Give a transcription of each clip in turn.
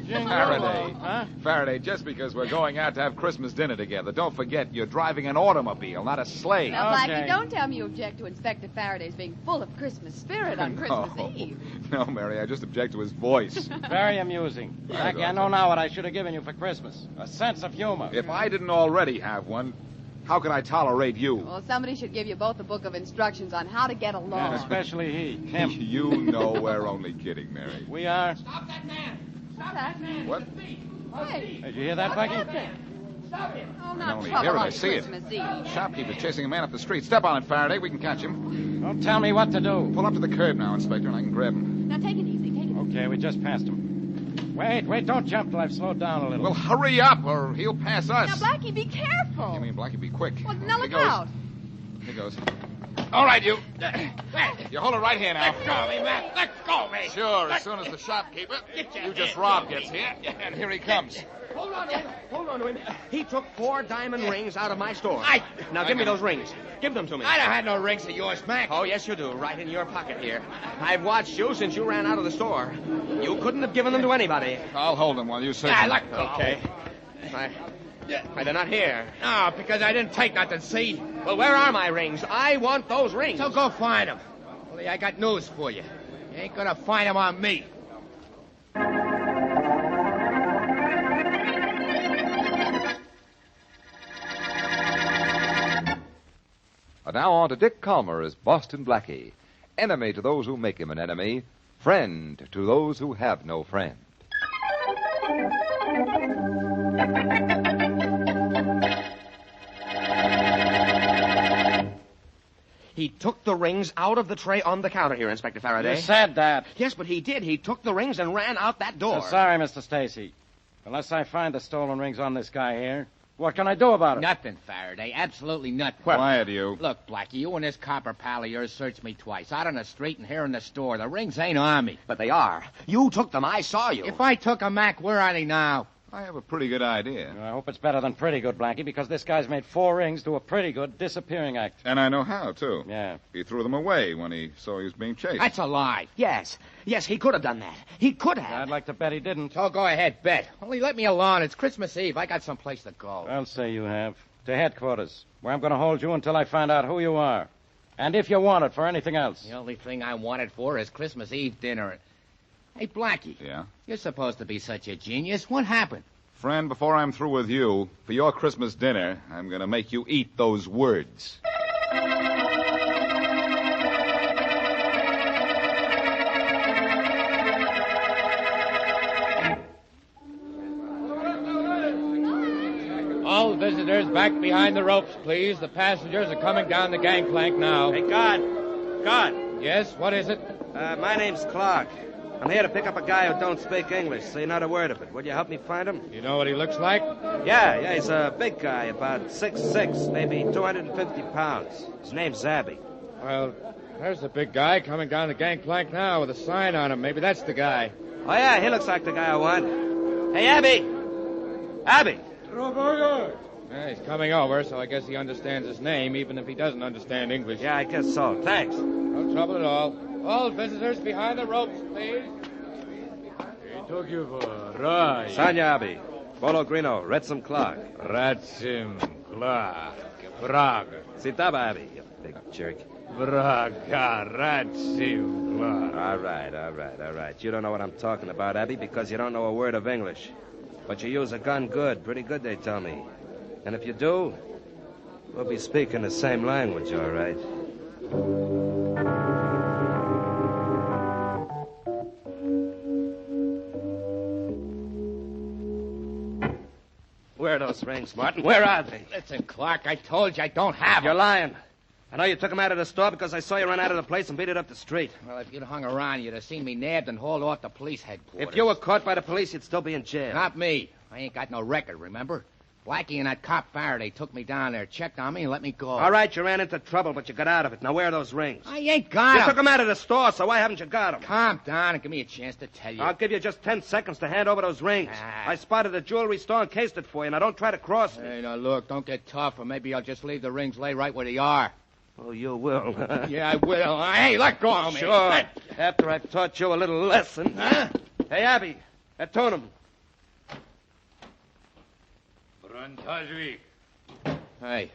Faraday. Huh? Faraday, just because we're going out to have Christmas dinner together, don't forget you're driving an automobile, not a sleigh. Now, Blackie, Okay. don't tell me you object to Inspector Faraday's being full of Christmas spirit on Christmas Eve. No, Mary, I just object to his voice. Very amusing. Blackie, I know now what I should have given you for Christmas. A sense of humor. If I didn't already have one, how could I tolerate you? Well, somebody should give you both a book of instructions on how to get along. And especially him. You know we're only kidding, Mary. We are. Stop that man! Stop that man! What? Hey, Did you hear that, Blackie? Stop him! oh, I not only trouble hear it, on I see it. Christmas Eve. Shopkeeper chasing a man up the street. Step on it, Faraday. We can catch him. Don't tell me what to do. Pull up to the curb now, Inspector, and I can grab him. Now, take it easy, take it easy. Okay, we just passed him. Wait, don't jump till I've slowed down a little. Well, hurry up, or he'll pass us. Now, Blackie, be careful. You mean Blackie, be quick. Well, now look Here goes. out. Here goes. All right, you. You hold it right here now. Let go of me, man! Let go of me! Sure, as soon as the shopkeeper, you just Rob, gets here. And here he comes. Hold on to him. He took 4 diamond rings out of my store. Now give me got those rings. Give them to me. I don't have no rings of yours, Mac. Oh, yes, you do. Right in your pocket here. I've watched you since you ran out of the store. You couldn't have given them to anybody. I'll hold them while you search. Let go. Okay. They're not here. No, because I didn't take nothing, see? Well, where are my rings? I want those rings. So go find them. Only I got news for you. You ain't gonna find them on me. And now on to Dick Calmer as Boston Blackie. Enemy to those who make him an enemy. Friend to those who have no friend. He took the rings out of the tray on the counter here, Inspector Faraday. You said that. Yes, but he did. He took the rings and ran out that door. Sorry, Mr. Stacy. Unless I find the stolen rings on this guy here, what can I do about it? Nothing, Faraday. Absolutely nothing. Quiet, you. Look, Blackie, you and this copper pal of yours searched me twice. Out on the street and here in the store. The rings ain't on me. But they are. You took them. I saw you. If I took a Mac, where are they now? I have a pretty good idea. I hope it's better than pretty good, Blackie, because this guy's made 4 rings do a pretty good disappearing act. And I know how, too. Yeah. He threw them away when he saw he was being chased. That's a lie. Yes, he could have done that. He could have. I'd like to bet he didn't. So go ahead, bet. Only let me alone. It's Christmas Eve. I got someplace to go. I'll say you have. To headquarters, where I'm going to hold you until I find out who you are. And if you want it for anything else. The only thing I wanted for is Christmas Eve dinner. Hey, Blackie. Yeah? You're supposed to be such a genius. What happened? Friend, before I'm through with you, for your Christmas dinner, I'm going to make you eat those words. All visitors back behind the ropes, please. The passengers are coming down the gangplank now. Hey, guard. Yes, what is it? My name's Clark. I'm here to pick up a guy who don't speak English, say not a word of it. Would you help me find him? You know what he looks like? Yeah, he's a big guy, about 6'6", maybe 250 pounds. His name's Zabby. Well, there's the big guy coming down the gangplank now with a sign on him. Maybe that's the guy. Oh, yeah, he looks like the guy I want. Hey, Abby! Abby! Yeah, he's coming over, so I guess he understands his name, even if he doesn't understand English. Yeah, I guess so. Thanks. No trouble at all. All visitors behind the ropes, please. He took you for a ride. Sanya Abby. Bolo Grino. Retsim Clark. Ratsim Clark. Braga. Sitaba Abby, you big jerk. Braga. Ratsim Clark. All right. You don't know what I'm talking about, Abby, because you don't know a word of English. But you use a gun good. Pretty good, they tell me. And if you do, we'll be speaking the same language, all right? Where are those rings, Martin? Where are they? Listen, Clark, I told you I don't have You're them. lying. I know you took them out of the store because I saw you run out of the place and beat it up the street. Well, if you'd hung around, you'd have seen me nabbed and hauled off to police headquarters. If you were caught by the police, you'd still be in jail. Not me. I ain't got no record, remember? Blackie and that cop Faraday took me down there, checked on me, and let me go. All right, you ran into trouble, but you got out of it. Now, where are those rings? I ain't got You them. took them out of the store, so why haven't you got them? Calm down and give me a chance to tell you. I'll give you just 10 seconds to hand over those rings. Ah. I spotted a jewelry store and cased it for you. Now, don't try to cross me. Hey, now, look, don't get tough, or maybe I'll just leave the rings lay right where they are. Oh, you will. Yeah, I will. Hey, let go of me. Sure. After I've taught you a little lesson. Huh? Hey, Abby. Atonum. Fantastic. Hey,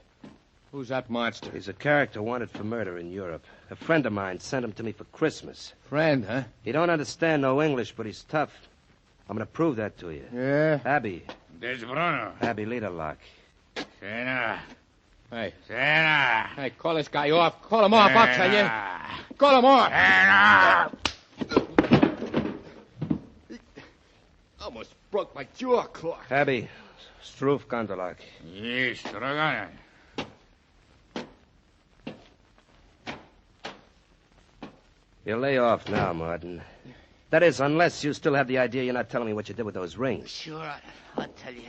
who's that monster? He's a character wanted for murder in Europe. A friend of mine sent him to me for Christmas. Friend, huh? He don't understand no English, but he's tough. I'm going to prove that to you. Yeah? Abby. Des Bruno. Abby, lead a lock. Sena. Hey. Sena. Hey, call this guy off. Call him off, I'll tell you. Call him off. Sena. Almost broke my jaw, Clark. Abby, Stroof Gondalak. Yes, Regan. You lay off now, Martin. That is, unless you still have the idea you're not telling me what you did with those rings. Sure, I'll tell you.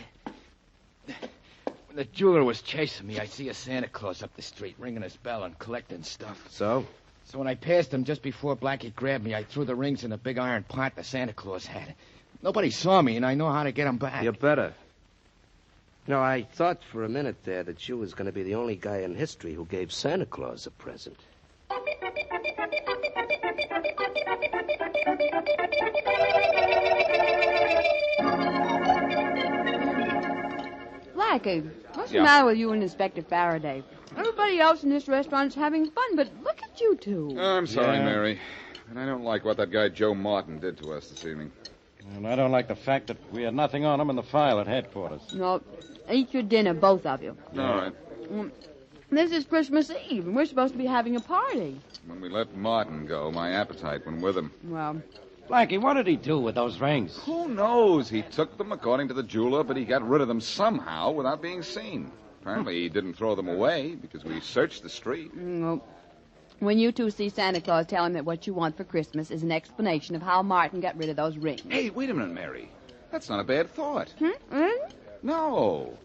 When the jeweler was chasing me, I see a Santa Claus up the street ringing his bell and collecting stuff. So? So when I passed him just before Blackie grabbed me, I threw the rings in a big iron pot the Santa Claus had. Nobody saw me, and I know how to get them back. You better. No, I thought for a minute there that you was going to be the only guy in history who gave Santa Claus a present. Blackie, what's the matter with you and Inspector Faraday? Everybody else in this restaurant's having fun, but look at you two. I'm sorry, Mary. And I don't like what that guy Joe Martin did to us this evening. And I don't like the fact that we had nothing on him in the file at headquarters. No, eat your dinner, both of you. All right. This is Christmas Eve, and we're supposed to be having a party. When we let Martin go, my appetite went with him. Well, Blackie, what did he do with those rings? Who knows? He took them according to the jeweler, but he got rid of them somehow without being seen. Apparently, he didn't throw them away because we searched the street. well, when you two see Santa Claus, tell him that what you want for Christmas is an explanation of how Martin got rid of those rings. Hey, wait a minute, Mary. That's not a bad thought. No.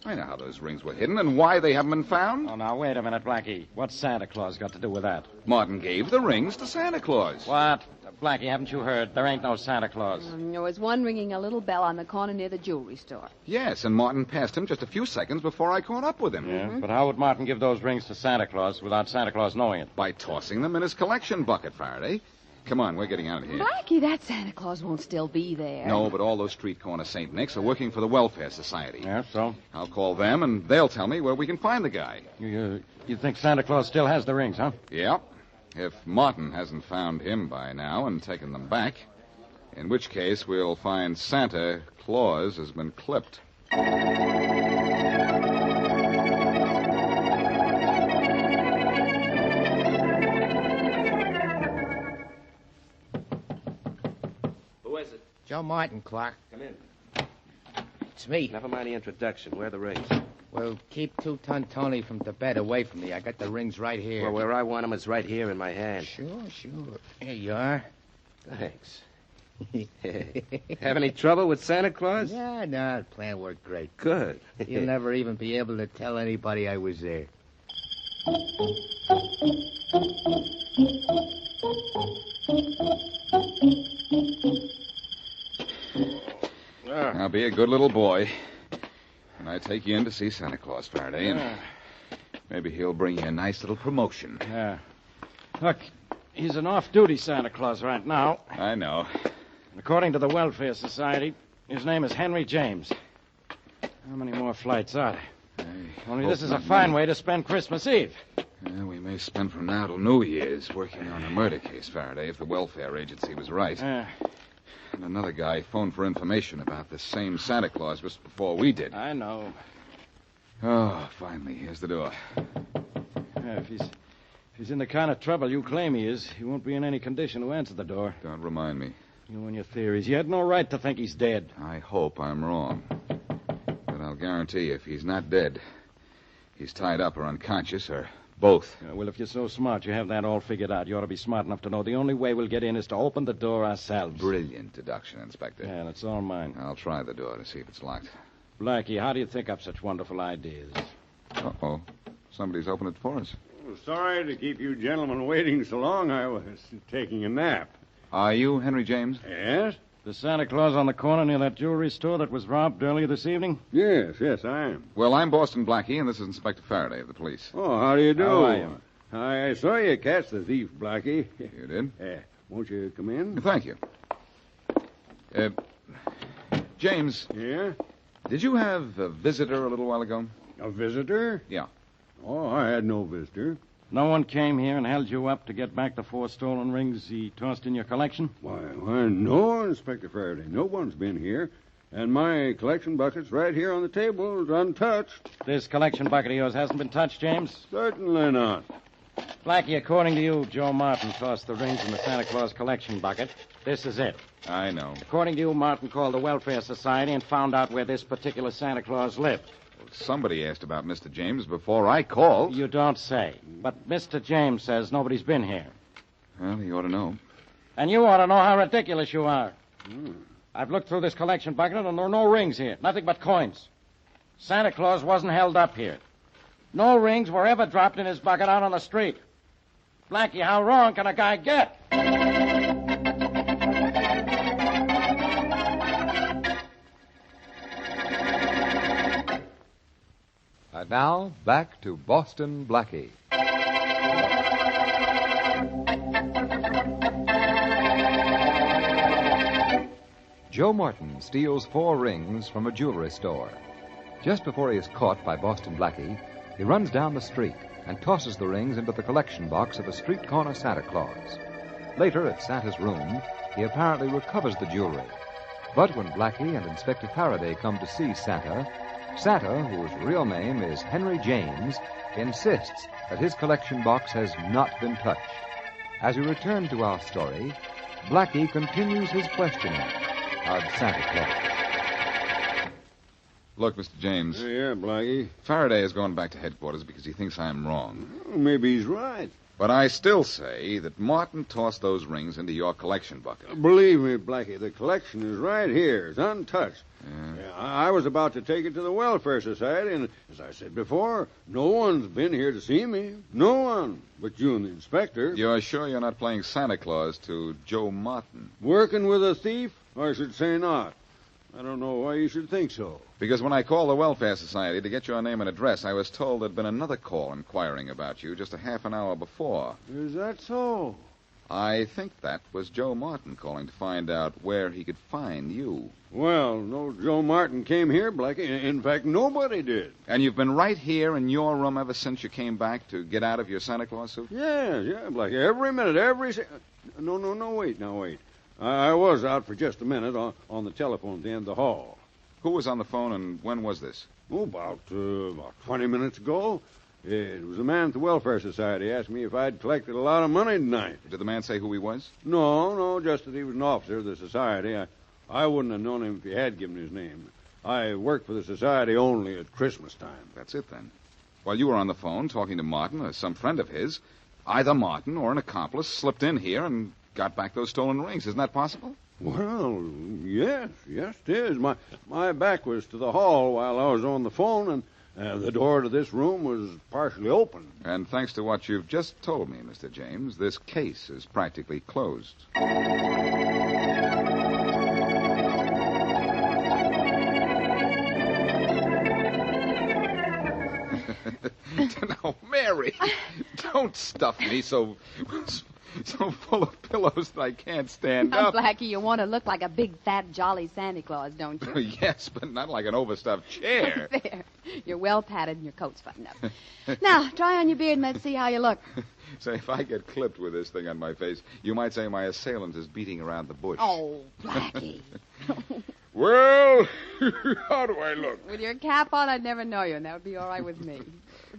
I know how those rings were hidden and why they haven't been found. Oh, now, wait a minute, Blackie. What's Santa Claus got to do with that? Martin gave the rings to Santa Claus. What? Blackie, haven't you heard? There ain't no Santa Claus. There was one ringing a little bell on the corner near the jewelry store. Yes, and Martin passed him just a few seconds before I caught up with him. Yeah, but how would Martin give those rings to Santa Claus without Santa Claus knowing it? By tossing them in his collection bucket, Faraday. Come on, we're getting out of here. Blackie, that Santa Claus won't still be there. No, but all those street corner St. Nick's are working for the Welfare Society. Yeah, so? I'll call them, and they'll tell me where we can find the guy. You think Santa Claus still has the rings, huh? Yep. If Martin hasn't found him by now and taken them back, in which case we'll find Santa Claus has been clipped. Who is it? Joe Martin, Clark. Come in. It's me. Never mind the introduction. Where are the rings? Well, keep Two-Ton Tony from Tibet away from me. I got the rings right here. Well, where I want them is right here in my hand. Sure. Here you are. Thanks. Have any trouble with Santa Claus? Yeah, no, the plan worked great. Good. You'll never even be able to tell anybody I was there. Now, be a good little boy. And I take you in to see Santa Claus, Faraday, and maybe he'll bring you a nice little promotion. Yeah. Look, he's an off-duty Santa Claus right now. I know. According to the Welfare Society, his name is Henry James. How many more flights are there? Only this is a fine way to spend Christmas Eve. Yeah, we may spend from now till New Year's working on a murder case, Faraday, if the welfare agency was right. And another guy phoned for information about this same Santa Claus just before we did. I know. Oh, finally, here's the door. Yeah, if he's in the kind of trouble you claim he is, he won't be in any condition to answer the door. Don't remind me. You and your theories. You had no right to think he's dead. I hope I'm wrong. But I'll guarantee you, if he's not dead, he's tied up or unconscious or both. Yeah, well, if you're so smart, you have that all figured out. You ought to be smart enough to know the only way we'll get in is to open the door ourselves. Brilliant deduction, Inspector. Yeah, and it's all mine. I'll try the door to see if it's locked. Blackie, how do you think up such wonderful ideas? Uh-oh. Somebody's opened it for us. Oh, sorry to keep you gentlemen waiting so long. I was taking a nap. Are you Henry James? Yes? The Santa Claus on the corner near that jewelry store that was robbed earlier this evening? Yes, I am. Well, I'm Boston Blackie, and this is Inspector Faraday of the police. Oh, how do you do? How are you? I saw you catch the thief, Blackie. You did? Won't you come in? Thank you. James, Yeah? Did you have a visitor a little while ago? A visitor? Yeah. Oh, I had no visitor. No one came here and held you up to get back the 4 stolen rings he tossed in your collection? Why, no, Inspector Faraday. No one's been here. And my collection bucket's right here on the table, untouched. This collection bucket of yours hasn't been touched, James? Certainly not. Blackie, according to you, Joe Martin tossed the rings in the Santa Claus collection bucket. This is it. I know. According to you, Martin called the Welfare Society and found out where this particular Santa Claus lived. Well, somebody asked about Mr. James before I called. You don't say. But Mr. James says nobody's been here. Well, he ought to know. And you ought to know how ridiculous you are. I've looked through this collection bucket, and there are no rings here. Nothing but coins. Santa Claus wasn't held up here. No rings were ever dropped in his bucket out on the street. Blackie, how wrong can a guy get? And now, back to Boston Blackie. Joe Martin steals 4 rings from a jewelry store. Just before he is caught by Boston Blackie, he runs down the street and tosses the rings into the collection box of a street corner Santa Claus. Later, at Santa's room, he apparently recovers the jewelry. But when Blackie and Inspector Faraday come to see Santa, Santa, whose real name is Henry James, insists that his collection box has not been touched. As we return to our story, Blackie continues his questioning of Santa Claus. Look, Mr. James. Yeah, Blackie. Faraday is going back to headquarters because he thinks I'm wrong. Well, maybe he's right. But I still say that Martin tossed those rings into your collection bucket. Believe me, Blackie, the collection is right here. It's untouched. Yeah. I was about to take it to the Welfare Society, and as I said before, no one's been here to see me. No one. But you and the inspector. You're sure you're not playing Santa Claus to Joe Martin? Working with a thief? I should say not. I don't know why you should think so. Because when I called the Welfare Society to get your name and address, I was told there'd been another call inquiring about you just a half an hour before. Is that so? I think that was Joe Martin calling to find out where he could find you. Well, no Joe Martin came here, Blackie. In fact, nobody did. And you've been right here in your room ever since you came back to get out of your Santa Claus suit? Yeah, Blackie. Every minute, No, wait. I was out for just a minute on the telephone at the end of the hall. Who was on the phone, and when was this? Oh, about 20 minutes ago. It was a man at the Welfare Society asked me if I'd collected a lot of money tonight. Did the man say who he was? No, just that he was an officer of the society. I wouldn't have known him if he had given his name. I work for the society only at Christmas time. That's it, then. While you were on the phone talking to Martin or some friend of his, either Martin or an accomplice slipped in here and got back those stolen rings. Isn't that possible? Well, yes, it is. My back was to the hall while I was on the phone, and the door to this room was partially open. And thanks to what you've just told me, Mr. James, this case is practically closed. Now, Mary, don't stuff me so full of pillows that I can't stand Now, up. Blackie, you want to look like a big, fat, jolly Santa Claus, don't you? Yes, but not like an overstuffed chair. There. You're well padded and your coat's buttoned up. Now, try on your beard and let's see how you look. Say, if I get clipped with this thing on my face, you might say my assailant is beating around the bush. Oh, Blackie. Well, how do I look? With your cap on, I'd never know you, and that would be all right with me.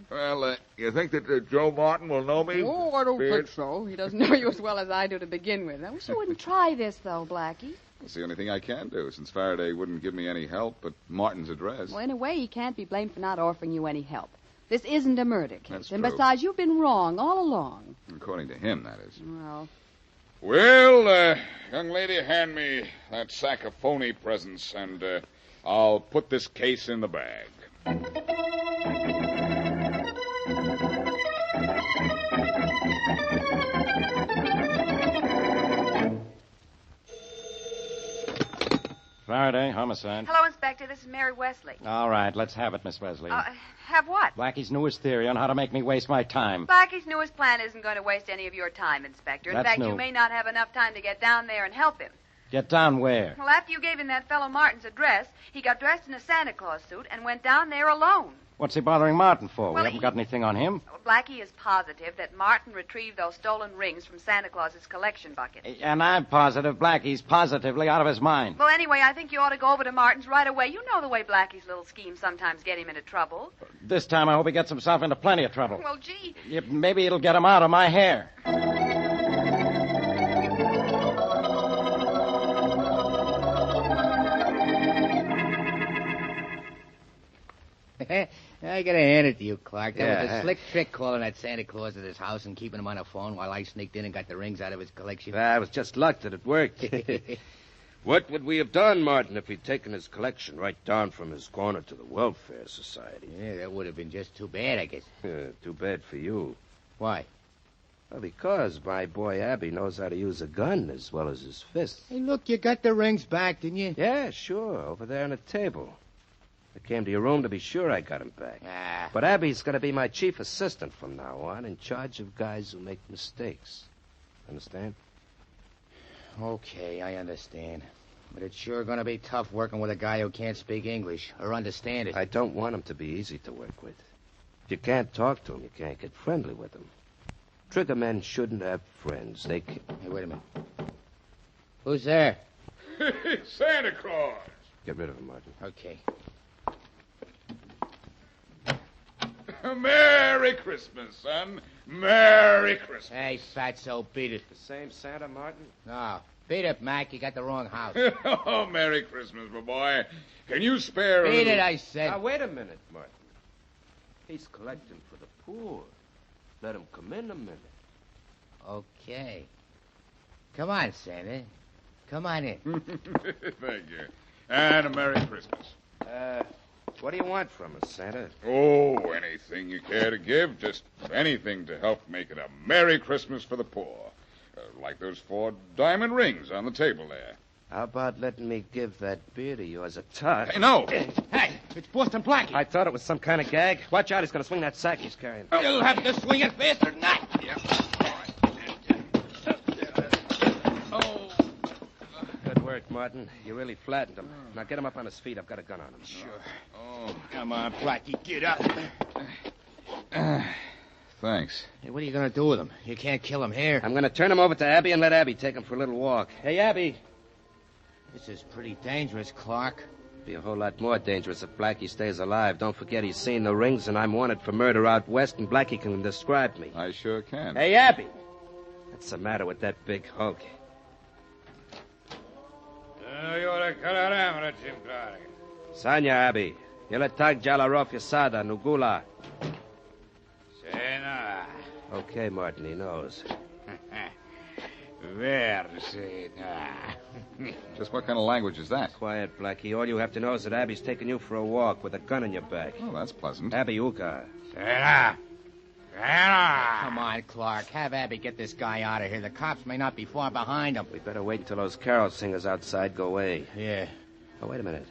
Well, you think that Joe Martin will know me? Oh, I don't think so. He doesn't know you as well as I do to begin with. I wish you wouldn't try this, though, Blackie. It's the only thing I can do, since Faraday wouldn't give me any help but Martin's address. Well, in a way, he can't be blamed for not offering you any help. This isn't a murder case. That's and true. besides, you've been wrong all along. According to him, that is. Well, Young lady, hand me that sack of phony presents, and I'll put this case in the bag. Faraday, homicide. Hello, Inspector. This is Mary Wesley. All right, let's have it, Miss Wesley. Have what? Blackie's newest theory on how to make me waste my time. Blackie's newest plan isn't going to waste any of your time, Inspector. In That's fact, new. you may not have enough time to get down there and help him. Get down where? Well, after you gave him that fellow Martin's address, he got dressed in a Santa Claus suit and went down there alone. What's he bothering Martin for? Well, We haven't got anything on him. Well, Blackie is positive that Martin retrieved those stolen rings from Santa Claus's collection bucket. And I'm positive Blackie's positively out of his mind. Well, anyway, I think you ought to go over to Martin's right away. You know the way Blackie's little schemes sometimes get him into trouble. This time I hope he gets himself into plenty of trouble. Well, gee. Yeah, maybe it'll get him out of my hair. I gotta hand it to you, Clark. That was Yeah. a slick trick calling that Santa Claus at his house and keeping him on the phone while I sneaked in and got the rings out of his collection. It was just luck that it worked. What would we have done, Martin, if we'd taken his collection right down from his corner to the Welfare Society? Yeah, that would have been just too bad, I guess. Too bad for you. Why? Well, because my boy Abby knows how to use a gun as well as his fists. Hey, look, you got the rings back, didn't you? Yeah, sure, over there on the table. I came to your room to be sure I got him back. But Abby's going to be my chief assistant from now on, in charge of guys who make mistakes. Understand? Okay, I understand. But it's sure going to be tough working with a guy who can't speak English or understand it. I don't want him to be easy to work with. If you can't talk to him, you can't get friendly with him. Trigger men shouldn't have friends. They can... Hey, wait a minute. Who's there? Santa Claus. Get rid of him, Martin. Okay. Merry Christmas, son. Merry Christmas. Hey, Fatso, beat it. The same Santa, Martin? No. Beat it, Mac. You got the wrong house. Oh, Merry Christmas, my boy. Can you spare Beat it, I said. Now, wait a minute, Martin. He's collecting for the poor. Let him come in a minute. Okay. Come on, Santa. Come on in. Thank you. And a Merry Christmas. What do you want from us, Santa? Oh, anything you care to give. Just anything to help make it a Merry Christmas for the poor. Like those 4 diamond rings on the table there. How about letting me give that beard of yours a touch? Hey, no. Hey, it's Boston Blackie. I thought it was some kind of gag. Watch out, he's going to swing that sack he's carrying. You'll have to swing it faster than that. Yeah. Good work, Martin. You really flattened him. Now get him up on his feet. I've got a gun on him. Sure. Oh. Come on, Blackie, get up. Thanks. Hey, what are you going to do with him? You can't kill him here. I'm going to turn him over to Abby and let Abby take him for a little walk. Hey, Abby. This is pretty dangerous, Clark. Be a whole lot more dangerous if Blackie stays alive. Don't forget he's seen the rings, and I'm wanted for murder out west, and Blackie can describe me. I sure can. Hey, Abby. What's the matter with that big hulk? Sanya, Abby. Yele tag jala rof yasada, nugula. Sena. Okay, Martin, he knows. Just what kind of language is that? Quiet, Blackie. All you have to know is that Abby's taking you for a walk with a gun in your back. Oh, that's pleasant. Abby Uka. Sena. Sena. Come on, Clark. Have Abby get this guy out of here. The cops may not be far behind him. We better wait until those carol singers outside go away. Yeah. Oh, wait a minute.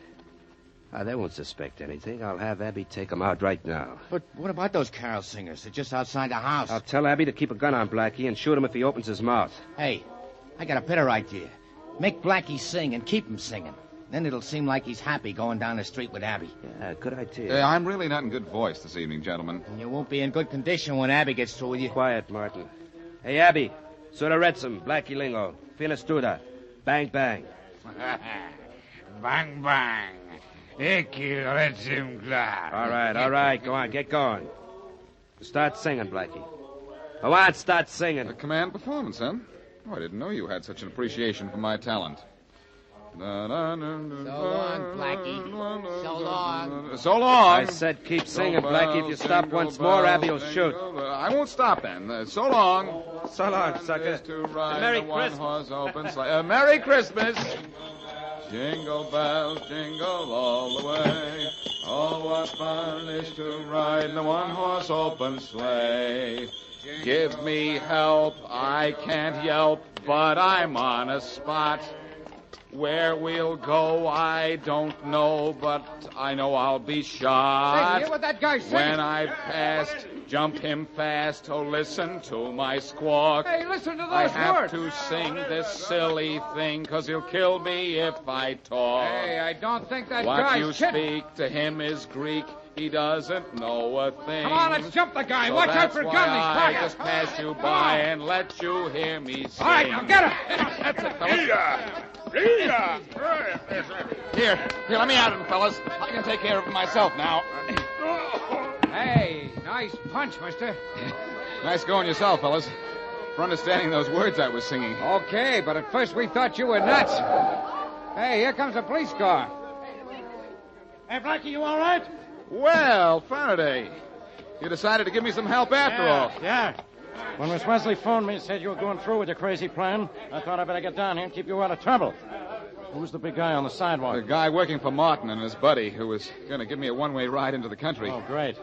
They won't suspect anything. I'll have Abby take them out right now. But what about those carol singers? They're just outside the house. I'll tell Abby to keep a gun on Blackie and shoot him if he opens his mouth. Hey, I got a better idea. Make Blackie sing and keep him singing. Then it'll seem like he's happy going down the street with Abby. Yeah, good idea. I'm really not in good voice this evening, gentlemen. And you won't be in good condition when Abby gets through with you. Quiet, Martin. Hey, Abby. Sura Retsum, Blackie Lingo. Finestuda. Bang, bang. Bang, bang. Eki Retsum Clark. All right. Go on, get going. Start singing, Blackie. Go on, start singing. A command performance, huh? Oh, I didn't know you had such an appreciation for my talent. So long, Blackie. So long. So long. I said keep singing, Blackie. If you stop once more, Abby will shoot. I won't stop then. So long. So long, sucker. Merry Christmas. Merry Christmas. Jingle bells, jingle all the way. Oh, what fun it is to ride in the one-horse open sleigh. Give me help, I can't yelp, but I'm on a spot. Where we'll go, I don't know, but I know I'll be shot. Hey, hear what that guy said? When I've passed, jump him fast. Oh, listen to my squawk. Hey, listen to those I have words. to sing this silly thing, 'cause he'll kill me if I talk. Hey, I don't think that What guy's you speak to him is Greek. He doesn't know a thing. Come on, let's jump the guy. So Watch out that's for why gun. I He's just pass you by and let you hear me sing. All right, now get him. That's it, fellas. Here, let me at him, fellas. I can take care of him myself now. Hey, nice punch, mister. Nice going yourself, fellas. For understanding those words I was singing. Okay, but at first we thought you were nuts. Hey, here comes a police car. Hey, Blackie, you all right? Well, Faraday, you decided to give me some help after all. Yeah. When Miss Wesley phoned me and said you were going through with your crazy plan, I thought I'd better get down here and keep you out of trouble. Who's the big guy on the sidewalk? The guy working for Martin and his buddy who was going to give me a one-way ride into the country. Oh, great.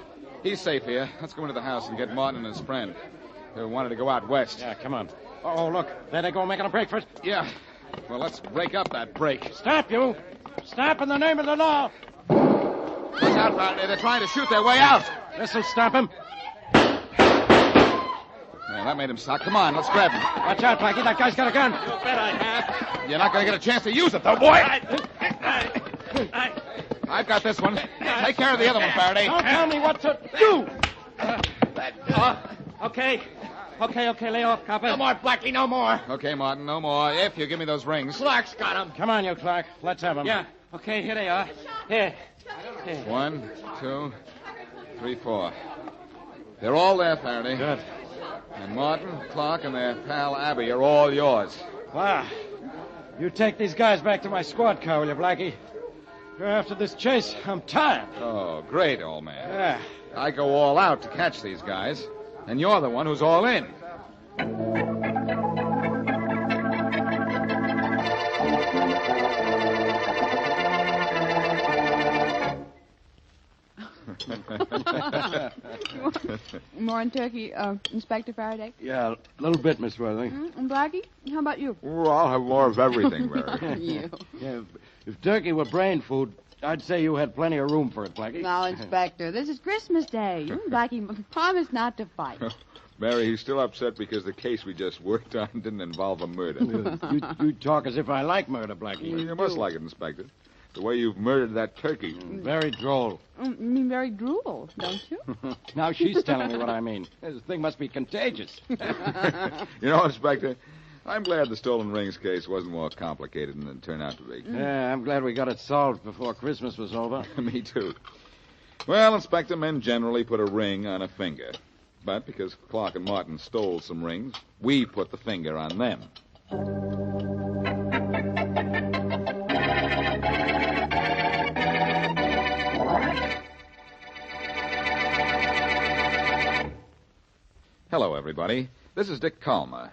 He's safe here. Let's go into the house and get Martin and his friend who wanted to go out west. Yeah, come on. Oh, look. There they go making a break for it. Yeah. Well, let's break up that break. Stop, you. Stop in the name of the law. Watch out, Faraday. They're trying to shoot their way out. This'll stop him. Yeah, that made him stop. Come on, let's grab him. Watch out, Blackie. That guy's got a gun. You bet I have. You're not going to get a chance to use it, though, boy. I've got this one. Take care of the other one, Faraday. Don't tell me what to do. Okay. Okay, lay off, copper. No more, Blackie, no more. Okay, Martin, no more. If you give me those rings. Clark's got him. Come on, you, Clark. Let's have him. Yeah. Okay, here they are. Here. 1, 2, 3, 4. They're all there, Faraday. Good. And Martin, Clark, and their pal Abby are all yours. Wow. You take these guys back to my squad car, will you, Blackie? After this chase, I'm tired. Oh, great, old man. Yeah. I go all out to catch these guys, and you're the one who's all in. More on turkey, Inspector Faraday? Yeah, a little bit, Miss Wesley. And Blackie, how about you? Oh, I'll have more of everything, Mary. You. Yeah, if turkey were brain food, I'd say you had plenty of room for it, Blackie. Now, Inspector, this is Christmas Day. You and Blackie promised not to fight. Mary, he's still upset because the case we just worked on didn't involve a murder. You talk as if I like murder, Blackie. You must like it, Inspector. The way you've murdered that turkey. Very droll. You mean very drool, don't you? Now she's telling me what I mean. This thing must be contagious. You know, Inspector, I'm glad the stolen rings case wasn't more complicated than it turned out to be. Yeah, I'm glad we got it solved before Christmas was over. Me too. Well, Inspector, men generally put a ring on a finger. But because Clark and Martin stole some rings, we put the finger on them. Hello, everybody. This is Dick Calmer.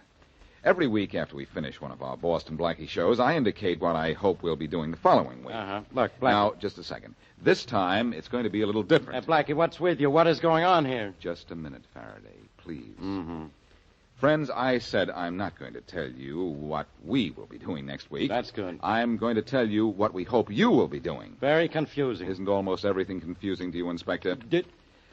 Every week after we finish one of our Boston Blackie shows, I indicate what I hope we'll be doing the following week. Look, Blackie. Now, just a second. This time, it's going to be a little different. Blackie, what's with you? What is going on here? Just a minute, Faraday, please. Mm-hmm. Friends, I said I'm not going to tell you what we will be doing next week. That's good. I'm going to tell you what we hope you will be doing. Very confusing. Isn't almost everything confusing to you, Inspector?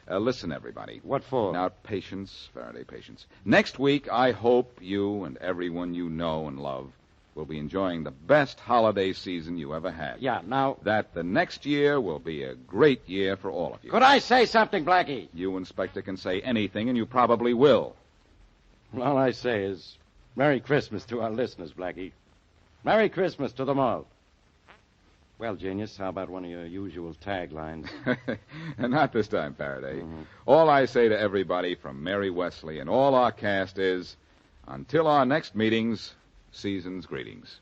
Listen, everybody. What for? Now, patience, Faraday, patience. Next week, I hope you and everyone you know and love will be enjoying the best holiday season you ever had. Yeah, now... That the next year will be a great year for all of you. Could I say something, Blackie? You, Inspector, can say anything, and you probably will. All I say is Merry Christmas to our listeners, Blackie. Merry Christmas to them all. Well, Genius, how about one of your usual taglines? Not this time, Faraday. Mm-hmm. All I say to everybody from Mary Wesley and all our cast is, until our next meetings, season's greetings.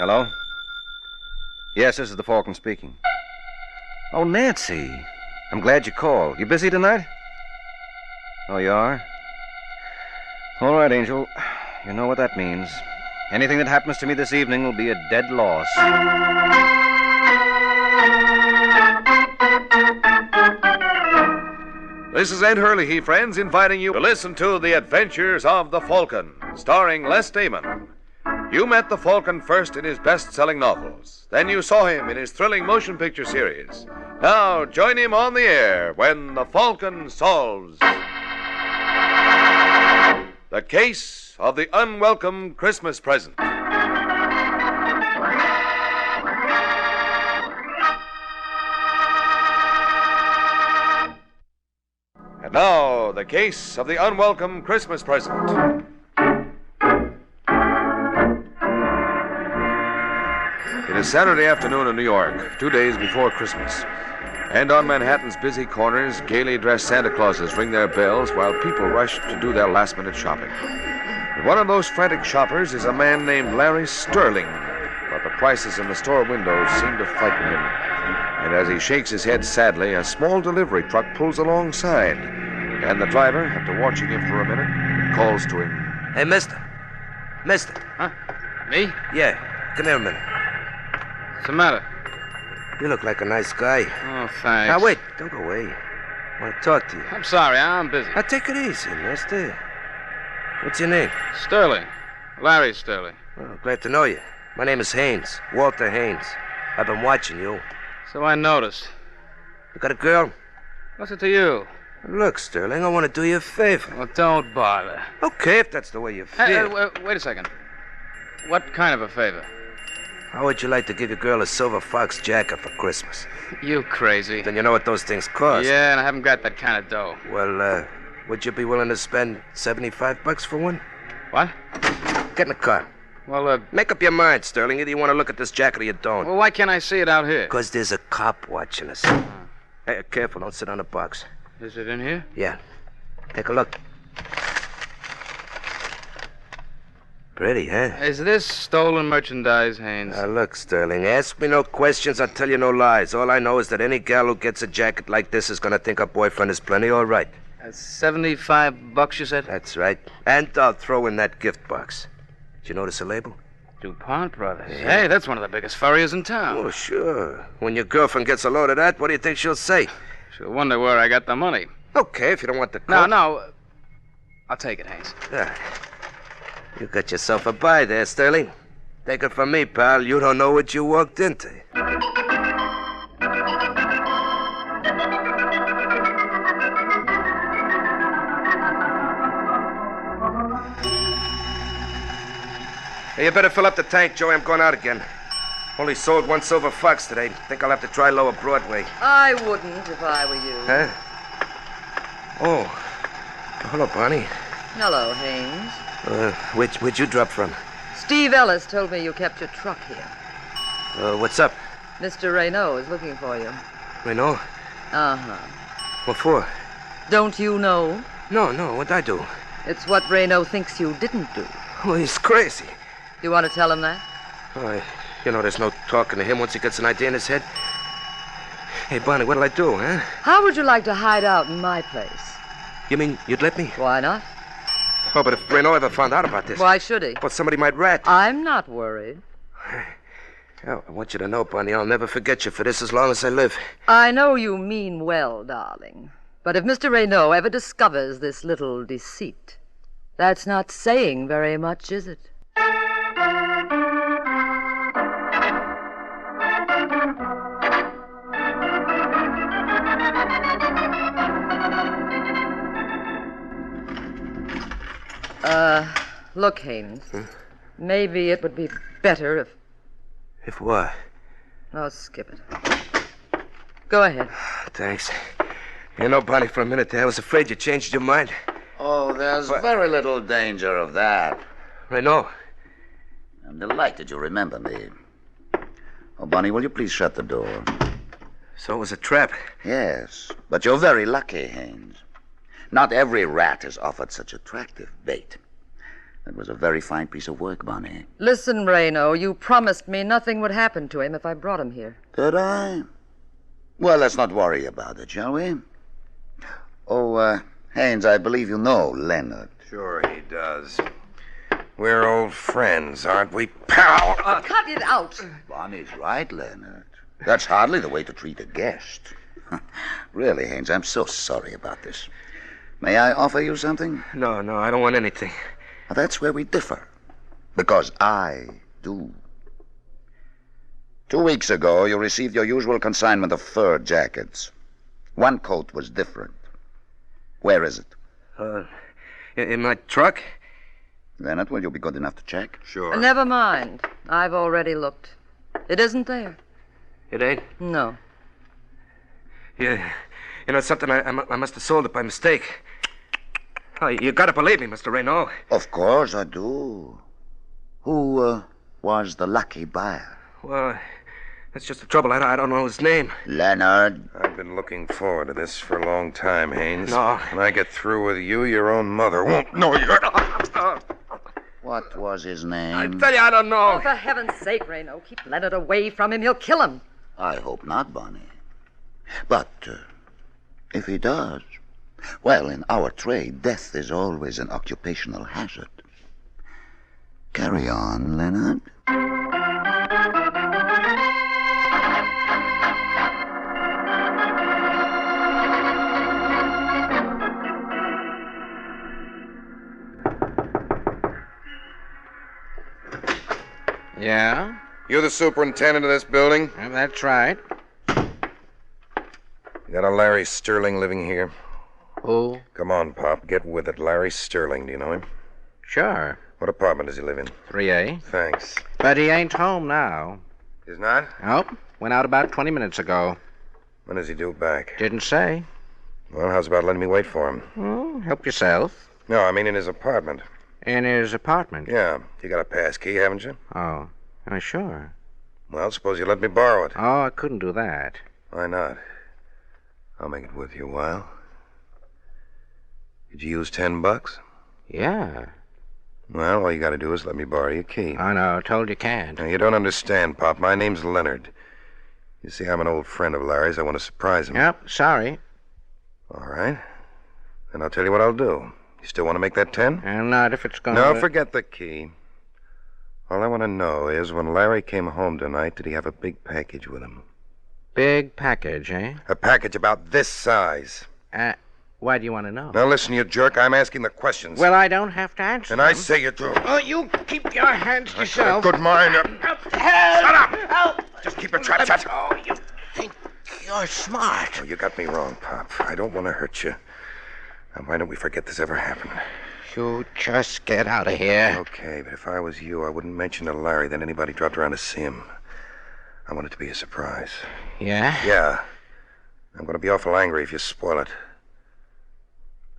Hello? Yes, this is the Falcon speaking. Oh, Nancy. I'm glad you called. You busy tonight? Oh, you are? All right, Angel. You know what that means. Anything that happens to me this evening will be a dead loss. This is Ed Hurley, friends, inviting you to listen to The Adventures of the Falcon, starring Les Damon. You met the Falcon first in his best-selling novels. Then you saw him in his thrilling motion picture series. Now, join him on the air when the Falcon solves the case of the unwelcome Christmas present. And now, the case of the unwelcome Christmas present. It is Saturday afternoon in New York, 2 days before Christmas. And on Manhattan's busy corners, gaily dressed Santa Clauses ring their bells while people rush to do their last-minute shopping. And one of those frantic shoppers is a man named Larry Sterling, but the prices in the store windows seem to frighten him. And as he shakes his head sadly, a small delivery truck pulls alongside. And the driver, after watching him for a minute, calls to him. Hey, mister. Mister. Huh? Me? Yeah, come here a minute. What's the matter? You look like a nice guy. Oh, thanks. Now, wait. Don't go away. I want to talk to you. I'm sorry. I'm busy. Now, take it easy, mister. What's your name? Sterling. Larry Sterling. Well, glad to know you. My name is Haynes. Walter Haynes. I've been watching you. So I noticed. You got a girl? What's it to you? Look, Sterling, I want to do you a favor. Well, don't bother. Okay, if that's the way you feel. Wait a second. What kind of a favor? How would you like to give your girl a silver fox jacket for Christmas? You crazy. Then you know what those things cost. Yeah, and I haven't got that kind of dough. Well, would you be willing to spend $75 for one? What? Get in the car. Well, make up your mind, Sterling. Either you want to look at this jacket or you don't. Well, why can't I see it out here? Because there's a cop watching us. Hey, careful. Don't sit on the box. Is it in here? Yeah. Take a look. Pretty, huh? Is this stolen merchandise, Haynes? Now, look, Sterling, ask me no questions, I'll tell you no lies. All I know is that any gal who gets a jacket like this is going to think her boyfriend is plenty all right. $75, you said? That's right. And I'll throw in that gift box. Did you notice the label? DuPont Brothers. Yeah. Hey, that's one of the biggest furriers in town. Oh, sure. When your girlfriend gets a load of that, what do you think she'll say? She'll wonder where I got the money. Okay, if you don't want the coat. No. I'll take it, Haynes. Yeah. You got yourself a buy there, Sterling. Take it from me, pal. You don't know what you walked into. Hey, you better fill up the tank, Joey. I'm going out again. Only sold one silver fox today. Think I'll have to try Lower Broadway. I wouldn't if I were you. Huh? Oh. Hello, Bonnie. Hello, Haynes. Where'd you drop from? Steve Ellis told me you kept your truck here. What's up? Mr. Raynaud is looking for you. Raynaud? Uh-huh. What for? Don't you know? No. What'd I do? It's what Raynaud thinks you didn't do. Oh, he's crazy. Do you want to tell him that? Oh, there's no talking to him once he gets an idea in his head. Hey, Bonnie, what'll I do, huh? How would you like to hide out in my place? You mean you'd let me? Why not? Oh, but if Raynaud ever found out about this... Why should he? Well, somebody might rat. I'm not worried. Oh, I want you to know, Bonnie, I'll never forget you for this as long as I live. I know you mean well, darling. But if Mr. Raynaud ever discovers this little deceit, that's not saying very much, is it? Look, Haynes. Maybe it would be better if... If what? Oh, skip it. Go ahead. Thanks. You know, Bonnie, for a minute there, I was afraid you changed your mind. Oh, there's very little danger of that. Raynaud. I'm delighted you remember me. Oh, Bonnie, will you please shut the door? So it was a trap? Yes, but you're very lucky, Haynes. Not every rat is offered such attractive bait. It was a very fine piece of work, Bonnie. Listen, Reno, you promised me nothing would happen to him if I brought him here. Did I? Well, let's not worry about it, shall we? Oh, Haynes, I believe you know Leonard. Sure he does. We're old friends, aren't we, pal? Cut it out. Bonnie's right, Leonard. That's hardly the way to treat a guest. Really, Haynes, I'm so sorry about this. May I offer you something? No, I don't want anything. Well, that's where we differ. Because I do. 2 weeks ago, you received your usual consignment of fur jackets. One coat was different. Where is it? In my truck? Leonard, will you be good enough to check? Sure. Never mind. I've already looked. It isn't there. It ain't? No. Yeah. You know something? I must have sold it by mistake. Oh, you gotta believe me, Mr. Reno. Of course I do. Who was the lucky buyer? Well, that's just the trouble. I don't know his name. Leonard. I've been looking forward to this for a long time, Haynes. No. When I get through with you, your own mother won't know you. What was his name? I tell you, I don't know. Oh, for heaven's sake, Reno, keep Leonard away from him. You'll kill him. I hope not, Bonnie. But if he does, well, in our trade, death is always an occupational hazard. Carry on, Leonard. Yeah? You the superintendent of this building? That's right. You got a Larry Sterling living here? Who? Come on, Pop. Get with it. Larry Sterling. Do you know him? Sure. What apartment does he live in? 3A. Thanks. But he ain't home now. He's not? Nope. Went out about 20 minutes ago. When does he due back? Didn't say. Well, how's about letting me wait for him? Well, help yourself. No, I mean in his apartment. In his apartment? Yeah. You got a pass key, haven't you? Oh, sure. Well, suppose you let me borrow it. Oh, I couldn't do that. Why not? I'll make it worth your while. Did you use $10? Yeah. Well, all you got to do is let me borrow your key. I know. Told you can't. Now, you don't understand, Pop. My name's Leonard. You see, I'm an old friend of Larry's. I want to surprise him. Yep, sorry. All right. Then I'll tell you what I'll do. You still want to make that 10? Not if it's going No, to... forget the key. All I want to know is when Larry came home tonight, did he have a big package with him? Big package, eh? A package about this size. Why do you want to know? Now listen, you jerk. I'm asking the questions. Well, I don't have to answer And them. I say you do. Oh, you keep your hands to I yourself. got a good mind. Shut up! Just keep your trap shut. Oh, you think you're smart. Oh, you got me wrong, Pop. I don't want to hurt you. Now, why don't we forget this ever happened? You just get out of here. Okay, but if I was you, I wouldn't mention to Larry that anybody dropped around to see him. I want it to be a surprise. Yeah? Yeah. I'm going to be awful angry if you spoil it.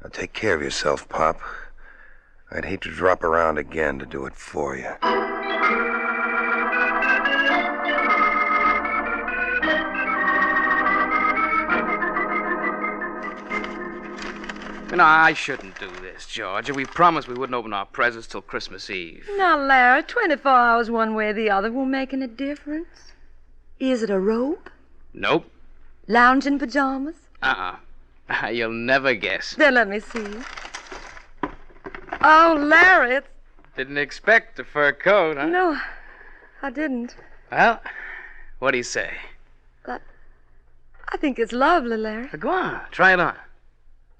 Now, take care of yourself, Pop. I'd hate to drop around again to do it for you. You know, I shouldn't do this, George. We promised we wouldn't open our presents till Christmas Eve. Now, Larry, 24 hours one way or the other won't make any difference. Is it a robe? Nope. Lounging pajamas? You'll never guess. Then let me see. Oh, Larry, it's... Didn't expect a fur coat, huh? No, I didn't. Well, what do you say? I think it's lovely, Larry. Go on, try it on.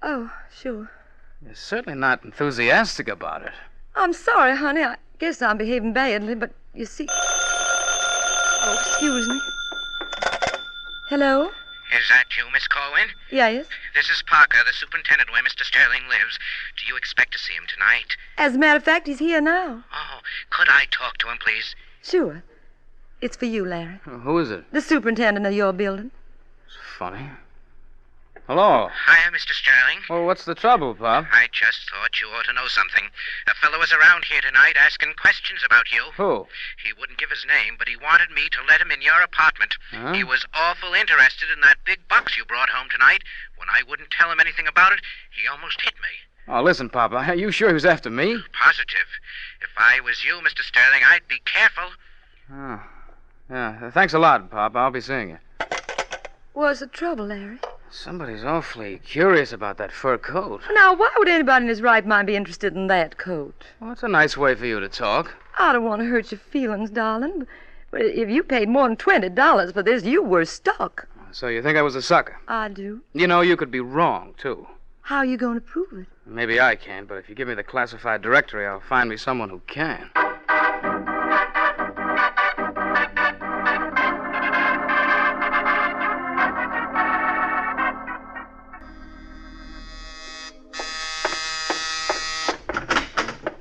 Oh, sure. You're certainly not enthusiastic about it. I'm sorry, honey. I guess I'm behaving badly, but you see... Oh, excuse me. Hello? Is that you, Miss Corwin? Yes. This is Parker, the superintendent where Mr. Sterling lives. Do you expect to see him tonight? As a matter of fact, he's here now. Oh, could I talk to him, please? Sure. It's for you, Larry. Who is it? The superintendent of your building. It's funny. Hello. Hiya, Mr. Sterling. Well, what's the trouble, Pop? I just thought you ought to know something. A fellow was around here tonight asking questions about you. Who? He wouldn't give his name, but he wanted me to let him in your apartment. Huh? He was awful interested in that big box you brought home tonight. When I wouldn't tell him anything about it, he almost hit me. Oh, listen, Papa. Are you sure he was after me? Positive. If I was you, Mr. Sterling, I'd be careful. Oh. Yeah, thanks a lot, Papa. I'll be seeing you. What's the trouble, Larry? Somebody's awfully curious about that fur coat. Now, why would anybody in his right mind be interested in that coat? Well, that's a nice way for you to talk. I don't want to hurt your feelings, darling, but if you paid more than $20 for this, you were stuck. So you think I was a sucker? I do. You know, you could be wrong, too. How are you going to prove it? Maybe I can, but if you give me the classified directory, I'll find me someone who can.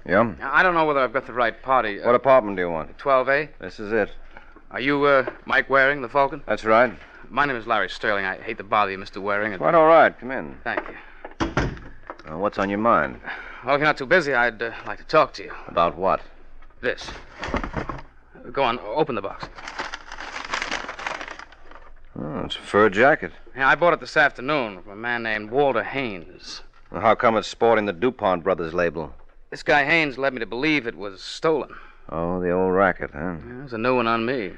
Yeah? I don't know whether I've got the right party. What apartment do you want? 12A? This is it. Are you, Mike Waring, the Falcon? That's right. My name is Larry Sterling. I hate to bother you, Mr. Waring. Quite all right. Come in. Thank you. What's on your mind? Well, if you're not too busy, I'd like to talk to you. About what? This. Go on, open the box. Oh, it's a fur jacket. Yeah, I bought it this afternoon from a man named Walter Haynes. Well, how come it's sporting the DuPont Brothers label? This guy Haynes led me to believe it was stolen. Oh, the old racket, huh? Yeah, there's a new one on me.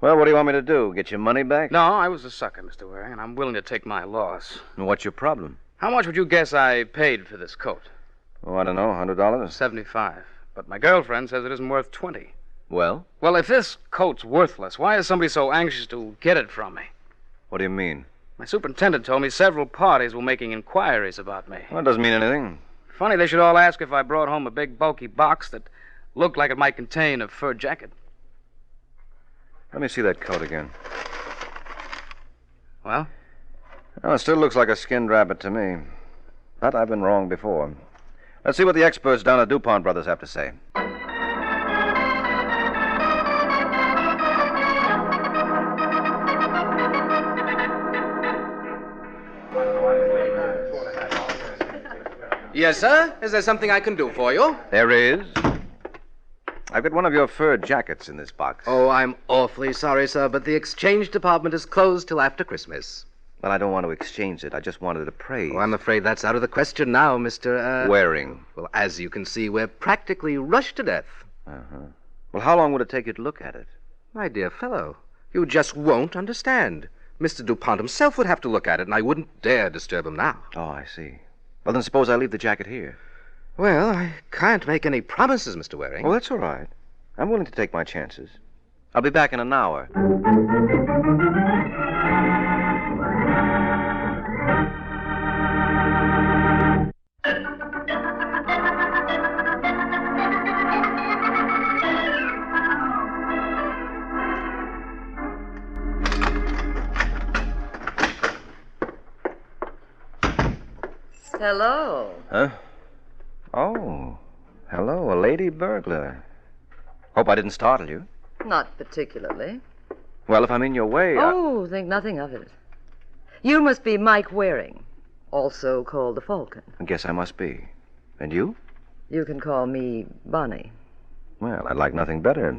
Well, what do you want me to do? Get your money back? No, I was a sucker, Mr. Waring, and I'm willing to take my loss. And what's your problem? How much would you guess I paid for this coat? Oh, I don't know, $100? $75. But my girlfriend says it isn't worth $20. Well? Well, if this coat's worthless, why is somebody so anxious to get it from me? What do you mean? My superintendent told me several parties were making inquiries about me. Well, that doesn't mean anything. Funny they should all ask if I brought home a big, bulky box that looked like it might contain a fur jacket. Let me see that coat again. Well? Well, it still looks like a skinned rabbit to me. But I've been wrong before. Let's see what the experts down at DuPont Brothers have to say. Yes, sir? Is there something I can do for you? There is. I've got one of your fur jackets in this box. Oh, I'm awfully sorry, sir, but the exchange department is closed till after Christmas. Well, I don't want to exchange it. I just wanted to praise. Oh, I'm afraid that's out of the question now, Mr. Waring. Well, as you can see, we're practically rushed to death. Uh-huh. Well, how long would it take you to look at it? My dear fellow, you just won't understand. Mr. DuPont himself would have to look at it, and I wouldn't dare disturb him now. Oh, I see. Well, then suppose I leave the jacket here. Well, I can't make any promises, Mr. Waring. Oh, that's all right. I'm willing to take my chances. I'll be back in an hour. Hello. Huh? Oh, hello, a lady burglar. Hope I didn't startle you. Not particularly. Well, if I'm in your way, Oh, think nothing of it. You must be Mike Waring, also called the Falcon. I guess I must be. And you? You can call me Bonnie. Well, I'd like nothing better.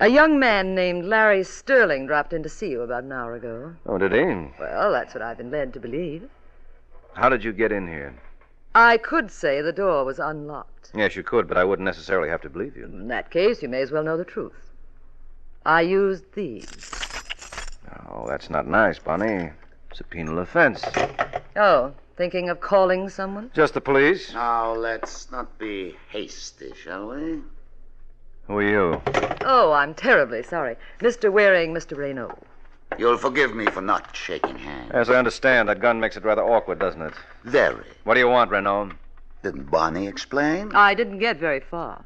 A young man named Larry Sterling dropped in to see you about an hour ago. Oh, did he? Well, that's what I've been led to believe. How did you get in here? I could say the door was unlocked. Yes, you could, but I wouldn't necessarily have to believe you. In that case, you may as well know the truth. I used these. Oh, that's not nice, Bonnie. It's a penal offense. Oh, thinking of calling someone? Just the police? Now, let's not be hasty, shall we? Who are you? Oh, I'm terribly sorry. Mr. Waring, Mr. Raynaud. You'll forgive me for not shaking hands. Yes, I understand. That gun makes it rather awkward, doesn't it? Very. What do you want, Renaud? Didn't Bonnie explain? I didn't get very far.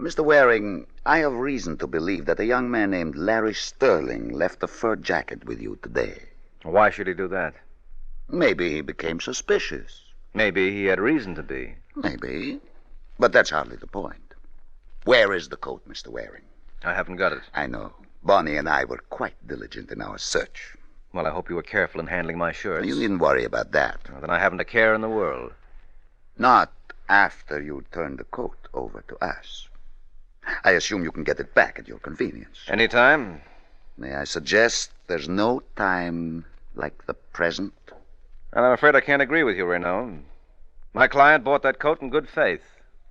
Mr. Waring, I have reason to believe that a young man named Larry Sterling left a fur jacket with you today. Why should he do that? Maybe he became suspicious. Maybe he had reason to be. Maybe. But that's hardly the point. Where is the coat, Mr. Waring? I haven't got it. I know. Bonnie and I were quite diligent in our search. Well, I hope you were careful in handling my shirts. You needn't worry about that. Well, then I haven't a care in the world. Not after you turn the coat over to us. I assume you can get it back at your convenience. Anytime? May I suggest there's no time like the present? And I'm afraid I can't agree with you, Renaud. My client bought that coat in good faith.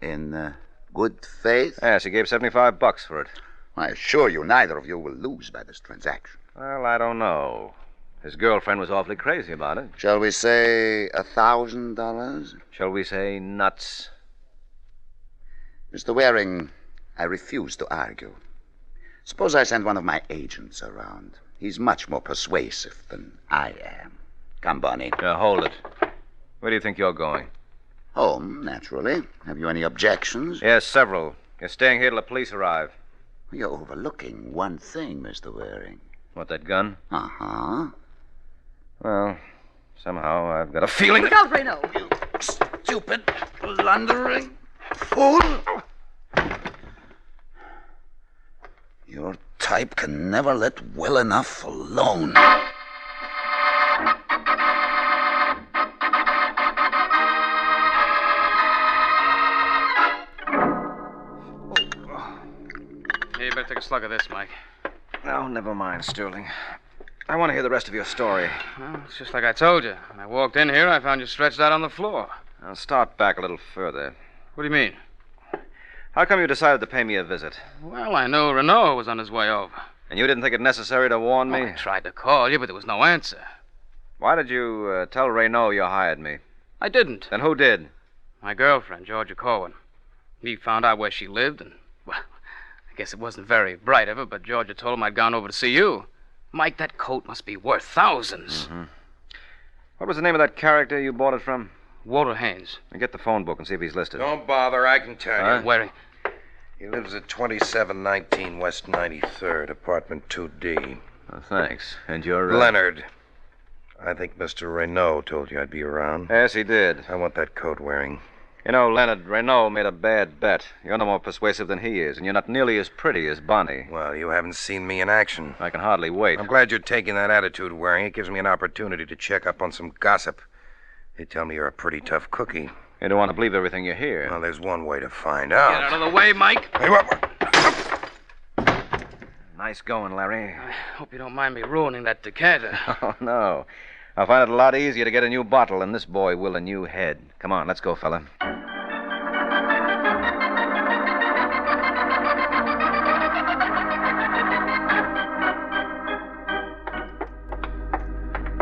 In good faith? Yes, he gave $75 for it. I assure you, neither of you will lose by this transaction. Well, I don't know. His girlfriend was awfully crazy about it. Shall we say $1,000? Shall we say nuts? Mr. Waring, I refuse to argue. Suppose I send one of my agents around. He's much more persuasive than I am. Come, Bonnie. Hold it. Where do you think you're going? Home, naturally. Have you any objections? Yes, several. You're staying here till the police arrive. You're overlooking one thing, Mr. Waring. What, that gun? Uh-huh. Well, somehow I've got a feeling... Look out, Reno! You stupid, blundering fool! Your type can never let well enough alone. Hey, you better take a slug of this, Mike. No, never mind, Sterling. I want to hear the rest of your story. Well, it's just like I told you. When I walked in here, I found you stretched out on the floor. I'll start back a little further. What do you mean? How come you decided to pay me a visit? Well, I knew Renault was on his way over. And you didn't think it necessary to warn me? I tried to call you, but there was no answer. Why did you tell Renault you hired me? I didn't. Then who did? My girlfriend, Georgia Cohen. He found out where she lived, and, well, I guess it wasn't very bright of her, but Georgia told him I'd gone over to see you. Mike, that coat must be worth thousands. Mm-hmm. What was the name of that character you bought it from? Walter Haynes. Get the phone book and see if he's listed. Don't bother, I can tell you. Waring. He lives at 2719 West 93rd, apartment 2D. Oh, thanks. And you're... Leonard. I think Mr. Renault told you I'd be around. Yes, he did. I want that coat wearing. You know, Leonard, Renault made a bad bet. You're no more persuasive than he is, and you're not nearly as pretty as Bonnie. Well, you haven't seen me in action. I can hardly wait. I'm glad you're taking that attitude, Waring. It gives me an opportunity to check up on some gossip. They tell me you're a pretty tough cookie. You don't want to believe everything you hear. Well, there's one way to find out. Get out of the way, Mike. Hey, what? Nice going, Larry. I hope you don't mind me ruining that decanter. Oh, no. I'll find it a lot easier to get a new bottle than this boy will a new head. Come on, let's go, fella.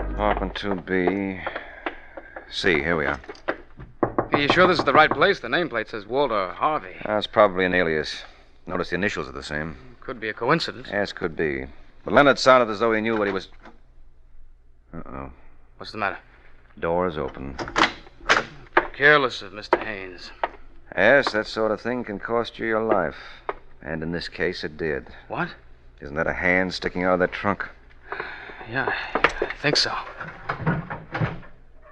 Apartment 2B. C, here we are. Are you sure this is the right place? The nameplate says Walter Harvey. That's probably an alias. Notice the initials are the same. Could be a coincidence. Yes, could be. But Leonard sounded as though he knew what he was... Uh-oh. What's the matter? Door's open. Careless of Mr. Haynes. Yes, that sort of thing can cost you your life. And in this case, it did. What? Isn't that a hand sticking out of that trunk? Yeah, I think so.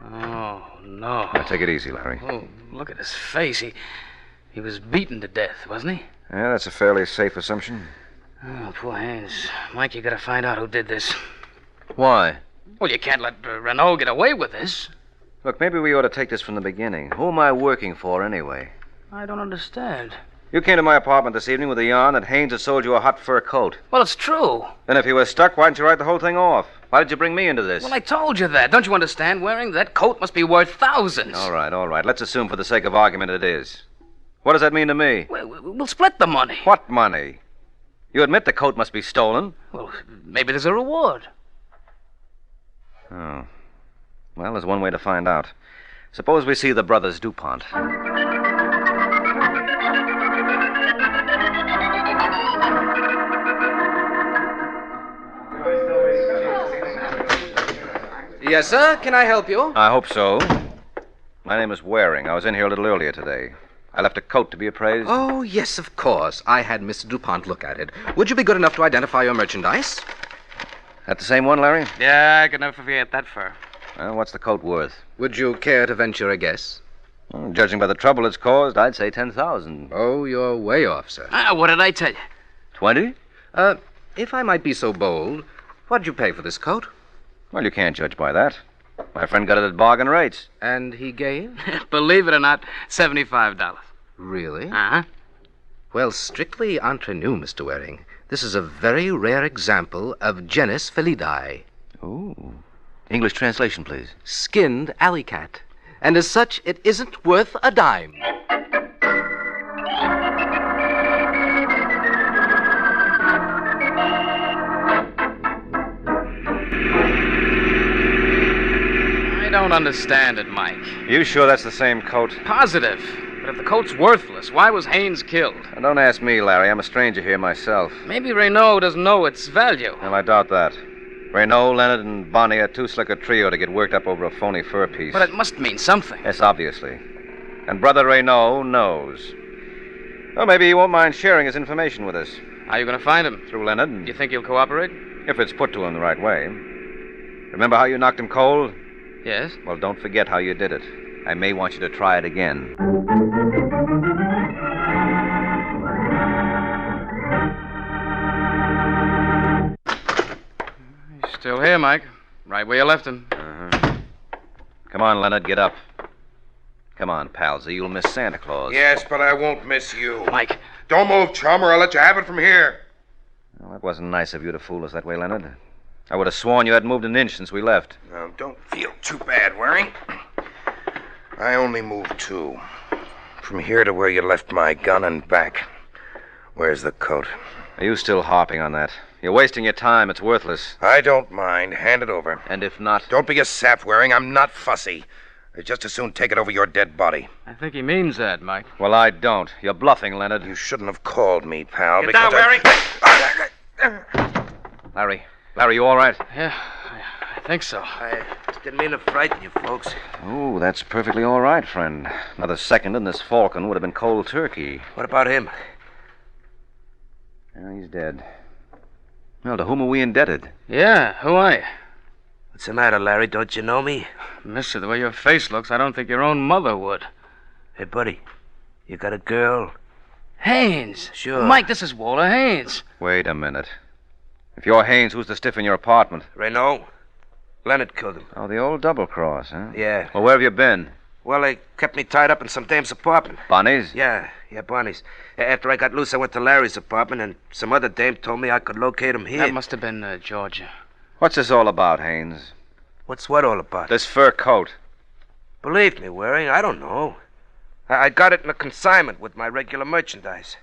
Oh, no. Now, take it easy, Larry. Oh, look at his face. He was beaten to death, wasn't he? Yeah, that's a fairly safe assumption. Oh, poor Haynes. Mike, you gotta find out who did this. Why? Well, you can't let Renault get away with this. Look, maybe we ought to take this from the beginning. Who am I working for, anyway? I don't understand. You came to my apartment this evening with the yarn that Haynes had sold you a hot fur coat. Well, it's true. Then if you were stuck, why didn't you write the whole thing off? Why did you bring me into this? Well, I told you that. Don't you understand, Waring? That coat must be worth thousands. All right. Let's assume for the sake of argument it is. What does that mean to me? We'll split the money. What money? You admit the coat must be stolen? Well, maybe there's a reward. Oh. Well, there's one way to find out. Suppose we see the brothers DuPont. Yes, sir. Can I help you? I hope so. My name is Waring. I was in here a little earlier today. I left a coat to be appraised. Oh, yes, of course. I had Mr. DuPont look at it. Would you be good enough to identify your merchandise? That the same one, Larry? Yeah, I could never forget that fur. Well, what's the coat worth? Would you care to venture a guess? Well, judging by the trouble it's caused, I'd say 10,000. Oh, you're way off, sir. What did I tell you? 20? If I might be so bold, what did you pay for this coat? Well, you can't judge by that. My friend got it at bargain rates. And he gave? Believe it or not, $75. Really? Uh-huh. Well, strictly entre nous, Mr. Waring. This is a very rare example of genus felidae. Ooh. English translation, please. Skinned alley cat. and as such, it isn't worth a dime. I don't understand it, Mike. You sure that's the same coat? Positive. But if the coat's worthless, why was Haynes killed? Now, don't ask me, Larry. I'm a stranger here myself. Maybe Renault doesn't know its value. Well, I doubt that. Renault, Leonard, and Bonnie are too slick a trio to get worked up over a phony fur piece. But it must mean something. Yes, obviously. And Brother Renault knows. Well, maybe he won't mind sharing his information with us. How are you going to find him? Through Leonard. Do you think he'll cooperate? If it's put to him the right way. Remember how you knocked him cold? Yes. Well, don't forget how you did it. I may want you to try it again. He's still here, Mike. Right where you left him. Uh-huh. Come on, Leonard, get up. Come on, palsy, you'll miss Santa Claus. Yes, but I won't miss you. Mike. Don't move, chum, or I'll let you have it from here. Well, that wasn't nice of you to fool us that way, Leonard. I would have sworn you hadn't moved an inch since we left. Now, don't feel too bad, Waring. I only moved 2. From here to where you left my gun and back. Where's the coat? Are you still harping on that? You're wasting your time. It's worthless. I don't mind. Hand it over. And if not... Don't be a sap, Waring. I'm not fussy. I'd just as soon take it over your dead body. I think he means that, Mike. Well, I don't. You're bluffing, Leonard. You shouldn't have called me, pal. Get down, Waring! Larry, you all right? Yeah, I think so. I didn't mean to frighten you folks. Oh, that's perfectly all right, friend. Another second and this Falcon would have been cold turkey. What about him? Well, he's dead. Well, to whom are we indebted? Yeah, who are you? What's the matter, Larry? Don't you know me? Mister, the way your face looks, I don't think your own mother would. Hey, buddy, you got a girl? Haynes. Sure. Mike, this is Walter Haynes. Wait a minute. If you're Haynes, who's the stiff in your apartment? Renault. Leonard killed him. Oh, the old double-cross, huh? Yeah. Well, where have you been? Well, they kept me tied up in some dame's apartment. Bonnie's? Yeah, Bonnie's. After I got loose, I went to Larry's apartment, and some other dame told me I could locate him here. That must have been Georgia. What's this all about, Haynes? What's what all about? This fur coat. Believe me, Waring, I don't know. I got it in a consignment with my regular merchandise.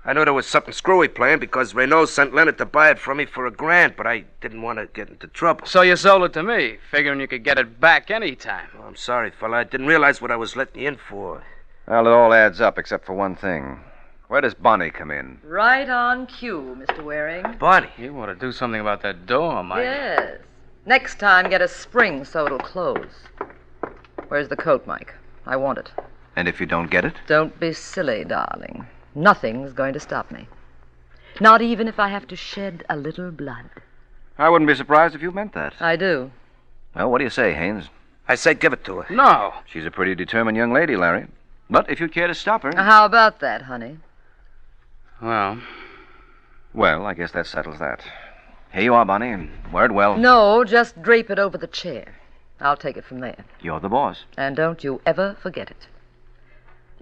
I knew there was something screwy playing because Renault sent Leonard to buy it from me for $1,000, but I didn't want to get into trouble. So you sold it to me, figuring you could get it back any time. Oh, I'm sorry, fella. I didn't realize what I was letting you in for. Well, it all adds up except for one thing. Where does Bonnie come in? Right on cue, Mr. Waring. Bonnie. You want to do something about that door, Mike. Yes. Next time, get a spring so it'll close. Where's the coat, Mike? I want it. And if you don't get it? Don't be silly, darling. Nothing's going to stop me. Not even if I have to shed a little blood. I wouldn't be surprised if you meant that. I do. Well, what do you say, Haynes? I say give it to her. No. She's a pretty determined young lady, Larry. But if you'd care to stop her... How about that, honey? Well, I guess that settles that. Here you are, Bonnie. Wear it well. No, just drape it over the chair. I'll take it from there. You're the boss. And don't you ever forget it.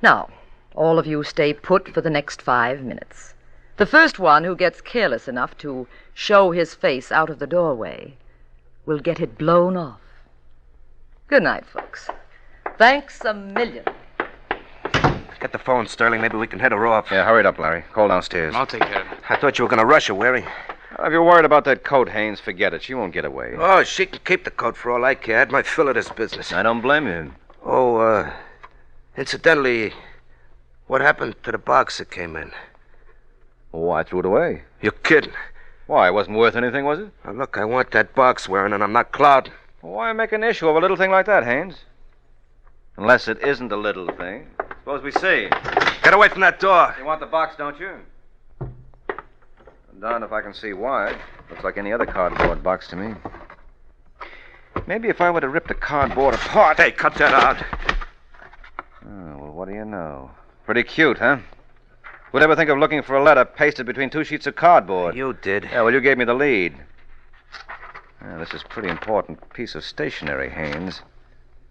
Now, all of you stay put for the next 5 minutes. The first one who gets careless enough to show his face out of the doorway will get it blown off. Good night, folks. Thanks a million. Get the phone, Sterling. Maybe we can head her off. Yeah, hurry it up, Larry. Call downstairs. I'll take care of it. I thought you were going to rush her, Waring. If you're worried about that coat, Haynes, forget it. She won't get away. Oh, she can keep the coat for all I care. I had my fill of this business. I don't blame you. Oh, incidentally, what happened to the box that came in? Oh, I threw it away. You're kidding. Why, it wasn't worth anything, was it? Now, look, I want that box, Waring, and I'm not clouding. Why make an issue of a little thing like that, Haynes? Unless it isn't a little thing. Suppose we see. Get away from that door. You want the box, don't you? I'm darned if I can see why. Looks like any other cardboard box to me. Maybe if I were to rip the cardboard apart... Hey, cut that out. Oh, well, what do you know? Pretty cute, huh? Who'd ever think of looking for a letter pasted between 2 sheets of cardboard? You did. Yeah, well, you gave me the lead. Yeah, this is a pretty important piece of stationery, Haynes.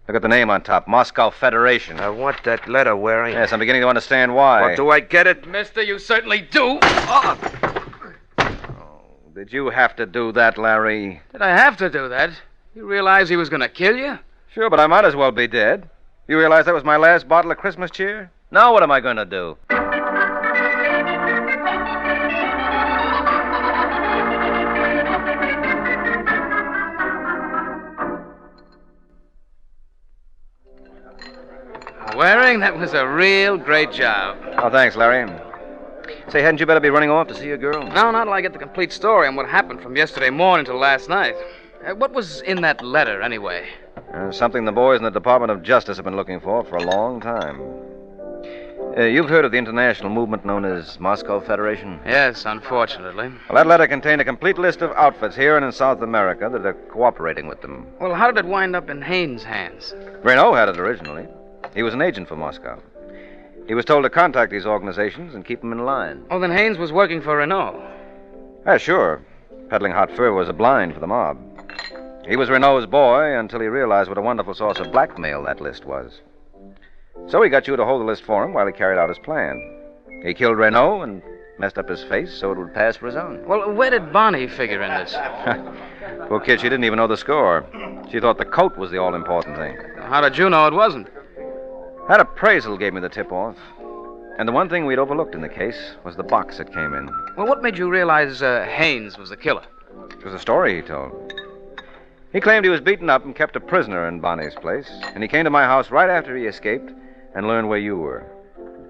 Look at the name on top, Moscow Federation. I want that letter, Waring. Yes, I'm beginning to understand why. Well, do I get it? Mister, you certainly do. Oh, did you have to do that, Larry? Did I have to do that? You realize he was going to kill you? Sure, but I might as well be dead. You realize that was my last bottle of Christmas cheer? Now what am I going to do? Waring, that was a real great job. Oh, thanks, Larry. Say, hadn't you better be running off to see your girl? No, not till I get the complete story on what happened from yesterday morning till last night. What was in that letter, anyway? Something the boys in the Department of Justice have been looking for a long time. You've heard of the international movement known as Moscow Federation? Yes, unfortunately. Well, that letter contained a complete list of outfits here and in South America that are cooperating with them. Well, how did it wind up in Haynes' hands? Renault had it originally. He was an agent for Moscow. He was told to contact these organizations and keep them in line. Oh, then Haynes was working for Renault. Yeah, sure. Peddling hot fur was a blind for the mob. He was Renault's boy until he realized what a wonderful source of blackmail that list was. So he got you to hold the list for him while he carried out his plan. He killed Renault and messed up his face so it would pass for his own. Well, where did Bonnie figure in this? Poor kid, she didn't even know the score. She thought the coat was the all-important thing. How did you know it wasn't? That appraisal gave me the tip-off. And the one thing we'd overlooked in the case was the box that came in. Well, what made you realize Haynes was the killer? It was a story he told. He claimed he was beaten up and kept a prisoner in Bonnie's place, and he came to my house right after he escaped and learned where you were.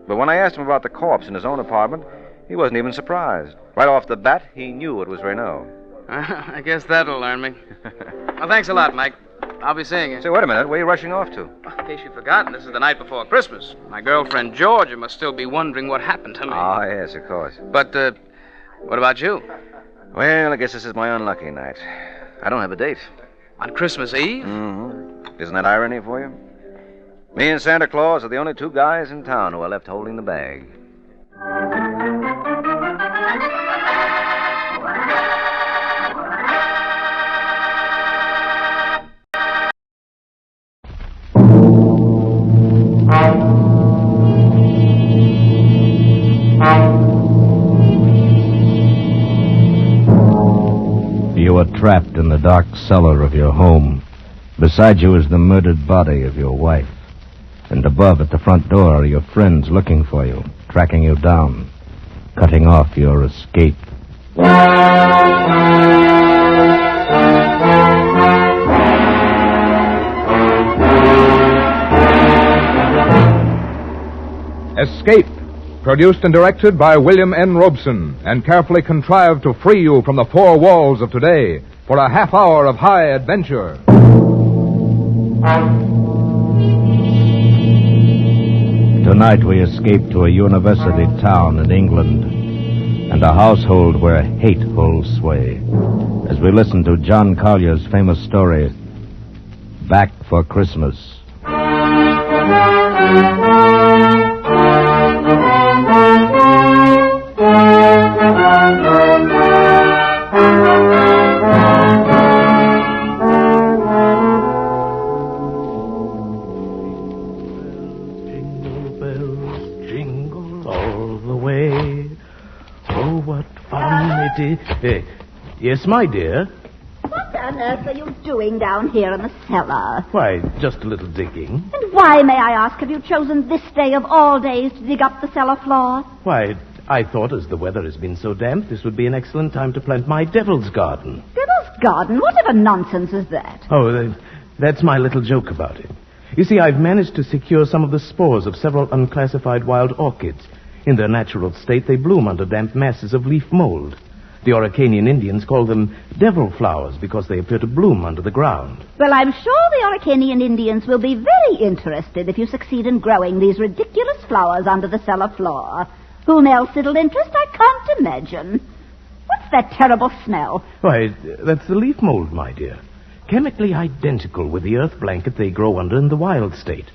But when I asked him about the corpse in his own apartment, he wasn't even surprised. Right off the bat, he knew it was Renault. I guess that'll learn me. Well, thanks a lot, Mike. I'll be seeing you. Say, wait a minute. Where are you rushing off to? In case you've forgotten, this is the night before Christmas. My girlfriend Georgia must still be wondering what happened to me. Ah, yes, of course. But, what about you? Well, I guess this is my unlucky night. I don't have a date. On Christmas Eve? Mm-hmm. Isn't that irony for you? Me and Santa Claus are the only two guys in town who are left holding the bag. You are trapped in the dark cellar of your home. Beside you is the murdered body of your wife. And above at the front door are your friends looking for you, tracking you down, cutting off your escape. Escape, produced and directed by William N. Robeson, and carefully contrived to free you from the four walls of today for a half hour of high adventure. Tonight we escape to a university town in England and a household where hate holds sway as we listen to John Collier's famous story, Back for Christmas. Yes, my dear. What on earth are you doing down here in the cellar? Why, just a little digging. And why, may I ask, have you chosen this day of all days to dig up the cellar floor? Why, I thought as the weather has been so damp, this would be an excellent time to plant my devil's garden. Devil's garden? Whatever nonsense is that? Oh, that's my little joke about it. You see, I've managed to secure some of the spores of several unclassified wild orchids. In their natural state, they bloom under damp masses of leaf mold. The Araucanian Indians call them devil flowers because they appear to bloom under the ground. Well, I'm sure the Araucanian Indians will be very interested if you succeed in growing these ridiculous flowers under the cellar floor. Whom else it'll interest, I can't imagine. What's that terrible smell? Why, that's the leaf mold, my dear. Chemically identical with the earth blanket they grow under in the wild state.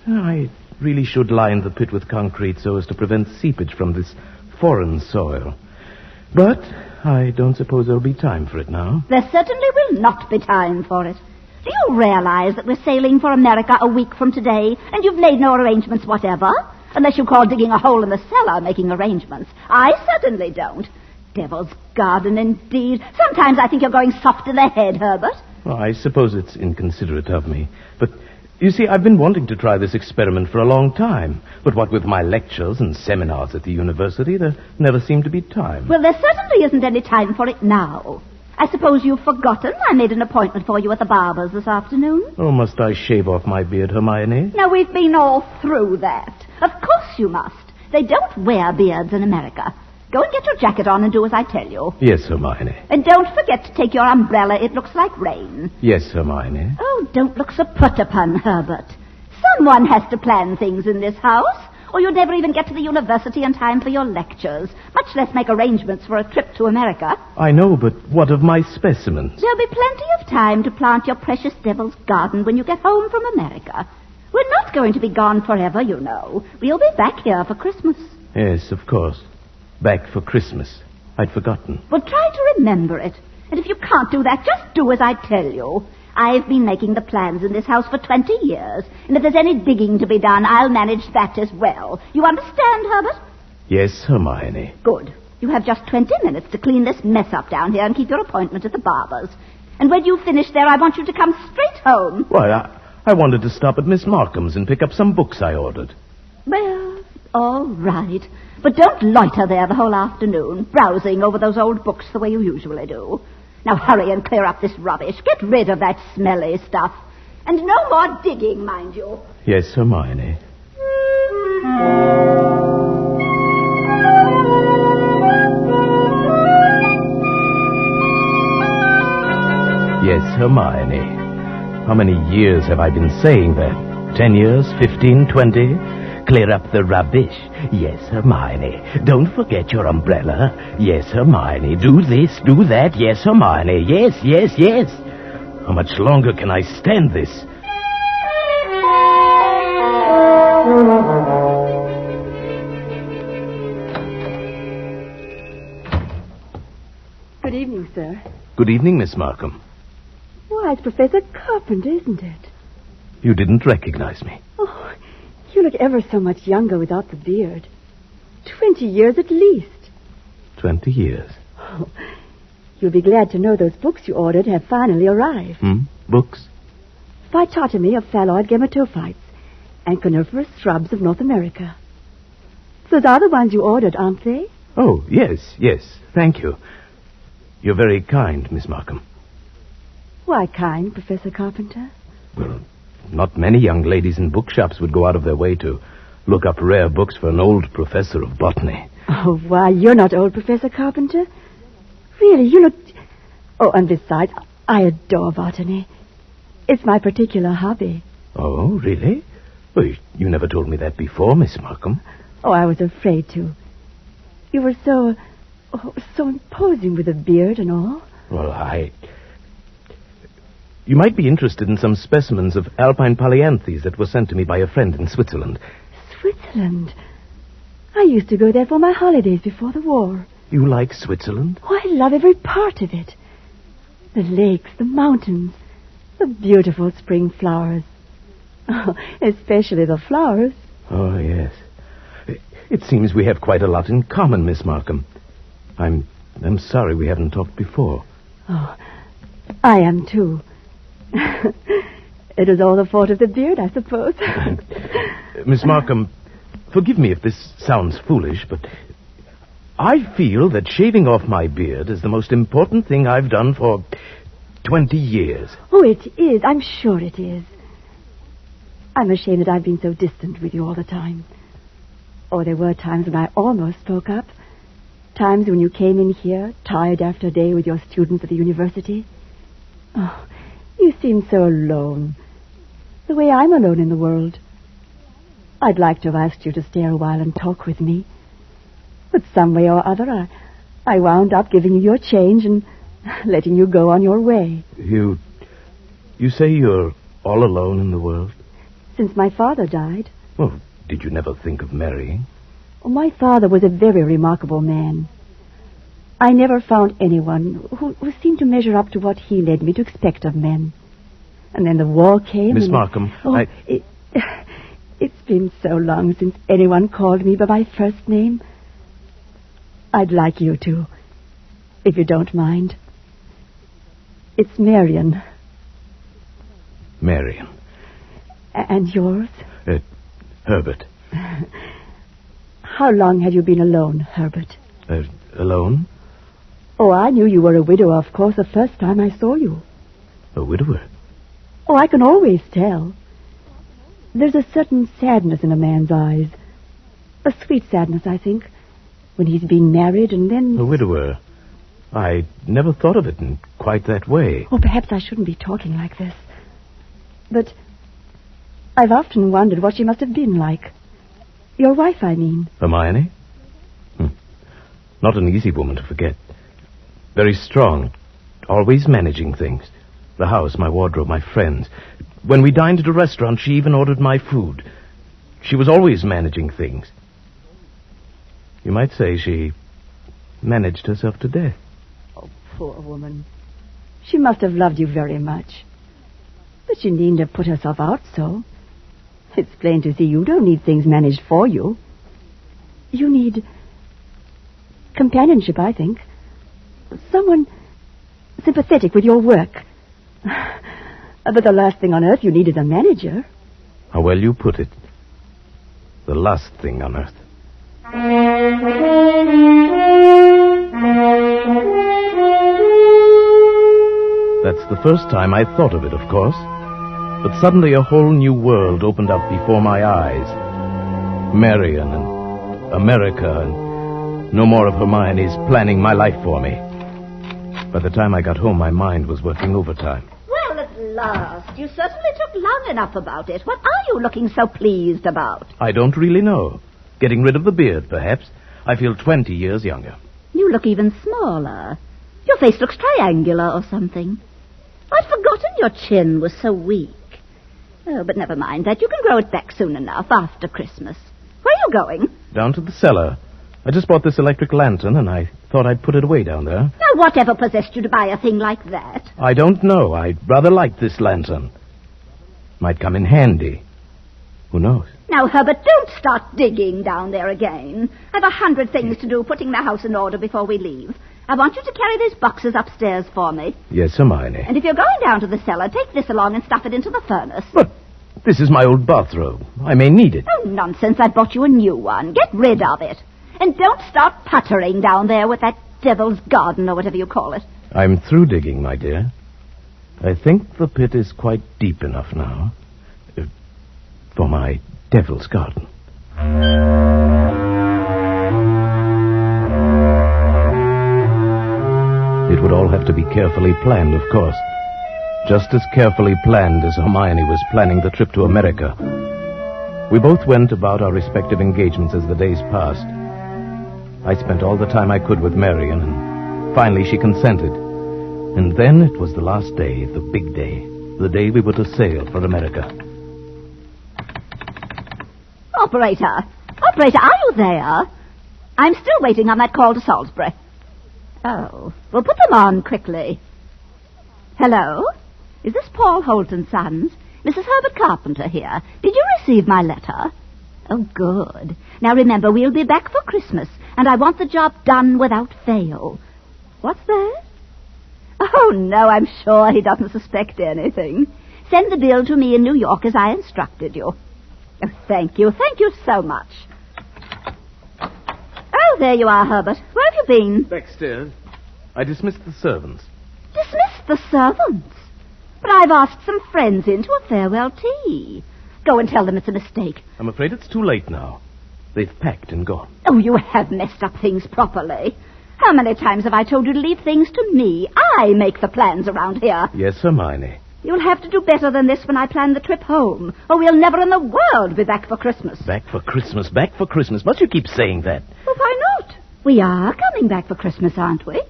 I really should line the pit with concrete so as to prevent seepage from this foreign soil. But I don't suppose there'll be time for it now. There certainly will not be time for it. Do you realize that we're sailing for America a week from today, and you've made no arrangements whatever? Unless you call digging a hole in the cellar making arrangements. I certainly don't. Devil's garden, indeed. Sometimes I think you're going soft in the head, Herbert. Well, I suppose it's inconsiderate of me. But You see, I've been wanting to try this experiment for a long time. But what with my lectures and seminars at the university, there never seemed to be time. Well, there certainly isn't any time for it now. I suppose you've forgotten I made an appointment for you at the barber's this afternoon. Oh, must I shave off my beard, Hermione? Now, we've been all through that. Of course you must. They don't wear beards in America. Go and get your jacket on and do as I tell you. Yes, Hermione. And don't forget to take your umbrella. It looks like rain. Yes, Hermione. Oh, don't look so put upon, Herbert. Someone has to plan things in this house, or you'd never even get to the university in time for your lectures, much less make arrangements for a trip to America. I know, but what of my specimens? There'll be plenty of time to plant your precious devil's garden when you get home from America. We're not going to be gone forever, you know. We'll be back here for Christmas. Yes, of course. Back for Christmas. I'd forgotten. Well, try to remember it. And if you can't do that, just do as I tell you. I've been making the plans in this house for 20 years. And if there's any digging to be done, I'll manage that as well. You understand, Herbert? Yes, Hermione. Good. You have just 20 minutes to clean this mess up down here and keep your appointment at the barber's. And when you finish there, I want you to come straight home. Why, I wanted to stop at Miss Markham's and pick up some books I ordered. Well, all right. But don't loiter there the whole afternoon, browsing over those old books the way you usually do. Now hurry and clear up this rubbish. Get rid of that smelly stuff. And no more digging, mind you. Yes, Hermione. Yes, Hermione. How many years have I been saying that? 10 years? 15? 20? Clear up the rubbish. Yes, Hermione. Don't forget your umbrella. Yes, Hermione. Do this, do that. Yes, Hermione. Yes, yes, yes. How much longer can I stand this? Good evening, sir. Good evening, Miss Markham. Why, it's Professor Carpenter, isn't it? You didn't recognize me. Oh, you look ever so much younger without the beard. 20 years at least. 20 years. Oh, you'll be glad to know those books you ordered have finally arrived. Books? Phytotomy of phalloid gametophytes and coniferous shrubs of North America. Those are the ones you ordered, aren't they? Oh, yes, yes. Thank you. You're very kind, Miss Markham. Why kind, Professor Carpenter? Well, not many young ladies in bookshops would go out of their way to look up rare books for an old professor of botany. Oh, why, you're not old, Professor Carpenter. Really, you look... Oh, and besides, I adore botany. It's my particular hobby. Oh, really? Well, you never told me that before, Miss Markham. Oh, I was afraid to. You were so imposing with a beard and all. Well, You might be interested in some specimens of alpine polyanthes that were sent to me by a friend in Switzerland. Switzerland? I used to go there for my holidays before the war. You like Switzerland? Oh, I love every part of it. The lakes, the mountains, the beautiful spring flowers. Oh, especially the flowers. Oh, yes. It seems we have quite a lot in common, Miss Markham. I'm sorry we haven't talked before. Oh, I am too. It is all the fault of the beard, I suppose. Miss Markham, forgive me if this sounds foolish, but I feel that shaving off my beard is the most important thing I've done for 20 years. Oh, it is. I'm sure it is. I'm ashamed that I've been so distant with you all the time. Oh, there were times when I almost spoke up. Times when you came in here, tired after a day with your students at the university. Oh, you seemed so alone. The way I'm alone in the world. I'd like to have asked you to stay a while and talk with me. But some way or other, I wound up giving you your change and letting you go on your way. You say you're all alone in the world? Since my father died. Well, did you never think of marrying? Oh, my father was a very remarkable man. I never found anyone who seemed to measure up to what he led me to expect of men. And then the war came. Miss Markham, It's been so long since anyone called me by my first name. I'd like you to, if you don't mind. It's Marion. Marion. And yours? Herbert. How long have you been alone, Herbert? Alone? Oh, I knew you were a widower, of course, the first time I saw you. A widower? Oh, I can always tell. There's a certain sadness in a man's eyes. A sweet sadness, I think, when he's been married and then... A widower? I never thought of it in quite that way. Oh, perhaps I shouldn't be talking like this. But I've often wondered what she must have been like. Your wife, I mean. Hermione? Not an easy woman to forget. Very strong, always managing things. The house, my wardrobe, my friends. When we dined at a restaurant, she even ordered my food. She was always managing things. You might say she managed herself to death. Oh, poor woman. She must have loved you very much. But she needn't have put herself out so. It's plain to see you don't need things managed for you. You need companionship, I think. Someone sympathetic with your work. But the last thing on earth you need is a manager. How well you put it. The last thing on earth. That's the first time I thought of it, of course. But suddenly a whole new world opened up before my eyes. Marion and America and no more of Hermione's planning my life for me. By the time I got home, my mind was working overtime. Well, at last. You certainly took long enough about it. What are you looking so pleased about? I don't really know. Getting rid of the beard, perhaps. I feel 20 years younger. You look even smaller. Your face looks triangular or something. I'd forgotten your chin was so weak. Oh, but never mind that. You can grow it back soon enough after Christmas. Where are you going? Down to the cellar. I just bought this electric lantern, and I thought I'd put it away down there. Now, whatever possessed you to buy a thing like that? I don't know. I'd rather like this lantern. Might come in handy. Who knows? Now, Herbert, don't start digging down there again. I've 100 things to do putting the house in order before we leave. I want you to carry these boxes upstairs for me. Yes, Hermione. And if you're going down to the cellar, take this along and stuff it into the furnace. But this is my old bathrobe. I may need it. Oh, nonsense. I bought you a new one. Get rid of it. And don't start puttering down there with that devil's garden or whatever you call it. I'm through digging, my dear. I think the pit is quite deep enough now for my devil's garden. It would all have to be carefully planned, of course. Just as carefully planned as Hermione was planning the trip to America. We both went about our respective engagements as the days passed. I spent all the time I could with Marion, and finally she consented. And then it was the last day, the big day, the day we were to sail for America. Operator, are you there? I'm still waiting on that call to Salisbury. Oh, we'll put them on quickly. Hello? Is this Paul Holt & Sons? Mrs. Herbert Carpenter here. Did you receive my letter? Oh, good. Now remember, we'll be back for Christmas, and I want the job done without fail. What's that? Oh, no, I'm sure he doesn't suspect anything. Send the bill to me in New York as I instructed you. Oh, thank you so much. Oh, there you are, Herbert. Where have you been? Backstairs. I dismissed the servants. Dismissed the servants? But I've asked some friends in to a farewell tea. Go and tell them it's a mistake. I'm afraid it's too late now. They've packed and gone. Oh, you have messed up things properly. How many times have I told you to leave things to me? I make the plans around here. Yes, Hermione. You'll have to do better than this when I plan the trip home, or we'll never in the world be back for Christmas. Back for Christmas, back for Christmas. Must you keep saying that? Well, why not? We are coming back for Christmas, aren't we?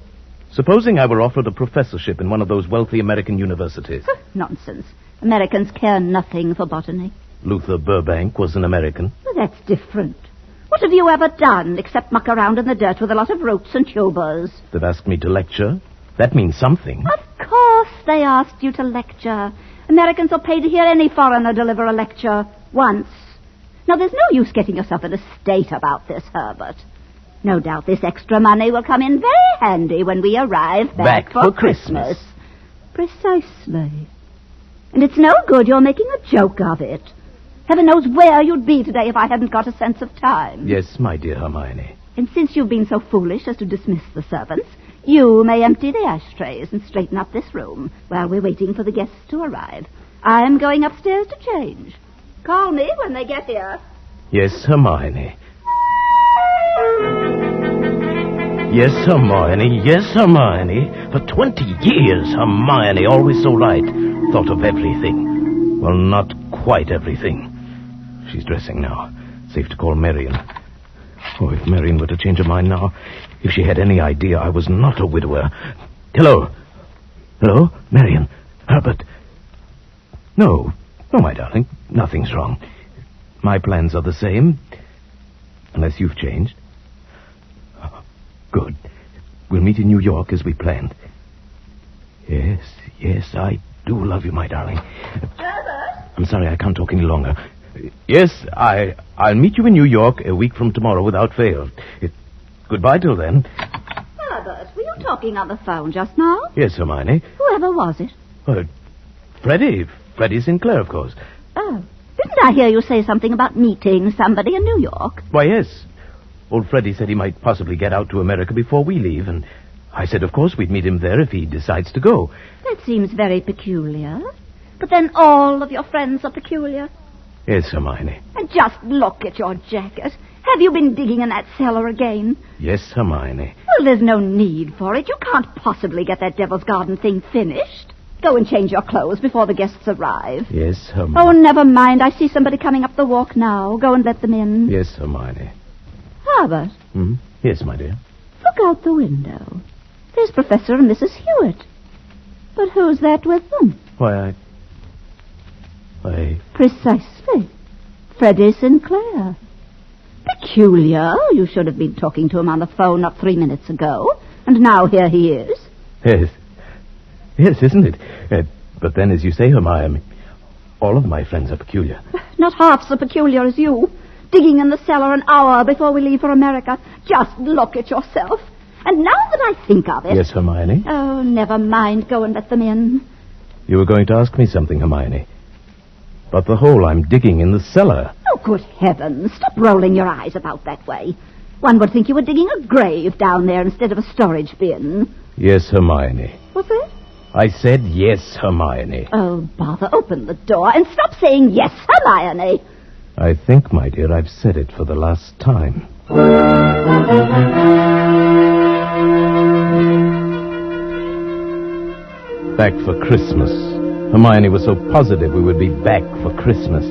Supposing I were offered a professorship in one of those wealthy American universities. Nonsense. Americans care nothing for botany. Luther Burbank was an American. Well, that's different. What have you ever done except muck around in the dirt with a lot of roots and tubers? They've asked me to lecture. That means something. Of course they asked you to lecture. Americans are paid to hear any foreigner deliver a lecture once. Now, there's no use getting yourself in a state about this, Herbert. No doubt this extra money will come in very handy when we arrive back for Christmas. Precisely. And it's no good you're making a joke of it. Heaven knows where you'd be today if I hadn't got a sense of time. Yes, my dear Hermione. And since you've been so foolish as to dismiss the servants, you may empty the ashtrays and straighten up this room while we're waiting for the guests to arrive. I'm going upstairs to change. Call me when they get here. Yes, Hermione. Yes, Hermione. Yes, Hermione. For 20 years, Hermione, always so right, thought of everything. Well, not quite everything. She's dressing now. Safe to call Marion. Oh, if Marion were to change her mind now, if she had any idea I was not a widower. Hello? Hello? Marion? Herbert? No, my darling. Nothing's wrong. My plans are the same, unless you've changed. Good. We'll meet in New York as we planned. Yes, I do love you, my darling. Herbert? I'm sorry, I can't talk any longer. Yes, I'll meet you in New York a week from tomorrow without fail. Goodbye till then. Herbert, were you talking on the phone just now? Yes, Hermione. Whoever was it? Freddie Sinclair, of course. Oh, didn't I hear you say something about meeting somebody in New York? Why, yes. Old Freddie said he might possibly get out to America before we leave, and I said, of course, we'd meet him there if he decides to go. That seems very peculiar. But then all of your friends are peculiar. Yes, Hermione. And just look at your jacket. Have you been digging in that cellar again? Yes, Hermione. Well, there's no need for it. You can't possibly get that Devil's Garden thing finished. Go and change your clothes before the guests arrive. Yes, Hermione. Oh, never mind. I see somebody coming up the walk now. Go and let them in. Yes, Hermione. Herbert. Yes, my dear. Look out the window. There's Professor and Mrs. Hewitt. But who's that with them? Why, Precisely. Freddie Sinclair. Peculiar. You should have been talking to him on the phone not 3 minutes ago. And now here he is. Yes, isn't it? But then, as you say, Hermione, all of my friends are peculiar. Not half so peculiar as you. Digging in the cellar an hour before we leave for America. Just look at yourself. And now that I think of it... Yes, Hermione? Oh, never mind. Go and let them in. You were going to ask me something, Hermione. But the hole I'm digging in the cellar. Oh, good heavens. Stop rolling your eyes about that way. One would think you were digging a grave down there instead of a storage bin. Yes, Hermione. What's that? I said yes, Hermione. Oh, bother. Open the door and stop saying yes, Hermione. I think, my dear, I've said it for the last time. Back for Christmas. Hermione was so positive we would be back for Christmas.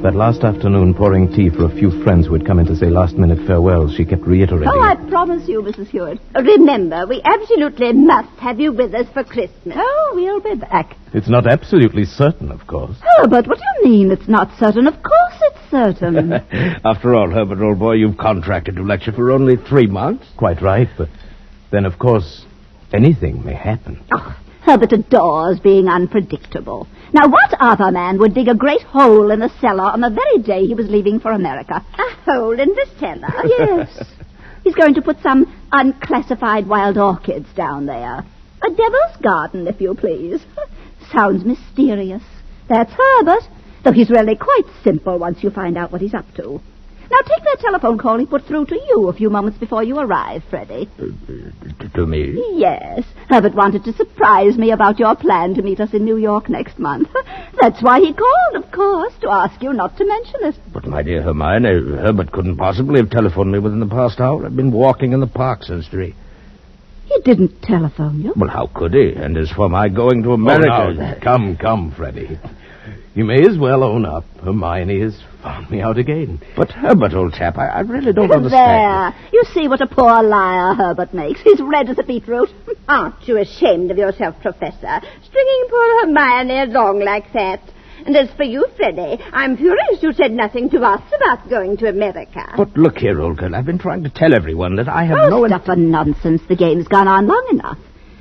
That last afternoon, pouring tea for a few friends who had come in to say last-minute farewells, she kept reiterating... Oh, I promise you, Mrs. Hewitt. Remember, we absolutely must have you with us for Christmas. Oh, we'll be back. It's not absolutely certain, of course. Herbert, what do you mean it's not certain? Of course it's certain. After all, Herbert, old boy, you've contracted to lecture for only 3 months. Quite right, but then, of course, anything may happen. Oh, Herbert adores being unpredictable. Now, what other man would dig a great hole in the cellar on the very day he was leaving for America? A hole in the cellar? Yes. He's going to put some unclassified wild orchids down there. A devil's garden, if you please. Sounds mysterious. That's Herbert, though he's really quite simple once you find out what he's up to. Now, take that telephone call he put through to you a few moments before you arrived, Freddie. To me? Yes. Herbert wanted to surprise me about your plan to meet us in New York next month. That's why he called, of course, to ask you not to mention it. But, my dear Hermione, Herbert couldn't possibly have telephoned me within the past hour. I've been walking in the park since 3. He didn't telephone you? Well, how could he? And as for my going to America... Oh, now, come, Freddie. You may as well own up. Hermione has found me out again. But, Herbert, old chap, I really don't understand. There. You see what a poor liar Herbert makes. He's red as a beetroot. Aren't you ashamed of yourself, Professor? Stringing poor Hermione along like that. And as for you, Freddie, I'm furious you said nothing to us about going to America. But look here, old girl, I've been trying to tell everyone that I have no... stuff and nonsense. The game's gone on long enough.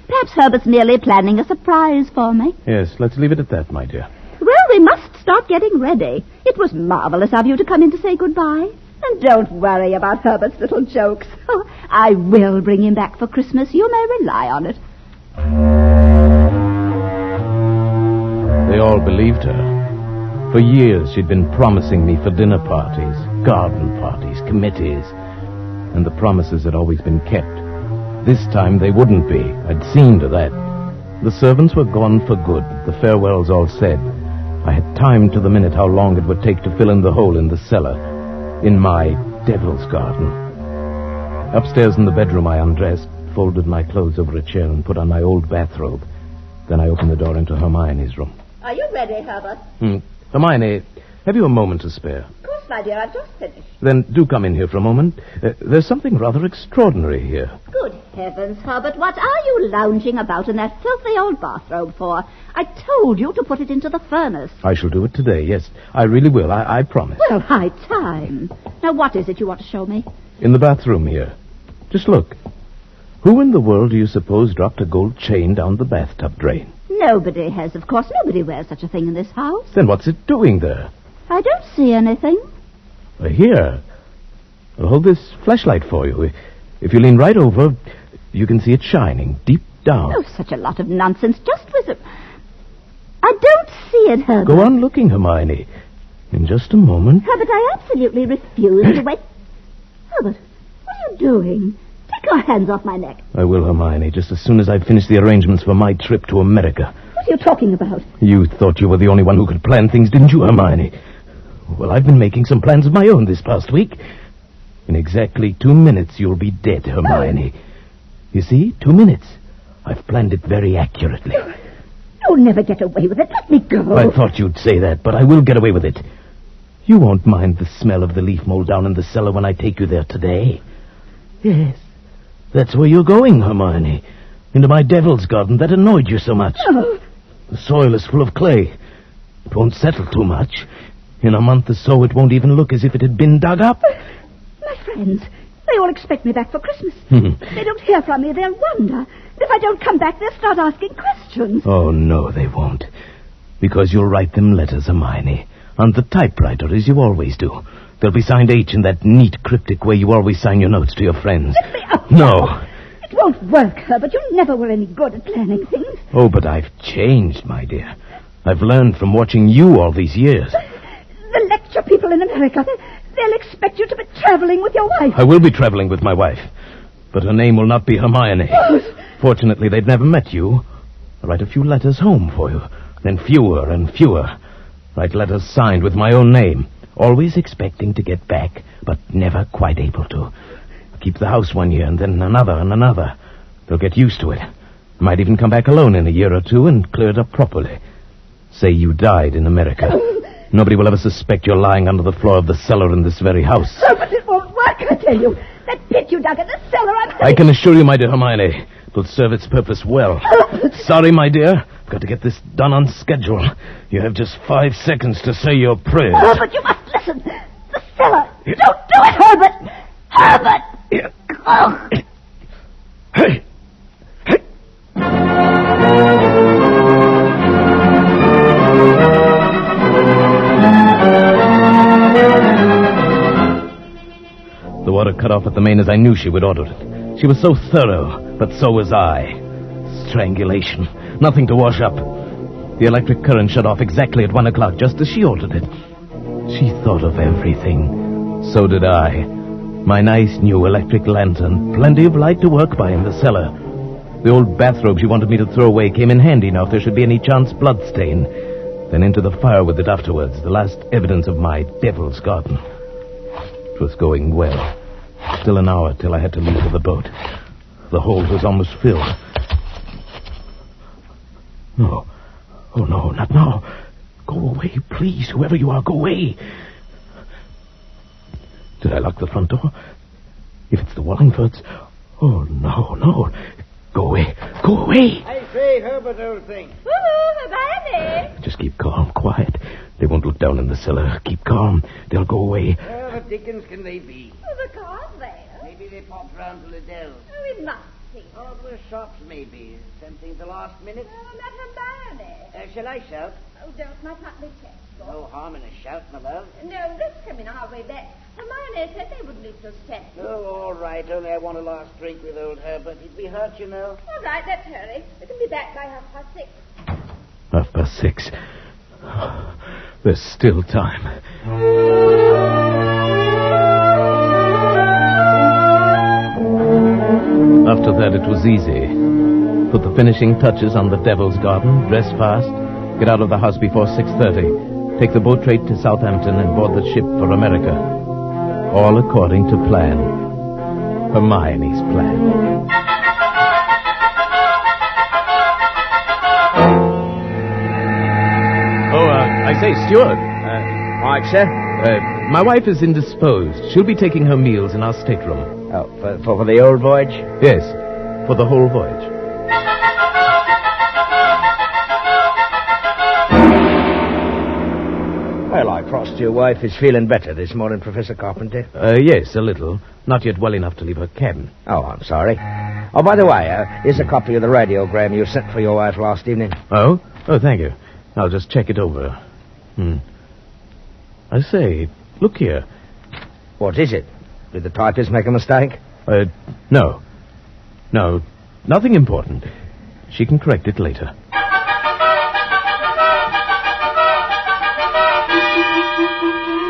Perhaps Herbert's merely planning a surprise for me. Yes, let's leave it at that, my dear. Well, we must start getting ready. It was marvelous of you to come in to say goodbye. And don't worry about Herbert's little jokes. Oh, I will bring him back for Christmas. You may rely on it. they all believed her. For years, she'd been promising me for dinner parties, garden parties, committees. And the promises had always been kept. This time, they wouldn't be. I'd seen to that. The servants were gone for good. The farewells all said. I had timed to the minute how long it would take to fill in the hole in the cellar. In my devil's garden. Upstairs in the bedroom, I undressed, folded my clothes over a chair, and put on my old bathrobe. Then I opened the door into Hermione's room. Are you ready, Herbert? Hermione, have you a moment to spare? Of course, my dear. I've just finished. Then do come in here for a moment. There's something rather extraordinary here. Good heavens, Herbert, what are you lounging about in that filthy old bathrobe for? I told you to put it into the furnace. I shall do it today, yes. I really will, I promise. Well, high time. Now, what is it you want to show me? In the bathroom here. Just look. Who in the world do you suppose dropped a gold chain down the bathtub drain? Nobody has, of course. Nobody wears such a thing in this house. Then what's it doing there? I don't see anything. Here. I'll hold this flashlight for you. If you lean right over, you can see it shining deep down. Oh, such a lot of nonsense. Just visit. I don't see it, Herbert. Go on looking, Hermione. In just a moment. Herbert, I absolutely refuse to wait. Herbert, what are you doing? Take your hands off my neck. I will, Hermione, just as soon as I've finished the arrangements for my trip to America. What are you talking about? You thought you were the only one who could plan things, didn't you, Hermione? Well, I've been making some plans of my own this past week. In exactly 2 minutes, you'll be dead, Hermione. You see, 2 minutes. I've planned it very accurately. You'll never get away with it. Let me go. I thought you'd say that, but I will get away with it. You won't mind the smell of the leaf mold down in the cellar when I take you there today. Yes, that's where you're going, Hermione. Into my devil's garden that annoyed you so much. Oh. The soil is full of clay. It won't settle too much. In a month or so, it won't even look as if it had been dug up. My friends, they all expect me back for Christmas. They don't hear from me, they'll wonder. If I don't come back, they'll start asking questions. Oh, no, they won't. Because you'll write them letters, Hermione. On the typewriter, as you always do. They'll be signed H in that neat, cryptic way you always sign your notes to your friends. Let me up. No. It won't work, Herbert. You never were any good at planning things. Oh, but I've changed, my dear. I've learned from watching you all these years. The lecture people in America, they'll expect you to be traveling with your wife. I will be traveling with my wife. But her name will not be Hermione. Fortunately, they've never met you. I'll write a few letters home for you. Then fewer and fewer. Write letters signed with my own name. Always expecting to get back, but never quite able to. Keep the house 1 year, and then another and another. They'll get used to it. Might even come back alone in a year or two and clear it up properly. Say you died in America. Nobody will ever suspect you're lying under the floor of the cellar in this very house. Oh, but it won't work, I tell you. That pit you dug in the cellar, I can assure you, my dear Hermione, it'll serve its purpose well. Sorry, my dear. I've got to get this done on schedule. You have just 5 seconds to say your prayers. Herbert, you must listen. The cellar. Don't do it, Herbert. Herbert. Yeah. Oh. Hey. The water cut off at the main as I knew she would order it. She was so thorough, but so was I. Strangulation. Nothing to wash up. The electric current shut off exactly at 1 o'clock, just as she ordered it. She thought of everything. So did I. My nice new electric lantern. Plenty of light to work by in the cellar. The old bathrobe she wanted me to throw away came in handy now if there should be any chance blood stain. Then into the fire with it afterwards, the last evidence of my devil's garden. It was going well. Still an hour till I had to leave for the boat. The hold was almost filled. No. Oh, no, not now. Go away, please. Whoever you are, go away. Did I lock the front door? If it's the Wallingfords... Oh, no. Go away. Go away. I say, Herbert, old thing. Woo-hoo, Hermione. Just keep calm, quiet. They won't look down in the cellar. Keep calm. They'll go away. Where the dickens can they be? Oh, the car's there. Maybe they popped round to Liddell's. Oh, it must be. Oh, it was shops, maybe. Something at the last minute. Oh, not Hermione. Shall I shout? Oh, don't. My partly checked. No harm in a shout, my love. No, let's come in on our way back. Hermione said they wouldn't leave till 10. Oh, all right. Only I want a last drink with old Herbert. He'd be hurt, you know. All right, let's hurry. We can be back by 6:30. 6:30. There's still time. After that, it was easy. Put the finishing touches on the Devil's Garden, dress fast, get out of the house before 6:30, take the boat trade to Southampton and board the ship for America. All according to plan. Hermione's plan. I say, Stuart. Mike, sir? My wife is indisposed. She'll be taking her meals in our stateroom. Oh, for the old voyage? Yes, for the whole voyage. Well, I trust your wife is feeling better this morning, Professor Carpenter. Yes, a little. Not yet well enough to leave her cabin. Oh, I'm sorry. Oh, by the way, here's a copy of the radiogram you sent for your wife last evening. Oh? Oh, thank you. I'll just check it over. I say, look here. What is it? Did the typist make a mistake? No. No, nothing important. She can correct it later.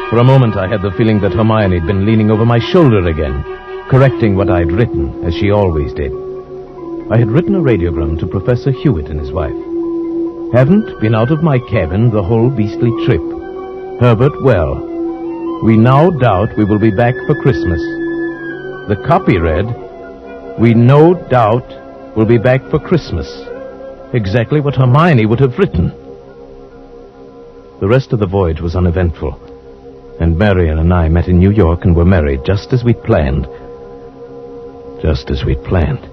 For a moment, I had the feeling that Hermione had been leaning over my shoulder again, correcting what I'd written, as she always did. I had written a radiogram to Professor Hewitt and his wife. Haven't been out of my cabin the whole beastly trip. Herbert, well, we now doubt we will be back for Christmas. The copy read, we no doubt will be back for Christmas. Exactly what Hermione would have written. The rest of the voyage was uneventful, and Marion and I met in New York and were married just as we'd planned. Just as we'd planned.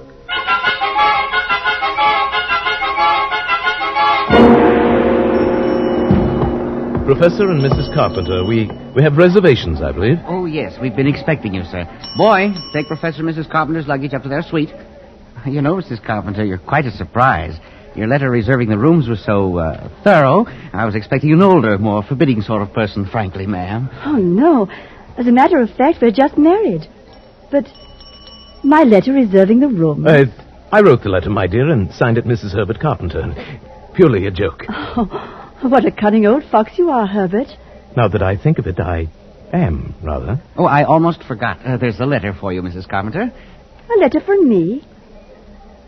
Professor and Mrs. Carpenter, we have reservations, I believe. Oh, yes, we've been expecting you, sir. Boy, take Professor and Mrs. Carpenter's luggage up to their suite. You know, Mrs. Carpenter, you're quite a surprise. Your letter reserving the rooms was so, thorough. I was expecting an older, more forbidding sort of person, frankly, ma'am. Oh, no. As a matter of fact, we're just married. But my letter reserving the room... I wrote the letter, my dear, and signed it Mrs. Herbert Carpenter. Purely a joke. Oh, what a cunning old fox you are, Herbert. Now that I think of it, I am, rather. Oh, I almost forgot. There's a letter for you, Mrs. Carpenter. A letter from me?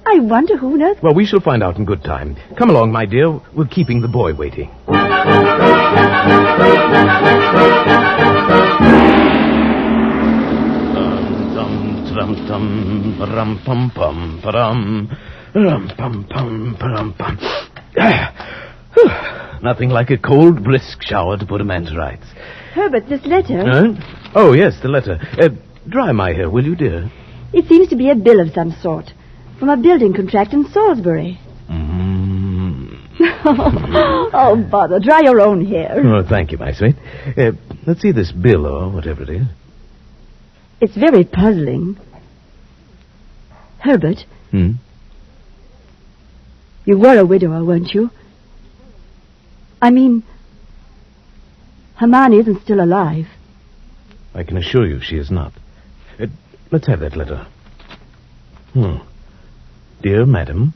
I wonder who on earth... Well, we shall find out in good time. Come along, my dear. We're keeping the boy waiting. Nothing like a cold, brisk shower to put a man to rights. Herbert, this letter... Oh, yes, the letter. Dry my hair, will you, dear? It seems to be a bill of some sort. From a building contract in Salisbury. Oh, bother. Dry your own hair. Oh, thank you, my sweet. Let's see this bill, or whatever it is. It's very puzzling. Herbert? You were a widower, weren't you? I mean, Hermione isn't still alive. I can assure you she is not. Let's have that letter. Dear Madam,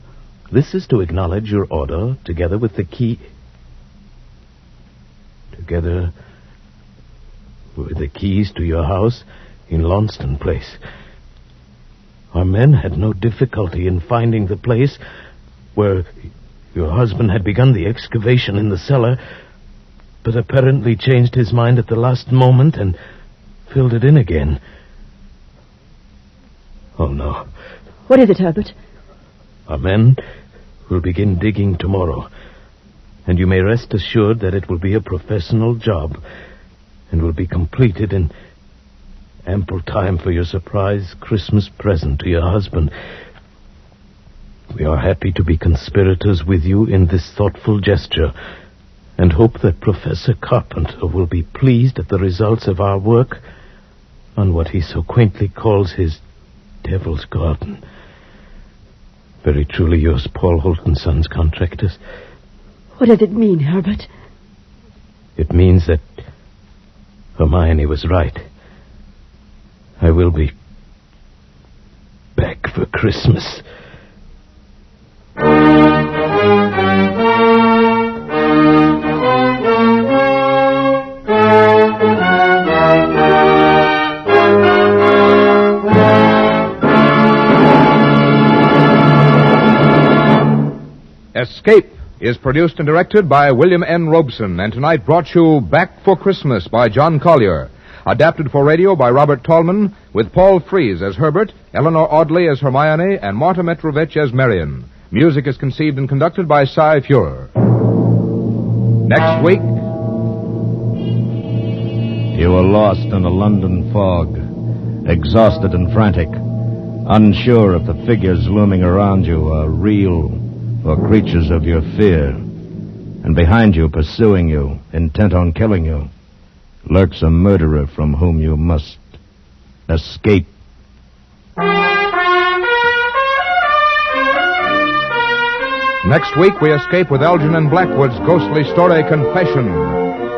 this is to acknowledge your order, together with the key... Together with the keys to your house in Launceston Place. Our men had no difficulty in finding the place where your husband had begun the excavation in the cellar, but apparently changed his mind at the last moment and filled it in again. Oh, no. What is it, Herbert? Our men will begin digging tomorrow, and you may rest assured that it will be a professional job and will be completed in ample time for your surprise Christmas present to your husband. We are happy to be conspirators with you in this thoughtful gesture and hope that Professor Carpenter will be pleased at the results of our work on what he so quaintly calls his Devil's Garden. Very truly yours, Paul Holt & Sons, contractors. What does it mean, Herbert? It means that Hermione was right. I will be back for Christmas. Escape is produced and directed by William N. Robeson, and tonight brought you Back for Christmas by John Collier. Adapted for radio by Robert Tallman, with Paul Frees as Herbert, Eleanor Audley as Hermione, and Marta Metrovich as Marion. Music is conceived and conducted by Cy Fuhrer. Next week... You are lost in a London fog, exhausted and frantic, unsure if the figures looming around you are real or creatures of your fear. And behind you, pursuing you, intent on killing you, lurks a murderer from whom you must escape. Next week, we escape with Algernon Blackwood's ghostly story, Confession.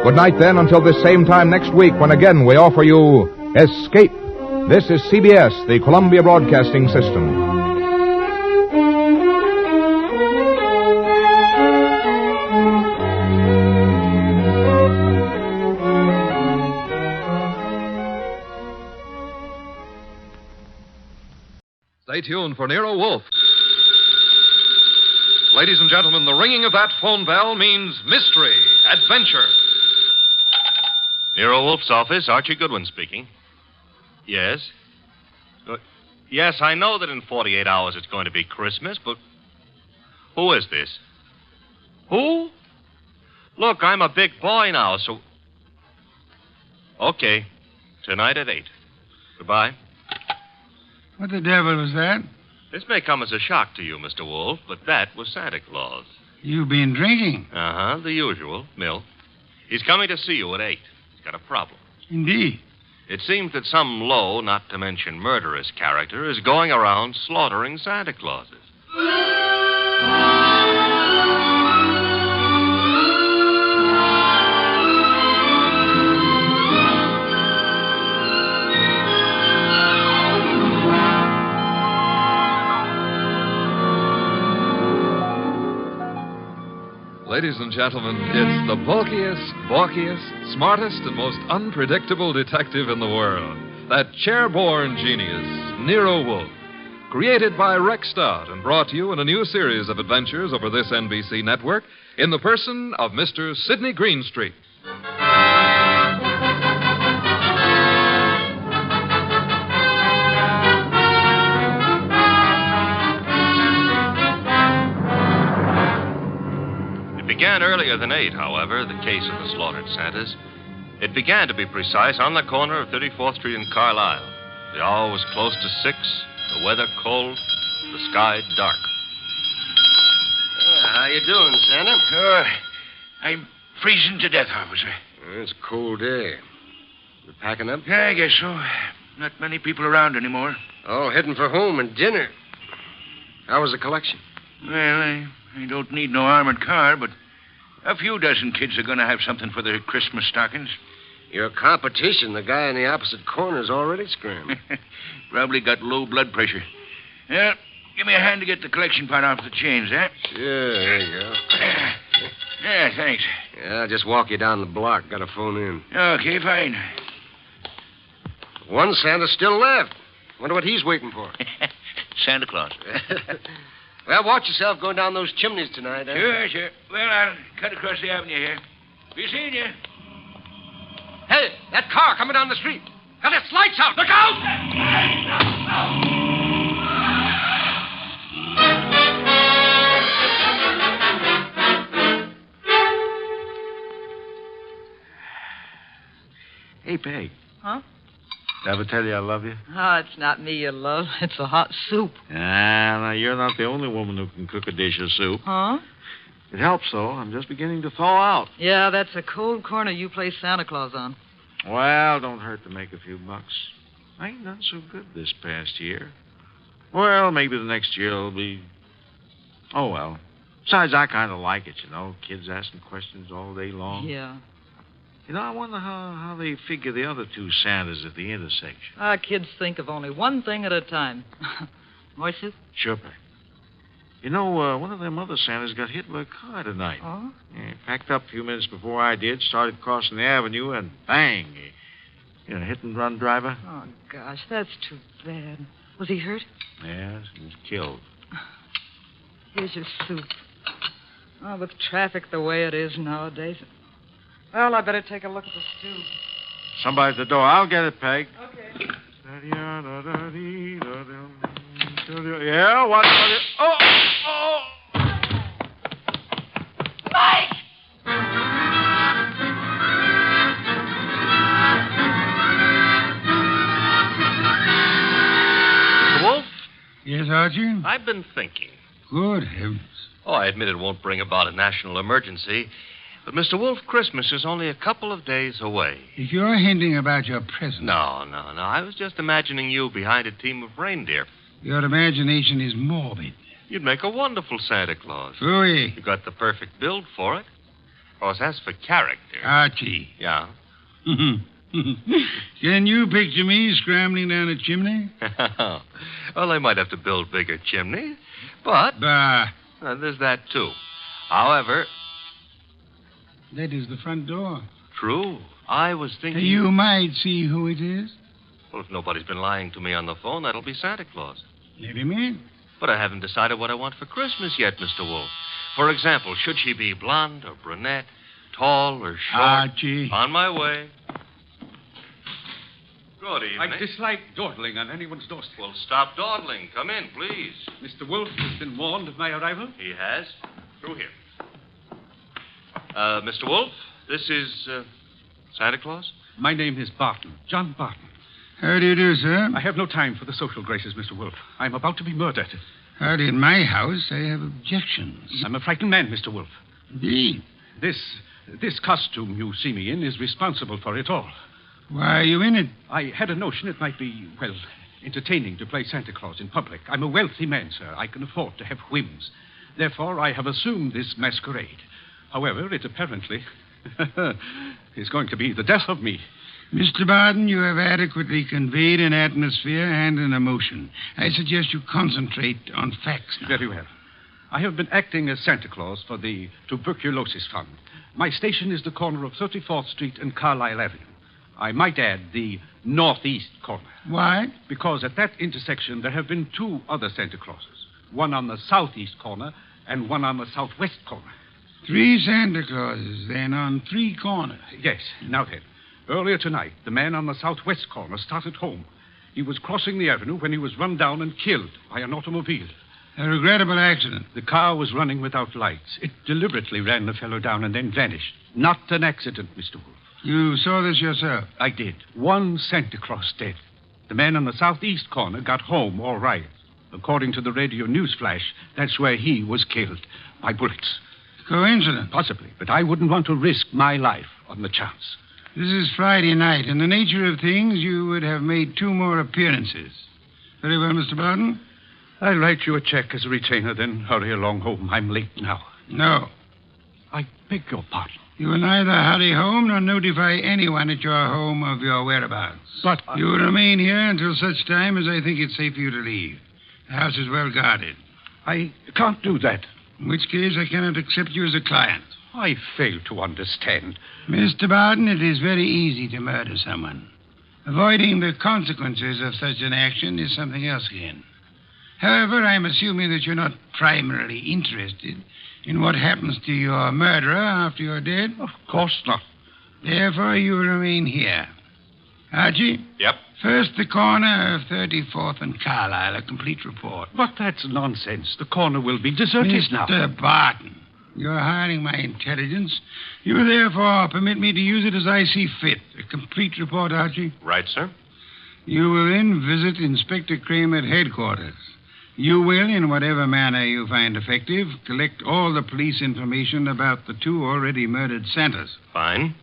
Good night, then, until this same time next week, when again we offer you Escape. This is CBS, the Columbia Broadcasting System. Stay tuned for Nero Wolfe. Ladies and gentlemen, the ringing of that phone bell means mystery, adventure. Nero Wolfe's office, Archie Goodwin speaking. Yes? Yes, I know that in 48 hours it's going to be Christmas, but who is this? Who? Look, I'm a big boy now, so... Okay. Tonight at 8. Goodbye. What the devil was that? This may come as a shock to you, Mr. Wolfe, but that was Santa Claus. You been drinking? Uh-huh, the usual, milk. He's coming to see you at 8. He's got a problem. Indeed. It seems that some low, not to mention murderous character is going around slaughtering Santa Clauses. Ladies and gentlemen, it's the bulkiest, balkiest, smartest, and most unpredictable detective in the world. That chair-born genius, Nero Wolfe. Created by Rex Stout and brought to you in a new series of adventures over this NBC network in the person of Mr. Sidney Greenstreet. Began earlier than 8, however, the case of the slaughtered Santas. It began, to be precise, on the corner of 34th Street and Carlisle. The hour was close to 6, the weather cold, the sky dark. How you doing, Santa? I'm freezing to death, officer. It's a cold day. You packing up? Yeah, I guess so. Not many people around anymore. Oh, heading for home and dinner. How was the collection? Well, I don't need no armored car, but a few dozen kids are going to have something for their Christmas stockings. Your competition, the guy in the opposite corner, is already screaming. Probably got low blood pressure. Yeah, give me a hand to get the collection pot off the chains, eh? Sure, there you go. Yeah, thanks. Yeah, I'll just walk you down the block. Got to phone in. Okay, fine. One Santa still left. Wonder what he's waiting for. Santa Claus. Well, watch yourself going down those chimneys tonight, eh? Sure. Well, I'll cut across the avenue here. Be seeing you. Hey, that car coming down the street. Got its lights out. Look out! Hey, Peg. Huh? Did I ever tell you I love you? Oh, it's not me you love. It's the hot soup. Now, you're not the only woman who can cook a dish of soup. Huh? It helps, though. I'm just beginning to thaw out. Yeah, that's a cold corner you play Santa Claus on. Well, don't hurt to make a few bucks. I ain't done so good this past year. Well, maybe the next year will be... Oh, well. Besides, I kind of like it, you know. Kids asking questions all day long. Yeah. You know, I wonder how they figure the other two Santas at the intersection. Our kids think of only one thing at a time. Voices? Sure, Peg. You know, one of them other Santas got hit by a car tonight. Oh? Yeah, packed up a few minutes before I did, started crossing the avenue, and bang! You know, hit-and-run driver. Oh, gosh, that's too bad. Was he hurt? Yes, he was killed. Here's your soup. Oh, with traffic the way it is nowadays. Well, I better take a look at the stew. Somebody's at the door. I'll get it, Peg. Okay. Yeah, what? Oh! Mike! Wolf? Yes, Archie? I've been thinking. Good heavens. Oh, I admit it won't bring about a national emergency. But, Mr. Wolf, Christmas is only a couple of days away. If you're hinting about your present... No. I was just imagining you behind a team of reindeer. Your imagination is morbid. You'd make a wonderful Santa Claus. Phooey. You got the perfect build for it. Of course, as for character... Archie. Yeah? Can you picture me scrambling down a chimney? Well, they might have to build bigger chimneys, but... Bah. There's that, too. However... That is the front door. True. I was thinking... You might see who it is. Well, if nobody's been lying to me on the phone, that'll be Santa Claus. Let him in. But I haven't decided what I want for Christmas yet, Mr. Wolf. For example, should she be blonde or brunette, tall or short? Archie. On my way. Good evening. I dislike dawdling on anyone's doorstep. Well, stop dawdling. Come in, please. Mr. Wolfe has been warned of my arrival? He has. Through here. Mr. Wolf, this is Santa Claus? My name is Barton, John Barton. How do you do, sir? I have no time for the social graces, Mr. Wolfe. I'm about to be murdered. Hardly in my house. I have objections. I'm a frightened man, Mr. Wolfe. Indeed. This costume you see me in is responsible for it all. Why are you in it? I had a notion it might be, well, entertaining to play Santa Claus in public. I'm a wealthy man, sir. I can afford to have whims. Therefore, I have assumed this masquerade. However, it apparently is going to be the death of me. Mr. Barton, you have adequately conveyed an atmosphere and an emotion. I suggest you concentrate on facts now. Very well. I have been acting as Santa Claus for the Tuberculosis Fund. My station is the corner of 34th Street and Carlisle Avenue. I might add the northeast corner. Why? Because at that intersection there have been two other Santa Clauses. One on the southeast corner and one on the southwest corner. 3 Santa Clauses, then, on 3 corners. Yes. Now then, earlier tonight, the man on the southwest corner started home. He was crossing the avenue when he was run down and killed by an automobile. A regrettable accident. The car was running without lights. It deliberately ran the fellow down and then vanished. Not an accident, Mr. Wolfe. You saw this yourself? I did. 1 Santa Claus dead. The man on the southeast corner got home all right. According to the radio news flash, that's where he was killed by bullets. Coincidence? Possibly, but I wouldn't want to risk my life on the chance. This is Friday night. In the nature of things, you would have made 2 more appearances. Very well, Mr. Barton. I'll write you a check as a retainer, then hurry along home. I'm late now. No. I beg your pardon. You will neither hurry home nor notify anyone at your home of your whereabouts. But you will remain here until such time as I think it's safe for you to leave. The house is well guarded. I can't do that. In which case, I cannot accept you as a client. I fail to understand. Mr. Barton, it is very easy to murder someone. Avoiding the consequences of such an action is something else again. However, I'm assuming that you're not primarily interested in what happens to your murderer after you're dead. Of course not. Therefore, you will remain here. Archie? Yep. First, the corner of 34th and Carlisle, a complete report. But that's nonsense. The corner will be deserted now. Mr. Barton, you're hiring my intelligence. You will therefore permit me to use it as I see fit. A complete report, Archie? Right, sir. You will then visit Inspector Crane at headquarters. You will, in whatever manner you find effective, collect all the police information about the 2 already murdered Santas. Fine.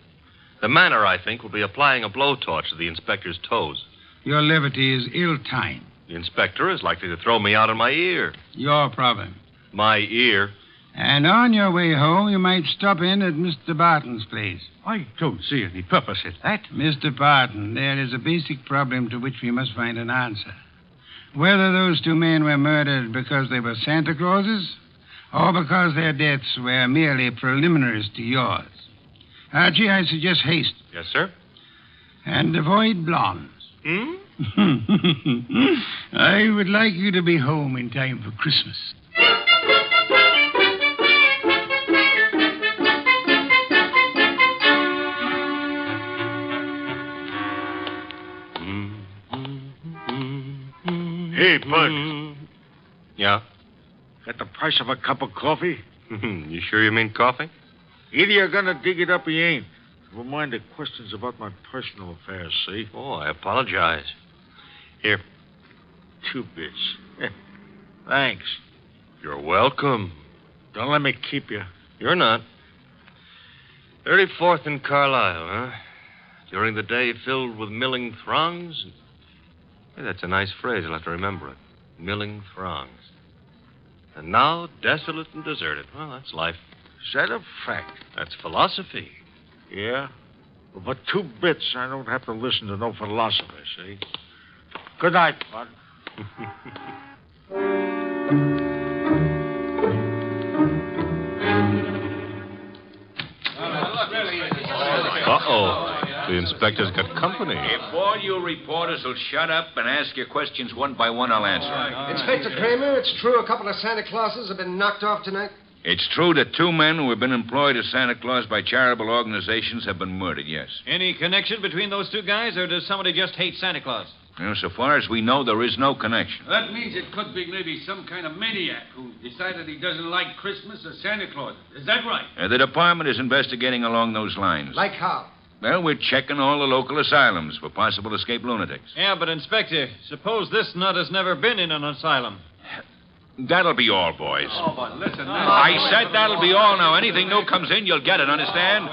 The manner, I think, will be applying a blowtorch to the inspector's toes. Your levity is ill-timed. The inspector is likely to throw me out of my ear. Your problem. My ear? And on your way home, you might stop in at Mr. Barton's place. I don't see any purpose in that. Mr. Barton, there is a basic problem to which we must find an answer. Whether those 2 men were murdered because they were Santa Clauses or because their deaths were merely preliminaries to yours. Archie, I suggest haste. Yes, sir. And avoid blondes. I would like you to be home in time for Christmas. Hey, Bud. Yeah? Got the price of a cup of coffee? You sure you mean coffee? Either you're gonna dig it up or you ain't. Never mind the questions about my personal affairs, see? Oh, I apologize. Here. 2 bits. Thanks. You're welcome. Don't let me keep you. You're not. 34th and Carlisle, huh? During the day filled with milling throngs. Hey, that's a nice phrase. I'll have to remember it. Milling throngs. And now desolate and deserted. Well, that's life. Is that a fact? That's philosophy. Yeah? Well, for 2 bits, I don't have to listen to no philosopher, see? Good night, Bud. Uh-oh. The inspector's got company. If all you reporters will shut up and ask your questions one by one, I'll answer. Inspector Kramer, it's true a couple of Santa Clauses have been knocked off tonight? It's true that 2 men who have been employed as Santa Claus by charitable organizations have been murdered, yes. Any connection between those 2 guys, or does somebody just hate Santa Claus? Well, so far as we know, there is no connection. That means it could be maybe some kind of maniac who decided he doesn't like Christmas or Santa Claus. Is that right? The department is investigating along those lines. Like how? Well, we're checking all the local asylums for possible escaped lunatics. Yeah, but, Inspector, suppose this nut has never been in an asylum. That'll be all, boys. Oh, but listen. I said that'll be all now. Anything new comes in, you'll get it, understand?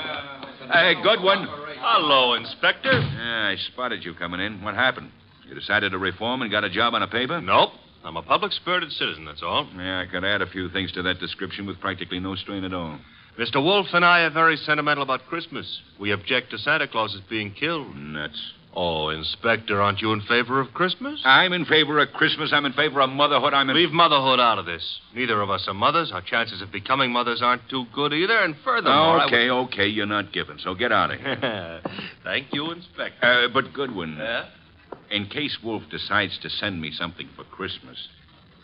Good one. Hello, Inspector. Yeah, I spotted you coming in. What happened? You decided to reform and got a job on a paper? Nope. I'm a public-spirited citizen, that's all. Yeah, I could add a few things to that description with practically no strain at all. Mr. Wolfe and I are very sentimental about Christmas. We object to Santa Claus being killed. Nuts. Oh, Inspector, aren't you in favor of Christmas? I'm in favor of Christmas. I'm in favor of motherhood. Leave motherhood out of this. Neither of us are mothers. Our chances of becoming mothers aren't too good either. And furthermore, Okay, you're not giving, so get out of here. Thank you, Inspector. But Goodwin, Yeah? in case Wolf decides to send me something for Christmas,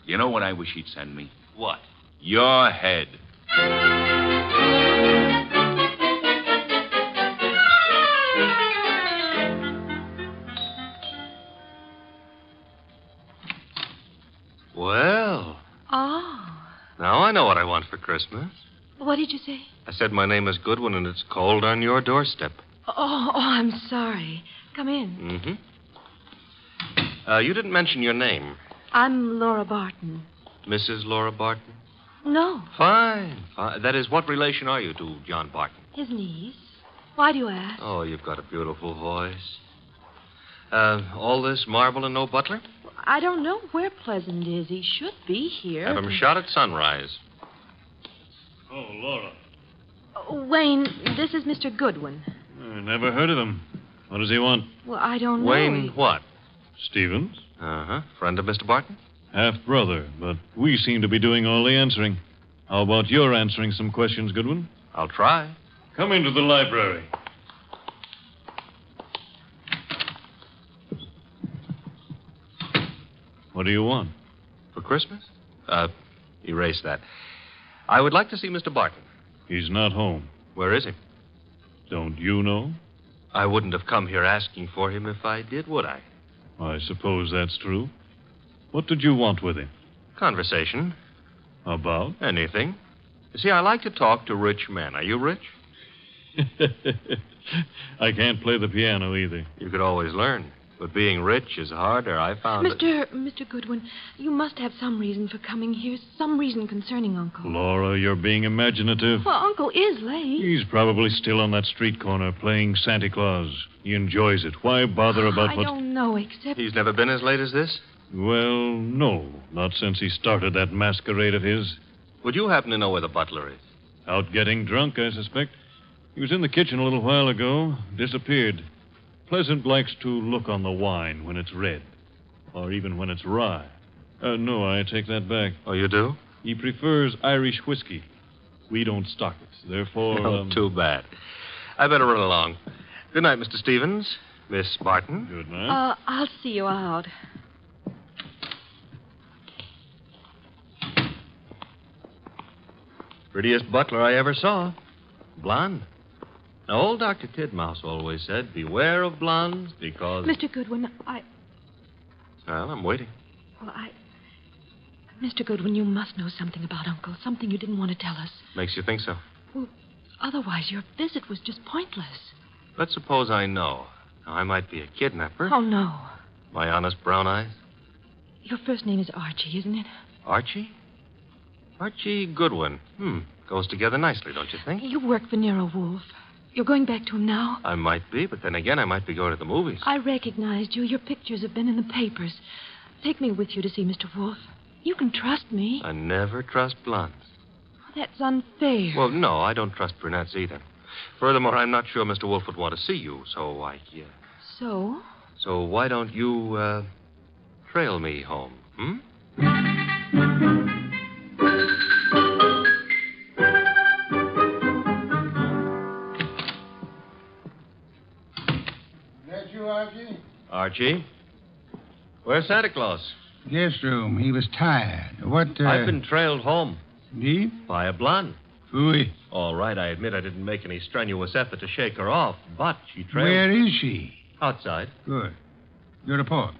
you know what I wish he'd send me? What? Your head. Well, Oh. now I know what I want for Christmas. What did you say? I said my name is Goodwin, and it's cold on your doorstep. Oh, I'm sorry. Come in. Mm-hmm. You didn't mention your name. I'm Laura Barton. Mrs. Laura Barton? No, Fine. That is, what relation are you to John Barton? his niece. Why do you ask? Oh, you've got a beautiful voice. All this marble and no butler? I don't know where Pleasant is. He should be here. Have him shot at sunrise. Oh, Laura. Wayne, this is Mr. Goodwin. I never heard of him. What does he want? Well, I don't know. Wayne what? Stevens? Uh-huh. Friend of Mr. Barton? Half-brother, but we seem to be doing all the answering. How about your answering some questions, Goodwin? I'll try. Come into the library. What do you want? For Christmas? Erase that. I would like to see Mr. Barton. He's not home. Where is he? Don't you know? I wouldn't have come here asking for him if I did, would I? I suppose that's true. What did you want with him? Conversation. About? Anything. You see, I like to talk to rich men. Are you rich? I can't play the piano either. You could always learn. But being rich is harder, I found it. Mr. Goodwin, you must have some reason for coming here, some reason concerning Uncle. Laura, you're being imaginative. Well, Uncle is late. He's probably still on that street corner playing Santa Claus. He enjoys it. Why bother about I what... don't know, except... He's never been as late as this? Well, no. Not since he started that masquerade of his. Would you happen to know where the butler is? Out getting drunk, I suspect. He was in the kitchen a little while ago. Disappeared. Pleasant likes to look on the wine when it's red. Or even when it's rye. No, I take that back. Oh, you do? He prefers Irish whiskey. We don't stock it. Therefore... Oh, too bad. I better run along. Good night, Mr. Stevens. Miss Barton. Good night. I'll see you out. Prettiest butler I ever saw. Blonde. Now, old Dr. Tidmouse always said, beware of blondes because... Mr. Goodwin, Well, I'm waiting. Well, Mr. Goodwin, you must know something about Uncle. Something you didn't want to tell us. Makes you think so? Well, otherwise your visit was just pointless. Let's suppose I know. Now, I might be a kidnapper. Oh, no. My honest brown eyes? Your first name is Archie, isn't it? Archie? Archie Goodwin. Goes together nicely, don't you think? You work for Nero Wolfe. You're going back to him now? I might be, but then again, I might be going to the movies. I recognized you. Your pictures have been in the papers. Take me with you to see Mr. Wolfe. You can trust me. I never trust blondes. That's unfair. Well, no, I don't trust brunettes either. Furthermore, I'm not sure Mr. Wolfe would want to see you, so So? So why don't you, trail me home, That you, Archie? Archie? Where's Santa Claus? Guest room. He was tired. What, I've been trailed home. Indeed? By a blonde. Phooey. All right, I admit I didn't make any strenuous effort to shake her off, but she trailed... Where is she? Outside. Good. Your report.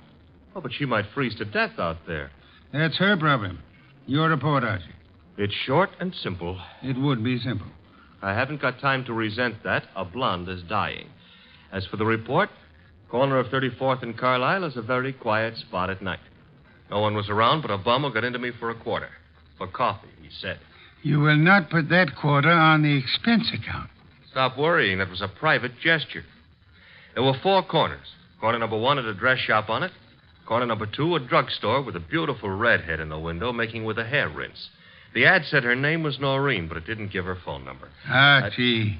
Oh, but she might freeze to death out there. That's her problem. Your report, Archie. It's short and simple. It would be simple. I haven't got time to resent that. A blonde is dying. As for the report, corner of 34th and Carlisle is a very quiet spot at night. No one was around but a bum who got into me for a quarter. For coffee, he said. You will not put that quarter on the expense account. Stop worrying. That was a private gesture. There were 4 corners. Corner number 1 had a dress shop on it. Corner number 2, a drugstore with a beautiful redhead in the window making with a hair rinse. The ad said her name was Noreen, but it didn't give her phone number. Archie.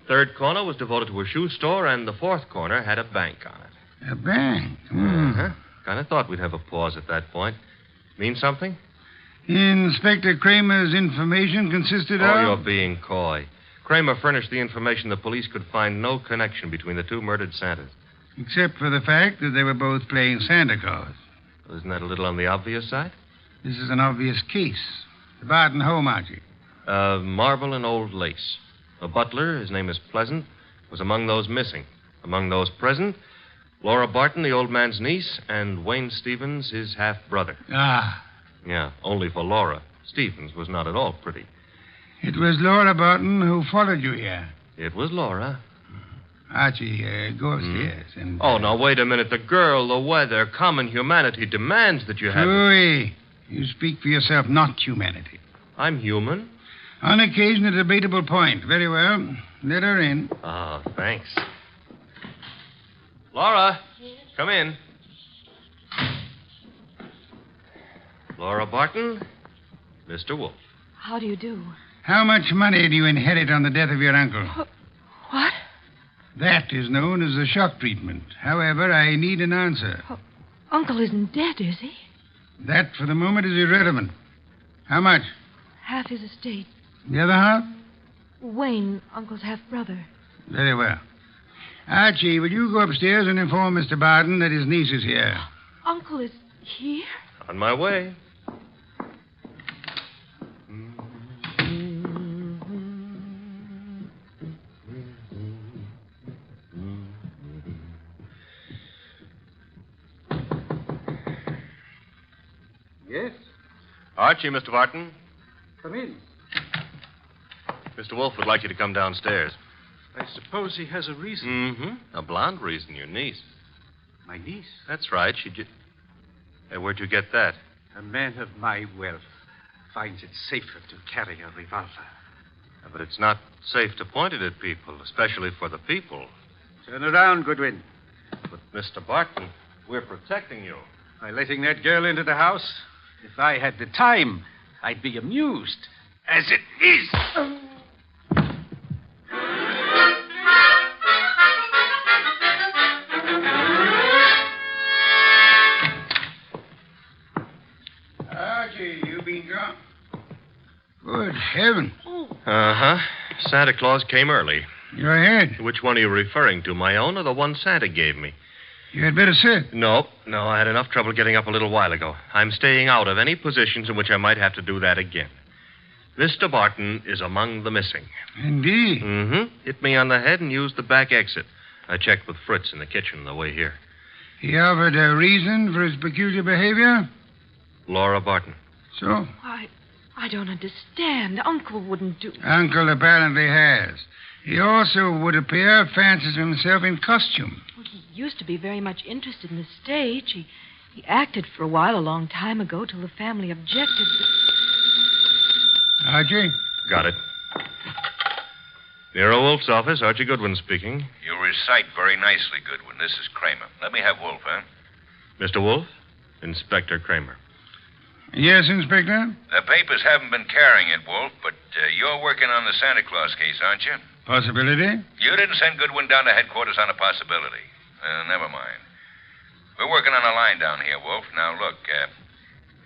3rd corner was devoted to a shoe store, and the 4th corner had a bank on it. A bank? Uh-huh. Kind of thought we'd have a pause at that point. Mean something? Inspector Kramer's information consisted of... Oh, you're being coy. Kramer furnished the information the police could find no connection between the 2 murdered Santas. Except for the fact that they were both playing Santa Claus. Isn't that a little on the obvious side? This is an obvious case. The Barton home, Archie. Marble and old lace. The butler, his name is Pleasant, was among those missing. Among those present, Laura Barton, the old man's niece, and Wayne Stevens, his half-brother. Ah. Yeah, only for Laura. Stevens was not at all pretty. It was Laura Barton who followed you here. It was Laura. Archie, go upstairs and... Oh, now, wait a minute. The girl, the weather, common humanity demands that you have... Louis, you speak for yourself, not humanity. I'm human. On occasion, a debatable point. Very well. Let her in. Oh, thanks. Laura, come in. Laura Barton, Mr. Wolfe. How do you do? How much money do you inherit on the death of your uncle? What? That is known as a shock treatment. However, I need an answer. Uncle isn't dead, is he? That, for the moment, is irrelevant. How much? Half his estate. The other half? Wayne, Uncle's half-brother. Very well. Archie, will you go upstairs and inform Mr. Barton that his niece is here? Uncle is here? On my way. Yes? Archie, Mr. Barton. Come in. Mr. Wolfe would like you to come downstairs. I suppose he has a reason. Mm-hmm. A blonde reason, your niece. My niece? That's right. Hey, where'd you get that? A man of my wealth finds it safer to carry a revolver. Yeah, but it's not safe to point it at people, especially for the people. Turn around, Goodwin. But, Mr. Barton, we're protecting you. By letting that girl into the house, if I had the time, I'd be amused. As it is. Archie, you been drunk? Good heaven. Uh-huh. Santa Claus came early. Your head? Which one are you referring to, my own or the one Santa gave me? You had better sit. No, I had enough trouble getting up a little while ago. I'm staying out of any positions in which I might have to do that again. Mr. Barton is among the missing. Indeed? Mm-hmm. Hit me on the head and used the back exit. I checked with Fritz in the kitchen on the way here. He offered a reason for his peculiar behavior? Laura Barton. So? I don't understand. Uncle wouldn't do... Uncle apparently has. He also, would appear, fancies himself in costume. Well, he used to be very much interested in the stage. He acted for a while a long time ago till the family objected. Archie? Got it. Nero Wolfe's office, Archie Goodwin speaking. You recite very nicely, Goodwin. This is Kramer. Let me have Wolfe, huh? Mr. Wolfe? Inspector Kramer. Yes, Inspector? The papers haven't been carrying it, Wolfe, but you're working on the Santa Claus case, aren't you? Possibility? You didn't send Goodwin down to headquarters on a possibility. Never mind. We're working on a line down here, Wolfe. Now, look,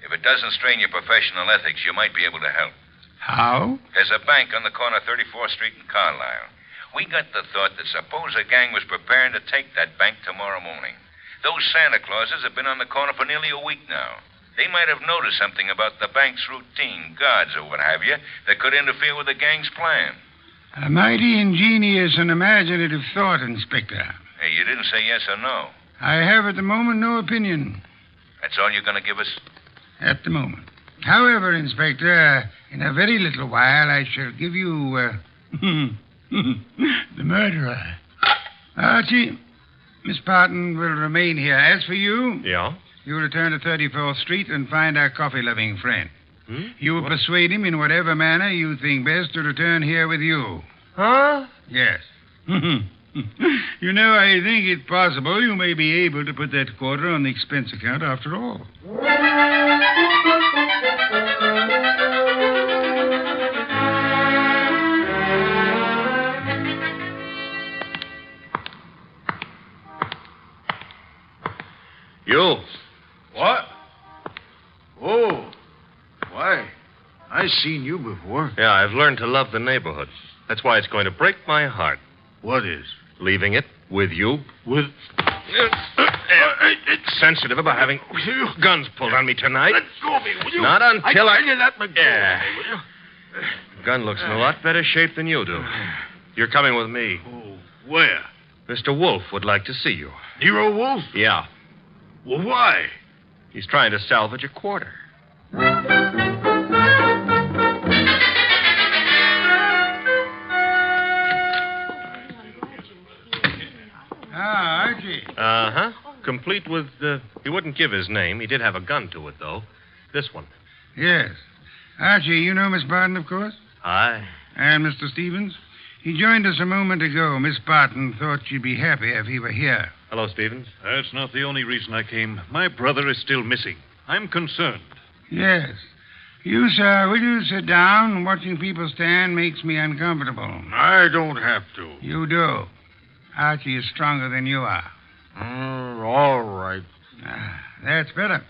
if it doesn't strain your professional ethics, you might be able to help. How? There's a bank on the corner of 34th Street and Carlisle. We got the thought that suppose a gang was preparing to take that bank tomorrow morning. Those Santa Clauses have been on the corner for nearly a week now. They might have noticed something about the bank's routine, guards or what have you, that could interfere with the gang's plan. A mighty ingenious and imaginative thought, Inspector. Hey, you didn't say yes or no. I have at the moment no opinion. That's all you're going to give us? At the moment. However, Inspector, in a very little while I shall give you, the murderer. Archie, Miss Barton will remain here. As for you... Yeah? You return to 34th Street and find our coffee-loving friend. You will persuade him in whatever manner you think best to return here with you. Huh? Yes. You know, I think it possible you may be able to put that quarter on the expense account after all. You. What? Oh. Why? I've seen you before. Yeah, I've learned to love the neighborhood. That's why it's going to break my heart. What is? Leaving it with you. With... It's sensitive about having guns pulled on me tonight. Let go of me, will you? Not until I tell you that, McGill. Yeah. Gun looks in a lot better shape than you do. You're coming with me. Oh, where? Mr. Wolfe would like to see you. Nero Wolfe? Yeah. Well, why? He's trying to salvage a quarter. Archie. Uh-huh. Complete with, he wouldn't give his name. He did have a gun to it, though. This one. Yes. Archie, you know Miss Barton, of course? Aye. And Mr. Stevens? He joined us a moment ago. Miss Barton thought she'd be happy if he were here. Hello, Stevens. That's not the only reason I came. My brother is still missing. I'm concerned. Yes. You, sir, will you sit down? Watching people stand makes me uncomfortable. I don't have to. You do. Archie is stronger than you are. All right. That's better.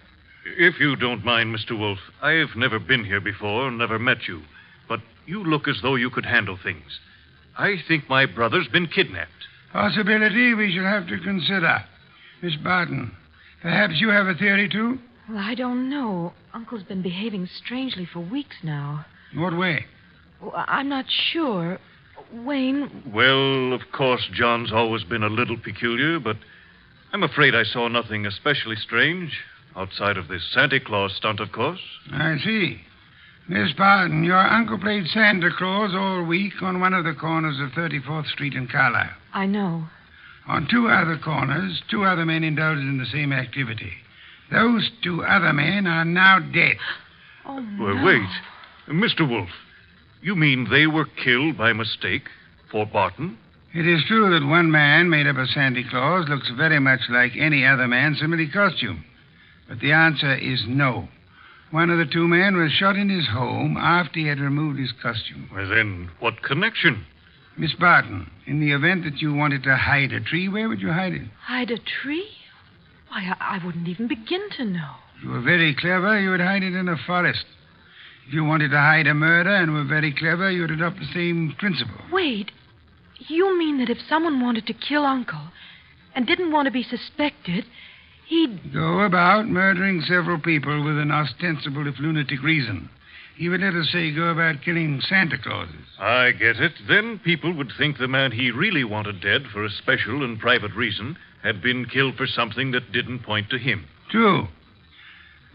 If you don't mind, Mr. Wolfe, I've never been here before, never met you. But you look as though you could handle things. I think my brother's been kidnapped. Possibility we shall have to consider. Miss Barton, perhaps you have a theory, too? Well, I don't know. Uncle's been behaving strangely for weeks now. What way? Well, I'm not sure. Wayne... Well, of course, John's always been a little peculiar, but I'm afraid I saw nothing especially strange, outside of this Santa Claus stunt, of course. I see. Miss Barton, your uncle played Santa Claus all week on one of the corners of 34th Street and Carlisle. I know. On two other corners, two other men indulged in the same activity. Those two other men are now dead. Oh, no. Well, wait. Mr. Wolfe, you mean they were killed by mistake for Barton? It is true that one man, made up of Santa Claus, looks very much like any other man similarly costumed. But the answer is no. One of the two men was shot in his home after he had removed his costume. Well, then, what connection? Miss Barton, in the event that you wanted to hide a tree, where would you hide it? Hide a tree? Why, I wouldn't even begin to know. If you were very clever, you would hide it in a forest. If you wanted to hide a murder and were very clever, you would adopt the same principle. Wait. You mean that if someone wanted to kill Uncle and didn't want to be suspected, he'd... Go about murdering several people with an ostensible, if lunatic, reason. He would, let us say, go about killing Santa Clauses. I get it. Then people would think the man he really wanted dead for a special and private reason had been killed for something that didn't point to him. True.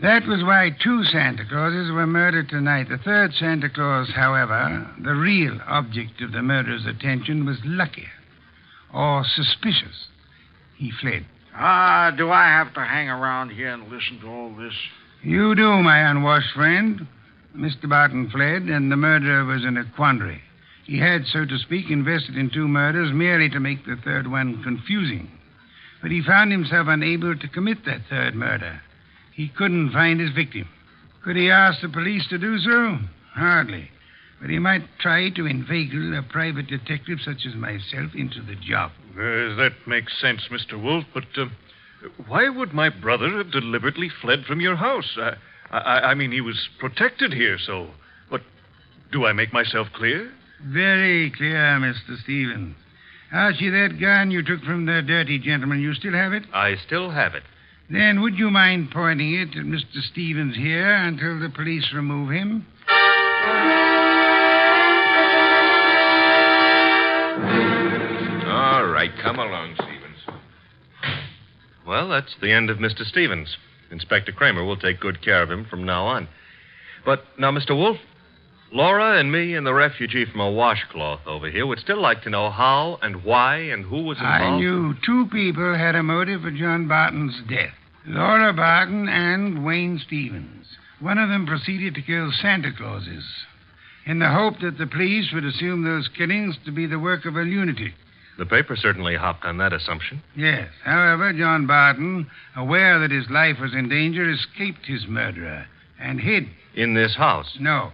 That was why 2 Santa Clauses were murdered tonight. The 3rd Santa Claus, however, the real object of the murderer's attention, was luckier or suspicious. He fled. Do I have to hang around here and listen to all this? You do, my unwashed friend. Mr. Barton fled, and the murderer was in a quandary. He had, so to speak, invested in 2 murders merely to make the 3rd one confusing. But he found himself unable to commit that 3rd murder. He couldn't find his victim. Could he ask the police to do so? Hardly. But he might try to inveigle a private detective such as myself into the job. That makes sense, Mr. Wolfe, but why would my brother have deliberately fled from your house? I mean, he was protected here, so... But do I make myself clear? Very clear, Mr. Stevens. Archie, that gun you took from the dirty gentleman, you still have it? I still have it. Then would you mind pointing it at Mr. Stevens here until the police remove him? All right, come along, Stevens. Well, that's the end of Mr. Stevens. Inspector Kramer will take good care of him from now on. But now, Mr. Wolfe, Laura and me and the refugee from a washcloth over here would still like to know how and why and who was involved. I knew 2 people had a motive for John Barton's death. Laura Barton and Wayne Stevens. One of them proceeded to kill Santa Clauses in the hope that the police would assume those killings to be the work of a lunatic. The paper certainly hopped on that assumption. Yes. However, John Barton, aware that his life was in danger, escaped his murderer and hid. In this house? No.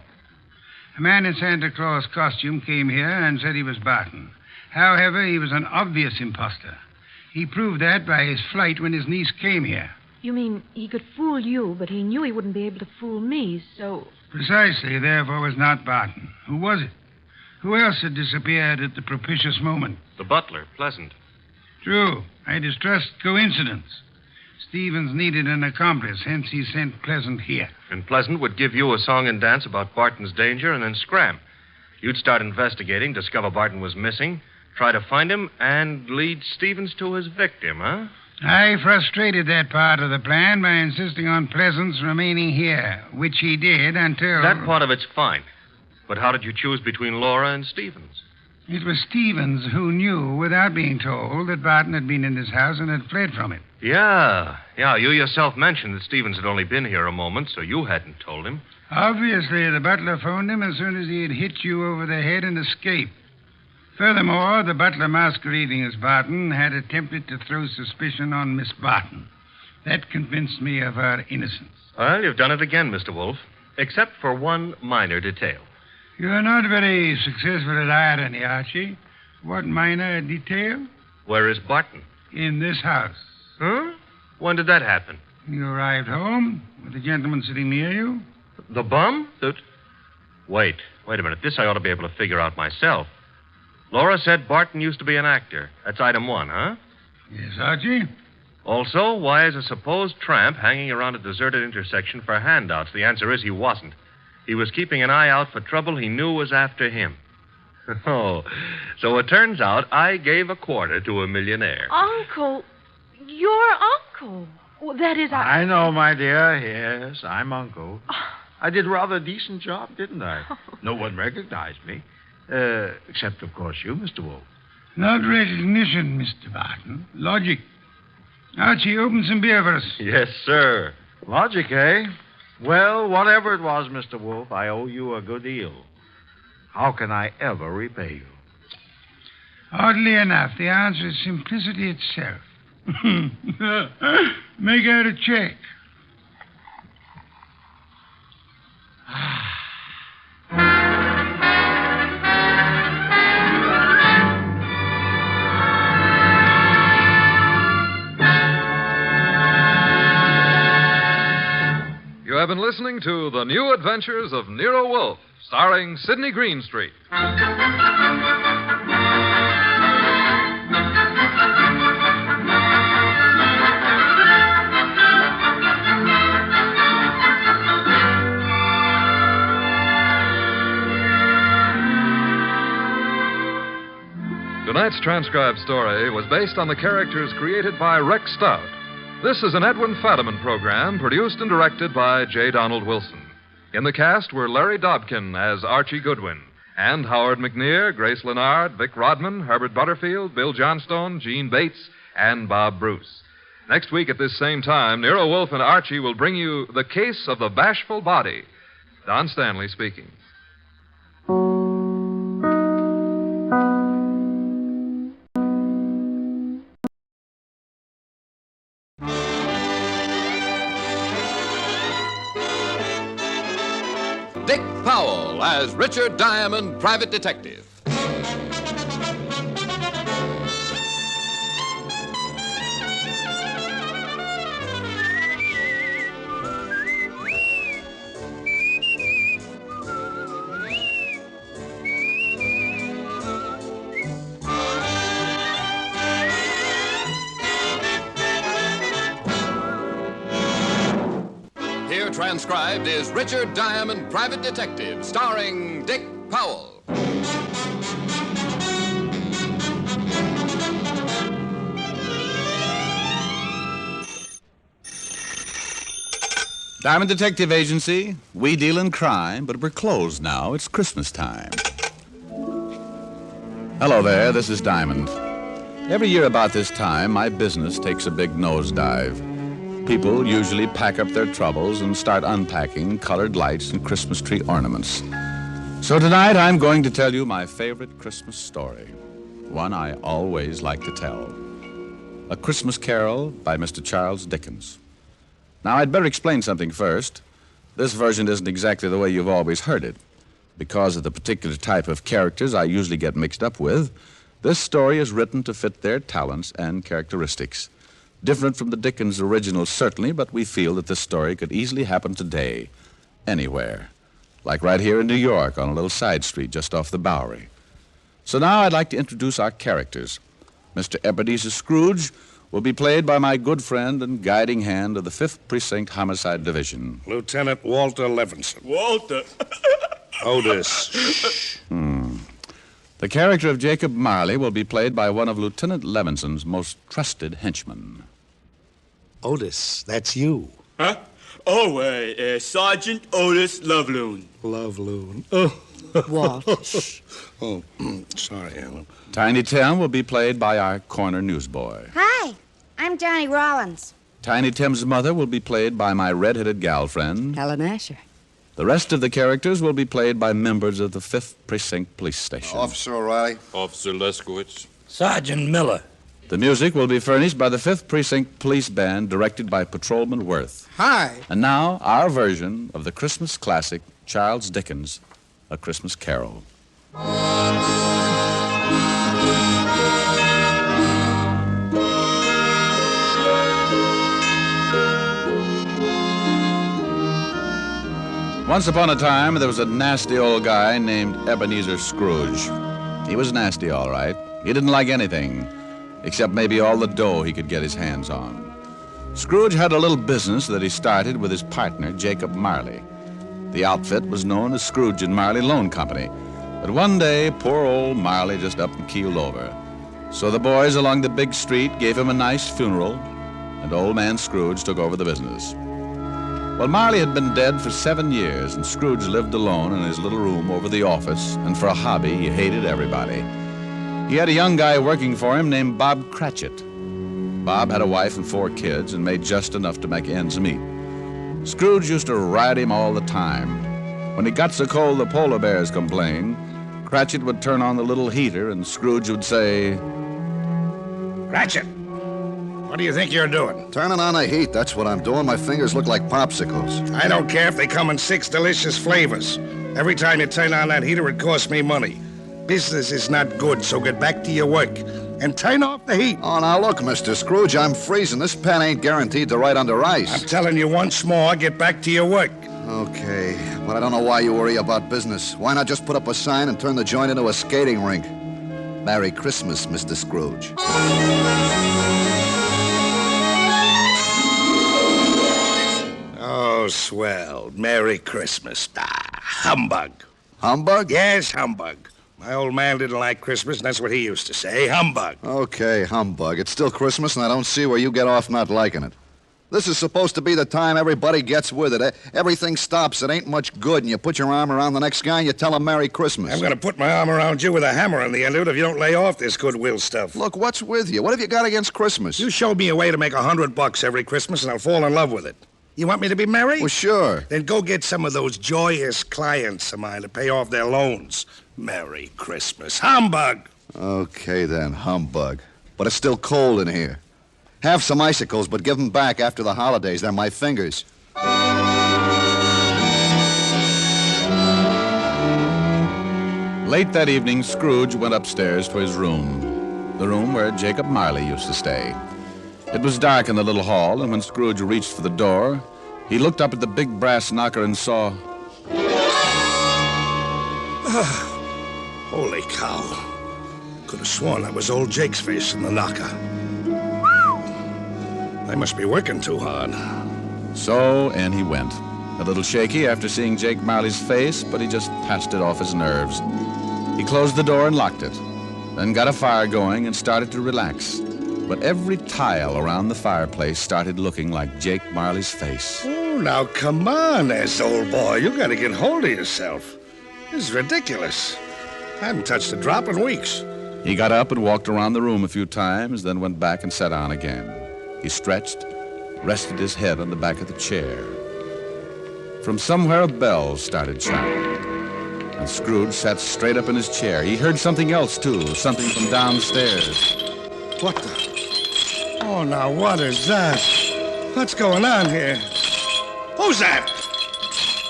A man in Santa Claus costume came here and said he was Barton. However, he was an obvious imposter. He proved that by his flight when his niece came here. You mean he could fool you, but he knew he wouldn't be able to fool me, so... Precisely, therefore, was not Barton. Who was it? Who else had disappeared at the propitious moment? The butler, Pleasant. True. I distrust coincidence. Stevens needed an accomplice, hence he sent Pleasant here. And Pleasant would give you a song and dance about Barton's danger and then scram. You'd start investigating, discover Barton was missing, try to find him, and lead Stevens to his victim, huh? I frustrated that part of the plan by insisting on Pleasant's remaining here, which he did until... That part of it's fine. But how did you choose between Laura and Stevens? It was Stevens who knew, without being told, that Barton had been in his house and had fled from it. Yeah. You yourself mentioned that Stevens had only been here a moment, so you hadn't told him. Obviously, the butler phoned him as soon as he had hit you over the head and escaped. Furthermore, the butler masquerading as Barton had attempted to throw suspicion on Miss Barton. That convinced me of her innocence. Well, you've done it again, Mr. Wolfe, except for one minor detail. You're not very successful at irony, Archie. What minor detail? Where is Barton? In this house. Huh? When did that happen? You arrived home with the gentleman sitting near you. The bum? Wait a minute. This I ought to be able to figure out myself. Laura said Barton used to be an actor. That's item 1, huh? Yes, Archie. Also, why is a supposed tramp hanging around a deserted intersection for handouts? The answer is he wasn't. He was keeping an eye out for trouble he knew was after him. Oh, so it turns out I gave a quarter to a millionaire. Uncle, your uncle. Well, that is... I know, my dear. Yes, I'm Uncle. I did a rather decent job, didn't I? No one recognized me. Except, of course, you, Mr. Wolfe. Not recognition, Mr. Barton. Logic. Archie, open some beer for us. Yes, sir. Logic, eh? Well, whatever it was, Mr. Wolfe, I owe you a good deal. How can I ever repay you? Oddly enough, the answer is simplicity itself. Make out a check. You have been listening to The New Adventures of Nero Wolfe, starring Sidney Greenstreet. Tonight's transcribed story was based on the characters created by Rex Stout. This is an Edwin Fadiman program produced and directed by J. Donald Wilson. In the cast were Larry Dobkin as Archie Goodwin, and Howard McNear, Grace Lennard, Vic Rodman, Herbert Butterfield, Bill Johnstone, Gene Bates, and Bob Bruce. Next week at this same time, Nero Wolfe and Archie will bring you The Case of the Bashful Body. Don Stanley speaking. Dick Powell as Richard Diamond, private detective. Here transcribed is Richard Diamond, private detective, starring Dick Powell. Diamond Detective Agency, we deal in crime, but we're closed now. It's Christmas time. Hello there, this is Diamond. Every year about this time, my business takes a big nosedive. People usually pack up their troubles and start unpacking colored lights and Christmas tree ornaments. So tonight I'm going to tell you my favorite Christmas story, one I always like to tell. A Christmas Carol by Mr. Charles Dickens. Now, I'd better explain something first. This version isn't exactly the way you've always heard it. Because of the particular type of characters I usually get mixed up with, this story is written to fit their talents and characteristics. Different from the Dickens original, certainly, but we feel that this story could easily happen today, anywhere. Like right here in New York on a little side street just off the Bowery. So now I'd like to introduce our characters. Mr. Ebenezer Scrooge will be played by my good friend and guiding hand of the 5th Precinct Homicide Division. Lieutenant Walter Levinson. Walter. Otis. The character of Jacob Marley will be played by one of Lieutenant Levinson's most trusted henchmen. Otis, that's you. Huh? Oh, Sergeant Otis Loveloon. Loveloon. Oh. Walt. Oh, sorry, Ellen. Tiny Tim will be played by our corner newsboy. Hi, I'm Johnny Rollins. Tiny Tim's mother will be played by my red-headed gal friend, Helen Asher. The rest of the characters will be played by members of the 5th Precinct Police Station. Officer O'Reilly. Officer Leskowitz. Sergeant Miller. The music will be furnished by the 5th Precinct Police Band, directed by Patrolman Worth. Hi. And now, our version of the Christmas classic, Charles Dickens' A Christmas Carol. Once upon a time, there was a nasty old guy named Ebenezer Scrooge. He was nasty, all right. He didn't like anything, except maybe all the dough he could get his hands on. Scrooge had a little business that he started with his partner, Jacob Marley. The outfit was known as Scrooge and Marley Loan Company. But one day, poor old Marley just up and keeled over. So the boys along the big street gave him a nice funeral, and old man Scrooge took over the business. Well, Marley had been dead for 7 years, and Scrooge lived alone in his little room over the office, and for a hobby, he hated everybody. He had a young guy working for him named Bob Cratchit. Bob had a wife and 4 kids and made just enough to make ends meet. Scrooge used to ride him all the time. When it got so cold the polar bears complained, Cratchit would turn on the little heater, and Scrooge would say, Cratchit, what do you think you're doing? Turning on the heat, that's what I'm doing. My fingers look like popsicles. I don't care if they come in 6 delicious flavors. Every time you turn on that heater, it costs me money. Business is not good, so get back to your work. And turn off the heat. Oh, now look, Mr. Scrooge, I'm freezing. This pen ain't guaranteed to ride under ice. I'm telling you once more, get back to your work. Okay, but I don't know why you worry about business. Why not just put up a sign and turn the joint into a skating rink? Merry Christmas, Mr. Scrooge. Oh, swell. Merry Christmas. Ah, humbug. Humbug? Yes, humbug. My old man didn't like Christmas, and that's what he used to say, humbug. Okay, humbug. It's still Christmas, and I don't see where you get off not liking it. This is supposed to be the time everybody gets with it. Everything stops. It ain't much good, and you put your arm around the next guy and you tell him Merry Christmas. I'm going to put my arm around you with a hammer on the end of it if you don't lay off this goodwill stuff. Look, what's with you? What have you got against Christmas? You showed me a way to make $100 every Christmas, and I'll fall in love with it. You want me to be merry? Well, sure. Then go get some of those joyous clients of mine to pay off their loans. Merry Christmas. Humbug! Okay, then, humbug. But it's still cold in here. Have some icicles, but give them back after the holidays. They're my fingers. Late that evening, Scrooge went upstairs to his room, the room where Jacob Marley used to stay. It was dark in the little hall, and when Scrooge reached for the door, he looked up at the big brass knocker and saw... Holy cow. Could have sworn that was old Jake's face in the knocker. They must be working too hard. So in he went. A little shaky after seeing Jake Marley's face, but he just passed it off his nerves. He closed the door and locked it, then got a fire going and started to relax. But every tile around the fireplace started looking like Jake Marley's face. Oh, now come on, this old boy. You gotta get hold of yourself. This is ridiculous. I haven't touched a drop in weeks. He got up and walked around the room a few times, then went back and sat down again. He stretched, rested his head on the back of the chair. From somewhere, a bell started chiming. And Scrooge sat straight up in his chair. He heard something else, too, something from downstairs. What the? Oh, now, what is that? What's going on here? Who's that?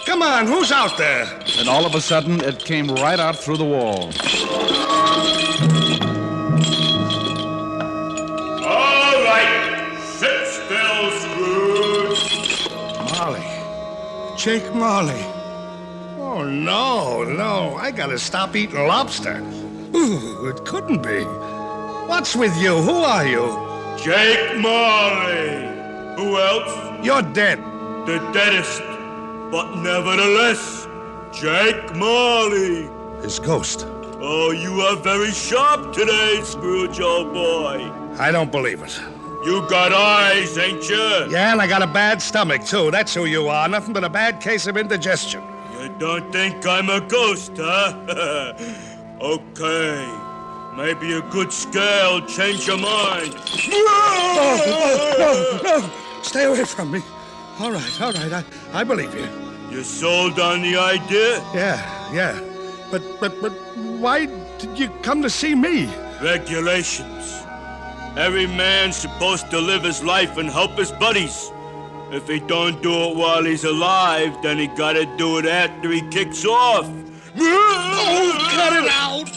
Come on, who's out there? And all of a sudden, it came right out through the wall. All right. Sit still, Scrooge. Marley. Jake Marley. Oh, no. I gotta stop eating lobster. Ooh, it couldn't be. What's with you? Who are you? Jake Marley. Who else? You're dead. The deadest. But nevertheless, Jake Marley. His ghost. Oh, you are very sharp today, Scrooge, old boy. I don't believe it. You got eyes, ain't you? Yeah, and I got a bad stomach, too. That's who you are. Nothing but a bad case of indigestion. You don't think I'm a ghost, huh? Okay. Maybe a good scare will change your mind. No. Stay away from me. All right. I believe you. You sold on the idea? Yeah. But why did you come to see me? Regulations. Every man's supposed to live his life and help his buddies. If he don't do it while he's alive, then he gotta do it after he kicks off. Oh, cut it out!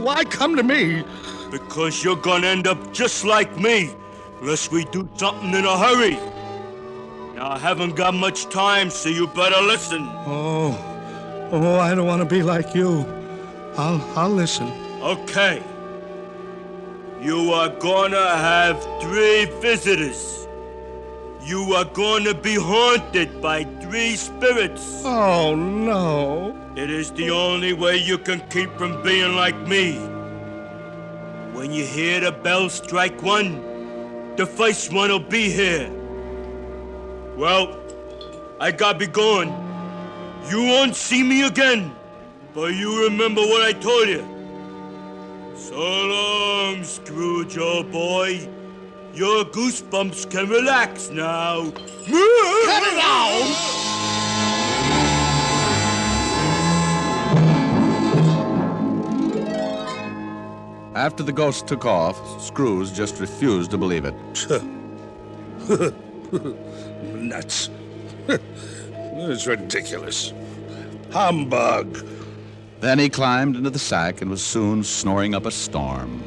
Why come to me? Because you're gonna end up just like me, unless we do something in a hurry. Now, I haven't got much time, so you better listen. Oh, I don't want to be like you. I'll listen. Okay. You are gonna have 3 visitors. You are gonna be haunted by 3 spirits. Oh, no. It is the only way you can keep from being like me. When you hear the bell strike 1, the first one will be here. Well, I gotta be going. You won't see me again, but you remember what I told you. So long, Scrooge, old boy. Your goosebumps can relax now. Cut it out! After the ghost took off, Scrooge just refused to believe it. Nuts. It's ridiculous. Humbug. Then he climbed into the sack and was soon snoring up a storm.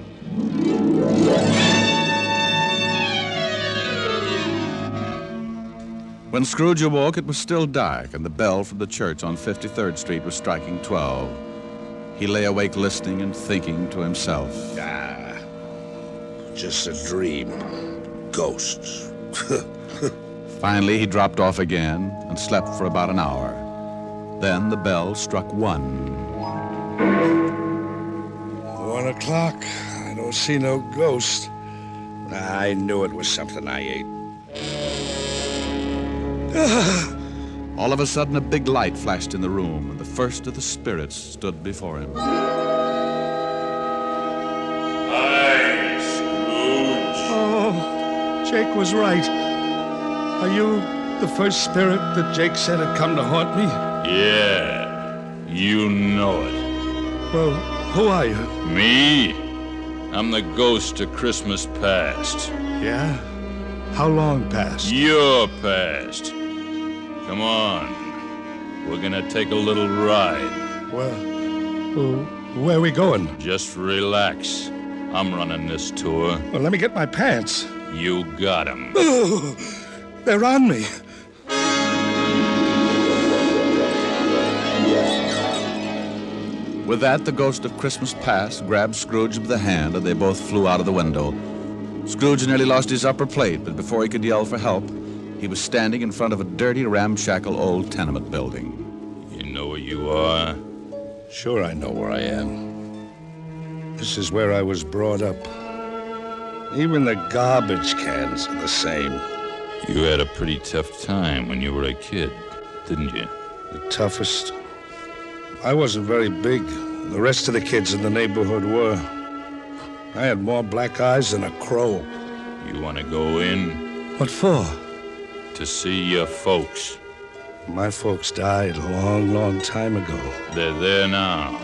When Scrooge awoke, it was still dark, and the bell from the church on 53rd Street was striking 12. He lay awake listening and thinking to himself. Just a dream. Ghosts. Finally, he dropped off again and slept for about an hour. Then the bell struck 1. 1 o'clock. I don't see no ghost. I knew it was something I ate. All of a sudden, a big light flashed in the room, and the first of the spirits stood before him. Hi, Scrooge. Oh, Jake was right. Are you the first spirit that Jake said had come to haunt me? Yeah, you know it. Well, who are you? Me? I'm the ghost of Christmas past. Yeah? How long past? Your past. Come on. We're gonna take a little ride. Well, where are we going? Just relax. I'm running this tour. Well, let me get my pants. You got 'em. Oh, they're on me. With that, the ghost of Christmas past grabbed Scrooge by the hand, and they both flew out of the window. Scrooge nearly lost his upper plate, but before he could yell for help, he was standing in front of a dirty, ramshackle old tenement building. You know where you are? Sure, I know where I am. This is where I was brought up. Even the garbage cans are the same. You had a pretty tough time when you were a kid, didn't you? The toughest? I wasn't very big. The rest of the kids in the neighborhood were. I had more black eyes than a crow. You want to go in? What for? To see your folks. My folks died a long, long time ago. They're there now.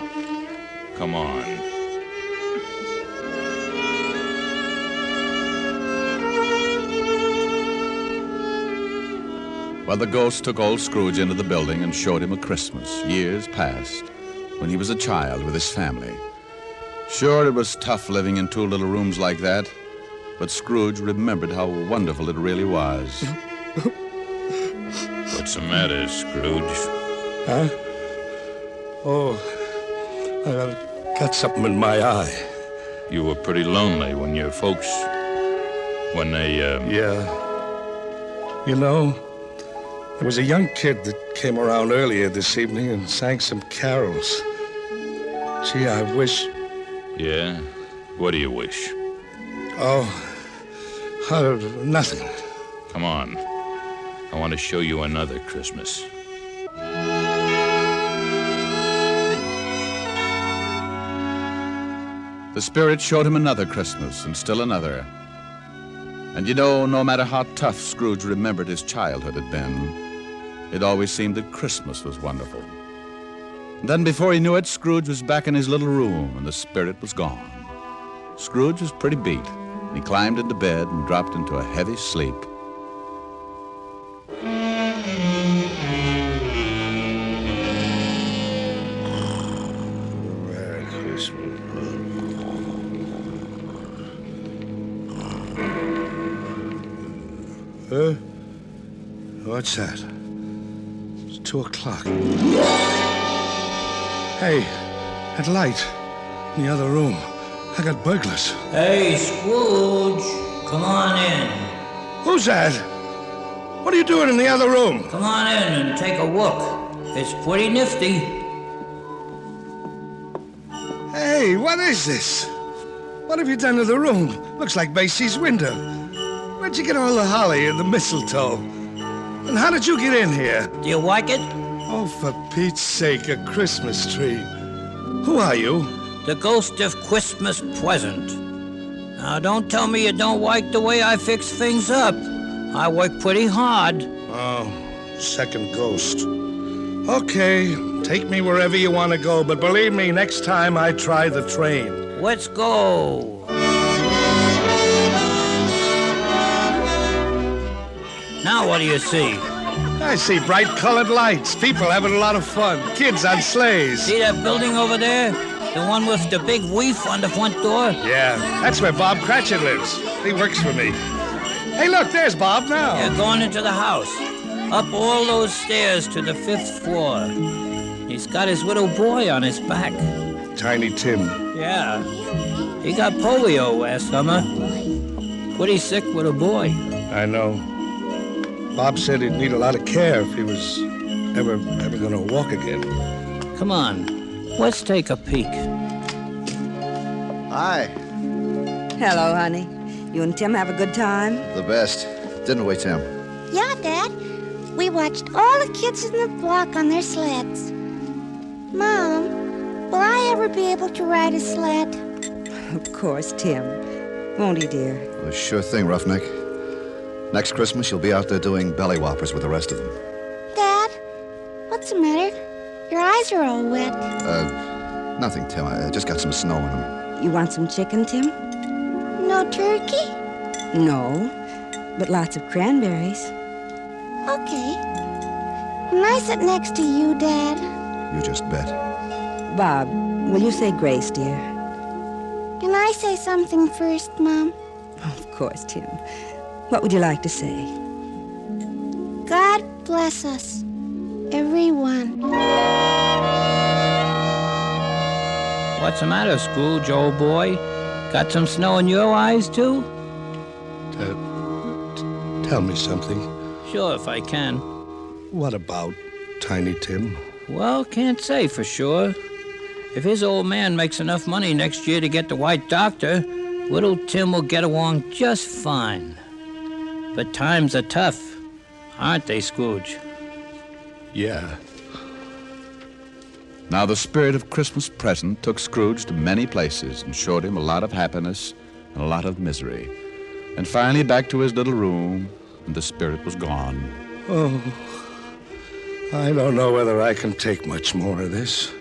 Come on. Well, the ghost took old Scrooge into the building and showed him a Christmas, years past, when he was a child with his family. Sure, it was tough living in two little rooms like that, but Scrooge remembered how wonderful it really was. What's the matter, Scrooge? Huh? Oh, I got something in my eye. You were pretty lonely when your folks... when they, Yeah. You know, there was a young kid that came around earlier this evening and sang some carols. Gee, I wish... Yeah? What do you wish? Oh, nothing. Come on. I want to show you another Christmas. The spirit showed him another Christmas, and still another. And you know, no matter how tough Scrooge remembered his childhood had been, it always seemed that Christmas was wonderful. And then before he knew it, Scrooge was back in his little room, and the spirit was gone. Scrooge was pretty beat. He climbed into bed and dropped into a heavy sleep. Merry Christmas. What's that? It's 2 o'clock. Hey, that light in the other room. I got burglars. Hey, Scrooge, come on in. Who's that? What are you doing in the other room? Come on in and take a look. It's pretty nifty. Hey, what is this? What have you done to the room? Looks like Macy's window. Where'd you get all the holly and the mistletoe? And how did you get in here? Do you like it? Oh, for Pete's sake, a Christmas tree. Who are you? The ghost of Christmas present. Now, don't tell me you don't like the way I fix things up. I work pretty hard. Oh, second ghost. Okay, take me wherever you want to go, but believe me, next time I try the train. Let's go. Now what do you see? I see bright colored lights, people having a lot of fun, kids on sleighs. See that building over there? The one with the big reef on the front door? Yeah, that's where Bob Cratchit lives. He works for me. Hey, look, there's Bob now. Yeah, going into the house. Up all those stairs to the 5th floor. He's got his little boy on his back. Tiny Tim. Yeah. He got polio last summer. Pretty sick little boy. I know. Bob said he'd need a lot of care if he was ever going to walk again. Come on. Let's take a peek. Hi. Hello, honey. You and Tim have a good time? The best. Didn't we, Tim? Yeah, Dad. We watched all the kids in the block on their sleds. Mom, will I ever be able to ride a sled? Of course, Tim. Won't he, dear? Well, sure thing, Roughneck. Next Christmas, you'll be out there doing belly whoppers with the rest of them. Dad, what's the matter? Your eyes are all wet. Nothing, Tim. I just got some snow in them. You want some chicken, Tim? No turkey? No, but lots of cranberries. Okay. Can I sit next to you, Dad? You just bet. Bob, will you say grace, dear? Can I say something first, Mom? Of course, Tim. What would you like to say? God bless us, everyone. What's the matter, Scrooge, old boy? Got some snow in your eyes, too? Tell me something. Sure, if I can. What about Tiny Tim? Well, can't say for sure. If his old man makes enough money next year to get the white doctor, little Tim will get along just fine. But times are tough, aren't they, Scrooge? Yeah. Now, the spirit of Christmas present took Scrooge to many places and showed him a lot of happiness and a lot of misery. And finally back to his little room, and the spirit was gone. Oh, I don't know whether I can take much more of this.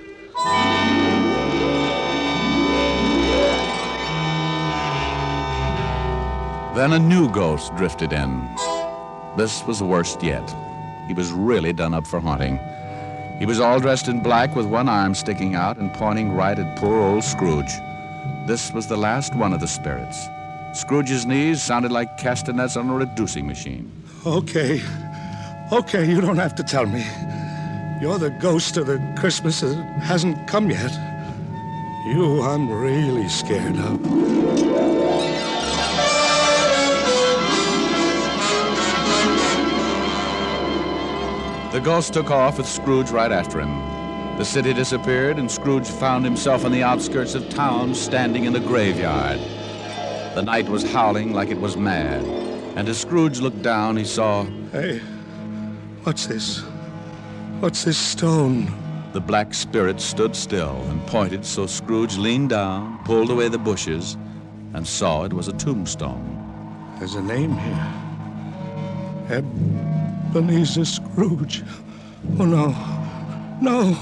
Then a new ghost drifted in. This was the worst yet. He was really done up for haunting. He was all dressed in black with one arm sticking out and pointing right at poor old Scrooge. This was the last one of the spirits. Scrooge's knees sounded like castanets on a reducing machine. Okay, you don't have to tell me. You're the ghost of the Christmas that hasn't come yet. You I'm really scared of. The ghost took off with Scrooge right after him. The city disappeared, and Scrooge found himself on the outskirts of town, standing in a graveyard. The night was howling like it was mad, and as Scrooge looked down, he saw... Hey, what's this? What's this stone? The black spirit stood still and pointed, so Scrooge leaned down, pulled away the bushes, and saw it was a tombstone. There's a name here. Ebenezer Scrooge. Oh, no. No.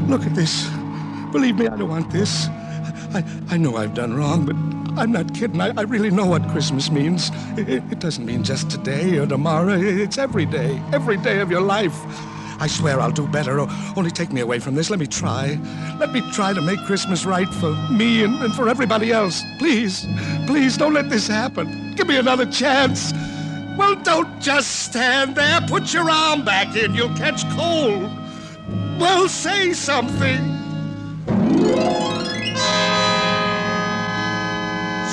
Look at this. Believe me, I don't want this. I know I've done wrong, but I'm not kidding. I really know what Christmas means. It doesn't mean just today or tomorrow. It's every day of your life. I swear I'll do better. Only take me away from this. Let me try. Let me try to make Christmas right for me and for everybody else. Please, please, don't let this happen. Give me another chance. Well, don't just stand there. Put your arm back in. You'll catch cold. Well, say something.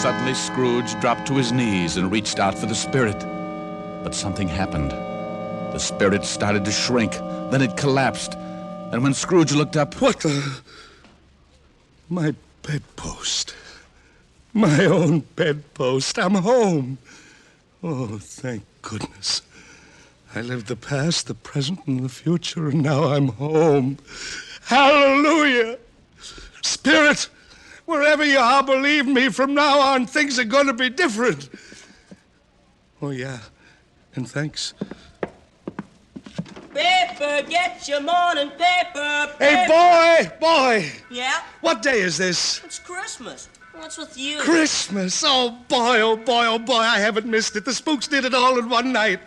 Suddenly, Scrooge dropped to his knees and reached out for the spirit. But something happened. The spirit started to shrink. Then it collapsed. And when Scrooge looked up... What the... My bedpost. My own bedpost. I'm home. Oh, thank goodness. I lived the past, the present, and the future, and now I'm home. Hallelujah! Spirit, wherever you are, believe me, from now on, things are going to be different. Oh, yeah, and thanks. Paper, get your morning paper. Hey, boy! Yeah? What day is this? It's Christmas. What's with you? Christmas! Oh, boy, I haven't missed it. The spooks did it all in one night.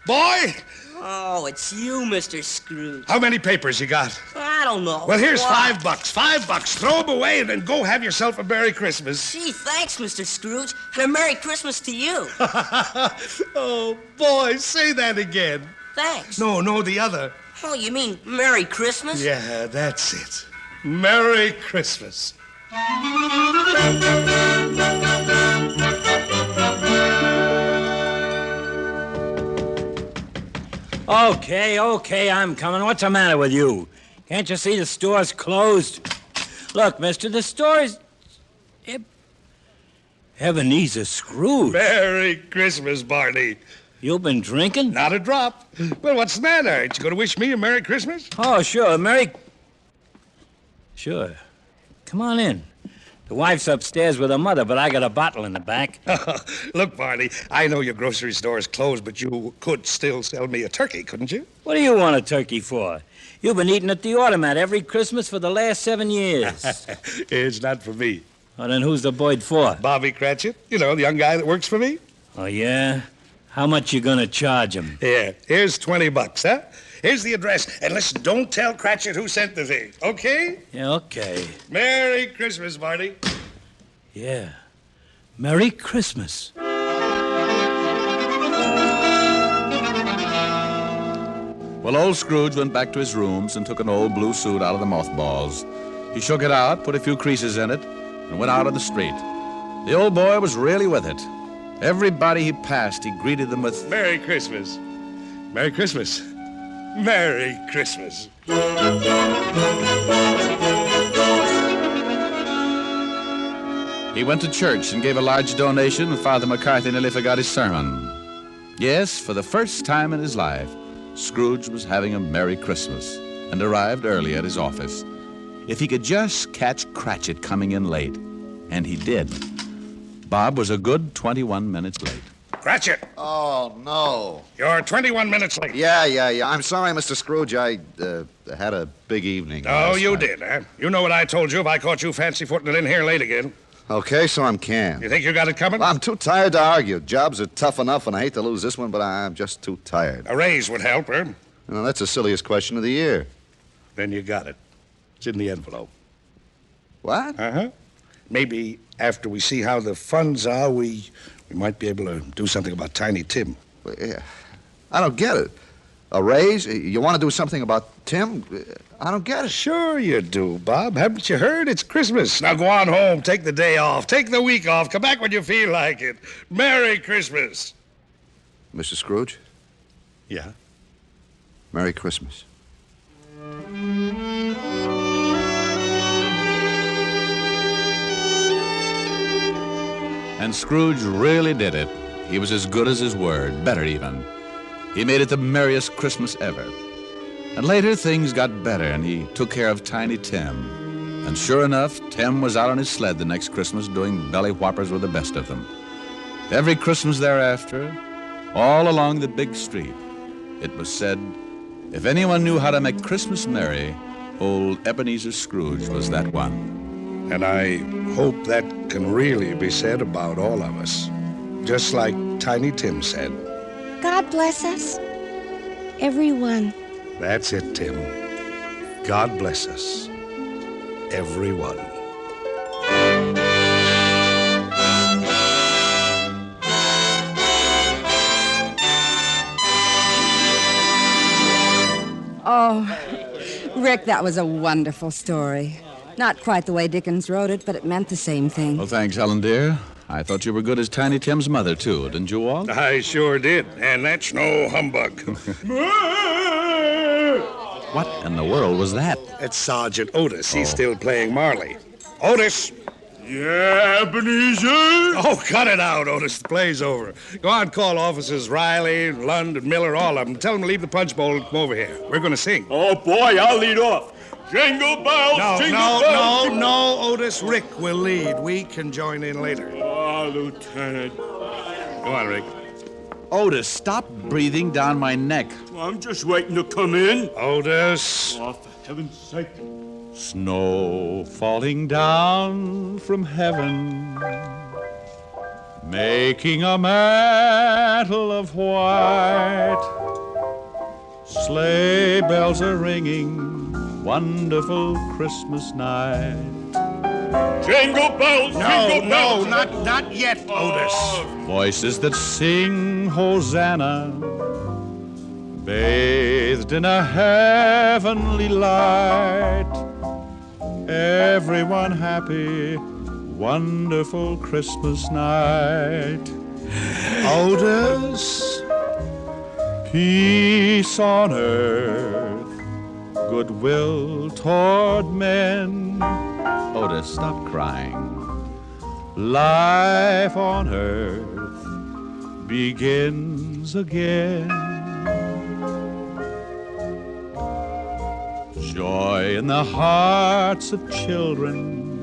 Boy! Oh, it's you, Mr. Scrooge. How many papers you got? I don't know. Well, here's What? $5. $5. Throw them away and then go have yourself a Merry Christmas. Gee, thanks, Mr. Scrooge. And a Merry Christmas to you. Oh, boy, say that again. Thanks. No, the other. Oh, you mean Merry Christmas? Yeah, that's it. Merry Christmas. Okay, I'm coming. What's the matter with you? Can't you see the store's closed? Look, mister, the store's... Ebenezer Scrooge. Merry Christmas, Barney. You've been drinking? Not a drop. Well, what's the matter? Aren't you going to wish me a Merry Christmas? Oh, sure. Sure. Come on in. The wife's upstairs with her mother, but I got a bottle in the back. Look, Barney, I know your grocery store is closed, but you could still sell me a turkey, couldn't you? What do you want a turkey for? You've been eating at the automat every Christmas for the last 7 years. It's not for me. Well, then who's the bird for? Bobby Cratchit. You know, the young guy that works for me. Oh, yeah? How much you gonna charge him? Yeah, here's $20, huh? Here's the address. And listen, don't tell Cratchit who sent the thing, okay? Yeah, okay. Merry Christmas, Marty. Yeah. Merry Christmas. Well, old Scrooge went back to his rooms and took an old blue suit out of the mothballs. He shook it out, put a few creases in it, and went out on the street. The old boy was really with it. Everybody he passed, he greeted them with, Merry Christmas. Merry Christmas. Merry Christmas. He went to church and gave a large donation, and Father McCarthy nearly forgot his sermon. Yes, for the first time in his life, Scrooge was having a Merry Christmas and arrived early at his office. If he could just catch Cratchit coming in late, and he did. Bob was a good 21 minutes late. Cratchit! Oh, no. You're 21 minutes late. Yeah. I'm sorry, Mr. Scrooge. I had a big evening. Oh, last you night. did, huh? You know what I told you if I caught you fancy-footing it in here late again. Okay, so I'm canned. You think you got it coming? Well, I'm too tired to argue. Jobs are tough enough, and I hate to lose this one, but I'm just too tired. A raise would help, huh? Well, that's the silliest question of the year. Then you got it. It's in the envelope. What? Uh-huh. Maybe after we see how the funds are, we might be able to do something about Tiny Tim. Well, yeah. I don't get it. A raise? You want to do something about Tim? I don't get it. Sure you do, Bob. Haven't you heard? It's Christmas. Now go on home, take the day off, take the week off, come back when you feel like it. Merry Christmas. Mr. Scrooge? Yeah? Merry Christmas. And Scrooge really did it. He was as good as his word, better even. He made it the merriest Christmas ever. And later, things got better, and he took care of Tiny Tim. And sure enough, Tim was out on his sled the next Christmas doing belly whoppers with the best of them. Every Christmas thereafter, all along the big street, it was said, if anyone knew how to make Christmas merry, old Ebenezer Scrooge was that one. And I hope that can really be said about all of us. Just like Tiny Tim said. God bless us, everyone. That's it, Tim. God bless us, everyone. Oh, Rick, that was a wonderful story. Not quite the way Dickens wrote it, but it meant the same thing. Well, thanks, Helen, dear. I thought you were good as Tiny Tim's mother, too, didn't you, Walt? I sure did, and that's no humbug. What in the world was that? It's Sergeant Otis. He's still playing Marley. Otis! Yeah, Ebenezer? Oh, cut it out, Otis. The play's over. Go on, call officers Riley, Lund, and Miller, all of them. Tell them to leave the punch bowl and come over here. We're going to sing. Oh, boy, I'll lead off. Jingle bells, jingle bells. No, Otis. Rick will lead. We can join in later. Oh, Lieutenant. Go on, Rick. Otis, stop breathing down my neck. I'm just waiting to come in. Otis. Oh, for heaven's sake. Snow falling down from heaven, making a mantle of white. Sleigh bells are ringing, wonderful Christmas night. Jingle bells, jingle bells. No, not yet, Otis. Voices that sing Hosanna, bathed in a heavenly light. Everyone happy, wonderful Christmas night. Otis. Peace on earth, goodwill toward men. Otis, stop crying. Life on earth begins lives again. Joy in the hearts of children,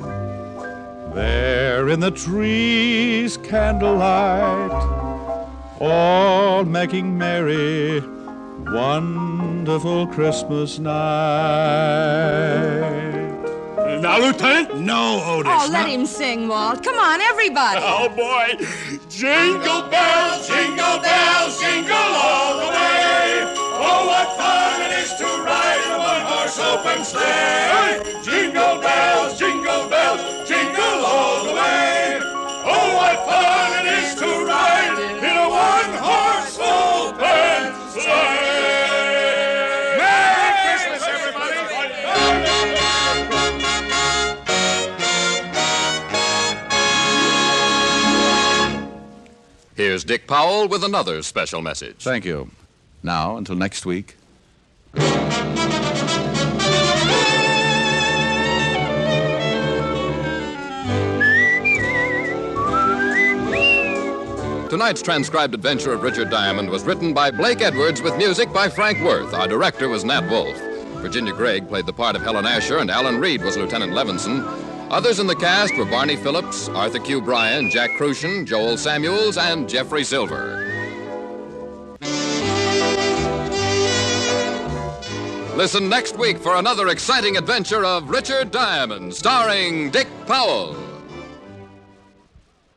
there in the trees candlelight, all making merry, wonderful Christmas night. Now, Lieutenant? No, Otis. Oh, let him sing, Walt. Come on, everybody. Oh, boy. Jingle bells, jingle all the way. Oh, what fun it is to ride in a one-horse open sleigh. Jingle bells, jingle all the way. Oh, what fun it is to ride in a one-horse open sleigh. Merry Christmas, everybody. Here's Dick Powell with another special message. Thank you. Now, until next week. Tonight's transcribed adventure of Richard Diamond was written by Blake Edwards with music by Frank Worth. Our director was Nat Wolfe. Virginia Gregg played the part of Helen Asher, and Alan Reed was Lieutenant Levinson. Others in the cast were Barney Phillips, Arthur Q. Bryan, Jack Crucian, Joel Samuels, and Jeffrey Silver. Listen next week for another exciting adventure of Richard Diamond, starring Dick Powell.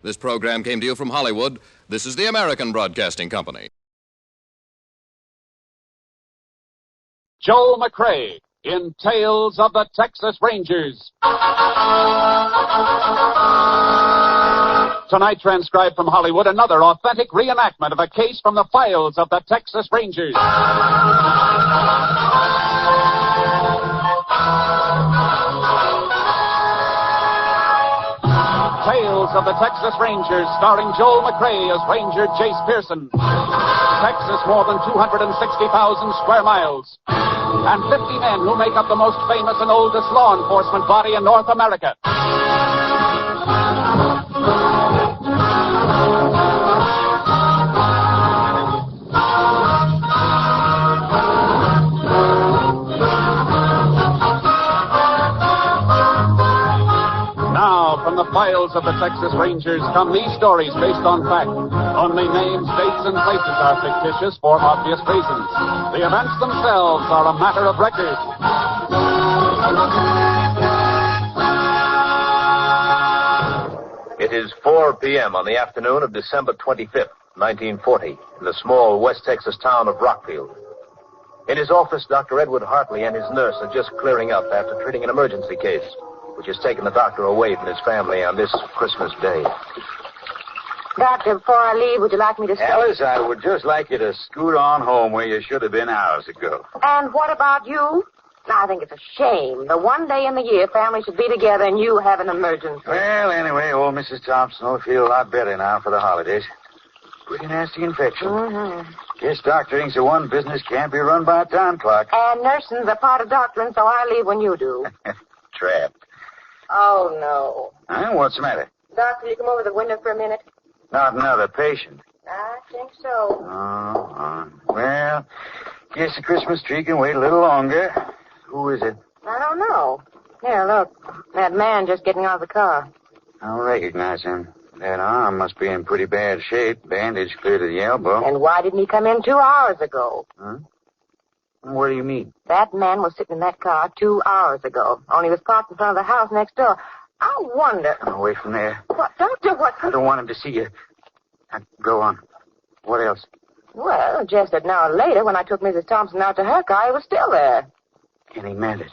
This program came to you from Hollywood. This is the American Broadcasting Company. Joel McCrea in Tales of the Texas Rangers. Tonight, transcribed from Hollywood, another authentic reenactment of a case from the files of the Texas Rangers. Tales of the Texas Rangers, starring Joel McCrea as Ranger Jace Pearson. Texas, more than 260,000 square miles. And 50 men who make up the most famous and oldest law enforcement body in North America. Now, from the files of the Texas Rangers come these stories based on fact. Only names, dates, and places are fictitious for obvious reasons. The events themselves are a matter of record. It is 4 p.m. on the afternoon of December 25th, 1940, in the small West Texas town of Rockfield. In his office, Dr. Edward Hartley and his nurse are just clearing up after treating an emergency case, which has taken the doctor away from his family on this Christmas Day. Doctor, before I leave, would you like me to stay? Alice, I would just like you to scoot on home where you should have been hours ago. And what about you? I think it's a shame. The one day in the year families should be together and you have an emergency. Well, anyway, old Mrs. Thompson will feel a lot better now for the holidays. Pretty nasty infection. Mm-hmm. Guess doctor thinks the one business can't be run by a time clock. And nursing's a part of doctoring, so I leave when you do. Trapped. Oh, no. Huh? What's the matter? Doctor, you come over the window for a minute? Not another patient. I think so. Oh, well, guess the Christmas tree can wait a little longer. Who is it? I don't know. Here, look. That man just getting out of the car. I don't recognize him. That arm must be in pretty bad shape. Bandage clear to the elbow. And why didn't he come in 2 hours ago? Huh? What do you mean? That man was sitting in that car 2 hours ago. Only was parked in front of the house next door. I wonder... Away from there. What, Doctor, what... I don't want him to see you. Now, go on. What else? Well, just an hour later, when I took Mrs. Thompson out to her car, he was still there. And he meant it.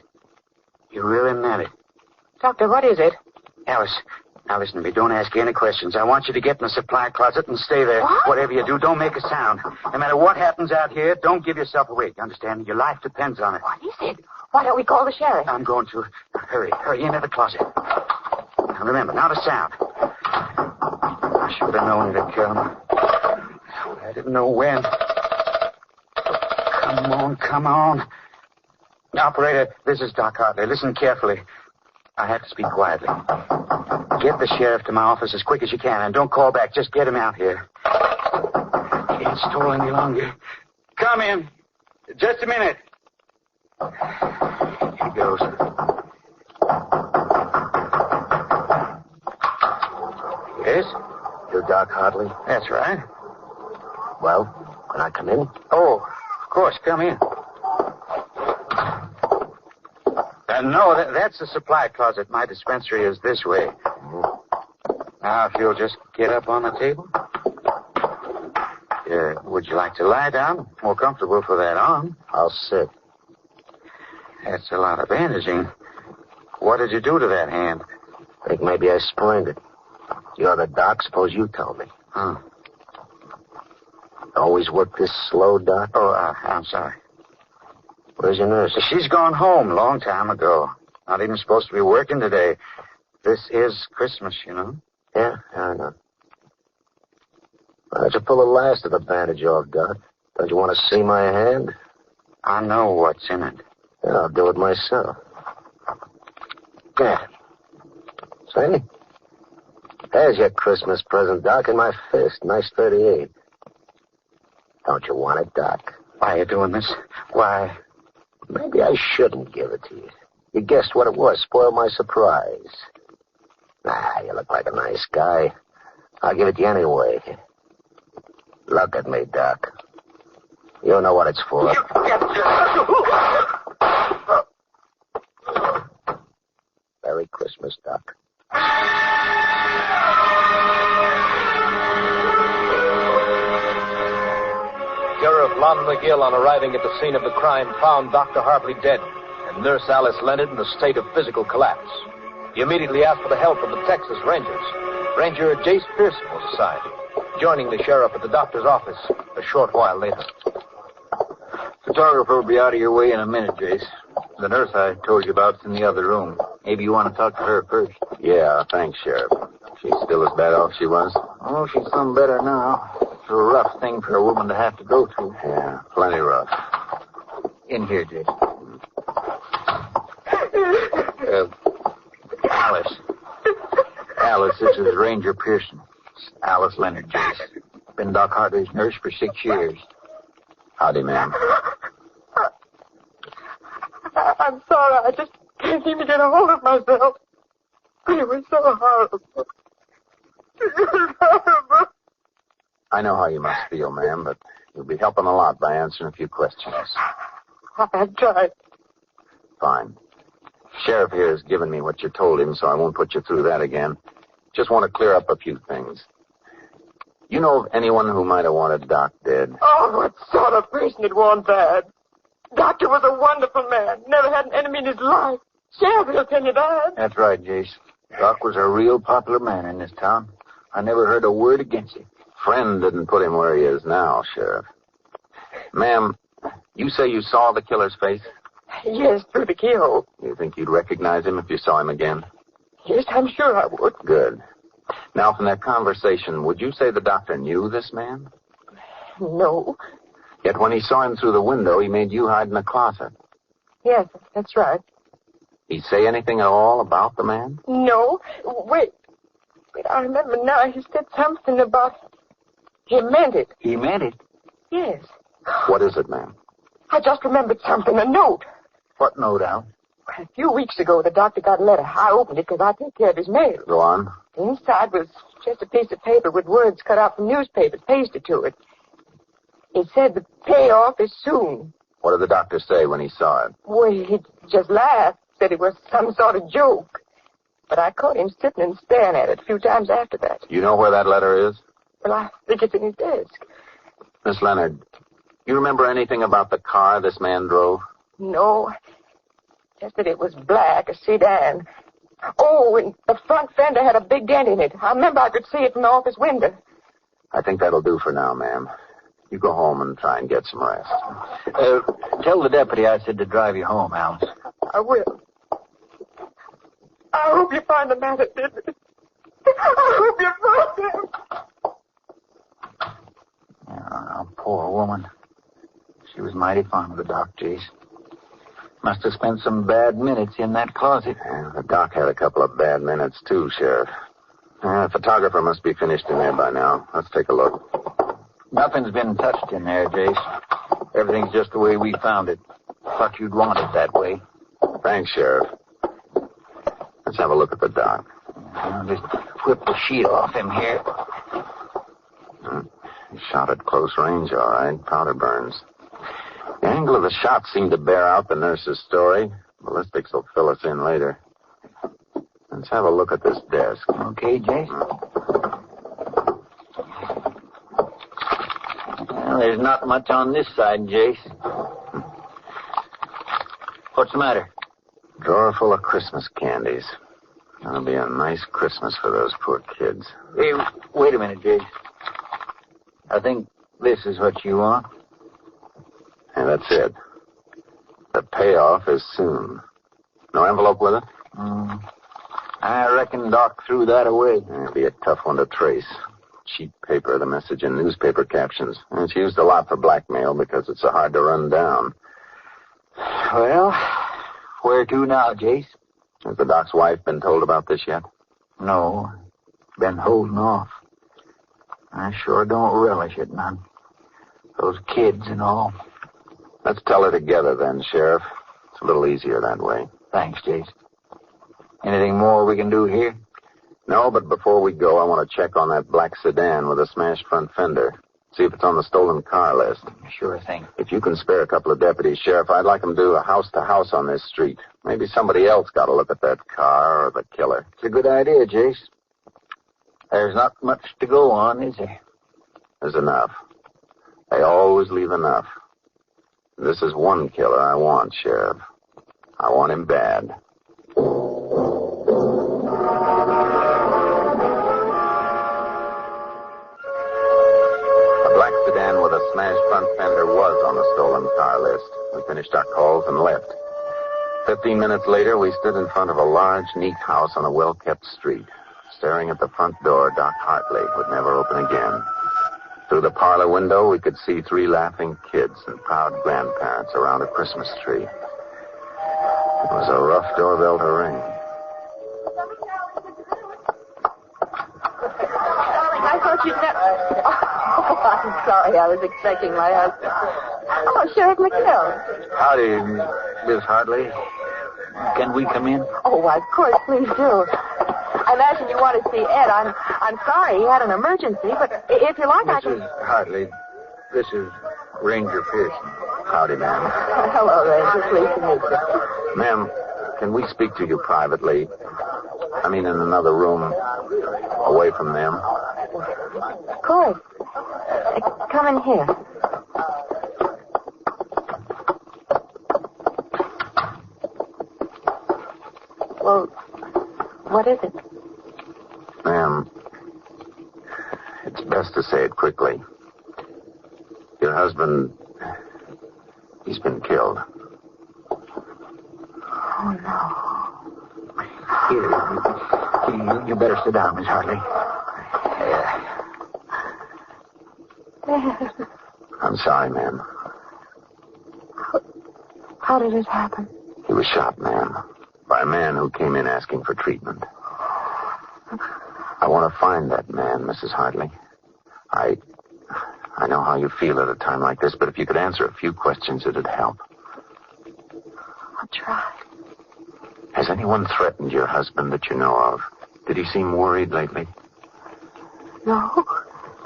He really meant it. Doctor, what is it? Alice, now listen to me. Don't ask any questions. I want you to get in the supply closet and stay there. What? Whatever you do, don't make a sound. No matter what happens out here, don't give yourself away. You understand? Your life depends on it. What is it? Why don't we call the sheriff? I'm going to. Hurry into the closet. Now remember, not a sound. I should have known it'd kill him. I didn't know when. Come on. Operator, this is Doc Hartley. Listen carefully. I have to speak quietly. Get the sheriff to my office as quick as you can, and don't call back. Just get him out here. Can't stall any longer. Come in. Just a minute. Here goes. Yes? You're Doc Hartley? That's right. Well, can I come in? Oh, of course. Come in. No, that's the supply closet. My dispensary is this way. Now, if you'll just get up on the table. Would you like to lie down? More comfortable for that arm. I'll sit. That's a lot of bandaging. What did you do to that hand? Think maybe I sprained it. You're the doc. Suppose you tell me. Always work this slow, Doc? Oh, I'm sorry. Where's your nurse? She's gone home a long time ago. Not even supposed to be working today. This is Christmas, you know. Yeah, I know. Why don't you pull the last of the bandage off, Doc? Don't you want to see my hand? I know what's in it. Yeah, I'll do it myself. Yeah. See? There's your Christmas present, Doc, in my fist. Nice 38. Don't you want it, Doc? Why are you doing this? Why? Maybe I shouldn't give it to you. You guessed what it was. Spoil my surprise. You look like a nice guy. I'll give it to you anyway. Look at me, Doc. You know what it's for. Merry Christmas, Doc. Sheriff Lon McGill, on arriving at the scene of the crime, found Dr. Hartley dead and Nurse Alice Leonard in a state of physical collapse. He immediately asked for the help of the Texas Rangers. Ranger Jace Pearson was assigned, joining the sheriff at the doctor's office a short while later. Photographer will be out of your way in a minute, Jace. The nurse I told you about's in the other room. Maybe you want to talk to her first. Yeah, thanks, Sheriff. She's still as bad off as she was? Oh, she's some better now. It's a rough thing for a woman to have to go through. Yeah, plenty rough. In here, Jace. Alice, this is Ranger Pearson. Alice Leonard, Jace. Been Doc Hartley's nurse for 6 years. Howdy, ma'am. I'm sorry. I just can't seem to get a hold of myself. It was so horrible. I know how you must feel, ma'am, but you'll be helping a lot by answering a few questions. I tried. Fine. Sheriff here has given me what you told him, so I won't put you through that again. Just want to clear up a few things. You know of anyone who might have wanted Doc dead? Oh, what sort of person would want that? Doctor was a wonderful man. Never had an enemy in his life. Sheriff will tell you that. That's right, Jace. Doc was a real popular man in this town. I never heard a word against him. Friend didn't put him where he is now, Sheriff. Ma'am, you say you saw the killer's face? Yes, through the keyhole. You think you'd recognize him if you saw him again? Yes, I'm sure I would. Good. Now, from that conversation, would you say the doctor knew this man? No. Yet when he saw him through the window, he made you hide in the closet. Yes, that's right. He say anything at all about the man? No. Wait, I remember now. He said something about... He meant it. He meant it? Yes. What is it, ma'am? I just remembered something, a note. What note, Al? A few weeks ago, the doctor got a letter. I opened it because I take care of his mail. Go on. Inside was just a piece of paper with words cut out from newspapers pasted to it. It said the payoff is soon. What did the doctor say when he saw it? Well, he just laughed, said it was some sort of joke. But I caught him sitting and staring at it a few times after that. You know where that letter is? Well, I think it's in his desk. Miss Leonard, you remember anything about the car this man drove? No, just that it was black, a sedan. Oh, and the front fender had a big dent in it. I remember I could see it from the office window. I think that'll do for now, ma'am. You go home and try and get some rest. Tell the deputy I said to drive you home, Alice. I will. I hope you find the man that did it. I hope you find him. Oh, poor woman. She was mighty fond of the doc, Jace. Must have spent some bad minutes in that closet. Yeah, the doc had a couple of bad minutes, too, Sheriff. The photographer must be finished in there by now. Let's take a look. Nothing's been touched in there, Jace. Everything's just the way we found it. Thought you'd want it that way. Thanks, Sheriff. Let's have a look at the doc. I'll just whip the sheet off him here. He shot at close range, all right. Powder burns. The angle of the shot seemed to bear out the nurse's story. Ballistics will fill us in later. Let's have a look at this desk. Okay, Jace? Well, there's not much on this side, Jace. What's the matter? Drawer full of Christmas candies. That'll be a nice Christmas for those poor kids. Hey, wait a minute, Jace. I think this is what you want. And that's it. The payoff is soon. No envelope with it? I reckon Doc threw that away. It'll be a tough one to trace. Cheap paper, the message in newspaper captions. And it's used a lot for blackmail because it's so hard to run down. Well, where to now, Jace? Has the doc's wife been told about this yet? No. Been holding off. I sure don't relish it none. Those kids and all. Let's tell her together then, Sheriff. It's a little easier that way. Thanks, Jace. Anything more we can do here? No, but before we go, I want to check on that black sedan with a smashed front fender. See if it's on the stolen car list. Sure thing. If you can spare a couple of deputies, Sheriff, I'd like them to do a house-to-house on this street. Maybe somebody else got to look at that car or the killer. It's a good idea, Jace. There's not much to go on, is there? There's enough. They always leave enough. This is one killer I want, Sheriff. I want him bad. A black sedan with a smashed front fender was on the stolen car list. We finished our calls and left. 15 minutes later, we stood in front of a large, neat house on a well-kept street. Staring at the front door, Doc Hartley would never open again. Through the parlor window, we could see 3 laughing kids and proud grandparents around a Christmas tree. It was a rough doorbell to ring. I thought you'd never... Oh, I'm sorry. I was expecting my husband. Oh, Sheriff McNeil. Howdy, Miss Hartley. Can we come in? Oh, why, of course, please do. I imagine you want to see Ed. I'm sorry, he had an emergency, but if you like, I can... Mrs. Hartley, this is Ranger Pearson. Howdy, ma'am. Hello, Ranger. Pleased to meet you. Ma'am, can we speak to you privately? I mean, in another room, away from them. Of course. Come in here. Well, what is it? Ma'am, it's best to say it quickly. Your husband, he's been killed. Oh, no. Here, you better sit down, Miss Hartley. Dad. I'm sorry, ma'am. How did it happen? He was shot, ma'am, by a man who came in asking for treatment. I want to find that man, Mrs. Hartley. I know how you feel at a time like this, but if you could answer a few questions, it'd help. I'll try. Has anyone threatened your husband that you know of? Did he seem worried lately? No.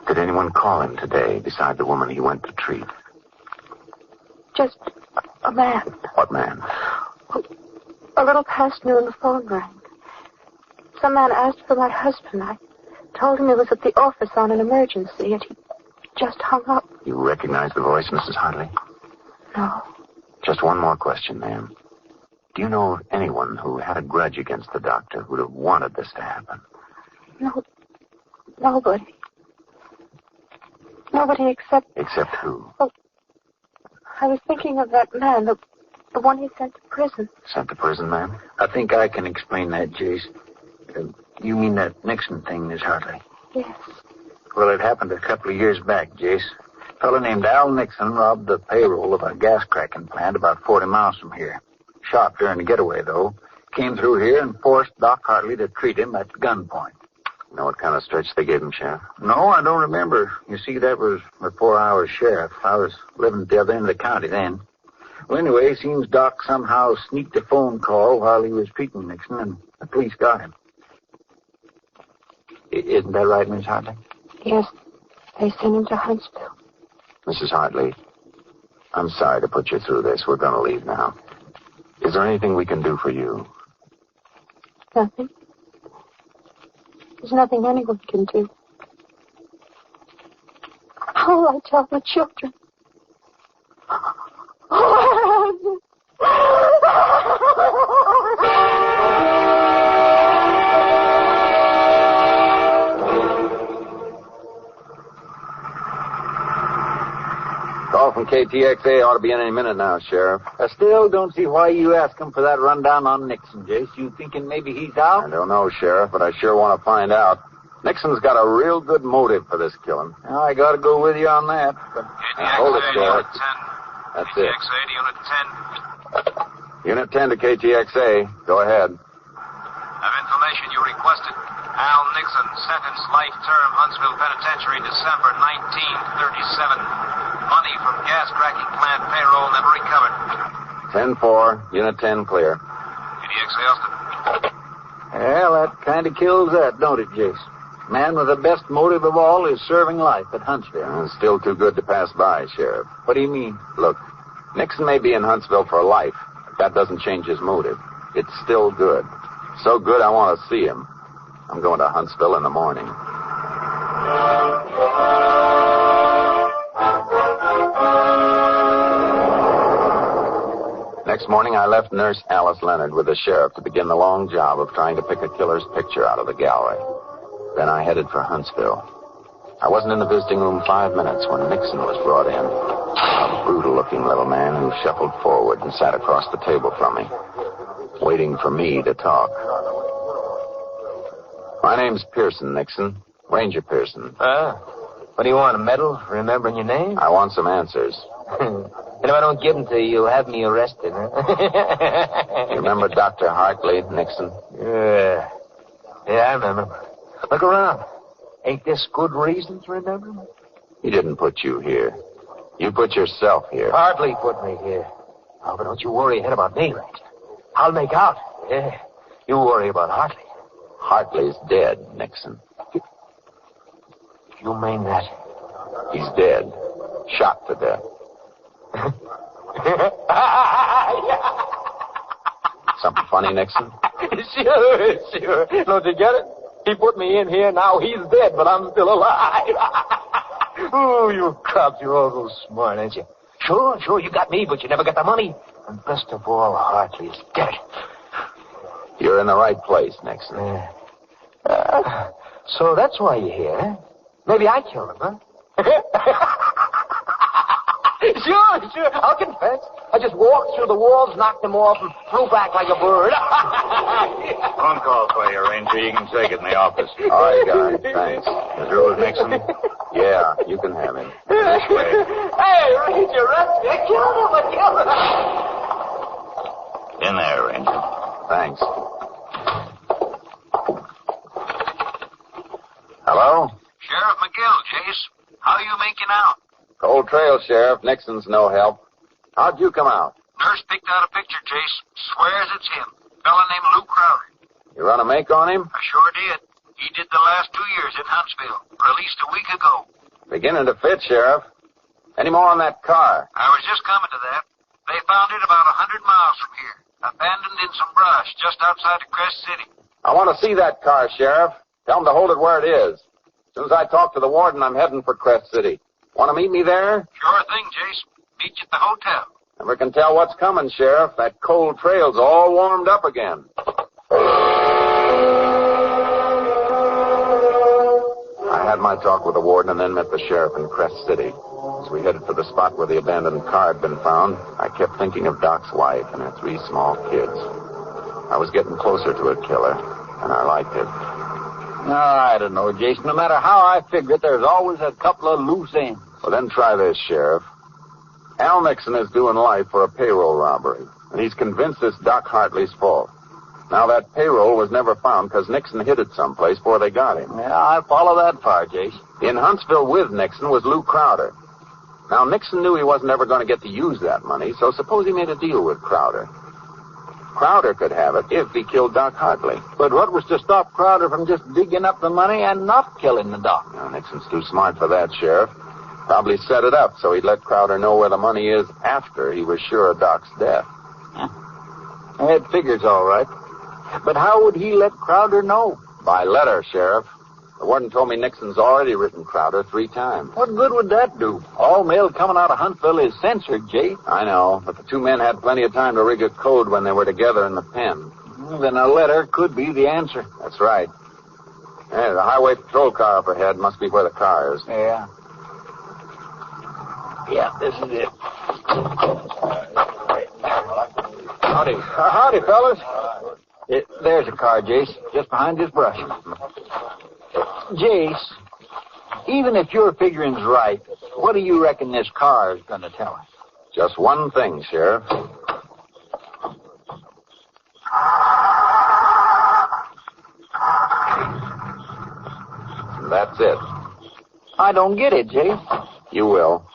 Did anyone call him today beside the woman he went to treat? Just a man. What man? A little past noon, the phone rang. Some man asked for my husband. I told him he was at the office on an emergency, and he just hung up. You recognize the voice, Mrs. Hartley? No. Just one more question, ma'am. Do you know of anyone who had a grudge against the doctor who'd have wanted this to happen? No. Nobody. Nobody except... Except who? Oh, I was thinking of that man, the one he sent to prison. Sent to prison, ma'am? I think I can explain that, Jace. You mean that Nixon thing, Miss Hartley? Yes. Well, it happened a couple of years back, Jace. A fellow named Al Nixon robbed the payroll of a gas cracking plant about 40 miles from here. Shot during the getaway, though. Came through here and forced Doc Hartley to treat him at gunpoint. You know what kind of stretch they gave him, Sheriff? No, I don't remember. You see, that was before I was sheriff. I was living at the other end of the county then. Well, anyway, it seems Doc somehow sneaked a phone call while he was treating Nixon, and the police got him. Isn't that right, Miss Hartley? Yes, they sent him to Huntsville. Mrs. Hartley, I'm sorry to put you through this. We're going to leave now. Is there anything we can do for you? Nothing. There's nothing anyone can do. How will I tell the children? Call from KTXA ought to be in any minute now, Sheriff. I still don't see why you ask him for that rundown on Nixon, Jace. You thinking maybe he's out? I don't know, Sheriff, but I sure want to find out. Nixon's got a real good motive for this killing. Well, I got to go with you on that. But hold it, Sheriff. That's it. KTXA to Unit 10. Unit 10 to KTXA. Go ahead. Have information you requested. Al Nixon, sentenced life term, Huntsville Penitentiary, December 1937. Money from gas cracking plant payroll never recovered. 10-4. Unit 10 clear. KTXA Austin. Well, that kind of kills that, don't it, Jace? Man with the best motive of all is serving life at Huntsville. It's still too good to pass by, Sheriff. What do you mean? Look, Nixon may be in Huntsville for life, but that doesn't change his motive. It's still good. So good I want to see him. I'm going to Huntsville in the morning. Next morning, I left Nurse Alice Leonard with the sheriff to begin the long job of trying to pick a killer's picture out of the gallery. Then I headed for Huntsville. I wasn't in the visiting room 5 minutes when Nixon was brought in. A brutal-looking little man who shuffled forward and sat across the table from me, waiting for me to talk. My name's Pearson, Nixon. Ranger Pearson. What do you want, a medal for remembering your name? I want some answers. And if I don't give them to you, you'll have me arrested, huh? You remember Dr. Hartley, Nixon? Yeah, I remember. Look around. Ain't this good reason to remember him? He didn't put you here. You put yourself here. Hartley put me here. Oh, but don't you worry a head about me, Ranger. I'll make out. Yeah. You worry about Hartley. Hartley's dead, Nixon. You mean that? He's dead. Shot to death. Something funny, Nixon? Sure. Don't you get it? He put me in here, now he's dead, but I'm still alive. Oh, you cops, you're all so smart, ain't you? Sure, you got me, but you never got the money. And best of all, Hartley's dead. You're in the right place, Nixon. So that's why you're here, huh? Maybe I killed him, huh? Sure. I'll confess. I just walked through the walls, knocked them off, and flew back like a bird. Phone call for you, Ranger. You can take it in the office. All right, guys. Thanks. You through with Nixon? Yeah, you can have him. This way. Hey, Ranger, I killed him. In there, Ranger. Thanks. Hello? Sheriff McGill, Jace. How you making out? Cold trail, Sheriff. Nixon's no help. How'd you come out? Nurse picked out a picture, Jace. Swears it's him. Fella named Lou Crowder. You run a make on him? I sure did. He did the last 2 years in Huntsville. Released a week ago. Beginning to fit, Sheriff. Any more on that car? I was just coming to that. They found it about 100 miles from here. Abandoned in some brush just outside of Crest City. I want to see that car, Sheriff. Tell him to hold it where it is. As soon as I talk to the warden, I'm heading for Crest City. Want to meet me there? Sure thing, Jace. Meet you at the hotel. Never can tell what's coming, Sheriff. That cold trail's all warmed up again. I had my talk with the warden and then met the sheriff in Crest City. As we headed for the spot where the abandoned car had been found, I kept thinking of Doc's wife and her 3 small kids. I was getting closer to a killer, and I liked it. No, I don't know, Jason. No matter how I figure it, there's always a couple of loose ends. Well, then try this, Sheriff. Al Nixon is doing life for a payroll robbery, and he's convinced it's Doc Hartley's fault. Now, that payroll was never found because Nixon hid it someplace before they got him. Yeah, I follow that far, Jace. In Huntsville with Nixon was Lou Crowder. Now, Nixon knew he wasn't ever going to get to use that money, so suppose he made a deal with Crowder. Crowder could have it if he killed Doc Hartley. But what was to stop Crowder from just digging up the money and not killing the doc? Now, Nixon's too smart for that, Sheriff. Probably set it up so he'd let Crowder know where the money is after he was sure of Doc's death. It figures all right. But how would he let Crowder know? By letter, Sheriff. The warden told me Nixon's already written Crowder 3 times. What good would that do? All mail coming out of Huntsville is censored, Jay. I know, but the 2 men had plenty of time to rig a code when they were together in the pen. Then a letter could be the answer. That's right. Yeah, the highway patrol car up ahead must be where the car is. Yeah. Yeah, this is it. Howdy. Howdy, fellas. There's a car, Jace, just behind this brush. Jace, even if your figuring's right, what do you reckon this car is going to tell us? Just one thing, Sheriff. That's it. I don't get it, Jace. You will.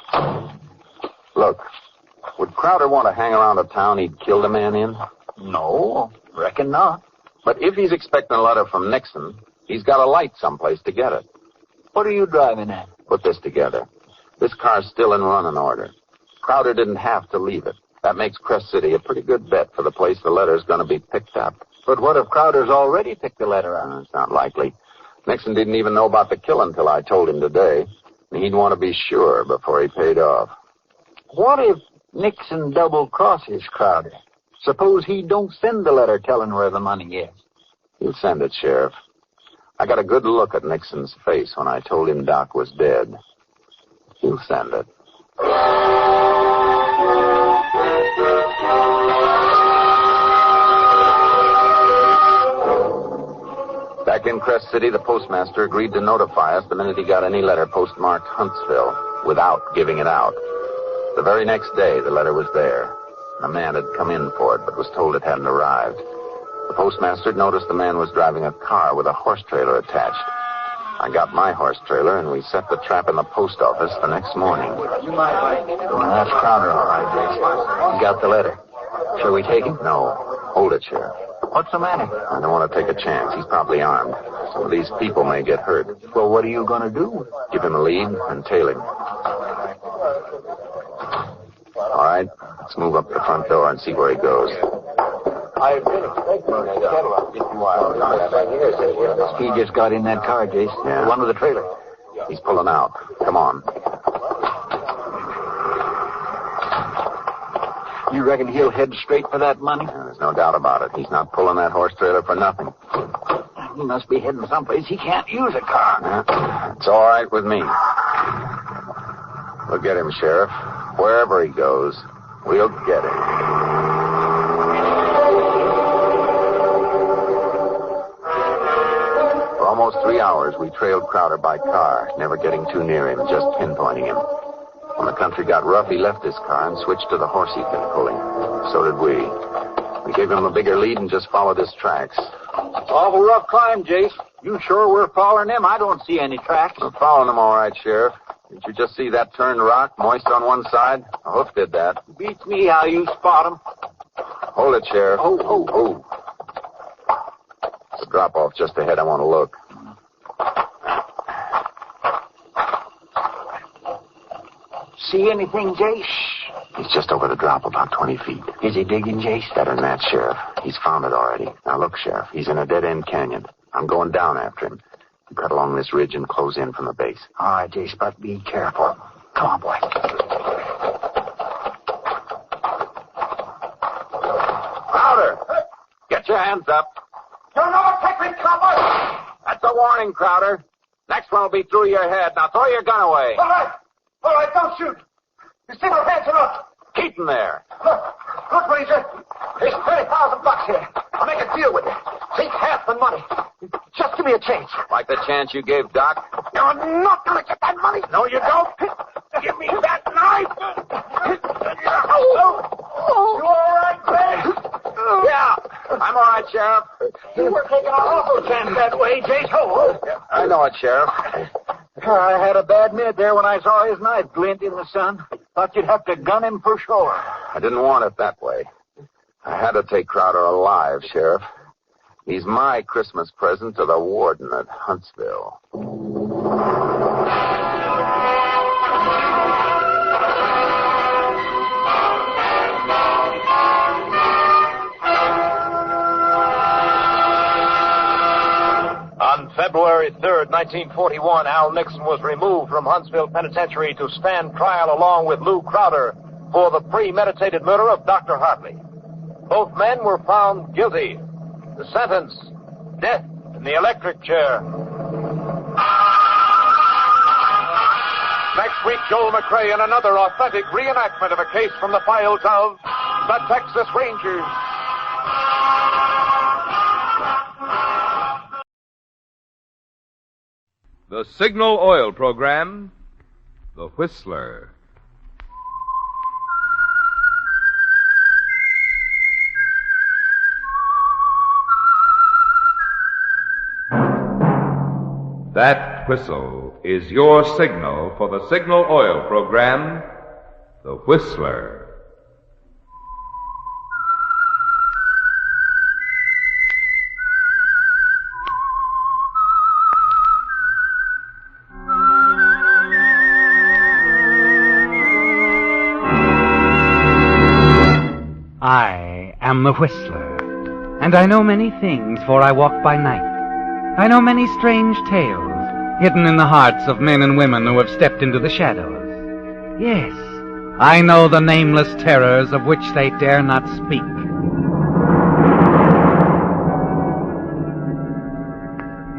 Look, would Crowder want to hang around a town he'd killed a man in? No, reckon not. But if he's expecting a letter from Nixon, he's got a light someplace to get it. What are you driving at? Put this together. This car's still in running order. Crowder didn't have to leave it. That makes Crest City a pretty good bet for the place the letter's going to be picked up. But what if Crowder's already picked the letter up? It's not likely. Nixon didn't even know about the killing until I told him today. And he'd want to be sure before he paid off. What if Nixon double-crosses Crowder? Suppose he don't send the letter telling where the money is. He'll send it, Sheriff. I got a good look at Nixon's face when I told him Doc was dead. He'll send it. Back in Crest City, the postmaster agreed to notify us the minute he got any letter postmarked Huntsville without giving it out. The very next day, the letter was there. A man had come in for it, but was told it hadn't arrived. The postmaster had noticed the man was driving a car with a horse trailer attached. I got my horse trailer, and we set the trap in the post office the next morning. That's Crowder, all right, Jace. He got the letter. Shall we take him? No. Hold it, Sheriff. What's the matter? I don't want to take a chance. He's probably armed. Some of these people may get hurt. Well, what are you going to do? Give him a lead and tail him. All right, let's move up the front door and see where he goes. He just got in that car, Jace. Yeah. The one with the trailer. He's pulling out. Come on. You reckon he'll head straight for that money? Yeah, there's no doubt about it. He's not pulling that horse trailer for nothing. He must be heading someplace he can't use a car. Yeah, it's all right with me. We'll get him, Sheriff. Wherever he goes, we'll get him. For almost 3 hours, we trailed Crowder by car, never getting too near him, just pinpointing him. When the country got rough, he left his car and switched to the horse he'd been pulling. So did we. We gave him a bigger lead and just followed his tracks. Awful rough climb, Jace. You sure we're following him? I don't see any tracks. We're following him all right, Sheriff. Didn't you just see that turned rock, moist on one side? A hoof did that. Beats me how you spot him. Hold it, Sheriff. Oh. It's a drop-off just ahead. I want to look. See anything, Jace? He's just over the drop, about 20 feet. Is he digging, Jace? Better than that, Sheriff. He's found it already. Now, look, Sheriff. He's in a dead-end canyon. I'm going down after him. You cut along this ridge and close in from the base. All right, Jace, but be careful. Come on, boy. Crowder! Get your hands up. You'll never take me, copper! That's a warning, Crowder. Next one will be through your head. Now throw your gun away. All right, don't shoot. You see my hands are up. Keep them there. Look, Ranger. There's $30,000 here. I'll make a deal with you. Take half the money. Just give me a chance. Like the chance you gave Doc? You're not going to get that money. No, you don't. Give me that knife. You all right, Craig? Yeah, I'm all right, Sheriff. Oh, stand that way, Jace. Oh. I know it, Sheriff. I had a bad minute there when I saw his knife glint in the sun. Thought you'd have to gun him for sure. I didn't want it that way. I had to take Crowder alive, Sheriff. He's my Christmas present to the warden at Huntsville. On February 3rd, 1941, Al Nixon was removed from Huntsville Penitentiary to stand trial along with Lou Crowder for the premeditated murder of Dr. Hartley. Both men were found guilty. The sentence, death in the electric chair. Next week, Joel McCrea in another authentic reenactment of a case from the files of the Texas Rangers. The Signal Oil Program, The Whistler. That whistle is your signal for the Signal Oil Program, The Whistler. I am the Whistler, and I know many things, for I walk by night. I know many strange tales, hidden in the hearts of men and women who have stepped into the shadows. Yes, I know the nameless terrors of which they dare not speak.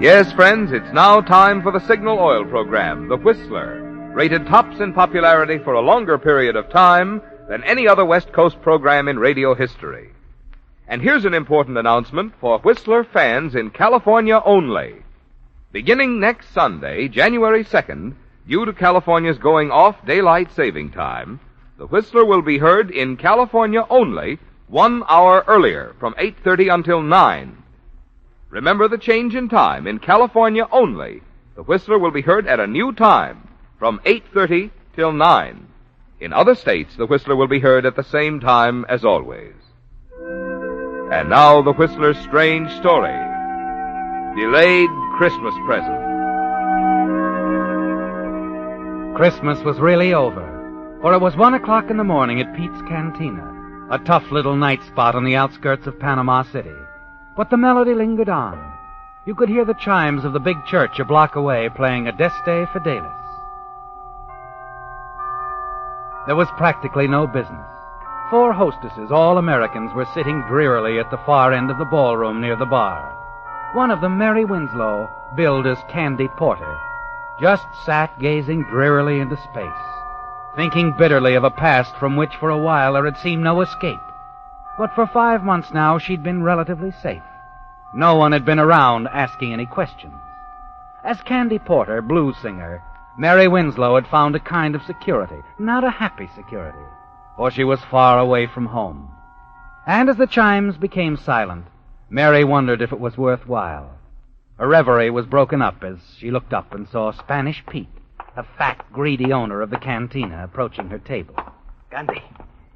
Yes, friends, it's now time for the Signal Oil Program, The Whistler, rated tops in popularity for a longer period of time than any other West Coast program in radio history. And here's an important announcement for Whistler fans in California only. Beginning next Sunday, January 2nd, due to California's going off daylight saving time, the Whistler will be heard in California only 1 hour earlier, from 8:30 until 9. Remember the change in time. In California only, the Whistler will be heard at a new time, from 8:30 till 9. In other states, the Whistler will be heard at the same time as always. And now the Whistler's strange story. Delayed Christmas present. Christmas was really over, for it was 1 o'clock in the morning at Pete's Cantina, a tough little night spot on the outskirts of Panama City. But the melody lingered on. You could hear the chimes of the big church a block away playing Adeste Fidelis. There was practically no business. 4 hostesses, all Americans, were sitting drearily at the far end of the ballroom near the bar. One of them, Mary Winslow, billed as Candy Porter, just sat gazing drearily into space, thinking bitterly of a past from which for a while there had seemed no escape. But for 5 months now she'd been relatively safe. No one had been around asking any questions. As Candy Porter, blues singer, Mary Winslow had found a kind of security, not a happy security, for she was far away from home. And as the chimes became silent, Mary wondered if it was worthwhile. Her reverie was broken up as she looked up and saw Spanish Pete, a fat, greedy owner of the cantina, approaching her table.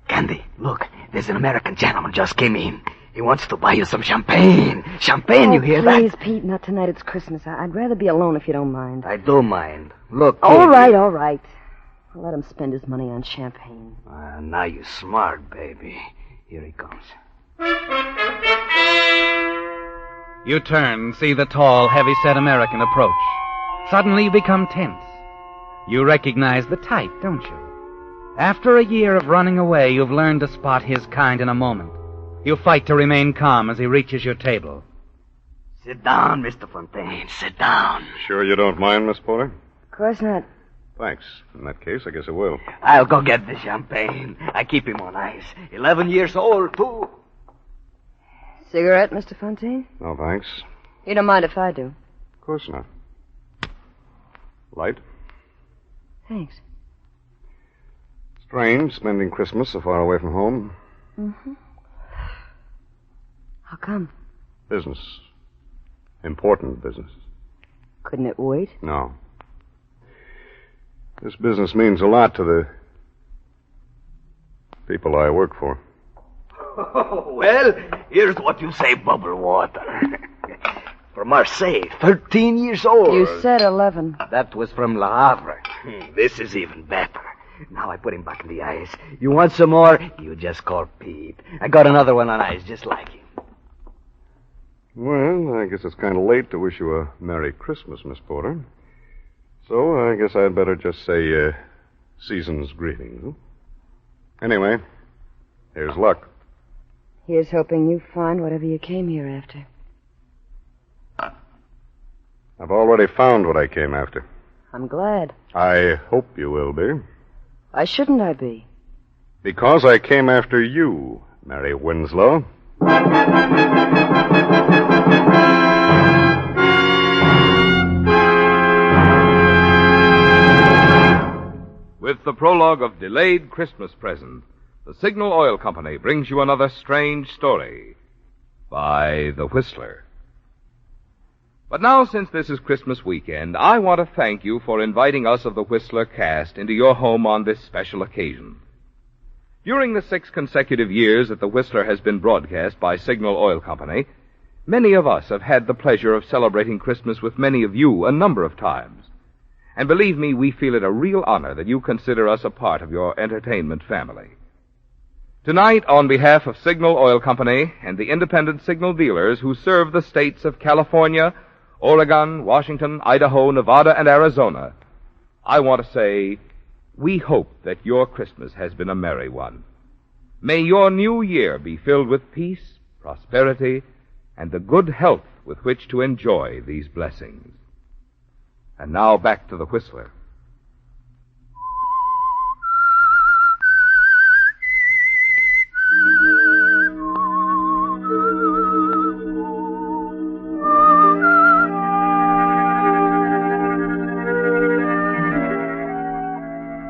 Candy, look, there's an American gentleman just came in. He wants to buy you some champagne. Champagne, you hear Please, that? Pete, not tonight. It's Christmas. I'd rather be alone if you don't mind. I do mind. Look, All right. I'll let him spend his money on champagne. Now you're smart, baby. Here he comes. You turn, see the tall, heavy-set American approach. Suddenly you become tense. You recognize the type, don't you? After a year of running away, you've learned to spot his kind in a moment. You fight to remain calm as he reaches your table. Sit down, Mr. Fontaine. Sit down. Sure you don't mind, Miss Porter? Of course not. Thanks. In that case, I guess I will. I'll go get the champagne. I keep him on ice. 11 years old, too. Cigarette, Mr. Fontaine? No, thanks. You don't mind if I do? Of course not. Light? Thanks. Strange, spending Christmas so far away from home. Mm-hmm. How come? Business. Important business. Couldn't it wait? No. This business means a lot to the people I work for. Well, here's what you say, Bubble Water. From Marseille, 13 years old. You said 11. That was from Le Havre. This is even better. Now I put him back in the ice. You want some more? You just call Pete. I got another one on ice just like him. Well, I guess it's kind of late to wish you a Merry Christmas, Miss Porter. So I guess I'd better just say season's greetings. Huh? Anyway, here's luck. Here's hoping you find whatever you came here after. I've already found what I came after. I'm glad. I hope you will be. Why shouldn't I be? Because I came after you, Mary Winslow. With the prologue of Delayed Christmas Present, the Signal Oil Company brings you another strange story by The Whistler. But now, since this is Christmas weekend, I want to thank you for inviting us of the Whistler cast into your home on this special occasion. During the 6 consecutive years that the Whistler has been broadcast by Signal Oil Company, many of us have had the pleasure of celebrating Christmas with many of you a number of times. And believe me, we feel it a real honor that you consider us a part of your entertainment family. Tonight, on behalf of Signal Oil Company and the independent signal dealers who serve the states of California, Oregon, Washington, Idaho, Nevada, and Arizona, I want to say, we hope that your Christmas has been a merry one. May your new year be filled with peace, prosperity, and the good health with which to enjoy these blessings. And now back to the Whistler.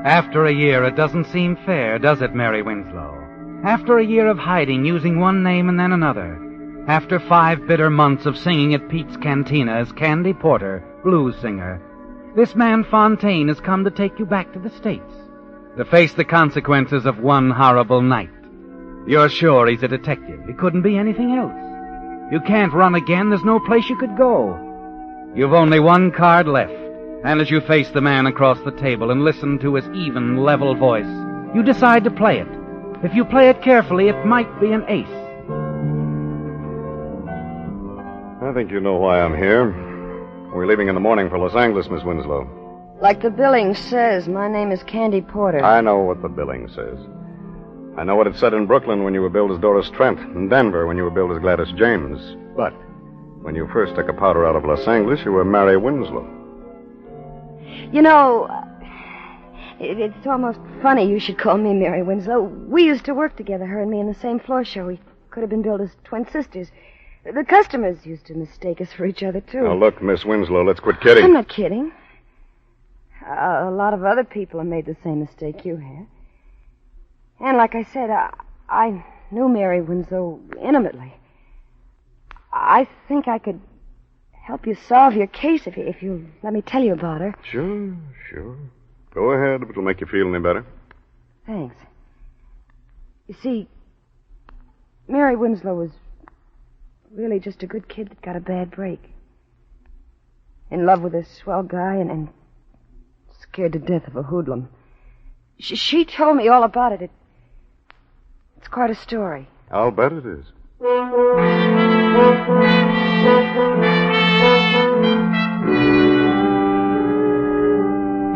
After a year, it doesn't seem fair, does it, Mary Winslow? After a year of hiding, using one name and then another. After 5 bitter months of singing at Pete's Cantina as Candy Porter, blues singer, this man Fontaine has come to take you back to the States, to face the consequences of one horrible night. You're sure he's a detective. He couldn't be anything else. You can't run again. There's no place you could go. You've only one card left. And as you face the man across the table and listen to his even, level voice, you decide to play it. If you play it carefully, it might be an ace. I think you know why I'm here. We're leaving in the morning for Los Angeles, Miss Winslow. Like the billing says, my name is Candy Porter. I know what the billing says. I know what it said in Brooklyn when you were billed as Doris Trent, in Denver when you were billed as Gladys James. But when you first took a powder out of Los Angeles, you were Mary Winslow. You know, it's almost funny you should call me Mary Winslow. We used to work together, her and me, in the same floor show. We could have been billed as twin sisters. The customers used to mistake us for each other, too. Now, look, Miss Winslow, let's quit kidding. I'm not kidding. A lot of other people have made the same mistake you have. And like I said, I knew Mary Winslow intimately. I think I could help you solve your case if you let me tell you about her. Sure. Go ahead, if it'll make you feel any better. Thanks. You see, Mary Winslow was really just a good kid that got a bad break. In love with a swell guy and scared to death of a hoodlum. She told me all about it. It's quite a story. I'll bet it is.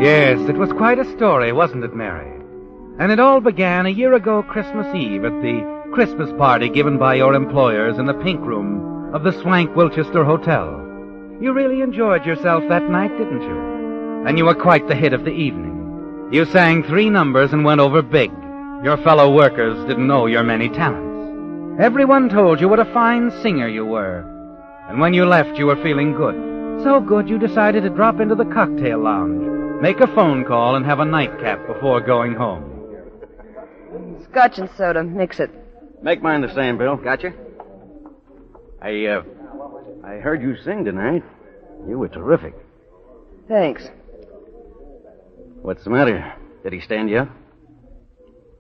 Yes, it was quite a story, wasn't it, Mary? And it all began a year ago Christmas Eve at the Christmas party given by your employers in the pink room of the Swank Wilchester Hotel. You really enjoyed yourself that night, didn't you? And you were quite the hit of the evening. You sang 3 numbers and went over big. Your fellow workers didn't know your many talents. Everyone told you what a fine singer you were. And when you left, you were feeling good. So good you decided to drop into the cocktail lounge, make a phone call, and have a nightcap before going home. Scotch and soda. Mix it. Make mine the same, Bill. Gotcha? I heard you sing tonight. You were terrific. Thanks. What's the matter? Did he stand you up?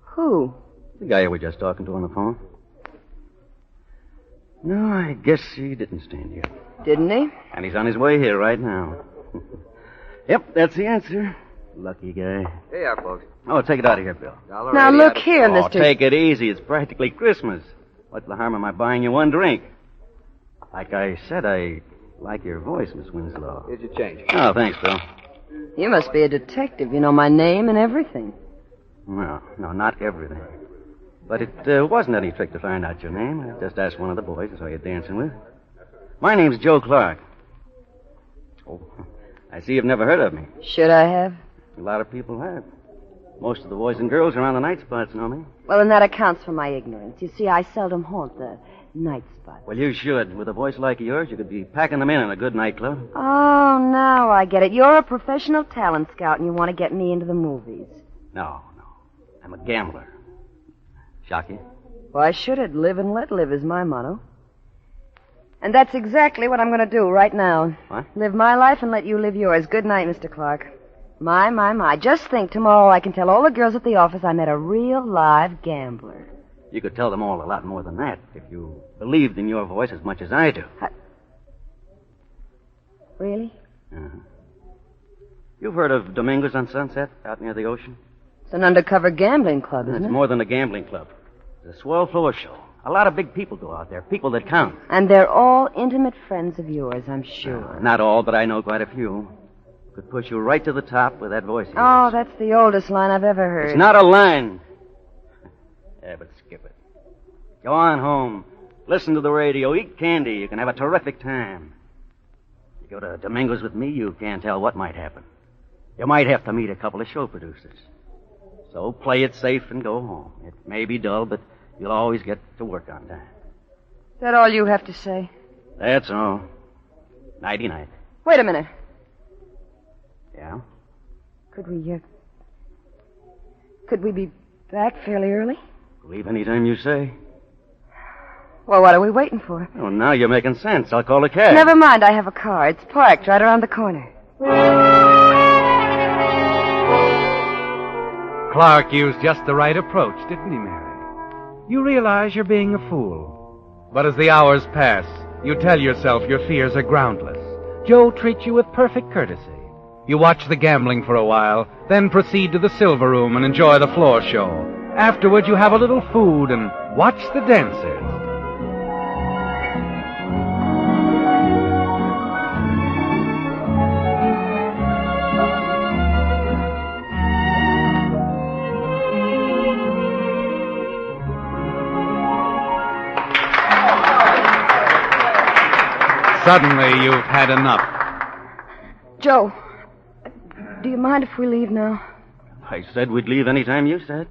Who? The guy you were just talking to on the phone. No, I guess he didn't stand you up. Didn't he? And he's on his way here right now. Yep, that's the answer. Lucky guy. Here you are, folks. Oh, take it out of here, Bill. Now, look here, Oh, Mr. take it easy. It's practically Christmas. What's the harm of my buying you one drink? Like I said, I like your voice, Miss Winslow. Here's your change. Oh, thanks, Bill. You must be a detective. You know my name and everything. No, not everything. But it wasn't any trick to find out your name. I just asked one of the boys I saw you dancing with. My name's Joe Clark. Oh, I see you've never heard of me. Should I have? A lot of people have. Most of the boys and girls around the night spots know me. Well, then that accounts for my ignorance. You see, I seldom haunt the night spot. Well, you should. With a voice like yours, you could be packing them in a good nightclub. Oh, now I get it. You're a professional talent scout, and you want to get me into the movies. No. I'm a gambler. Shock you? Why should it? Live and let live is my motto. And that's exactly what I'm going to do right now. What? Live my life and let you live yours. Good night, Mr. Clark. My. Just think, tomorrow I can tell all the girls at the office I met a real live gambler. You could tell them all a lot more than that if you believed in your voice as much as I do. Really? Uh-huh. You've heard of Dominguez on Sunset out near the ocean? It's an undercover gambling club, isn't It's it? more than a gambling club. It's a swell floor show. A lot of big people go out there, people that count. And they're all intimate friends of yours, I'm sure. Not all, but I know quite a few. Could push you right to the top with that voice of yours. Oh, that's the oldest line I've ever heard. It's not a line. Yeah, but skip it. Go on home. Listen to the radio. Eat candy. You can have a terrific time. You go to Dominguez with me, you can't tell what might happen. You might have to meet a couple of show producers. So play it safe and go home. It may be dull, but you'll always get to work on time. Is that all you have to say? That's all. Nighty-night. Wait a minute. Yeah? Could we be back fairly early? Leave any time you say. Well, what are we waiting for? Oh, now you're making sense. I'll call a cab. Never mind, I have a car. It's parked right around the corner. Clark used just the right approach, didn't he, Mary? You realize you're being a fool. But as the hours pass, you tell yourself your fears are groundless. Joe treats you with perfect courtesy. You watch the gambling for a while, then proceed to the silver room and enjoy the floor show. Afterward, you have a little food and watch the dancers. Suddenly, you've had enough. Joe, do you mind if we leave now? I said we'd leave any time you said.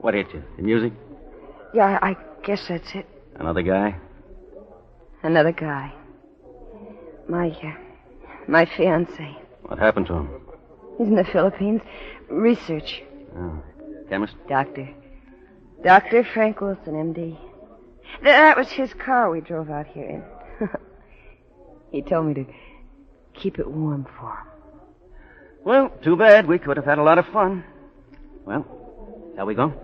What hit you? The music? Yeah, I guess that's it. Another guy? Another guy. My fiancé. What happened to him? He's in the Philippines. Research. Oh, chemist? Doctor. Dr. Frank Wilson, M.D. That was his car we drove out here in. He told me to keep it warm for him. Well, too bad. We could have had a lot of fun. Well, shall we go?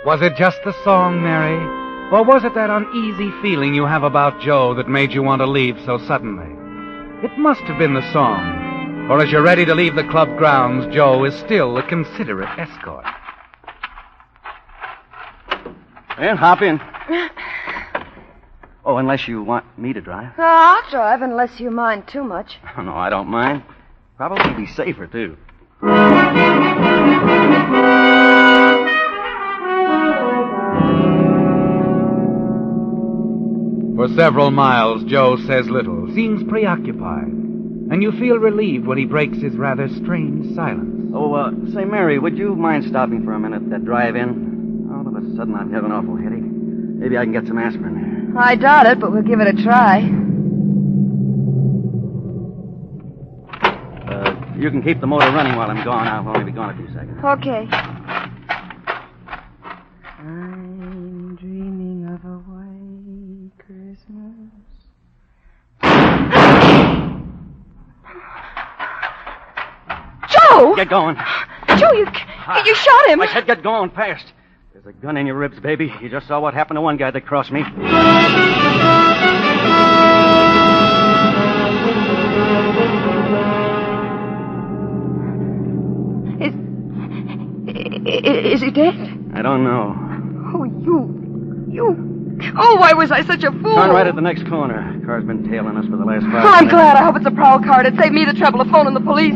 Was it just the song, Mary? Or was it that uneasy feeling you have about Joe that made you want to leave so suddenly? It must have been the song. For as you're ready to leave the club grounds, Joe is still a considerate escort. And hop in. Oh, unless you want me to drive. Oh, I'll drive unless you mind too much. Oh, no, I don't mind. Probably be safer, too. For several miles, Joe says little, seems preoccupied. And you feel relieved when he breaks his rather strange silence. Oh, say, Mary, would you mind stopping for a minute at drive-in? All of a sudden, I'm having an awful headache. Maybe I can get some aspirin there. I doubt it, but we'll give it a try. You can keep the motor running while I'm gone. I'll only be gone a few seconds. Okay. Get going. Joe, you shot him. I said get going fast. There's a gun in your ribs, baby. You just saw what happened to one guy that crossed me. Is he dead? I don't know. Oh, you. Oh, why was I such a fool? Turn right at the next corner. Car's been tailing us for the last 5 Oh, I'm glad. I hope it's a prowl car. It'd save me the trouble of phoning the police.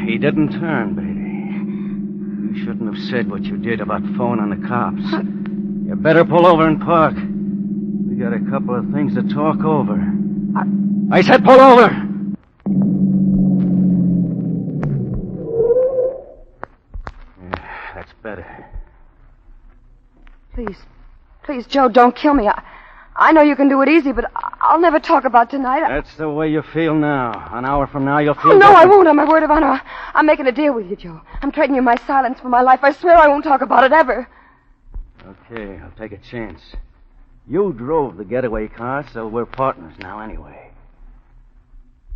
He didn't turn, baby. You shouldn't have said what you did about phoning the cops. You better pull over and park. We got a couple of things to talk over. I said pull over! That's better. Please, Joe, don't kill me. I know you can do it easy, but I'll never talk about tonight. That's the way you feel now. An hour from now, you'll feel Oh, no, different. I won't. On my word of honor. I'm making a deal with you, Joe. I'm trading you my silence for my life. I swear I won't talk about it ever. Okay, I'll take a chance. You drove the getaway car, so we're partners now anyway.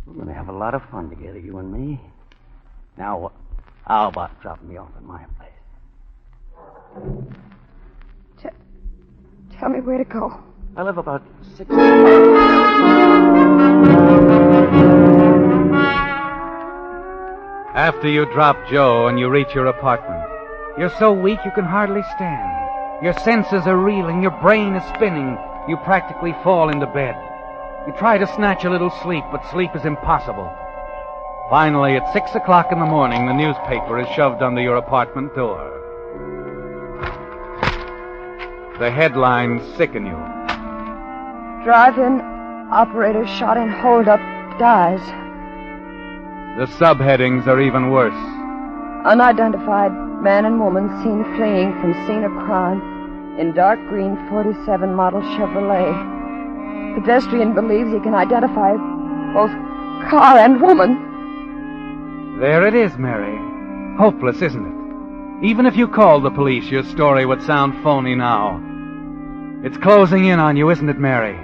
We're going to have a lot of fun together, you and me. Now, how about dropping me off at my place? Tell me where to go. I live about 6 After you drop Joe and you reach your apartment, you're so weak you can hardly stand. Your senses are reeling, your brain is spinning. You practically fall into bed. You try to snatch a little sleep, but sleep is impossible. Finally, at 6 o'clock in the morning, the newspaper is shoved under your apartment door. The headlines sicken you. Drive-in operator shot in hold-up dies. The subheadings are even worse. Unidentified man and woman seen fleeing from scene of crime in dark green 47 model Chevrolet. Pedestrian believes he can identify both car and woman. There it is, Mary. Hopeless, isn't it? Even if you called the police, your story would sound phony now. It's closing in on you, isn't it, Mary?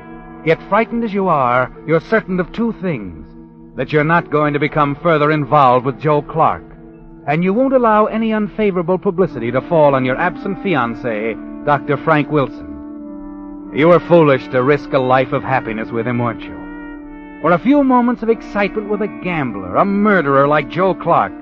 Yet frightened as you are, you're certain of two things. That you're not going to become further involved with Joe Clark. And you won't allow any unfavorable publicity to fall on your absent fiancé, Dr. Frank Wilson. You were foolish to risk a life of happiness with him, weren't you? For a few moments of excitement with a gambler, a murderer like Joe Clark.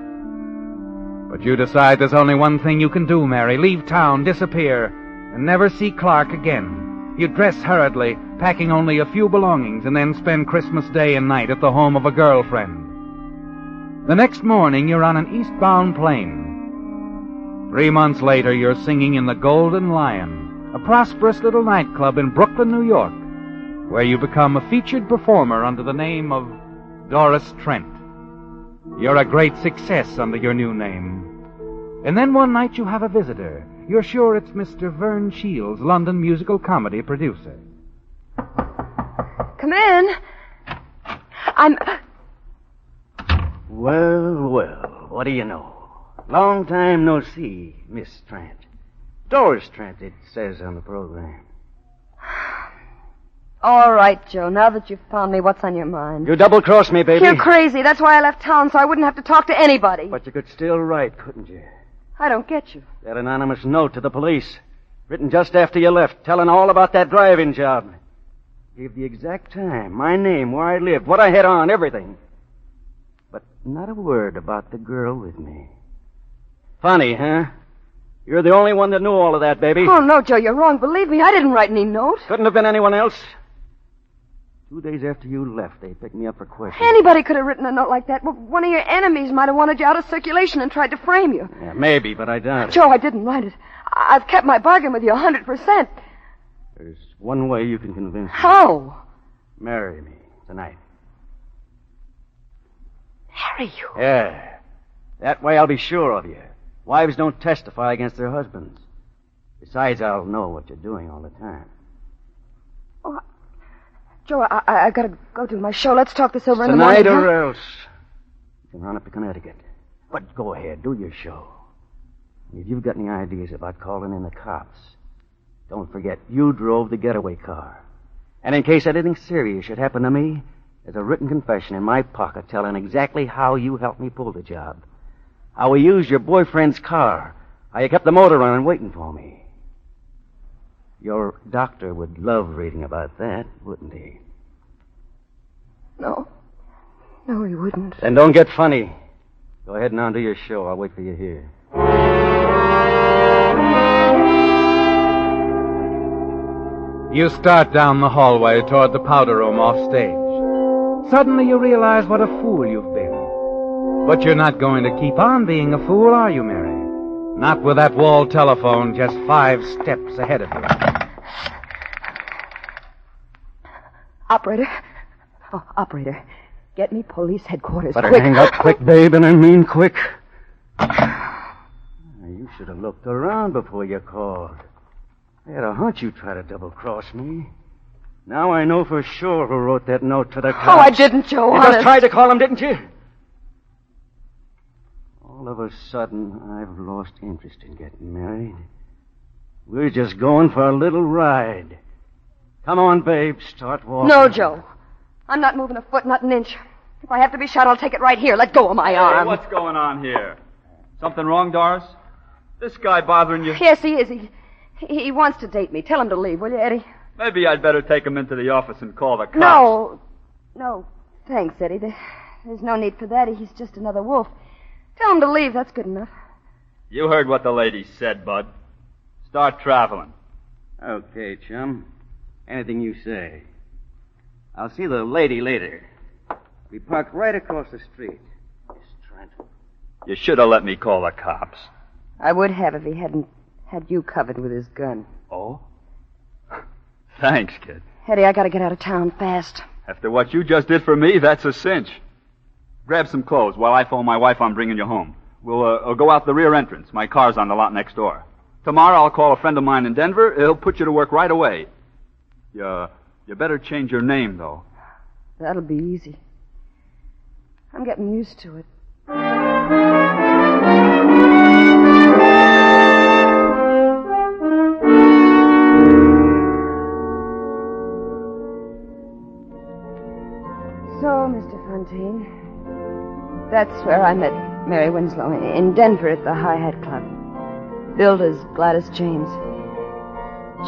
But you decide there's only one thing you can do, Mary. Leave town, disappear, and never see Clark again. You dress hurriedly, packing only a few belongings, and then spend Christmas Day and night at the home of a girlfriend. The next morning, you're on an eastbound plane. 3 months later, you're singing in the Golden Lion, a prosperous little nightclub in Brooklyn, New York, where you become a featured performer under the name of Doris Trent. You're a great success under your new name. And then one night you have a visitor. You're sure it's Mr. Vern Shields, London musical comedy producer. Come in. Well, what do you know? Long time no see, Miss Trent. Doris Trent, it says on the program. All right, Joe. Now that you've found me, what's on your mind? You double-crossed me, baby. You're crazy. That's why I left town, so I wouldn't have to talk to anybody. But you could still write, couldn't you? I don't get you. That anonymous note to the police, written just after you left, telling all about that drive-in job. Gave the exact time, my name, where I lived, what I had on, everything. But not a word about the girl with me. Funny, huh? You're the only one that knew all of that, baby. Oh, no, Joe, you're wrong. Believe me, I didn't write any note. Couldn't have been anyone else. 2 days after you left, they picked me up for questioning. Anybody could have written a note like that. Well, one of your enemies might have wanted you out of circulation and tried to frame you. Yeah, maybe, but I doubt it. Joe, I didn't write it. I've kept my bargain with you 100%. There's one way you can convince me. How? Marry me tonight. Marry you? Yeah. That way I'll be sure of you. Wives don't testify against their husbands. Besides, I'll know what you're doing all the time. Oh, Joe, I gotta go do my show. Let's talk this over in the morning. Tonight or else. You can run up to Connecticut. But go ahead, do your show. If you've got any ideas about calling in the cops, don't forget you drove the getaway car. And in case anything serious should happen to me, There's a written confession in my pocket telling exactly how you helped me pull the job. How we used your boyfriend's car. How you kept the motor running waiting for me. Your doctor would love reading about that, wouldn't he? No. No, he wouldn't. Then don't get funny. Go ahead and on to your show. I'll wait for you here. You start down the hallway toward the powder room off stage. Suddenly you realize what a fool you've been. But you're not going to keep on being a fool, are you, Mary? Not with that wall telephone just 5 steps ahead of you. Operator. Oh, operator. Get me police headquarters, Better quick. hang up quick, babe, and I mean quick. You should have looked around before you called. I had a hunch you'd try to double-cross me. Now I know for sure who wrote that note to the cops. Oh, I didn't, Joe. You honest. just tried to call him, didn't you? All of a sudden, I've lost interest in getting married. We're just going for a little ride. Come on, babe, start walking. No, Joe. I'm not moving a foot, not an inch. If I have to be shot, I'll take it right here. Let go of my arm. Hey, what's going on here? Something wrong, Doris? This guy bothering you? Yes, he is. He wants to date me. Tell him to leave, will you, Eddie? Maybe I'd better take him into the office and call the cops. No, thanks, Eddie. There's no need for that. He's just another wolf. Tell him to leave. That's good enough. You heard what the lady said, Bud. Start traveling. Okay, chum. Anything you say. I'll see the lady later. We parked right across the street. You should have let me call the cops. I would have if he hadn't had you covered with his gun. Oh? Thanks, kid. Eddie, I gotta get out of town fast. After what you just did for me, that's a cinch. Grab some clothes while I phone my wife I'm bringing you home. We'll go out the rear entrance. My car's on the lot next door. Tomorrow I'll call a friend of mine in Denver. He'll put you to work right away. You better change your name, though. That'll be easy. I'm getting used to it. So, Mr. Fontaine, that's where I met Mary Winslow, in Denver at the Hi-Hat Club. Billed as Gladys James.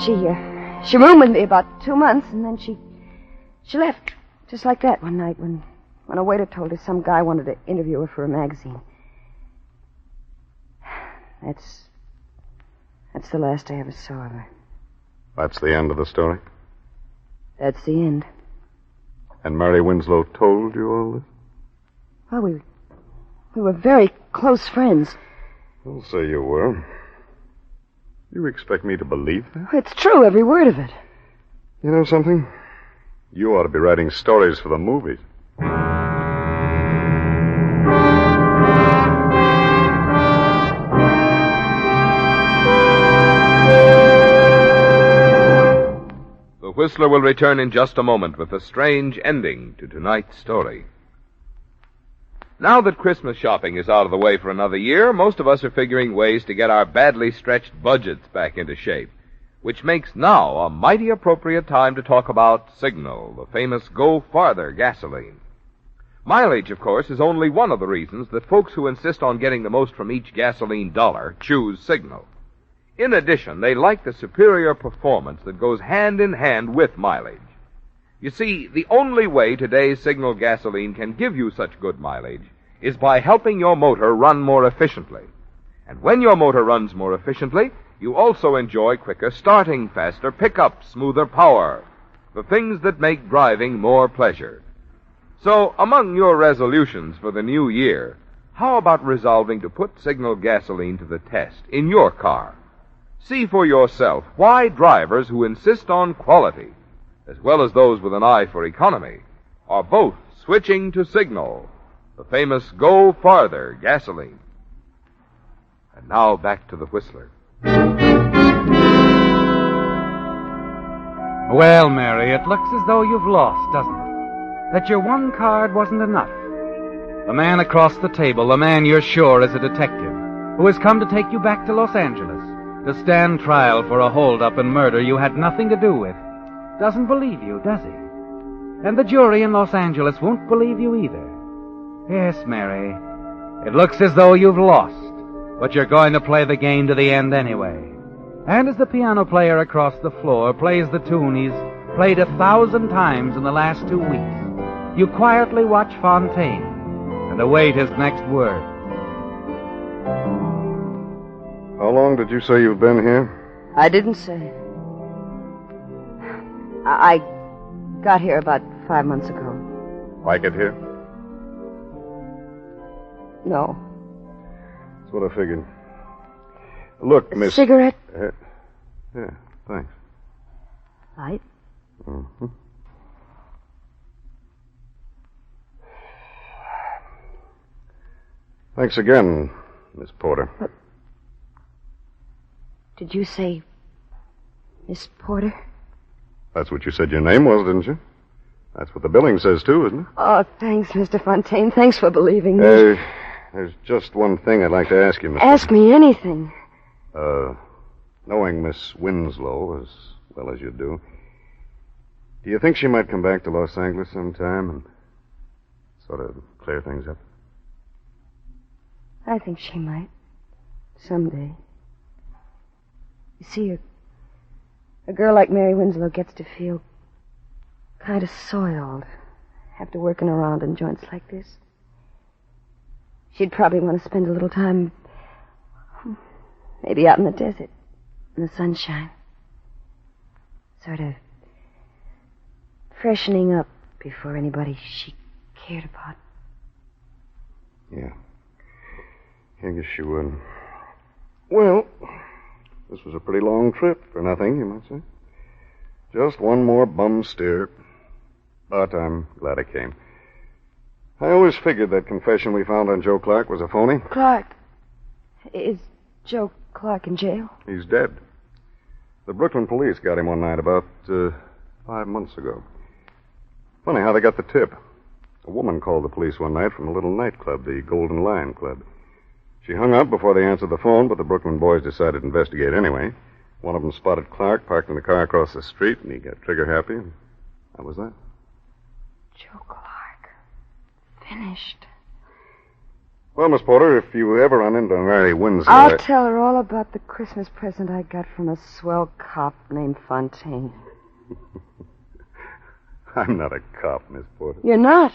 She roomed with me about 2 months, and then she left, just like that, one night when a waiter told her some guy wanted to interview her for a magazine. That's the last I ever saw of her. That's the end of the story? That's the end. And Mary Winslow told you all this? Well, we were very close friends. I'll say you were. You expect me to believe that? It's true, every word of it. You know something? You ought to be writing stories for the movies. The Whistler will return in just a moment with a strange ending to tonight's story. Now that Christmas shopping is out of the way for another year, most of us are figuring ways to get our badly stretched budgets back into shape, which makes now a mighty appropriate time to talk about Signal, the famous Go Farther gasoline. Mileage, of course, is only one of the reasons that folks who insist on getting the most from each gasoline dollar choose Signal. In addition, they like the superior performance that goes hand in hand with mileage. You see, the only way today's Signal gasoline can give you such good mileage is by helping your motor run more efficiently. And when your motor runs more efficiently, you also enjoy quicker starting, faster pickup, smoother power, the things that make driving more pleasure. So, among your resolutions for the new year, how about resolving to put Signal gasoline to the test in your car? See for yourself why drivers who insist on quality, as well as those with an eye for economy, are both switching to Signal, the famous Go Farther gasoline. And now back to the Whistler. Well, Mary, it looks as though you've lost, doesn't it? That your one card wasn't enough. The man across the table, the man you're sure is a detective, who has come to take you back to Los Angeles to stand trial for a hold-up and murder you had nothing to do with, doesn't believe you, does he? And the jury in Los Angeles won't believe you either. Yes, Mary, it looks as though you've lost, but you're going to play the game to the end anyway. And as the piano player across the floor plays the tune he's played 1,000 times in the last 2 weeks, you quietly watch Fontaine and await his next word. How long did you say you've been here? I didn't say. I got here about 5 months ago. Like it here? No. That's what I figured. Look, Miss... Cigarette? Yeah, thanks. Light? Mm-hmm. Thanks again, Miss Porter. But did you say Miss Porter? That's what you said your name was, didn't you? That's what the billing says, too, isn't it? Oh, thanks, Mr. Fontaine. Thanks for believing me. There's just one thing I'd like to ask you, Miss... Ask me anything. Knowing Miss Winslow as well as you do you think she might come back to Los Angeles sometime and sort of clear things up? I think she might. Someday. You see, a girl like Mary Winslow gets to feel kind of soiled after working around in joints like this. She'd probably want to spend a little time maybe out in the desert, in the sunshine. Sort of freshening up before anybody she cared about. Yeah. I guess she would. Well, this was a pretty long trip for nothing, you might say. Just one more bum steer. But I'm glad I came. I always figured that confession we found on Joe Clark was a phony. Clark? Is Joe Clark in jail? He's dead. The Brooklyn police got him one night about 5 months ago. Funny how they got the tip. A woman called the police one night from a little nightclub, the Golden Lion Club. She hung up before they answered the phone, but the Brooklyn boys decided to investigate anyway. One of them spotted Clark parked in the car across the street, and he got trigger-happy, and that was that. Joe Clark. Finished. Well, Miss Porter, if you ever run into Mary Winslow... I'll tell her all about the Christmas present I got from a swell cop named Fontaine. I'm not a cop, Miss Porter. You're not?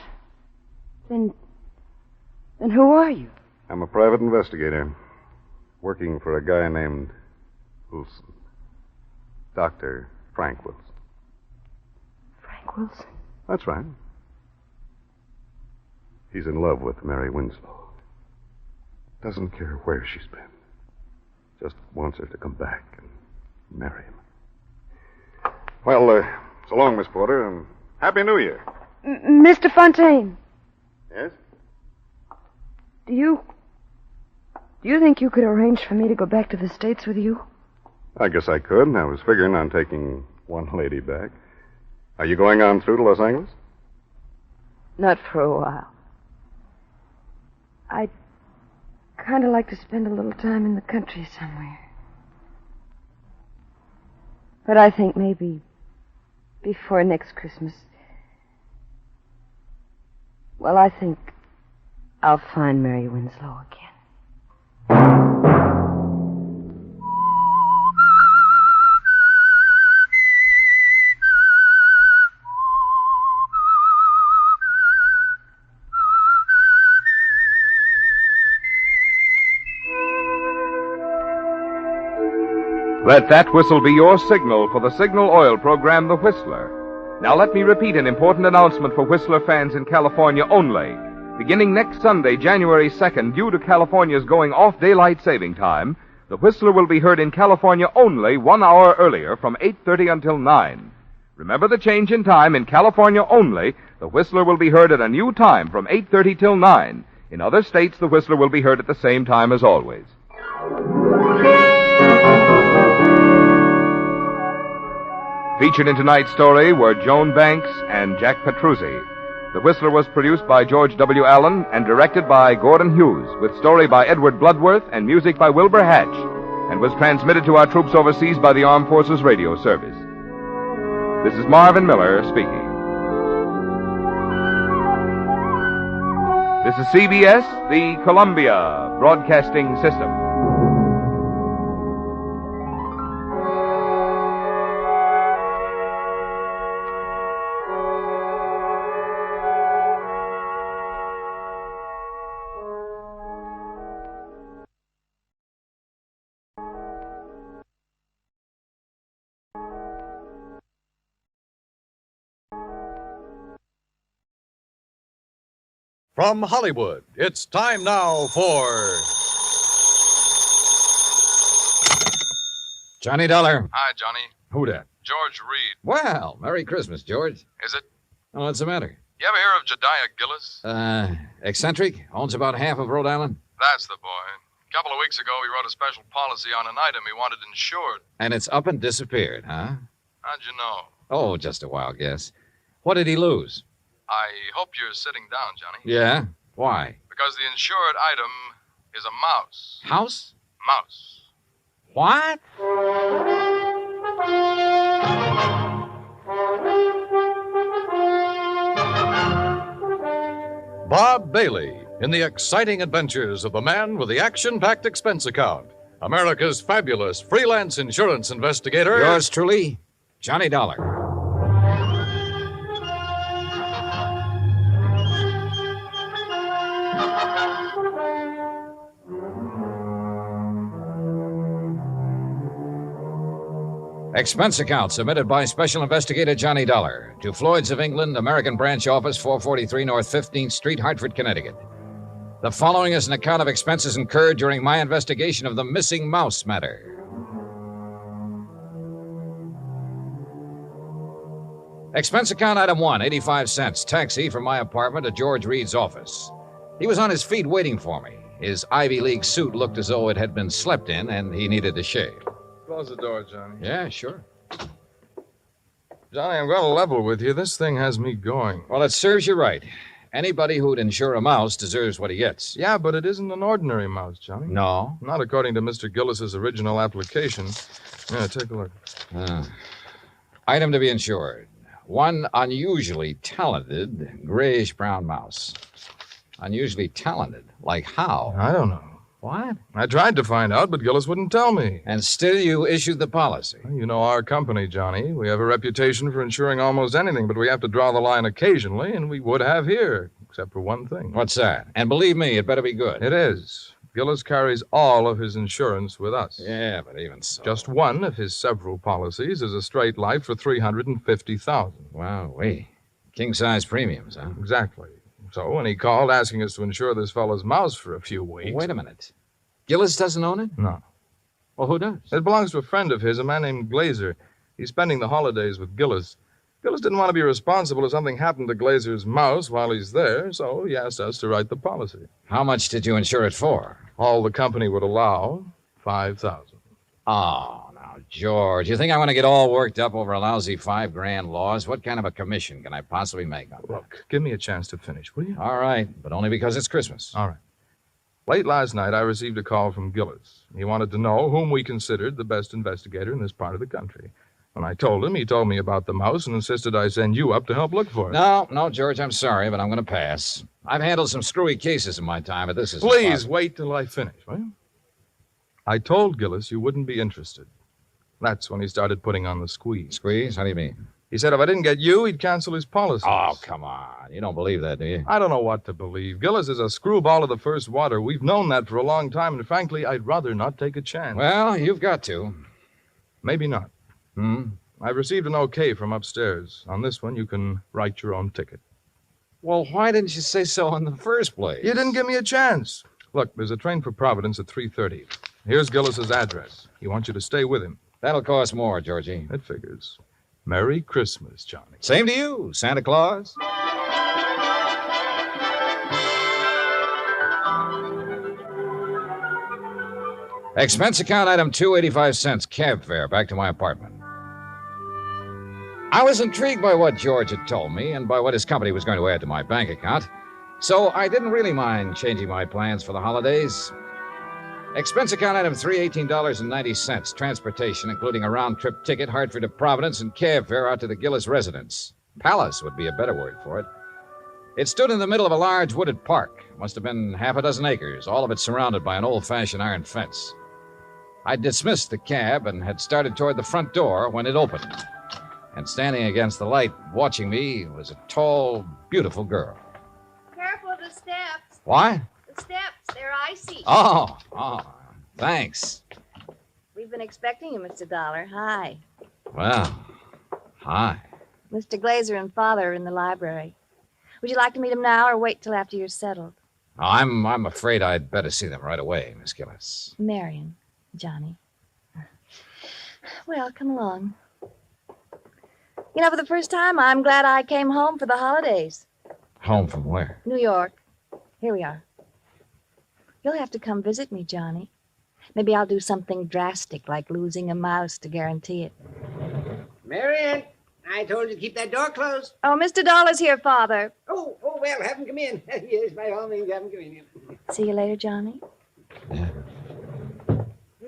Then who are you? I'm a private investigator, working for a guy named Wilson. Dr. Frank Wilson. Frank Wilson? That's right. He's in love with Mary Winslow. Doesn't care where she's been. Just wants her to come back and marry him. Well, so long, Miss Porter, and Happy New Year. Mr. Fontaine. Yes? Do you think you could arrange for me to go back to the States with you? I guess I could, and I was figuring on taking one lady back. Are you going on through to Los Angeles? Not for a while. I'd kind of like to spend a little time in the country somewhere. But I think maybe before next Christmas. Well, I think I'll find Mary Winslow again. Let that whistle be your signal for the Signal Oil program, The Whistler. Now let me repeat an important announcement for Whistler fans in California only. Beginning next Sunday, January 2nd, due to California's going off daylight saving time, The Whistler will be heard in California only 1 hour earlier from 8:30 until 9. Remember the change in time in California only. The Whistler will be heard at a new time from 8:30 till 9. In other states, The Whistler will be heard at the same time as always. Featured in tonight's story were Joan Banks and Jack Petruzzi. The Whistler was produced by George W. Allen and directed by Gordon Hughes, with story by Edward Bloodworth and music by Wilbur Hatch, and was transmitted to our troops overseas by the Armed Forces Radio Service. This is Marvin Miller speaking. is CBS, the Columbia Broadcasting System. From Hollywood, it's time now for Johnny Dollar. Hi, Johnny. Who dat? George Reed. Well, Merry Christmas, George. Is it? Oh, what's the matter? You ever hear of Jediah Gillis? Eccentric? Owns about half of Rhode Island? That's the boy. A couple of weeks ago, he wrote a special policy on an item he wanted insured. And it's up and disappeared, huh? How'd you know? Oh, just a wild guess. What did he lose? I hope you're sitting down, Johnny. Yeah? Why? Because the insured item is a mouse. House? Mouse. What? Bob Bailey in the exciting adventures of the man with the action-packed expense account. America's fabulous freelance insurance investigator. Yours truly, Johnny Dollar. Expense account submitted by Special Investigator Johnny Dollar to Floyd's of England, American Branch Office, 443 North 15th Street, Hartford, Connecticut. The following is an account of expenses incurred during my investigation of the missing mouse matter. Expense account item 1, 85 cents, taxi from my apartment to George Reed's office. He was on his feet waiting for me. His Ivy League suit looked as though it had been slept in, and he needed to shave. Close the door, Johnny. Yeah, sure. Johnny, I'm going to level with you. This thing has me going. Well, it serves you right. Anybody who'd insure a mouse deserves what he gets. Yeah, but it isn't an ordinary mouse, Johnny. No? Not according to Mr. Gillis's original application. Yeah, take a look. Item to be insured. One unusually talented grayish-brown mouse. Unusually talented? Like how? I don't know. What? I tried to find out, but Gillis wouldn't tell me. And still you issued the policy? Well, you know our company, Johnny. We have a reputation for insuring almost anything, but we have to draw the line occasionally, and we would have here, except for one thing. What's that? And believe me, it better be good. It is. Gillis carries all of his insurance with us. Yeah, but even so. Just one of his several policies is a straight life for $350,000. Wow, king-size premiums, huh? Exactly. So when he called asking us to insure this fellow's mouse for a few weeks... Wait a minute. Gillis doesn't own it? No. Well, who does? It belongs to a friend of his, a man named Glazer. He's spending the holidays with Gillis. Gillis didn't want to be responsible if something happened to Glazer's mouse while he's there, so he asked us to write the policy. How much did you insure it for? All the company would allow, $5,000. Oh, now, George, you think I want to get all worked up over a lousy $5,000 loss? What kind of a commission can I possibly make on that? Look, give me a chance to finish, will you? All right, but only because it's Christmas. All right. Late last night, I received a call from Gillis. He wanted to know whom we considered the best investigator in this part of the country. When I told him, he told me about the mouse and insisted I send you up to help look for it. No, George, I'm sorry, but I'm going to pass. I've handled some screwy cases in my time, but this is... Please wait till I finish, will you? I told Gillis you wouldn't be interested. That's when he started putting on the squeeze. Squeeze? How do you mean? He said if I didn't get you, he'd cancel his policy. Oh, come on. You don't believe that, do you? I don't know what to believe. Gillis is a screwball of the first water. We've known that for a long time, and frankly, I'd rather not take a chance. Well, you've got to. Maybe not. I've received an okay from upstairs. On this one, you can write your own ticket. Well, why didn't you say so in the first place? You didn't give me a chance. Look, there's a train for Providence at 3:30. Here's Gillis's address. He wants you to stay with him. That'll cost more, Georgie. It figures. Merry Christmas, Johnny. Same to you, Santa Claus. Expense account item 2, 85 cents, cab fare back to my apartment. I was intrigued by what George had told me and by what his company was going to add to my bank account, so I didn't really mind changing my plans for the holidays. Expense account item 3, $18.90, transportation, including a round-trip ticket, Hartford to Providence, and cab fare out to the Gillis residence. Palace would be a better word for it. It stood in the middle of a large wooded park. Must have been half a dozen acres, all of it surrounded by an old-fashioned iron fence. I dismissed the cab and had started toward the front door when it opened. And standing against the light, watching me, was a tall, beautiful girl. Careful of the steps. What? The steps, they're icy. Oh, thanks. We've been expecting you, Mr. Dollar. Hi. Well, hi. Mr. Glazer and Father are in the library. Would you like to meet them now or wait till after you're settled? I'm afraid I'd better see them right away, Miss Gillis. Marion, Johnny. Well, come along. You know, for the first time, I'm glad I came home for the holidays. Home from where? New York. Here we are. You'll have to come visit me, Johnny. Maybe I'll do something drastic, like losing a mouse to guarantee it. Marion, I told you to keep that door closed. Oh, Mr. Dollar's here, Father. Oh, well, have him come in. Yes, by all means, have him come in. See you later, Johnny.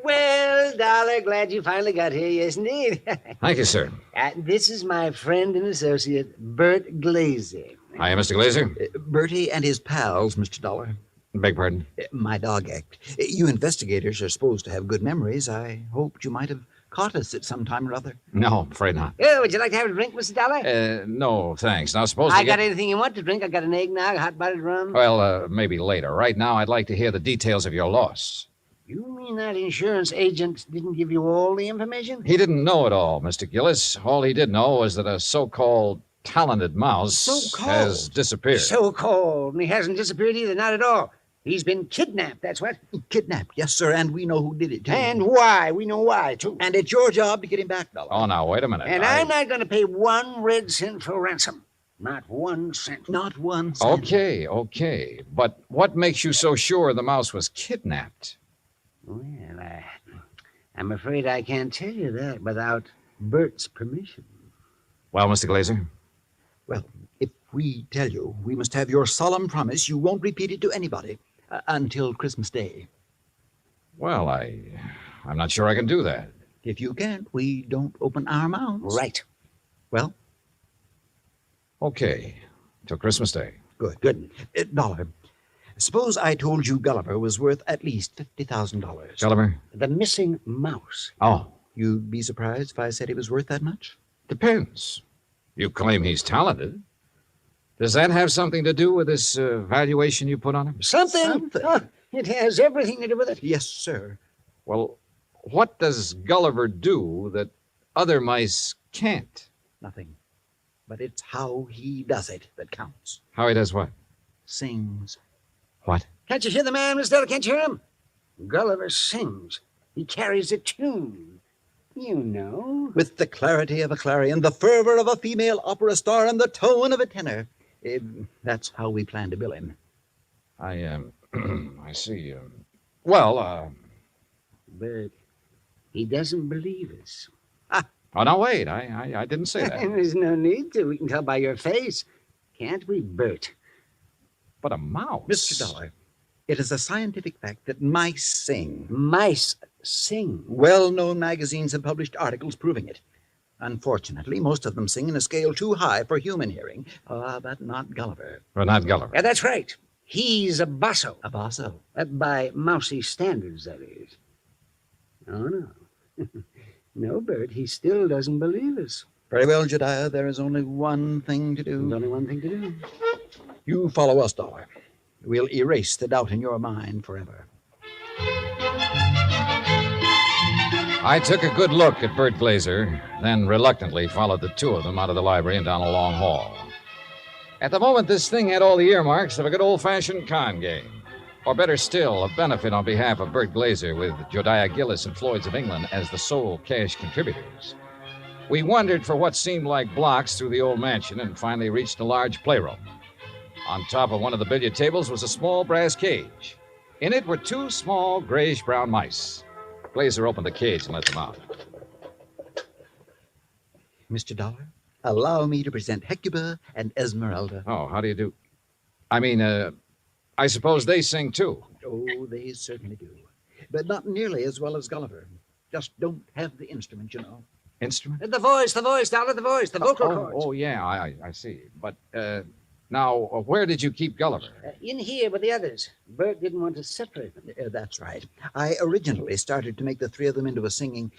Well, Dollar, glad you finally got here. Yes, indeed. Thank you, sir. This is my friend and associate, Bert Glazer. Hiya, Mr. Glazer. Bertie and his pals, Mr. Dollar. Beg pardon? My dog act. You investigators are supposed to have good memories. I hoped you might have caught us at some time or other. No, afraid not. Oh, would you like to have a drink, Mr. Dollar? No, thanks. Now, suppose I got anything you want to drink. I got an eggnog, hot buttered rum. Well, maybe later. Right now, I'd like to hear the details of your loss. You mean that insurance agent didn't give you all the information? He didn't know it all, Mr. Gillis. All he did know was that a so-called talented mouse has disappeared. So-called. And he hasn't disappeared either, not at all. He's been kidnapped, that's what. Kidnapped, yes, sir, and we know who did it, too. And why. We know why, too. And it's your job to get him back, Dollar. Oh, now, wait a minute. And I'm not going to pay 1 red cent for ransom. Not 1 cent. Not 1 cent. Okay. But what makes you so sure the mouse was kidnapped? Well, I'm afraid I can't tell you that without Bert's permission. Well, Mr. Glazer? Well, if we tell you, we must have your solemn promise you won't repeat it to anybody until Christmas Day. Well, I'm not sure I can do that. If you can't, we don't open our mouths. Right. Well? Okay. Till Christmas Day. Good. Dollar, suppose I told you Gulliver was worth at least $50,000. Gulliver? The missing mouse. Oh. You'd be surprised if I said he was worth that much? Depends. You claim he's talented. Does that have something to do with this valuation you put on him? Something. Oh, it has everything to do with it. Yes, sir. Well, what does Gulliver do that other mice can't? Nothing. But it's how he does it that counts. How he does what? Sings. What? Can't you hear the man, Miss Della? Can't you hear him? Gulliver sings. He carries a tune. You know. With the clarity of a clarion, the fervor of a female opera star, and the tone of a tenor. That's how we plan to bill him. I see. But he doesn't believe us. Oh, no, wait. I didn't say that. There's no need to. We can tell by your face. Can't we, Bert? But a mouse. Mr. Dollar, it is a scientific fact that mice sing. Mice sing? Well-known magazines have published articles proving it. Unfortunately, most of them sing in a scale too high for human hearing. But not Gulliver. Well, not Gulliver. Yeah, that's right. He's a basso. A basso? By mousy standards, that is. Oh, no. No, Bert, he still doesn't believe us. Very well, Jediah, there is only one thing to do. There's only one thing to do. You follow us, Dollar. We'll erase the doubt in your mind forever. I took a good look at Bert Glazer, then reluctantly followed the two of them out of the library and down a long hall. At the moment, this thing had all the earmarks of a good old-fashioned con game. Or better still, a benefit on behalf of Bert Glazer with Josiah Gillis and Floyd's of England as the sole cash contributors. We wandered for what seemed like blocks through the old mansion and finally reached a large playroom. On top of one of the billiard tables was a small brass cage. In it were 2 small grayish-brown mice. Glazer opened the cage and let them out. Mr. Dollar, allow me to present Hecuba and Esmeralda. Oh, how do you do? I suppose they sing, too. Oh, they certainly do. But not nearly as well as Gulliver. Just don't have the instrument, you know. Instrument? The voice, Dollar, the voice, the vocal cords. Oh, yeah, I see. But Now, where did you keep Gulliver? In here with the others. Bert didn't want to separate them. That's right. I originally started to make the three of them into a singing,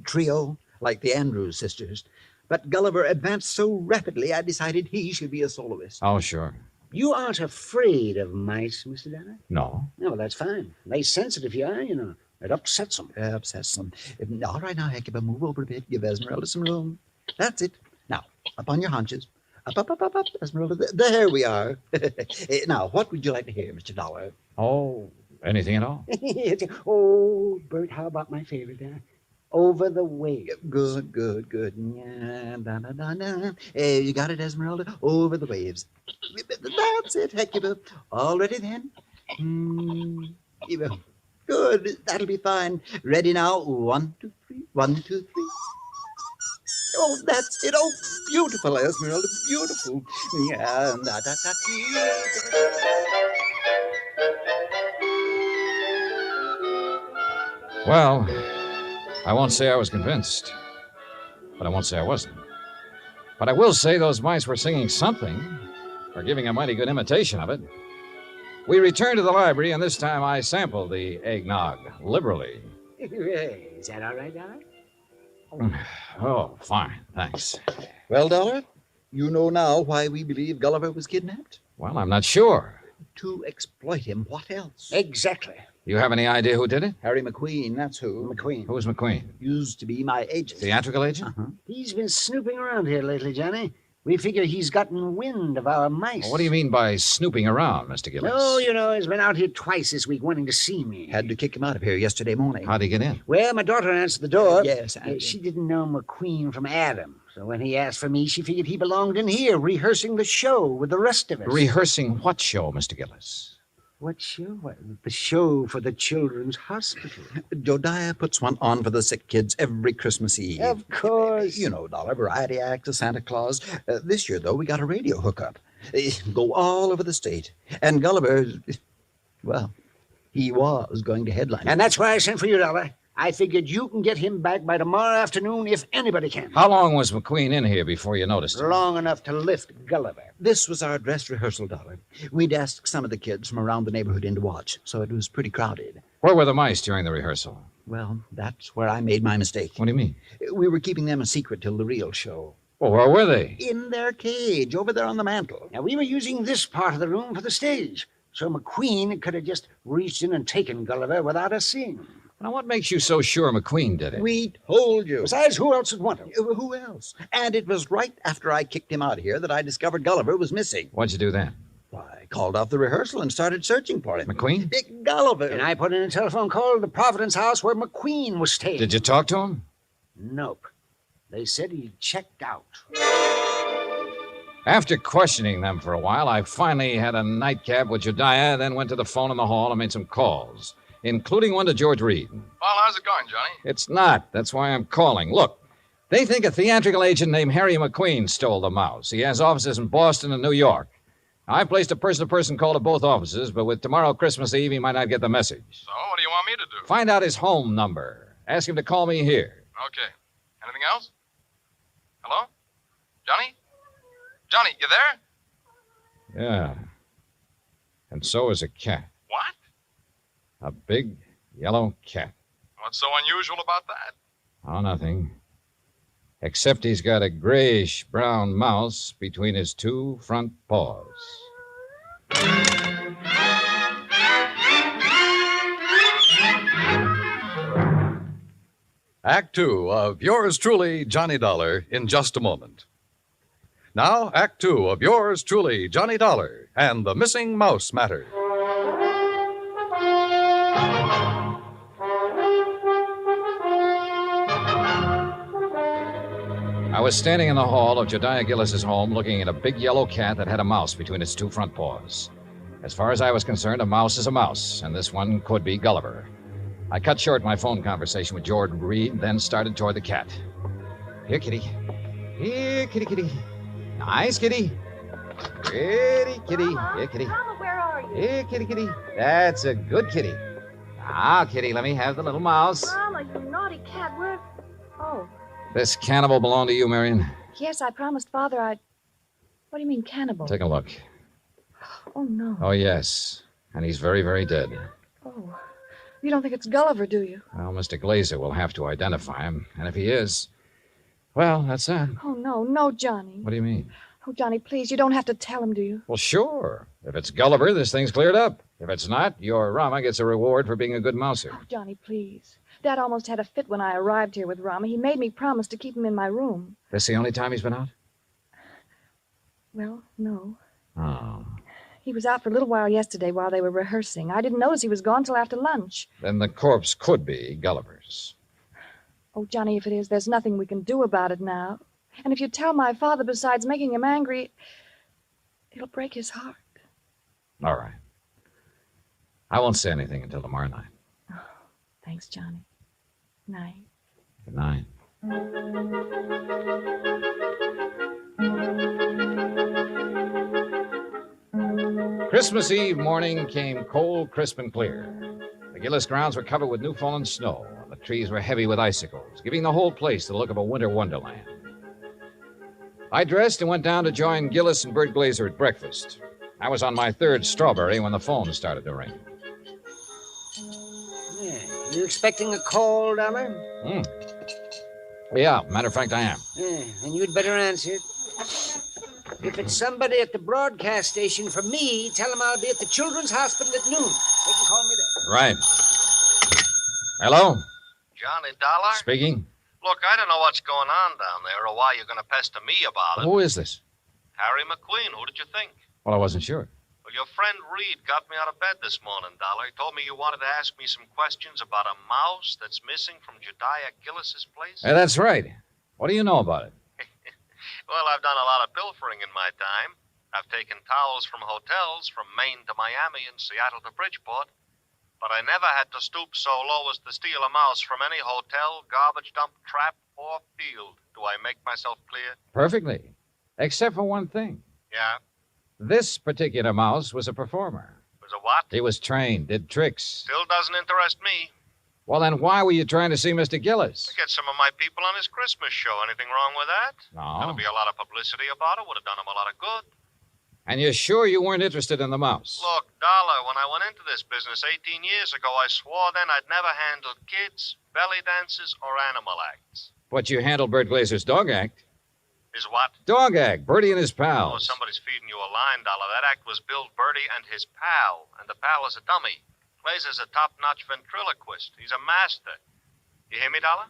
trio, like the Andrews sisters. But Gulliver advanced so rapidly, I decided he should be a soloist. Oh, sure. You aren't afraid of mice, Mr. Danner? No. No, well, that's fine. They sense it if you are, you know. It upsets them. Upsets them. All right, now, Hecuba, move over a bit. Give Esmeralda some room. That's it. Now, up on your haunches. Up, Esmeralda. There we are. Now, what would you like to hear, Mr. Dollar? Oh, anything at all? Oh, Bert, how about my favorite, Over the Waves. Good. Yeah, da. You got it, Esmeralda? Over the Waves. That's it, Hecuba. All ready then? Good. That'll be fine. Ready now? 1, 2, 3. 1, 2, 3. Oh, that's it. Oh, beautiful, Esmeralda. Beautiful. Yeah. Well, I won't say I was convinced, but I won't say I wasn't. But I will say those mice were singing something, or giving a mighty good imitation of it. We returned to the library, and this time I sampled the eggnog liberally. Is that all right, Dollar? Oh, fine, thanks. Well, Dollar, you know now why we believe Gulliver was kidnapped? Well, I'm not sure. To exploit him. What else? Exactly. You have any idea who did it? Harry McQueen, that's who. McQueen. Who's McQueen? Used to be my agent. Theatrical agent? Uh-huh. He's been snooping around here lately, Johnny. We figure he's gotten wind of our mice. Well, what do you mean by snooping around, Mr. Gillis? Oh, you know, he's been out here twice this week wanting to see me. Had to kick him out of here yesterday morning. How'd he get in? Well, my daughter answered the door. Yes. She didn't know McQueen from Adam. So when he asked for me, she figured he belonged in here, rehearsing the show with the rest of us. Rehearsing what show, Mr. Gillis? What show? The show for the Children's Hospital. Jodiah puts one on for the sick kids every Christmas Eve. Of course. You know, Dollar, variety act, a Santa Claus. This year, though, we got a radio hookup. Go all over the state. And Gulliver, well, he was going to headline. And that's why I sent for you, Dollar. I figured you can get him back by tomorrow afternoon if anybody can. How long was McQueen in here before you noticed him? Long enough to lift Gulliver. This was our dress rehearsal, Dollar. We'd asked some of the kids from around the neighborhood in to watch, so it was pretty crowded. Where were the mice during the rehearsal? Well, that's where I made my mistake. What do you mean? We were keeping them a secret till the real show. Well, where were they? In their cage, over there on the mantel. Now, we were using this part of the room for the stage, so McQueen could have just reached in and taken Gulliver without us seeing him. Now, what makes you so sure McQueen did it? We told you. Besides, who else would want him? Who else? And it was right after I kicked him out of here that I discovered Gulliver was missing. What'd you do then? I called off the rehearsal and started searching for him. McQueen? Big Gulliver. And I put in a telephone call to the Providence house where McQueen was staying. Did you talk to him? Nope. They said he checked out. After questioning them for a while, I finally had a nightcap with Jediah, then went to the phone in the hall and made some calls, including one to George Reed. Well, how's it going, Johnny? It's not. That's why I'm calling. Look, they think a theatrical agent named Harry McQueen stole the mouse. He has offices in Boston and New York. I placed a person-to-person call to both offices, but with tomorrow Christmas Eve, he might not get the message. So, what do you want me to do? Find out his home number. Ask him to call me here. Okay. Anything else? Hello? Johnny? Johnny, you there? Yeah. And so is a cat. What? A big yellow cat. What's so unusual about that? Oh, nothing. Except he's got a grayish-brown mouse between his two front paws. Act Two of yours truly, Johnny Dollar, in just a moment. Now, Act Two of yours truly, Johnny Dollar, and the Missing Mouse Matter. I was standing in the hall of Jediah Gillis's home looking at a big yellow cat that had a mouse between its two front paws. As far as I was concerned, a mouse is a mouse, and this one could be Gulliver. I cut short my phone conversation with George Reed, then started toward the cat. Here, kitty. Here, kitty, kitty. Nice, kitty. Pretty kitty. Here, kitty. Mama, where are you? Here, kitty, kitty. That's a good kitty. Now, kitty, let me have the little mouse. Mama, you naughty cat. Where... Oh, This cannibal belong to you, Marion? Yes, I promised Father I'd... What do you mean, cannibal? Take a look. Oh, no. Oh, yes. And he's very, very dead. Oh. You don't think it's Gulliver, do you? Well, Mr. Glazer will have to identify him. And if he is, well, that's that. Oh, no, no, Johnny. What do you mean? Oh, Johnny, please, you don't have to tell him, do you? Well, sure. If it's Gulliver, this thing's cleared up. If it's not, your Rama gets a reward for being a good mouser. Oh, Johnny, please. Dad almost had a fit when I arrived here with Rama. He made me promise to keep him in my room. This the only time he's been out? Well, no. Oh. He was out for a little while yesterday while they were rehearsing. I didn't notice he was gone till after lunch. Then the corpse could be Gulliver's. Oh, Johnny, if it is, there's nothing we can do about it now. And if you tell my father, besides making him angry, it'll break his heart. All right. I won't say anything until tomorrow night. Oh, thanks, Johnny. Night. Good night. Christmas Eve morning came cold, crisp, and clear. The Gillis grounds were covered with new fallen snow, and the trees were heavy with icicles, giving the whole place the look of a winter wonderland. I dressed and went down to join Gillis and Bert Glazer at breakfast. I was on my third strawberry when the phone started to ring. Yeah. You expecting a call, Dollar? Yeah, matter of fact, I am. Yeah, and you'd better answer it. If it's somebody at the broadcast station for me, tell them I'll be at the Children's Hospital at noon. They can call me there. Right. Hello? Johnny Dollar? Speaking. Look, I don't know what's going on down there or why you're going to pester me about it. Who is this? Harry McQueen. Who did you think? Well, I wasn't sure. Well, your friend Reed got me out of bed this morning, Dollar. He told me you wanted to ask me some questions about a mouse that's missing from Jediah Gillis's place. Hey, that's right. What do you know about it? Well, I've done a lot of pilfering in my time. I've taken towels from hotels from Maine to Miami and Seattle to Bridgeport. But I never had to stoop so low as to steal a mouse from any hotel, garbage dump, trap, or field. Do I make myself clear? Perfectly. Except for one thing. Yeah? This particular mouse was a performer. Was a what? He was trained, did tricks. Still doesn't interest me. Well, then why were you trying to see Mr. Gillis? To get some of my people on his Christmas show. Anything wrong with that? No. There'll be a lot of publicity about it. Would have done him a lot of good. And you're sure you weren't interested in the mouse? Look, Dollar, when I went into this business 18 years ago, I swore then I'd never handled kids, belly dances, or animal acts. But you handled Bert Glazer's dog act. Is what? Dog act. Bertie and his Oh, pals. somebody's feeding you a line, Dollar. That act was billed Bertie and his pal, and the pal is a dummy. Glazer's a top-notch ventriloquist. He's a master. You hear me, Dollar?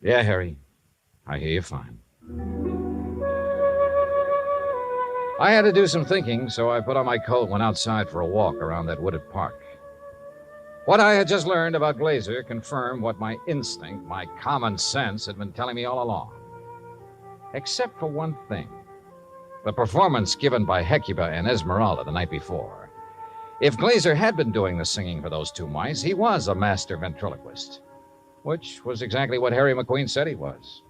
Yeah, Harry. I hear you fine. I had to do some thinking, so I put on my coat and went outside for a walk around that wooded park. What I had just learned about Glazer confirmed what my instinct, my common sense, had been telling me all along. Except for one thing. The performance given by Hecuba and Esmeralda the night before. If Glazer had been doing the singing for those two mice, he was a master ventriloquist. Which was exactly what Harry McQueen said he was.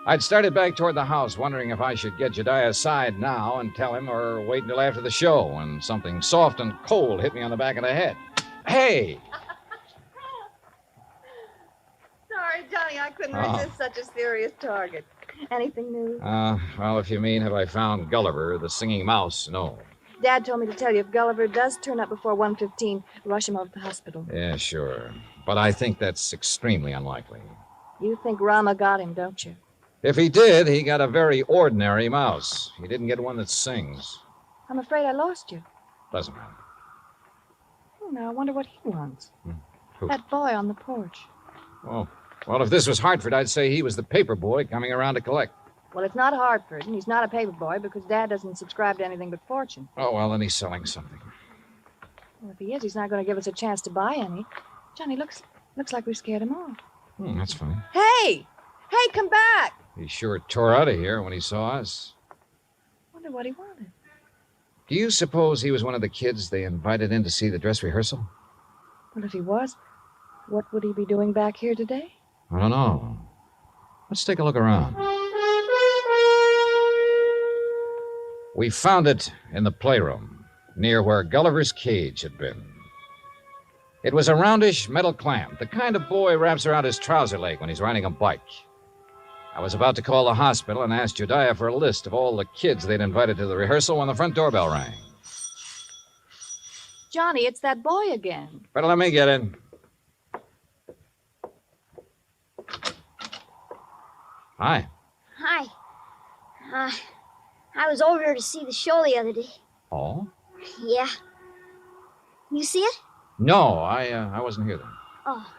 I'd started back toward the house, wondering if I should get Jediah aside now and tell him or wait until after the show, when something soft and cold hit me on the back of the head. Hey! Sorry, Johnny, I couldn't Oh. resist such a serious target. Anything new? Well, if you mean have I found Gulliver, the singing mouse, no. Dad told me to tell you if Gulliver does turn up before 1:15, rush him over to the hospital. Yeah, sure. But I think that's extremely unlikely. You think Rama got him, don't you? If he did, he got a very ordinary mouse. He didn't get one that sings. I'm afraid I lost you. Doesn't matter. Oh, now I wonder what he wants. Who? That boy on the porch. Oh, well, if this was Hartford, I'd say he was the paper boy coming around to collect. Well, it's not Hartford, and he's not a paper boy because Dad doesn't subscribe to anything but Fortune. Oh, well, then he's selling something. Well, if he is, he's not going to give us a chance to buy any. Johnny, looks like we scared him off. That's funny. Hey! Hey, come back! He sure tore out of here when he saw us. Wonder what he wanted. Do you suppose he was one of the kids they invited in to see the dress rehearsal? Well, if he was, what would he be doing back here today? I don't know. Let's take a look around. We found it in the playroom, near where Gulliver's cage had been. It was a roundish metal clamp, the kind of boy wraps around his trouser leg when he's riding a bike. I was about to call the hospital and ask Jediah for a list of all the kids they'd invited to the rehearsal when the front doorbell rang. Johnny, it's that boy again. Better let me get in. Hi. Hi. I was over to see the show the other day. Oh? Yeah. You see it? No, I wasn't here then. Oh.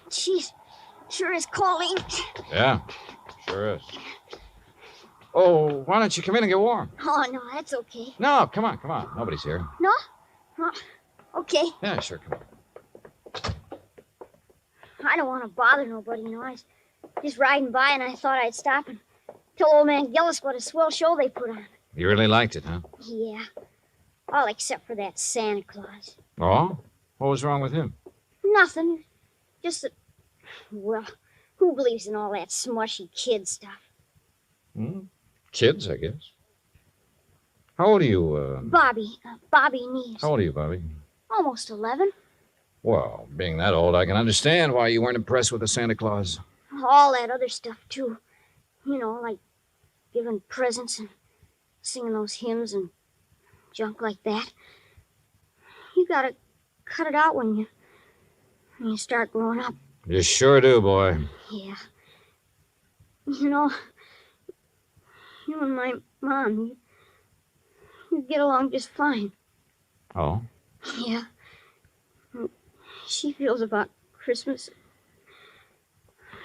Jeez. Sure is calling. Yeah, sure is. Oh, why don't you come in and get warm? Oh, no, that's okay. No, come on. Nobody's here. No? Oh, okay. Yeah, sure, come on. I don't want to bother nobody, I was just riding by and I thought I'd stop and tell old man Gillis what a swell show they put on. You really liked it, huh? Yeah. All except for that Santa Claus. Oh? What was wrong with him? Nothing. Just that, well, who believes in all that smushy kid stuff? Kids, I guess. How old are you, Bobby Neves. How old are you, Bobby? Almost 11. Well, being that old, I can understand why you weren't impressed with the Santa Claus. All that other stuff, too. Like giving presents and singing those hymns and junk like that. You gotta cut it out when you start growing up. You sure do, boy. Yeah. You and my mom, you get along just fine. Oh? Yeah. She feels about Christmas.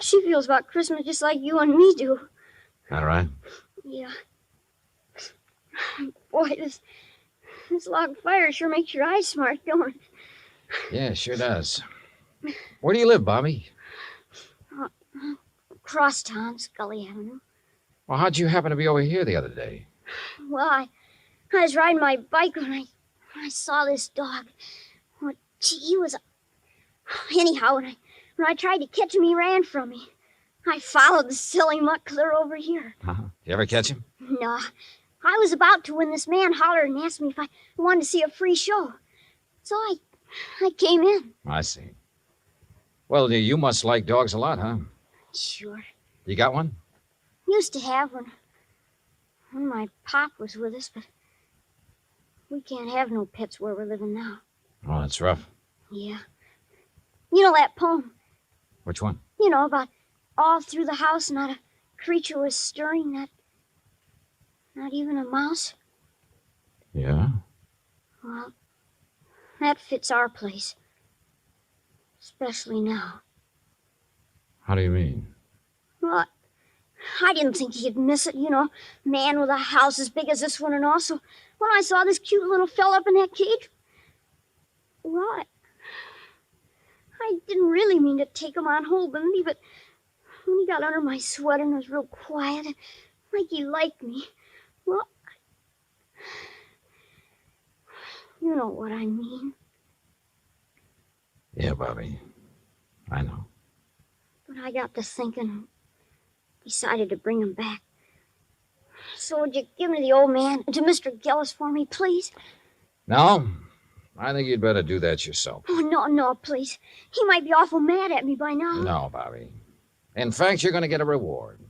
She feels about Christmas just like you and me do. All right. Yeah. Boy, this log fire sure makes your eyes smart, don't it? Yeah, sure does. Where do you live, Bobby? Crosstown, Scully Avenue. Well, how'd you happen to be over here the other day? Well, I was riding my bike when I saw this dog. Well, gee, he was... Anyhow, when I tried to catch him, he ran from me. I followed the silly mutt clear over here. You ever catch him? No. I was about to when this man hollered and asked me if I wanted to see a free show. So I came in. I see. Well, you must like dogs a lot, huh? Sure. You got one? Used to have one when my pop was with us, but we can't have no pets where we're living now. Oh, that's rough. Yeah. You know that poem? Which one? About all through the house not a creature was stirring, not even a mouse. Yeah? Well, that fits our place. Especially now. How do you mean? Well, I didn't think he'd miss it, man with a house as big as this one and all. So when I saw this cute little fella up in that cage, well, I didn't really mean to take him on holding me, but when he got under my sweater and was real quiet, like he liked me, well, you know what I mean. Yeah, Bobby. I know. But I got to thinking and decided to bring him back. So would you give me the old man to Mr. Gillis for me, please? No, I think you'd better do that yourself. Oh, no, please. He might be awful mad at me by now. No, Bobby. In fact, you're going to get a reward.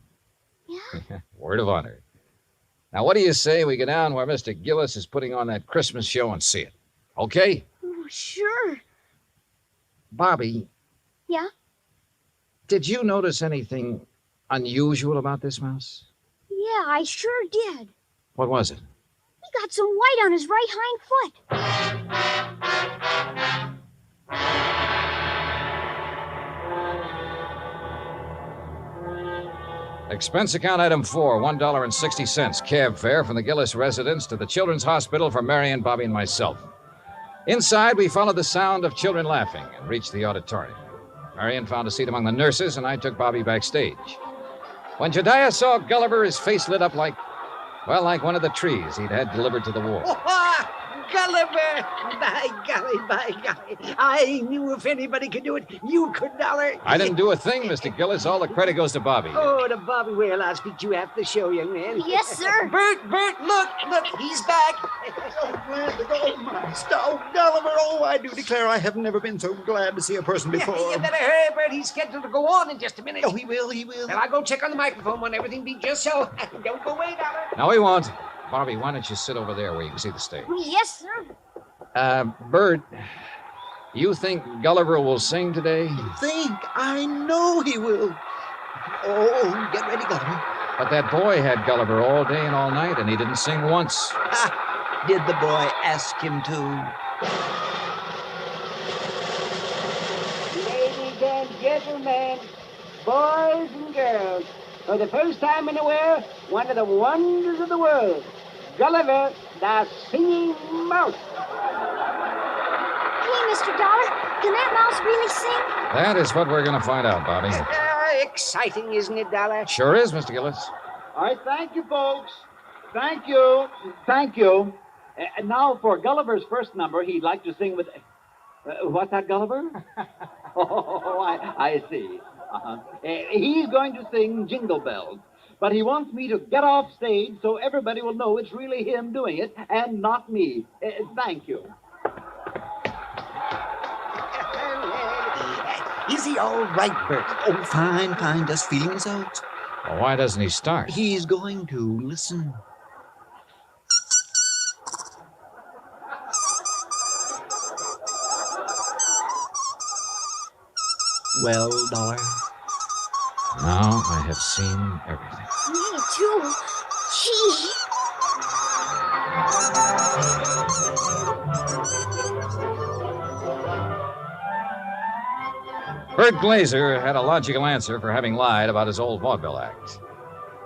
Yeah? Word of honor. Now, what do you say we go down where Mr. Gillis is putting on that Christmas show and see it? Okay? Oh, sure. Bobby, Yeah? did you notice anything unusual about this mouse? Yeah, I sure did. What was it? He got some white on his right hind foot. Expense account item 4, $1.60. Cab fare from the Gillis residence to the Children's Hospital for Marion, Bobby, and myself. Inside, we followed the sound of children laughing and reached the auditorium. Marion found a seat among the nurses, and I took Bobby backstage. When Jediah saw Gulliver, his face lit up like one of the trees he'd had delivered to the war. Gulliver! By golly. I knew if anybody could do it, you could, Dollar. I didn't do a thing, Mr. Gillis. All the credit goes to Bobby. Oh, to Bobby. Well, I'll speak to you after the show, young man. Yes, sir. Bert, look, he's back. So glad to go, my stout Gulliver. Oh, I do declare I have never been so glad to see a person before. You better hurry, Bert. He's scheduled to go on in just a minute. Oh, he will. Well, I'll go check on the microphone when everything be just so. Don't go away, Dollar. No, he won't. Bobby, why don't you sit over there where you can see the stage? Yes, sir. Bert, you think Gulliver will sing today? I know he will. Oh, get ready, Gulliver. But that boy had Gulliver all day and all night, and he didn't sing once. Did the boy ask him to? Ladies and gentlemen, boys and girls, for the first time in a while, one of the wonders of the world, Gulliver, the singing mouse. Hey, Mr. Dollar, can that mouse really sing? That is what we're going to find out, Bobby. Exciting, isn't it, Dollar? Sure is, Mr. Gillis. All right, thank you, folks. Thank you. And now for Gulliver's first number, he'd like to sing with... what's that, Gulliver? I see. He's going to sing Jingle Bells. But he wants me to get off stage so everybody will know it's really him doing it and not me. Thank you. Is he all right, Bert? Oh, fine. Just feeling his out. Well, why doesn't he start? He's going to. Listen. Well, Dollar? Now I have seen everything. Me too. Gee. Bert Glazer had a logical answer for having lied about his old vaudeville act.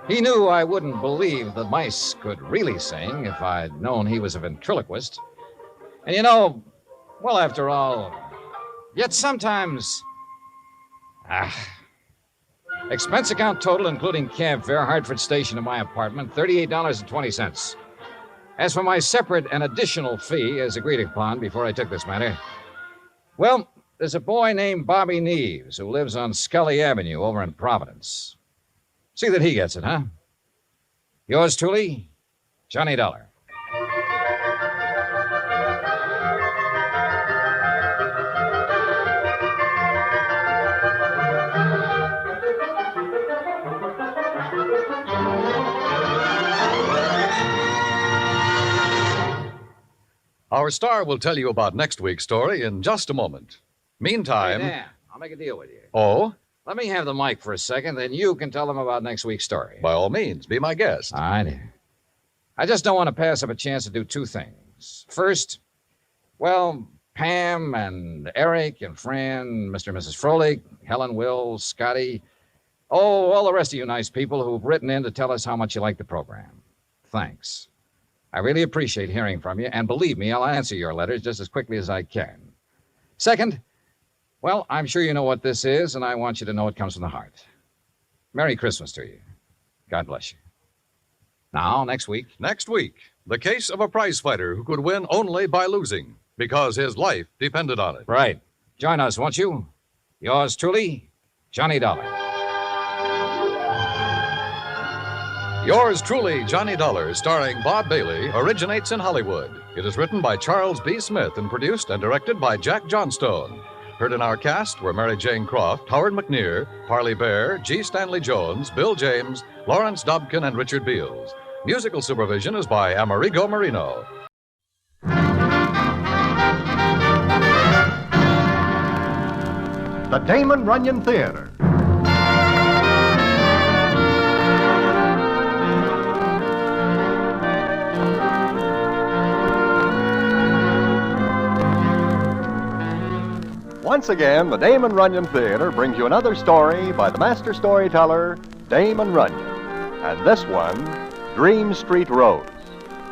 He knew I wouldn't believe the mice could really sing if I'd known he was a ventriloquist. And you know, well, after all, yet sometimes... Expense account total, including cab fare, Hartford Station to my apartment, $38.20. As for my separate and additional fee, as agreed upon before I took this matter, well, there's a boy named Bobby Neves who lives on Scully Avenue over in Providence. See that he gets it, huh? Yours truly, Johnny Dollar. Our star will tell you about next week's story in just a moment. Meantime... Hey, Dan, I'll make a deal with you. Oh? Let me have the mic for a second, then you can tell them about next week's story. By all means, be my guest. All right. I just don't want to pass up a chance to do two things. First, well, Pam and Eric and Fran, Mr. and Mrs. Froelich, Helen, Will, Scotty, all the rest of you nice people who've written in to tell us how much you like the program. Thanks. I really appreciate hearing from you, and believe me, I'll answer your letters just as quickly as I can. Second, well, I'm sure you know what this is, and I want you to know it comes from the heart. Merry Christmas to you. God bless you. Now, next week. Next week, the case of a prize fighter who could win only by losing, because his life depended on it. Right. Join us, won't you? Yours truly, Johnny Dollar. Yours truly, Johnny Dollar, starring Bob Bailey, originates in Hollywood. It is written by Charles B. Smith and produced and directed by Jack Johnstone. Heard in our cast were Mary Jane Croft, Howard McNear, Parley Bear, G. Stanley Jones, Bill James, Lawrence Dobkin, and Richard Beals. Musical supervision is by Amerigo Marino. The Damon Runyon Theater. Once again, the Damon Runyon Theater brings you another story by the master storyteller, Damon Runyon. And this one, Dream Street Rose.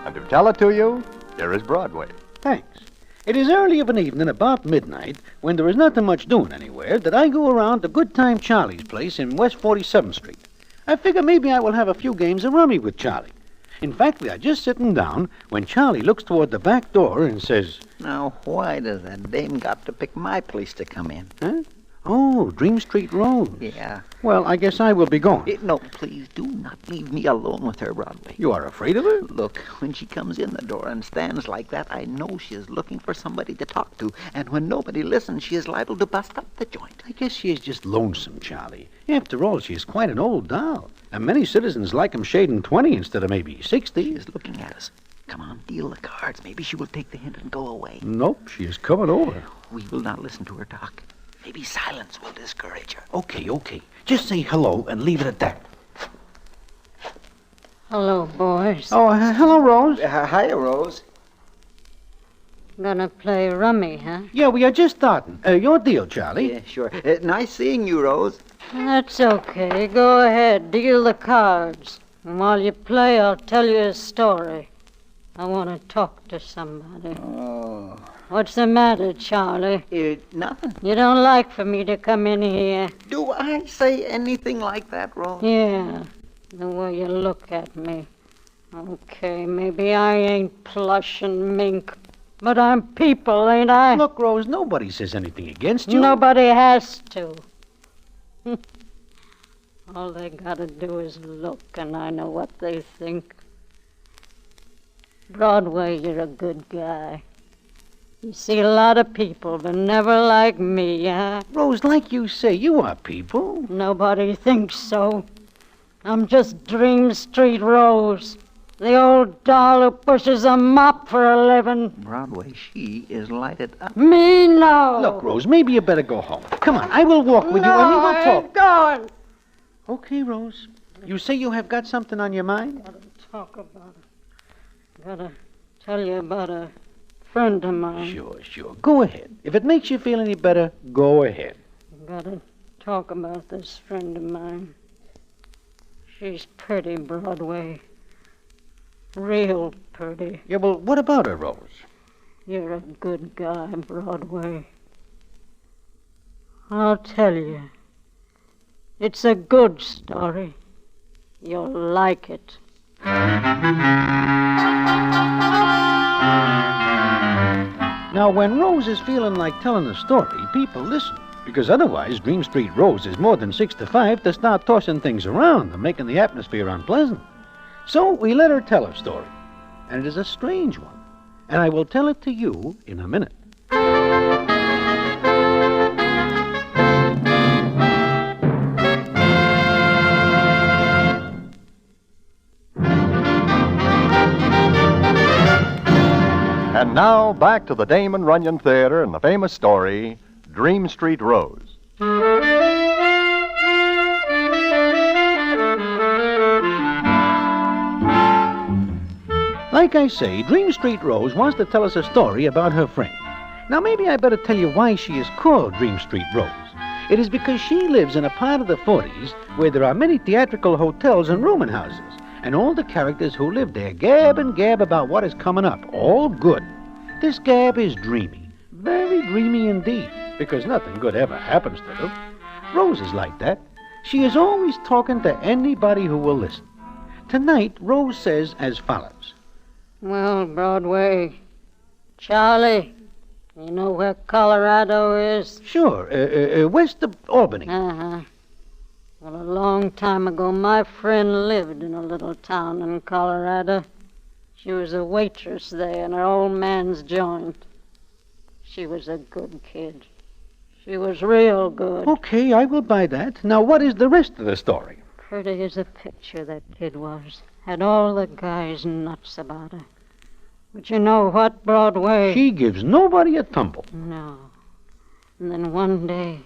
And to tell it to you, here is Broadway. Thanks. It is early of an evening, about midnight, when there is nothing much doing anywhere, that I go around to Good Time Charlie's place in West 47th Street. I figure maybe I will have a few games of rummy with Charlie. In fact, we are just sitting down when Charlie looks toward the back door and says... Now, why does that dame got to pick my place to come in? Huh? Oh, Dream Street Rose. Yeah. Well, I guess I will be going. No, please do not leave me alone with her, Broadway. You are afraid of her? Look, when she comes in the door and stands like that, I know she is looking for somebody to talk to. And when nobody listens, she is liable to bust up the joint. I guess she is just lonesome, Charlie. After all, she is quite an old doll. And many citizens like 'em shading 20 instead of maybe 60. She is looking at us. Come on, deal the cards. Maybe she will take the hint and go away. Nope, she is coming over. We will not listen to her talk. Maybe silence will discourage her. Okay. Just say hello and leave it at that. Hello, boys. Oh, hello, Rose. Hiya, Rose. Gonna play rummy, huh? Yeah, we are just starting. Your deal, Charlie. Yeah, sure. Nice seeing you, Rose. That's okay. Go ahead. Deal the cards. And while you play, I'll tell you a story. I want to talk to somebody. Oh. What's the matter, Charlie? Nothing. You don't like for me to come in here? Do I say anything like that, Rose? Yeah, the way you look at me. Okay, maybe I ain't plush and mink, but I'm people, ain't I? Look, Rose, nobody says anything against you. Nobody has to. All they gotta do is look, and I know what they think. Broadway, you're a good guy. You see a lot of people, but never like me, huh? Rose, like you say, you are people. Nobody thinks so. I'm just Dream Street Rose, the old doll who pushes a mop for a living. Broadway, she is lighted up. Me, no. Look, Rose, maybe you better go home. Come on, I will walk with you and we will talk. I ain't going. Okay, Rose. You say you have got something on your mind? Gotta talk about it. Gotta tell you about a friend of mine. Sure. Go ahead. If it makes you feel any better, go ahead. Gotta talk about this friend of mine. She's pretty, Broadway. Real pretty. Yeah, well, what about her, Rose? You're a good guy, Broadway. I'll tell you. It's a good story. You'll like it. Now, when Rose is feeling like telling a story, people listen. Because otherwise, Dream Street Rose is more than 6 to 5 to start tossing things around and making the atmosphere unpleasant. So we let her tell her story. And it is a strange one. And I will tell it to you in a minute. And now, back to the Damon Runyon Theater and the famous story, Dream Street Rose. Like I say, Dream Street Rose wants to tell us a story about her friend. Now, maybe I better tell you why she is called Dream Street Rose. It is because she lives in a part of the 40s where there are many theatrical hotels and rooming houses. And all the characters who live there gab and gab about what is coming up. All good. This gab is dreamy. Very dreamy indeed. Because nothing good ever happens to them. Rose is like that. She is always talking to anybody who will listen. Tonight, Rose says as follows. Well, Broadway, Charlie, you know where Colorado is? Sure, west of Albany. Uh-huh. Well, a long time ago, my friend lived in a little town in Colorado. She was a waitress there in her old man's joint. She was a good kid. She was real good. Okay, I will buy that. Now, what is the rest of the story? Pretty as a picture, that kid was. Had all the guys nuts about her. But you know what, Broadway? She gives nobody a tumble. No. And then one day,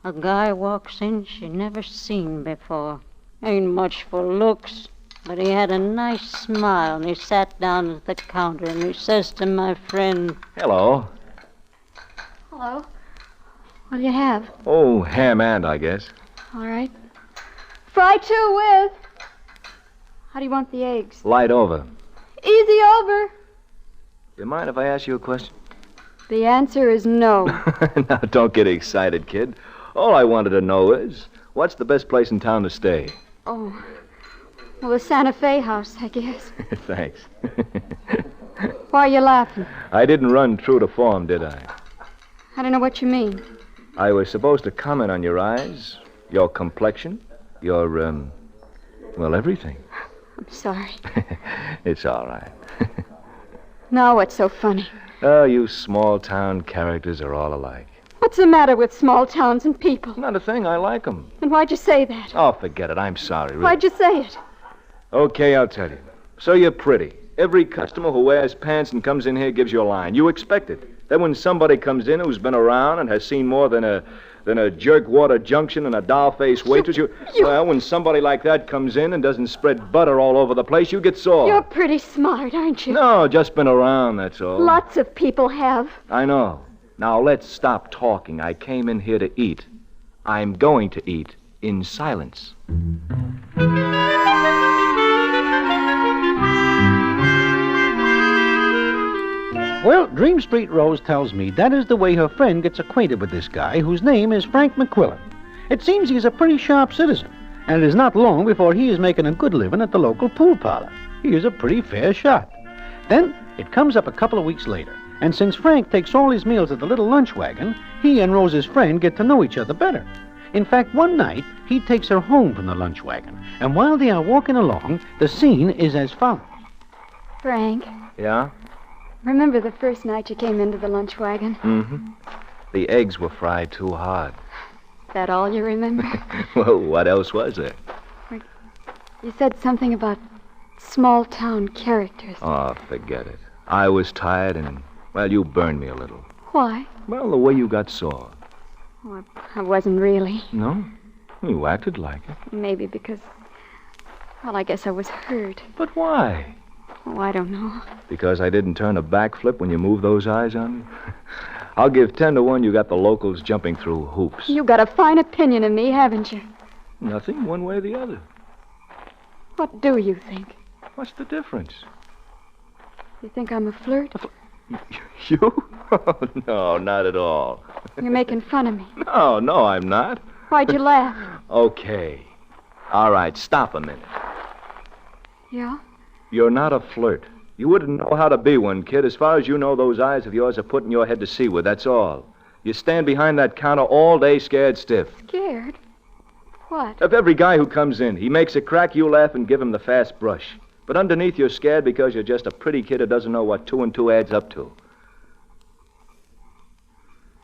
a guy walks in she never seen before. Ain't much for looks, but he had a nice smile, and he sat down at the counter, and he says to my friend, Hello. Hello. What do you have? Oh, ham and, I guess. All right. Fry 2 with. How do you want the eggs? Light over. Easy over. You mind if I ask you a question? The answer is no. Now, don't get excited, kid. All I wanted to know is, what's the best place in town to stay? Oh, Well, the Santa Fe house, I guess. Thanks. Why are you laughing? I didn't run true to form, did I? I don't know what you mean. I was supposed to comment on your eyes, your complexion, your, well, everything. I'm sorry. It's all right. Now what's so funny? Oh, you small-town characters are all alike. What's the matter with small towns and people? Not a thing. I like them. And why'd you say that? Oh, forget it. I'm sorry. Really. Why'd you say it? Okay, I'll tell you. So you're pretty. Every customer who wears pants and comes in here gives you a line. You expect it. Then when somebody comes in who's been around and has seen more than a jerkwater junction and a doll-faced waitress, well, when somebody like that comes in and doesn't spread butter all over the place, you get sore. You're pretty smart, aren't you? No, just been around, that's all. Lots of people have. I know. Now, let's stop talking. I came in here to eat. I'm going to eat in silence. Well, Dream Street Rose tells me that is the way her friend gets acquainted with this guy whose name is Frank McQuillan. It seems he's a pretty sharp citizen, and it is not long before he is making a good living at the local pool parlor. He is a pretty fair shot. Then it comes up a couple of weeks later, and since Frank takes all his meals at the little lunch wagon, he and Rose's friend get to know each other better. In fact, one night, he takes her home from the lunch wagon, and while they are walking along, the scene is as follows. Frank, Yeah? remember the first night you came into the lunch wagon? Mm-hmm. The eggs were fried too hard. That all you remember? Well, what else was there? You said something about small-town characters. Oh, forget it. I was tired and, well, you burned me a little. Why? Well, the way you got sore. Oh, I wasn't really. No? You acted like it. Maybe because, well, I guess I was hurt. But why? Oh, I don't know. Because I didn't turn a backflip when you moved those eyes on me? I'll give 10 to 1 you got the locals jumping through hoops. You got a fine opinion of me, haven't you? Nothing, one way or the other. What do you think? What's the difference? You think I'm a flirt? You? Oh, no, not at all. You're making fun of me. No, I'm not. Why'd you laugh? Okay. All right, stop a minute. Yeah? You're not a flirt. You wouldn't know how to be one, kid. As far as you know, those eyes of yours are putting your head to seaward, that's all. You stand behind that counter all day scared stiff. Scared? What? Of every guy who comes in, he makes a crack, you laugh and give him the fast brush. But underneath, you're scared because you're just a pretty kid who doesn't know what 2 and 2 adds up to.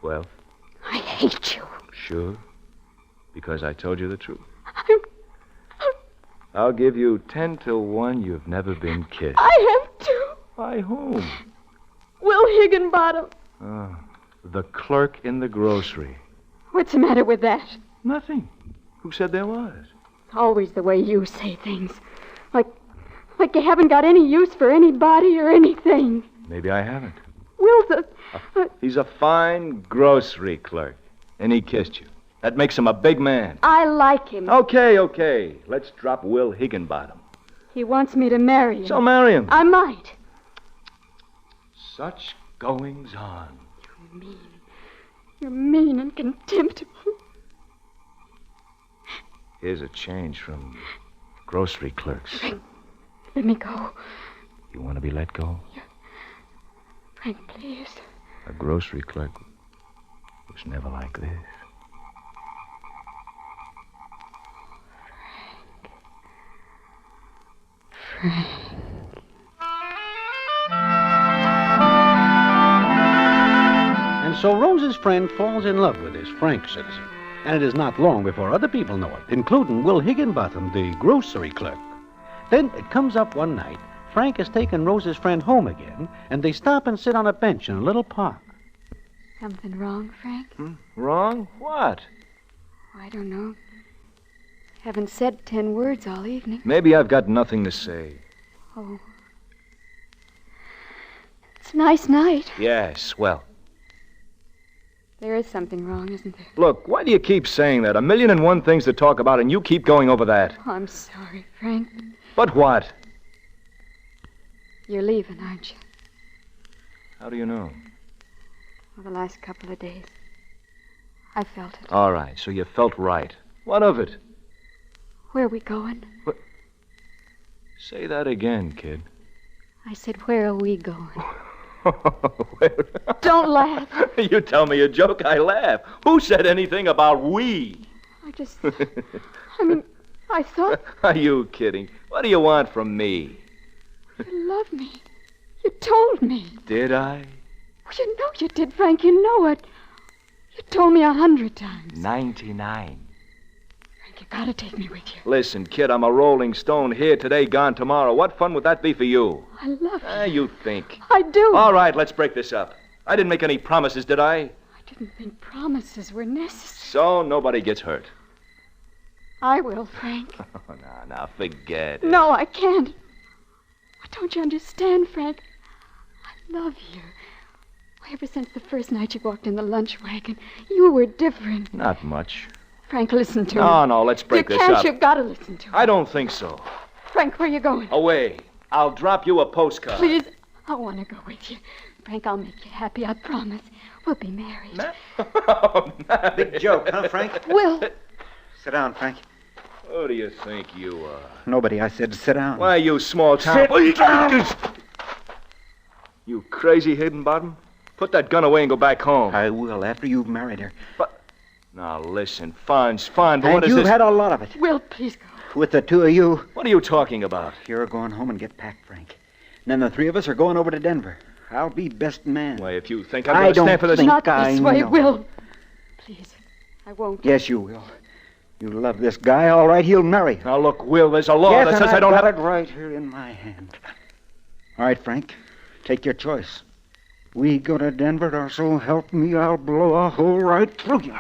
Well? I hate you. Sure? Because I told you the truth. I'll give you 10 to 1 you've never been kissed. I have to. By whom? Will Higginbottom. Oh, the clerk in the grocery. What's the matter with that? Nothing. Who said there was? Always the way you say things. Like you haven't got any use for anybody or anything. Maybe I haven't. Will's He's a fine grocery clerk, and he kissed you. That makes him a big man. I like him. Okay. Let's drop Will Higginbottom. He wants me to marry him. So marry him. I might. Such goings on. You're mean. You're mean and contemptible. Here's a change from grocery clerks. Frank, let me go. You want to be let go? Frank, please. A grocery clerk was never like this. Frank. And so Rose's friend falls in love with this Frank citizen. And it is not long before other people know it, including Will Higginbottom, the grocery clerk. Then it comes up one night. Frank has taken Rose's friend home again, and they stop and sit on a bench in a little park. Something wrong, Frank? Wrong? What? I don't know. Haven't said 10 words all evening. Maybe I've got nothing to say. Oh. It's a nice night. Yeah, swell. There is something wrong, isn't there? Look, why do you keep saying that? 1,000,001 things to talk about, and you keep going over that. Oh, I'm sorry, Frank. But what? You're leaving, aren't you? How do you know? Well, the last couple of days. I felt it. All right, so you felt right. What of it? Where are we going? Say that again, kid. I said, where are we going? Don't laugh. You tell me a joke, I laugh. Who said anything about we? I thought Are you kidding? What do you want from me? you loved me. You told me. Did I? Well, you know you did, Frank. You know it. You told me 100 times. 99. Frank, you gotta take me with you. Listen, kid, I'm a rolling stone, here today, gone tomorrow. What fun would that be for you? I love you. You think. I do. All right, let's break this up. I didn't make any promises, did I? I didn't think promises were necessary. So nobody gets hurt. I will, Frank. Oh, now, forget it. No, I can't. Don't you understand, Frank? I love you. Ever since the first night you walked in the lunch wagon, you were different. Not much. Frank, listen to me. No, let's break this You up. can't. You've got to listen to me. I don't think so. Frank, where are you going? Away. I'll drop you a postcard. Please, I want to go with you. Frank, I'll make you happy, I promise. We'll be married. Big joke, huh, Frank? Will. Sit down, Frank. Who do you think you are? Nobody, I said sit down. Why, you small town... Sit down! You crazy Higginbottom? Put that gun away and go back home. I will, after you've married her. But... Now, listen, fine's fine, but And what is you've this... had a lot of it. Will, please go. With the two of you. What are you talking about? You're going home and get packed, Frank. And then the three of us are going over to Denver. I'll be best man. Why, if you think I'm going to stand for this... Not this way, Will. Please, I won't. Yes, you will. You love this guy, all right, he'll marry. Now, look, Will, there's a law yes, that says and I don't I've have... got it right here in my hand. All right, Frank, take your choice. We go to Denver, or so help me, I'll blow a hole right through you.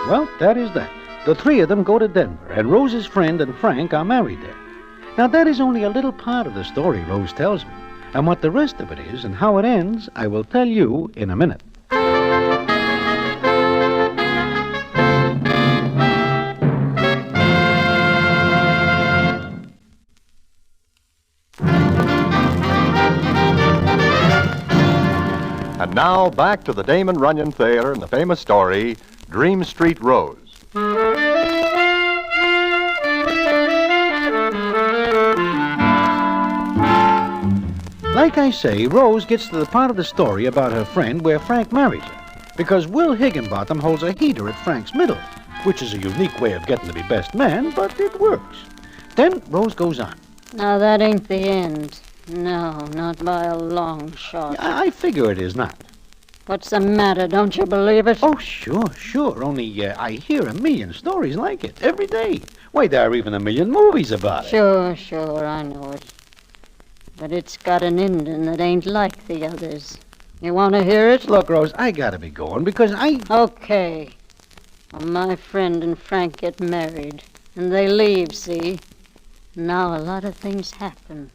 Well, that is that. The three of them go to Denver, and Rose's friend and Frank are married there. Now, that is only a little part of the story Rose tells me. And what the rest of it is and how it ends, I will tell you in a minute. And now, back to the Damon Runyon Theater and the famous story, Dream Street Rose. Like I say, Rose gets to the part of the story about her friend where Frank marries her, because Will Higginbottom holds a heater at Frank's middle, which is a unique way of getting to be best man, but it works. Then Rose goes on. Now, that ain't the end. No, not by a long shot. I figure it is not. What's the matter? Don't you believe it? Oh, sure. Only I hear a million stories like it every day. Why, there are even a million movies about it. Sure, I know it. But it's got an ending that ain't like the others. You want to hear it? Look, Rose, I gotta be going because Okay. Well, my friend and Frank get married, and they leave, see? Now a lot of things happen.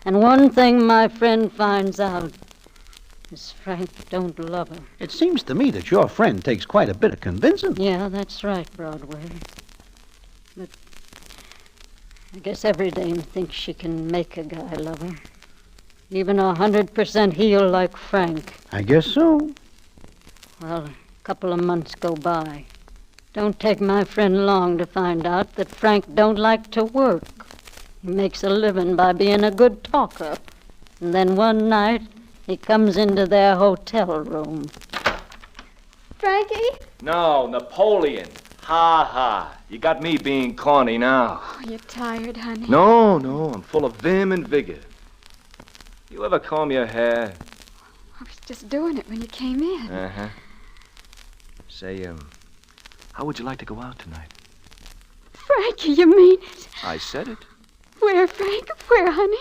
And one thing my friend finds out is Frank don't love her. It seems to me that your friend takes quite a bit of convincing. Yeah, that's right, Broadway. But I guess every dame thinks she can make a guy love her. Even 100% heel like Frank. I guess so. Well, a couple of months go by. Don't take my friend long to find out that Frank don't like to work. He makes a living by being a good talker. And then one night, he comes into their hotel room. Frankie? No, Napoleon. Ha. You got me being corny now. Oh, you're tired, honey. No, I'm full of vim and vigor. You ever comb your hair? I was just doing it when you came in. Uh-huh. Say, how would you like to go out tonight? Frankie, you mean it? I said it. Where, Frank? Where, honey?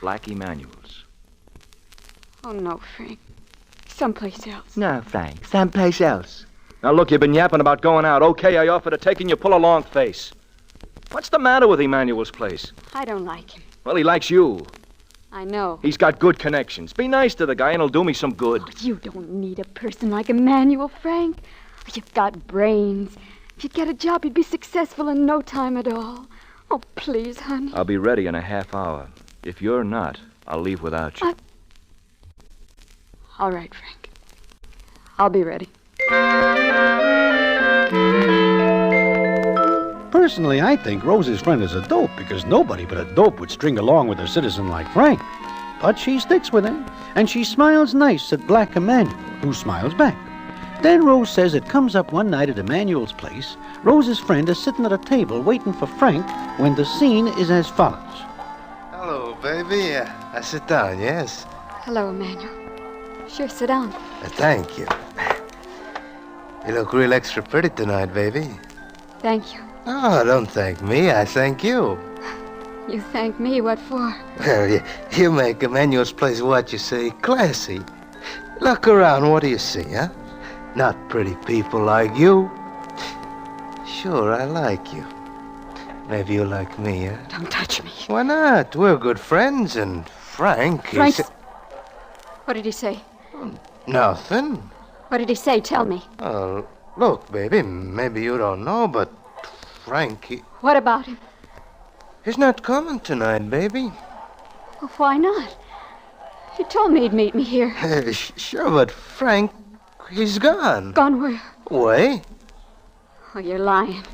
Blackie Manuel's. Oh, no, Frank. Someplace else. No, Frank, someplace else. Now, look, you've been yapping about going out. Okay, I offer to take and you pull a long face. What's the matter with Emmanuel's place? I don't like him. Well, he likes you. I know. He's got good connections. Be nice to the guy and he'll do me some good. Oh, you don't need a person like Emmanuel, Frank. You've got brains. If you'd get a job, you'd be successful in no time at all. Oh, please, honey. I'll be ready in a half hour. If you're not, I'll leave without you. All right, Frank. I'll be ready. personally, I think Rose's friend is a dope because nobody but a dope would string along with a citizen like Frank. But she sticks with him, and she smiles nice at Black Emmanuel, who smiles back. Then Rose says it comes up one night at Emmanuel's place. Rose's friend is sitting at a table waiting for Frank when the scene is as follows. Hello, baby. I sit down, yes? Hello, Emmanuel. Sure, sit down. Thank you. You look real extra pretty tonight, baby. Thank you. Oh, don't thank me. I thank you. You thank me. What for? Well, you make Emmanuel's place, what you say, classy. Look around. What do you see, huh? Not pretty people like you. Sure, I like you. Maybe you like me, huh? Don't touch me. Why not? We're good friends, and Frank Frank's... is... What did he say? Nothing. What did he say? Tell me. Oh, look, baby, maybe you don't know, but Frank, What about him? he's not coming tonight, baby. Well, why not? He told me he'd meet me here. Sure, but Frank, he's gone. Gone where? Away. Oh, you're lying.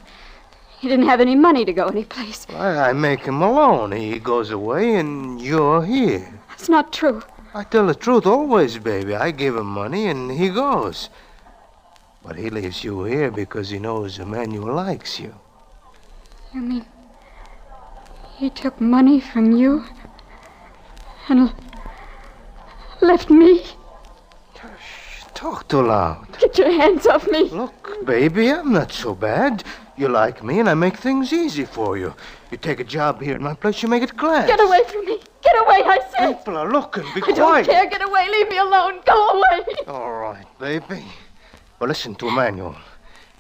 He didn't have any money to go anyplace. I make him alone. He goes away, and you're here. That's not true. I tell the truth always, baby. I give him money, and he goes. But he leaves you here because he knows Emmanuel likes you. You mean he took money from you and left me? Talk too loud. Get your hands off me. Look, baby, I'm not so bad. You like me, and I make things easy for you. You take a job here in my place, you make it class. Get away from me. Get away, I said. People are looking. Be I quiet. don't care. Get away. Leave me alone. Go away. All right, baby. Well, listen to Emmanuel.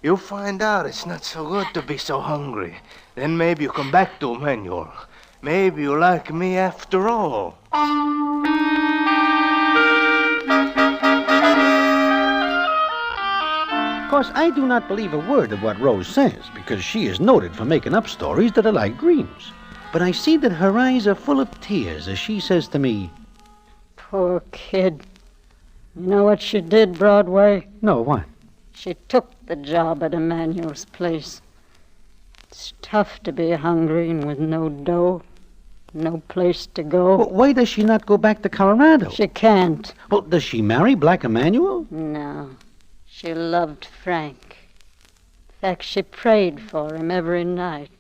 You'll find out it's not so good to be so hungry. Then maybe you come back to Emmanuel. Maybe you like me after all. Of course, I do not believe a word of what Rose says, because she is noted for making up stories that are like dreams. But I see that her eyes are full of tears as she says to me, Poor kid. You know what she did, Broadway? No, what? She took the job at Emmanuel's place. It's tough to be hungry and with no dough, no place to go. Well, why does she not go back to Colorado? She can't. Well, does she marry Black Emmanuel? No. She loved Frank. In fact, she prayed for him every night.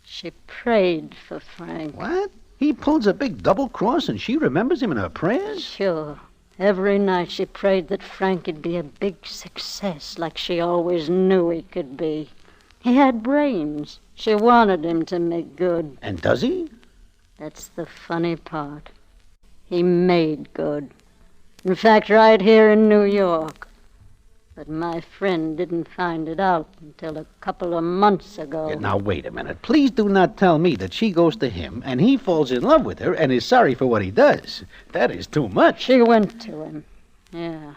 She prayed for Frank. What? He pulls a big double cross and she remembers him in her prayers? Sure. Every night she prayed that Frank could be a big success like she always knew he could be. He had brains. She wanted him to make good. And does he? That's the funny part. He made good. In fact, right here in New York. But my friend didn't find it out until a couple of months ago. Yeah, now, wait a minute. Please do not tell me that she goes to him and he falls in love with her and is sorry for what he does. That is too much. She went to him. Yeah.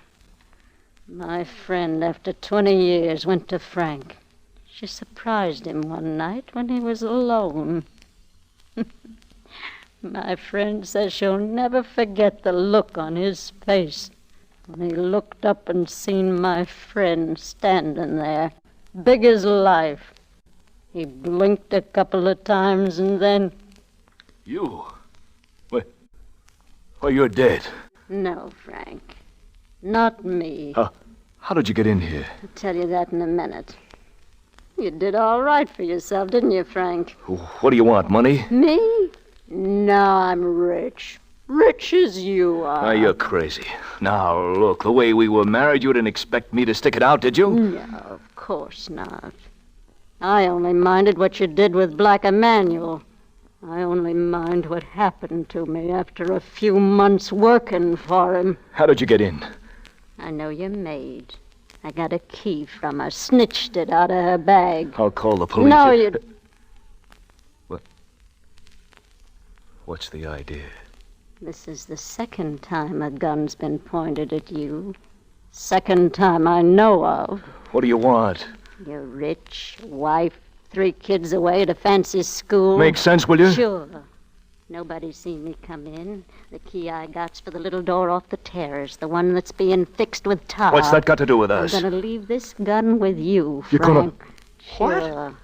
My friend, after 20 years, went to Frank. She surprised him one night when he was alone. My friend says she'll never forget the look on his face when he looked up and seen my friend standing there, big as life. He blinked a couple of times and then... You? What? Oh, you're dead. No, Frank. Not me. How did you get in here? I'll tell you that in a minute. You did all right for yourself, didn't you, Frank? What do you want, money? Me? No, I'm rich. Rich as you are. Now, you're crazy. Now, look, the way we were married, you didn't expect me to stick it out, did you? No, of course not. I only minded what you did with Black Emmanuel. I only mind what happened to me after a few months working for him. How did you get in? I know your maid. I got a key from her, snitched it out of her bag. I'll call the police. No, you... What? What's the idea? This is the second time a gun's been pointed at you. Second time I know of. What do you want? You're rich, wife, 3 kids away at a fancy school. Make sense, will you? Sure. Nobody's seen me come in. The key I got's for the little door off the terrace, the one that's being fixed with tar. What's that got to do with us? I'm gonna leave this gun with you, You're Frank. gonna... Sure.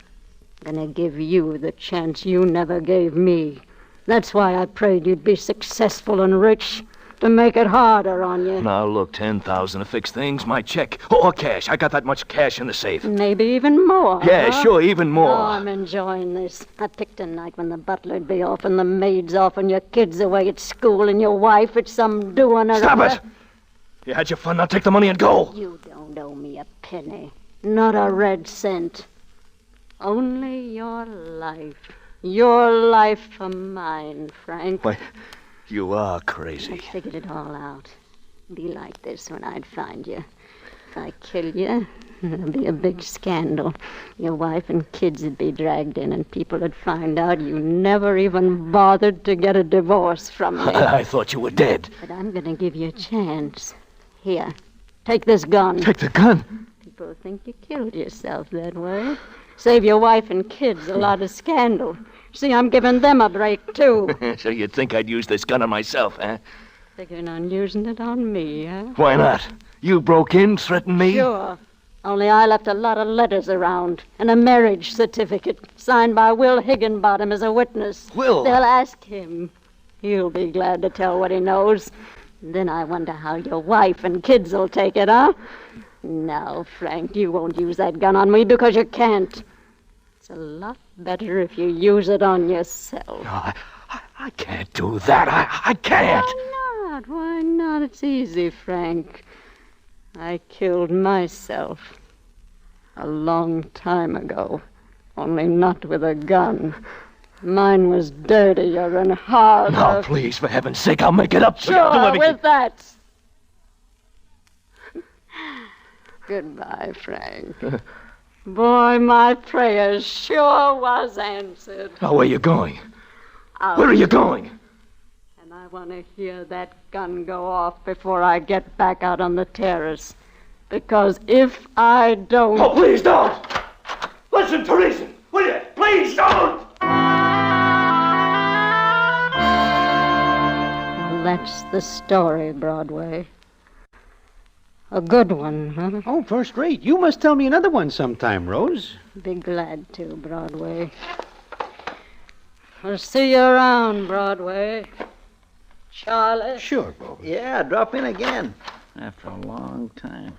I'm gonna give you the chance you never gave me. That's why I prayed you'd be successful and rich, to make it harder on you. Now, look, 10,000 to fix things, my check. Or cash. I got that much cash in the safe. Maybe even more. Yeah, huh? sure, even more. Oh, I'm enjoying this. I picked a night when the butler'd be off and the maid's off and your kid's away at school and your wife at some doing or Stop other. it! You had your fun, now take the money and go. You don't owe me a penny. Not a red cent. Only your life. Your life for mine, Frank. Why, you are crazy. I figured it all out. Be like this when I'd find you. If I kill you, there'll be a big scandal. Your wife and kids would be dragged in, and people would find out you never even bothered to get a divorce from me. I thought you were dead. But I'm going to give you a chance. Here, take this gun. Take the gun? People think you killed yourself that way. Save your wife and kids a lot of scandal. See, I'm giving them a break, too. So you'd think I'd use this gun on myself, huh? Figuring on using it on me, huh? Why not? You broke in, threatened me? Sure. Only I left a lot of letters around and a marriage certificate signed by Will Higginbottom as a witness. Will? They'll ask him. He'll be glad to tell what he knows. Then I wonder how your wife and kids will take it, huh? No, Frank, you won't use that gun on me because you can't. It's a lot better if you use it on yourself. No, I can't do that. I can't. Why not? Why not? It's easy, Frank. I killed myself a long time ago, only not with a gun. Mine was dirtier and harder. No, please, for heaven's sake, I'll make it up. Sure, with that. Goodbye, Frank. Boy, my prayers sure was answered. Now, where are you going? Out. Where are you going? And I want to hear that gun go off before I get back out on the terrace. Because if I don't... Oh, please don't! Listen to reason, will you? Please don't! That's the story, Broadway. A good one, huh? Oh, first rate. You must tell me another one sometime, Rose. Be glad to, Broadway. I'll see you around, Broadway. Charlie? Sure, Bo. Yeah, drop in again. After a long time.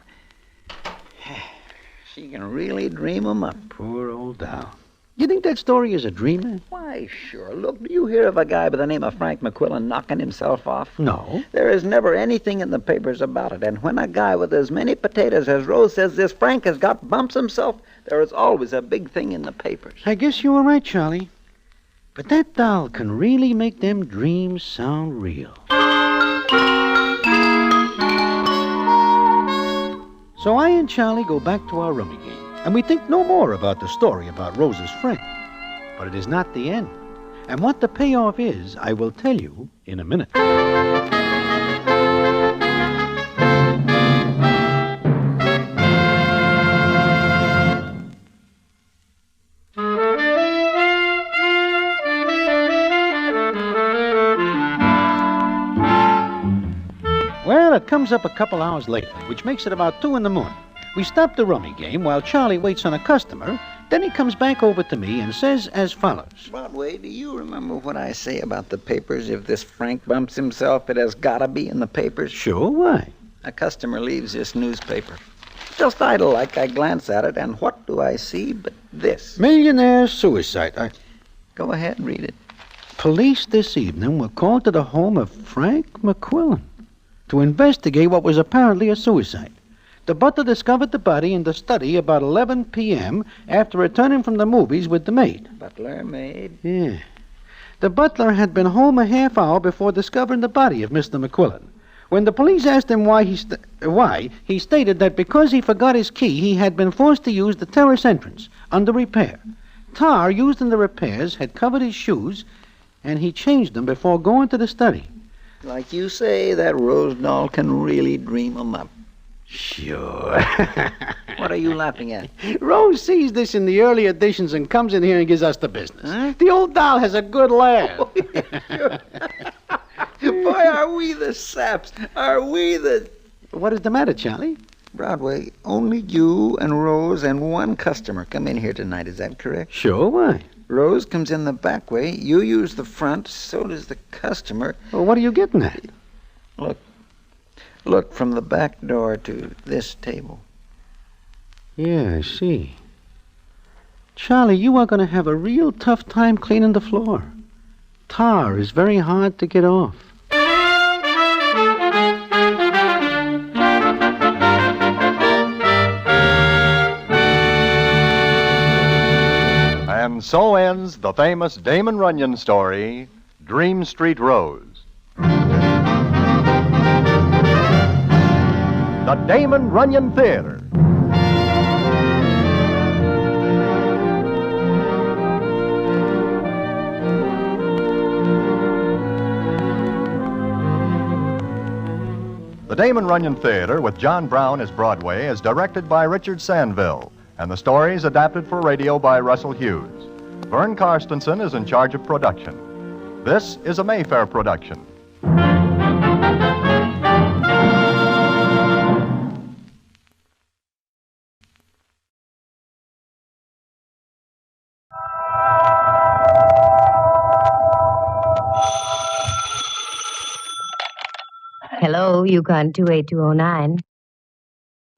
She can really dream 'em up. Poor old Dow. You think that story is a dreamer? Why, sure. Look, do you hear of a guy by the name of Frank McQuillan knocking himself off? No. There is never anything in the papers about it. And when a guy with as many potatoes as Rose says this Frank has got bumps himself, there is always a big thing in the papers. I guess you were right, Charlie. But that doll can really make them dreams sound real. So I and Charlie go back to our rummy game. And we think no more about the story about Rose's friend. But it is not the end. And what the payoff is, I will tell you in a minute. Well, it comes up a couple hours later, which makes it about 2 in the morning. We stop the rummy game while Charlie waits on a customer. Then he comes back over to me and says as follows. Broadway, do you remember what I say about the papers? If this Frank bumps himself, it has got to be in the papers. Sure, why? A customer leaves this newspaper. Just idle like, I glance at it, and what do I see but this? Millionaire suicide. Go ahead, read it. Police this evening were called to the home of Frank McQuillan to investigate what was apparently a suicide. The butler discovered the body in the study about 11 p.m. after returning from the movies with the maid. Butler, maid? Yeah. The butler had been home a half hour before discovering the body of Mr. McQuillan. When the police asked him why, he stated that because he forgot his key, he had been forced to use the terrace entrance under repair. Tar used in the repairs had covered his shoes, and he changed them before going to the study. Like you say, that Rose doll can really dream 'em up. Sure. What are you laughing at? Rose sees this in the early editions and comes in here and gives us the business. Huh? The old doll has a good laugh. Oh, yeah, sure. Boy, are we the saps. Are we the... What is the matter, Charlie? Broadway, only you and Rose and one customer come in here tonight. Is that correct? Sure, why? Rose comes in the back way. You use the front. So does the customer. Well, what are you getting at? Look from the back door to this table. Yeah, I see. Charlie, you are going to have a real tough time cleaning the floor. Tar is very hard to get off. And so ends the famous Damon Runyon story, Dream Street Rose. The Damon Runyon Theater. The Damon Runyon Theater with John Brown as Broadway is directed by Richard Sandville, and the story is adapted for radio by Russell Hughes. Vern Karstensen is in charge of production. This is a Mayfair production. Hello, Yukon 28209.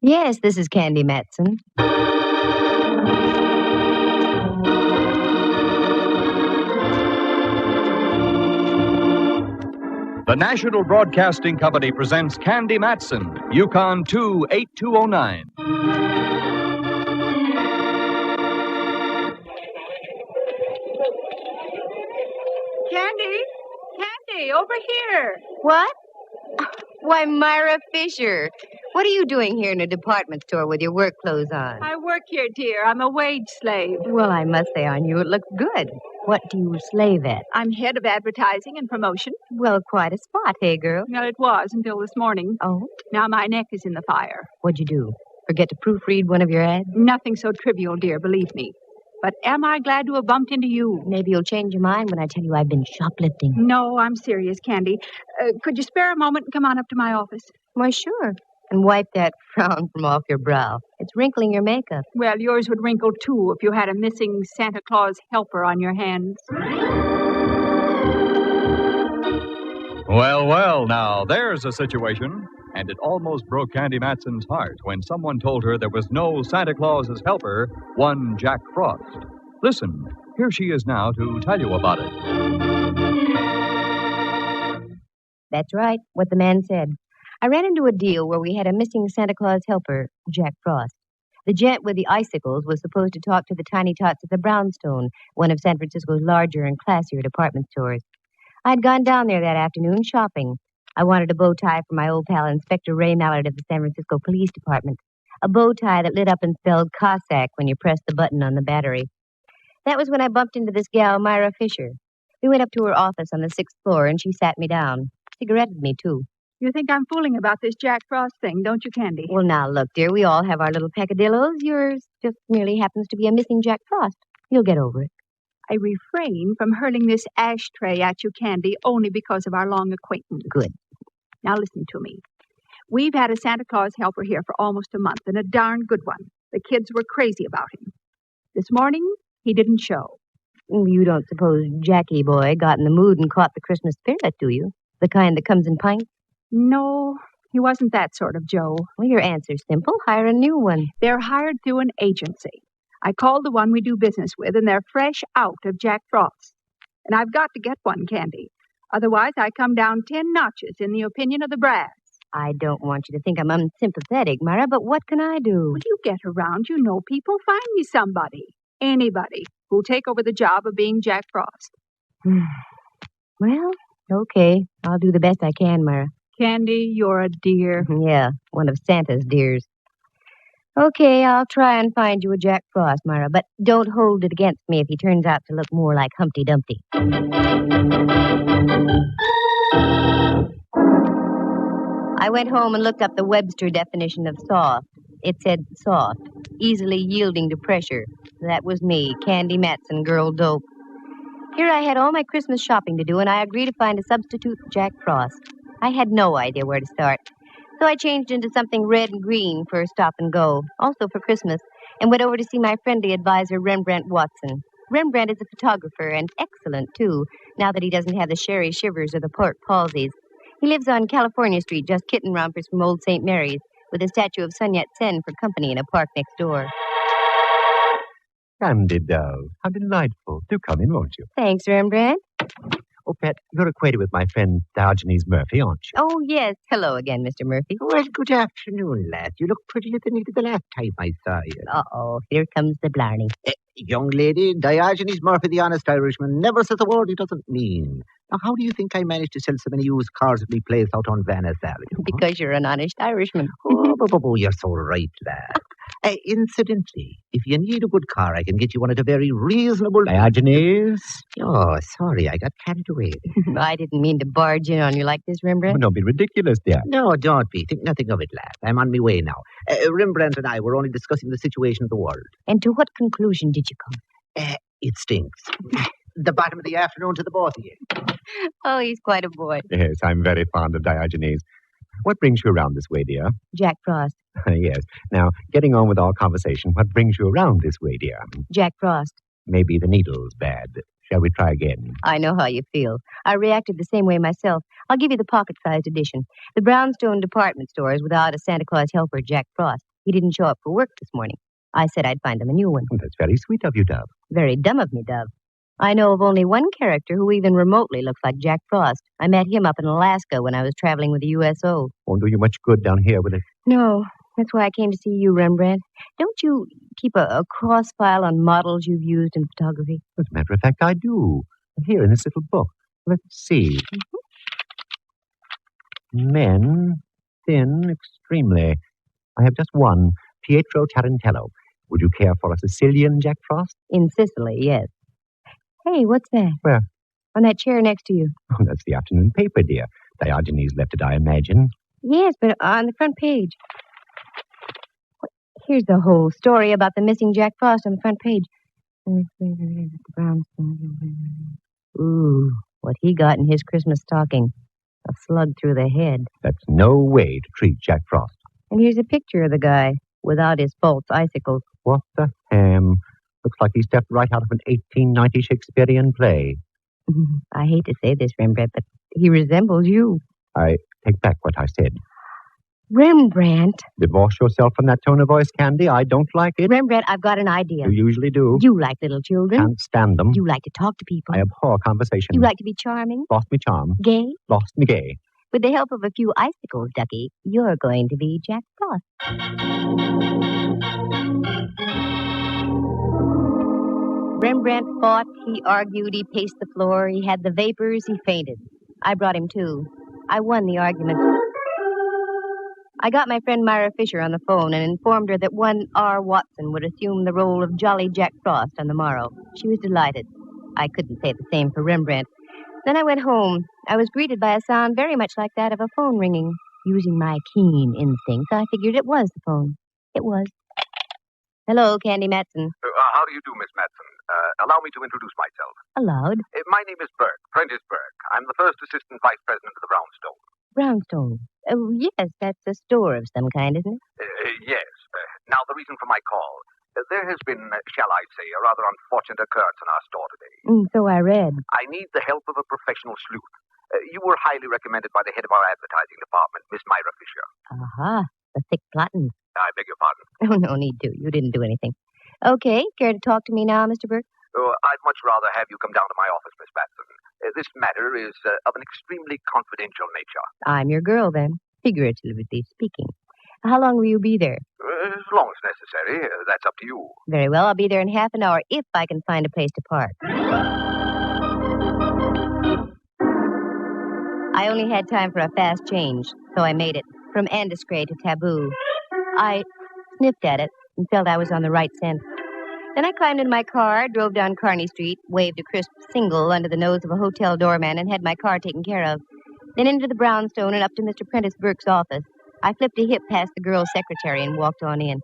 Yes, this is Candy Matson. The National Broadcasting Company presents Candy Matson, Yukon 28209. Candy? Candy, over here. What? Why, Myra Fisher. What are you doing here in a department store with your work clothes on? I work here, dear. I'm a wage slave. Well, I must say on you it looks good. What do you slave at? I'm head of advertising and promotion. Well, quite a spot, hey, girl? Well, it was until this morning. Oh? Now my neck is in the fire. What'd you do? Forget to proofread one of your ads? Nothing so trivial, dear, believe me. But am I glad to have bumped into you? Maybe you'll change your mind when I tell you I've been shoplifting. No, I'm serious, Candy. Could you spare a moment and come on up to my office? Why, sure. And wipe that frown from off your brow. It's wrinkling your makeup. Well, yours would wrinkle, too, if you had a missing Santa Claus helper on your hands. Well, now, there's a situation. And it almost broke Candy Matson's heart when someone told her there was no Santa Claus's helper, one Jack Frost. Listen, here she is now to tell you about it. That's right, what the man said. I ran into a deal where we had a missing Santa Claus helper, Jack Frost. The gent with the icicles was supposed to talk to the tiny tots at the Brownstone, one of San Francisco's larger and classier department stores. I'd gone down there that afternoon shopping. I wanted a bow tie for my old pal, Inspector Ray Mallard of the San Francisco Police Department. A bow tie that lit up and spelled Cossack when you pressed the button on the battery. That was when I bumped into this gal, Myra Fisher. We went up to her office on the 6th floor, and she sat me down. Cigaretted me, too. You think I'm fooling about this Jack Frost thing, don't you, Candy? Well, now, look, dear, we all have our little peccadillos. Yours just merely happens to be a missing Jack Frost. You'll get over it. I refrain from hurling this ashtray at you, Candy, only because of our long acquaintance. Good. Now listen to me. We've had a Santa Claus helper here for almost a month, and a darn good one. The kids were crazy about him. This morning, he didn't show. You don't suppose Jackie boy got in the mood and caught the Christmas spirit, do you? The kind that comes in pints? No, he wasn't that sort of Joe. Well, your answer's simple. Hire a new one. They're hired through an agency. I called the one we do business with, and they're fresh out of Jack Frost. And I've got to get one, Candy. Otherwise, I come down 10 notches in the opinion of the brass. I don't want you to think I'm unsympathetic, Myra, but what can I do? Well, you get around, you know people. Find me somebody, anybody, who'll take over the job of being Jack Frost. Well, okay. I'll do the best I can, Myra. Candy, you're a dear. Yeah, one of Santa's dears. Okay, I'll try and find you a Jack Frost, Myra, but don't hold it against me if he turns out to look more like Humpty Dumpty. I went home and looked up the Webster definition of soft. It said soft, easily yielding to pressure. That was me, Candy Matson, girl dope. Here I had all my Christmas shopping to do, and I agreed to find a substitute for Jack Frost. I had no idea where to start. So So I changed into something red and green for stop and go, also for Christmas, and went over to see my friendly advisor, Rembrandt Watson. Rembrandt is a photographer, and excellent, too, now that he doesn't have the sherry shivers or the pork palsies. He lives on California Street, just kitten rompers from Old St. Mary's, with a statue of Sun Yat-sen for company in a park next door. Candy doll. How delightful. Do come in, won't you? Thanks, Rembrandt. Oh, Pet, you're acquainted with my friend Diogenes Murphy, aren't you? Oh, yes. Hello again, Mr. Murphy. Well, good afternoon, lad. You look prettier than you did the last time I saw you. Uh-oh, here comes the blarney. Young lady, Diogenes Murphy, the honest Irishman, never says a word he doesn't mean. Now, how do you think I managed to sell so many used cars at me place out on Venice Avenue? Because you're an honest Irishman. Oh, you're so right, lad. Incidentally, if you need a good car, I can get you one at a very reasonable... Diogenes? Oh, sorry, I got carried away. I didn't mean to barge in on you like this, Rembrandt. Oh, don't be ridiculous, dear. No, don't be. Think nothing of it, lad. I'm on my way now. Rembrandt and I were only discussing the situation of the world. And to what conclusion did you come? It stinks. The bottom of the afternoon to the both of you. Oh, he's quite a boy. Yes, I'm very fond of Diogenes. What brings you around this way, dear? Jack Frost. Yes. Now, getting on with our conversation, what brings you around this way, dear? Jack Frost. Maybe the needle's bad. Shall we try again? I know how you feel. I reacted the same way myself. I'll give you the pocket-sized edition. The brownstone department store is without a Santa Claus helper, Jack Frost. He didn't show up for work this morning. I said I'd find him a new one. Oh, that's very sweet of you, Dove. Very dumb of me, Dove. I know of only one character who even remotely looks like Jack Frost. I met him up in Alaska when I was traveling with the USO. Won't do you much good down here, will it? No, that's why I came to see you, Rembrandt. Don't you keep a cross file on models you've used in photography? As a matter of fact, I do. Here in this little book. Let's see. Men, thin, extremely. I have just one, Pietro Tarantello. Would you care for a Sicilian Jack Frost? In Sicily, yes. Hey, what's that? Where? On that chair next to you. Oh, that's the afternoon paper, dear. Diogenes left it, I imagine. Yes, but on the front page. Here's the whole story about the missing Jack Frost on the front page. Ooh, what he got in his Christmas stocking. A slug through the head. That's no way to treat Jack Frost. And here's a picture of the guy without his false icicles. What the ham? Looks like he stepped right out of an 1890 Shakespearean play. I hate to say this, Rembrandt, but he resembles you. I take back what I said. Rembrandt. Divorce yourself from that tone of voice, Candy. I don't like it. Rembrandt, I've got an idea. You usually do. You like little children. Can't stand them. You like to talk to people. I abhor conversation. You like to be charming. Lost me charm. Gay. Lost me gay. With the help of a few icicles, Ducky, you're going to be Jack Frost. Rembrandt fought, he argued, he paced the floor, he had the vapors, he fainted. I brought him to. I won the argument. I got my friend Myra Fisher on the phone and informed her that one R. Watson would assume the role of Jolly Jack Frost on the morrow. She was delighted. I couldn't say the same for Rembrandt. Then I went home. I was greeted by a sound very much like that of a phone ringing. Using my keen instincts, I figured it was the phone. It was. Hello, Candy Matson. How do you do, Miss Matson? Allow me to introduce myself. Allowed. My name is Burke, Prentice Burke. I'm the first assistant vice president of the Brownstone. Brownstone. Oh, yes, that's a store of some kind, isn't it? Yes. Now, the reason for my call. There has been, shall I say, a rather unfortunate occurrence in our store today. So I read. I need the help of a professional sleuth. You were highly recommended by the head of our advertising department, Miss Myra Fisher. Aha, the thick plotting. I beg your pardon. Oh, no need to. You didn't do anything. Okay, care to talk to me now, Mr. Burke? I'd much rather have you come down to my office, Miss Matson. This matter is of an extremely confidential nature. I'm your girl, then, figuratively speaking. How long will you be there? As long as necessary. That's up to you. Very well, I'll be there in half an hour if I can find a place to park. I only had time for a fast change, so I made it from Andescray to Taboo. I sniffed at it and felt I was on the right scent. Then I climbed into my car, drove down Kearney Street, waved a crisp single under the nose of a hotel doorman, and had my car taken care of. Then into the brownstone and up to Mr. Prentice Burke's office. I flipped a hip past the girl's secretary and walked on in.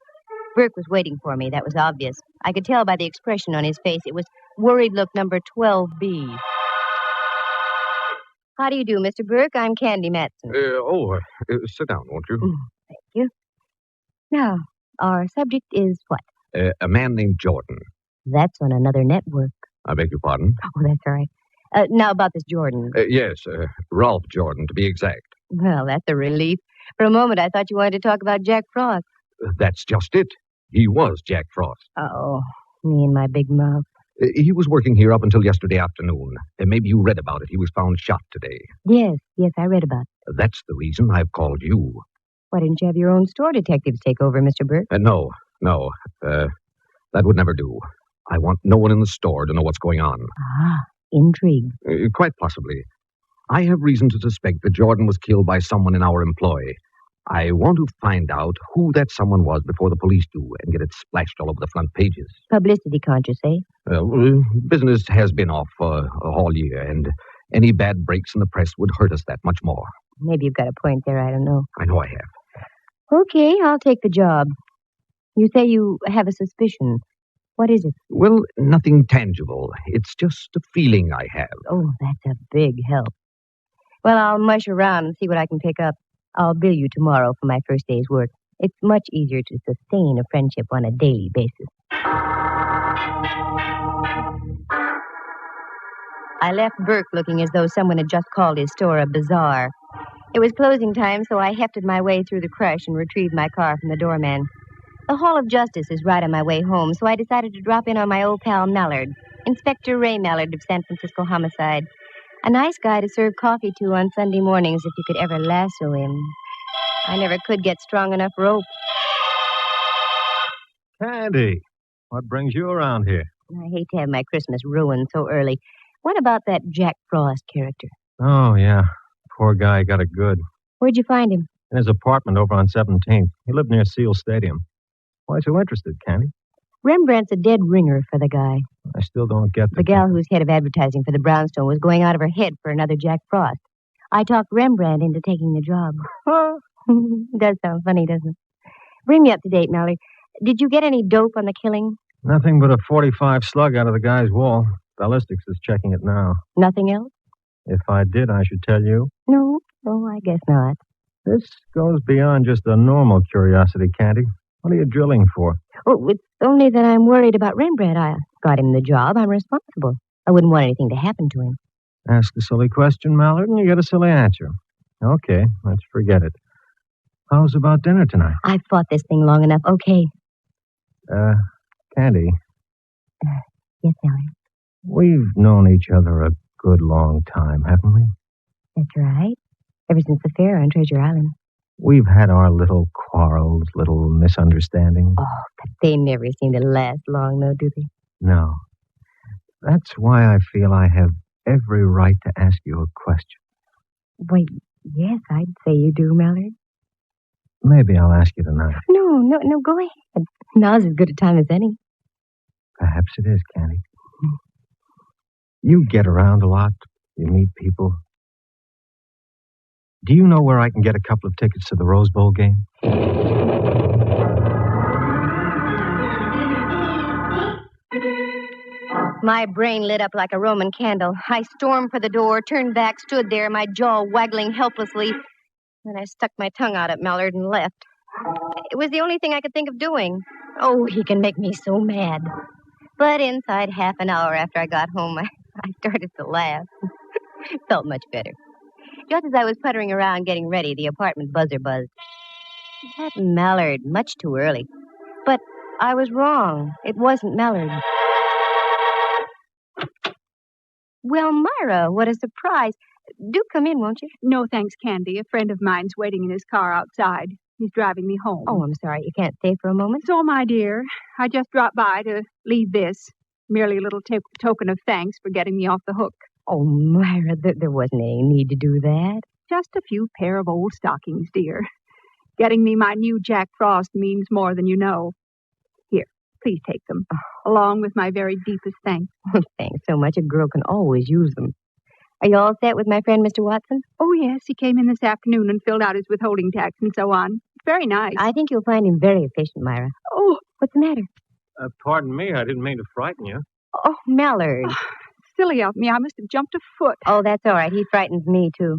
Burke was waiting for me. That was obvious. I could tell by the expression on his face. It was worried look number 12B. How do you do, Mr. Burke? I'm Candy Matson. Sit down, won't you? Thank you. Now, our subject is what? A man named Jordan. That's on another network. I beg your pardon? Oh, that's all right. Now about this Jordan. Yes, Ralph Jordan, to be exact. Well, that's a relief. For a moment, I thought you wanted to talk about Jack Frost. That's just it. He was Jack Frost. Oh, me and my big mouth. He was working here up until yesterday afternoon. Maybe you read about it. He was found shot today. Yes, I read about it. That's the reason I've called you. Why didn't you have your own store detectives take over, Mr. Burke? No. That would never do. I want no one in the store to know what's going on. Ah, intrigue. Quite possibly. I have reason to suspect that Jordan was killed by someone in our employ. I want to find out who that someone was before the police do and get it splashed all over the front pages. Publicity conscious, eh? Business has been off all year, and any bad breaks in the press would hurt us that much more. Maybe you've got a point there, I don't know. I know I have. Okay, I'll take the job. You say you have a suspicion. What is it? Well, nothing tangible. It's just a feeling I have. Oh, that's a big help. Well, I'll mush around and see what I can pick up. I'll bill you tomorrow for my first day's work. It's much easier to sustain a friendship on a daily basis. I left Burke looking as though someone had just called his store a bazaar. It was closing time, so I hefted my way through the crush and retrieved my car from the doorman. The Hall of Justice is right on my way home, so I decided to drop in on my old pal Mallard, Inspector Ray Mallard of San Francisco Homicide. A nice guy to serve coffee to on Sunday mornings if you could ever lasso him. I never could get strong enough rope. Candy, what brings you around here? I hate to have my Christmas ruined so early. What about that Jack Frost character? Oh, yeah. Poor guy got it good. Where'd you find him? In his apartment over on 17th. He lived near Seal Stadium. Why so interested, Candy? Rembrandt's a dead ringer for the guy. I still don't get the gal who's head of advertising for the Brownstone was going out of her head for another Jack Frost. I talked Rembrandt into taking the job. Does sound funny, doesn't it? Bring me up to date, Mallard. Did you get any dope on the killing? Nothing but a .45 slug out of the guy's wall. Ballistics is checking it now. Nothing else? If I did, I should tell you. No, I guess not. This goes beyond just a normal curiosity, Candy. What are you drilling for? Oh, it's only that I'm worried about Rembrandt. I got him the job. I'm responsible. I wouldn't want anything to happen to him. Ask a silly question, Mallard, and you get a silly answer. Okay, let's forget it. How's about dinner tonight? I've fought this thing long enough. Okay. Candy. Yes, Mallard. We've known each other a good long time, haven't we? That's right. Ever since the fair on Treasure Island. We've had our little quarrels, little misunderstandings. Oh, but they never seem to last long, though, do they? No. That's why I feel I have every right to ask you a question. Wait, yes, I'd say you do, Mallard. Maybe I'll ask you tonight. No, go ahead. Now's as good a time as any. Perhaps it is, Candy. You get around a lot. You meet people. Do you know where I can get a couple of tickets to the Rose Bowl game? My brain lit up like a Roman candle. I stormed for the door, turned back, stood there, my jaw waggling helplessly. Then I stuck my tongue out at Mallard and left. It was the only thing I could think of doing. Oh, he can make me so mad. But inside half an hour after I got home, I started to laugh. Felt much better. Just as I was puttering around getting ready, the apartment buzzer buzzed. That Mallard, much too early. But I was wrong. It wasn't Mallard. Well, Myra, what a surprise. Do come in, won't you? No, thanks, Candy. A friend of mine's waiting in his car outside. He's driving me home. Oh, I'm sorry. You can't stay for a moment? So, my dear, I just dropped by to leave this. Merely a little token of thanks for getting me off the hook. Oh, Myra, there wasn't any need to do that. Just a few pair of old stockings, dear. Getting me my new Jack Frost means more than you know. Here, please take them, along with my very deepest thanks. Thanks so much. A girl can always use them. Are you all set with my friend, Mr. Watson? Oh, yes. He came in this afternoon and filled out his withholding tax and so on. Very nice. I think you'll find him very efficient, Myra. Oh, what's the matter? Pardon me. I didn't mean to frighten you. Oh, Mallard. silly of me. I must have jumped a foot. Oh, that's all right. He frightens me, too.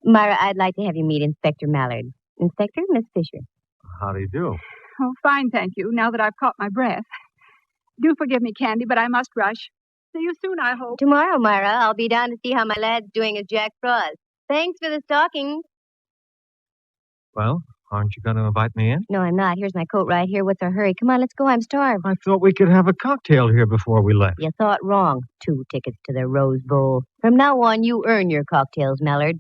Myra, I'd like to have you meet Inspector Mallard. Inspector, Miss Fisher. How do you do? Oh, fine, thank you, now that I've caught my breath. Do forgive me, Candy, but I must rush. See you soon, I hope. Tomorrow, Myra, I'll be down to see how my lad's doing as Jack Frost. Thanks for the stockings. Well, aren't you going to invite me in? No, I'm not. Here's my coat right here. What's our hurry? Come on, let's go. I'm starved. I thought we could have a cocktail here before we left. You thought wrong. 2 tickets to the Rose Bowl. From now on, you earn your cocktails, Mallard.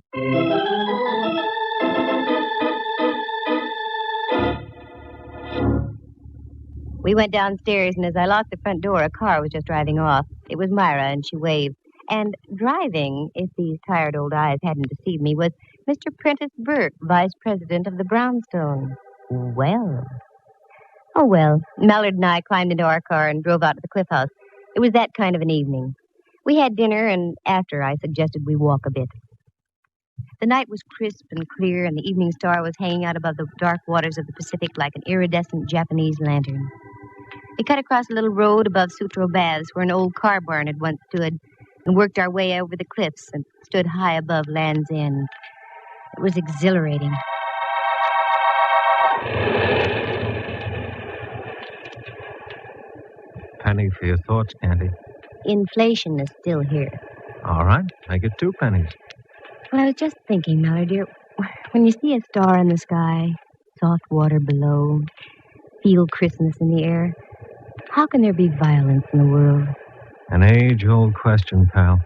We went downstairs, and as I locked the front door, a car was just driving off. It was Myra, and she waved. And driving, if these tired old eyes hadn't deceived me, was Mr. Prentice Burke, vice president of the Brownstone. Well. Oh, well. Mallard and I climbed into our car and drove out to the Cliff House. It was that kind of an evening. We had dinner, and after, I suggested we walk a bit. The night was crisp and clear, and the evening star was hanging out above the dark waters of the Pacific like an iridescent Japanese lantern. We cut across a little road above Sutro Baths, where an old car barn had once stood, and worked our way over the cliffs and stood high above Land's End. It was exhilarating. Penny for your thoughts, Candy. Inflation is still here. All right, make it 2 pennies. Well, I was just thinking, Mallard, dear, when you see a star in the sky, soft water below, feel Christmas in the air, how can there be violence in the world? An age-old question, pal.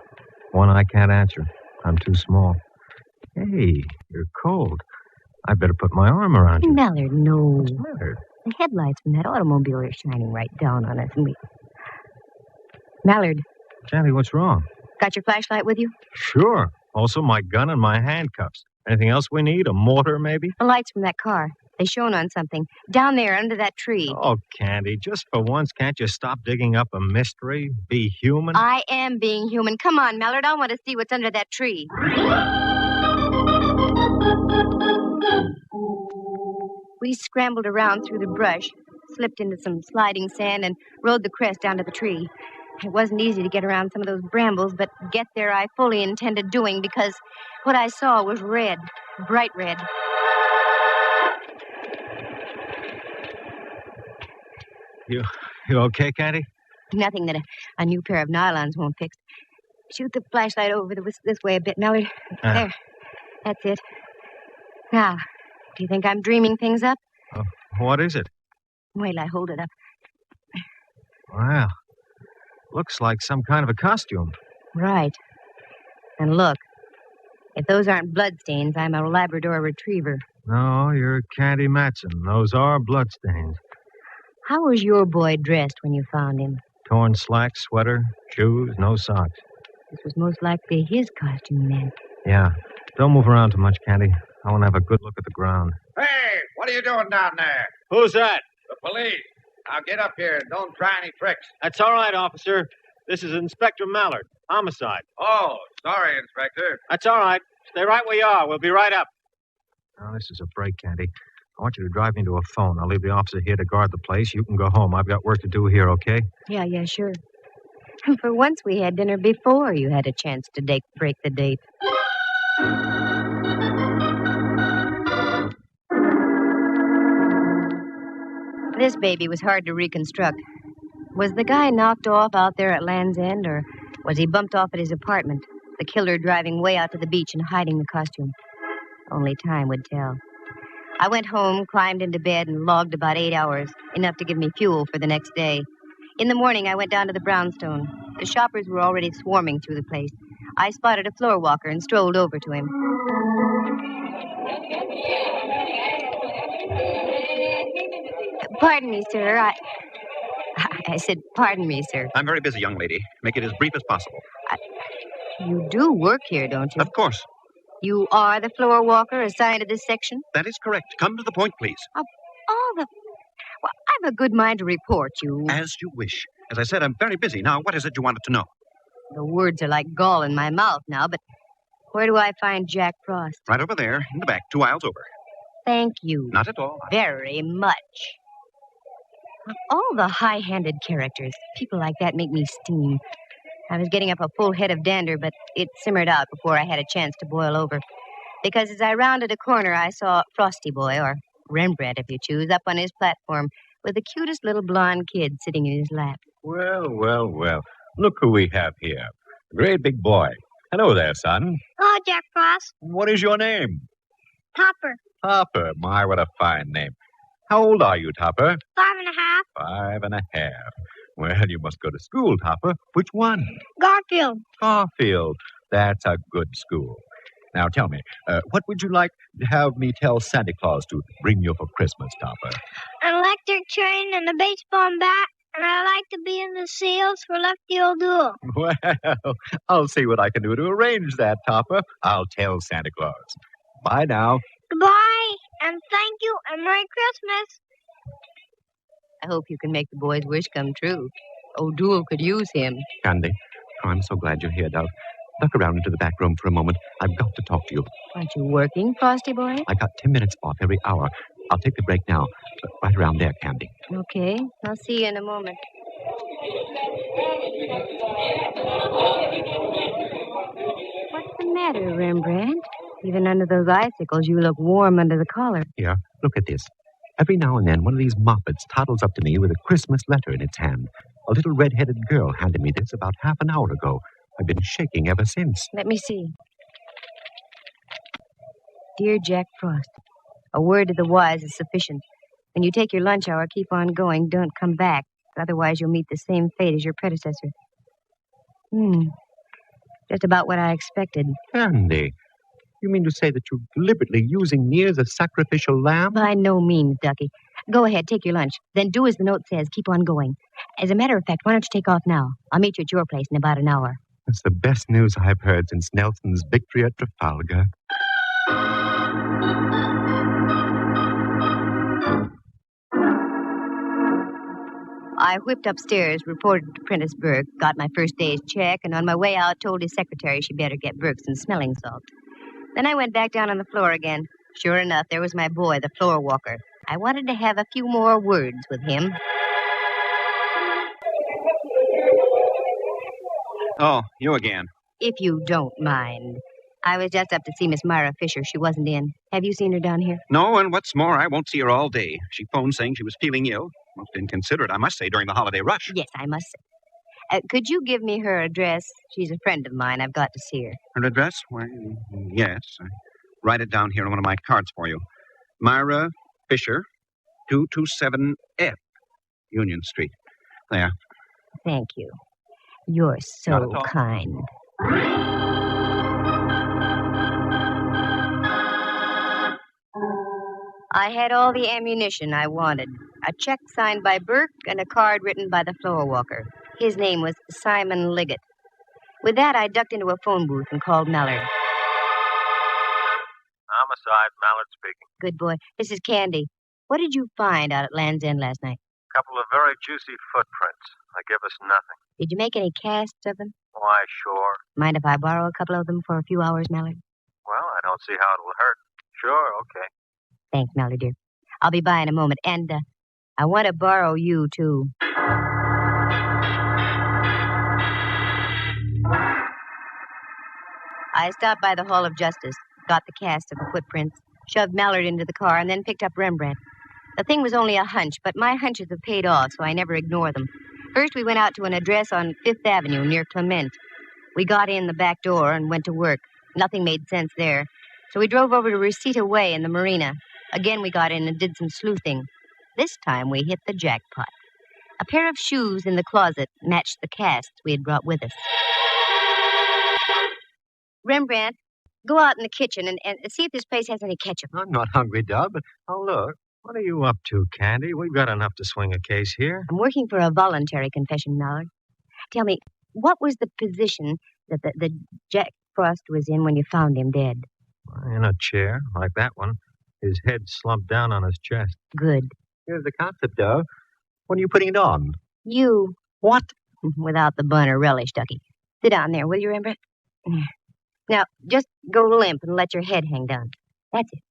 One I can't answer. I'm too small. Hey, you're cold. I better put my arm around you. Mallard, no. What's the matter? The headlights from that automobile are shining right down on us, and we... Mallard. Candy, what's wrong? Got your flashlight with you? Sure. Also my gun and my handcuffs. Anything else we need? A mortar, maybe? The lights from that car. They shone on something. Down there, under that tree. Oh, Candy, just for once, can't you stop digging up a mystery? Be human? I am being human. Come on, Mallard. I want to see what's under that tree. We scrambled around through the brush, slipped into some sliding sand, and rode the crest down to the tree. It wasn't easy to get around some of those brambles, but get there I fully intended doing because what I saw was red, bright red. You okay, Candy? Nothing that a new pair of nylons won't fix. Shoot the flashlight over this way a bit, Mallard. There. That's it. Now, do you think I'm dreaming things up? What is it? Wait till I hold it up. Wow. Looks like some kind of a costume. Right. And look, if those aren't bloodstains, I'm a Labrador retriever. No, you're Candy Matson. Those are bloodstains. How was your boy dressed when you found him? Torn slacks, sweater, shoes, no socks. This was most likely his costume, then. Yeah. Don't move around too much, Candy. I want to have a good look at the ground. Hey, what are you doing down there? Who's that? The police. Now get up here and don't try any tricks. That's all right, officer. This is Inspector Mallard. Homicide. Oh, sorry, Inspector. That's all right. Stay right where you are. We'll be right up. Now, this is a break, Candy. I want you to drive me to a phone. I'll leave the officer here to guard the place. You can go home. I've got work to do here, okay? Yeah, sure. For once, we had dinner before you had a chance to break the date. This baby was hard to reconstruct. Was the guy knocked off out there at Land's End, or was he bumped off at his apartment, the killer driving way out to the beach and hiding the costume? Only time would tell. I went home, climbed into bed, and logged about 8 hours, enough to give me fuel for the next day. In the morning, I went down to the brownstone. The shoppers were already swarming through the place. I spotted a floor walker and strolled over to him. Pardon me, sir. I said, pardon me, sir. I'm very busy, young lady. Make it as brief as possible. You do work here, don't you? Of course. You are the floor walker assigned to this section? That is correct. Come to the point, please. Well, I've a good mind to report you. As you wish. As I said, I'm very busy. Now, what is it you wanted to know? The words are like gall in my mouth now, but where do I find Jack Frost? Right over there, in the back, 2 aisles over. Thank you. Not at all. Very much. Of all the high-handed characters, people like that make me steam. I was getting up a full head of dander, but it simmered out before I had a chance to boil over. Because as I rounded a corner, I saw Frosty Boy, or Rembrandt if you choose, up on his platform with the cutest little blonde kid sitting in his lap. Well, well, well. Look who we have here. A great big boy. Hello there, son. Hello, Jack Frost. What is your name? Topper. Topper. My, what a fine name. How old are you, Topper? 5.5. 5.5. Well, you must go to school, Topper. Which one? Garfield. Garfield. That's a good school. Now, tell me, what would you like to have me tell Santa Claus to bring you for Christmas, Topper? An electric train and a baseball bat, and I like to be in the sales for Lefty O'Doul. Well, I'll see what I can do to arrange that, Topper. I'll tell Santa Claus. Bye now. Goodbye, and thank you, and Merry Christmas. I hope you can make the boy's wish come true. O'Doul could use him. Candy, I'm so glad you're here, Dove. Duck around into the back room for a moment. I've got to talk to you. Aren't you working, Frosty Boy? I got 10 minutes off every hour. I'll take the break now. Right around there, Candy. Okay, I'll see you in a moment. What's the matter, Rembrandt? Even under those icicles, you look warm under the collar. Here, look at this. Every now and then, one of these moppets toddles up to me with a Christmas letter in its hand. A little red-headed girl handed me this about half an hour ago. I've been shaking ever since. Let me see. Dear Jack Frost, a word to the wise is sufficient. When you take your lunch hour, keep on going. Don't come back. Otherwise, you'll meet the same fate as your predecessor. Just about what I expected. Candy, you mean to say that you're deliberately using me as a sacrificial lamb? By no means, Ducky. Go ahead, take your lunch. Then do as the note says. Keep on going. As a matter of fact, why don't you take off now? I'll meet you at your place in about an hour. That's the best news I've heard since Nelson's victory at Trafalgar. I whipped upstairs, reported to Prentice Burke, got my first day's check, and on my way out told his secretary she better get Burke some smelling salt. Then I went back down on the floor again. Sure enough, there was my boy, the floor walker. I wanted to have a few more words with him. Oh, you again. If you don't mind. I was just up to see Miss Myra Fisher. She wasn't in. Have you seen her down here? No, and what's more, I won't see her all day. She phoned saying she was feeling ill. Most inconsiderate, I must say, during the holiday rush. Yes, I must say. Could you give me her address? She's a friend of mine. I've got to see her. Her address? Why, yes. I write it down here on one of my cards for you. Myra Fisher, 227F, Union Street. There. Thank you. You're so kind. I had all the ammunition I wanted. A check signed by Burke and a card written by the floor walker. His name was Simon Liggett. With that, I ducked into a phone booth and called Mallard. Homicide, Mallard speaking. Good boy. This is Candy. What did you find out at Land's End last night? A couple of very juicy footprints. They give us nothing. Did you make any casts of them? Why, sure. Mind if I borrow a couple of them for a few hours, Mallard? Well, I don't see how it'll hurt. Sure, okay. Thanks, Mallard, dear. I'll be by in a moment. And I want to borrow you, too. I stopped by the Hall of Justice, got the cast of the footprints, shoved Mallard into the car, and then picked up Rembrandt. The thing was only a hunch, but my hunches have paid off, so I never ignore them. First, we went out to an address on 5th Avenue near Clement. We got in the back door and went to work. Nothing made sense there. So we drove over to Reseda Way in the marina. Again, we got in and did some sleuthing. This time, we hit the jackpot. A pair of shoes in the closet matched the casts we had brought with us. Rembrandt, go out in the kitchen and see if this place has any ketchup. I'm not hungry, Dub, but I'll look. What are you up to, Candy? We've got enough to swing a case here. I'm working for a voluntary confession, Mallard. Tell me, what was the position that the Jack Frost was in when you found him dead? In a chair, like that one. His head slumped down on his chest. Good. Here's the concept, Dove. When are you putting it on? You. What? Without the bun or relish, Ducky. Sit down there, will you, Rembrandt? Now, just go limp and let your head hang down. That's it.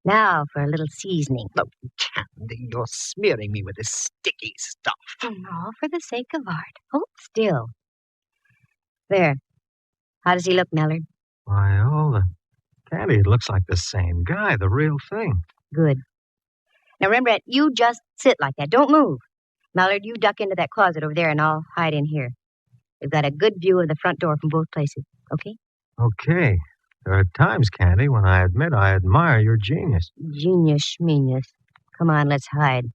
Now for a little seasoning. Oh, Candy, you're smearing me with this sticky stuff. Oh, for the sake of art. Hold still. There. How does he look, Mallard? Why, Candy, it looks like the same guy, the real thing. Good. Now, Rembrandt, you just sit like that. Don't move. Mallard, you duck into that closet over there, and I'll hide in here. We've got a good view of the front door from both places, okay? Okay. There are times, Candy, when I admit I admire your genius. Genius, schmenius. Come on, let's hide.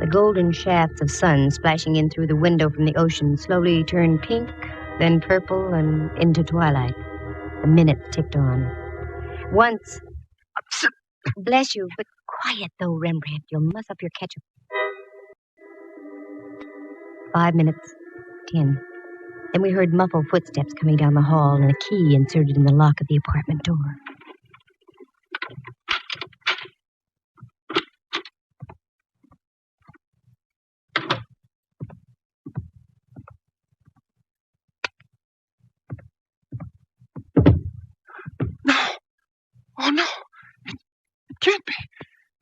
The golden shafts of sun splashing in through the window from the ocean slowly turned pink, then purple, and into twilight. The minutes ticked on. Once... Bless you, but quiet, though, Rembrandt. You'll muss up your ketchup. 5 minutes. 10. Then we heard muffled footsteps coming down the hall and a key inserted in the lock of the apartment door. Oh, no. It can't be.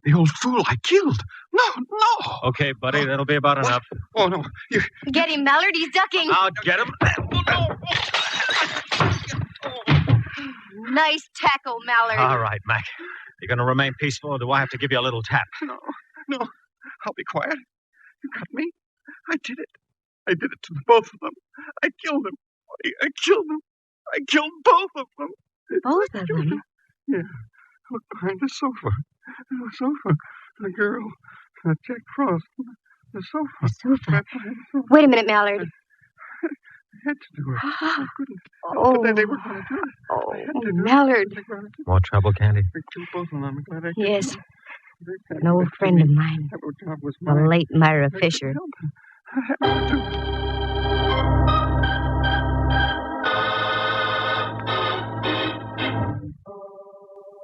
The old fool I killed. No. Okay, buddy, that'll be about enough. Oh, no. Get him, Mallard. He's ducking. I'll get him. Nice tackle, Mallard. All right, Mac. You going to remain peaceful, or do I have to give you a little tap? No. I'll be quiet. You got me? I did it. I did it to both of them. I killed them. I killed them. I killed both of them. Both of them? Yeah. Look behind the sofa. The sofa. The girl. Jack Frost. The sofa. The sofa? Right behind the sofa. Wait a minute, Mallard. I had to do it. I couldn't. But then they were going to do it. Oh, Mallard. More trouble, Candy? I killed both of them. I'm glad I did. Yes. An old friend of mine. The late Myra Fisher.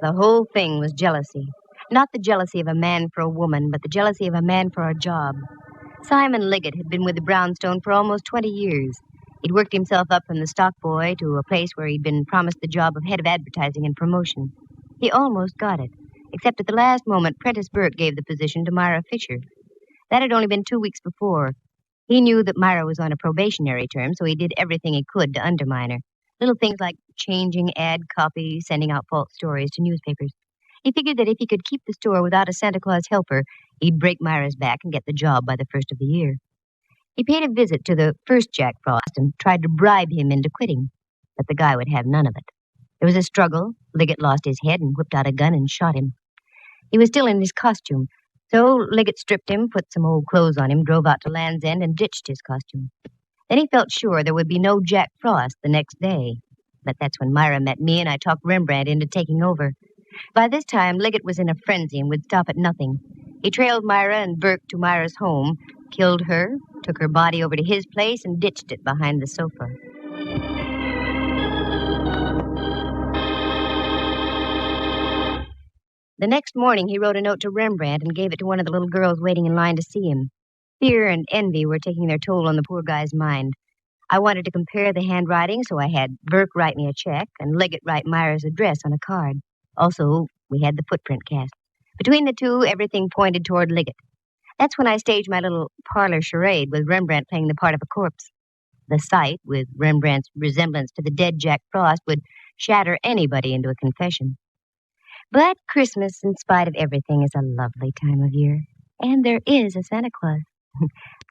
The whole thing was jealousy. Not the jealousy of a man for a woman, but the jealousy of a man for a job. Simon Liggett had been with the Brownstone for almost 20 years. He'd worked himself up from the stock boy to a place where he'd been promised the job of head of advertising and promotion. He almost got it, except at the last moment, Prentice Burke gave the position to Myra Fisher. That had only been 2 weeks before. He knew that Myra was on a probationary term, so he did everything he could to undermine her. Little things like changing ad copy, sending out false stories to newspapers. He figured that if he could keep the store without a Santa Claus helper, he'd break Myra's back and get the job by the first of the year. He paid a visit to the first Jack Frost and tried to bribe him into quitting, but the guy would have none of it. There was a struggle. Liggett lost his head and whipped out a gun and shot him. He was still in his costume, so Liggett stripped him, put some old clothes on him, drove out to Land's End, and ditched his costume. Then he felt sure there would be no Jack Frost the next day. But that's when Myra met me, and I talked Rembrandt into taking over. By this time, Liggett was in a frenzy and would stop at nothing. He trailed Myra and Burke to Myra's home, killed her, took her body over to his place, and ditched it behind the sofa. The next morning, he wrote a note to Rembrandt and gave it to one of the little girls waiting in line to see him. Fear and envy were taking their toll on the poor guy's mind. I wanted to compare the handwriting, so I had Burke write me a check and Liggett write Myra's address on a card. Also, we had the footprint cast. Between the two, everything pointed toward Liggett. That's when I staged my little parlor charade with Rembrandt playing the part of a corpse. The sight, with Rembrandt's resemblance to the dead Jack Frost, would shatter anybody into a confession. But Christmas, in spite of everything, is a lovely time of year. And there is a Santa Claus.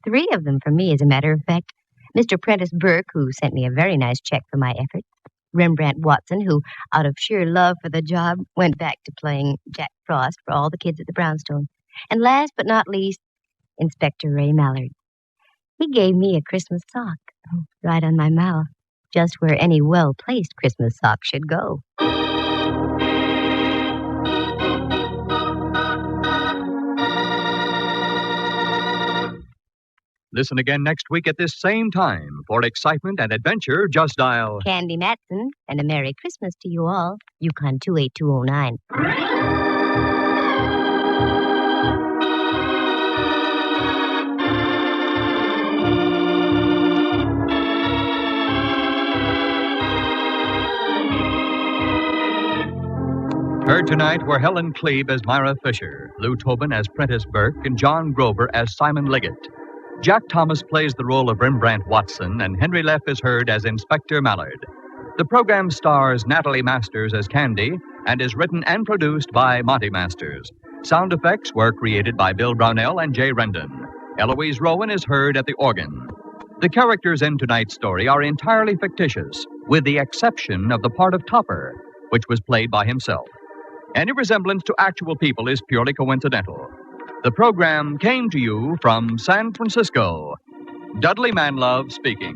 3 of them for me, as a matter of fact. Mr. Prentice Burke, who sent me a very nice check for my efforts. Rembrandt Watson, who, out of sheer love for the job, went back to playing Jack Frost for all the kids at the Brownstone. And last but not least, Inspector Ray Mallard. He gave me a Christmas sock, right on my mouth, just where any well-placed Christmas sock should go. Listen again next week at this same time. For excitement and adventure, just dial Candy Matson, and a Merry Christmas to you all. Yukon 28209. Heard tonight were Helen Klebe as Myra Fisher, Lou Tobin as Prentice Burke, and John Grover as Simon Liggett. Jack Thomas plays the role of Rembrandt Watson, and Henry Leff is heard as Inspector Mallard. The program stars Natalie Masters as Candy and is written and produced by Monty Masters. Sound effects were created by Bill Brownell and Jay Rendon. Eloise Rowan is heard at the organ. The characters in tonight's story are entirely fictitious, with the exception of the part of Topper, which was played by himself. Any resemblance to actual people is purely coincidental. The program came to you from San Francisco. Dudley Manlove speaking.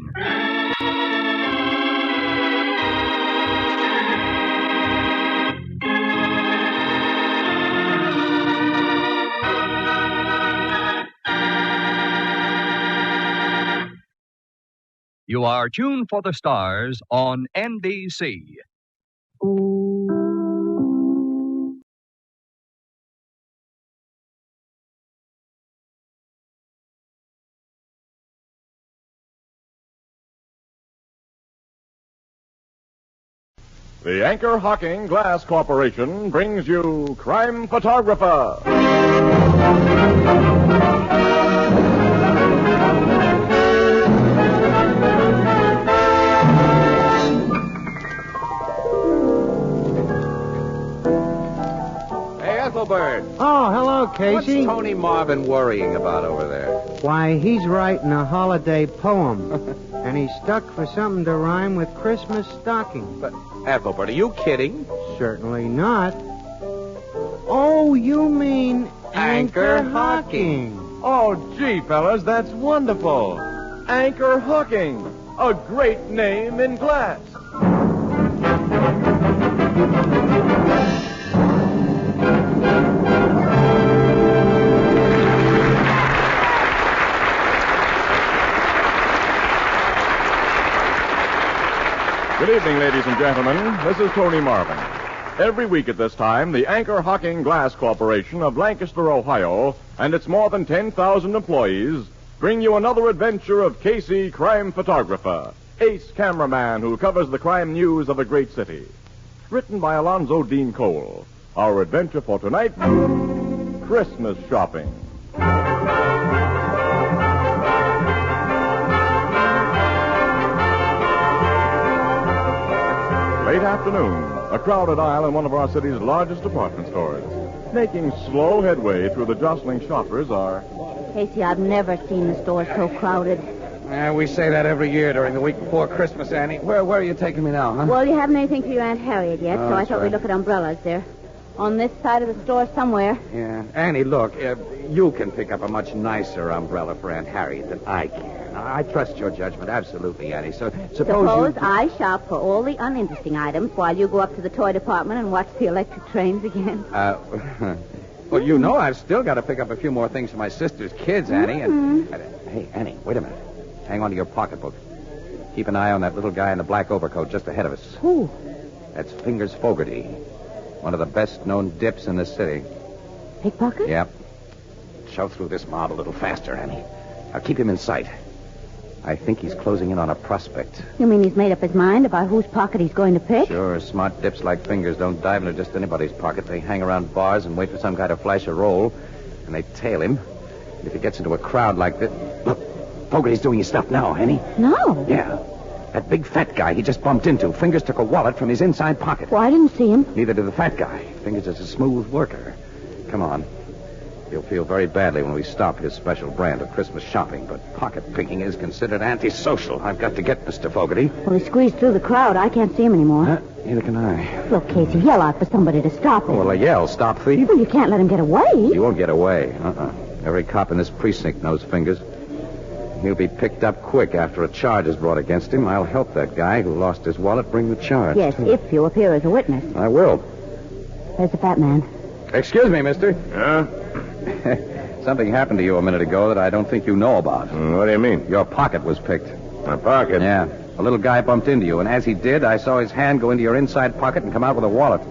You are tuned for the stars on NBC. The Anchor Hocking Glass Corporation brings you Crime Photographer. Ethelbert. Oh, hello, Casey. What's Tony Marvin worrying about over there? Why, he's writing a holiday poem, and he's stuck for something to rhyme with Christmas stocking. But, Ethelbert, are you kidding? Certainly not. Oh, you mean Anchor Hocking. Oh, gee, fellas, that's wonderful. Anchor Hocking, a great name in glass. Good evening, ladies and gentlemen. This is Tony Marvin. Every week at this time, the Anchor Hocking Glass Corporation of Lancaster, Ohio, and its more than 10,000 employees bring you another adventure of Casey, crime photographer, ace cameraman who covers the crime news of a great city. Written by Alonzo Dean Cole. Our adventure for tonight, Christmas shopping. Late afternoon, a crowded aisle in one of our city's largest department stores. Making slow headway through the jostling shoppers are... Casey, I've never seen the store so crowded. We say that every year during the week before Christmas, Annie. Where are you taking me now, huh? Well, you haven't anything for your Aunt Harriet yet, Oh, so I that's thought right. we'd look at umbrellas there. On this side of the store somewhere. Yeah. Annie, look, you can pick up a much nicer umbrella for Aunt Harriet than I can. I trust your judgment, absolutely, Annie. So suppose you... I shop for all the uninteresting items while you go up to the toy department and watch the electric trains again. Well, you know I've still got to pick up a few more things for my sister's kids, Annie. And hey, Annie, wait a minute. Hang on to your pocketbook. Keep an eye on that little guy in the black overcoat just ahead of us. Who? That's Fingers Fogarty, one of the best-known dips in the city. Pickpocket? Yep. Shove through this mob a little faster, Annie. Now keep him in sight. I think he's closing in on a prospect. You mean he's made up his mind about whose pocket he's going to pick? Sure, smart dips like Fingers don't dive into just anybody's pocket. They hang around bars and wait for some guy to flash a roll, and they tail him. And if he gets into a crowd like this... Look, Fogarty's doing his stuff now, Annie. No. Yeah. That big fat guy he just bumped into. Fingers took a wallet from his inside pocket. Well, I didn't see him. Neither did the fat guy. Fingers is a smooth worker. Come on. You'll feel very badly when we stop his special brand of Christmas shopping, but pocket picking is considered antisocial. I've got to get Mr. Fogarty. Well, he squeezed through the crowd. I can't see him anymore. Huh? Neither can I. Look, Casey, yell out for somebody to stop him. Well, a yell, stop thief. Well, you can't let him get away. He won't get away. Every cop in this precinct knows Fingers. He'll be picked up quick after a charge is brought against him. I'll help that guy who lost his wallet bring the charge. Yes, if you appear as a witness. I will. There's the fat man. Excuse me, mister. Huh? Something happened to you a minute ago that I don't think you know about. What do you mean? Your pocket was picked. My pocket? Yeah. A little guy bumped into you, and as he did, I saw his hand go into your inside pocket and come out with a wallet.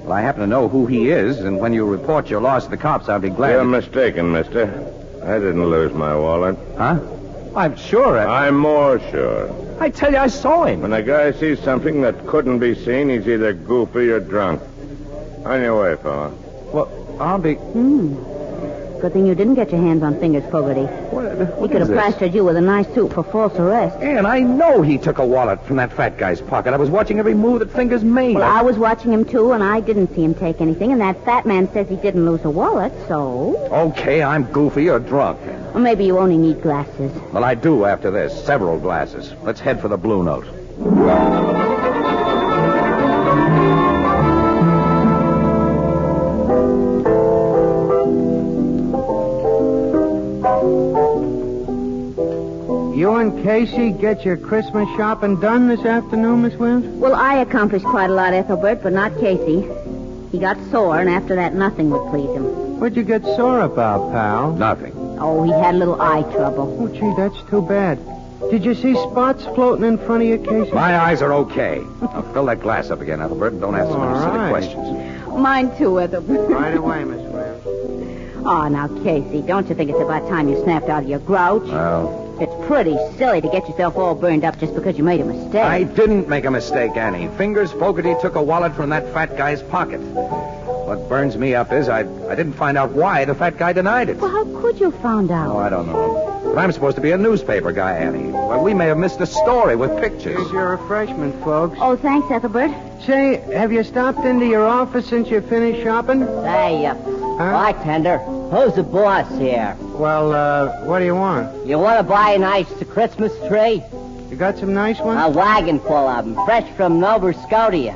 Well, I happen to know who he is, and when you report your loss to the cops, I'll be glad... You're mistaken, mister. I didn't lose my wallet. Huh? I'm sure I'm more sure. I tell you, I saw him. When a guy sees something that couldn't be seen, he's either goofy or drunk. On your way, fella. Well, I'll be... Good thing you didn't get your hands on Fingers Fogarty. He could have plastered you with a nice suit for false arrest. And I know he took a wallet from that fat guy's pocket. I was watching every move that Fingers made. Well, I was watching him, too, and I didn't see him take anything, and that fat man says he didn't lose a wallet, so... Okay, I'm goofy or drunk. Or maybe you only need glasses. Well, I do after this. Several glasses. Let's head for the Blue Note. You and Casey get your Christmas shopping done this afternoon, Miss Williams? Well, I accomplished quite a lot, Ethelbert, but not Casey. He got sore, and after that, nothing would please him. What'd you get sore about, pal? Nothing. Oh, he had a little eye trouble. Oh, gee, that's too bad. Did you see spots floating in front of you, Casey? My eyes are okay. Now fill that glass up again, Ethelbert, and don't ask so many silly questions. Mine, too, Ethelbert. Right away, Miss Williams. Oh, now, Casey, don't you think it's about time you snapped out of your grouch? Well... It's pretty silly to get yourself all burned up just because you made a mistake. I didn't make a mistake, Annie. Fingers Fogarty took a wallet from that fat guy's pocket. What burns me up is I didn't find out why the fat guy denied it. Well, how could you find out? Oh, I don't know. But I'm supposed to be a newspaper guy, Annie. Well, we may have missed a story with pictures. Here's your refreshment, folks. Oh, thanks, Ethelbert. Say, have you stopped into your office since you finished shopping? Hey, bartender, who's the boss here? Well, what do you want? You want to buy a nice Christmas tree? You got some nice ones? A wagon full of them, fresh from Nova Scotia.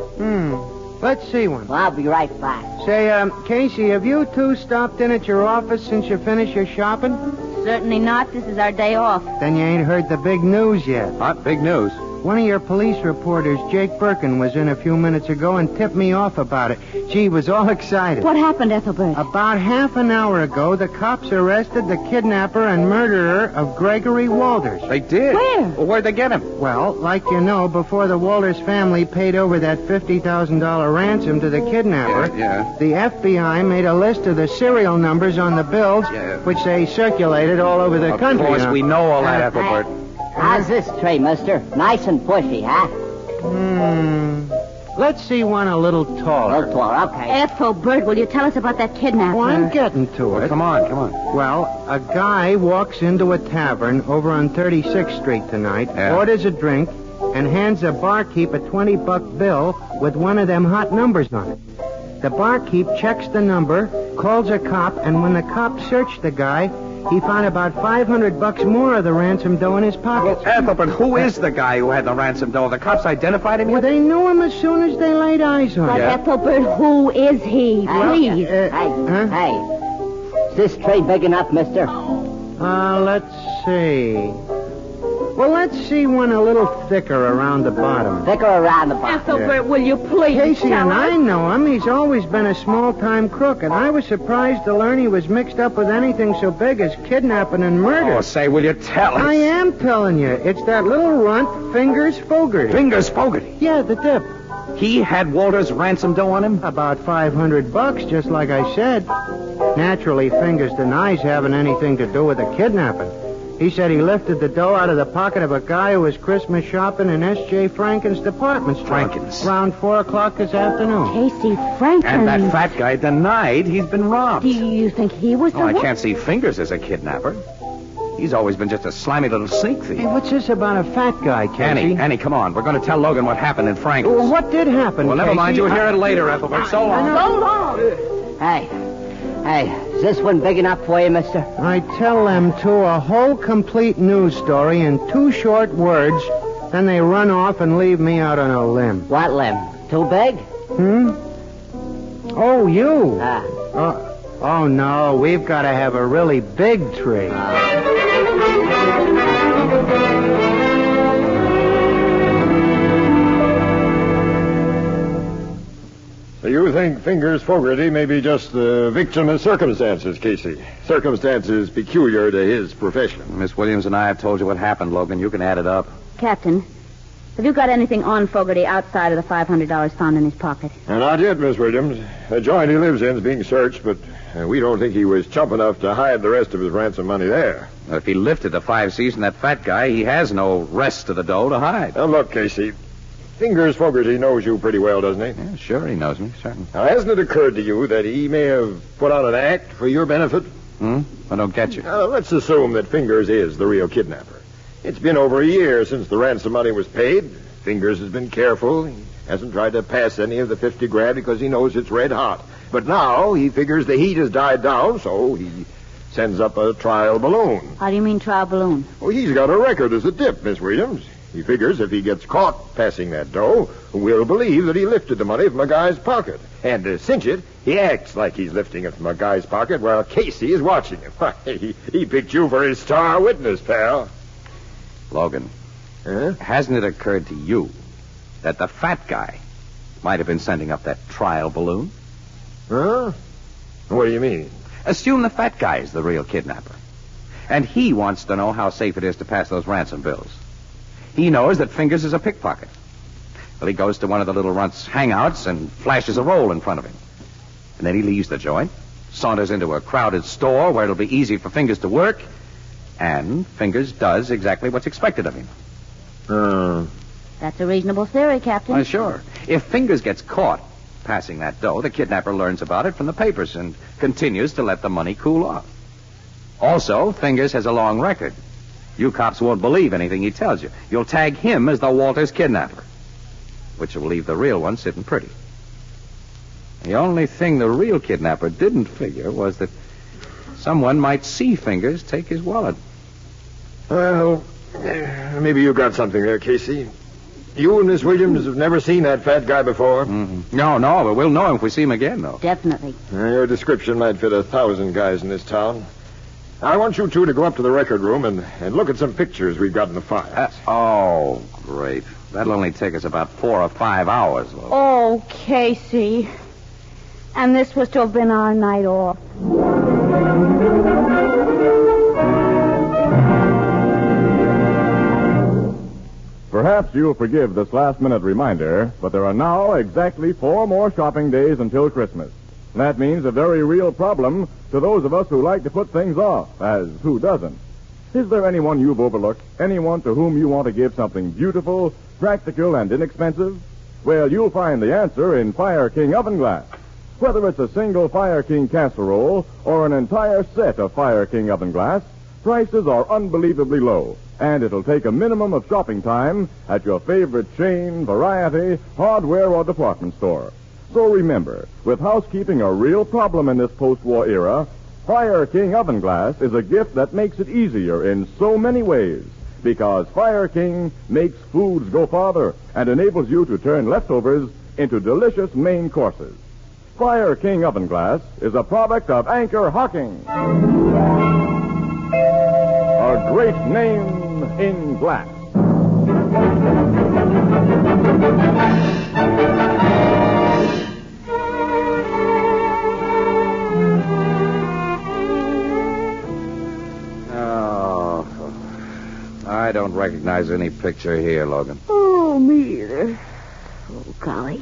Let's see one. Well, I'll be right back. Say, Casey, have you two stopped in at your office since you finished your shopping? Certainly not. This is our day off. Then you ain't heard the big news yet. What big news? One of your police reporters, Jake Birkin, was in a few minutes ago and tipped me off about it. Gee, was all excited. What happened, Ethelbert? About half an hour ago, the cops arrested the kidnapper and murderer of Gregory Walters. They did? Where? Well, where'd they get him? Well, like you know, before the Walters family paid over that $50,000 ransom to the kidnapper, the FBI made a list of the serial numbers on the bills, which they circulated all over the country. Of course, we know all that, Ethelbert. How's this tree, mister? Nice and bushy, huh? Let's see one a little taller. A little taller, okay. Ethelbert, will you tell us about that kidnapper? Oh, I'm getting to it. Come on. Well, a guy walks into a tavern over on 36th Street tonight, orders a drink, and hands the barkeep a $20 bill with one of them hot numbers on it. The barkeep checks the number, calls a cop, and when the cop searched the guy, he found about $500 more of the ransom dough in his pocket. Well, Ethelbert, who is the guy who had the ransom dough? The cops identified him yet? Well, they knew him as soon as they laid eyes on him. But Ethelbert, who is he? Please. Hey. Is this tree big enough, mister? Let's see. Well, let's see one a little thicker around the bottom. Thicker around the bottom. Ethelbert, will you please Casey tell and us? I know him. He's always been a small-time crook, and I was surprised to learn he was mixed up with anything so big as kidnapping and murder. Oh, say, will you tell us? I am telling you. It's that little runt, Fingers Fogarty. Fingers Fogarty? Yeah, the tip. He had Walter's ransom dough on him? About $500, just like I said. Naturally, Fingers denies having anything to do with the kidnapping. He said he lifted the dough out of the pocket of a guy who was Christmas shopping in S.J. Franken's department store. Franken's? Around 4 o'clock this afternoon. Casey Franken. And that fat guy denied he's been robbed. Do you think he was the I one? can't see Fingers as a kidnapper. He's always been just a slimy little sneak thief. Hey, what's this about a fat guy, Casey? Annie, come on. We're going to tell Logan what happened in Franken's. Well, what did happen, Well, never mind. You'll hear it later, Ethelbert. So long. So long. Hey, is this one big enough for you, mister? I tell them two a whole complete news story in 2 short words, then they run off and leave me out on a limb. What limb? Too big? Oh, you. Ah. Oh, no, we've got to have a really big tree. So you think Fingers Fogarty may be just the victim of circumstances, Casey? Circumstances peculiar to his profession. Miss Williams and I have told you what happened, Logan. You can add it up. Captain, have you got anything on Fogarty outside of the $500 found in his pocket? Not yet, Miss Williams. The joint he lives in is being searched, but we don't think he was chump enough to hide the rest of his ransom money there. Well, if he lifted the 5 C's from that fat guy, he has no rest of the dough to hide. Now, look, Casey. Fingers Fogarty knows you pretty well, doesn't he? Yeah, sure, he knows me, certainly. Now, hasn't it occurred to you that he may have put on an act for your benefit? I don't get you. Now, let's assume that Fingers is the real kidnapper. It's been over a year since the ransom money was paid. Fingers has been careful. He hasn't tried to pass any of the 50 grand because he knows it's red hot. But now he figures the heat has died down, so he sends up a trial balloon. How do you mean trial balloon? Well, he's got a record as a tip, Miss Williams. He figures if he gets caught passing that dough, we'll believe that he lifted the money from a guy's pocket. And to cinch it, he acts like he's lifting it from a guy's pocket while Casey is watching him. He picked you for his star witness, pal. Logan, hasn't it occurred to you that the fat guy might have been sending up that trial balloon? Huh? What do you mean? Assume the fat guy is the real kidnapper. And he wants to know how safe it is to pass those ransom bills. He knows that Fingers is a pickpocket. Well, he goes to one of the little runt's hangouts and flashes a roll in front of him. And then he leaves the joint, saunters into a crowded store where it'll be easy for Fingers to work, and Fingers does exactly what's expected of him. That's a reasonable theory, Captain. Well, sure. If Fingers gets caught passing that dough, the kidnapper learns about it from the papers and continues to let the money cool off. Also, Fingers has a long record. You cops won't believe anything he tells you. You'll tag him as the Walters kidnapper, which will leave the real one sitting pretty. The only thing the real kidnapper didn't figure was that someone might see Fingers take his wallet. Well, maybe you got something there, Casey. You and Miss Williams have never seen that fat guy before? No, but we'll know him if we see him again, though. Definitely. Your description might fit 1,000 guys in this town. I want you two to go up to the record room and look at some pictures we've got in the files. Oh, great. That'll only take us about 4 or 5 hours, Logan. Oh, Casey. And this was to have been our night off. Perhaps you'll forgive this last-minute reminder, but there are now exactly 4 more shopping days until Christmas. That means a very real problem to those of us who like to put things off, as who doesn't? Is there anyone you've overlooked, anyone to whom you want to give something beautiful, practical, and inexpensive? Well, you'll find the answer in Fire King oven glass. Whether it's a single Fire King casserole or an entire set of Fire King oven glass, prices are unbelievably low, and it'll take a minimum of shopping time at your favorite chain, variety, hardware, or department store. So remember, with housekeeping a real problem in this post-war era, Fire King oven glass is a gift that makes it easier in so many ways, because Fire King makes foods go farther and enables you to turn leftovers into delicious main courses. Fire King oven glass is a product of Anchor Hocking. A great name in glass. I don't recognize any picture here, Logan. Oh, me either. Oh, golly.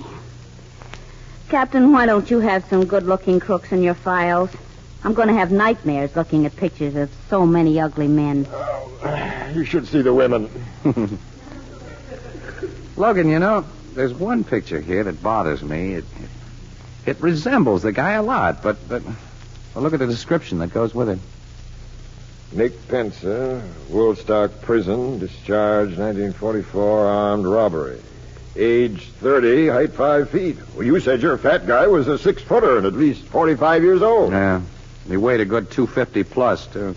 Captain, why don't you have some good-looking crooks in your files? I'm going to have nightmares looking at pictures of so many ugly men. You should see the women. Logan, you know, there's one picture here that bothers me. It resembles the guy a lot, but well, look at the description that goes with it. Nick Pencer, Woolstock Prison, discharged 1944, armed robbery. Age 30, height 5 feet. Well, you said your fat guy was a 6-footer and at least 45 years old. Yeah. He weighed a good 250 plus, too.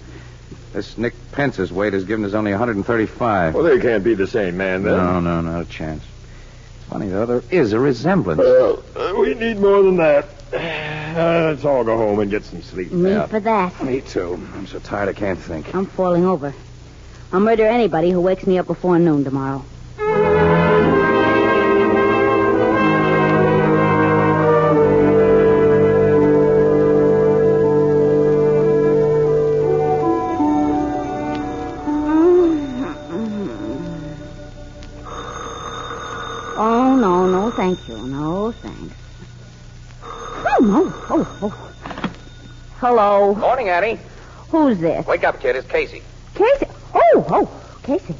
This Nick Pence's weight is given as only 135. Well, they can't be the same man, then. No, not a chance. It's funny, though, there is a resemblance. Well, we need more than that. Let's all go home and get some sleep. Me for that. Me, too. I'm so tired I can't think. I'm falling over. I'll murder anybody who wakes me up before noon tomorrow. Oh, no, thank you. No, thanks. Oh. Hello. Morning, Annie. Who's this? Wake up, kid. It's Casey. Casey? Oh, Casey.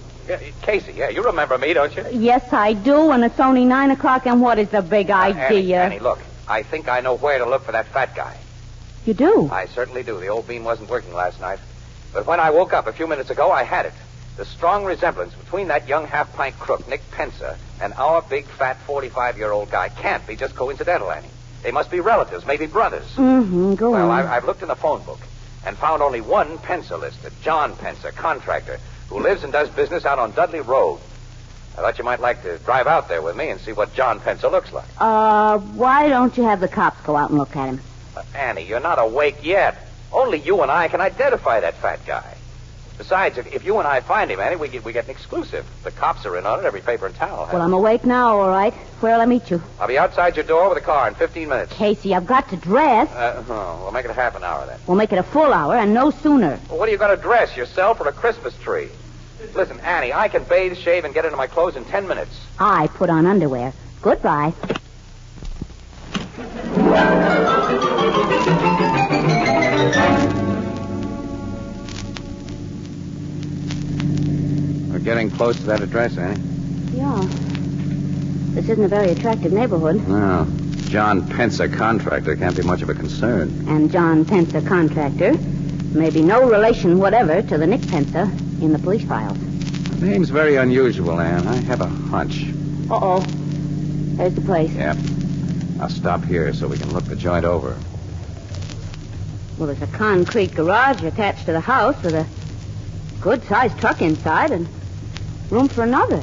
Casey, you remember me, don't you? Yes, I do, and it's only 9 o'clock, and what is the big idea? Annie, look, I think I know where to look for that fat guy. You do? I certainly do. The old bean wasn't working last night. But when I woke up a few minutes ago, I had it. The strong resemblance between that young half-pint crook, Nick Pensa, and our big, fat, 45-year-old guy can't be just coincidental, Annie. They must be relatives, maybe brothers. Mm-hmm, go on. Well, I've looked in the phone book and found only one Pensa listed, John Pensa, contractor, who lives and does business out on Dudley Road. I thought you might like to drive out there with me and see what John Pensa looks like. Why don't you have the cops go out and look at him? Annie, you're not awake yet. Only you and I can identify that fat guy. Besides, if you and I find him, Annie, we get an exclusive. The cops are in on it. Every paper in town will have Well, I'm awake now, all right. Where'll I meet you? I'll be outside your door with a car in 15 minutes. Casey, I've got to dress. We'll make it a half an hour then. We'll make it a full hour and no sooner. Well, what are you going to dress, yourself or a Christmas tree? Listen, Annie, I can bathe, shave, and get into my clothes in 10 minutes. I put on underwear. Goodbye. We're getting close to that address, Annie. Yeah. This isn't a very attractive neighborhood. No. John Pensa, contractor, can't be much of a concern. And John Pensa, contractor, may be no relation whatever to the Nick Pensa in the police files. The name's very unusual, Ann. I have a hunch. Uh-oh. There's the place. Yep. I'll stop here so we can look the joint over. Well, there's a concrete garage attached to the house with a good-sized truck inside and room for another.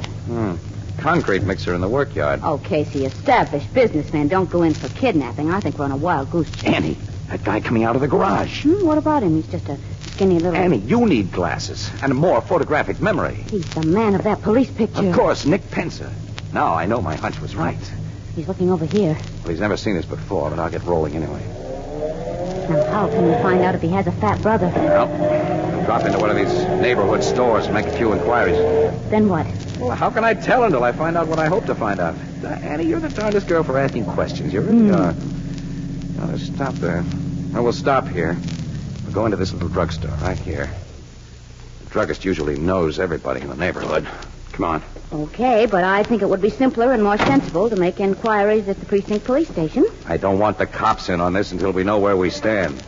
Concrete mixer in the workyard. Oh, Casey, established businessmen don't go in for kidnapping. I think we're on a wild goose chase. Annie, that guy coming out of the garage. What about him? He's just a skinny little... Annie, you need glasses and a more photographic memory. He's the man of that police picture. Of course, Nick Pensa. Now I know my hunch was right. He's looking over here. Well, he's never seen us before, but I'll get rolling anyway. Now, how can we find out if he has a fat brother? Well, drop into one of these neighborhood stores and make a few inquiries. Then what? Well, how can I tell until I find out what I hope to find out? Annie, you're the darndest girl for asking questions. You really are. Now, let's stop there. Well, we'll stop here. We'll go into this little drugstore right here. The druggist usually knows everybody in the neighborhood. Come on. Okay, but I think it would be simpler and more sensible to make inquiries at the precinct police station. I don't want the cops in on this until we know where we stand.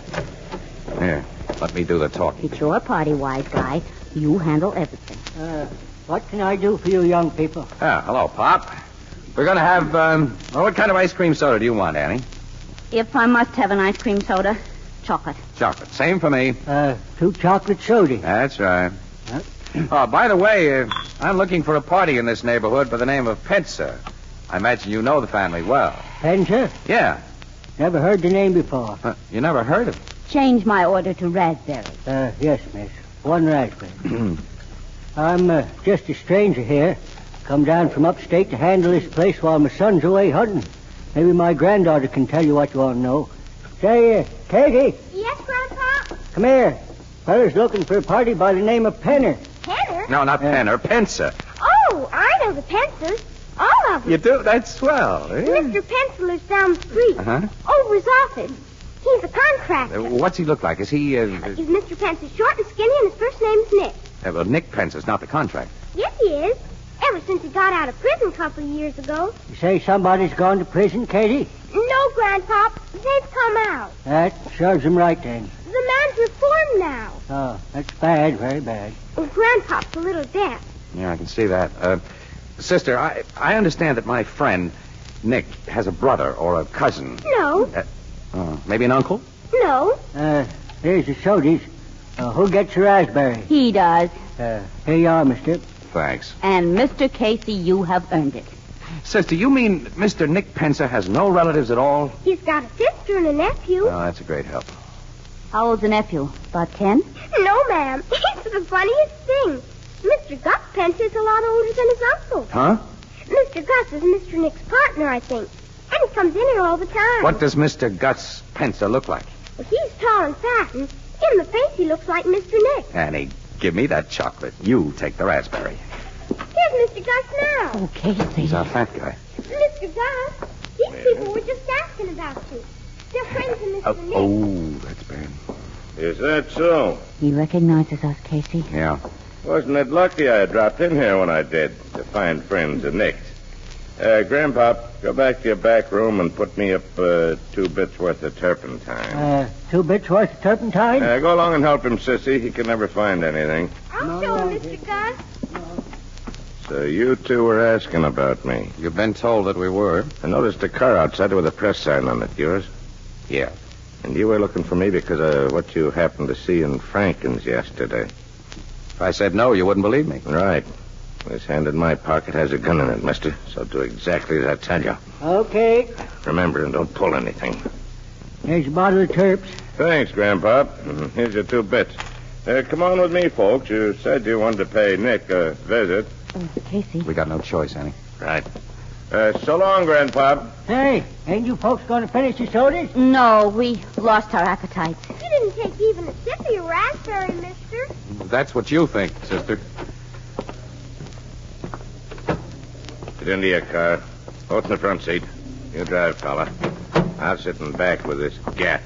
Here, let me do the talking. It's your party, wise guy. You handle everything. What can I do for you young people? Hello, Pop. We're going to have, what kind of ice cream soda do you want, Annie? If I must have an ice cream soda, chocolate. Chocolate. Same for me. 2 chocolate sodas. That's right. Oh, by the way, I'm looking for a party in this neighborhood by the name of Pensa. I imagine you know the family well. Pensa? Yeah. Never heard the name before. You never heard of it? Change my order to raspberry. Yes, miss. 1 raspberry. I'm just a stranger here. Come down from upstate to handle this place while my son's away hunting. Maybe my granddaughter can tell you what you want to know. Say, Katie. Yes, Grandpa? Come here. Fella's looking for a party by the name of Penner. Penner? No, not Penner. Pensa. Oh, I know the Pensas. All of them. You do? That's swell. Eh? Mr. Pensa lives down the street. Uh-huh. Over his office. He's a contractor. What's he look like? Is he, Is Mr. Pensa short and skinny, and his first name's Nick. well, Nick Pensa's not the contractor. Yes, he is. Ever since he got out of prison a couple of years ago. You say somebody's gone to prison, Katie? No, Grandpa. They've come out. That serves him right, then. The man's reformed now. Oh, that's bad, very bad. Well, Grandpa's a little deaf. Yeah, I can see that. Sister, I understand that my friend, Nick, has a brother or a cousin. No. Maybe an uncle? No. Here's the sodas. Who gets the raspberry? He does. Here you are, mister. Thanks. And Mr. Casey, you have earned it. Sister, you mean Mr. Nick Pensa has no relatives at all? He's got a sister and a nephew. Oh, that's a great help. How old's the nephew? About 10? No, ma'am. It's the funniest thing. Mr. Gus Pensa is a lot older than his uncle. Huh? Mr. Gus is Mr. Nick's partner, I think. And he comes in here all the time. What does Mr. Gus Pensa look like? Well, he's tall and fat, and in the face he looks like Mr. Nick. Annie, give me that chocolate. You take the raspberry. Here's Mr. Gus now. Oh, Casey. He's our fat guy. Mr. Gus, these people were just asking about you. They're friends of Mr. Nick. Oh, that's bad. Is that so? He recognizes us, Casey. Yeah. Wasn't it lucky I dropped in here when I did to find friends of Nick's? Grandpop, go back to your back room and put me up 2 bits worth of turpentine. 2 bits worth of turpentine? Go along and help him, Sissy. He can never find anything. I'll show him, Mr. Gus. So you two were asking about me. You've been told that we were. I noticed a car outside with a press sign on it. Yours? Yeah. And you were looking for me because of what you happened to see in Franken's yesterday. If I said no, you wouldn't believe me. Right. This hand in my pocket has a gun in it, mister. So do exactly as I tell you. Okay. Remember, and don't pull anything. Here's a bottle of terps. Thanks, Grandpop. Here's your 2 bits. Come on with me, folks. You said you wanted to pay Nick a visit. Casey. We got no choice, Annie. Right. So long, Grandpop. Hey, ain't you folks going to finish your sodas? No, we lost our appetites. You didn't take even a sip of your raspberry, mister. That's what you think, sister. Get into your car. Both in the front seat. You drive, fella. I'll sit in back with this gat.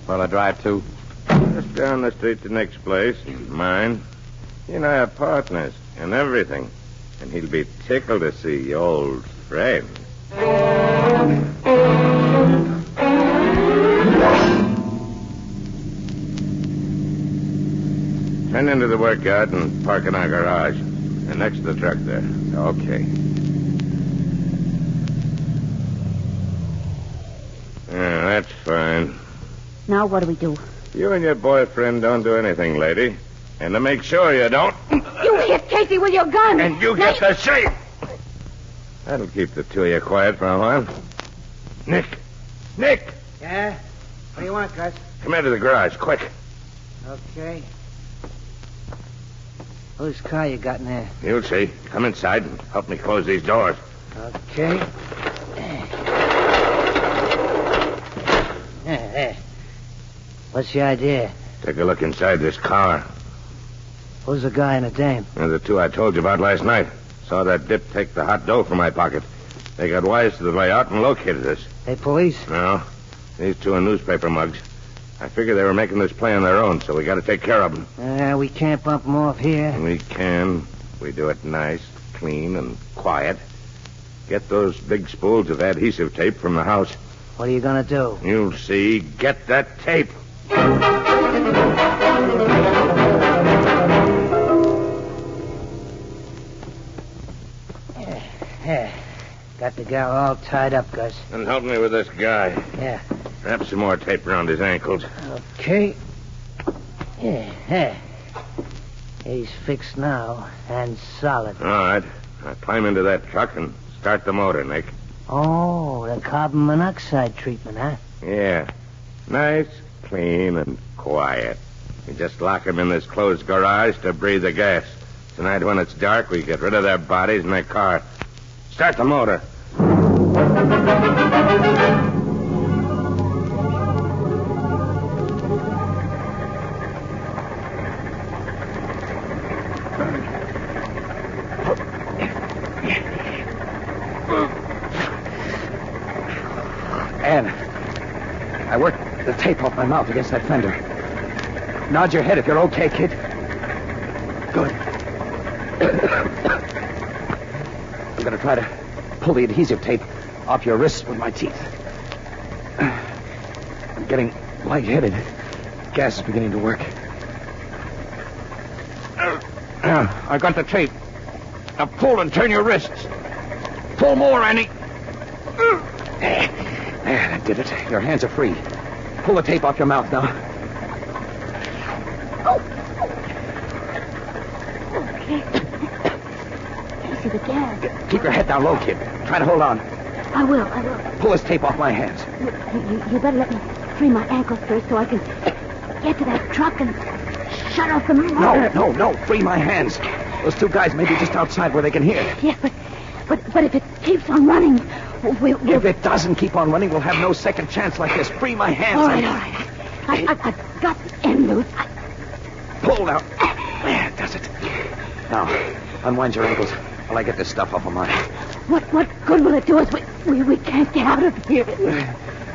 Well, I drive, too. Just down the street to Nick's place. Mine. He and I are partners in everything. And he'll be tickled to see your old friend. Turn into the workyard and park in our garage. And next to the truck there. Okay. Yeah, that's fine. Now what do we do? You and your boyfriend don't do anything, lady. And to make sure you don't... You hit Casey with your gun. And you get the safe. That'll keep the two of you quiet for a while. Nick! Nick! Yeah? What do you want, Gus? Come into the garage, quick. Okay. Whose car you got in there? You'll see. Come inside and help me close these doors. Okay. There. What's the idea? Take a look inside this car. Who's the guy and the dame? They're the two I told you about last night. Saw that dip take the hot dough from my pocket. They got wise to the layout and located us. They police? No. These two are newspaper mugs. I figure they were making this play on their own, so we got to take care of them. We can't bump them off here. We can. We do it nice, clean, and quiet. Get those big spools of adhesive tape from the house. What are you going to do? You'll see. Get that tape. Got the gal all tied up, Gus. And help me with this guy. Yeah. Wrap some more tape around his ankles. Okay. Yeah. He's fixed now, and solid. All right. Now climb into that truck and start the motor, Nick. Oh, the carbon monoxide treatment, huh? Yeah. Nice, clean, and quiet. You just lock them in this closed garage to breathe the gas. Tonight, when it's dark, we get rid of their bodies in their car. Start the motor. Ann, I worked the tape off my mouth against that fender. Nod your head if you're okay, kid. Good. I'm going to try to pull the adhesive tape off your wrists with my teeth. I'm getting lightheaded. Gas is beginning to work. I got the tape. Now pull and turn your wrists. Pull more, Annie. There, that did it. Your hands are free. Pull the tape off your mouth now. Okay. Casey, the gas. Keep your head down low, kid. Try to hold on. I will. Pull this tape off my hands. You better let me free my ankles first so I can get to that truck and shut off the motor. No. Free my hands. Those two guys may be just outside where they can hear. Yeah, but if it keeps on running, we'll... If it doesn't keep on running, we'll have no second chance like this. Free my hands. All right. I've got the end loose. Pull now. There, does it. Now, unwind your ankles while I get this stuff off of mine. What good will it do us? We can't get out of here.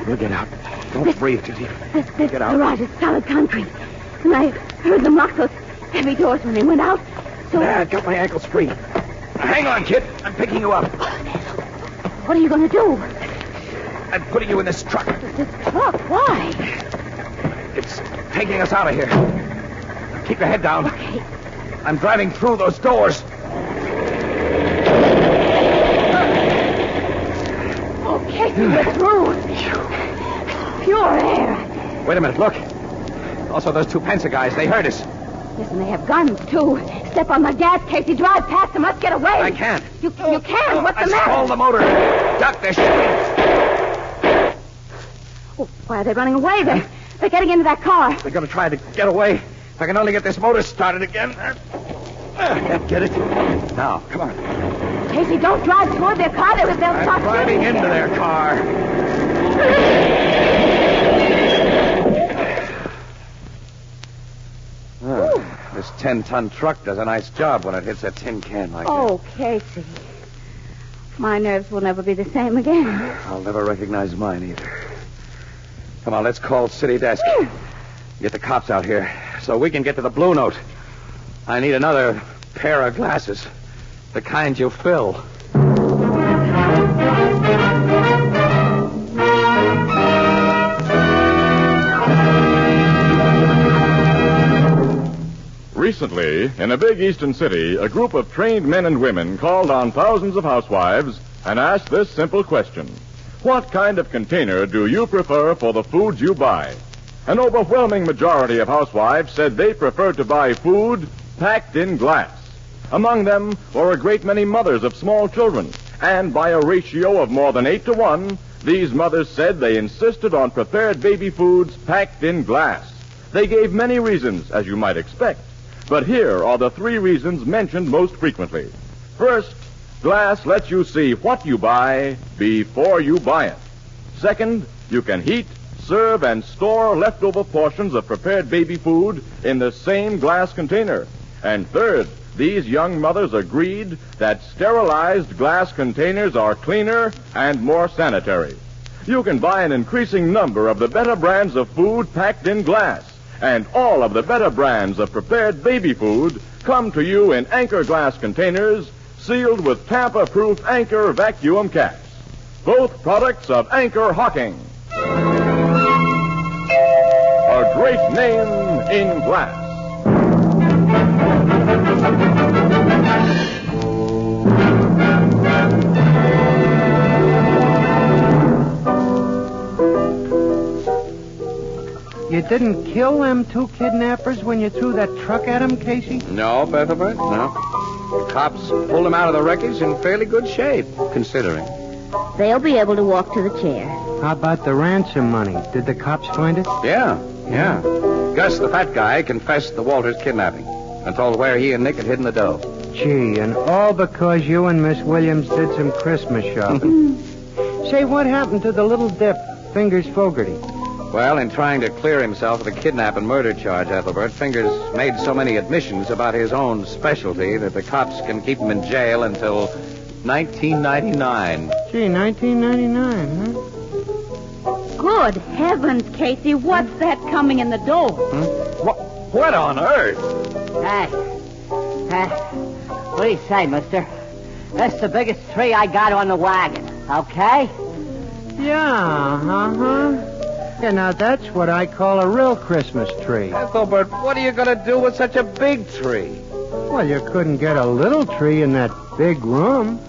We'll get out. Don't breathe too deep. This Get out. garage is solid concrete. And I heard them lock those heavy doors when they went out. so... I got my ankles free. Hang on, kid. I'm picking you up. What are you going to do? I'm putting you in this truck. This truck? Why? It's taking us out of here. Keep your head down. Okay. I'm driving through those doors. Okay, we're through. Pure air. Wait a minute, look. Also, those two Pensa guys, they heard us. Yes, and they have guns, too. Step on the gas, Casey. Drive past them. Let's get away. I can't. You can't. What's the matter? Stall the motor. Duck, they're shooting. Oh, why are they running away? They're getting into that car. They're going to try to get away. If I can only get this motor started again. Get it? Now, come on. Casey, don't drive toward their car. They'll start driving into their car. This 10-ton truck does a nice job when it hits a tin can like that. Oh, Casey. My nerves will never be the same again. I'll never recognize mine either. Come on, let's call City Desk. Get the cops out here so we can get to the Blue Note. I need another pair of glasses. The kind you fill. Recently, in a big eastern city, a group of trained men and women called on thousands of housewives and asked this simple question. What kind of container do you prefer for the foods you buy? An overwhelming majority of housewives said they preferred to buy food packed in glass. Among them were a great many mothers of small children, and by a ratio of more than 8 to 1, these mothers said they insisted on prepared baby foods packed in glass. They gave many reasons, as you might expect, but here are the 3 reasons mentioned most frequently. First, glass lets you see what you buy before you buy it. Second, you can heat, serve, and store leftover portions of prepared baby food in the same glass container. And third, these young mothers agreed that sterilized glass containers are cleaner and more sanitary. You can buy an increasing number of the better brands of food packed in glass, and all of the better brands of prepared baby food come to you in Anchor glass containers sealed with tamper-proof Anchor vacuum caps. Both products of Anchor Hocking. A great name in glass. You didn't kill them 2 kidnappers when you threw that truck at them, Casey? No, Bethelbert, no. The cops pulled them out of the wreckage in fairly good shape, considering. They'll be able to walk to the chair. How about the ransom money? Did the cops find it? Yeah. Gus, the fat guy, confessed the Walters kidnapping and told where he and Nick had hidden the dough. Gee, and all because you and Miss Williams did some Christmas shopping. Say, what happened to the little dip, Fingers Fogarty? Well, in trying to clear himself of the kidnap and murder charge, Ethelbert, Fingers made so many admissions about his own specialty that the cops can keep him in jail until 1999. Gee, 1999, huh? Good heavens, Casey, what's that coming in the door? What on earth? Hey, what do you say, mister? That's the biggest tree I got on the wagon, okay? Yeah, uh-huh. Yeah, now that's what I call a real Christmas tree. Ethelbert, what are you going to do with such a big tree? Well, you couldn't get a little tree in that big room.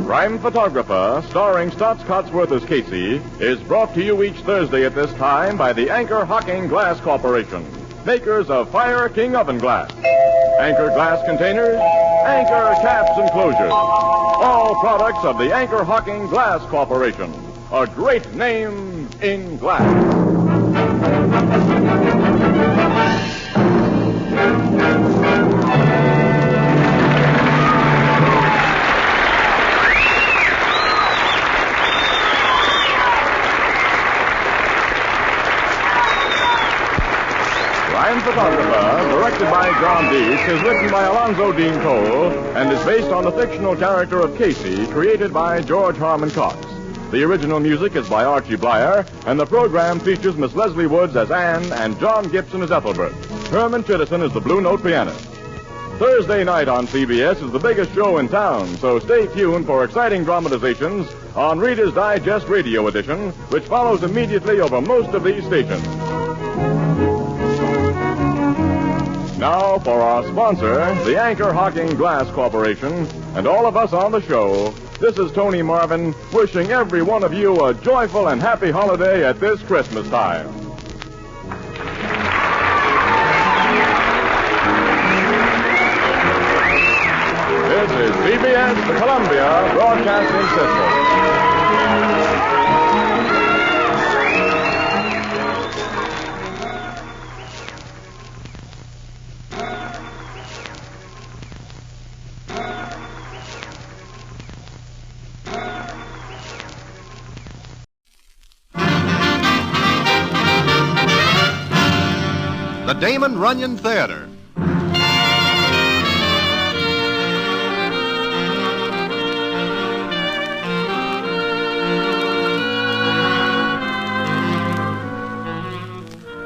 Crime Photographer, starring Stotts Cotsworth as Casey, is brought to you each Thursday at this time by the Anchor Hocking Glass Corporation, makers of Fire King Oven Glass. Anchor glass containers, Anchor caps and closures. All products of the Anchor Hocking Glass Corporation. A great name in glass. Crime Photographer, directed by John Deese, is written by Alonzo Dean Cole and is based on the fictional character of Casey, created by George Harmon Cox. The original music is by Archie Blyer, and the program features Miss Leslie Woods as Anne and John Gibson as Ethelbert. Herman Chittison is the Blue Note pianist. Thursday night on CBS is the biggest show in town, so stay tuned for exciting dramatizations on Reader's Digest Radio Edition, which follows immediately over most of these stations. Now for our sponsor, the Anchor Hocking Glass Corporation, and all of us on the show, this is Tony Marvin wishing every one of you a joyful and happy holiday at this Christmas time. This is CBS, the Columbia Broadcasting System. The Damon Runyon Theater.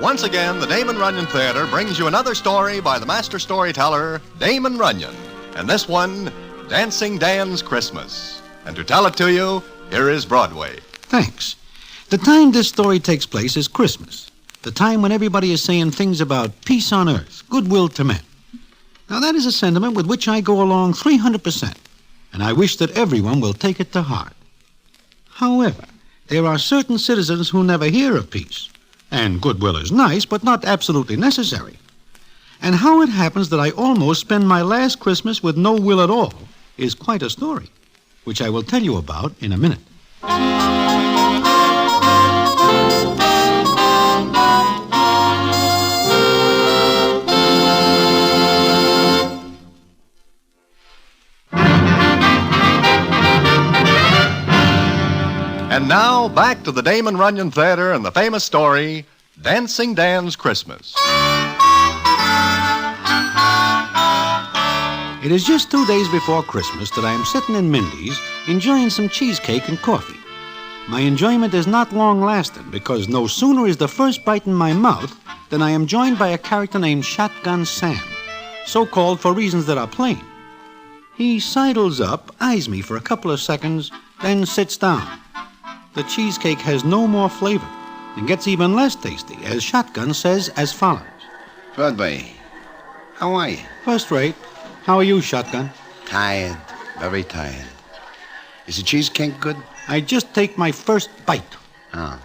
Once again, the Damon Runyon Theater brings you another story by the master storyteller, Damon Runyon. And this one, Dancing Dan's Christmas. And to tell it to you, here is Broadway. Thanks. The time this story takes place is Christmas. The time when everybody is saying things about peace on earth, goodwill to men. Now, that is a sentiment with which I go along 300%, and I wish that everyone will take it to heart. However, there are certain citizens who never hear of peace, and goodwill is nice, but not absolutely necessary. And how it happens that I almost spend my last Christmas with no will at all is quite a story, which I will tell you about in a minute. And now, back to the Damon Runyon Theater and the famous story, Dancing Dan's Christmas. It is just 2 days before Christmas that I am sitting in Mindy's enjoying some cheesecake and coffee. My enjoyment is not long-lasting because no sooner is the first bite in my mouth than I am joined by a character named Shotgun Sam, so called for reasons that are plain. He sidles up, eyes me for a couple of seconds, then sits down. The cheesecake has no more flavor and gets even less tasty, as Shotgun says as follows. Broadway, how are you? First rate. How are you, Shotgun? Tired, very tired. Is the cheesecake good? I just take my first bite. Oh.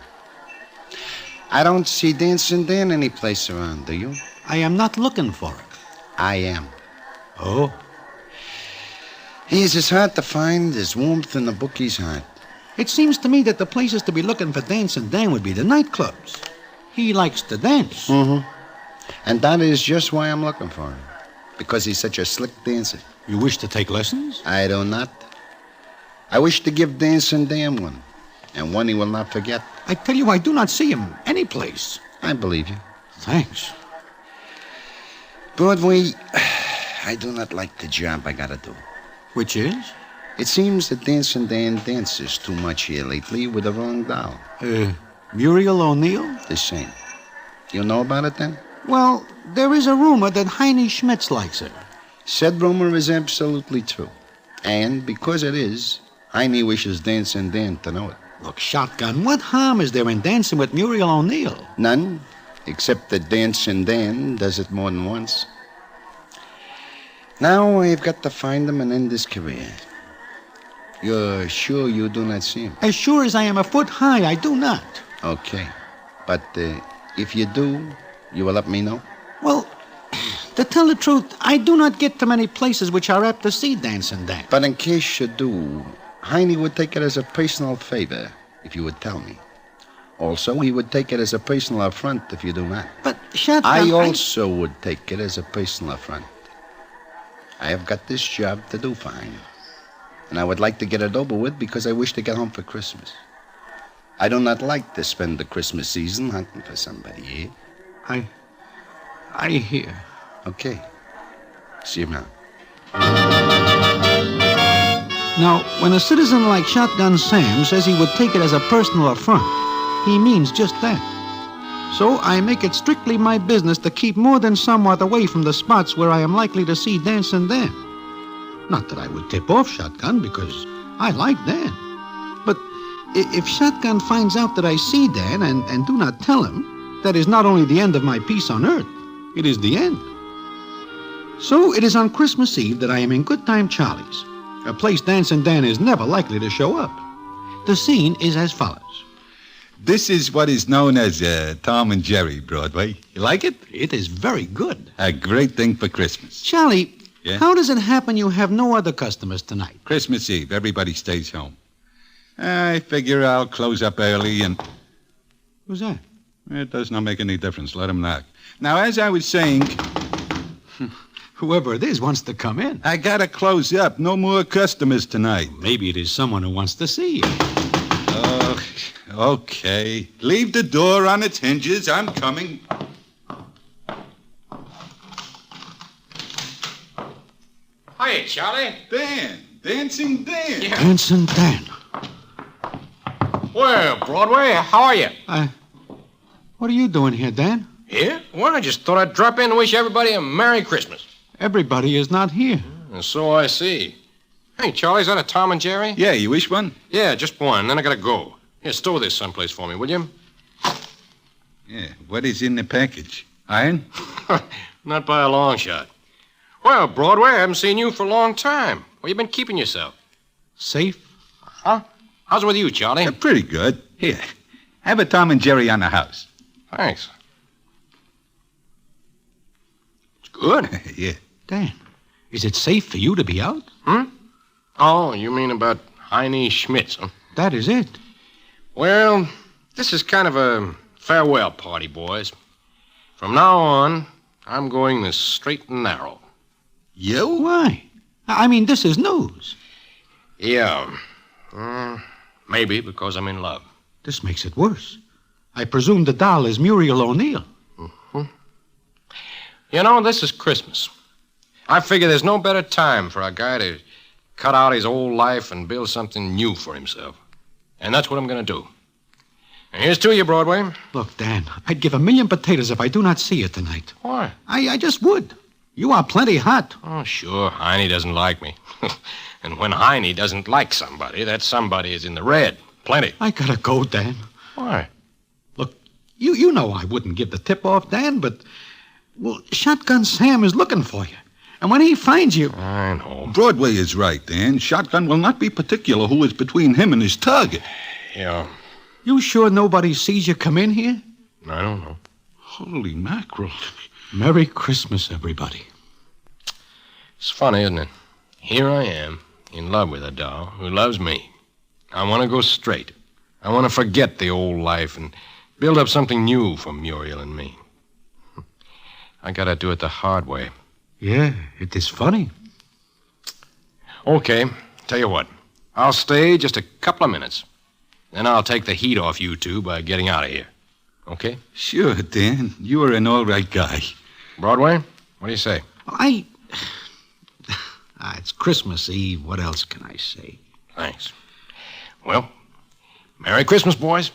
I don't see Dancing Dan any place around, do you? I am not looking for it. I am. Oh? He is as hard to find as warmth in the bookie's heart. It seems to me that the places to be looking for Dancing Dan would be the nightclubs. He likes to dance. Mm-hmm. And that is just why I'm looking for him. Because he's such a slick dancer. You wish to take lessons? I do not. I wish to give Dancing Dan one. And one he will not forget. I tell you, I do not see him any place. I believe you. Thanks. Broadway, I do not like the job I gotta do. Which is? It seems that Dancing Dan dances too much here lately with the wrong doll. Muriel O'Neill? The same. You know about it then? Well, there is a rumor that Heine Schmitz likes her. Said rumor is absolutely true. And because it is, Heine wishes Dancing Dan to know it. Look, Shotgun, what harm is there in dancing with Muriel O'Neill? None, except that Dancing Dan does it more than once. Now I've got to find him and end his career. You're sure you do not see him? As sure as I am a foot high, I do not. Okay. But if you do, you will let me know? Well, to tell the truth, I do not get to many places which are apt to see Dancing Dan. But in case you do, Heine would take it as a personal favor if you would tell me. Also, he would take it as a personal affront if you do not. But, Shotgun, I also would take it as a personal affront. I have got this job to do for Heine. And I would like to get it over with because I wish to get home for Christmas. I do not like to spend the Christmas season hunting for somebody, eh? I hear. Okay. See you around. Now, when a citizen like Shotgun Sam says he would take it as a personal affront, he means just that. So I make it strictly my business to keep more than somewhat away from the spots where I am likely to see Dancing Dan. Not that I would tip off Shotgun, because I like Dan. But if Shotgun finds out that I see Dan and do not tell him, that is not only the end of my peace on earth, it is the end. So it is on Christmas Eve that I am in Good Time Charlie's, a place Dancing Dan is never likely to show up. The scene is as follows. This is what is known as Tom and Jerry, Broadway. You like it? It is very good. A great thing for Christmas. Charlie, Yeah? how does it happen you have no other customers tonight? Christmas Eve, everybody stays home. I figure I'll close up early and... Who's that? It does not make any difference. Let him knock. Now, as I was saying... Whoever it is wants to come in. I gotta close up. No more customers tonight. Maybe it is someone who wants to see you. Oh, okay. Leave the door on its hinges. I'm coming. Hiya, Charlie. Dan. Dancing Dan. Yeah. Dancing Dan. Well, Broadway, how are you? What are you doing here, Dan? Here? Well, I just thought I'd drop in and wish everybody a Merry Christmas. Everybody is not here. And so I see. Hey, Charlie, is that a Tom and Jerry? Yeah, you wish one? Yeah, just one. Then I gotta go. Here, store this someplace for me, will you? Yeah, what is in the package? Iron? Not by a long shot. Well, Broadway, I haven't seen you for a long time. Where you been keeping yourself? Safe? Huh? How's it with you, Charlie? Yeah, pretty good. Here, have a Tom and Jerry on the house. Thanks. It's good. Yeah. Dan, is it safe for you to be out? Oh, you mean about Heine Schmitz, huh? That is it. Well, this is kind of a farewell party, boys. From now on, I'm going the straight and narrow. You? Why? I mean, this is news. Yeah. Maybe because I'm in love. This makes it worse. I presume the doll is Muriel O'Neill. You know, this is Christmas. I figure there's no better time for a guy to cut out his old life and build something new for himself. And that's what I'm going to do. And here's to you, Broadway. Look, Dan, I'd give 1,000,000 potatoes if I do not see you tonight. Why? I just would. You are plenty hot. Oh, sure. Heine doesn't like me. And when Heine doesn't like somebody, that somebody is in the red. Plenty. I gotta go, Dan. Why? Look, you know I wouldn't give the tip off, Dan, but... Well, Shotgun Sam is looking for you. And when he finds you... I know. Broadway is right, Dan. Shotgun will not be particular who is between him and his target. Yeah. You sure nobody sees you come in here? I don't know. Holy mackerel. Merry Christmas, everybody. It's funny, isn't it? Here I am, in love with a doll who loves me. I want to go straight. I want to forget the old life and build up something new for Muriel and me. I gotta do it the hard way. Yeah, it is funny. Okay, tell you what. I'll stay just a couple of minutes. Then I'll take the heat off you two by getting out of here. Okay? Sure, Dan. You are an all right guy. Broadway, what do you say? It's Christmas Eve. What else can I say? Thanks. Well, Merry Christmas, boys.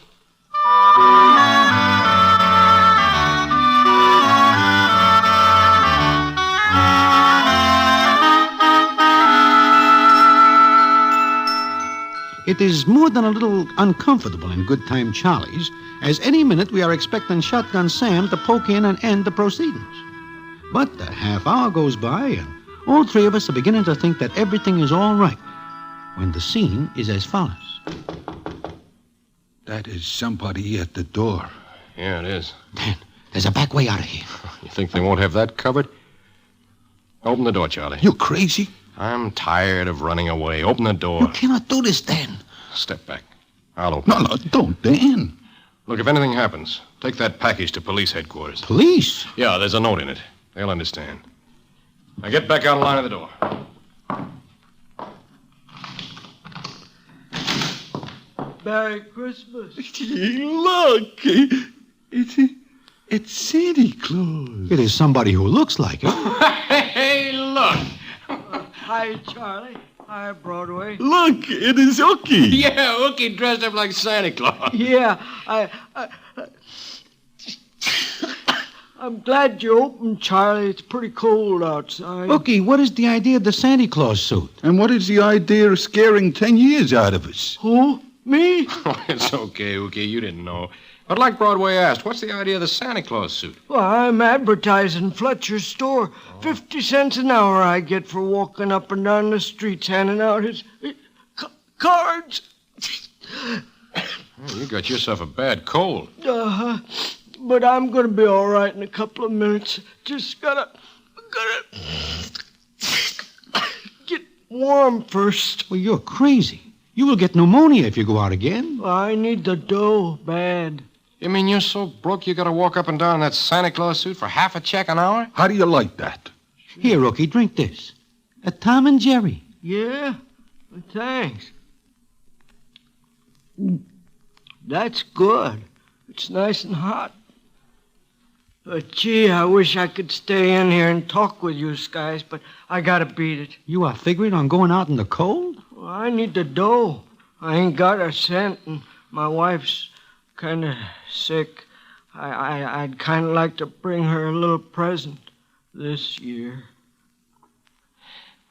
It is more than a little uncomfortable in Good Time Charlie's, as any minute we are expecting Shotgun Sam to poke in and end the proceedings. But a half hour goes by, and all three of us are beginning to think that everything is all right, when the scene is as follows. That is somebody at the door. Yeah, it is. Dan, there's a back way out of here. You think they won't have that covered? Open the door, Charlie. You crazy? I'm tired of running away. Open the door. You cannot do this, Dan. Step back. I'll open No, don't, Dan. Look, if anything happens, take that package to police headquarters. Police? Yeah, there's a note in it. They'll understand. Now get back out of line of the door. Merry Christmas. Look, it's Santa Claus. It is somebody who looks like it. Hey, look. Hi, Charlie. Hi, Broadway. Look, it is Ookie. Yeah, Ookie dressed up like Santa Claus. Yeah, I'm glad you opened, Charlie. It's pretty cold outside. Ookie, what is the idea of the Santa Claus suit? And what is the idea of scaring 10 years out of us? Who? Me? Oh, it's okay, Ookie. You didn't know. But like Broadway asked, what's the idea of the Santa Claus suit? Well, I'm advertising Fletcher's store. 50 cents an hour I get for walking up and down the streets handing out his cards. You got yourself a bad cold. But I'm going to be all right in a couple of minutes. Just gotta get warm first. Well, you're crazy. You will get pneumonia if you go out again. I need the dough bad. You mean you're so broke you gotta walk up and down in that Santa Claus suit for half a check an hour? How do you like that? Here, Ookie, drink this. A Tom and Jerry. Yeah? Thanks. That's good. It's nice and hot. But gee, I wish I could stay in here and talk with you guys, but I gotta beat it. You are figuring on going out in the cold? Well, I need the dough. I ain't got a cent, and my wife's kind of sick. I'd kind of like to bring her a little present this year.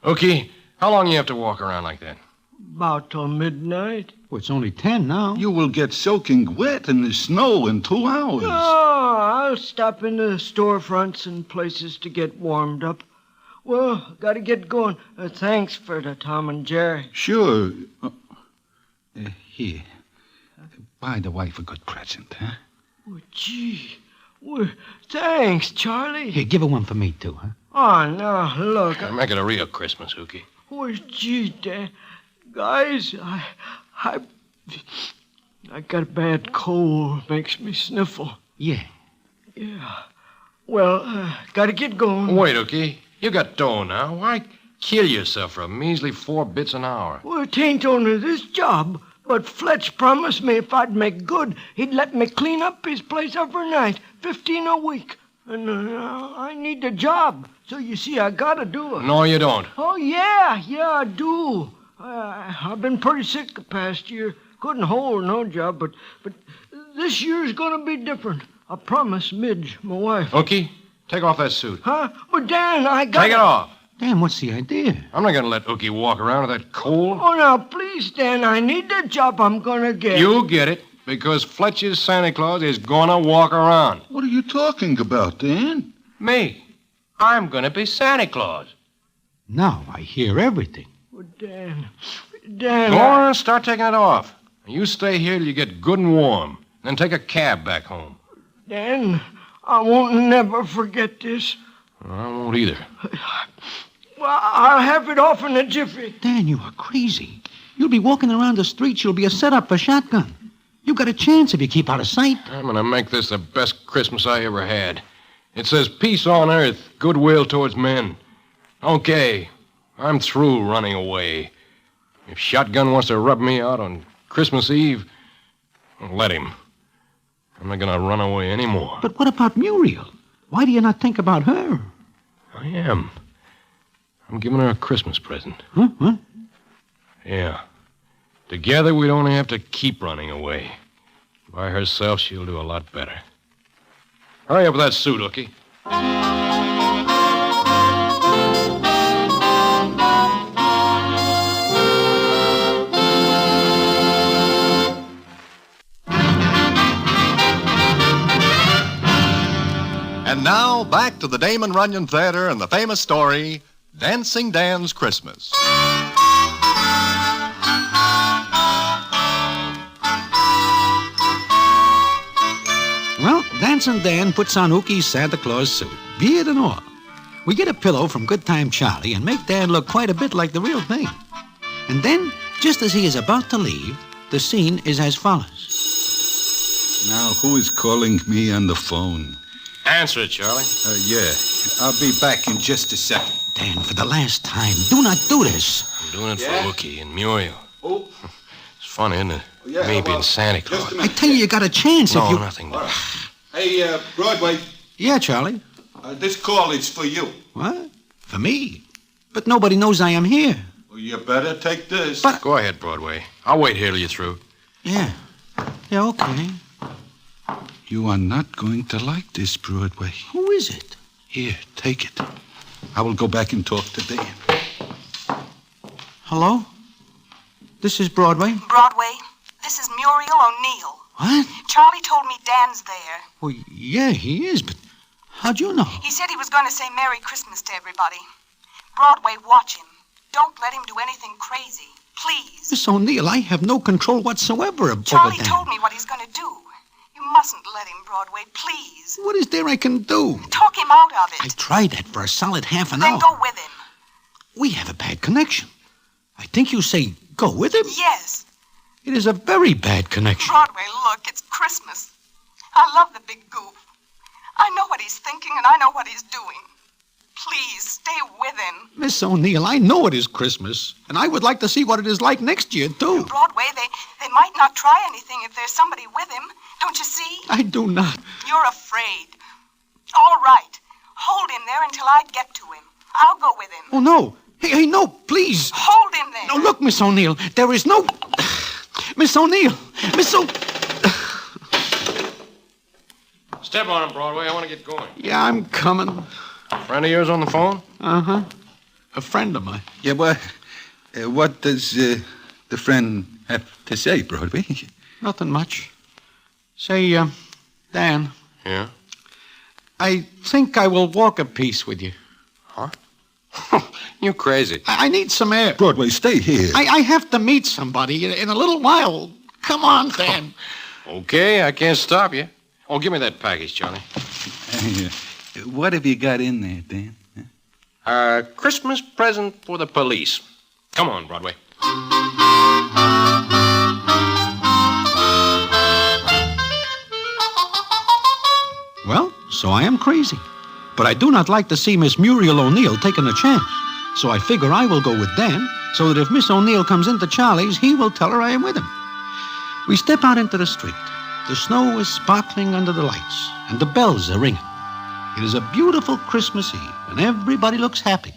Ookie, how long you have to walk around like that? About till midnight. Well, it's only 10 now. You will get soaking wet in the snow in 2 hours. No, I'll stop in the storefronts and places to get warmed up. Well, gotta get going. Thanks for the Tom and Jerry. Sure. Here. Buy the wife a good present, huh? Well, gee. Well, thanks, Charlie. Here, give her one for me, too, huh? Oh, now, look. Make it a real Christmas, Ookie. Well, gee, Dad. Guys, I got a bad cold. Makes me sniffle. Yeah. Yeah. Well, gotta get going. Wait, Ookie. You got dough now. Why kill yourself for a measly 4 bits an hour? Well, it ain't only this job, but Fletch promised me if I'd make good, he'd let me clean up his place overnight, 15 a week. And I need the job, so you see, I gotta do it. No, you don't. Oh, yeah, I do. I've been pretty sick the past year. Couldn't hold no job, but this year's gonna be different. I promise Midge, my wife. Ookie, take off that suit. Huh? But Dan, I got... Take it off. Dan, what's the idea? I'm not gonna let Ookie walk around with that cold. Oh, now, please, Dan, I need the job I'm gonna get. You get it, because Fletcher's Santa Claus is gonna walk around. What are you talking about, Dan? Me. I'm gonna be Santa Claus. Now I hear everything. Well, Dan... Go on, start taking it off. You stay here till you get good and warm. Then take a cab back home. Dan, I won't never forget this. I won't either. Well, I'll have it off in a jiffy. Dan, you are crazy. You'll be walking around the streets. You'll be a setup for shotgun. You got a chance if you keep out of sight. I'm gonna make this the best Christmas I ever had. It says peace on earth, goodwill towards men. Okay, I'm through running away. If Shotgun wants to rub me out on Christmas Eve, let him. I'm not gonna run away anymore. But what about Muriel? Why do you not think about her? I am. I'm giving her a Christmas present. Huh? Yeah. Together, we'd only have to keep running away. By herself, she'll do a lot better. Hurry up with that suit, Ookie. And now, back to the Damon Runyon Theater and the famous story, Dancing Dan's Christmas. Well, Dancing Dan puts on Ookie's Santa Claus suit, beard and all. We get a pillow from Good Time Charlie and make Dan look quite a bit like the real thing. And then, just as he is about to leave, the scene is as follows. Now, who is calling me on the phone? Answer it, Charlie. Yeah. I'll be back in just a second. Dan, for the last time, do not do this. I'm doing it for Ookie and Muriel. Oh. It's funny, isn't it? Yeah, Me being Santa Claus. I tell you got a chance if you... No, nothing. Hey, Broadway. Yeah, Charlie. This call is for you. What? For me? But nobody knows I am here. Well, You better take this. But go ahead, Broadway. I'll wait here till you're through. Yeah. Yeah, okay. You are not going to like this, Broadway. Who is it? Here, take it. I will go back and talk to Dan. Hello? This is Broadway? Broadway, this is Muriel O'Neill. What? Charlie told me Dan's there. Well, yeah, he is, but how'd you know? He said he was going to say Merry Christmas to everybody. Broadway, watch him. Don't let him do anything crazy. Please. Miss O'Neill, I have no control whatsoever over Charlie that. told me what he's going to do. You mustn't let him, Broadway, please. What is there I can do? Talk him out of it. I tried that for a solid half an Then hour. go with him. We have a bad connection. I think you say go with him? Yes. It is a very bad connection. Broadway, look, it's Christmas. I love the big goof. I know what he's thinking and I know what he's doing. Please, stay with him. Miss O'Neill, I know it is Christmas, and I would like to see what it is like next year, too. Broadway, they might not try anything if there's somebody with him. Don't you see? I do not. You're afraid. All right. Hold him there until I get to him. I'll go with him. Oh, no. Hey, no, please. Hold him there. No, look, Miss O'Neill, there is no... Miss O'Neill, Step on him, Broadway. I want to get going. Yeah, I'm coming. Friend of yours on the phone? Uh-huh. A friend of mine. Yeah, what does the friend have to say, Broadway? Nothing much. Say, Dan. Yeah? I think I will walk a piece with you. Huh? You're crazy. I need some air. Broadway, stay here. I have to meet somebody in a little while. Come on, Dan. Okay, I can't stop you. Oh, give me that package, Charlie. What have you got in there, Dan? Christmas present for the police. Come on, Broadway. Well, so I am crazy. But I do not like to see Miss Muriel O'Neill taking a chance. So I figure I will go with Dan, so that if Miss O'Neill comes into Charlie's, he will tell her I am with him. We step out into the street. The snow is sparkling under the lights, and the bells are ringing. It is a beautiful Christmas Eve, and everybody looks happy.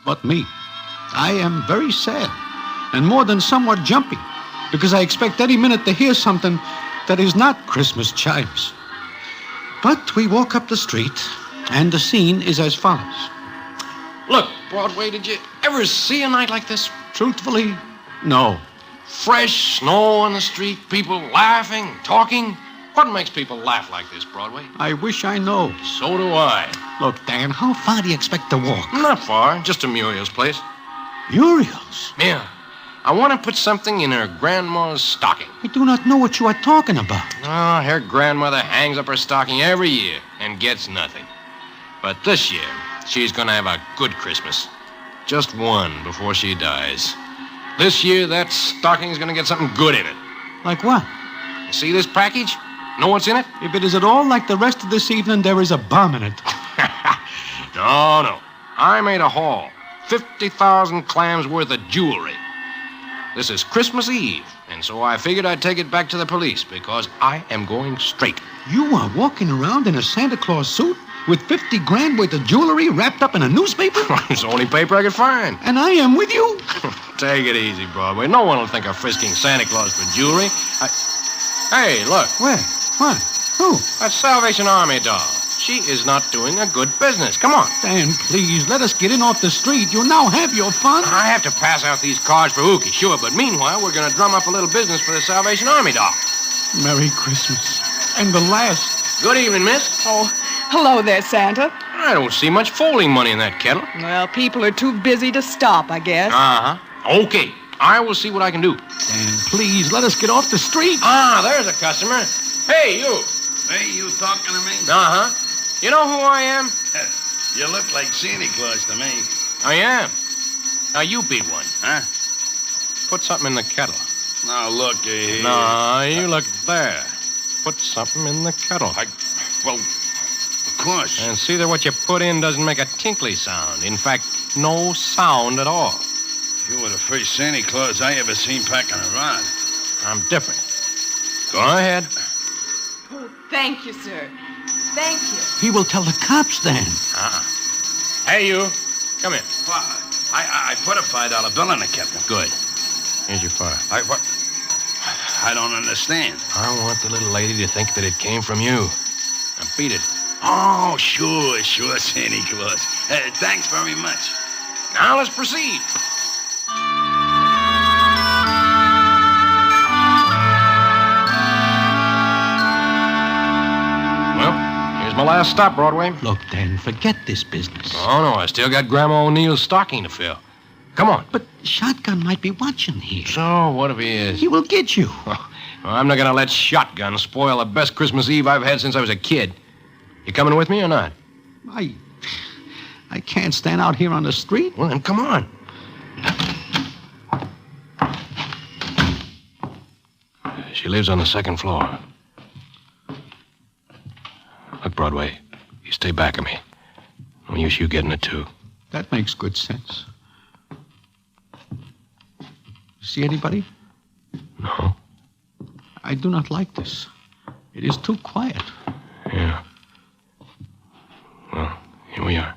But me. I am very sad, and more than somewhat jumpy, because I expect any minute to hear something that is not Christmas chimes. But we walk up the street, and the scene is as follows. Look, Broadway, did you ever see a night like this? Truthfully, no. Fresh snow on the street, people laughing, talking. What makes people laugh like this, Broadway? I wish I know. So do I. Look, Dan, how far do you expect to walk? Not far, just to Muriel's place. Muriel's? Yeah. I want to put something in her grandma's stocking. I do not know what you are talking about. Oh, her grandmother hangs up her stocking every year and gets nothing. But this year, she's going to have a good Christmas. Just one before she dies. This year, that stocking's going to get something good in it. Like what? See this package? Know what's in it? If it is at all like the rest of this evening, there is a bomb in it. No. I made a haul. 50,000 clams worth of jewelry. This is Christmas Eve, and so I figured I'd take it back to the police because I am going straight. You are walking around in a Santa Claus suit with 50 grand worth of jewelry wrapped up in a newspaper? It's the only paper I could find. And I am with you? Take it easy, Broadway. No one will think of frisking Santa Claus for jewelry. Hey, look. Where? What? Who? That Salvation Army doll. She is not doing a good business. Come on. Dan, please, let us get in off the street. You now have your fun. I have to pass out these cards for Ookie, sure, but meanwhile, we're going to drum up a little business for the Salvation Army doll. Merry Christmas. And the last. Good evening, miss. Oh, hello there, Santa. I don't see much folding money in that kettle. Well, people are too busy to stop, I guess. Uh-huh. Okay. I will see what I can do. Dan, please, let us get off the street. Ah, there's a customer. Hey, you. Hey, you talking to me? Uh-huh. You know who I am? You look like Santa Claus to me. I am. Now, you be one. Huh? Put something in the kettle. Now, look here. No, you look there. Put something in the kettle. Well, of course. And see that what you put in doesn't make a tinkly sound. In fact, no sound at all. You were the first Santa Claus I ever seen packing around. I'm different. Go ahead. Oh, thank you, sir. Thank you. He will tell the cops then. Hey, you. Come here. I put a $5 bill in it, Captain. Good. Here's your file. What? I don't understand. I want the little lady to think that it came from you. Now beat it. Oh, sure, Santa Claus. Thanks very much. Now let's proceed. Well, here's my last stop, Broadway. Look, Dan, forget this business. Oh, no, I still got Grandma O'Neill's stocking to fill. Come on. But Shotgun might be watching here. So, what if he is? He will get you. Well, I'm not going to let Shotgun spoil the best Christmas Eve I've had since I was a kid. You coming with me or not? I can't stand out here on the street. Well, then come on. She lives on the second floor. Look, Broadway, you stay back of me. No use you getting it, too. That makes good sense. See anybody? No. I do not like this. It is too quiet. Yeah. Well, here we are.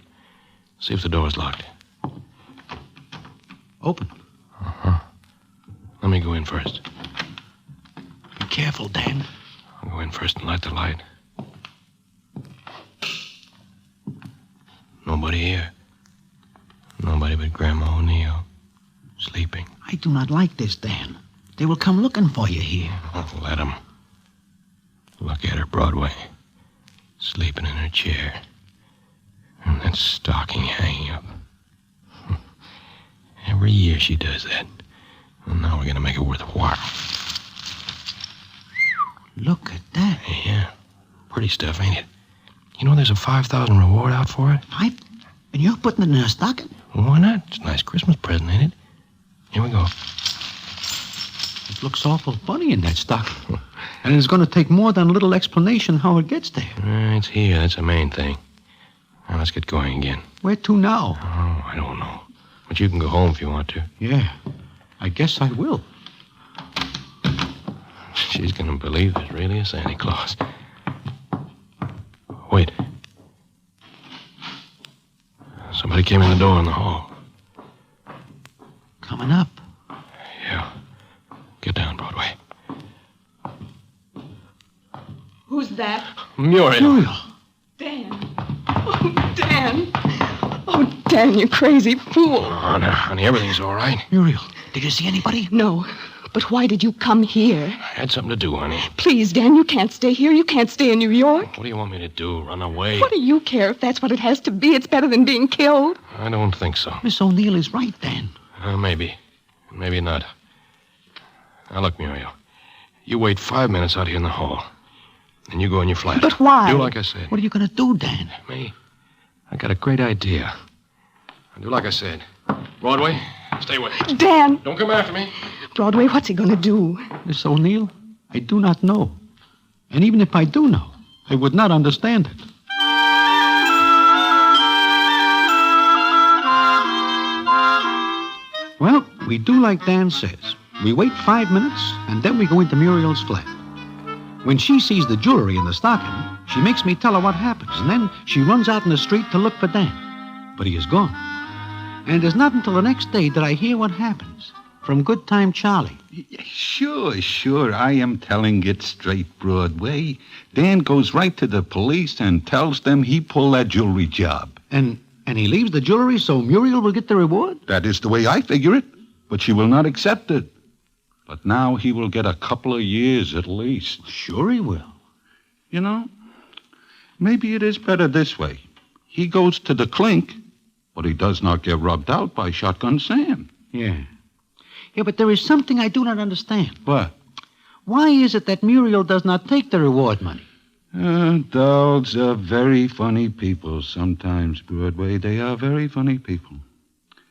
See if the door's locked. Open. Uh-huh. Let me go in first. Be careful, Dan. I'll go in first and light the light. Nobody here. Nobody but Grandma O'Neill. Sleeping. I do not like this, Dan. They will come looking for you here. Oh, let them. Look at her, Broadway. Sleeping in her chair. And that stocking hanging up. Every year she does that. And now we're going to make it worthwhile. Look at that. Yeah. Pretty stuff, ain't it? You know there's a $5,000 reward out for it? And you're putting it in a stocking? Well, why not? It's a nice Christmas present, ain't it? Here we go. It looks awful funny in that stocking. And it's going to take more than a little explanation how it gets there. It's here. That's the main thing. Now, let's get going again. Where to now? Oh, I don't know. But you can go home if you want to. Yeah, I guess I will. She's going to believe there's really a Santa Claus. Wait. Somebody came in the door in the hall. Coming up. Yeah. Get down, Broadway. Who's that? Muriel. Dan. Oh, Dan. Oh, Dan, you crazy fool. Oh, now, honey, everything's all right. Muriel, did you see anybody? No. But why did you come here? I had something to do, honey. Please, Dan, you can't stay here. You can't stay in New York. What do you want me to do? Run away? What do you care if that's what it has to be? It's better than being killed. I don't think so. Miss O'Neill is right, Dan. Maybe. Maybe not. Now, look, Muriel. You wait 5 minutes out here in the hall. Then you go in your flat. But why? Do like I said. What are you going to do, Dan? Me? I got a great idea. I'll do like I said. Broadway, stay away. Dan! Don't come after me. Broadway, what's he going to do? Miss O'Neill, I do not know. And even if I do know, I would not understand it. Well, we do like Dan says. We wait 5 minutes, and then we go into Muriel's flat. When she sees the jewelry in the stocking, she makes me tell her what happens, and then she runs out in the street to look for Dan. But he is gone. And it's not until the next day that I hear what happens from Good Time Charlie. Sure. I am telling it straight, Broadway. Dan goes right to the police and tells them he pulled that jewelry job. And he leaves the jewelry so Muriel will get the reward? That is the way I figure it. But she will not accept it. But now he will get a couple of years at least. Sure he will. You know, maybe it is better this way. He goes to the clink, but he does not get rubbed out by Shotgun Sam. Yeah. Yeah, but there is something I do not understand. What? Why is it that Muriel does not take the reward money? Dolls are very funny people sometimes, Broadway. They are very funny people.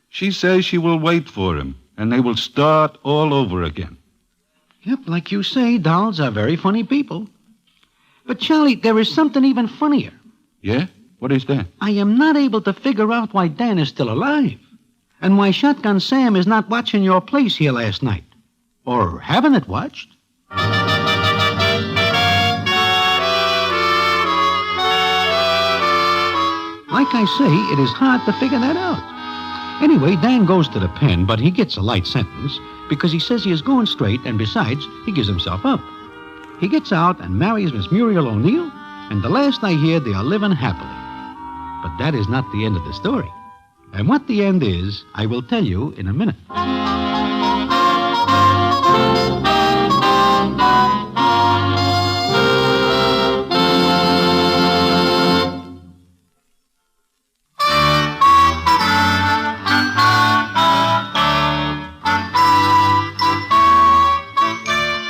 She says she will wait for him, and they will start all over again. Yep, like you say, dolls are very funny people. But, Charlie, there is something even funnier. Yeah? What is that? I am not able to figure out why Dan is still alive. And why Shotgun Sam is not watching your place here last night. Or having it watched. Like I say, it is hard to figure that out. Anyway, Dan goes to the pen, but he gets a light sentence because he says he is going straight, and besides, he gives himself up. He gets out and marries Miss Muriel O'Neill, and the last I hear, they are living happily. But that is not the end of the story. And what the end is, I will tell you in a minute.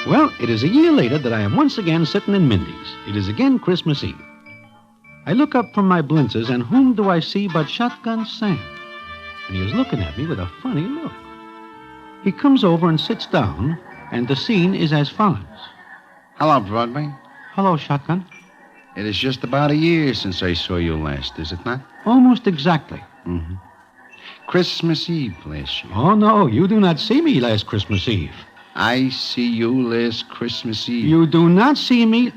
Well, it is a year later that I am once again sitting in Mindy's. It is again Christmas Eve. I look up from my blinzers, and whom do I see but Shotgun Sam? And he is looking at me with a funny look. He comes over and sits down, and the scene is as follows. Hello, Broadway. Hello, Shotgun. It is just about a year since I saw you last, is it not? Almost exactly. Mm-hmm. Christmas Eve last year. Oh, no, you do not see me last Christmas Eve. I see you last Christmas Eve. You do not see me...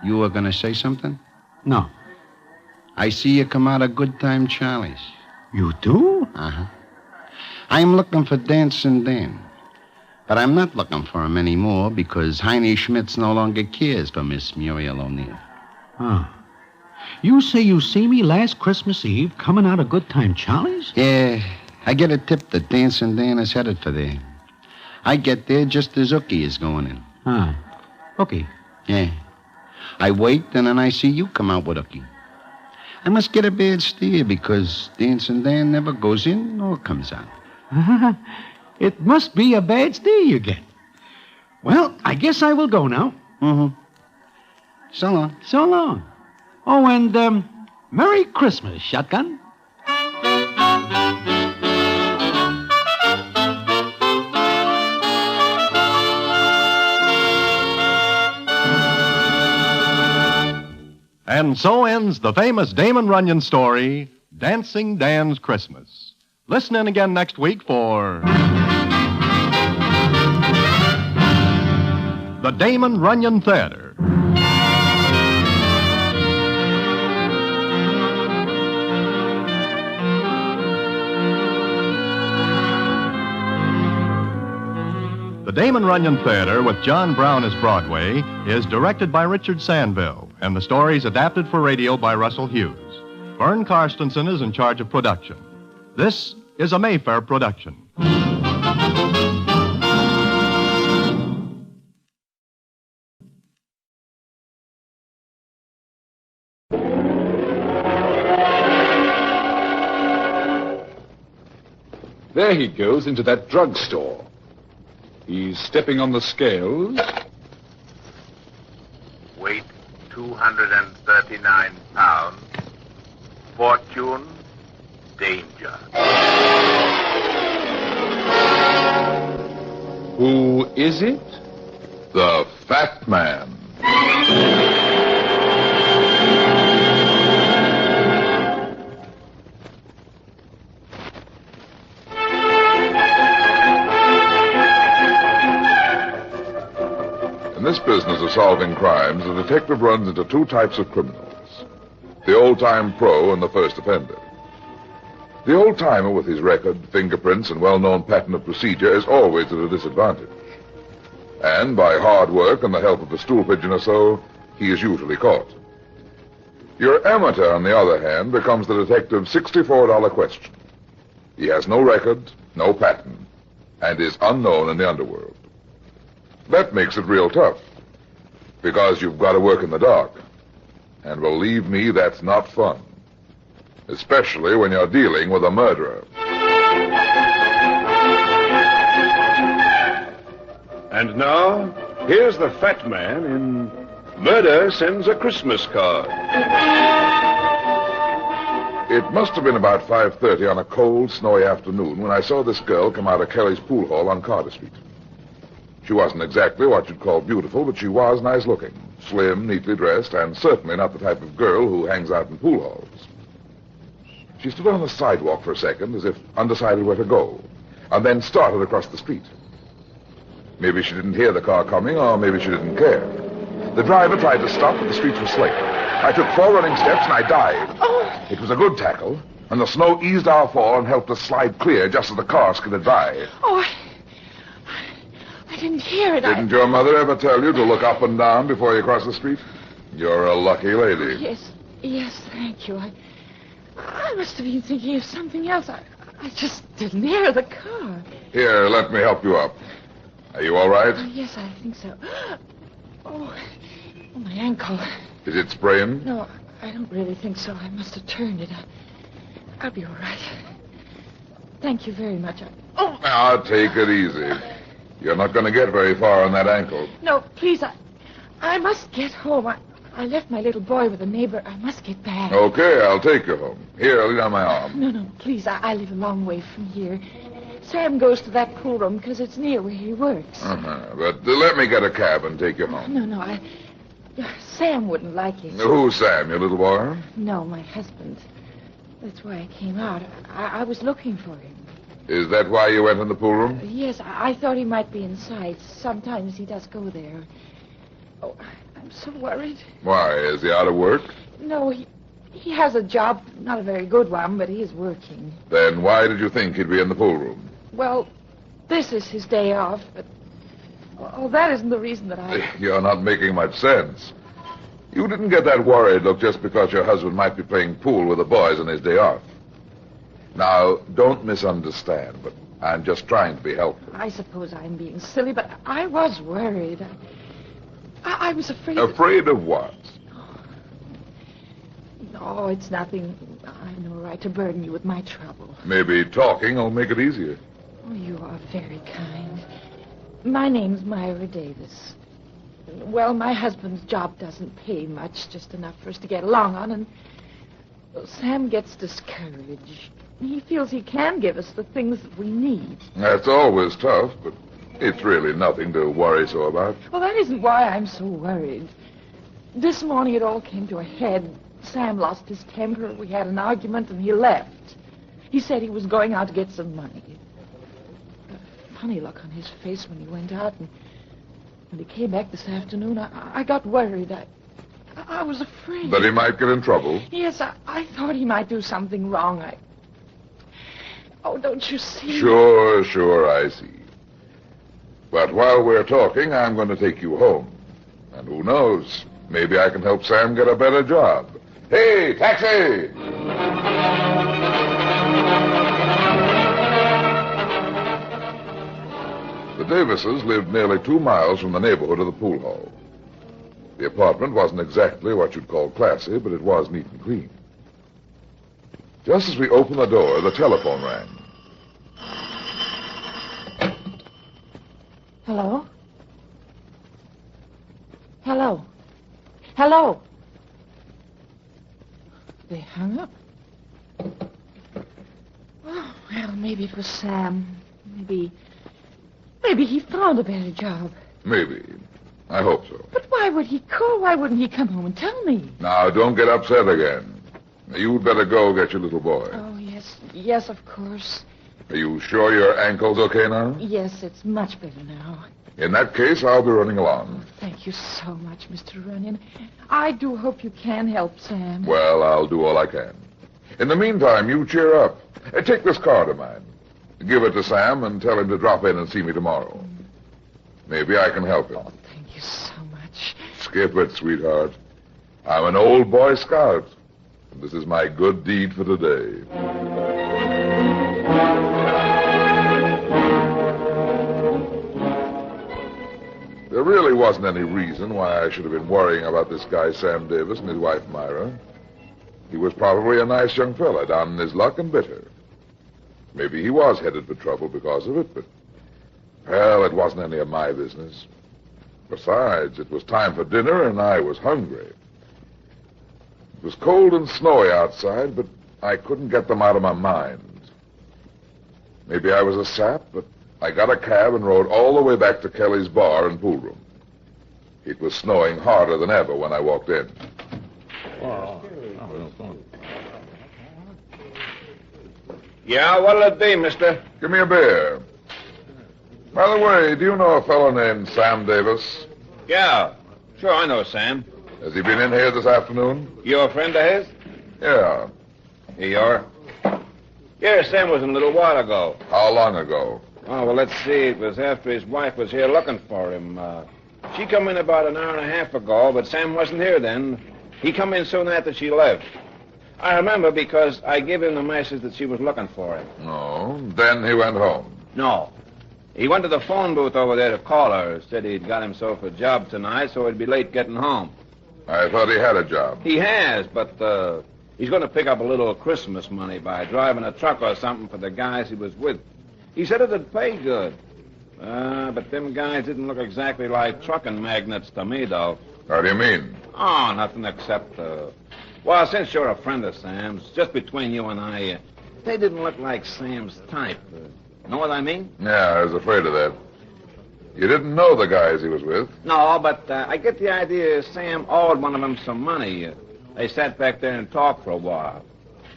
You were going to say something? No. I see you come out of Good Time Charlie's. You do? Uh-huh. I'm looking for Dancing Dan. But I'm not looking for him anymore because Heine Schmitz no longer cares for Miss Muriel O'Neill. Huh. You say you see me last Christmas Eve coming out of Good Time Charlie's? Yeah. I get a tip that Dancing Dan is headed for there. I get there just as Ookie is going in. Huh. Ookie? Yeah. I wait, and then I see you come out with Ookie. I must get a bad steer because Dancing Dan never goes in or comes out. It must be a bad steer you get. Well, I guess I will go now. Mm-hmm. So long. So long. Oh, and, Merry Christmas, Shotgun. And so ends the famous Damon Runyon story, Dancing Dan's Christmas. Listen in again next week for the Damon Runyon Theater. The Damon Runyon Theater, with John Brown as Broadway, is directed by Richard Sandville, and the story is adapted for radio by Russell Hughes. Vern Karstensen is in charge of production. This is a Mayfair production. There he goes into that drugstore. He's stepping on the scales. Weight 239 pounds. Fortune, danger. Who is it? The Fat Man. In this business of solving crimes, the detective runs into two types of criminals. The old-time pro and the first offender. The old-timer with his record, fingerprints, and well-known pattern of procedure is always at a disadvantage. And by hard work and the help of a stool pigeon or so, he is usually caught. Your amateur, on the other hand, becomes the detective's $64 question. He has no record, no pattern, and is unknown in the underworld. That makes it real tough, because you've got to work in the dark. And believe me, that's not fun. Especially when you're dealing with a murderer. And now, here's the Fat Man in Murder Sends a Christmas Card. It must have been about 5:30 on a cold, snowy afternoon when I saw this girl come out of Kelly's pool hall on Carter Street. She wasn't exactly what you'd call beautiful, but she was nice-looking, slim, neatly dressed, and certainly not the type of girl who hangs out in pool halls. She stood on the sidewalk for a second, as if undecided where to go, and then started across the street. Maybe she didn't hear the car coming, or maybe she didn't care. The driver tried to stop, but the streets were slick. I took 4 running steps and I dived. Oh. It was a good tackle, and the snow eased our fall and helped us slide clear just as the car skidded by. Oh, I didn't hear it. Didn't your mother ever tell you to look up and down before you cross the street? You're a lucky lady. Yes, thank you. I must have been thinking of something else. I just didn't hear the car. Here, let me help you up. Are you all right? Oh, yes, I think so. Oh, my ankle. Is it sprained? No, I don't really think so. I must have turned it. I'll be all right. Thank you very much. Now, take it easy. You're not going to get very far on that ankle. No, please, I must get home. I left my little boy with a neighbor. I must get back. Okay, I'll take you home. Here, lean on my arm. No, please, I live a long way from here. Sam goes to that pool room because it's near where he works. But let me get a cab and take you home. No, Sam wouldn't like it. Who's Sam, your little boy? No, my husband. That's why I came out. I was looking for him. Is that why you went in the pool room? Yes, I thought he might be inside. Sometimes he does go there. Oh, I'm so worried. Why, is he out of work? No, he has a job, not a very good one, but he is working. Then why did you think he'd be in the pool room? Well, this is his day off, but... Oh, that isn't the reason that I... You're not making much sense. You didn't get that worried look just because your husband might be playing pool with the boys on his day off. Now, don't misunderstand, but I'm just trying to be helpful. I suppose I'm being silly, but I was worried. I was afraid... Afraid of what? No, it's nothing. I have no right to burden you with my trouble. Maybe talking will make it easier. Oh, you are very kind. My name's Myra Davis. Well, my husband's job doesn't pay much, just enough for us to get along on, and Sam gets discouraged. He feels he can give us the things that we need. That's always tough, but it's really nothing to worry so about. Well, that isn't why I'm so worried. This morning it all came to a head. Sam lost his temper. We had an argument, and he left. He said he was going out to get some money. A funny look on his face when he went out, and when he came back this afternoon, I got worried. I was afraid. That he might get in trouble? Yes, I thought he might do something wrong. Oh, don't you see? Sure, I see. But while we're talking, I'm going to take you home. And who knows, maybe I can help Sam get a better job. Hey, taxi! The Davises lived nearly 2 miles from the neighborhood of the pool hall. The apartment wasn't exactly what you'd call classy, but it was neat and clean. Just as we opened the door, the telephone rang. Hello? Hello? Hello? They hung up. Oh, well, maybe it was Sam. Maybe he found a better job. Maybe. I hope so. But why would he call? Why wouldn't he come home and tell me? Now, don't get upset again. You'd better go get your little boy. Oh, yes, of course. Are you sure your ankle's okay now? Yes, it's much better now. In that case, I'll be running along. Thank you so much, Mr. Runyon. I do hope you can help Sam. Well, I'll do all I can. In the meantime, you cheer up. Take this card of mine. Give it to Sam and tell him to drop in and see me tomorrow. Maybe I can help him. Oh, thank you so much. Skip it, sweetheart. I'm an old Boy Scout. And this is my good deed for today. There really wasn't any reason why I should have been worrying about this guy, Sam Davis, and his wife, Myra. He was probably a nice young fella, down in his luck and bitter. Maybe he was headed for trouble because of it, but, well, it wasn't any of my business. Besides, it was time for dinner, and I was hungry. It was cold and snowy outside, but I couldn't get them out of my mind. Maybe I was a sap, but I got a cab and rode all the way back to Kelly's bar and pool room. It was snowing harder than ever when I walked in. Yeah, what'll it be, mister? Give me a beer. By the way, do you know a fellow named Sam Davis? Yeah, sure, I know Sam. Has he been in here this afternoon? You a friend of his? Yeah. Here you are. Yeah, Sam was in a little while ago. How long ago? Oh, well, let's see. It was after his wife was here looking for him. She come in about an hour and a half ago, but Sam wasn't here then. He come in soon after she left. I remember because I gave him the message that she was looking for him. Oh, then he went home. No. He went to the phone booth over there to call her. Said he'd got himself a job tonight, so he'd be late getting home. I thought he had a job. He has, but he's going to pick up a little Christmas money by driving a truck or something for the guys he was with. He said it'd pay good. But them guys didn't look exactly like trucking magnates to me, though. How do you mean? Oh, nothing except, well, since you're a friend of Sam's, just between you and I, they didn't look like Sam's type. Know what I mean? Yeah, I was afraid of that. You didn't know the guys he was with? No, but I get the idea Sam owed one of them some money. They sat back there and talked for a while.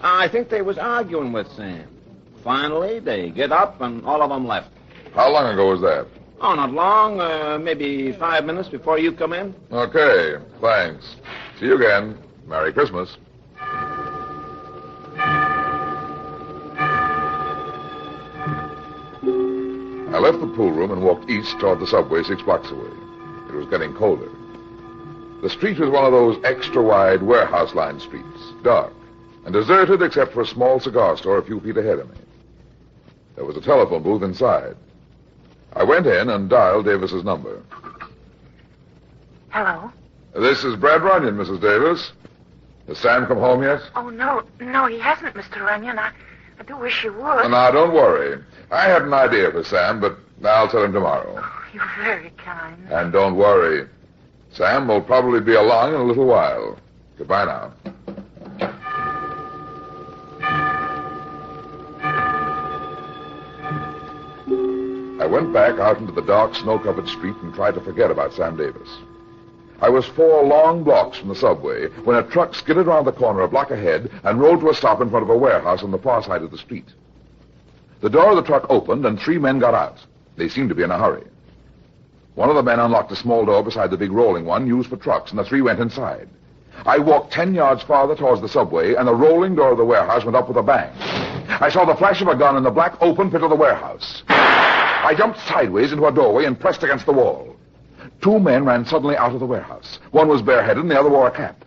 I think they was arguing with Sam. Finally, they get up and all of them left. How long ago was that? Oh, not long. Maybe 5 minutes before you come in. Okay, thanks. See you again. Merry Christmas. I left the pool room and walked east toward the subway 6 blocks away. It was getting colder. The street was one of those extra-wide warehouse-lined streets, dark, and deserted except for a small cigar store a few feet ahead of me. There was a telephone booth inside. I went in and dialed Davis's number. Hello? This is Brad Runyon, Mrs. Davis. Has Sam come home yet? Oh, no, he hasn't, Mr. Runyon. I do wish you would. Now, don't worry. I had an idea for Sam, but I'll tell him tomorrow. Oh, you're very kind. And don't worry. Sam will probably be along in a little while. Goodbye now. I went back out into the dark, snow-covered street and tried to forget about Sam Davis. I was 4 long blocks from the subway when a truck skidded around the corner a block ahead and rolled to a stop in front of a warehouse on the far side of the street. The door of the truck opened and 3 men got out. They seemed to be in a hurry. One of the men unlocked a small door beside the big rolling one used for trucks, and the 3 went inside. I walked 10 yards farther towards the subway, and the rolling door of the warehouse went up with a bang. I saw the flash of a gun in the black open pit of the warehouse. I jumped sideways into a doorway and pressed against the wall. 2 men ran suddenly out of the warehouse. One was bareheaded and the other wore a cap.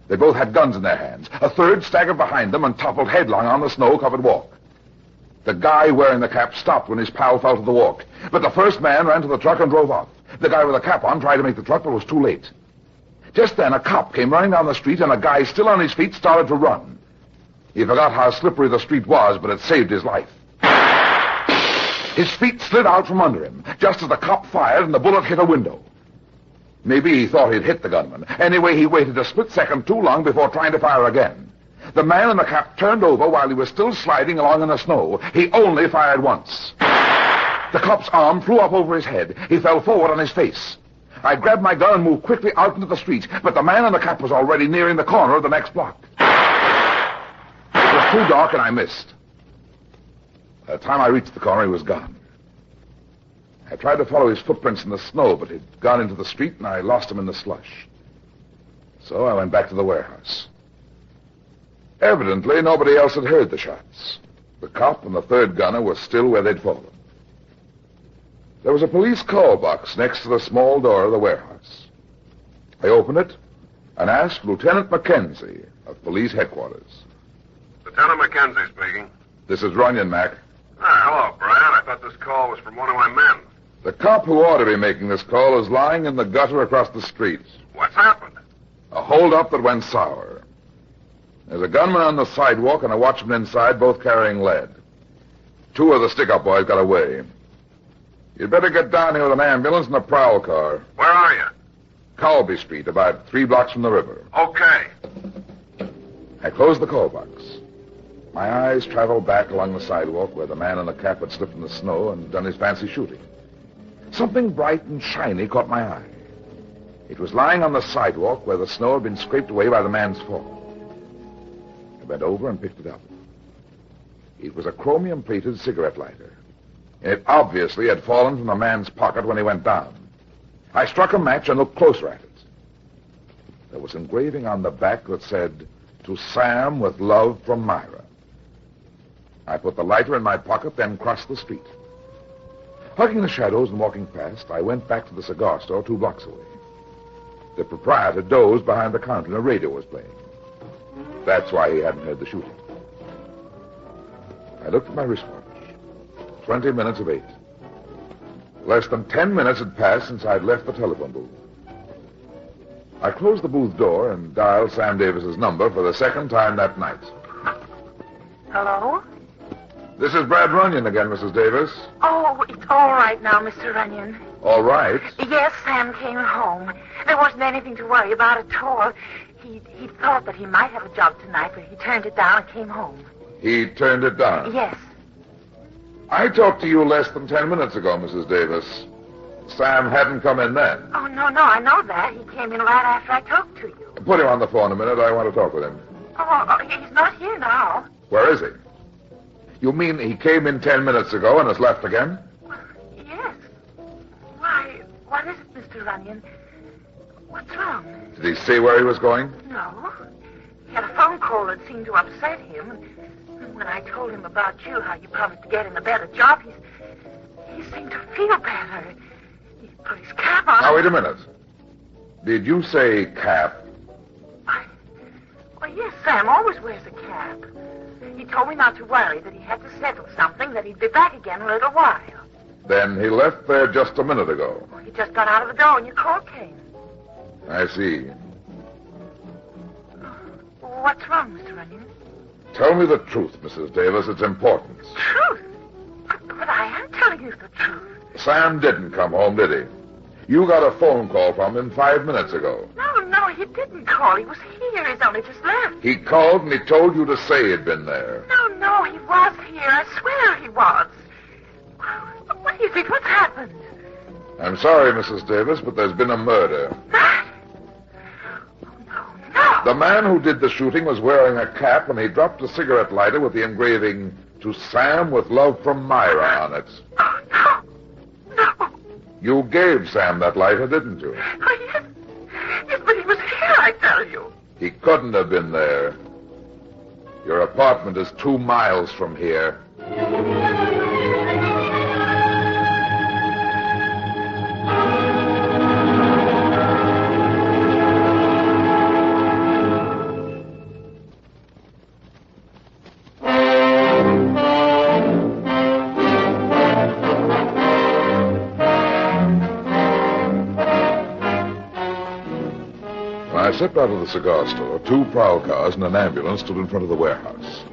They both had guns in their hands. A third staggered behind them and toppled headlong on the snow-covered walk. The guy wearing the cap stopped when his pal fell to the walk. But the first man ran to the truck and drove off. The guy with the cap on tried to make the truck, but was too late. Just then, a cop came running down the street, and a guy still on his feet started to run. He forgot how slippery the street was, but it saved his life. His feet slid out from under him, just as the cop fired and the bullet hit a window. Maybe he thought he'd hit the gunman. Anyway, he waited a split second too long before trying to fire again. The man in the cap turned over while he was still sliding along in the snow. He only fired once. The cop's arm flew up over his head. He fell forward on his face. I grabbed my gun and moved quickly out into the street, but the man in the cap was already nearing the corner of the next block. It was too dark and I missed. By the time I reached the corner, he was gone. I tried to follow his footprints in the snow, but he'd gone into the street and I lost him in the slush. So I went back to the warehouse. Evidently, nobody else had heard the shots. The cop and the third gunner were still where they'd fallen. There was a police call box next to the small door of the warehouse. I opened it and asked Lieutenant Mackenzie of police headquarters. Lieutenant Mackenzie speaking. This is Runyon, Mac. Hello, Brad. I thought this call was from one of my men. The cop who ought to be making this call is lying in the gutter across the street. What's happened? A holdup that went sour. There's a gunman on the sidewalk and a watchman inside, both carrying lead. 2 of the stick-up boys got away. You'd better get down here with an ambulance and a prowl car. Where are you? Colby Street, about 3 blocks from the river. Okay. I closed the call box. My eyes traveled back along the sidewalk where the man in the cap had slipped in the snow and done his fancy shooting. Something bright and shiny caught my eye. It was lying on the sidewalk where the snow had been scraped away by the man's fall. I bent over and picked it up. It was a chromium-plated cigarette lighter. It obviously had fallen from the man's pocket when he went down. I struck a match and looked closer at it. There was engraving on the back that said, "To Sam with love from Myra." I put the lighter in my pocket, then crossed the street. Hugging the shadows and walking past, I went back to the cigar store 2 blocks away. The proprietor dozed behind the counter and a radio was playing. That's why he hadn't heard the shooting. I looked at my wristwatch. 20 minutes of 8. Less than 10 minutes had passed since I'd left the telephone booth. I closed the booth door and dialed Sam Davis's number for the second time that night. Hello? This is Brad Runyon again, Mrs. Davis. Oh, it's all right now, Mr. Runyon. All right. Yes, Sam came home. There wasn't anything to worry about at all. He thought that he might have a job tonight, but he turned it down and came home. He turned it down? Yes. I talked to you less than 10 minutes ago, Mrs. Davis. Sam hadn't come in then. Oh, no, I know that. He came in right after I talked to you. Put him on the phone a minute. I want to talk with him. Oh, he's not here now. Where is he? You mean he came in 10 minutes ago and has left again? Yes. Why, what is it, Mr. Runyon? What's wrong? Did he say where he was going? No. He had a phone call that seemed to upset him. And when I told him about you, how you promised to get him a better job, he seemed to feel better. He put his cap on. Now, wait a minute. Did you say cap? Well, yes, Sam always wears a cap. He told me not to worry, that he had to settle something, that he'd be back again in a little while. Then he left there just a minute ago. Well, he just got out of the door when your call came. I see. What's wrong, Mr. Runyon? Tell me the truth, Mrs. Davis. It's important. Truth? But I am telling you the truth. Sam didn't come home, did he? You got a phone call from him 5 minutes ago. No, he didn't call. He was here. He's only just left. He called and he told you to say he'd been there. No, he was here. I swear he was. What do you think? What's happened? I'm sorry, Mrs. Davis, but there's been a murder. No. The man who did the shooting was wearing a cap and he dropped a cigarette lighter with the engraving, "To Sam with love from Myra" on it. Oh, no. You gave Sam that lighter, didn't you? Oh, yes. Yes, but he was here, I tell you. He couldn't have been there. Your apartment is 2 miles from here. I stepped out of the cigar store. 2 prowl cars and an ambulance stood in front of the warehouse.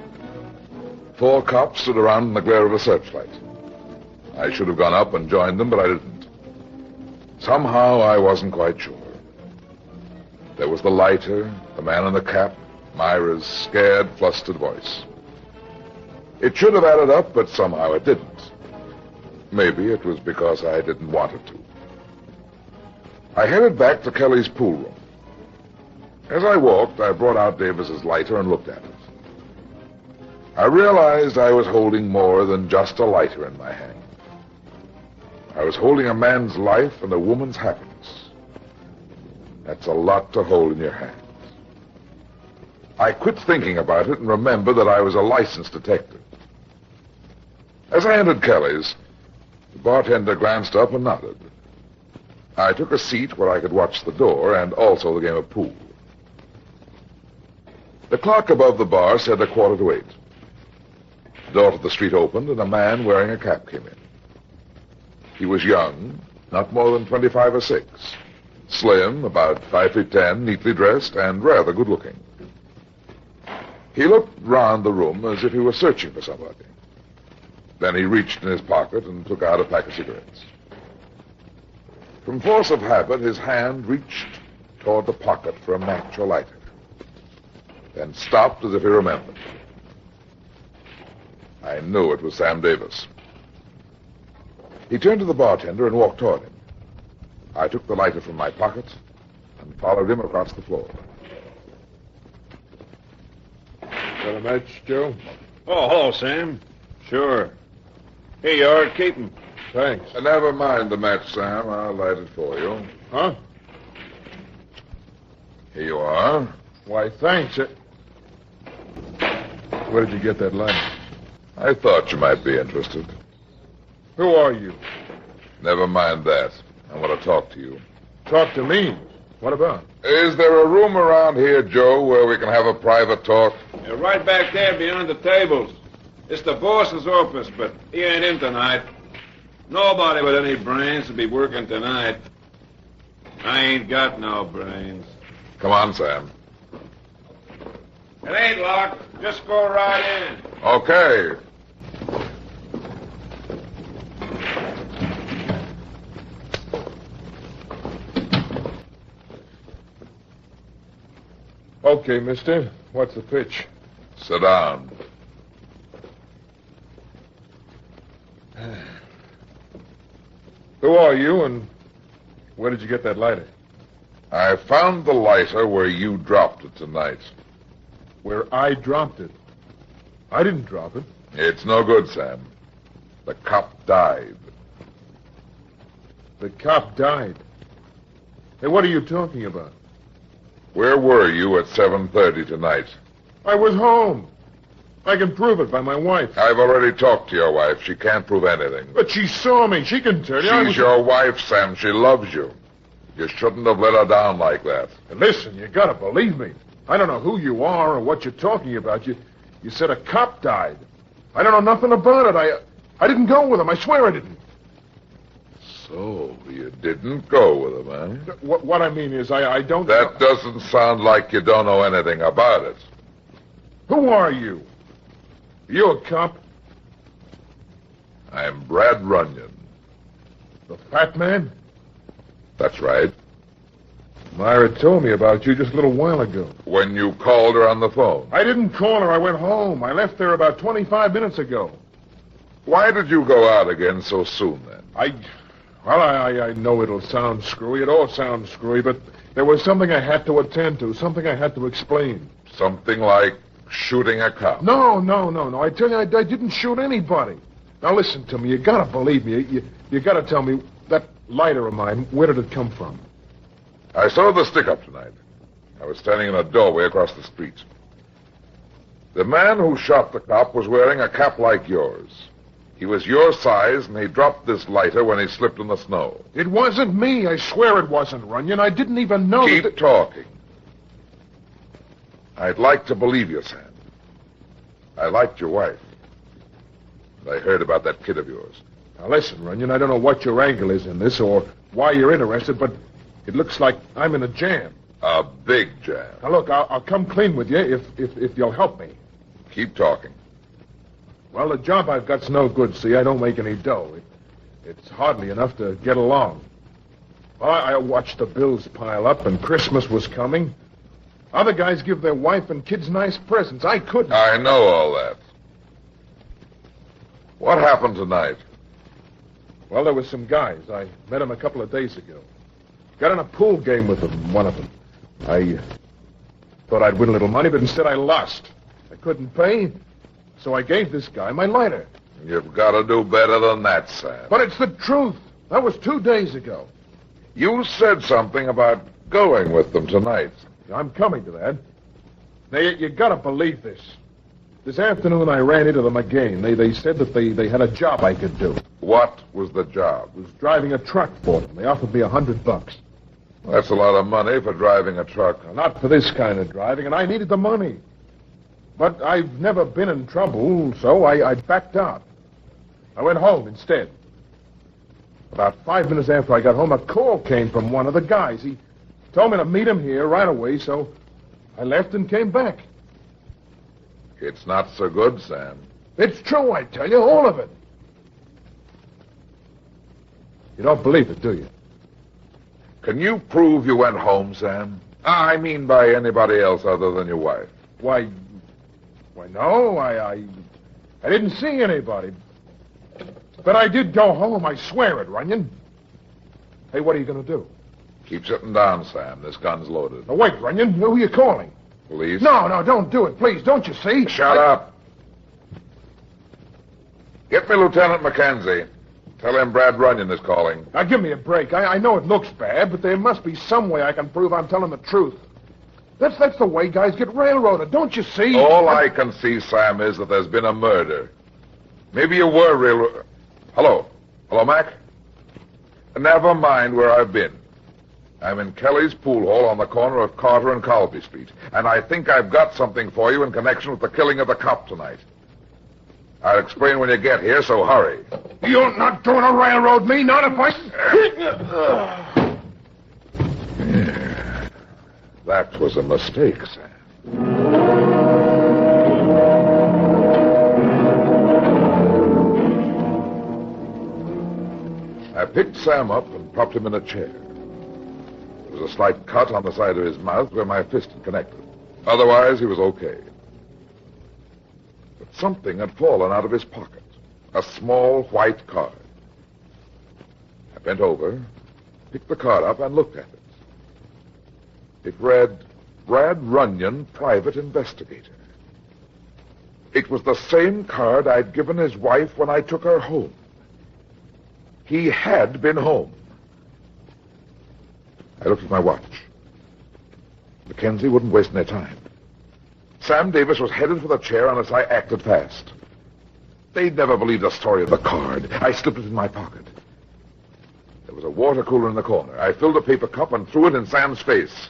4 cops stood around in the glare of a searchlight. I should have gone up and joined them, but I didn't. Somehow I wasn't quite sure. There was the lighter, the man in the cap, Myra's scared, flustered voice. It should have added up, but somehow it didn't. Maybe it was because I didn't want it to. I headed back to Kelly's pool room. As I walked, I brought out Davis's lighter and looked at it. I realized I was holding more than just a lighter in my hand. I was holding a man's life and a woman's happiness. That's a lot to hold in your hands. I quit thinking about it and remembered that I was a licensed detective. As I entered Kelly's, the bartender glanced up and nodded. I took a seat where I could watch the door and also the game of pool. The clock above the bar said 7:45. The door to the street opened, and a man wearing a cap came in. He was young, not more than 25 or 6. Slim, about 5'10", neatly dressed, and rather good-looking. He looked round the room as if he were searching for somebody. Then he reached in his pocket and took out a pack of cigarettes. From force of habit, his hand reached toward the pocket for a match or lighter, then stopped as if he remembered. I knew it was Sam Davis. He turned to the bartender and walked toward him. I took the lighter from my pocket and followed him across the floor. Got a match, Joe? Oh, hello, Sam. Sure. Here you are. Keep 'em. Thanks. Never mind the match, Sam. I'll light it for you. Huh? Here you are. Why, thanks. Where did you get that letter? I thought you might be interested. Who are you? Never mind that. I want to talk to you. Talk to me? What about? Is there a room around here, Joe, where we can have a private talk? Yeah, right back there behind the tables. It's the boss's office, but he ain't in tonight. Nobody with any brains will be working tonight. I ain't got no brains. Come on, Sam. It ain't locked. Just go right in. Okay. Okay, mister. What's the pitch? Sit down. Who are you, and where did you get that lighter? I found the lighter where you dropped it tonight. Where I dropped it? I didn't drop it. It's no good, Sam. The cop died. The cop died? Hey, what are you talking about? Where were you at 7:30 tonight? I was home. I can prove it by my wife. I've already talked to your wife. She can't prove anything. But she saw me. She can tell you. She's your wife, Sam. She loves you. You shouldn't have let her down like that. And listen, you gotta believe me. I don't know who you are or what you're talking about. You said a cop died. I don't know nothing about it. I didn't go with him. I swear I didn't. So, you didn't go with him, huh? What I mean is, I don't... That doesn't sound like you don't know anything about it. Who are you? You a cop? I'm Brad Runyon. The fat man? That's right. Myra told me about you just a little while ago. When you called her on the phone? I didn't call her. I went home. I left there about 25 minutes ago. Why did you go out again so soon, then? I know it'll sound screwy. It all sounds screwy, but there was something I had to attend to, something I had to explain. Something like shooting a cop? No. I tell you, I didn't shoot anybody. Now, listen to me. You gotta believe me. You gotta tell me, that lighter of mine, where did it come from? I saw the stick-up tonight. I was standing in a doorway across the street. The man who shot the cop was wearing a cap like yours. He was your size, and he dropped this lighter when he slipped in the snow. It wasn't me. I swear it wasn't, Runyon. I didn't even know Keep talking. I'd like to believe you, Sam. I liked your wife. And I heard about that kid of yours. Now, listen, Runyon, I don't know what your angle is in this or why you're interested, but it looks like I'm in a jam. A big jam. Now, look, I'll come clean with you if you'll help me. Keep talking. Well, the job I've got's no good, see? I don't make any dough. It's hardly enough to get along. Well, I watched the bills pile up, and Christmas was coming. Other guys give their wife and kids nice presents. I couldn't. I know all that. What happened tonight? Well, there were some guys. I met them a couple of days ago. Got in a pool game with them, one of them. I thought I'd win a little money, but instead I lost. I couldn't pay, so I gave this guy my lighter. You've got to do better than that, Sam. But it's the truth. That was 2 days ago. You said something about going with them tonight. I'm coming to that. Now, you gotta believe this. This afternoon I ran into them again. They said that they had a job I could do. What was the job? I was driving a truck for them. They offered me $100. That's a lot of money for driving a truck. Well, not for this kind of driving, and I needed the money. But I've never been in trouble, so I backed out. I went home instead. About 5 minutes after I got home, a call came from one of the guys. He told me to meet him here right away, so I left and came back. It's not so good, Sam. It's true, I tell you, all of it. You don't believe it, do you? Can you prove you went home, Sam? I mean by anybody else other than your wife. Why, no, I didn't see anybody. But I did go home, I swear it, Runyon. Hey, what are you going to do? Keep sitting down, Sam. This gun's loaded. Now, wait, Runyon. Who are you calling? Police? No, don't do it, please. Don't you see? Shut up. Get me Lieutenant Mackenzie. Tell him Brad Runyon is calling. Now, give me a break. I know it looks bad, but there must be some way I can prove I'm telling the truth. That's the way guys get railroaded, don't you see? All I can see, Sam, is that there's been a murder. Maybe you were railroad... Hello? Hello, Mac? Never mind where I've been. I'm in Kelly's pool hall on the corner of Carter and Colby Street, and I think I've got something for you in connection with the killing of the cop tonight. I'll explain when you get here, so hurry. You're not going to railroad me, not if I... That was a mistake, Sam. I picked Sam up and propped him in a chair. There was a slight cut on the side of his mouth where my fist had connected. Otherwise, he was okay. But something had fallen out of his pocket. A small white card. I bent over, picked the card up, and looked at it. It read, Brad Runyon, Private Investigator. It was the same card I'd given his wife when I took her home. He had been home. I looked at my watch. Mackenzie wouldn't waste any time. Sam Davis was headed for the chair unless I acted fast. They'd never believe the story of the card. I slipped it in my pocket. There was a water cooler in the corner. I filled a paper cup and threw it in Sam's face.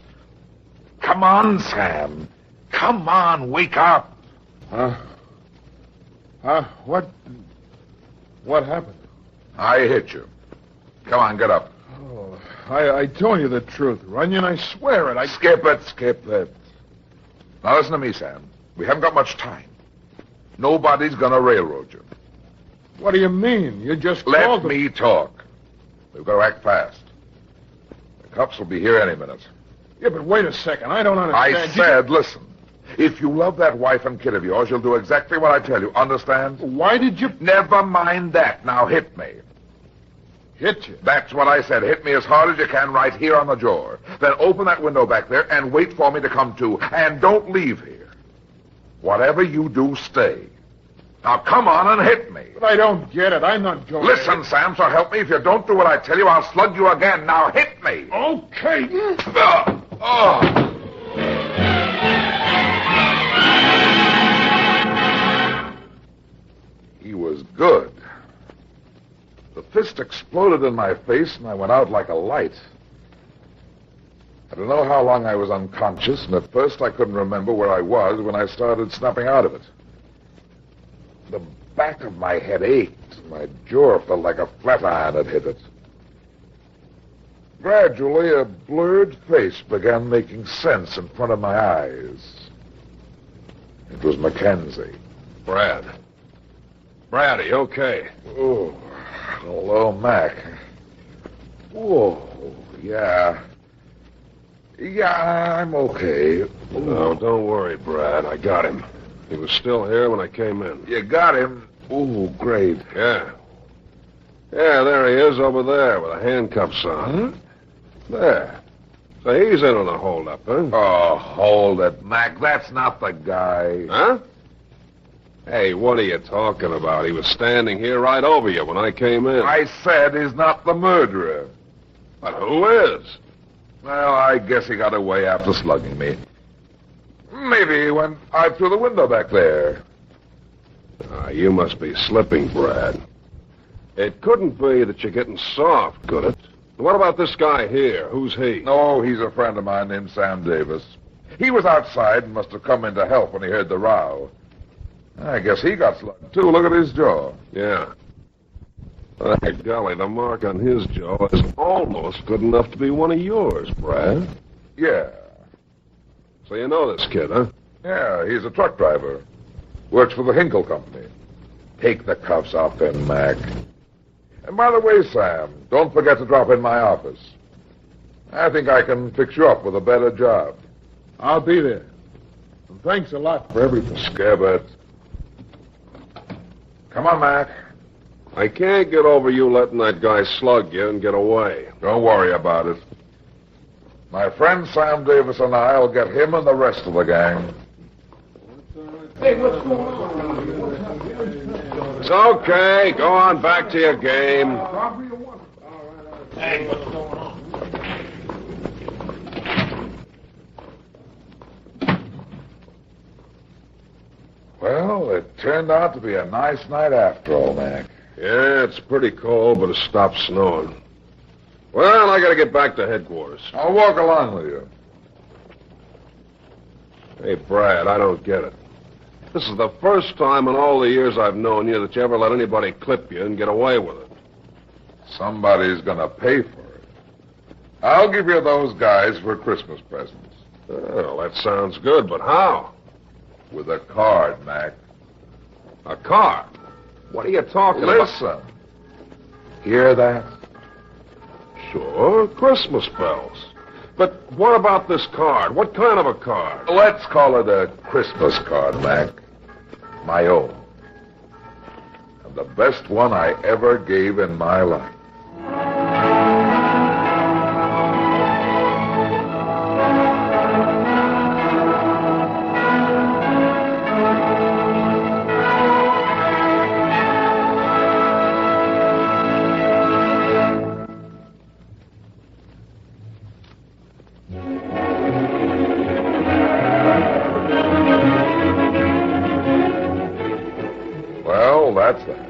Come on, Sam. Come on, wake up. What happened? I hit you. Come on, get up. Oh, I told you the truth, Runyon. I swear it. Skip it. Now listen to me, Sam. We haven't got much time. Nobody's gonna railroad you. What do you mean? You just Let me talk. We've got to act fast. The cops will be here any minute. Yeah, but wait a second. I don't understand. I said, listen. If you love that wife and kid of yours, you'll do exactly what I tell you. Understand? Why did you... Never mind that. Now hit me. Hit you? That's what I said. Hit me as hard as you can right here on the jaw. Then open that window back there and wait for me to come to. And don't leave here. Whatever you do, stay. Now come on and hit me. But I don't get it. I'm not going... Listen, Sam, so help me. If you don't do what I tell you, I'll slug you again. Now hit me. Okay. He was good. The fist exploded in my face, and I went out like a light. I don't know how long I was unconscious, and at first I couldn't remember where I was when I started snapping out of it. The back of my head ached, and my jaw felt like a flat iron had hit it. Gradually, a blurred face began making sense in front of my eyes. It was Mackenzie. Brad, are you okay? Oh, hello, Mac. Oh, yeah. Yeah, I'm okay. No, don't worry, Brad. I got him. He was still here when I came in. You got him? Oh, great. Yeah. Yeah, there he is over there with the handcuffs on. Huh? There. So he's in on the holdup, huh? Oh, hold it, Mac. That's not the guy. Huh? Hey, what are you talking about? He was standing here right over you when I came in. I said he's not the murderer. But who is? Well, I guess he got away after slugging me. Maybe he went out through the window back there. You must be slipping, Brad. It couldn't be that you're getting soft, could it? What about this guy here? Who's he? Oh, he's a friend of mine named Sam Davis. He was outside and must have come in to help when he heard the row. I guess he got slugged, too. Look at his jaw. Yeah. By golly, the mark on his jaw is almost good enough to be one of yours, Brad. Yeah. So you know this kid, huh? Yeah, he's a truck driver. Works for the Hinkle Company. Take the cuffs off him, Mac. And by the way, Sam, don't forget to drop in my office. I think I can fix you up with a better job. I'll be there. And thanks a lot for everything. Scabbard. Come on, Mac. I can't get over you letting that guy slug you and get away. Don't worry about it. My friend Sam Davis and I will get him and the rest of the gang. Hey, what's going on? It's okay. Go on back to your game. Hey, what's going on? Well, it turned out to be a nice night after all, Mac. Yeah, it's pretty cold, but it stopped snowing. Well, I gotta get back to headquarters. I'll walk along with you. Hey, Brad, I don't get it. This is the first time in all the years I've known you that you ever let anybody clip you and get away with it. Somebody's gonna pay for it. I'll give you those guys for Christmas presents. Well, that sounds good, but how? With a card, Mac. A card? What are you talking about? Listen. Hear that? Sure, Christmas bells. But what about this card? What kind of a card? Let's call it a Christmas card, Mac. My own. And the best one I ever gave in my life. That's that.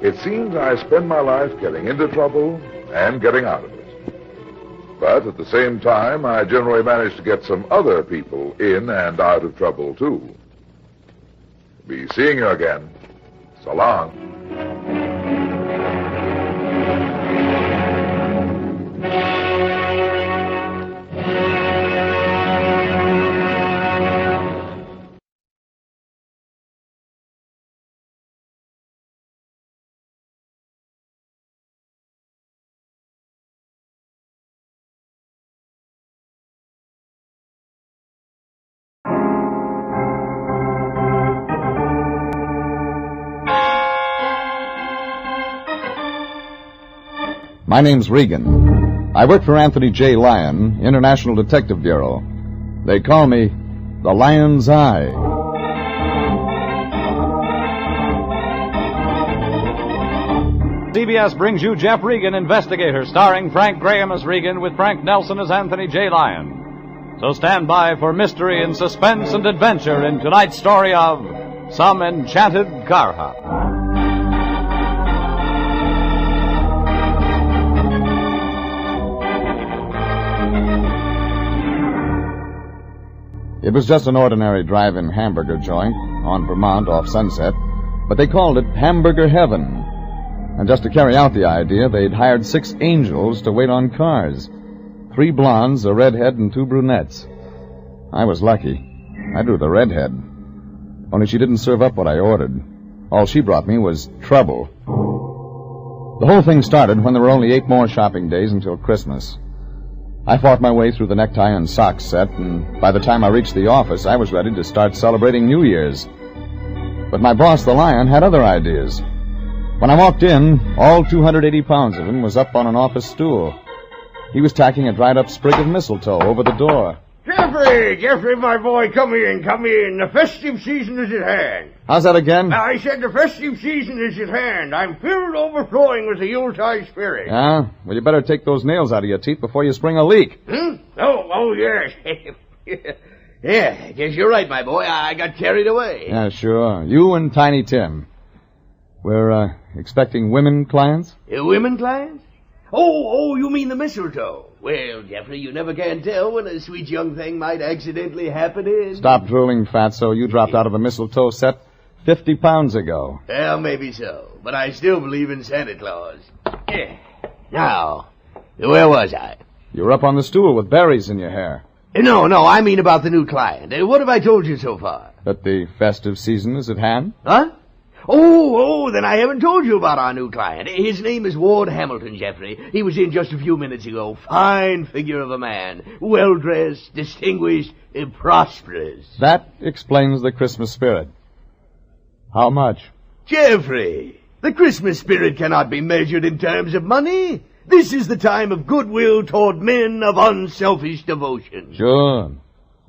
It seems I spend my life getting into trouble and getting out of it. But at the same time, I generally manage to get some other people in and out of trouble, too. Be seeing you again. So long. My name's Regan. I work for Anthony J. Lyon, International Detective Bureau. They call me the Lion's Eye. CBS brings you Jeff Regan, Investigator, starring Frank Graham as Regan with Frank Nelson as Anthony J. Lyon. So stand by for mystery and suspense and adventure in tonight's story of Some Enchanted CARHOP. It was just an ordinary drive-in hamburger joint on Vermont off Sunset, but they called it Hamburger Heaven. And just to carry out the idea, they'd hired 6 angels to wait on cars. 3 blondes, a redhead, and 2 brunettes. I was lucky. I drew the redhead. Only she didn't serve up what I ordered. All she brought me was trouble. The whole thing started when there were only 8 more shopping days until Christmas. I fought my way through the necktie and socks set, and by the time I reached the office, I was ready to start celebrating New Year's. But my boss, the Lion, had other ideas. When I walked in, all 280 pounds of him was up on an office stool. He was tacking a dried-up sprig of mistletoe over the door. Jeffrey, my boy, come in. The festive season is at hand. How's that again? I said the festive season is at hand. I'm filled overflowing with the Yuletide spirit. Yeah? Well, you better take those nails out of your teeth before you spring a leak. Oh, yes. Yeah, I guess you're right, my boy. I got carried away. Yeah, sure. You and Tiny Tim. We're, expecting women clients? Women clients? Oh, you mean the mistletoe? Well, Jeffrey, you never can tell when a sweet young thing might accidentally happen in. Stop drooling, Fatso. You dropped out of a mistletoe set 50 pounds ago. Well, maybe so, but I still believe in Santa Claus. Now, where was I? You were up on the stool with berries in your hair. No, I mean about the new client. What have I told you so far? That the festive season is at hand? Huh? Oh, then I haven't told you about our new client. His name is Ward Hamilton, Jeffrey. He was in just a few minutes ago. Fine figure of a man. Well-dressed, distinguished, prosperous. That explains the Christmas spirit. How much? Jeffrey, the Christmas spirit cannot be measured in terms of money. This is the time of goodwill toward men of unselfish devotion. Sure.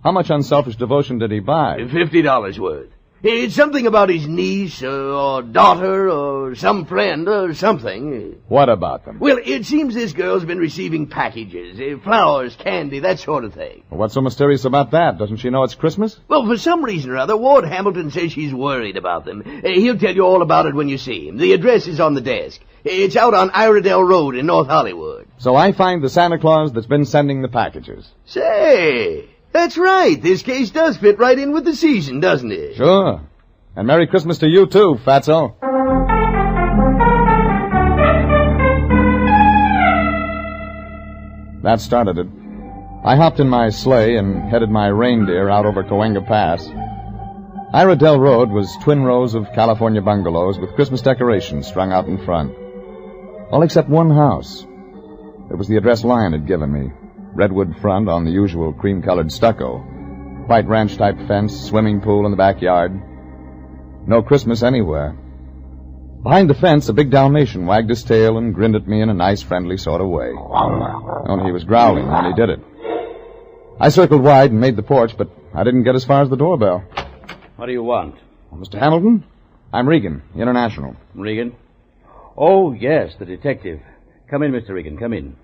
How much unselfish devotion did he buy? $50 worth. It's something about his niece or daughter or some friend or something. What about them? Well, it seems this girl's been receiving packages, flowers, candy, that sort of thing. Well, what's so mysterious about that? Doesn't she know it's Christmas? Well, for some reason or other, Ward Hamilton says she's worried about them. He'll tell you all about it when you see him. The address is on the desk. It's out on Iredell Road in North Hollywood. So I find the Santa Claus that's been sending the packages. Say, that's right. This case does fit right in with the season, doesn't it? Sure. And Merry Christmas to you, too, Fatso. That started it. I hopped in my sleigh and headed my reindeer out over Cahuenga Pass. Iredell Road was twin rows of California bungalows with Christmas decorations strung out in front. All except one house. It was the address Lion had given me. Redwood front on the usual cream-colored stucco. White ranch-type fence, swimming pool in the backyard. No Christmas anywhere. Behind the fence, a big Dalmatian wagged his tail and grinned at me in a nice, friendly sort of way. Only he was growling when he did it. I circled wide and made the porch, but I didn't get as far as the doorbell. What do you want? Mr. Hamilton? I'm Regan, International. Regan? Oh, yes, the detective. Come in, Mr. Regan, come in.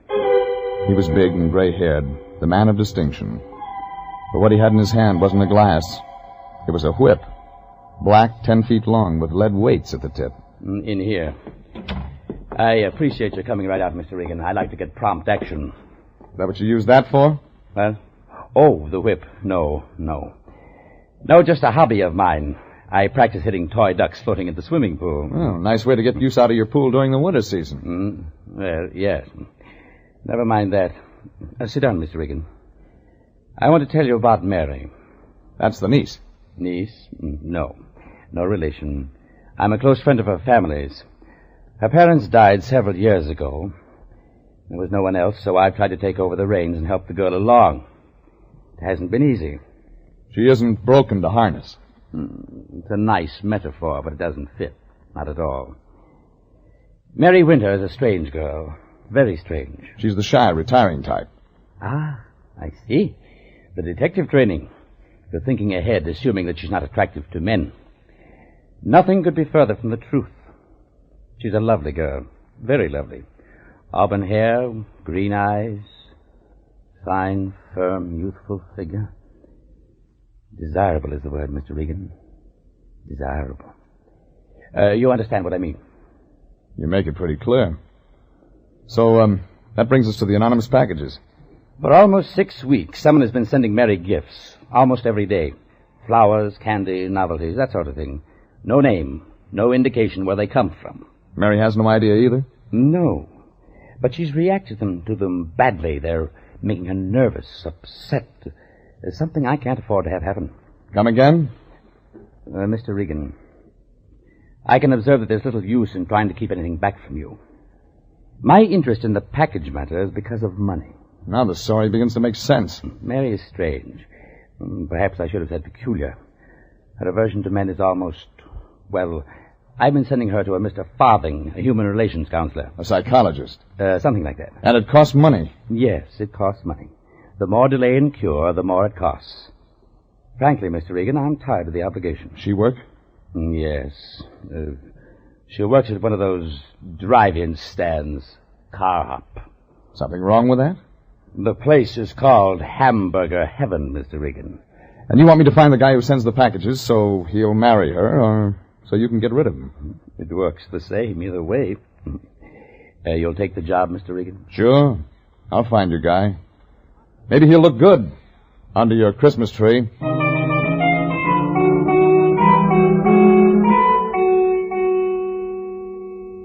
He was big and gray-haired, the man of distinction. But what he had in his hand wasn't a glass. It was a whip. Black, 10 feet long, with lead weights at the tip. In here. I appreciate your coming right out, Mr. Regan. I like to get prompt action. Is that what you used that for? What? Oh, the whip. No. No, just a hobby of mine. I practice hitting toy ducks floating in the swimming pool. Oh, nice way to get use out of your pool during the winter season. Well, yes. Never mind that. Sit down, Mr. Regan. I want to tell you about Mary. That's the niece. Niece? No. No relation. I'm a close friend of her family's. Her parents died several years ago. There was no one else, so I've tried to take over the reins and help the girl along. It hasn't been easy. She isn't broken to harness. It's a nice metaphor, but it doesn't fit. Not at all. Mary Winter is a strange girl. Very strange. She's the shy, retiring type. Ah, I see. The detective training. You're thinking ahead, assuming that she's not attractive to men. Nothing could be further from the truth. She's a lovely girl. Very lovely. Auburn hair, green eyes, fine, firm, youthful figure. Desirable is the word, Mr. Regan. Desirable. You understand what I mean? You make it pretty clear. So, that brings us to the anonymous packages. For almost 6 weeks, someone has been sending Mary gifts. Almost every day. Flowers, candy, novelties, that sort of thing. No name. No indication where they come from. Mary has no idea either? No. But she's reacted to them badly. They're making her nervous, upset. There's something I can't afford to have happen. Come again? Mr. Regan, I can observe that there's little use in trying to keep anything back from you. My interest in the package matter is because of money. Now the story begins to make sense. Mary is strange. Perhaps I should have said peculiar. Her aversion to men is almost, well, I've been sending her to a Mr. Farthing, a human relations counselor. A psychologist? Something like that. And it costs money? Yes, it costs money. The more delay in cure, the more it costs. Frankly, Mr. Regan, I'm tired of the obligation. She work? Yes. She works at one of those drive-in stands. CARHOP. Something wrong with that? The place is called Hamburger Heaven, Mr. Regan. And you want me to find the guy who sends the packages so he'll marry her, or so you can get rid of him? It works the same either way. You'll take the job, Mr. Regan? Sure. I'll find your guy. Maybe he'll look good under your Christmas tree.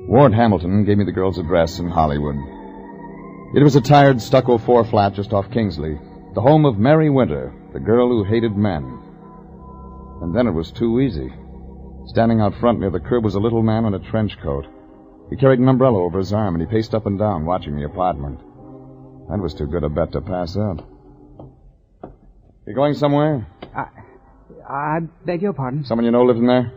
Ward Hamilton gave me the girl's address in Hollywood. It was a tired stucco 4-flat just off Kingsley, the home of Mary Winter, the girl who hated men. And then it was too easy. Standing out front near the curb was a little man in a trench coat. He carried an umbrella over his arm, and he paced up and down, watching the apartment. That was too good a bet to pass up. You going somewhere? I beg your pardon? Someone you know lives in there?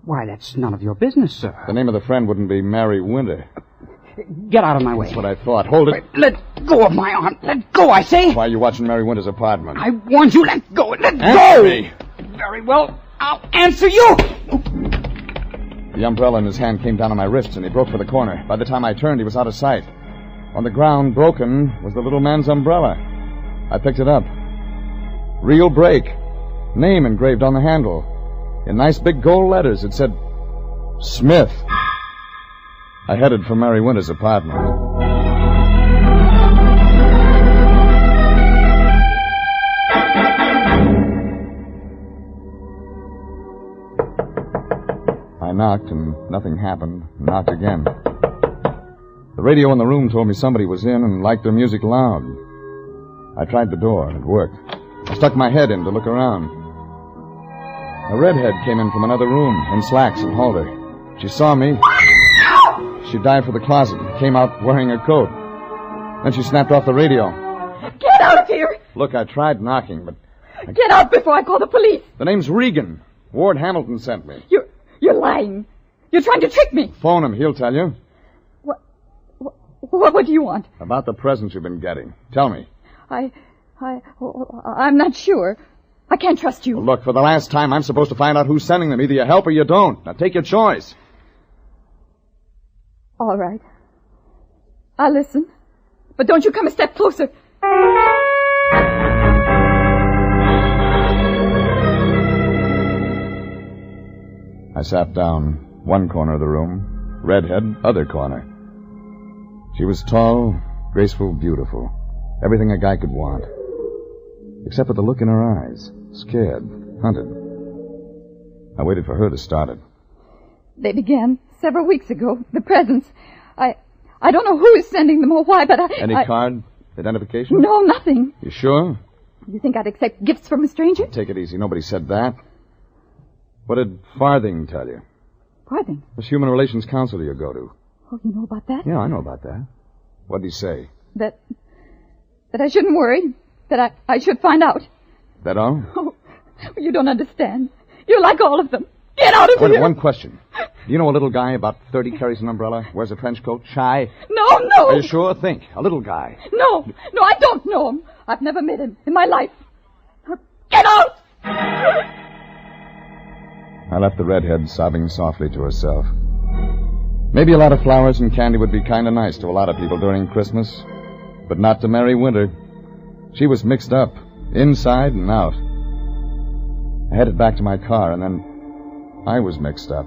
Why, that's none of your business, sir. The name of the friend wouldn't be Mary Winter. Get out of my way. That's what I thought. Hold it. Let go of my arm. Let go, I say. Why are you watching Mary Winter's apartment? I warned you. Let go. Let Answer go. me. Very well. I'll answer you! The umbrella in his hand came down on my wrists, and he broke for the corner. By the time I turned, he was out of sight. On the ground, broken, was the little man's umbrella. I picked it up. Real break. Name engraved on the handle. In nice big gold letters, it said, Smith. I headed for Mary Winter's apartment. I knocked, and nothing happened. Knocked again. The radio in the room told me somebody was in and liked their music loud. I tried the door. It worked. I stuck my head in to look around. A redhead came in from another room, in slacks and halter. She saw me. She dived for the closet and came out wearing her coat. Then she snapped off the radio. Get out of here! Look, I tried knocking, but... Get out before I call the police! The name's Regan. Ward Hamilton sent me. You're lying. You're trying to trick me. Phone him. He'll tell you. What do you want? About the presents you've been getting. Tell me. I'm not sure. I can't trust you. Well, look, for the last time, I'm supposed to find out who's sending them. Either you help or you don't. Now, take your choice. All right. I'll listen. But don't you come a step closer. I sat down. One corner of the room. Redhead, other corner. She was tall, graceful, beautiful. Everything a guy could want. Except for the look in her eyes. Scared. Hunted. I waited for her to start it. They began several weeks ago. The presents. I don't know who is sending them or why, but Any card? Identification? No, nothing. You sure? You think I'd accept gifts from a stranger? Take it easy. Nobody said that. What did Farthing tell you? Farthing? This human relations counselor you go to. Oh, you know about that? Yeah, I know about that. What'd he say? That I shouldn't worry. That I should find out. That all? Oh, you don't understand. You're like all of them. Get out of here! One question. Do you know a little guy about 30 carries an umbrella, wears a trench coat, shy? No! Are you sure? Think. A little guy. No, I don't know him. I've never met him in my life. Get out! I left the redhead sobbing softly to herself. Maybe a lot of flowers and candy would be kind of nice to a lot of people during Christmas, but not to Mary Winter. She was mixed up, inside and out. I headed back to my car, and then I was mixed up.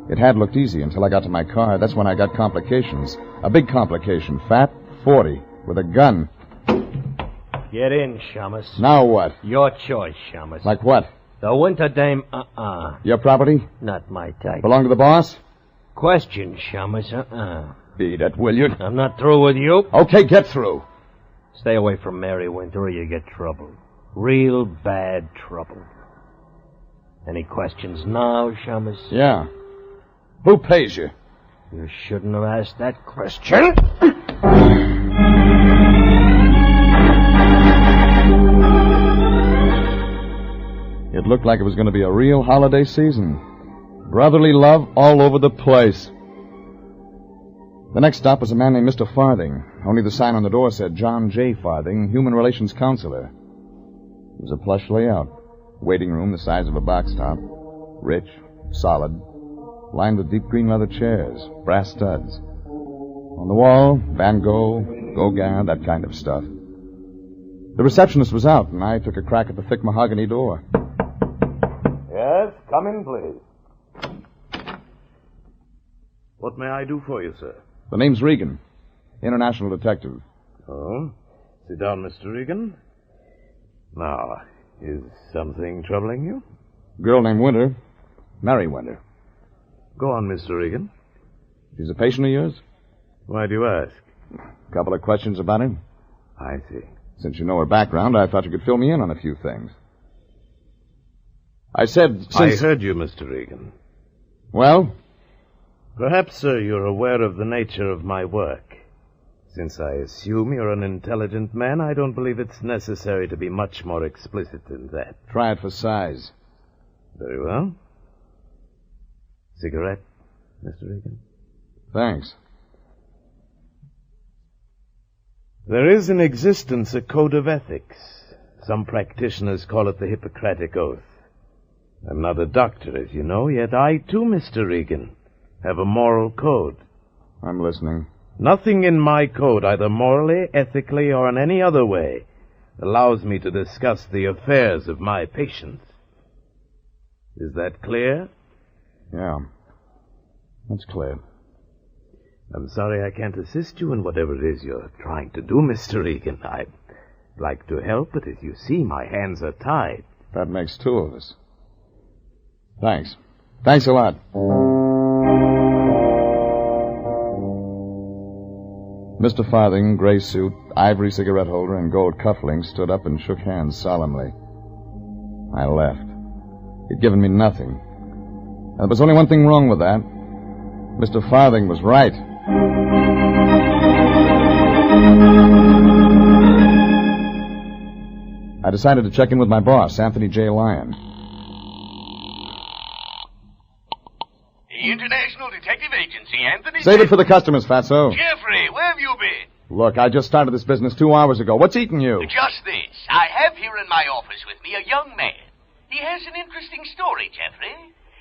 It had looked easy until I got to my car. That's when I got complications. A big complication. Fat, 40, with a gun. Get in, Shamus. Now what? Your choice, Shamus. Like what? The Winter Dame, Your property? Not my type. Belong to the boss? Question, Shamus, Beat it, will you? I'm not through with you. Okay, get through. Stay away from Mary Winter or you get trouble. Real bad trouble. Any questions now, Shamus? Yeah. Who pays you? You shouldn't have asked that question. It looked like it was going to be a real holiday season. Brotherly love all over the place. The next stop was a man named Mr. Farthing. Only the sign on the door said John J. Farthing, Human Relations Counselor. It was a plush layout. Waiting room the size of a box top. Rich, solid, lined with deep green leather chairs, brass studs. On the wall, Van Gogh, Gauguin, that kind of stuff. The receptionist was out, and I took a crack at the thick mahogany door. Yes, come in, please. What may I do for you, sir? The name's Regan, international detective. Oh? Sit down, Mr. Regan. Now, is something troubling you? Girl named Winter. Mary Winter. Go on, Mr. Regan. She's a patient of yours? Why do you ask? A couple of questions about her. I see. Since you know her background, I thought you could fill me in on a few things. I said since... I heard you, Mr. Regan. Well? Perhaps, sir, you're aware of the nature of my work. Since I assume you're an intelligent man, I don't believe it's necessary to be much more explicit than that. Try it for size. Very well. Cigarette, Mr. Regan? Thanks. There is in existence a code of ethics. Some practitioners call it the Hippocratic Oath. I'm not a doctor, as you know, yet I, too, Mr. Regan, have a moral code. I'm listening. Nothing in my code, either morally, ethically, or in any other way, allows me to discuss the affairs of my patients. Is that clear? Yeah. That's clear. I'm sorry I can't assist you in whatever it is you're trying to do, Mr. Regan. I'd like to help, but as you see, my hands are tied. That makes two of us. Thanks. Thanks a lot. Mr. Farthing, gray suit, ivory cigarette holder, and gold cufflinks, stood up and shook hands solemnly. I left. He'd given me nothing. And there was only one thing wrong with that. Mr. Farthing was right. I decided to check in with my boss, Anthony J. Lyon. The International Detective Agency, Anthony... Save it for the customers, Fatso. Jeffrey, where have you been? Look, I just started this business 2 hours ago. What's eating you? Just this. I have here in my office with me a young man. He has an interesting story, Jeffrey.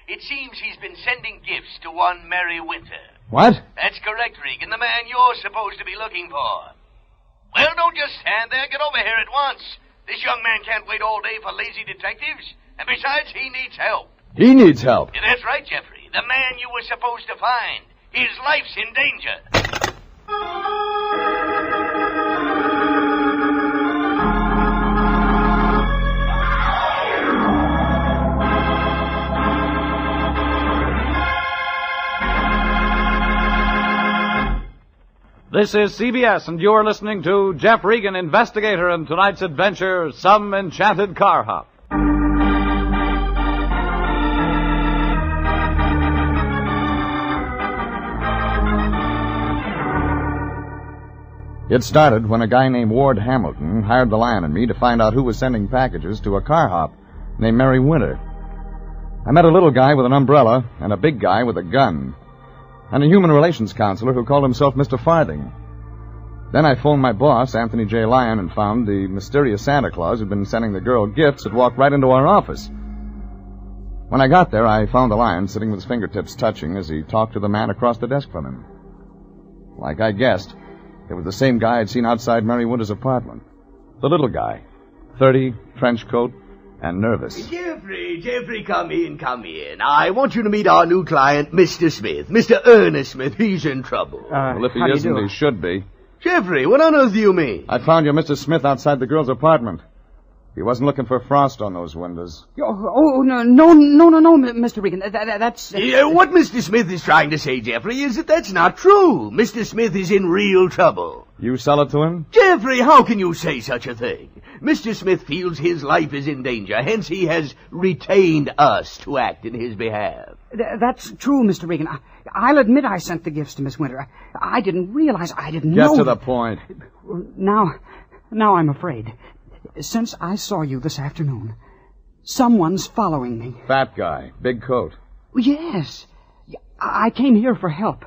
It seems he's been sending gifts to one Mary Winter. What? That's correct, Regan, the man you're supposed to be looking for. Well, don't just stand there. Get over here at once. This young man can't wait all day for lazy detectives. And besides, he needs help. He needs help. Yeah, that's right, Jeffrey. The man you were supposed to find. His life's in danger. This is CBS, and you're listening to Jeff Regan, investigator, in tonight's adventure, Some Enchanted CARHOP. It started when a guy named Ward Hamilton hired the Lion and me to find out who was sending packages to a CARHOP named Mary Winter. I met a little guy with an umbrella and a big guy with a gun, and a human relations counselor who called himself Mr. Farthing. Then I phoned my boss, Anthony J. Lyon, and found the mysterious Santa Claus who'd been sending the girl gifts had walked right into our office. When I got there, I found the Lion sitting with his fingertips touching as he talked to the man across the desk from him. Like I guessed, it was the same guy I'd seen outside Mary Winter's apartment. The little guy, 30, trench coat, and nervous. Jeffrey, come in. I want you to meet our new client, Mr. Smith. Mr. Ernest Smith. He's in trouble. Well, if he isn't, he should be. Jeffrey, what on earth do you mean? I found your Mr. Smith outside the girl's apartment. He wasn't looking for frost on those windows. No, Mr. Regan. That's... What Mr. Smith is trying to say, Jeffrey, is that that's not true. Mr. Smith is in real trouble. You sell it to him? Jeffrey, how can you say such a thing? Mr. Smith feels his life is in danger, hence he has retained us to act in his behalf. That's true, Mr. Regan. I'll admit I sent the gifts to Miss Winter. I didn't realize, I didn't know... Get to the point. Now I'm afraid. Since I saw you this afternoon, someone's following me. Fat guy, big coat. Yes. I came here for help.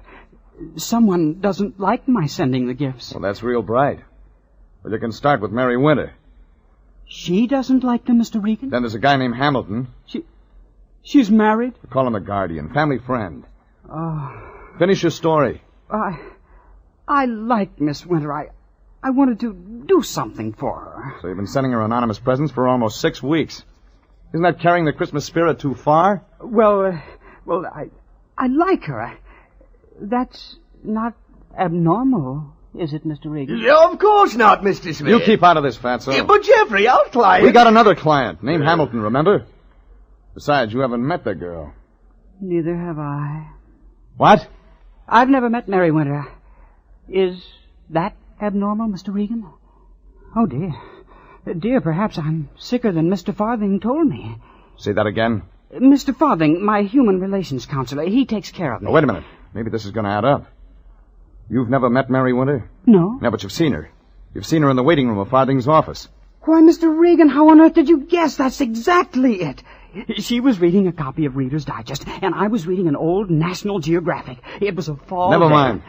Someone doesn't like my sending the gifts. Well, that's real bright. Well, you can start with Mary Winter. She doesn't like them, Mr. Regan? Then there's a guy named Hamilton. She's married? We call him a guardian, family friend. Oh. Finish your story. I like Miss Winter. I wanted to do something for her. So you've been sending her anonymous presents for almost 6 weeks. Isn't that carrying the Christmas spirit too far? Well, I like her. That's not abnormal, is it, Mr. Regan? Yeah, of course not, Mr. Smith. You keep out of this, Fatso. Yeah, but Jeffrey, our client... We got another client, named Hamilton, remember? Besides, you haven't met the girl. Neither have I. What? I've never met Mary Winter. Is that abnormal, Mr. Regan? Oh, dear. Dear, perhaps I'm sicker than Mr. Farthing told me. Say that again? Mr. Farthing, my human relations counselor, he takes care of me. Oh, wait a minute. Maybe this is going to add up. You've never met Mary Winter? No. No, but you've seen her. You've seen her in the waiting room of Farthing's office. Why, Mr. Regan, how on earth did you guess? That's exactly it. She was reading a copy of Reader's Digest, and I was reading an old National Geographic. It was a fall Never day. mind.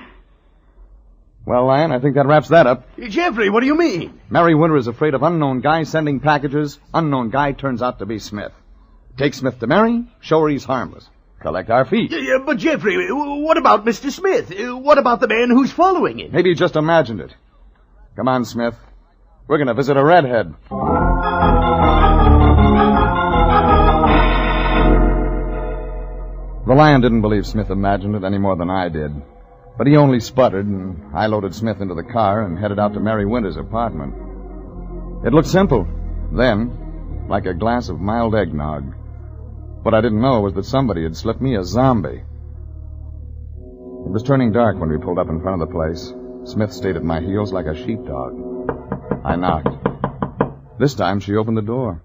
Well, Lion, I think that wraps that up. Jeffrey, what do you mean? Mary Winter is afraid of unknown guy sending packages. Unknown guy turns out to be Smith. Take Smith to Mary, show her he's harmless. Collect our fee. Yeah, but Jeffrey, what about Mr. Smith? What about the man who's following him? Maybe you just imagined it. Come on, Smith. We're going to visit a redhead. The Lion didn't believe Smith imagined it any more than I did. But he only sputtered, and I loaded Smith into the car and headed out to Mary Winter's apartment. It looked simple, then, like a glass of mild eggnog. What I didn't know was that somebody had slipped me a zombie. It was turning dark when we pulled up in front of the place. Smith stayed at my heels like a sheepdog. I knocked. This time she opened the door.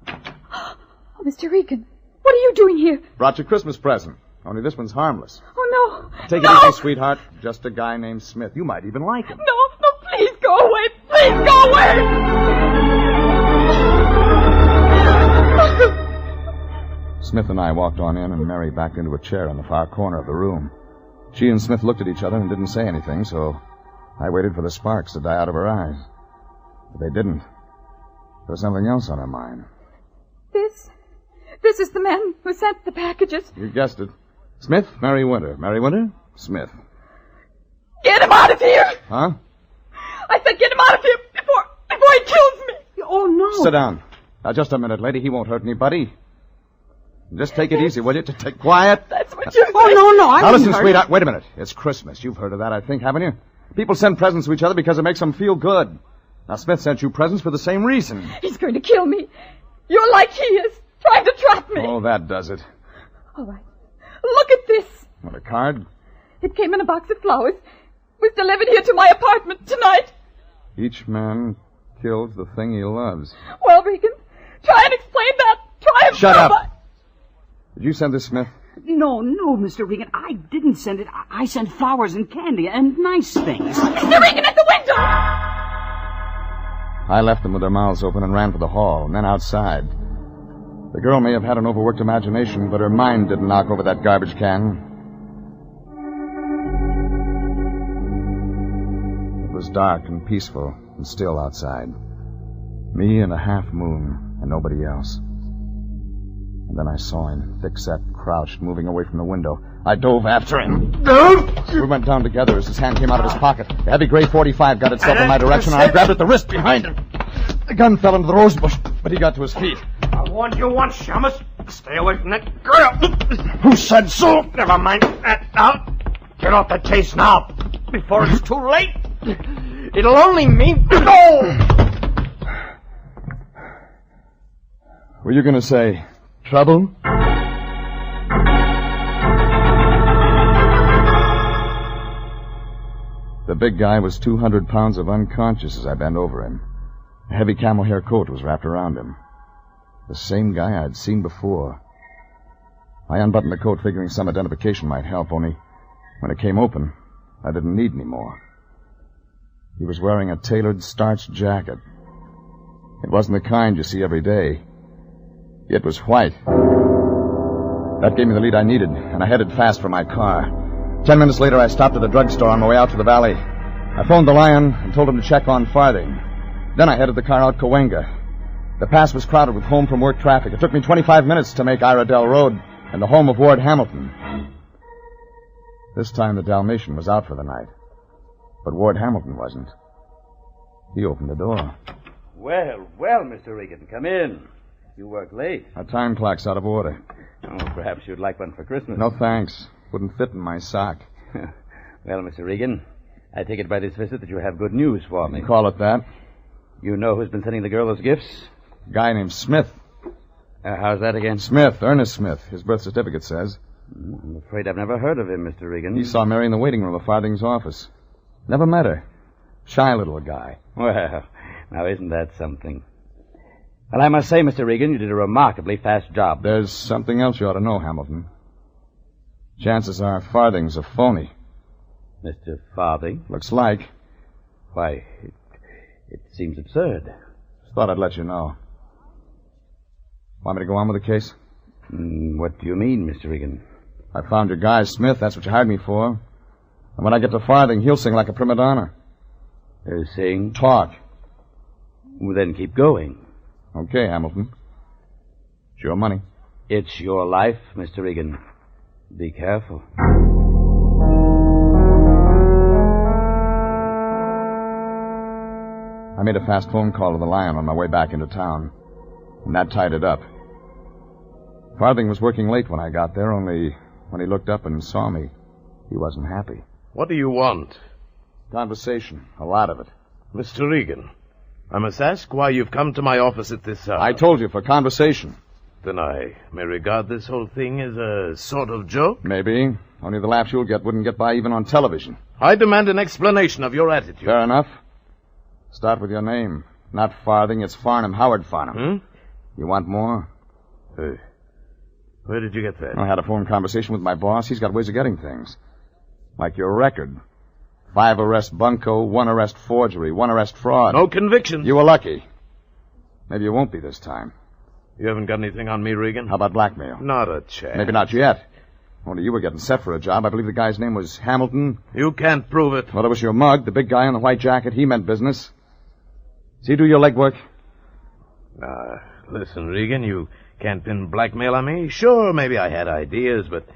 Oh, Mr. Regan, what are you doing here? Brought you a Christmas present. Only this one's harmless. Oh, no. Take no. it easy, sweetheart. Just a guy named Smith. You might even like him. No, please go away. Please go away. Smith and I walked on in, and Mary backed into a chair in the far corner of the room. She and Smith looked at each other and didn't say anything, so I waited for the sparks to die out of her eyes. But they didn't. There was something else on her mind. This is the man who sent the packages. You guessed it. Smith, Mary Winter. Mary Winter, Smith. Get him out of here! Huh? I said get him out of here before he kills me! Oh, no. Sit down. Now, just a minute, lady. He won't hurt anybody. Just take it easy, will you? Take quiet. That's what you're saying. Oh, no, I Now, didn't listen, hurt sweetheart. Wait a minute. It's Christmas. You've heard of that, I think, haven't you? People send presents to each other because it makes them feel good. Now, Smith sent you presents for the same reason. He's going to kill me. You're like he is, trying to trap me. Oh, that does it. All right. Look at this. What, a card? It came in a box of flowers. It was delivered here to my apartment tonight. Each man kills the thing he loves. Well, Regan, try and explain that. Try and Shut prove up. Did you send this, Smith? No, Mr. Regan. I didn't send it. I sent flowers and candy and nice things. Mr. Regan, at the window! I left them with their mouths open and ran for the hall, and then outside. The girl may have had an overworked imagination, but her mind didn't knock over that garbage can. It was dark and peaceful and still outside. Me and a half moon and nobody else. And then I saw him, thick-set, crouched, moving away from the window. I dove after him. We went down together as his hand came out of his pocket. A heavy gray .45 got itself in my direction, and I grabbed at the wrist behind him. The gun fell into the rose bush, but he got to his feet. I warned you once, Shamus. Stay away from that girl. Who said so? Never mind that now. Get off the case now, before it's too late. It'll only mean... No! Were you going to say trouble? The big guy was 200 pounds of unconscious as I bent over him. A heavy camel hair coat was wrapped around him. The same guy I'd seen before. I unbuttoned the coat, figuring some identification might help, only when it came open, I didn't need any more. He was wearing a tailored starched jacket. It wasn't the kind you see every day. It was white. That gave me the lead I needed, and I headed fast for my car. 10 minutes later, I stopped at a drugstore on my way out to the valley. I phoned the Lion and told him to check on Farthing. Then I headed the car out Cahuenga. The pass was crowded with home-from-work traffic. It took me 25 minutes to make Iredell Road and the home of Ward Hamilton. This time the Dalmatian was out for the night. But Ward Hamilton wasn't. He opened the door. Well, Mr. Regan, come in. You work late. Our time clock's out of order. Oh, perhaps you'd like one for Christmas. No, thanks. Wouldn't fit in my sock. Well, Mr. Regan, I take it by this visit that you have good news for me. Call it that. You know who's been sending the girl those gifts? A guy named Smith. How's that again? Smith, Ernest Smith. His birth certificate says. I'm afraid I've never heard of him, Mr. Regan. He saw Mary in the waiting room of Farthing's office. Never met her. Shy little guy. Well, now isn't that something? Well, I must say, Mr. Regan, you did a remarkably fast job. There's something else you ought to know, Hamilton. Chances are Farthing's a phony. Mr. Farthing? Looks like. Why, it seems absurd. Thought I'd let you know. Want me to go on with the case? What do you mean, Mr. Regan? I found your guy, Smith. That's what you hired me for. And when I get to Farthing, he'll sing like a prima donna. Sing? Talk. Well, then keep going. Okay, Hamilton. It's your money. It's your life, Mr. Regan. Be careful. I made a fast phone call to the Lion on my way back into town, and that tied it up. Farthing was working late when I got there, only when he looked up and saw me, he wasn't happy. What do you want? Conversation, a lot of it. Mr. Regan, I must ask why you've come to my office at this hour. I told you, for conversation. Then I may regard this whole thing as a sort of joke? Maybe. Only the laughs you'll get wouldn't get by even on television. I demand an explanation of your attitude. Fair enough. Start with your name. Not Farthing, it's Farnham, Howard Farnham. You want more? Where did you get that? I had a phone conversation with my boss. He's got ways of getting things. Like your record. 5 arrest bunco, 1 arrest forgery, 1 arrest fraud. No convictions. You were lucky. Maybe you won't be this time. You haven't got anything on me, Regan? How about blackmail? Not a chance. Maybe not yet. Only you were getting set for a job. I believe the guy's name was Hamilton. You can't prove it. Well, it was your mug, the big guy in the white jacket. He meant business. Does he do your legwork? Listen, Regan, you can't pin blackmail on me. Sure, maybe I had ideas, but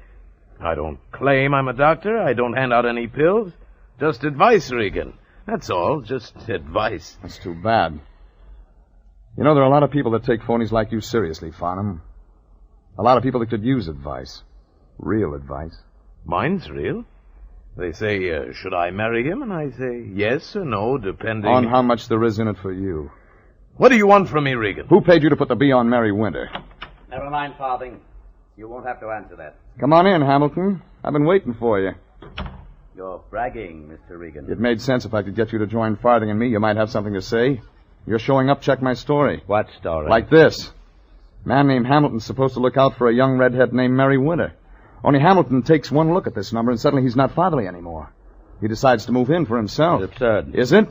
I don't claim I'm a doctor. I don't hand out any pills. Just advice, Regan. That's all, just advice. That's too bad. You know, there are a lot of people that take phonies like you seriously, Farnham. A lot of people that could use advice. Real advice. Mine's real. They say, should I marry him? And I say yes or no, depending... On how much there is in it for you. What do you want from me, Regan? Who paid you to put the B on Mary Winter? Never mind, Farthing. You won't have to answer that. Come on in, Hamilton. I've been waiting for you. You're bragging, Mr. Regan. It made sense if I could get you to join Farthing and me. You might have something to say. You're showing up, check my story. What story? Like this. A man named Hamilton's supposed to look out for a young redhead named Mary Winter. Only Hamilton takes one look at this number and suddenly he's not fatherly anymore. He decides to move in for himself. It's absurd. Is it?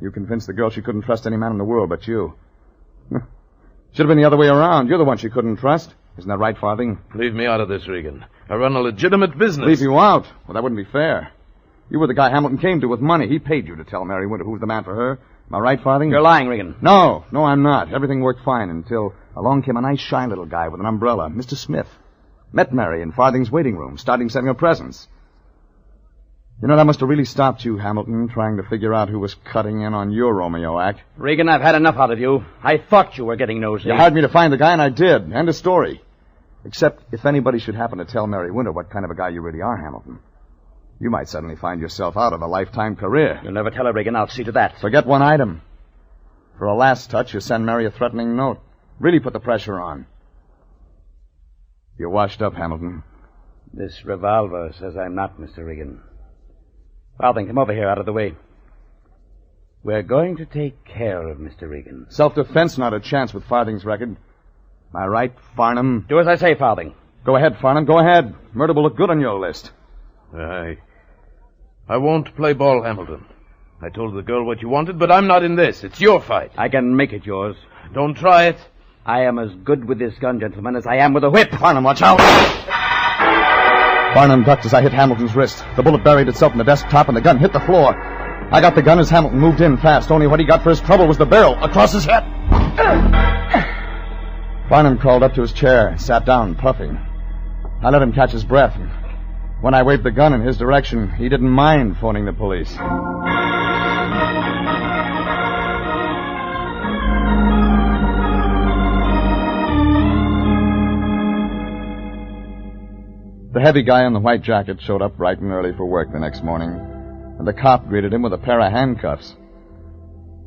You convinced the girl she couldn't trust any man in the world but you. Should have been the other way around. You're the one she couldn't trust. Isn't that right, Farthing? Leave me out of this, Regan. I run a legitimate business. Leave you out? Well, that wouldn't be fair. You were the guy Hamilton came to with money. He paid you to tell Mary Winter who was the man for her. Am I right, Farthing? You're lying, Regan. No, I'm not. Everything worked fine until along came a nice, shy little guy with an umbrella, Mr. Smith. Met Mary in Farthing's waiting room, starting sending her presents. You know, that must have really stopped you, Hamilton, trying to figure out who was cutting in on your Romeo act. Regan, I've had enough out of you. I thought you were getting nosy. You hired me to find the guy, and I did. End of story. Except if anybody should happen to tell Mary Winter what kind of a guy you really are, Hamilton, you might suddenly find yourself out of a lifetime career. You'll never tell her, Regan. I'll see to that. Forget one item. For a last touch, you send Mary a threatening note. Really put the pressure on. You're washed up, Hamilton. This revolver says I'm not, Mr. Regan. Farthing, come over here, out of the way. We're going to take care of Mr. Regan. Self-defense, not a chance with Farthing's record. Am I right, Farnham? Do as I say, Farthing. Go ahead, Farnham, go ahead. Murder will look good on your list. I won't play ball, Hamilton. I told the girl what you wanted, but I'm not in this. It's your fight. I can make it yours. Don't try it. I am as good with this gun, gentlemen, as I am with a whip. Farnham, watch out! Farnham ducked as I hit Hamilton's wrist. The bullet buried itself in the desktop, and the gun hit the floor. I got the gun as Hamilton moved in fast. Only what he got for his trouble was the barrel across his head. Farnham crawled up to his chair, sat down, puffing. I let him catch his breath. And when I waved the gun in his direction, he didn't mind phoning the police. The heavy guy in the white jacket showed up bright and early for work the next morning, and the cop greeted him with a pair of handcuffs.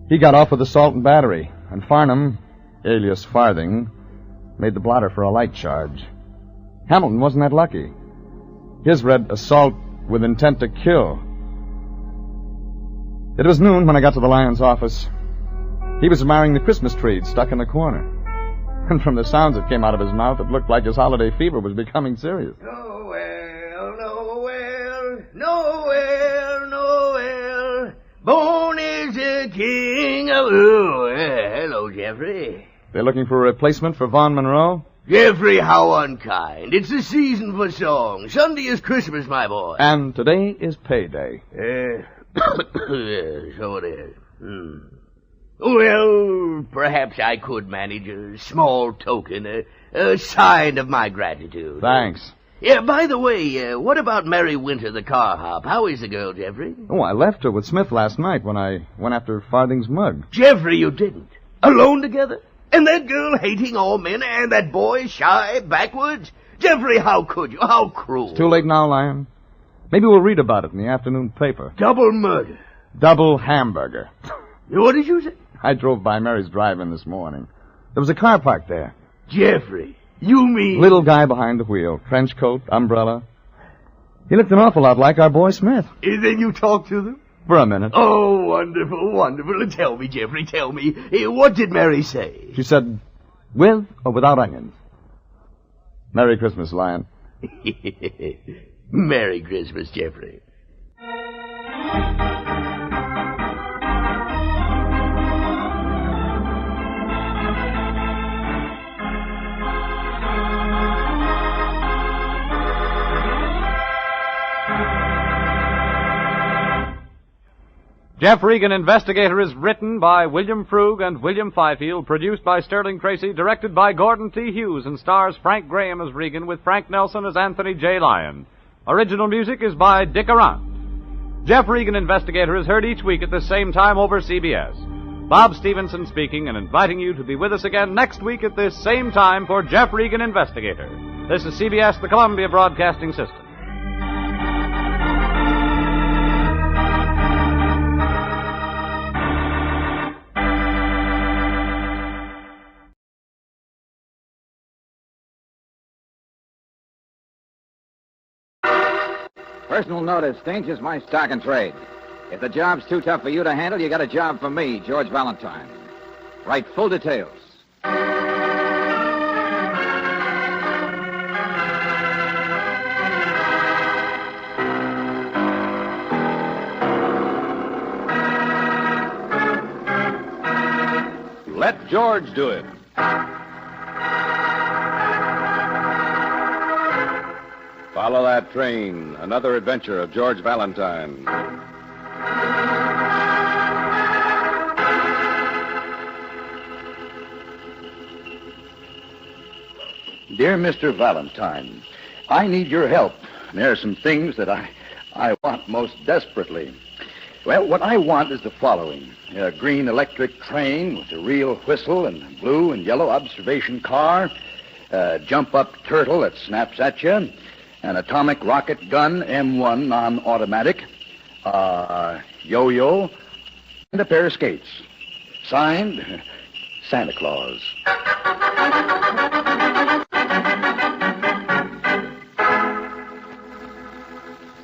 He got off with assault and battery, and Farnham, alias Farthing, made the blotter for a light charge. Hamilton wasn't that lucky. His read assault with intent to kill. It was noon when I got to the Lion's office. He was admiring the Christmas tree stuck in the corner. And from the sounds that came out of his mouth, it looked like his holiday fever was becoming serious. Nowhere. Bone is the king of... Oh, hello, Jeffrey. They're looking for a replacement for Vaughn Monroe? Jeffrey, how unkind. It's the season for songs. Sunday is Christmas, my boy. And today is payday. So it is. Well, perhaps I could manage a small token, a sign of my gratitude. Thanks. Yeah, by the way, what about Mary Winter, the CARHOP? How is the girl, Jeffrey? Oh, I left her with Smith last night when I went after Farthing's mug. Jeffrey, you didn't. Alone together? And that girl hating all men, and that boy shy, backwards? Jeffrey, how could you? How cruel. It's too late now, Lion. Maybe we'll read about it in the afternoon paper. Double murder. Double hamburger. What did you say? I drove by Mary's drive-in this morning. There was a car parked there. Jeffrey, you mean... Little guy behind the wheel. Trench coat, umbrella. He looked an awful lot like our boy Smith. And then you talked to them? For a minute. Oh, wonderful, wonderful. Tell me, Jeffrey, tell me. What did Mary say? She said, with or without onions. Merry Christmas, Lion. Merry Christmas, Jeffrey. Jeff Regan, Investigator, is written by William Frug and William Fifield, produced by Sterling Tracy, directed by Gordon T. Hughes, and stars Frank Graham as Regan with Frank Nelson as Anthony J. Lyon. Original music is by Dick Arant. Jeff Regan, Investigator, is heard each week at the same time over CBS. Bob Stevenson speaking and inviting you to be with us again next week at this same time for Jeff Regan, Investigator. This is CBS, the Columbia Broadcasting System. Personal notice, Danger's my stock and trade. If the job's too tough for you to handle, you got a job for me, George Valentine. Write full details. Let George do it. Follow that train. Another adventure of George Valentine. Dear Mr. Valentine, I need your help. There are some things that I want most desperately. Well, what I want is the following. A green electric train with a real whistle and a blue and yellow observation car, a jump-up turtle that snaps at you, an atomic rocket gun, M1 non-automatic, a yo-yo, and a pair of skates. Signed, Santa Claus.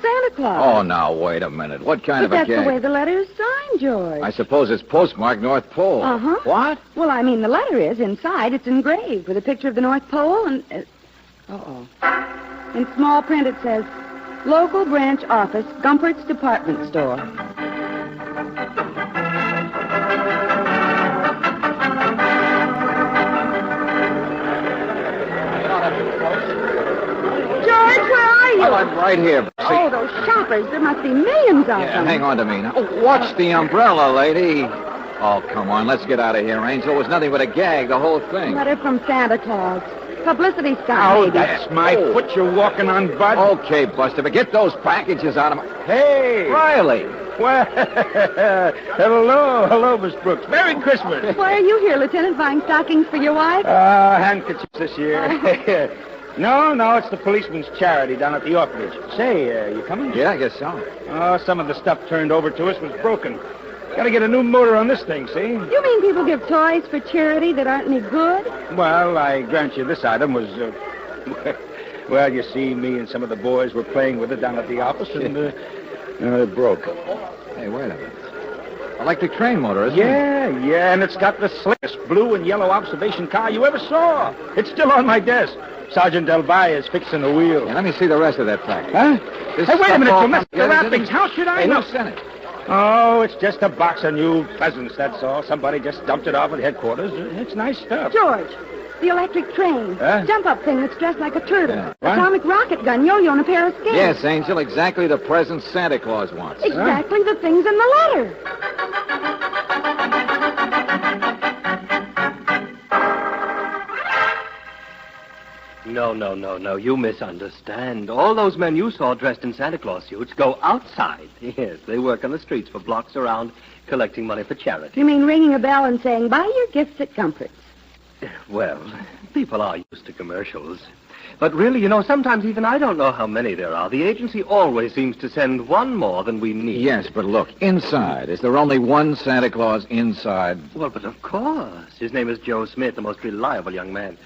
Santa Claus? Oh, now, wait a minute. What kind of a But gag? that's the way the letter is signed, George. I suppose it's postmarked North Pole. Uh-huh. What? Well, I mean, the letter is. Inside, it's engraved with a picture of the North Pole and... uh-oh. In small print, it says, Local Branch Office, Gumpert's Department Store. George, where are you? Well, I'm right here. Oh, those shoppers. There must be millions of Yeah, them. hang on to me now. Oh, watch the umbrella, lady. Oh, come on. Let's get out of here, Angel. It was nothing but a gag, the whole thing. Letter from Santa Claus. Publicity stunt, Oh, maybe. that's my foot you're walking on, bud. Okay, Buster, but get those packages out of my... Hey! Riley! Well, hello, Miss Brooks. Merry Christmas. Why are you here, Lieutenant, buying stockings for your wife? Handkerchiefs this year. No, it's the policeman's charity down at the orphanage. Say, you coming? Yeah, I guess so. Oh, some of the stuff turned over to us was broken. Gotta get a new motor on this thing, see? You mean people give toys for charity that aren't any good? Well, I grant you this item was, well, you see, me and some of the boys were playing with it down at the office, and it broke. Hey, wait a minute. Electric train motor, isn't it? Yeah, and it's got the slickest blue and yellow observation car you ever saw. It's still on my desk. Sergeant Del Valle is fixing the wheel. Yeah, let me see the rest of that package. Huh? This Hey, wait a stuff minute, all you messed with the together, wrappings. didn't it? How should I Hey, know? who sent it? Oh, it's just a box of new presents, that's all. Somebody just dumped it off at headquarters. It's nice stuff. George, the electric train. Huh? Jump-up thing that's dressed like a turtle. What? Atomic rocket gun, yo-yo, and a pair of skates. Yes, Angel, exactly the present Santa Claus wants. Exactly the things in the letter. No. You misunderstand. All those men you saw dressed in Santa Claus suits go outside. Yes, they work on the streets for blocks around collecting money for charity. You mean ringing a bell and saying, buy your gifts at Comforts? Well, people are used to commercials. But really, sometimes even I don't know how many there are. The agency always seems to send one more than we need. Yes, but look, inside. Is there only one Santa Claus inside? Well, but of course. His name is Joe Smith, the most reliable young man.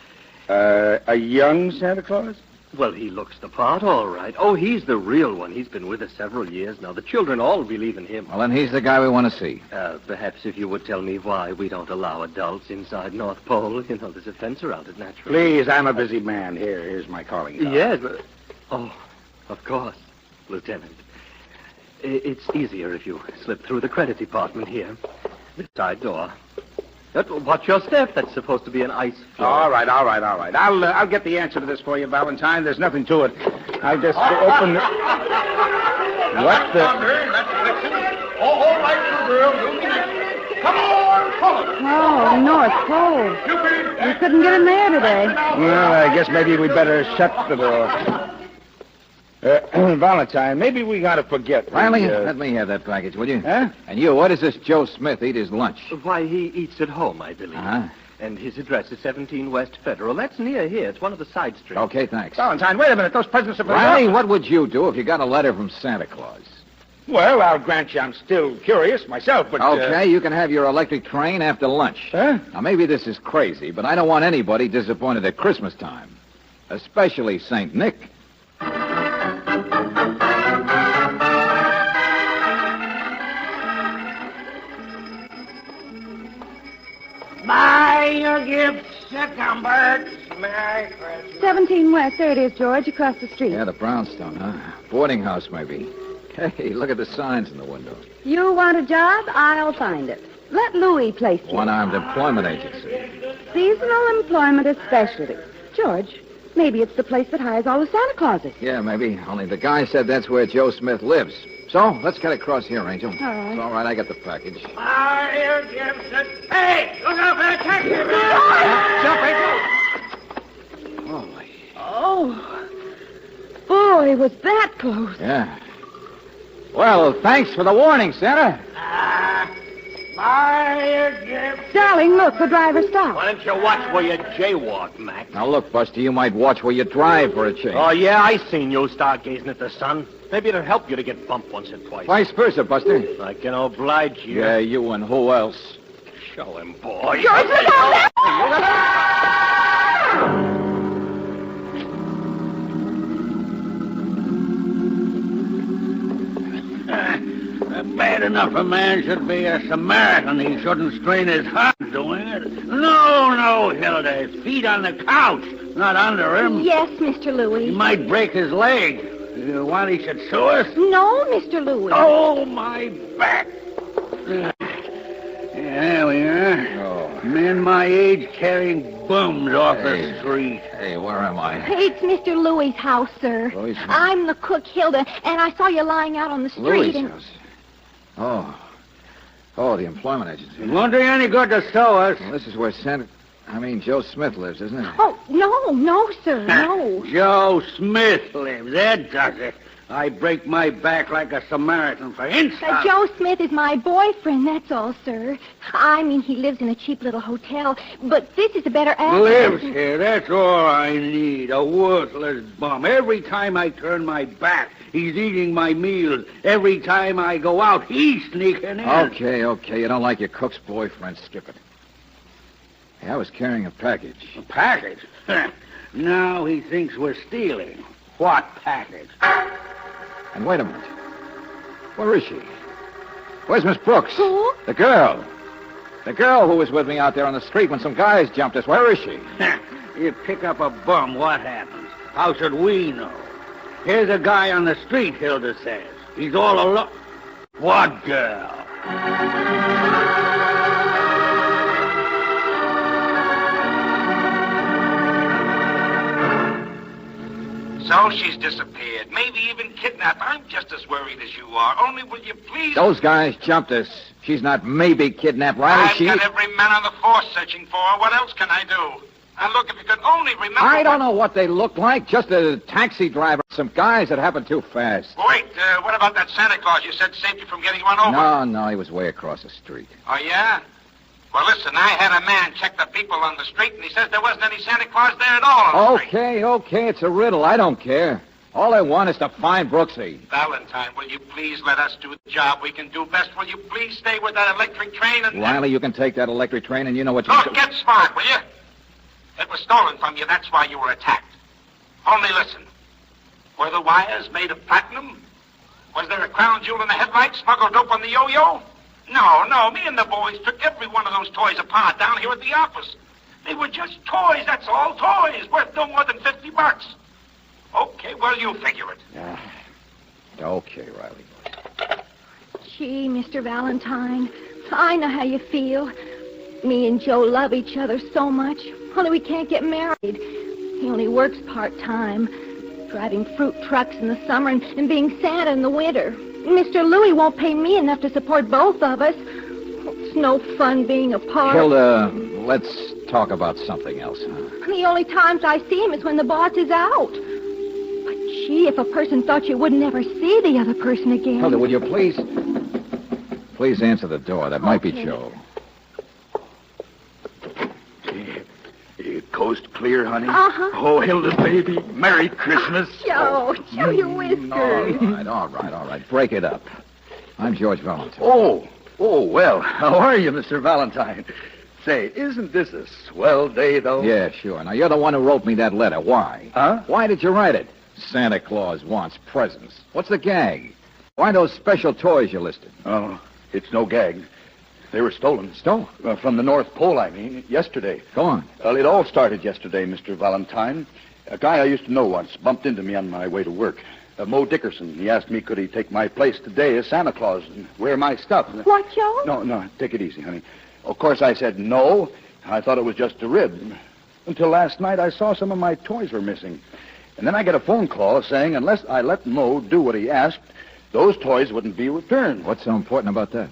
A young Santa Claus? Well, he looks the part, all right. Oh, he's the real one. He's been with us several years now. The children all believe in him. Well, then he's the guy we want to see. Perhaps if you would tell me why we don't allow adults inside North Pole. There's a fence around it, naturally. Please, I'm a busy man. Here's my calling card. Yes, but... Oh, of course, Lieutenant. It's easier if you slip through the credit department here. This side door. Watch your step. That's supposed to be an ice floor. All right. I'll get the answer to this for you, Valentine. There's nothing to it. I just opened it. What the... All right, little girl. You'll be next. Come on, pull it. Oh, North Pole. You couldn't get in there today. Well, I guess maybe we'd better shut the door. Valentine, maybe we got to forget. Riley, let me have that package, will you? Huh? And you, what does this Joe Smith eat his lunch? Why, he eats at home, I believe. Uh-huh. And his address is 17 West Federal. That's near here. It's one of the side streets. Okay, thanks. Valentine, wait a minute. Those presents are for Riley, what would you do if you got a letter from Santa Claus? Well, I'll grant you I'm still curious myself, but... Okay, you can have your electric train after lunch. Huh? Now, maybe this is crazy, but I don't want anybody disappointed at Christmas time. Especially St. Nick. Buy your gifts at Comforts. Merry Christmas. 17 West. There it is, George, across the street. Yeah, the brownstone, huh? Boarding house, maybe. Hey, look at the signs in the window. You want a job? I'll find it. Let Louis place you. One-armed employment agency. Seasonal employment is specialty. George, maybe it's the place that hires all the Santa Clauses. Yeah, maybe. Only the guy said that's where Joe Smith lives. So, let's get across here, Angel. All right. It's all right, I got the package. Buy your gifts at... Hey, look out for that taxi! Jump, Angel! Holy. Oh. Boy, was that close. Yeah. Well, thanks for the warning, Santa. Buy your gifts. Darling, look, the driver stopped. Why don't you watch where you jaywalk, Mac? Now, look, Buster, you might watch where you drive for a change. Oh, yeah, I seen you stargazing at the sun. Maybe it'll help you to get bumped once or twice. Vice versa, Buster. I can oblige you. Yeah, you and who else? Show him, boy. George, look out! Bad enough a man should be a Samaritan. He shouldn't strain his heart doing it. No, Hilda. His feet on the couch, not under him. Yes, Mr. Louis. He might break his leg. You want he should sue us? No, Mr. Louis. Oh, my back. Yeah, there we are. Oh. Men my age carrying bums off the street. Hey, where am I? It's Mr. Louis' house, sir. Louis' house? I'm the cook, Hilda, and I saw you lying out on the street. Louis' and... house. Oh, the employment agency. It won't do you any good to sue us. Well, this is where Joe Smith lives, isn't it? Oh, no, sir, no. Joe Smith lives. That does it. I break my back like a Samaritan for insult. Joe Smith is my boyfriend, that's all, sir. I mean, he lives in a cheap little hotel, but this is a better address. Lives here, that's all I need. A worthless bum. Every time I turn my back, he's eating my meals. Every time I go out, he's sneaking in. Okay. You don't like your cook's boyfriend. Skip it. Hey, I was carrying a package. A package? Now he thinks we're stealing. What package? And wait a minute. Where is she? Where's Miss Brooks? Who? The girl. The girl who was with me out there on the street when some guys jumped us. Where is she? You pick up a bum, what happens? How should we know? Here's a guy on the street, Hilda says. He's all alone. What girl? So she's disappeared, maybe even kidnapped. I'm just as worried as you are. Only will you please... Those guys jumped us. She's not maybe kidnapped, Riley. I've got every man on the force searching for her. What else can I do? And look, if you could only remember... I don't know what they look like. Just a taxi driver. Some guys that happened too fast. Wait, what about that Santa Claus you said saved you from getting run over? No, he was way across the street. Oh, yeah? Well, listen, I had a man check the people on the street, and he says there wasn't any Santa Claus there at all on the street. Okay, it's a riddle. I don't care. All I want is to find Brooksy. Valentine, will you please let us do the job we can do best? Will you please stay with that electric train and... Riley, you can take that electric train, and you know what you... Oh, get smart, will you? It was stolen from you. That's why you were attacked. Only listen. Were the wires made of platinum? Was there a crown jewel in the headlights smuggled dope on the yo-yo? No. Me and the boys took every one of those toys apart down here at the office. They were just toys, that's all. Toys worth no more than $50. Okay, well, you figure it. Okay, Riley. Gee, Mr. Valentine, I know how you feel. Me and Joe love each other so much, only we can't get married. He only works part-time, driving fruit trucks in the summer and being Santa in the winter. Mr. Louis won't pay me enough to support both of us. It's no fun being apart. Hilda, let's talk about something else. The only times I see him is when the boss is out. But gee, if a person thought you would never see the other person again. Hilda, will you please answer the door? That might be Joe. Coast clear, honey? Uh-huh. Oh, Hilda, baby, Merry Christmas. Joe, show your whiskers. All right. Break it up. I'm George Valentine. Oh, well, how are you, Mr. Valentine? Say, isn't this a swell day, though? Yeah, sure. Now, you're the one who wrote me that letter. Why? Huh? Why did you write it? Santa Claus wants presents. What's the gag? Why those special toys you listed? Oh, it's no gag. They were stolen. Stolen? From the North Pole, I mean, yesterday. Go on. Well, it all started yesterday, Mr. Valentine. A guy I used to know once bumped into me on my way to work. Mo Dickerson. He asked me could he take my place today as Santa Claus and wear my stuff. What, Joe? No, take it easy, honey. Of course, I said no. I thought it was just a rib. Until last night, I saw some of my toys were missing. And then I get a phone call saying unless I let Mo do what he asked, those toys wouldn't be returned. What's so important about that?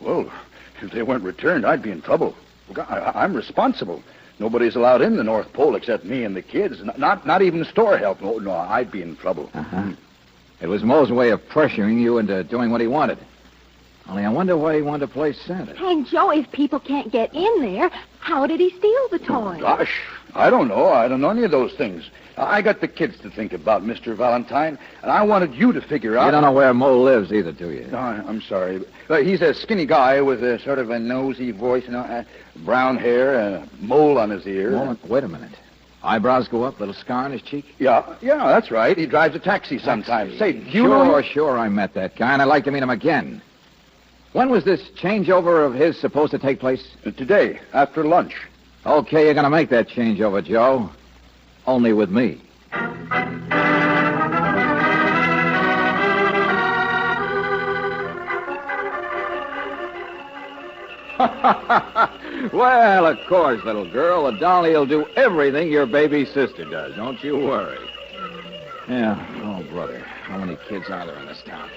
Well, if they weren't returned, I'd be in trouble. I'm responsible. Nobody's allowed in the North Pole except me and the kids. Not even store help. No, I'd be in trouble. Uh-huh. It was Mo's way of pressuring you into doing what he wanted. Only I wonder why he wanted to play Santa. And Joe, if people can't get in there, how did he steal the toys? Gosh, I don't know. I don't know any of those things. I got the kids to think about, Mr. Valentine, and I wanted you to figure out... You don't know where Mo lives either, do you? No, I'm sorry. He's a skinny guy with a sort of a nosy voice, brown hair, and a mole on his ear. Wait a minute. Eyebrows go up, little scar on his cheek? Yeah, that's right. He drives a taxi sometimes. Say, do you know him? Sure, I met that guy, and I'd like to meet him again. When was this changeover of his supposed to take place? Today, after lunch. Okay, you're going to make that changeover, Joe. Only with me. Well, of course, little girl. The dolly will do everything your baby sister does. Don't you worry. Yeah. Oh, brother. How many kids are there in this town?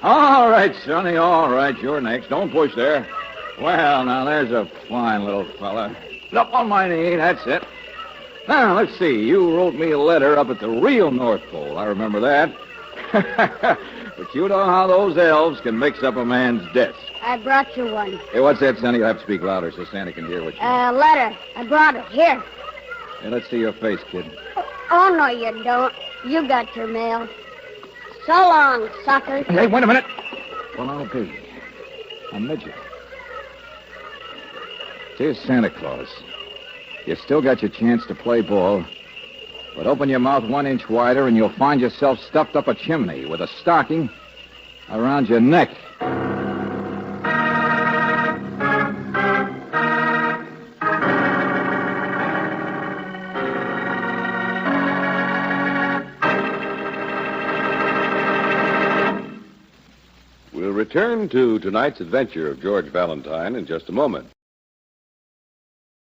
All right, Sonny. All right. You're next. Don't push there. Well, now, there's a fine little fella. Up on my knee. That's it. Now, let's see. You wrote me a letter up at the real North Pole. I remember that. But you know how those elves can mix up a man's debts. I brought you one. Hey, what's that, Sonny? You'll have to speak louder so Santa can hear what you... Letter. I brought it. Here. Hey, let's see your face, kid. Oh, no, you don't. You got your mail. So long, sucker. Hey, wait a minute. Well, I'll be. A midget. Dear Santa Claus, you still got your chance to play ball, but open your mouth 1 inch wider and you'll find yourself stuffed up a chimney with a stocking around your neck. We'll return to tonight's adventure of George Valentine in just a moment.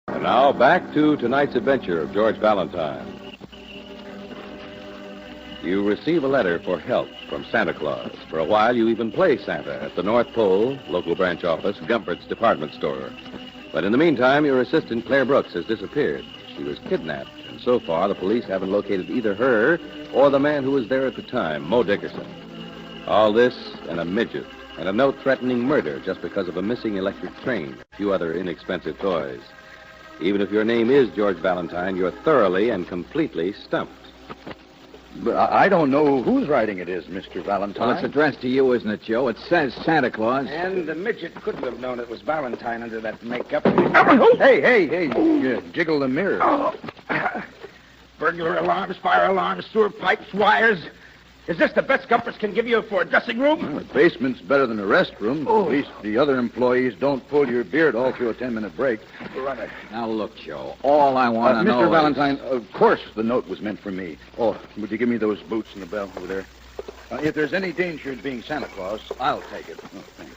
And now, back to tonight's adventure of George Valentine. You receive a letter for help from Santa Claus. For a while, you even play Santa at the North Pole, local branch office, Gumpert's department store. But in the meantime, your assistant, Claire Brooks, has disappeared. She was kidnapped, and so far the police haven't located either her or the man who was there at the time, Mo Dickerson. All this and a midget and a note threatening murder just because of a missing electric train, a few other inexpensive toys. Even if your name is George Valentine, you're thoroughly and completely stumped. But I don't know whose writing it is, Mr. Valentine. Well, it's addressed to you, isn't it, Joe? It says Santa Claus. And the midget couldn't have known it was Valentine under that makeup. Hey, you jiggle the mirror. Burglar alarms, fire alarms, sewer pipes, wires. Is this the best Gumperts can give you for a dressing room? Well, the basement's better than a restroom. Oh. At least the other employees don't pull your beard all through a 10-minute break. Now, look, Joe, all I want to know Mr. Valentine, of course the note was meant for me. Oh, would you give me those boots and the bell over there? If there's any danger in being Santa Claus, I'll take it. Oh, thanks.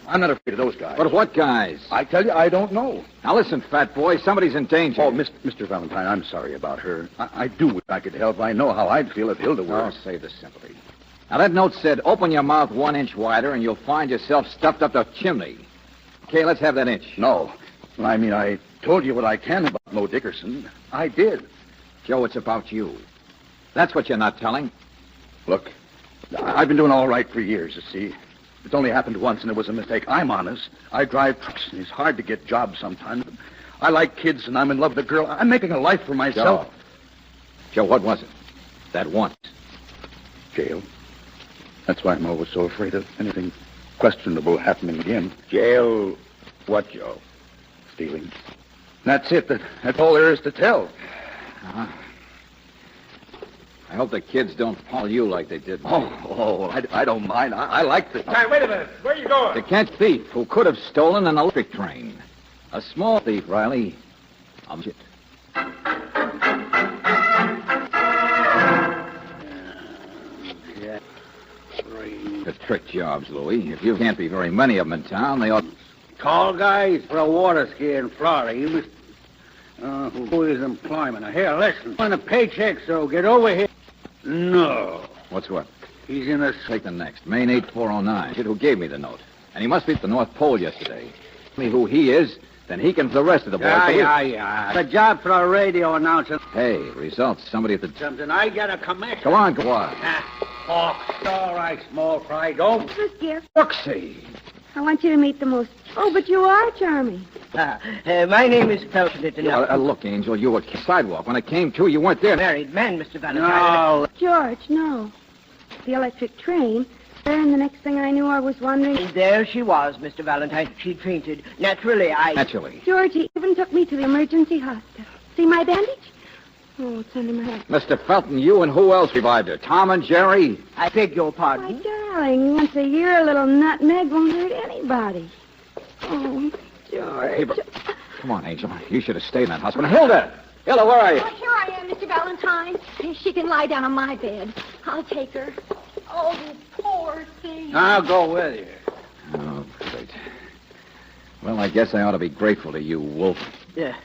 I'm not afraid of those guys. But what guys? I tell you, I don't know. Now, listen, fat boy, somebody's in danger. Oh, Mr. Valentine, I'm sorry about her. I do wish I could help. I know how I'd feel if Hilda were. Oh, save the sympathy. Now, that note said, open your mouth 1 inch wider and you'll find yourself stuffed up the chimney. Okay, let's have that inch. No. I mean, I told you what I can about Mo Dickerson. I did. Joe, it's about you. That's what you're not telling. Look, I've been doing all right for years, you see. It's only happened once, and it was a mistake. I'm honest. I drive trucks, and it's hard to get jobs sometimes. I like kids, and I'm in love with a girl. I'm making a life for myself. Joe, what was it? That once. Jail. That's why Mo was so afraid of anything questionable happening again. Jail. What, Joe? Stealing. That's it. That's all there is to tell. Uh-huh. I hope the kids don't follow you like they did me. I don't mind. I like the... Hey, wait a minute. Where are you going? The Kent thief who could have stolen an electric train. A small thief, Riley. Shit. The trick jobs, Louie. If you can't be very many of them in town, they ought... Tall guys for a water ski in Florida. You must... who is employment? Now, here, listen. On a paycheck, so get over here. No. What's what? He's in a... Take the next. Main 8409. Kid who gave me the note. And he must be at the North Pole yesterday. Tell me who he is, then he can the rest of the boys. Yeah. A job for a radio announcer. Hey, results. Somebody at the... Something. I got a commission. Come on, go on. All right, small fry. Don't... Dear. Brooksy. I want you to meet the most... Oh, but you are charming. My name is FALCON. Look, Angel, you were sidewalk. When it came to, you weren't there. Married man, Mr. Valentine. No. George, no. The electric train. And the next thing I knew, I was wondering... And there she was, Mr. Valentine. She'd fainted. Naturally. George, he even took me to the emergency hospital. See my bandage? Oh, it's under my hat. Mr. Felton, you and who else revived her? Tom and Jerry? I beg your pardon. My darling, once a year, a little nutmeg won't hurt anybody. Oh, George. Hey, but... Come on, Angel. You should have stayed in that hospital. Hilda! Hilda, where are you? Oh, here I am, Mr. Valentine. She can lie down on my bed. I'll take her. Oh, you poor thing. I'll go with you. Oh, great. Well, I guess I ought to be grateful to you, Wolf. Yeah.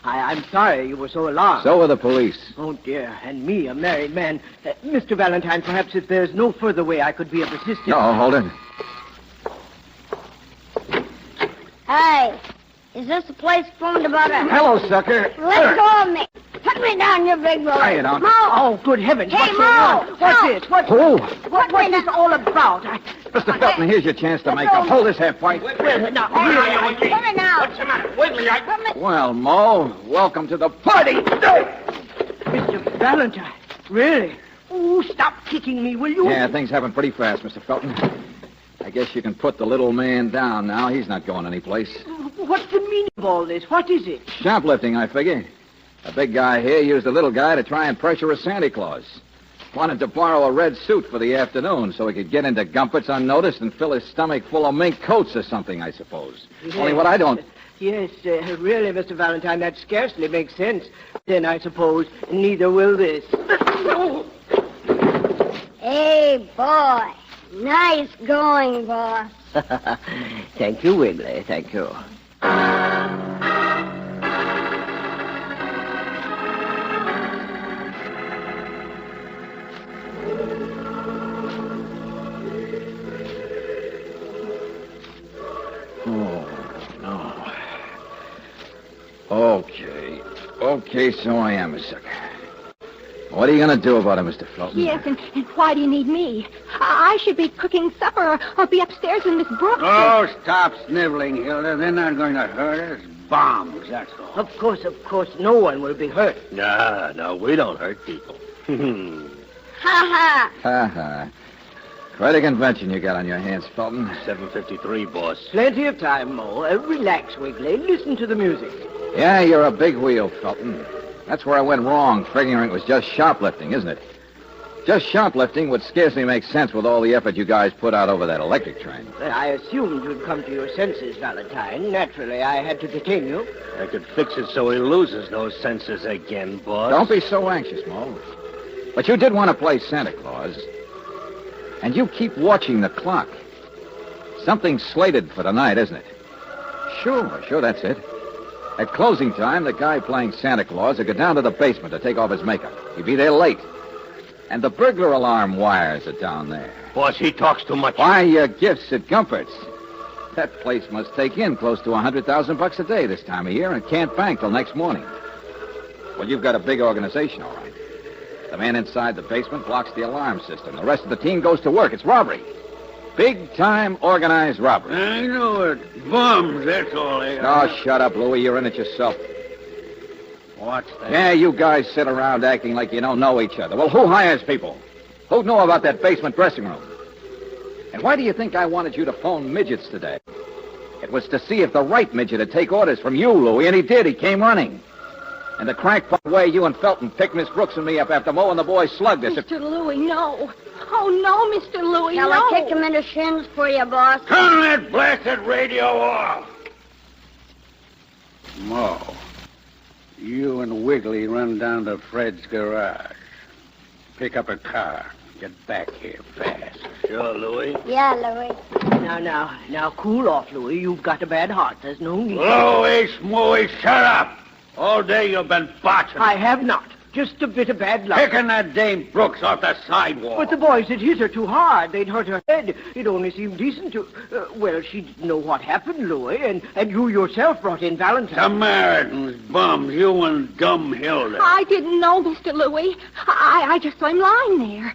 I'm sorry you were so alarmed. So were the police. Oh, dear. And me, a married man. Mr. Valentine, perhaps if there's no further way I could be of assistance... No, hold it. Hey, is this the place phoned about a... Hello, sucker. Let go of me. Put me down, you big boy. Lay it on. Mo! Oh, good heavens. Hey, What's Mo! going on? What's this? What's this all about? Mr. Felton, here's your chance to make up. Hold this half fight. Well, now, really, Put me now. What's the matter? Wait till I... Well, Mo, welcome to the party. Mr. Valentine, really? Oh, stop kicking me, will you? Yeah, things happen pretty fast, Mr. Felton. I guess you can put the little man down now. He's not going anyplace. What's the meaning of all this? What is it? Shoplifting, I figure. A big guy here used a little guy to try and pressure a Santa Claus. Wanted to borrow a red suit for the afternoon so he could get into Gumpert's unnoticed and fill his stomach full of mink coats or something, I suppose. Yes. Only what I don't... Yes, really, Mr. Valentine, that scarcely makes sense. Then I suppose neither will this. Hey, boy. Nice going, boss. Thank you, Wiggly. Thank you. Okay, so I am a sucker. What are you going to do about it, Mr. Felton? Yes, and why do you need me? I should be cooking supper or be upstairs with Miss Brooks. Oh, stop sniveling, Hilda. They're not going to hurt us. Bombs, that's all. Of course, no one will be hurt. No, we don't hurt people. Ha Ha. Quite a convention you got on your hands, Felton. 7:53, boss. Plenty of time, Mo. Relax, Wiggly. Listen to the music. Yeah, you're a big wheel, Felton. That's where I went wrong, figuring it was just shoplifting, isn't it? Just shoplifting would scarcely make sense with all the effort you guys put out over that electric train. I assumed you'd come to your senses, Valentine. Naturally, I had to detain you. I could fix it so he loses those senses again, boss. Don't be so anxious, Mo. But you did want to play Santa Claus. And you keep watching the clock. Something's slated for tonight, isn't it? Sure, that's it. At closing time, the guy playing Santa Claus would go down to the basement to take off his makeup. He'd be there late. And the burglar alarm wires are down there. Boss, he talks too much. Buy your gifts at Gumpert's. That place must take in close to $100,000 a day this time of year and can't bank till next morning. Well, you've got a big organization, all right. The man inside the basement blocks the alarm system. The rest of the team goes to work. It's robbery. Big-time organized robbery. I know it. Bums, that's all they are. Oh, shut up, Louie. You're in it yourself. What's that? Yeah, you guys sit around acting like you don't know each other. Well, who hires people? Who knew about that basement dressing room? And why do you think I wanted you to phone midgets today? It was to see if the right midget would take orders from you, Louie, and he did. He came running. And the crackpot way you and Felton picked Miss Brooks and me up after Mo and the boys slugged us. Mr. Louie, no. Oh, no, Mr. Louie, Shall no. I kick him in the shins for you, boss? Turn that blasted radio off! Mo, you and Wiggly run down to Fred's garage. Pick up a car. Get back here fast. Sure, Louie. Yeah, Louie. Now, cool off, Louie. You've got a bad heart. There's no need. Louie, Smooey, shut up! All day you've been botching. I have not. Just a bit of bad luck. Picking that Dame Brooks off the sidewalk. But the boys had hit her too hard. They'd hurt her head. It only seemed decent to... well, she didn't know what happened, Louie, and you yourself brought in Valentine. Samaritans, bums, you and dumb Hilda. I didn't know, Mr. Louie. I just saw him lying there.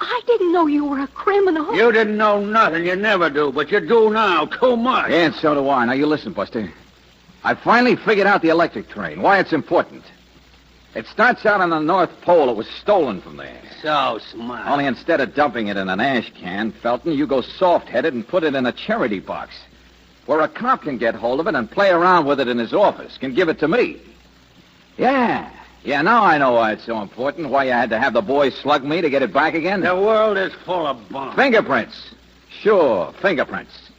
I didn't know you were a criminal. You didn't know nothing. You never do, but you do now. Too much. Yeah, and so do I. Now, you listen, Buster. I finally figured out the electric train, why it's important. It starts out on the North Pole. It was stolen from there. So smart. Only instead of dumping it in an ash can, Felton, you go soft-headed and put it in a charity box, where a cop can get hold of it and play around with it in his office, can give it to me. Yeah, now I know why it's so important, why you had to have the boys slug me to get it back again. The world is full of bums. Fingerprints. Sure, fingerprints.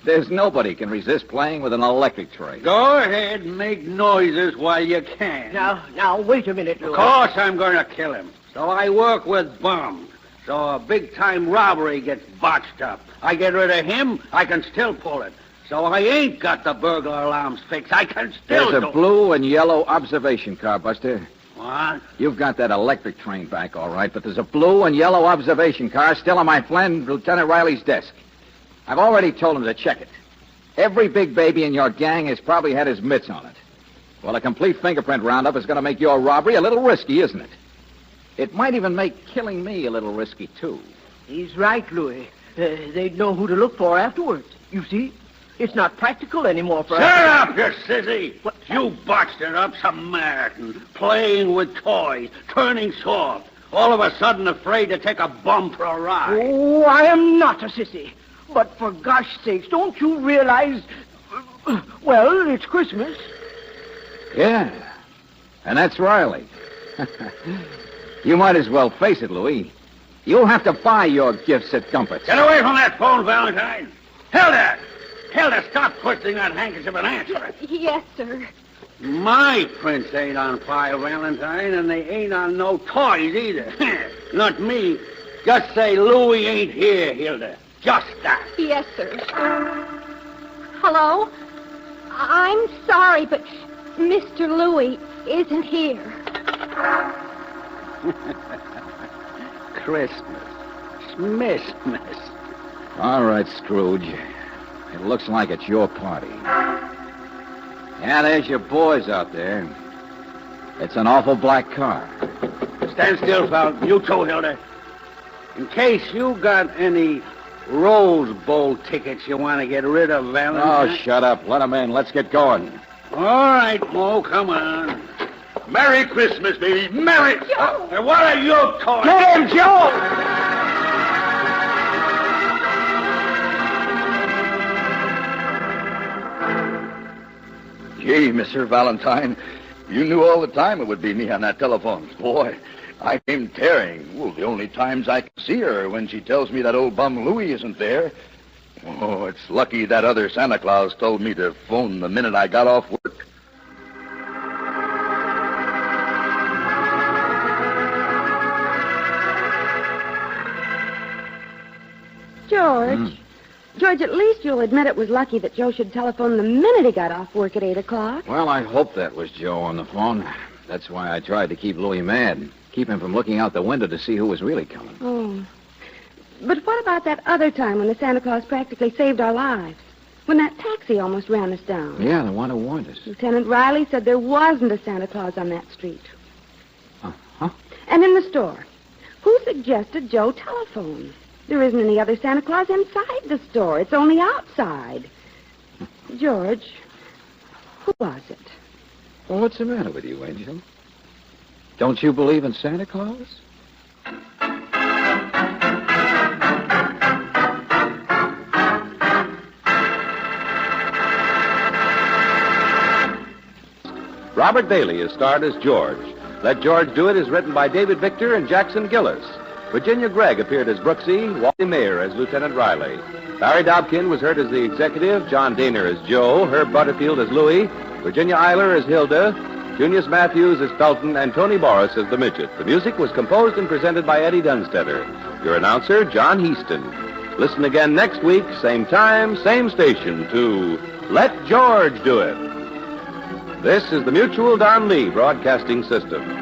There's nobody can resist playing with an electric train. Go ahead and make noises while you can. Now, wait a minute, Louie. Of course I'm going to kill him. So I work with bums. So a big-time robbery gets botched up. I get rid of him, I can still pull it. So I ain't got the burglar alarms fixed. I can still There's a blue and yellow observation car, Buster. What? You've got that electric train back, all right, but there's a blue and yellow observation car still on my friend Lieutenant Riley's desk. I've already told him to check it. Every big baby in your gang has probably had his mitts on it. Well, a complete fingerprint roundup is going to make your robbery a little risky, isn't it? It might even make killing me a little risky, too. He's right, Louie. They'd know who to look for afterwards. You see? It's not practical anymore for us. Shut up, you sissy! What? You botched it up, Samaritan. Playing with toys, turning soft. All of a sudden afraid to take a bum for a ride. Oh, I am not a sissy. But for gosh sakes, don't you realize... well, it's Christmas. Yeah, and that's Riley. You might as well face it, Louie. You'll have to buy your gifts at Gumpert's. Get away from that phone, Valentine. Hilda! Hilda, stop twisting that handkerchief and answer it. Yes, sir. My prints ain't on fire, Valentine, and they ain't on no toys either. Not me. Just say Louie ain't here, Hilda. Just that. Yes, sir. Hello? I'm sorry, but Mr. Louie isn't here. Christmas. Smissmas. All right, Scrooge. It looks like it's your party. Yeah, there's your boys out there. It's an awful black car. Stand still, Falcon. You too, Hilda. In case you got any Rose Bowl tickets you want to get rid of, Valentine. Oh, shut up. Let him in. Let's get going. All right, Mo, come on. Merry Christmas, baby. Merry... Joe! What are you talking? Get him, Joe! Gee, Mr. Valentine, you knew all the time it would be me on that telephone. Boy, I came tearing. Well, the only times I can see her are when she tells me that old bum Louie isn't there. Oh, it's lucky that other Santa Claus told me to phone the minute I got off work. George. George, at least you'll admit it was lucky that Joe should telephone the minute he got off work at 8 o'clock. Well, I hope that was Joe on the phone. That's why I tried to keep Louis mad. Keep him from looking out the window to see who was really coming. Oh. But what about that other time when the Santa Claus practically saved our lives? When that taxi almost ran us down. Yeah, the one who warned us. Lieutenant Riley said there wasn't a Santa Claus on that street. Uh-huh. And in the store, who suggested Joe telephone? There isn't any other Santa Claus inside the store. It's only outside. George, who was it? Well, what's the matter with you, Angel? Don't you believe in Santa Claus? Robert Bailey is starred as George. Let George Do It is written by David Victor and Jackson Gillis. Virginia Gregg appeared as Brooksy, Wally Mayer as Lieutenant Riley. Larry Dobkin was heard as the executive, John Daner as Joe, Herb Butterfield as Louie, Virginia Eiler as Hilda, Junius Matthews as Felton, and Tony Morris as the Midget. The music was composed and presented by Eddie Dunstetter. Your announcer, John Heaston. Listen again next week, same time, same station, to Let George Do It. This is the Mutual Don Lee Broadcasting System.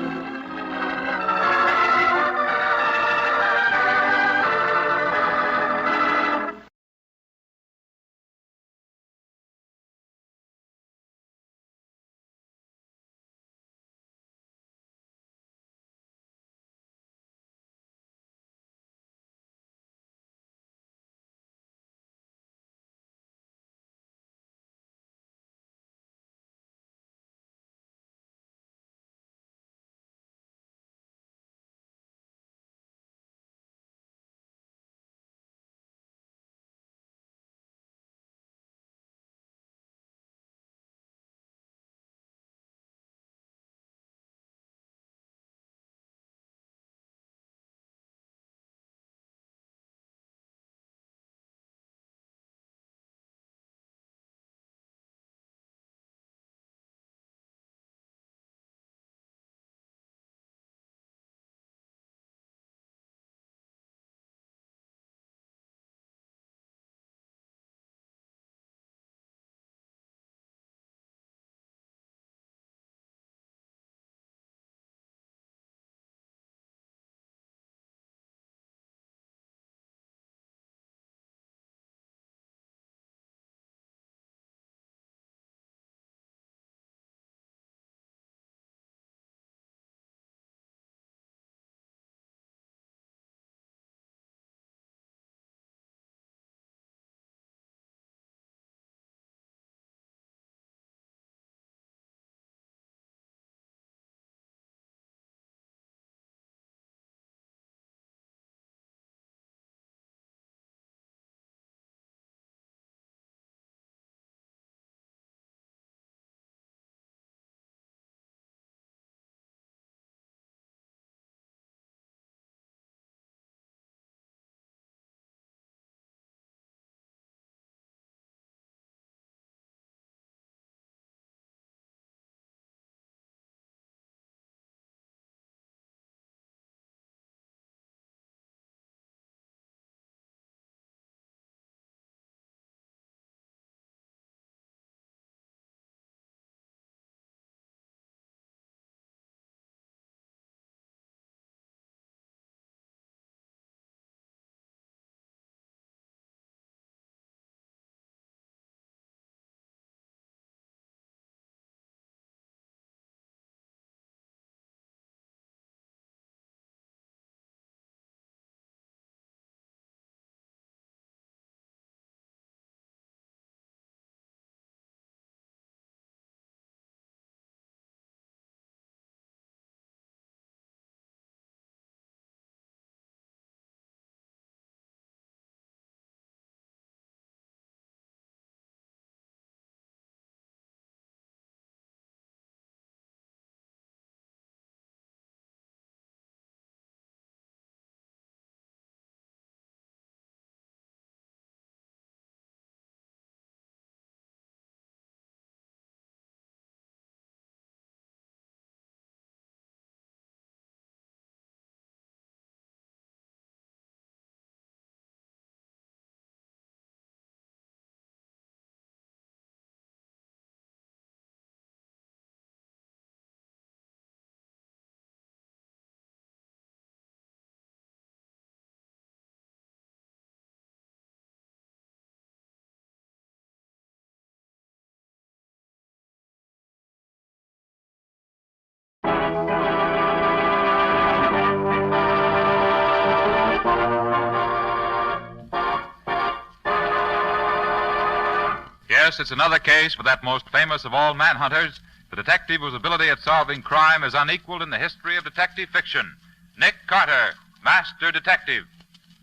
Yes, it's another case for that most famous of all manhunters, the detective whose ability at solving crime is unequaled in the history of detective fiction, Nick Carter, Master Detective.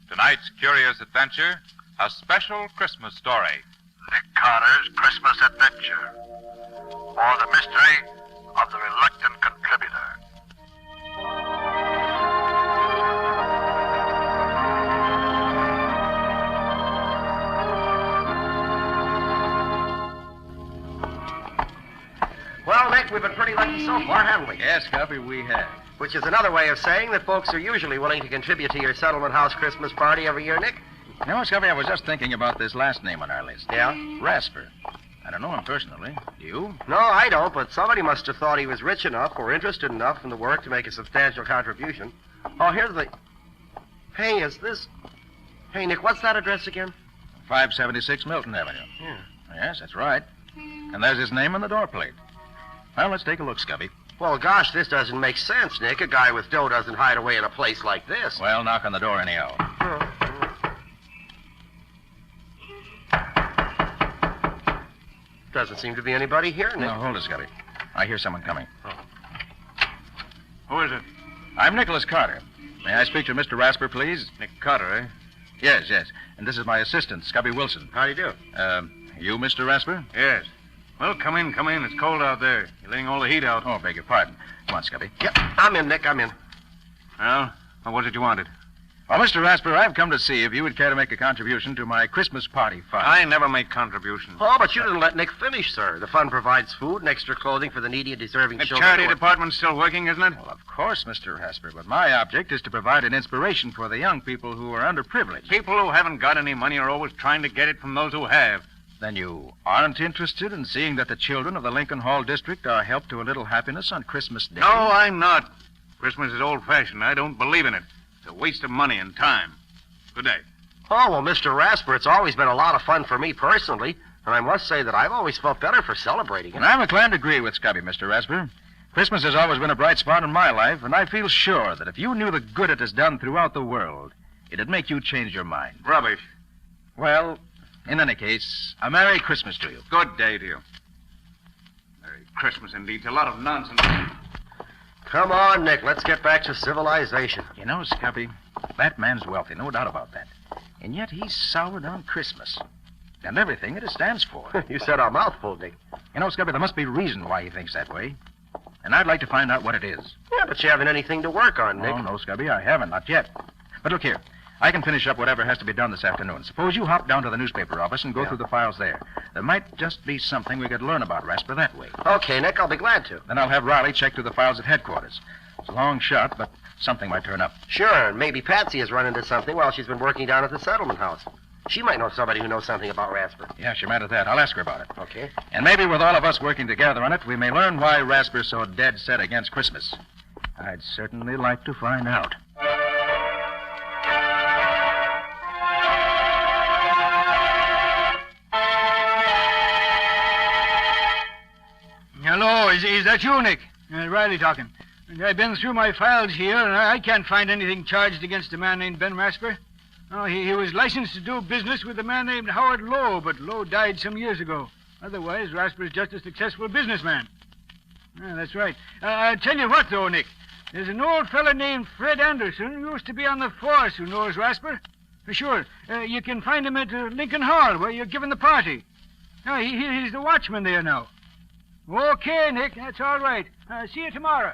Tonight's curious adventure, a special Christmas story. Nick Carter's Christmas Adventure, or the mystery of the reluctant contributor. Well, Nick, we've been pretty lucky so far, haven't we? Yes, Guppy, we have. Which is another way of saying that folks are usually willing to contribute to your settlement house Christmas party every year, Nick. You know, Scubby, I was just thinking about this last name on our list. Yeah? Rasper. I don't know him personally. Do you? No, I don't, but somebody must have thought he was rich enough or interested enough in the work to make a substantial contribution. Oh, here's the... Hey, is this... Hey, Nick, what's that address again? 576 Milton Avenue. Yeah. Yes, that's right. And there's his name on the door plate. Well, let's take a look, Scubby. Well, gosh, this doesn't make sense, Nick. A guy with dough doesn't hide away in a place like this. Well, knock on the door anyhow. Doesn't seem to be anybody here, Nick. No, hold it, Scubby. I hear someone coming. Who is it? I'm Nicholas Carter. May I speak to Mr. Rasper, please? Nick Carter, eh? Yes, yes. And this is my assistant, Scubby Wilson. How do you do? You, Mr. Rasper? Yes. Well, come in. It's cold out there. You're letting all the heat out. Oh, beg your pardon. Come on, Scubby. Yep, I'm in, Nick. I'm in. Well, what was it you wanted? Well, Mr. Rasper, I've come to see if you would care to make a contribution to my Christmas party fund. I never make contributions. Oh, but you didn't let Nick finish, sir. The fund provides food and extra clothing for the needy and deserving The children. charity department's still working, isn't it? Well, of course, Mr. Rasper, but my object is to provide an inspiration for the young people who are underprivileged. People who haven't got any money are always trying to get it from those who have. Then you aren't interested in seeing that the children of the Lincoln Hall district are helped to a little happiness on Christmas Day? No, I'm not. Christmas is old-fashioned. I don't believe in it. It's a waste of money and time. Good day. Oh, well, Mr. Rasper, it's always been a lot of fun for me personally, and I must say that I've always felt better for celebrating it. And I'm inclined to agree with Scubby, Mr. Rasper. Christmas has always been a bright spot in my life, and I feel sure that if you knew the good it has done throughout the world, it'd make you change your mind. Rubbish. Well, in any case, a Merry Christmas to you. Good day to you. Merry Christmas, indeed. It's a lot of nonsense. Come on, Nick. Let's get back to civilization. You know, Scubby, that man's wealthy, no doubt about that. And yet he's soured on Christmas and everything it stands for. You said a mouthful, Nick. You know, Scubby, there must be a reason why he thinks that way. And I'd like to find out what it is. Yeah, but you haven't anything to work on, Nick. Oh, no, Scubby, I haven't, not yet. But look here. I can finish up whatever has to be done this afternoon. Suppose you hop down to the newspaper office and go through the files there. There might just be something we could learn about Rasper that way. Okay, Nick, I'll be glad to. Then I'll have Riley check through the files at headquarters. It's a long shot, but something might turn up. Sure, and maybe Patsy has run into something while she's been working down at the settlement house. She might know somebody who knows something about Rasper. Yeah, she might at that. I'll ask her about it. Okay. And maybe with all of us working together on it, we may learn why Rasper's so dead set against Christmas. I'd certainly like to find out. Hello, is that you, Nick? Riley talking. I've been through my files here, and I can't find anything charged against a man named Ben Rasper. Oh, he was licensed to do business with a man named Howard Lowe, but Lowe died some years ago. Otherwise, Rasper's just a successful businessman. Yeah, that's right. I'll tell you what, though, Nick. There's an old fella named Fred Anderson who used to be on the force who knows Rasper. Sure, you can find him at Lincoln Hall, where you're giving the party. He's the watchman there now. Okay, Nick, that's all right. See you tomorrow.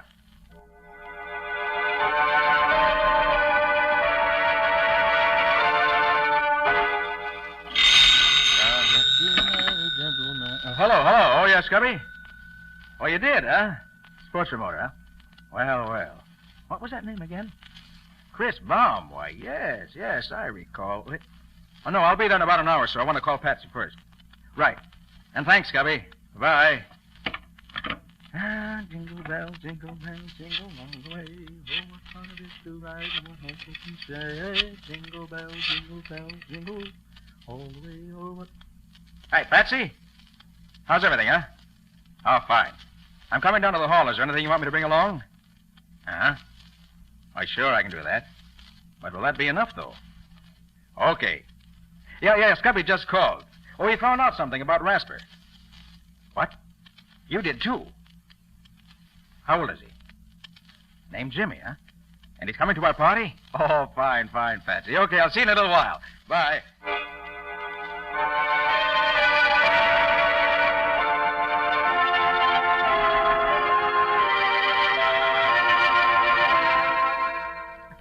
Hello. Oh, yes, Scubby? Oh, you did, huh? Sports remoter, huh? Well. What was that name again? Chris Baum. Why, yes, I recall. Oh, no, I'll be there in about an hour, so I want to call Patsy first. Right. And thanks, Scubby. Bye. Jingle bells, jingle all the way. Oh, what fun it is to ride in a horse open sleigh. Jingle bells, jingle all the way. Oh, what... Hey, Patsy. How's everything, huh? Oh, fine. I'm coming down to the hall. Is there anything you want me to bring along? Uh-huh. Why, sure, I can do that. But will that be enough, though? Okay. Yeah, Scubby just called. Oh, he found out something about Rasper. What? You did, too? How old is he? Named Jimmy, huh? And he's coming to our party? Oh, fine, Patsy. Okay, I'll see you in a little while. Bye.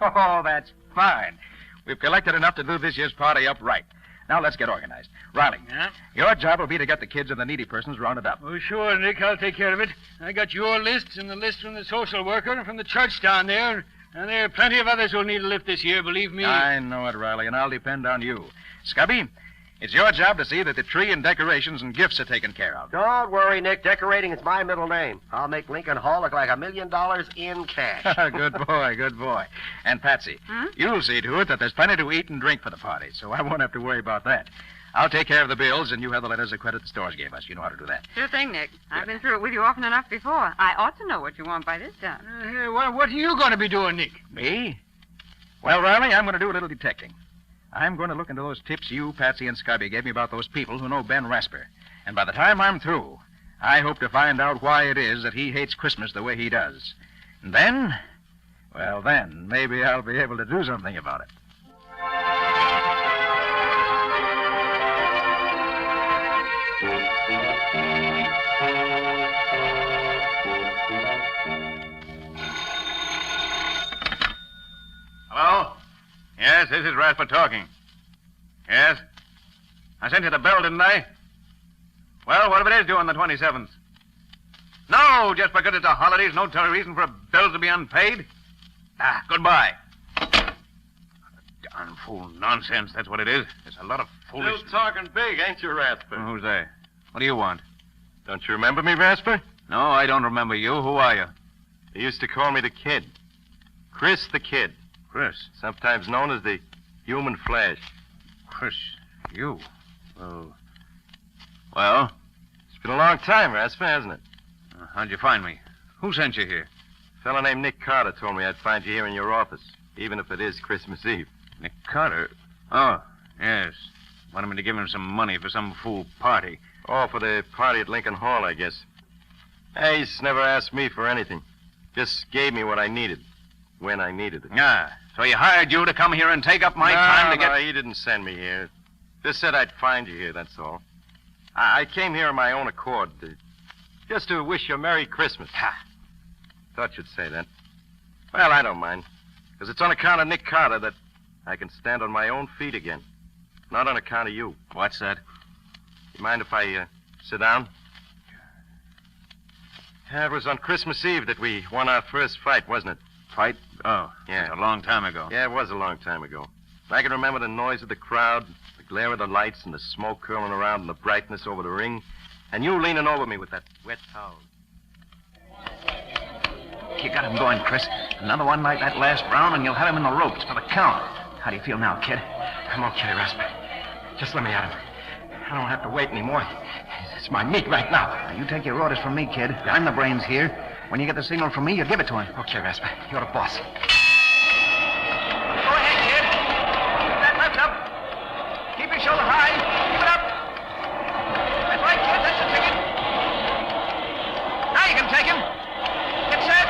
Oh, that's fine. We've collected enough to do this year's party up right. Now let's get organized. Riley, your job will be to get the kids and the needy persons rounded up. Oh, sure, Nick. I'll take care of it. I got your list and the list from the social worker and from the church down there. And there are plenty of others who'll need a lift this year, believe me. I know it, Riley, and I'll depend on you. Scubby, it's your job to see that the tree and decorations and gifts are taken care of. Don't worry, Nick. Decorating is my middle name. I'll make Lincoln Hall look like $1 million in cash. Good boy. And Patsy, you'll see to it that there's plenty to eat and drink for the party, so I won't have to worry about that. I'll take care of the bills, and you have the letters of credit the stores gave us. You know how to do that. Sure thing, Nick. I've been through it with you often enough before. I ought to know what you want by this time. What are you going to be doing, Nick? Me? Well, Riley, I'm going to do a little detecting. I'm going to look into those tips you, Patsy, and Scubby gave me about those people who know Ben Rasper. And by the time I'm through, I hope to find out why it is that he hates Christmas the way he does. And then, well, then, maybe I'll be able to do something about it. Hello? Yes, this is Rasper talking. Yes? I sent you the bill, didn't I? Well, what if it is due on the 27th? No, just because it's a holiday is no reason for bills to be unpaid. Goodbye. Darn fool nonsense, that's what it is. There's a lot of foolish... Still talking big, ain't you, Rasper? Who's that? What do you want? Don't you remember me, Rasper? No, I don't remember you. Who are you? They used to call me the Kid. Chris the Kid. Chris? Sometimes known as the Human Flash. Chris, you? Oh. Well? It's been a long time, Rasper, hasn't it? How'd you find me? Who sent you here? A fellow named Nick Carter told me I'd find you here in your office, even if it is Christmas Eve. Nick Carter? Oh, yes. Wanted me to give him some money for some fool party. Oh, for the party at Lincoln Hall, I guess. Hey, he's never asked me for anything. Just gave me what I needed, when I needed it. So he hired you to come here and take up my time to get... No, he didn't send me here. Just said I'd find you here, that's all. I came here on my own accord, just to wish you a Merry Christmas. Thought you'd say that. Well, I don't mind, because it's on account of Nick Carter that I can stand on my own feet again. Not on account of you. What's that? You mind if I sit down? It was on Christmas Eve that we won our first fight, wasn't it? Fight? Oh, yeah. A long time ago. Yeah, it was a long time ago. I can remember the noise of the crowd, the glare of the lights, and the smoke curling around and the brightness over the ring, and you leaning over me with that wet towel. You got him going, Chris. Another one like that last round, and you'll have him in the ropes for the count. How do you feel now, kid? I'm okay, Rasper. Just let me at him. I don't have to wait anymore. It's my meat right now. You take your orders from me, kid. I'm the brains here. When you get the signal from me, you give it to him. Okay, Rasper. You're the boss. Go ahead, kid. Keep that left up. Keep your shoulder high. Keep it up. That's right, kid. That's the ticket. Now you can take him. Get set.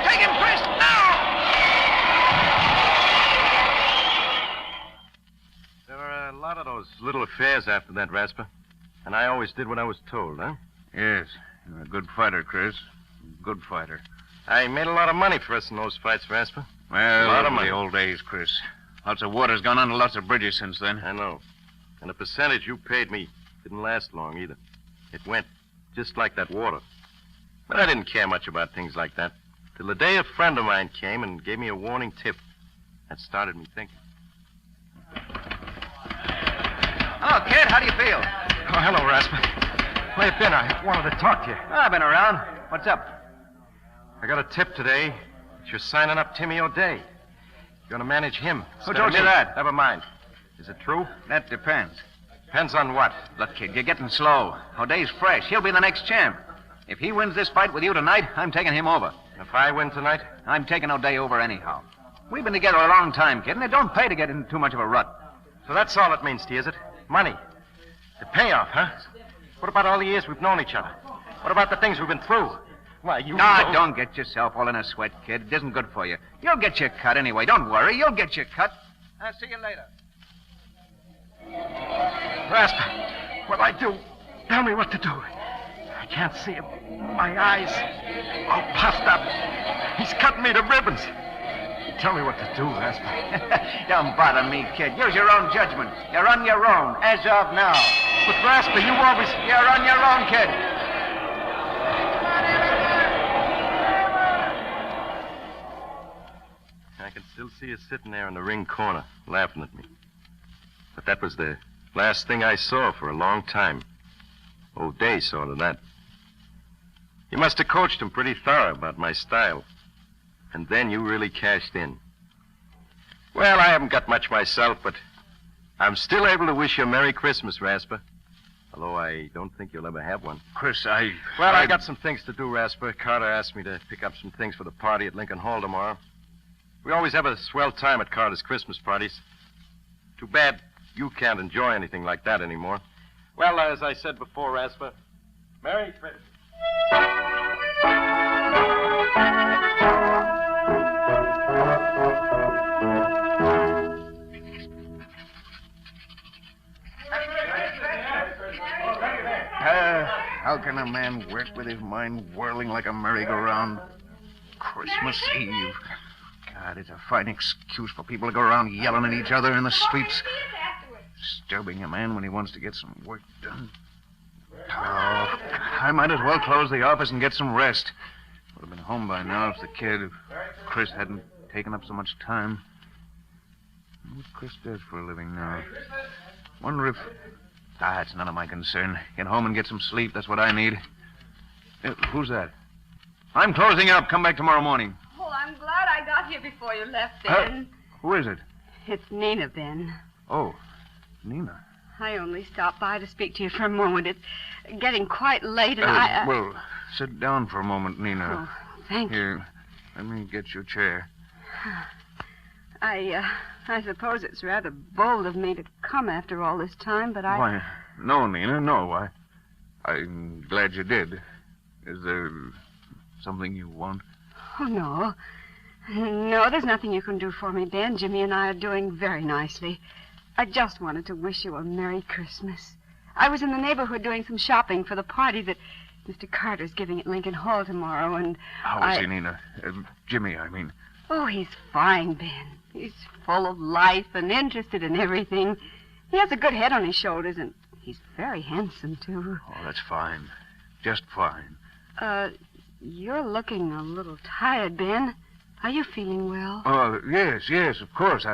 Take him, Chris. Now! There were a lot of those little affairs after that, Rasper. And I always did what I was told, huh? Yes. You're a good fighter, Chris. Good fighter. I made a lot of money for us in those fights, Rasper. Well, a lot of money. The old days, Chris. Lots of water's gone under lots of bridges since then. I know. And the percentage you paid me didn't last long either. It went just like that water. But I didn't care much about things like that. Till the day a friend of mine came and gave me a warning tip. That started me thinking. Hello, kid. How do you feel? Oh, hello, Rasper. Where you been? I wanted to talk to you. I've been around. What's up? I got a tip today that you're signing up Timmy O'Day. You're going to manage him. Who told you that? Never mind. Is it true? That depends. Depends on what? Look, kid, you're getting slow. O'Day's fresh. He'll be the next champ. If he wins this fight with you tonight, I'm taking him over. If I win tonight? I'm taking O'Day over anyhow. We've been together a long time, kid, and it don't pay to get in too much of a rut. So that's all it means to you, is it? Money. The payoff, huh? What about all the years we've known each other? What about the things we've been through? Why, you... No, don't get yourself all in a sweat, kid. It isn't good for you. You'll get your cut anyway. Don't worry. You'll get your cut. I'll see you later. Rasper, what'll I do? Tell me what to do. I can't see him. My eyes all puffed up. He's cutting me to ribbons. Tell me what to do, Rasper. Don't bother me, kid. Use your own judgment. You're on your own, as of now. But, Rasper, you always... You're on your own, kid. I can still see you sitting there in the ring corner, laughing at me. But that was the last thing I saw for a long time. O'Day saw to that. You must have coached him pretty thorough about my style. And then you really cashed in. Well, I haven't got much myself, but I'm still able to wish you a Merry Christmas, Rasper. Although I don't think you'll ever have one. Chris, I got some things to do, Rasper. Carter asked me to pick up some things for the party at Lincoln Hall tomorrow. We always have a swell time at Carter's Christmas parties. Too bad you can't enjoy anything like that anymore. Well, as I said before, Rasper, Merry Christmas. How can a man work with his mind whirling like a merry-go-round? Christmas Eve. God, it's a fine excuse for people to go around yelling at each other in the streets. Disturbing a man when he wants to get some work done. Oh, I might as well close the office and get some rest. Would have been home by now if the kid, if Chris hadn't taken up so much time. What Chris does for a living now. Wonder if... it's none of my concern. Get home and get some sleep. That's what I need. Who's that? I'm closing up. Come back tomorrow morning. Oh, I'm glad I got here before you left, Ben. Who is it? It's Nina, Ben. Oh, Nina. I only stopped by to speak to you for a moment. It's getting quite late, and Well, sit down for a moment, Nina. Oh, thank you. Here, let me get your chair. I suppose it's rather bold of me to come after all this time, but Why, no, Nina, no. I'm glad you did. Is there something you want? Oh, no. No, there's nothing you can do for me, Ben. Jimmy and I are doing very nicely. I just wanted to wish you a Merry Christmas. I was in the neighborhood doing some shopping for the party that Mr. Carter's giving at Lincoln Hall tomorrow, and How is he, Nina? Jimmy, I mean. Oh, he's fine, Ben. He's full of life and interested in everything. He has a good head on his shoulders, and he's very handsome, too. Oh, that's fine. Just fine. You're looking a little tired, Ben. Are you feeling well? Oh, yes, of course.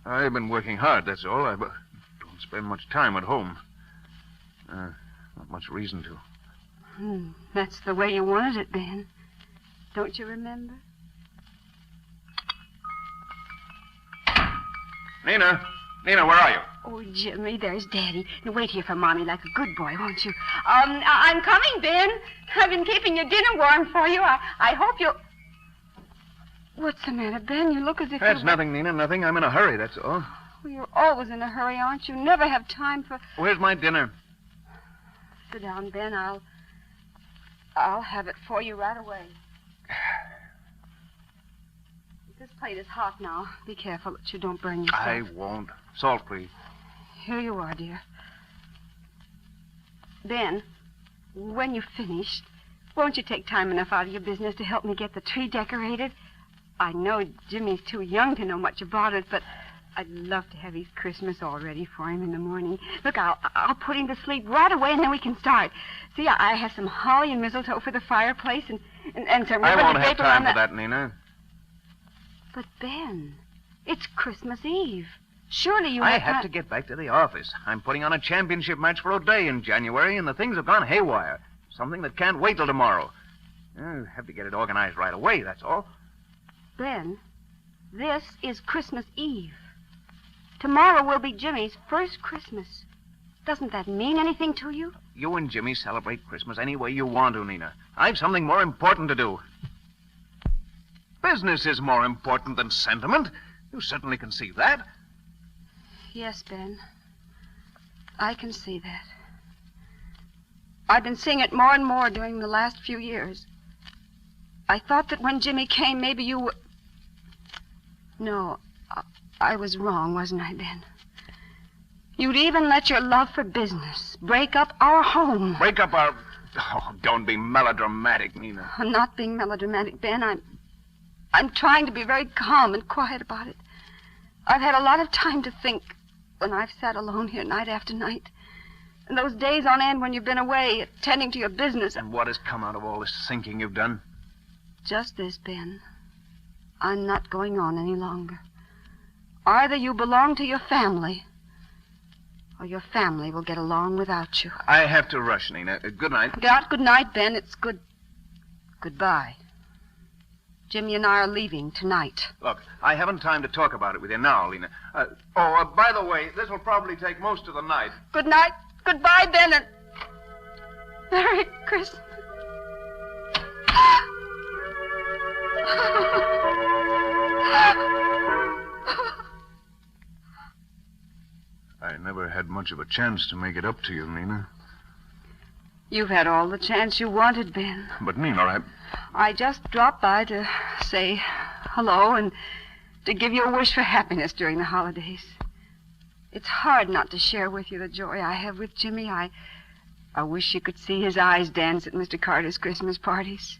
I've been working hard, that's all. I don't spend much time at home. Not much reason to. That's the way you wanted it, Ben. Don't you remember? Nina, where are you? Oh, Jimmy, there's Daddy. Now, wait here for Mommy like a good boy, won't you? I'm coming, Ben. I've been keeping your dinner warm for you. I hope you'll... What's the matter, Ben? You look as if That's nothing, Nina, nothing. I'm in a hurry, that's all. Well, you're always in a hurry, aren't you? Never have time for... Where's my dinner? Sit down, Ben. I'll have it for you right away. This plate is hot now. Be careful that you don't burn yourself. I won't. Salt, please. Here you are, dear. Ben, when you've finished, won't you take time enough out of your business to help me get the tree decorated? I know Jimmy's too young to know much about it, but I'd love to have his Christmas all ready for him in the morning. Look, I'll put him to sleep right away, and then we can start. See, I have some holly and mistletoe for the fireplace, and some ribbon I won't and have paper time on for that, Nina. But, Ben, it's Christmas Eve. Surely you I have have to get back to the office. I'm putting on a championship match for O'Day in January, and the things have gone haywire. Something that can't wait till tomorrow. I have to get it organized right away, that's all. Ben, this is Christmas Eve. Tomorrow will be Jimmy's first Christmas. Doesn't that mean anything to you? You and Jimmy celebrate Christmas any way you want to, Nina. I've something more important to do. Business is more important than sentiment. You certainly can see that. Yes, Ben. I can see that. I've been seeing it more and more during the last few years. I thought that when Jimmy came, maybe you were... No, I was wrong, wasn't I, Ben? You'd even let your love for business break up our home. Break up our... Oh, don't be melodramatic, Nina. I'm not being melodramatic, Ben. I'm trying to be very calm and quiet about it. I've had a lot of time to think when I've sat alone here night after night. And those days on end when you've been away, attending to your business. And what has come out of all this thinking you've done? Just this, Ben. I'm not going on any longer. Either you belong to your family, or your family will get along without you. I have to rush, Nina. Good night. Not good night, Ben. It's goodbye. Jimmy and I are leaving tonight. Look, I haven't time to talk about it with you now, Lena. By the way, this will probably take most of the night. Good night. Goodbye, Ben, and Merry Christmas. I never had much of a chance to make it up to you, Nina. You've had all the chance you wanted, Ben. But, Nina, I just dropped by to say hello and to give you a wish for happiness during the holidays. It's hard not to share with you the joy I have with Jimmy. I wish you could see his eyes dance at Mr. Carter's Christmas parties.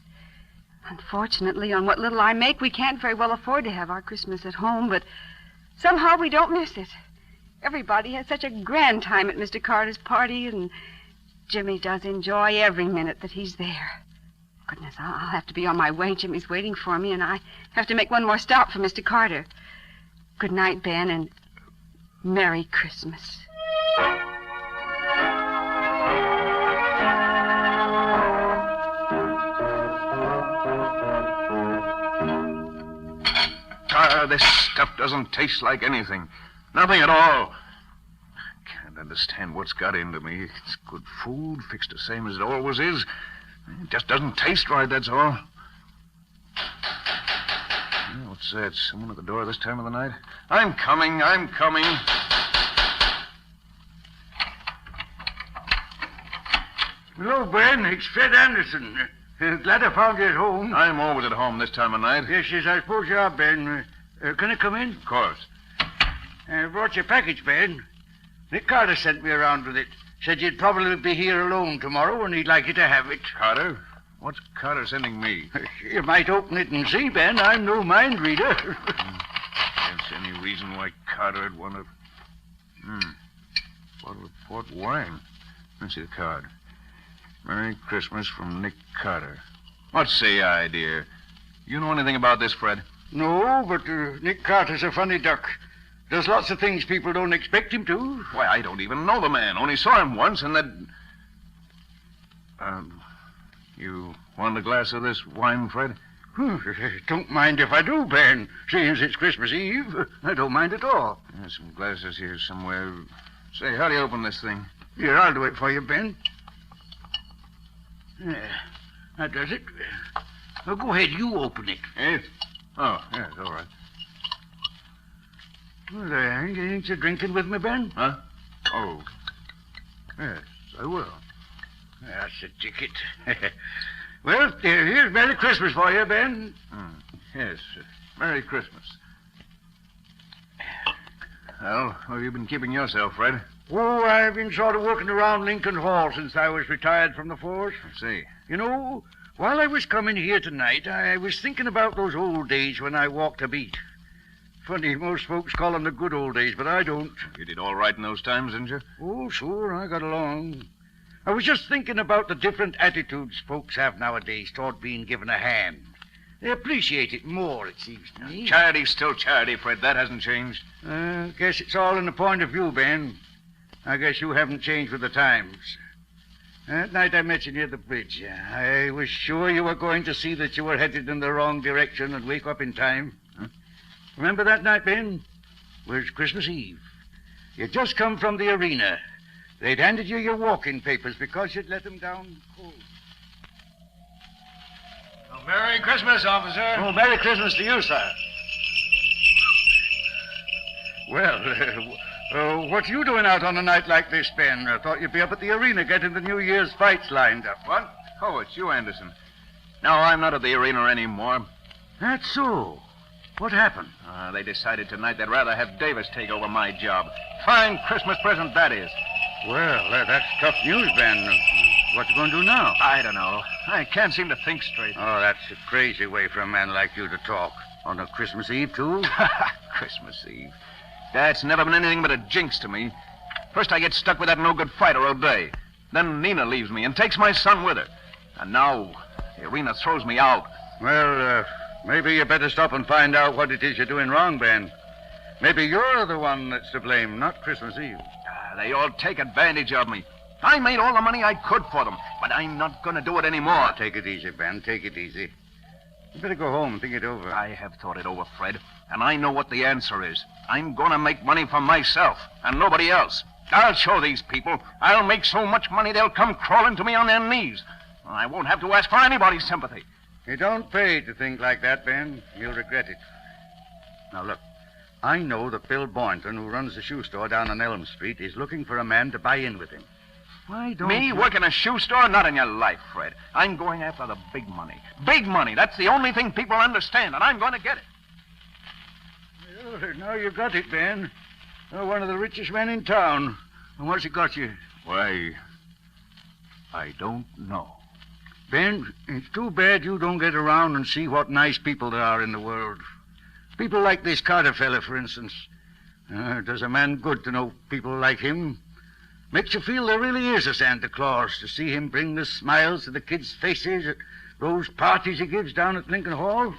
Unfortunately, on what little I make, we can't very well afford to have our Christmas at home, but somehow we don't miss it. Everybody has such a grand time at Mr. Carter's party, and Jimmy does enjoy every minute that he's there. Goodness, I'll have to be on my way. Jimmy's waiting for me, and I have to make one more stop for Mr. Carter. Good night, Ben, and Merry Christmas. This stuff doesn't taste like anything. Nothing at all. I can't understand what's got into me. It's good food, fixed the same as it always is. It just doesn't taste right, that's all. What's that? Someone at the door this time of the night? I'm coming. Hello, Ben. It's Fred Anderson. Glad I found you at home. I'm always at home this time of night. Yes, I suppose you are, Ben. Can I come in? Of course. I brought you a package, Ben. Nick Carter sent me around with it. Said you'd probably be here alone tomorrow, and he'd like you to have it. Carter? What's Carter sending me? You might open it and see, Ben. I'm no mind reader. Can't see any reason why Carter would want to... Bottle of port wine. Let's see the card. Merry Christmas from Nick Carter. What say I, dear? You know anything about this, Fred? No, but Nick Carter's a funny duck. Does lots of things people don't expect him to. Why, I don't even know the man. Only saw him once, and that... You want a glass of this wine, Fred? Don't mind if I do, Ben. Seeing as it's Christmas Eve, I don't mind at all. There's some glasses here somewhere. Say, how do you open this thing? Here, I'll do it for you, Ben. There. That does it. Well, go ahead, you open it. Yes? Oh, yes, all right. Well, ain't you drinking with me, Ben? Huh? Oh. Yes, I will. That's the ticket. Well, here's Merry Christmas for you, Ben. Yes, Merry Christmas. Well, how have you been keeping yourself, Fred? Oh, I've been sort of working around Lincoln Hall since I was retired from the force. I see. You know, while I was coming here tonight, I was thinking about those old days when I walked a beat. Funny, most folks call them the good old days, but I don't. You did all right in those times, didn't you? Oh, sure, I got along. I was just thinking about the different attitudes folks have nowadays toward being given a hand. They appreciate it more, it seems to me. Charity's still charity, Fred. That hasn't changed. I guess it's all in the point of view, Ben. I guess you haven't changed with the times. That night I met you near the bridge. I was sure you were going to see that you were headed in the wrong direction and wake up in time. Huh? Remember that night, Ben? It was Christmas Eve. You'd just come from the arena. They'd handed you your walking papers because you'd let them down cold. Oh, Merry Christmas, officer. Oh, Merry Christmas to you, sir. Well, What you doing out on a night like this, Ben? I thought you'd be up at the arena getting the New Year's fights lined up. What? Oh, it's you, Anderson. No, I'm not at the arena anymore. That's so. What happened? They decided tonight they'd rather have Davis take over my job. Fine Christmas present that is. Well, that's tough news, Ben. What you going to do now? I don't know. I can't seem to think straight. Oh, that's a crazy way for a man like you to talk. On a Christmas Eve, too? Christmas Eve. That's never been anything but a jinx to me. First I get stuck with that no-good fighter O'Day. Then Nina leaves me and takes my son with her. And now the arena throws me out. Well, maybe you better stop and find out what it is you're doing wrong, Ben. Maybe you're the one that's to blame, not Christmas Eve. They all take advantage of me. I made all the money I could for them, but I'm not going to do it anymore. Take it easy, Ben. Take it easy. You better go home and think it over. I have thought it over, Fred, and I know what the answer is. I'm going to make money for myself and nobody else. I'll show these people. I'll make so much money they'll come crawling to me on their knees. I won't have to ask for anybody's sympathy. You don't pay to think like that, Ben. You'll regret it. Now, look. I know that Bill Boynton, who runs the shoe store down on Elm Street, is looking for a man to buy in with him. Why don't Me you... work in a shoe store? Not in your life, Fred. I'm going after the big money. Big money. That's the only thing people understand, and I'm going to get it. Well, now you got it, Ben. You're one of the richest men in town. And what's it got you? Why, I don't know. Ben, it's too bad you don't get around and see what nice people there are in the world. People like this Carter fella, for instance. Does a man good to know people like him. Makes you feel there really is a Santa Claus, to see him bring the smiles to the kids' faces at those parties he gives down at Lincoln Hall.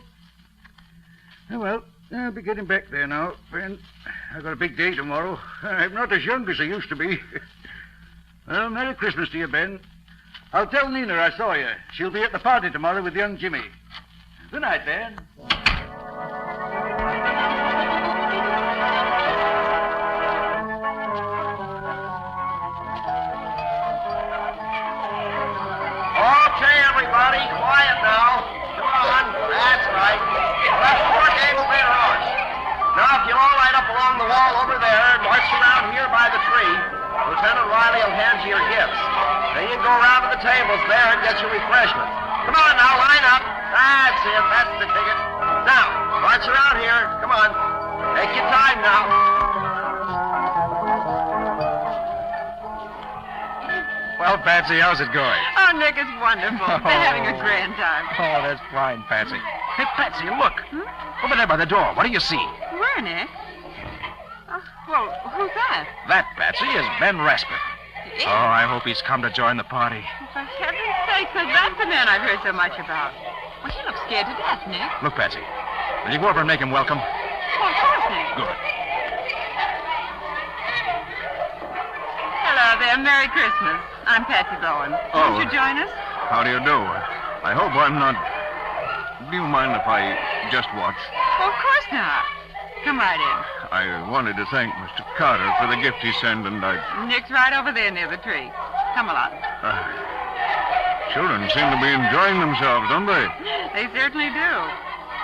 Well, I'll be getting back there now, Ben. I've got a big day tomorrow. I'm not as young as I used to be. Well, Merry Christmas to you, Ben. I'll tell Nina I saw you. She'll be at the party tomorrow with young Jimmy. Good night, Ben. Okay, everybody, quiet now. Come on. That's right. That four game will be ours. Now, if you'll all line up along the wall over there and march around here by the tree, Lieutenant Riley will hand you your gifts. Then you can go around to the tables there and get your refreshment. Come on now, line up. That's it. That's the ticket. Now, march around here. Come on. Take your time now. Well, Patsy, how's it going? Oh, Nick, it's wonderful. They're having a grand time. Oh, that's fine, Patsy. Hey, Patsy, look. Over there by the door. What do you see? Where, Nick? Well, who's that? That, Patsy, is Ben Rasper. Oh, I hope he's come to join the party. For heaven's sake, that's the man I've heard so much about. Well, he looks scared to death, Nick. Look, Patsy, will you go over and make him welcome? Oh, of course, Nick. Good. Hello there. Merry Christmas. I'm Patsy Bowen. Oh. Won't you join us? How do you do? I hope I'm not... Do you mind if I just watch? Oh, of course not. Come right in. I wanted to thank Mr. Carter for the gift he sent, and I... Nick's right over there near the tree. Come along. Children seem to be enjoying themselves, don't they? They certainly do.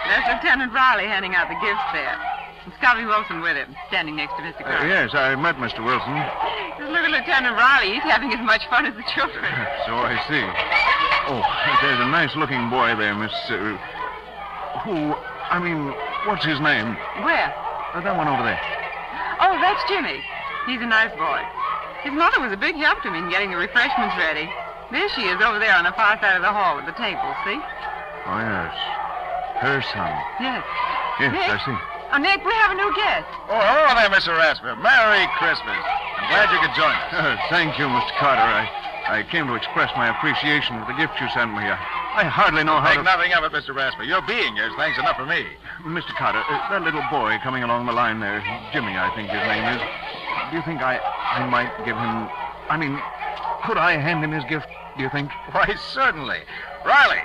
There's Lieutenant Riley handing out the gifts there. And Scotty Wilson with him, standing next to Mr. Carter. Yes, I met Mr. Wilson. Just look at Lieutenant Riley. He's having as much fun as the children. So I see. Oh, there's a nice-looking boy there, Miss... what's his name? Where? That one over there. Oh, that's Jimmy. He's a nice boy. His mother was a big help to me in getting the refreshments ready. There she is over there on the far side of the hall with the table, see? Oh, yes. Her son. Yes. Yes, Nick? I see. Oh, Nick, we have a new guest. Oh, hello there, Mr. Rasper. Merry Christmas. I'm glad you could join us. Thank you, Mr. Carter. I came to express my appreciation for the gift you sent me. I hardly know how to... Make nothing of it, Mr. Rasper. Your being here is thanks enough for me. Mr. Carter, that little boy coming along the line there, Jimmy, I think his name is. Do you think I might give him... could I hand him his gift, do you think? Why, certainly. Riley.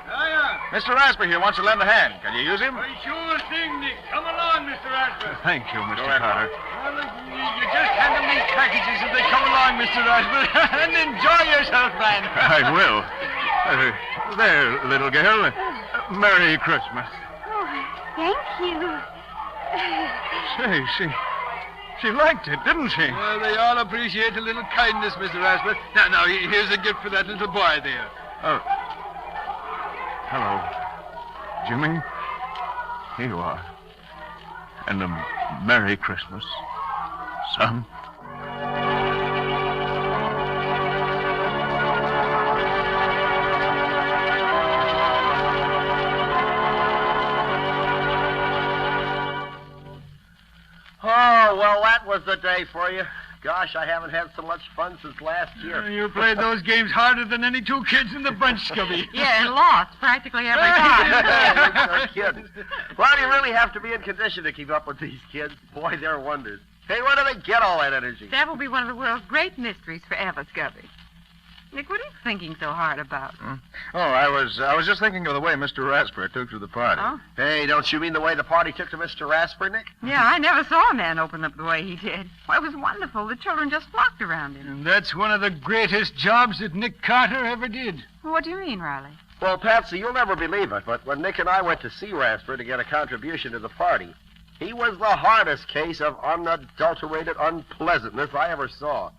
Mr. Rasper here wants to lend a hand. Can you use him? Sure thing, Nick. Come along, Mr. Rasper. Thank you, Mr. Go ahead, Carter. Well, you just hand them these packages as they come along, Mr. Rasper, and enjoy yourself, man. I will. There, little girl. Merry Christmas. Oh, thank you. Say, She liked it, didn't she? Well, they all appreciate a little kindness, Mr. Rasper. Now, here's a gift for that little boy there. Oh. Hello, Jimmy. Here you are. And a Merry Christmas, son. Oh, well, that was the day for you. Gosh, I haven't had so much fun since last year. You played those games harder than any two kids in the bunch, Scubby. Yeah, and lost practically every time. You're kidding. Well, you really have to be in condition to keep up with these kids. Boy, they're wonders. Hey, where do they get all that energy? That will be one of the world's great mysteries forever, Scubby. Nick, what are you thinking so hard about? Oh, I was just thinking of the way Mr. Rasper took to the party. Oh? Hey, don't you mean the way the party took to Mr. Rasper, Nick? Yeah, I never saw a man open up the way he did. Well, it was wonderful. The children just flocked around him. And that's one of the greatest jobs that Nick Carter ever did. What do you mean, Riley? Well, Patsy, you'll never believe it, but when Nick and I went to see Rasper to get a contribution to the party, he was the hardest case of unadulterated unpleasantness I ever saw.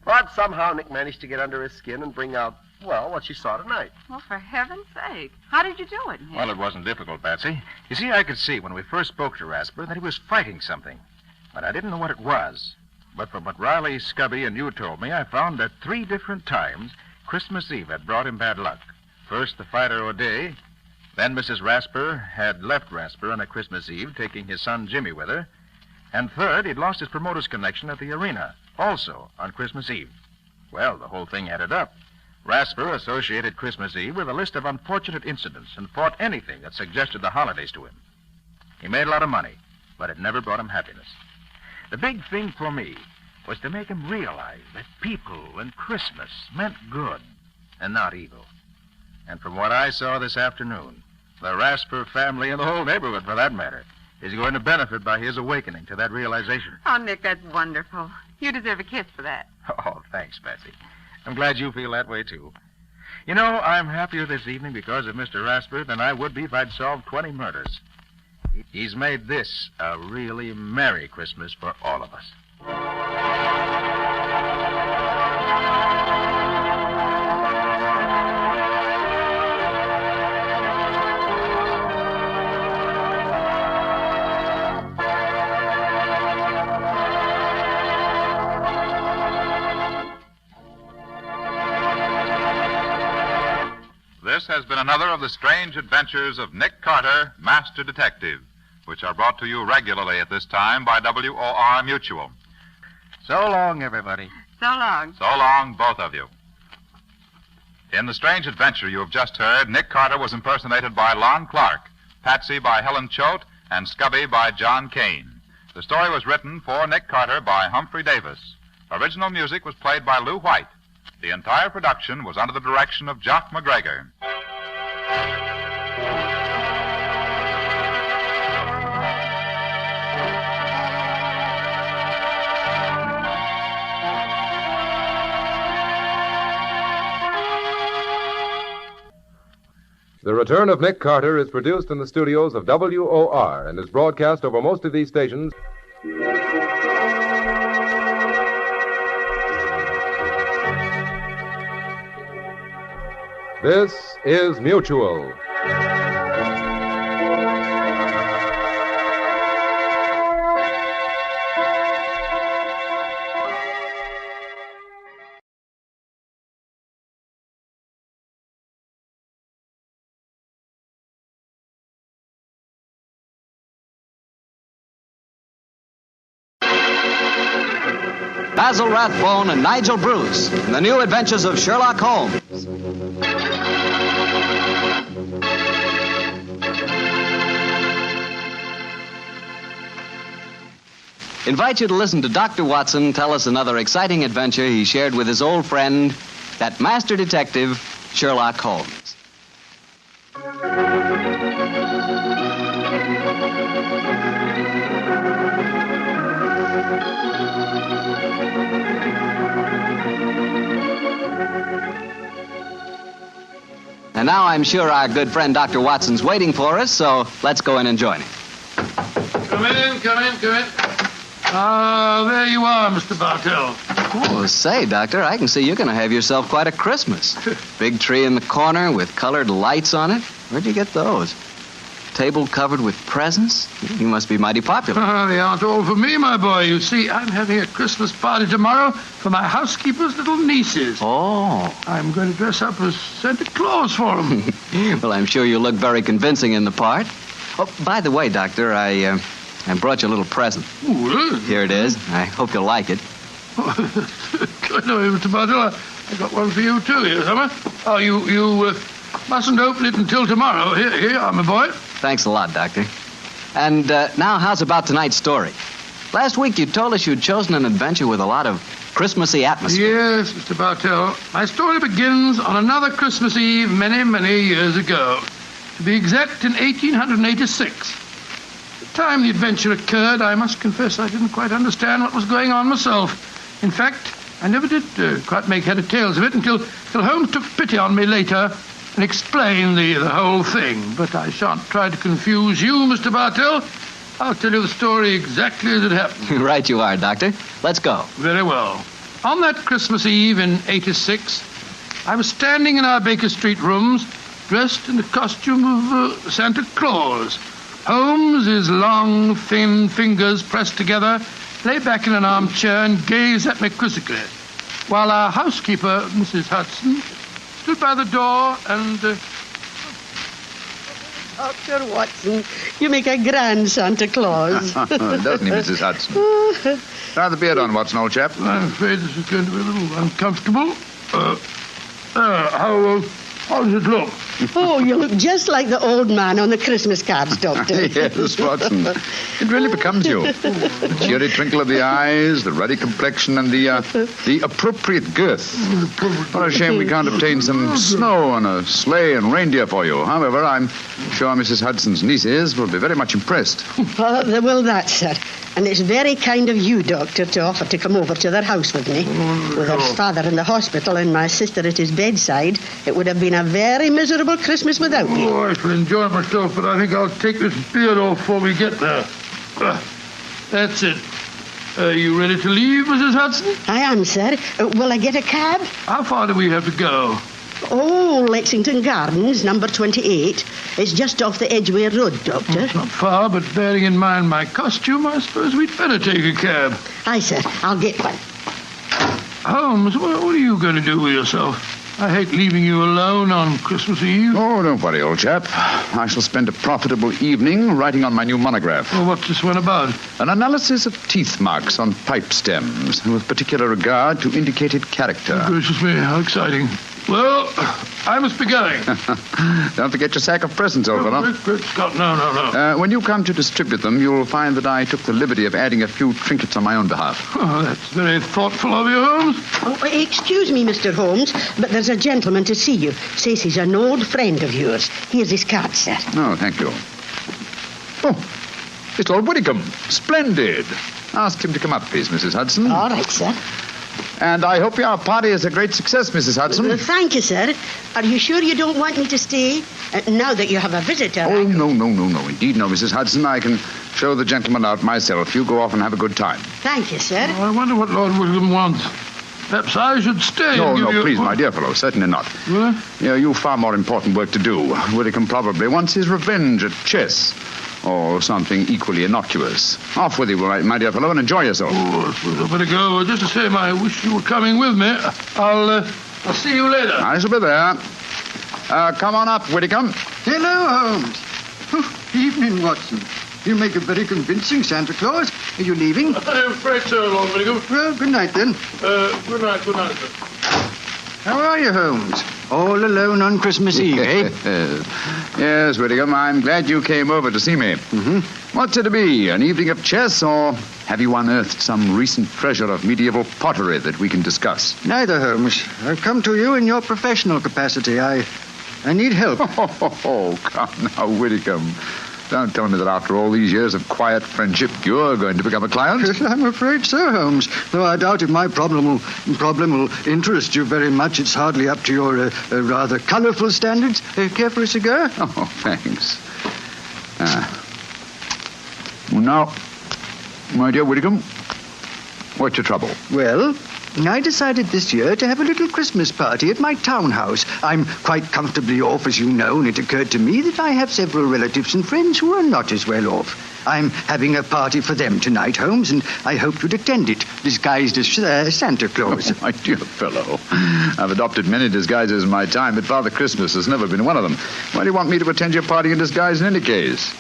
But somehow Nick managed to get under his skin and bring out, well, what you saw tonight. Well, for heaven's sake. How did you do it, Nick? Well, it wasn't difficult, Patsy. You see, I could see when we first spoke to Rasper that he was fighting something. But I didn't know what it was. But from what Riley, Scubby, and you told me, I found that 3 different times Christmas Eve had brought him bad luck. First, the fighter O'Day. Then Mrs. Rasper had left Rasper on a Christmas Eve, taking his son Jimmy with her. And third, he'd lost his promoter's connection at the arena, also on Christmas Eve. Well, the whole thing added up. Rasper associated Christmas Eve with a list of unfortunate incidents and fought anything that suggested the holidays to him. He made a lot of money, but it never brought him happiness. The big thing for me was to make him realize that people and Christmas meant good and not evil. And from what I saw this afternoon, the Rasper family and the whole neighborhood, for that matter, is going to benefit by his awakening to that realization. Oh, Nick, that's wonderful. You deserve a kiss for that. Oh, thanks, Betsy. I'm glad you feel that way, too. You know, I'm happier this evening because of Mr. Rasper than I would be if I'd solved 20 murders. He's made this a really Merry Christmas for all of us. This has been another of the strange adventures of Nick Carter, Master Detective, which are brought to you regularly at this time by WOR Mutual. So long, everybody. So long. So long, both of you. In the strange adventure you have just heard, Nick Carter was impersonated by Lon Clark, Patsy by Helen Choate, and Scubby by John Kane. The story was written for Nick Carter by Humphrey Davis. Original music was played by Lou White. The entire production was under the direction of Jock McGregor. The Return of Nick Carter is produced in the studios of WOR and is broadcast over most of these stations. This is Mutual. Basil Rathbone and Nigel Bruce in the new adventures of Sherlock Holmes. Invite you to listen to Dr. Watson tell us another exciting adventure he shared with his old friend, that master detective, Sherlock Holmes. And now I'm sure our good friend Dr. Watson's waiting for us, so let's go in and join him. Come in, come in, come in. Ah, there you are, Mr. Bartell. Oh, say, Doctor, I can see you're going to have yourself quite a Christmas. Big tree in the corner with colored lights on it. Where'd you get those? Table covered with presents? You must be mighty popular. They aren't all for me, my boy. You see, I'm having a Christmas party tomorrow for my housekeeper's little nieces. Oh. I'm going to dress up as Santa Claus for them. Well, I'm sure you look very convincing in the part. Oh, by the way, Doctor, I brought you a little present. Ooh, really? Here it is. I hope you'll like it. Good of Mr. Bartell. I got one for you, too, here, Summer. Oh, you mustn't open it until tomorrow. Here you are, my boy. Thanks a lot, Doctor. And now, how's about tonight's story? Last week you told us you'd chosen an adventure with a lot of Christmassy atmosphere. Yes, Mr. Bartell. My story begins on another Christmas Eve many, many years ago. To be exact, in 1886. At the time the adventure occurred, I must confess I didn't quite understand what was going on myself. In fact, I never did quite make head or tails of it until Holmes took pity on me later and explain the whole thing. But I shan't try to confuse you, Mr. Bartell. I'll tell you the story exactly as it happened. Right you are, Doctor. Let's go. Very well. On that Christmas Eve in 86, I was standing in our Baker Street rooms, dressed in the costume of Santa Claus. Holmes, his long, thin fingers pressed together, lay back in an armchair and gazed at me quizzically, while our housekeeper, Mrs. Hudson, stood by the door and... Dr. Watson, you make a grand Santa Claus. Doesn't he, Mrs. Hudson? Try the beard on, Watson, old chap. I'm afraid this is going to be a little uncomfortable. How does it look? Oh, you look just like the old man on the Christmas cards, Doctor. Yes, Watson. It really becomes you. The cheery twinkle of the eyes, the ruddy complexion, and the appropriate girth. What a shame we can't obtain some snow on a sleigh and reindeer for you. However, I'm sure Mrs. Hudson's nieces will be very much impressed. Well, that's it. And it's very kind of you, Doctor, to offer to come over to their house with me. With her father in the hospital and my sister at his bedside, it would have been a very miserable Christmas without me. Oh, I shall enjoy myself, but I think I'll take this beard off before we get there. That's it. Are you ready to leave, Mrs. Hudson? I am, sir. Will I get a cab? How far do we have to go? Oh, Lexington Gardens, number 28. It's just off the Edgware Road, Doctor. It's not far, but bearing in mind my costume, I suppose we'd better take a cab. Aye, sir. I'll get one. Holmes, what are you going to do with yourself? I hate leaving you alone on Christmas Eve. Oh, don't worry, old chap. I shall spend a profitable evening writing on my new monograph. Well, what's this one about? An analysis of teeth marks on pipe stems, with particular regard to indicated character. Oh, gracious me, how exciting. Well, I must be going. Don't forget your sack of presents, old fellow. Great Scott, no. When you come to distribute them, you'll find that I took the liberty of adding a few trinkets on my own behalf. Oh, that's very thoughtful of you, Holmes. Oh, excuse me, Mr. Holmes, but there's a gentleman to see you. Says he's an old friend of yours. Here's his card, sir. Oh, thank you. Oh, it's Lord Whitcomb. Splendid. Ask him to come up, please, Mrs. Hudson. All right, sir. And I hope your party is a great success, Mrs. Hudson. Thank you, sir. Are you sure you don't want me to stay? Now that you have a visitor. Oh, no. Indeed, no, Mrs. Hudson. I can show the gentleman out myself. You go off and have a good time. Thank you, sir. Oh, I wonder what Lord William wants. Perhaps I should stay and give you... please, my dear fellow, certainly not. What? You've far more important work to do. Whitcomb probably wants his revenge at chess. Or something equally innocuous. Off with you, my dear fellow, and enjoy yourself. Oh, I suppose I'd better go. Just the same, I wish you were coming with me. I'll see you later. I shall be there. Come on up, Whitcomb. Hello, Holmes. Evening, Watson. You make a very convincing Santa Claus. Are you leaving? I'm afraid so, Lord Whitcomb. Well, good night, then. Good night, sir. How are you, Holmes? All alone on Christmas Eve, eh? Yes, Whitcomb, I'm glad you came over to see me. Mm-hmm. What's it to be, an evening of chess, or have you unearthed some recent treasure of medieval pottery that we can discuss? Neither, Holmes. I've come to you in your professional capacity. I need help. Oh, come now, Whitcomb. Don't tell me that after all these years of quiet friendship, you're going to become a client. I'm afraid so, Holmes. Though I doubt if my problem will interest you very much. It's hardly up to your rather colourful standards. Care for a cigar? Oh, thanks. Now, my dear Whitcomb, What's your trouble? Well, I decided this year to have a little Christmas party at my townhouse. I'm quite comfortably off, as you know, and it occurred to me that I have several relatives and friends who are not as well off. I'm having a party for them tonight, Holmes, and I hope you'd attend it, disguised as Santa Claus. Oh, my dear fellow. I've adopted many disguises in my time, but Father Christmas has never been one of them. Why do you want me to attend your party in disguise in any case?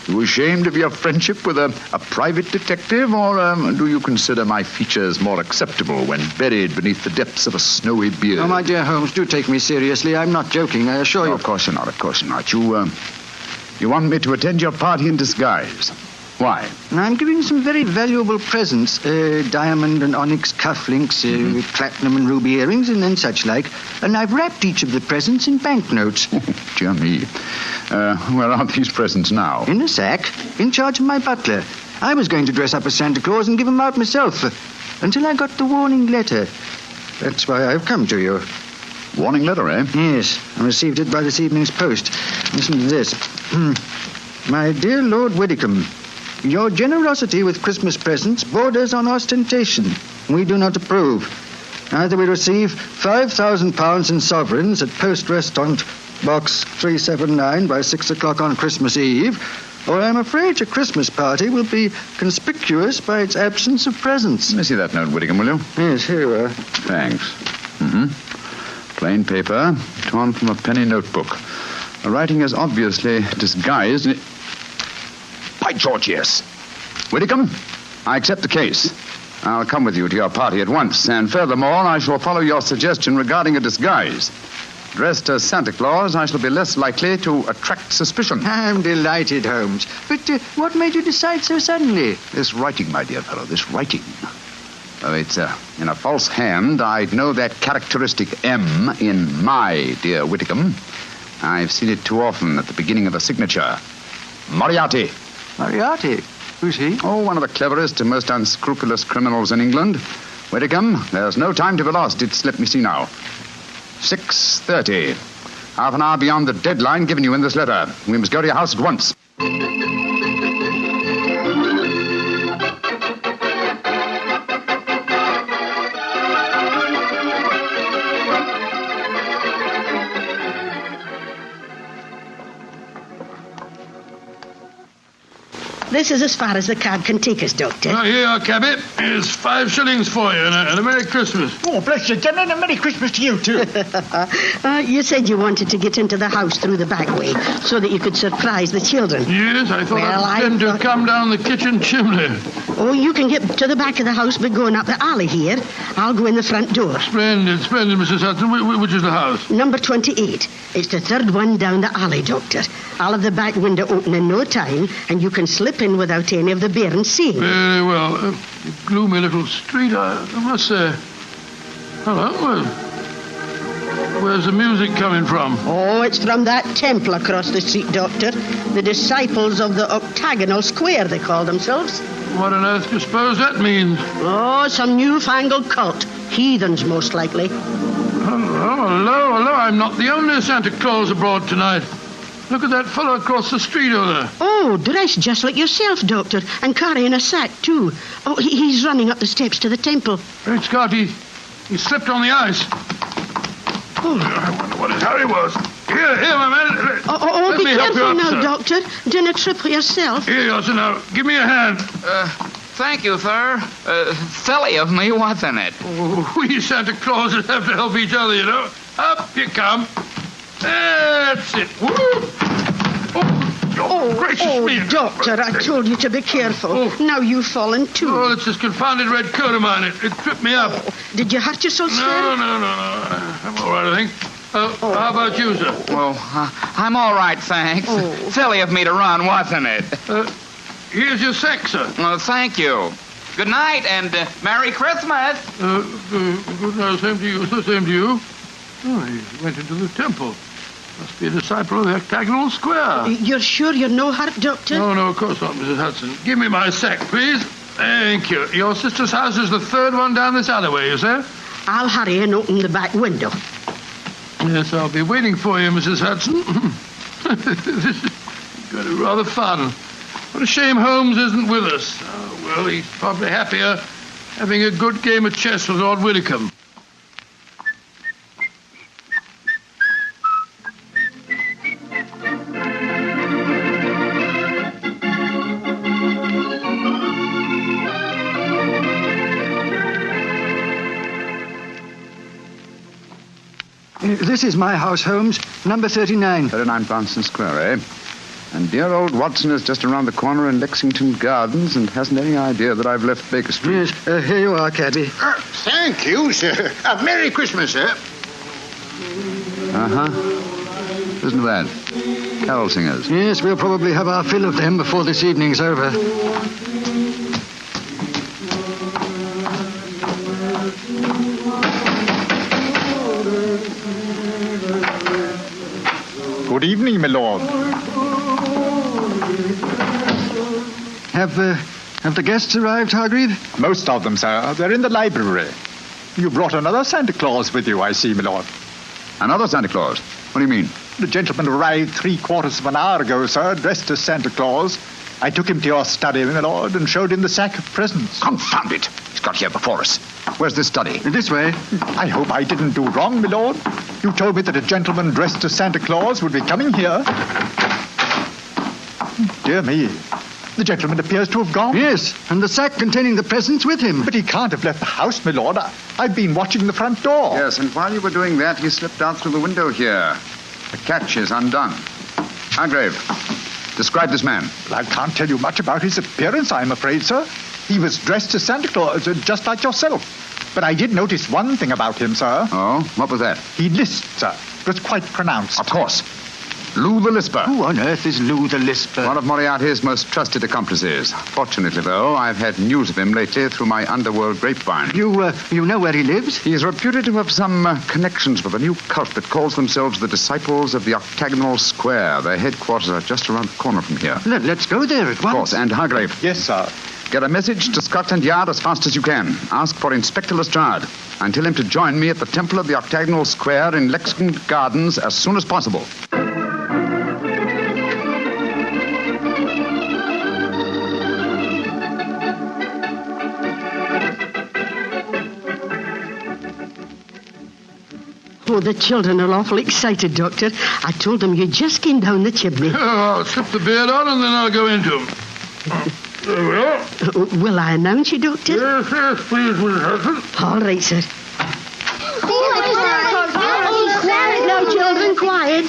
You ashamed of your friendship with a private detective, or do you consider my features more acceptable when buried beneath the depths of a snowy beard? Oh, my dear Holmes, do take me seriously. I'm not joking, I assure you. Of course you're not, of course you're not. You want me to attend your party in disguise. Why? I'm giving some very valuable presents. Diamond and onyx cufflinks, platinum and ruby earrings, and then such like. And I've wrapped each of the presents in banknotes. Oh, dear me. Where are these presents now? In a sack, in charge of my butler. I was going to dress up as Santa Claus and give them out myself, until I got the warning letter. That's why I've come to you. Warning letter, eh? Yes, I received it by this evening's post. Listen to this. My dear Lord Widdicombe, your generosity with Christmas presents borders on ostentation. We do not approve. Either we receive £5,000 in sovereigns at Post Restaurant Box 379 by 6 o'clock on Christmas Eve, or I'm afraid your Christmas party will be conspicuous by its absence of presents. Let me see that note, Widdicombe, will you? Yes, here you are. Thanks. Plain paper, torn from a penny notebook. The writing is obviously disguised. By George, yes. Widdicombe, I accept the case. I'll come with you to your party at once, and furthermore, I shall follow your suggestion regarding a disguise. Dressed as Santa Claus, I shall be less likely to attract suspicion. I'm delighted, Holmes. But what made you decide so suddenly? This writing, my dear fellow, this writing. Oh, it's in a false hand. I'd know that characteristic M in my dear Widdicombe. I've seen it too often at the beginning of the signature. Moriarty. Moriarty? Who's he? Oh, one of the cleverest and most unscrupulous criminals in England. Widdicombe, there's no time to be lost. Let me see now. 6:30. Half an hour beyond the deadline given you in this letter. We must go to your house at once. This is as far as the cab can take us, Doctor. Oh, here you are, cabby. Here's 5 shillings for you and a Merry Christmas. Oh, bless you, Jim, and a Merry Christmas to you, too. You said you wanted to get into the house through the back way so that you could surprise the children. Yes, I thought I'd pretend to come down the kitchen chimney. Oh, you can get to the back of the house by going up the alley here. I'll go in the front door. Splendid, Mrs. Hudson. Which is the house? Number 28. It's the third one down the alley, Doctor. I'll have the back window open in no time, and you can slip in without any of the bairns seeing. Very well. Gloomy little street, I must say. Hello. Where's the music coming from? Oh, it's from that temple across the street, Doctor. The disciples of the octagonal square, they call themselves. What on earth do you suppose that means? Oh, some newfangled cult. Heathens, most likely. Hello. I'm not the only Santa Claus abroad tonight. Look at that fellow across the street over there. Oh, dressed just like yourself, Doctor, and carrying a sack, too. Oh, he's running up the steps to the temple. Great Scott, he slipped on the ice. Oh, I wonder what his hurry was. Here, my man. Be careful now, Doctor. Dinna trip yourself. Here you are, sir. Now, give me a hand. Thank you, sir. Silly of me, wasn't it? Oh, we Santa Clauses have to help each other, you know. Up you come. That's it. Oh, gracious me. Doctor, I told you to be careful. Now you've fallen too. Oh, it's this confounded red coat of mine. It tripped me up. Did you hurt yourself, sir? No. I'm all right, I think. How about you, sir? Well, I'm all right, thanks. Silly of me to run, wasn't it? Here's your sack, sir. Thank you. Good night and Merry Christmas. Good night. Same to you, sir. Same to you. Oh, he went into the temple. Must be a disciple of the octagonal square. You're sure you're no hurt, Doctor? No, of course not, Mrs. Hudson. Give me my sack, please. Thank you. Your sister's house is the third one down this alleyway, you say? I'll hurry and open the back window. Yes, I'll be waiting for you, Mrs. Hudson. This is going to be rather fun. What a shame Holmes isn't with us. Oh, well, he's probably happier having a good game of chess with Lord Widdicombe. This is my house, Holmes. Number 39. 39 Branston Square, eh? And dear old Watson is just around the corner in Lexington Gardens and hasn't any idea that I've left Baker Street. Yes, here you are, Caddy. Thank you, sir. Merry Christmas, sir. Uh-huh. Listen to that. Carol singers. Yes, we'll probably have our fill of them before this evening's over. Good evening, my lord. Have the guests arrived, Hargreave? Most of them, sir. They're in the library. You brought another Santa Claus with you, I see, my lord. Another Santa Claus? What do you mean? The gentleman arrived 3/4 of an hour ago, sir, dressed as Santa Claus. I took him to your study, my lord, and showed him the sack of presents. Confound it! He's got here before us. Where's this study? This way. I hope I didn't do wrong, my lord. You told me that a gentleman dressed as Santa Claus would be coming here. Dear me. The gentleman appears to have gone. Yes, and the sack containing the presents with him. But he can't have left the house, my lord. I've been watching the front door. Yes, and while you were doing that, he slipped out through the window here. The catch is undone. Hargrave, describe this man. Well, I can't tell you much about his appearance, I'm afraid, sir. He was dressed as Santa Claus, just like yourself. But I did notice one thing about him, sir. Oh, what was that? He lisped, sir. It was quite pronounced. Of course. Lou the Lisper. Who on earth is Lou the Lisper? One of Moriarty's most trusted accomplices. Fortunately, though, I've had news of him lately through my underworld grapevine. You know where he lives? He is reputed to have some connections with a new cult that calls themselves the Disciples of the Octagonal Square. Their headquarters are just around the corner from here. Let's go there at once. Of course, and Hargrave. Yes, sir. Get a message to Scotland Yard as fast as you can. Ask for Inspector Lestrade and tell him to join me at the Temple of the Octagonal Square in Lexington Gardens as soon as possible. Oh, the children are awful excited, Doctor. I told them you just came down the chimney. I'll slip the beard on and then I'll go into them. There we are. Will I announce you, Doctor? Yes, please, Mrs. Hudson. All right, sir. Now, children, quiet.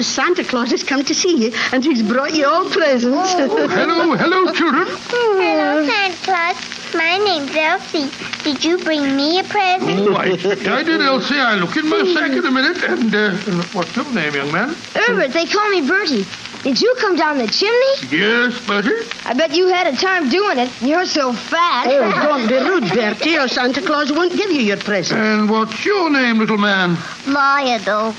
Santa Claus has come to see you, and he's brought you all presents. Hello, children. Hello, Santa Claus. My name's Elsie. Did you bring me a present? Oh, I did, Elsie. I'll look in my sack in a minute. And what's your name, young man? Herbert. They call me Bertie. Did you come down the chimney? Yes, Bertie. I bet you had a time doing it. You're so fat. Oh, don't be rude, Bertie, or Santa Claus won't give you your present. And what's your name, little man? Maya, though.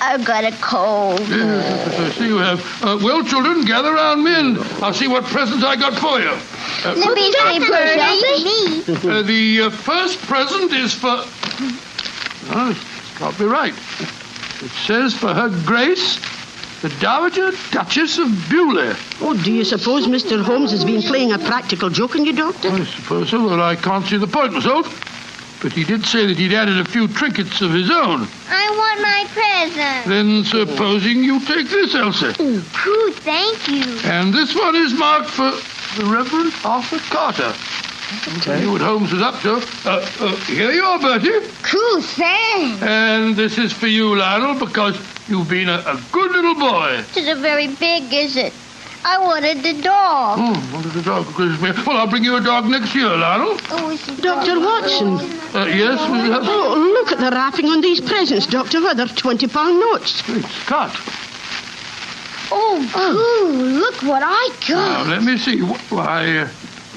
I've got a cold. Yes, I see you have. Well, children, gather round me and I'll see what presents I got for you. Let me say first, the first present is for... Oh, it's got to be right. It says for Her Grace, the Dowager Duchess of Bewley. Oh, do you suppose Mr. Holmes has been playing a practical joke on you, Doctor? I suppose so, but I can't see the point myself. But he did say that he'd added a few trinkets of his own. I want my present. Then supposing you take this, Elsa. Pooh, thank you. And this one is marked for the Reverend Arthur Carter. I knew what Holmes was up to. Here you are, Bertie. Cool, thanks. And this is for you, Lionel, because you've been a good little boy. It isn't very big, is it? I wanted the dog. Oh, wanted the dog. Well, I'll bring you a dog next year, Lionel. Oh, Dr. Watson. Yes, Mrs. Hudson? Oh, look at the wrapping on these presents, Doctor. They're £20 notes. Great Scott. Oh, cool. Look what I got. Now, let me see. Why,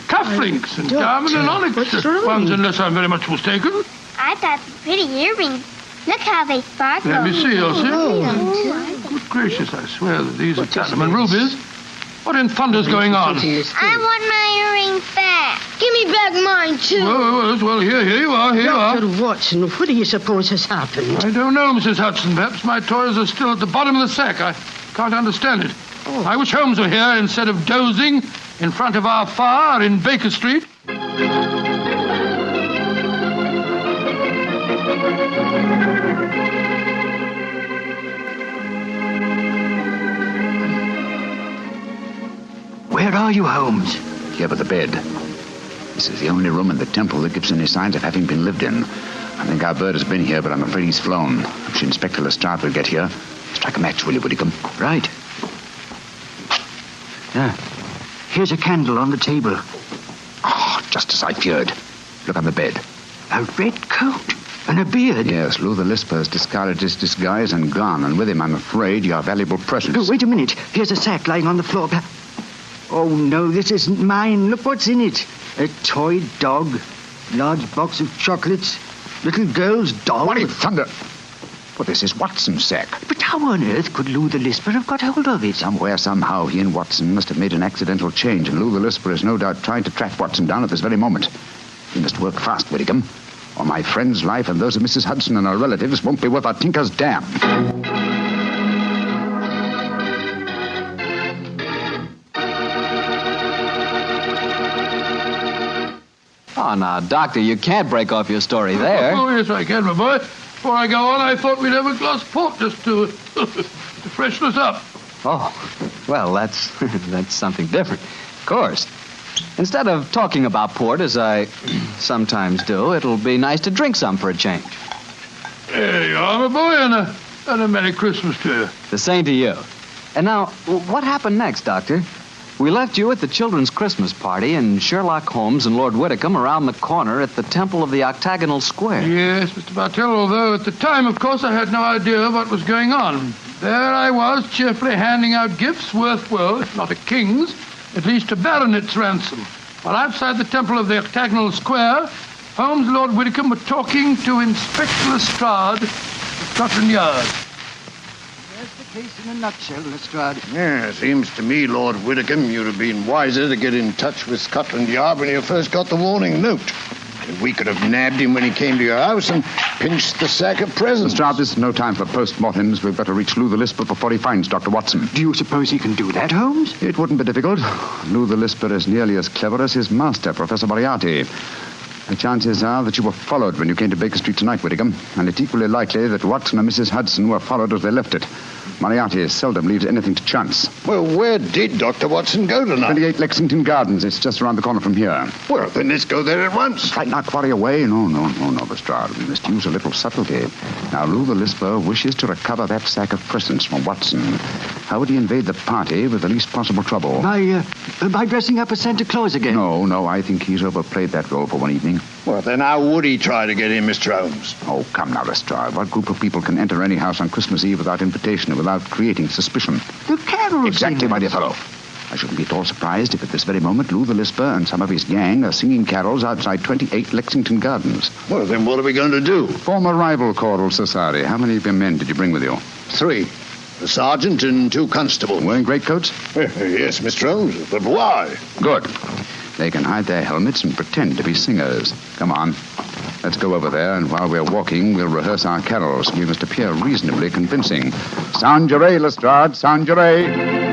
cufflinks and diamond and onyx ones, unless I'm very much mistaken. I got pretty earrings. Look how they sparkle. Let me see, Elsie. Good gracious, I swear that these are platinum and rubies. What in thunder's going on? I want my earrings back. Give me back mine, too. Well, here you are, here you are. Dr. Watson, what do you suppose has happened? I don't know, Mrs. Hudson. Perhaps my toys are still at the bottom of the sack. I can't understand it. I wish Holmes were here instead of dozing in front of our fire in Baker Street. are you, Holmes? Here by the bed. This is the only room in the temple that gives any signs of having been lived in. I think our bird has been here, but I'm afraid he's flown. I'm sure Inspector Lestrade will get here. Strike a match, will you, Whitcomb? Right. Here's a candle on the table. Oh, just as I feared. Look on the bed. A red coat and a beard. Yes, Luther Lisper has discarded his disguise and gone, and with him, I'm afraid, your valuable presence. Oh, wait a minute. Here's a sack lying on the floor. Oh, no, this isn't mine. Look what's in it. A toy dog, large box of chocolates, little girl's doll. What in thunder? Well, this is Watson's sack. But how on earth could Luther Lisper have got hold of it? Somewhere, somehow, he and Watson must have made an accidental change, and Luther Lisper is no doubt trying to track Watson down at this very moment. We must work fast, Whitcomb, or my friend's life and those of Mrs. Hudson and her relatives won't be worth a tinker's damn. Oh, now, Doctor, you can't break off your story there. Oh, yes, I can, my boy. Before I go on, I thought we'd have a glass of port just to freshen us up. Oh, well, that's something different. Of course. Instead of talking about port, as I sometimes do, it'll be nice to drink some for a change. There you are, my boy, and a Merry Christmas to you. The same to you. And now, what happened next, Doctor? We left you at the children's Christmas party, and Sherlock Holmes and Lord Whitcomb around the corner at the Temple of the Octagonal Square. Yes, Mr. Bartell, although at the time, of course, I had no idea what was going on. There I was, cheerfully handing out gifts worth, well, if not a king's, at least a baronet's ransom. While outside the Temple of the Octagonal Square, Holmes and Lord Whitcomb were talking to Inspector Lestrade of Scotland Yard. That's the case in a nutshell, Lestrade. Yeah, seems to me, Lord Whitcomb, you'd have been wiser to get in touch with Scotland Yard when you first got the warning note. And we could have nabbed him when he came to your house and pinched the sack of presents. Lestrade, this is no time for post-mortems. We've got to reach Luther Lisper before he finds Dr. Watson. Do you suppose he can do that, Holmes? It wouldn't be difficult. Luther Lisper is nearly as clever as his master, Professor Moriarty. The chances are that you were followed when you came to Baker Street tonight, Whitcomb, and it's equally likely that Watson and Mrs. Hudson were followed as they left it. Moriarty seldom leaves anything to chance. Well, where did Dr. Watson go tonight? 28 Lexington Gardens. It's just around the corner from here. Well, then let's go there at once. Frighten our quarry away? No, Lestrade. We must use a little subtlety. Now, Luther Lisper wishes to recover that sack of presents from Watson. How would he invade the party with the least possible trouble? By dressing up as Santa Claus again? No, I think he's overplayed that role for one evening. Well, then how would he try to get in, Mr. Holmes? Oh, come now, Lestrade. What group of people can enter any house on Christmas Eve without invitation and without creating suspicion? The carol Exactly, singers. my dear fellow. I shouldn't be at all surprised if at this very moment Luther Lisper and some of his gang are singing carols outside 28 Lexington Gardens. Well, then what are we going to do? Form a rival choral society. How many of your men did you bring with you? 3. A sergeant and 2 constables. Wearing greatcoats? Yes, Mr. Holmes. But why? Good. They can hide their helmets and pretend to be singers. Come on. Let's go over there, and while we're walking, we'll rehearse our carols. We must appear reasonably convincing. Sound your A, Lestrade. Sound your A.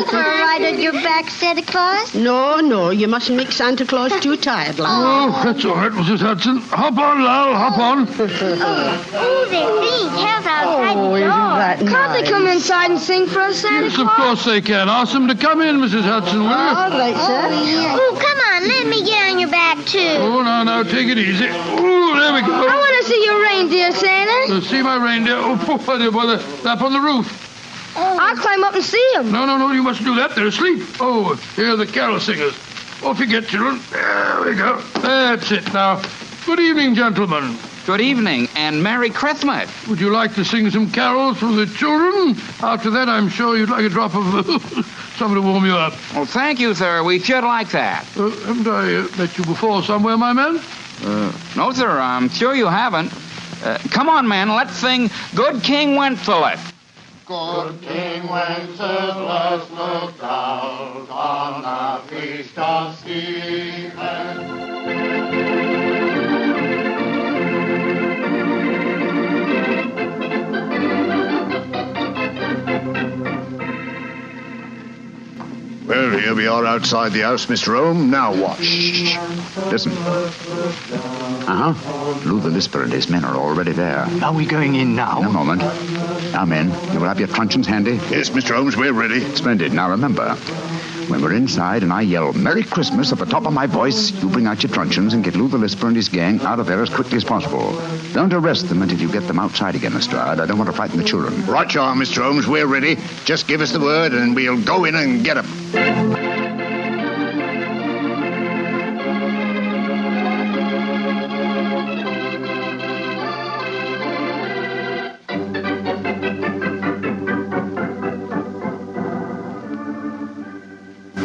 For a ride on your back, Santa Claus? No, you mustn't make Santa Claus too tired, lad. Oh, that's all right, Mrs. Hudson. Hop on, Lal, hop on. Oh, they're being held outside the door. That Can't they come inside and sing for us, Santa Yes, Claus? of course they can. Ask them to come in, Mrs. Hudson, will you? All right, sir. Oh, come on, let me get on your back, too. Oh, now, take it easy. Oh, there we go. I want to see your reindeer, Santa. See my reindeer? Oh, they're up on the roof. I'll climb up and see them. No, you mustn't do that. They're asleep. Oh, here are the carol singers. Off you get, children. There we go. That's it now. Good evening, gentlemen. Good evening, and Merry Christmas. Would you like to sing some carols for the children? After that, I'm sure you'd like a drop of something to warm you up. Well, thank you, sir. We should like that. Haven't I met you before somewhere, my man? No, sir, I'm sure you haven't. Come on, man, let's sing Good King Wenceslas. Good King Wenceslas looked out on the feast of Stephen. Well, Here we are outside the house, Mr. Holmes. Now what? Shh. Listen. Lou the Lisper and his men are already there. Are we going in now? In a moment. Now, men, you will have your truncheons handy? Yes, Mr. Holmes, we're ready. Splendid. Now, remember, when we're inside and I yell Merry Christmas at the top of my voice, you bring out your truncheons and get Lou the Lisper and his gang out of there as quickly as possible. Don't arrest them until you get them outside again, Lestrade. I don't want to frighten the children. Right you are, Mr. Holmes. We're ready. Just give us the word and we'll go in and get them.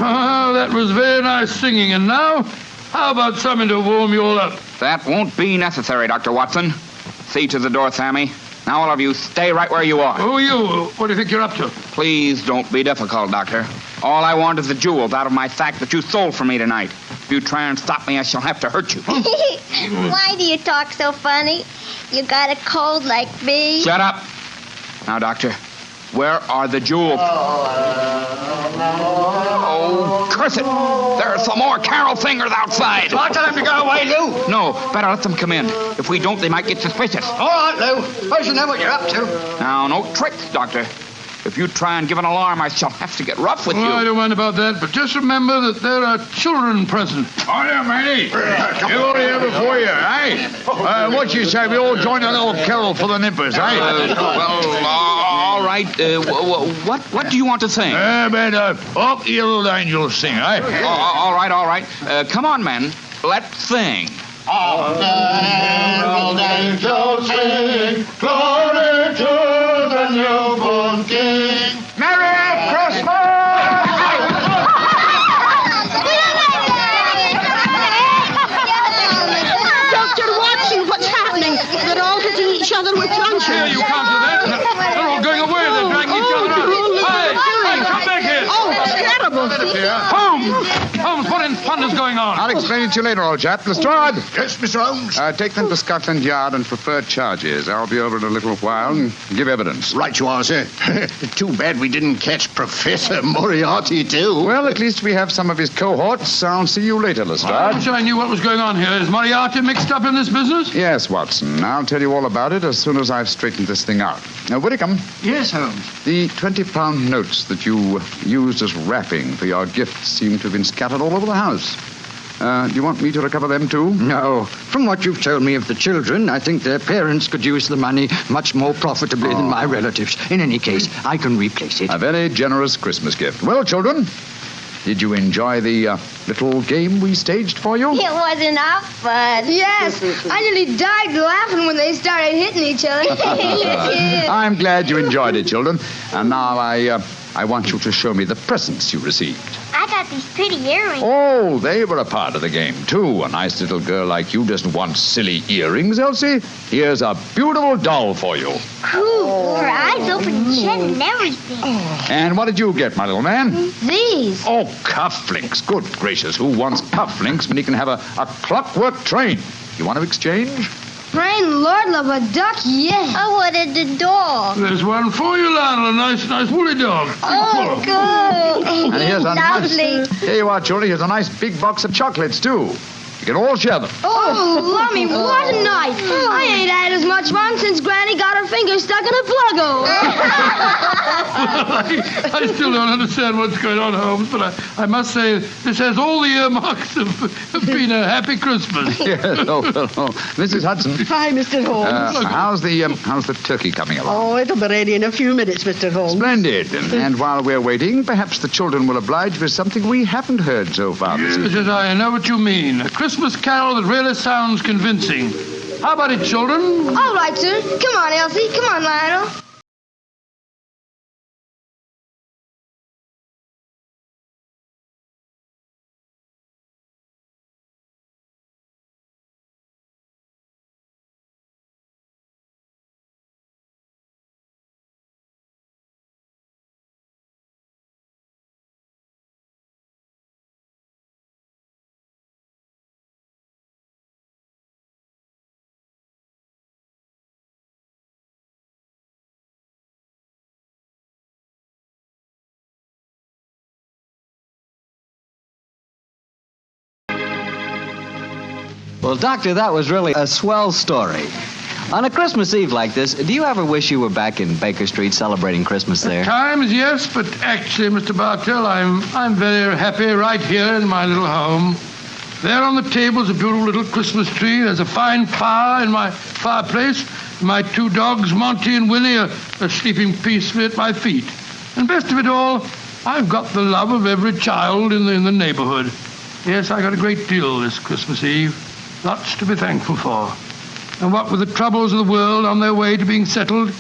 Oh, that was very nice singing. And now, how about something to warm you all up? That won't be necessary, Dr. Watson. See to the door, Sammy. Now, all of you, stay right where you are. Who are you? What do you think you're up to? Please don't be difficult, Doctor. All I want is the jewels out of my sack that you stole from me tonight. If you try and stop me, I shall have to hurt you. Why do you talk so funny? You got a cold like me? Shut up. Now, Doctor, where are the jewels? Oh, curse it. There are some more carol fingers outside. I'll tell them to go away, Lou. No, better let them come in. If we don't, they might get suspicious. All right, Lou. I shall know what you're up to. Now, no tricks, Doctor. If you try and give an alarm, I shall have to get rough with you. I don't mind about that, but just remember that there are children present. Oh, yeah, matey. You're all here before you, eh? What you say, we all join a little carol for the nippers, eh? All right. What do you want to sing? Up the little angels sing, eh? All right. Come on, men. Let's sing. Up the angels sing, glory to the newborn King. Merry Christmas! Dr. Watson, what's happening? They're all hitting each other with truncheons. Here, you can't do that. They're all going away. They're dragging each other out. Hey, come back here. Oh, terrible. Holmes, what in thunder's going on? I'll explain it to you later, old chap. Lestrade. Yes, Mr. Holmes. Take them to Scotland Yard and preferred charges. I'll be over in a little while and give evidence. Right you are, sir. Too bad we didn't catch Professor Moriarty, too. Well, at least we have some of his cohorts. I'll see you later, Lestrade. I wish I knew what was going on here. Is Moriarty mixed up in this business? Yes, Watson. I'll tell you all about it as soon as I've straightened this thing out. Now, Whitcomb. Yes, Holmes. The 20-pound notes that you used as wrapping for your gifts seem to have been scattered all over the house. Do you want me to recover them, too? No. From what you've told me of the children, I think their parents could use the money much more profitably than my relatives. In any case, I can replace it. A very generous Christmas gift. Well, children, did you enjoy the little game we staged for you? It was enough fun. Yes, I nearly died laughing when they started hitting each other. I'm glad you enjoyed it, children. And now I want you to show me the presents you received. I got these pretty earrings. Oh, they were a part of the game, too. A nice little girl like you doesn't want silly earrings, Elsie. Here's a beautiful doll for you. Cool. Her eyes open and shut and everything. And what did you get, my little man? These. Oh, cufflinks. Good gracious, who wants cufflinks when he can have a clockwork train? You want to exchange? Praise the Lord, love a duck, yes. I wanted the dog. There's one for you, Lionel. A nice woolly dog. Oh, good. And here's a Lovely. nice... Here you are, children. Here's a nice big box of chocolates, too. You can all share them. Oh, Lummy, what a night. I ain't had as much fun since Granny got her finger stuck in a plug-o. I still don't understand what's going on, Holmes, but I must say this has all the earmarks of being a happy Christmas. Yes, Mrs. Hudson. Hi, Mr. Holmes. How's the turkey coming along? Oh, it'll be ready in a few minutes, Mr. Holmes. Splendid. And while we're waiting, perhaps the children will oblige with something we haven't heard so far this evening. Yes, I know what you mean. A Christmas carol that really sounds convincing. How about it, children? All right, sir. Come on, Elsie. Come on, Lionel. Well, Doctor, that was really a swell story. On a Christmas Eve like this, do you ever wish you were back in Baker Street celebrating Christmas there? At times, yes, but actually, Mr. Bartell, I'm very happy right here in my little home. There on the table is a beautiful little Christmas tree. There's a fine fire in my fireplace. My two dogs, Monty and Winnie, are sleeping peacefully at my feet. And best of it all, I've got the love of every child in the neighborhood. Yes, I got a great deal this Christmas Eve. Lots to be thankful for. And what with the troubles of the world on their way to being settled,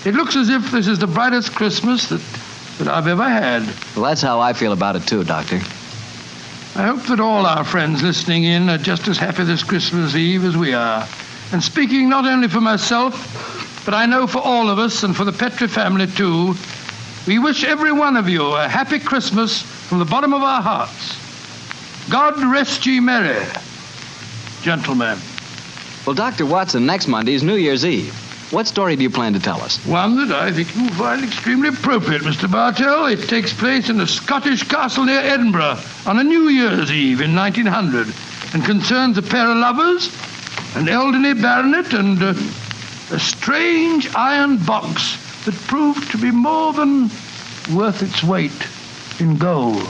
it looks as if this is the brightest Christmas that I've ever had. Well, that's how I feel about it, too, Doctor. I hope that all our friends listening in are just as happy this Christmas Eve as we are. And speaking not only for myself, but I know for all of us and for the Petrie family, too, we wish every one of you a happy Christmas from the bottom of our hearts. God rest ye merry, gentlemen. Well, Dr. Watson, next Monday is New Year's Eve. What story do you plan to tell us? One that I think you will find extremely appropriate, Mr. Bartell. It takes place in a Scottish castle near Edinburgh on a New Year's Eve in 1900 and concerns a pair of lovers, an elderly baronet, and a strange iron box that proved to be more than worth its weight in gold.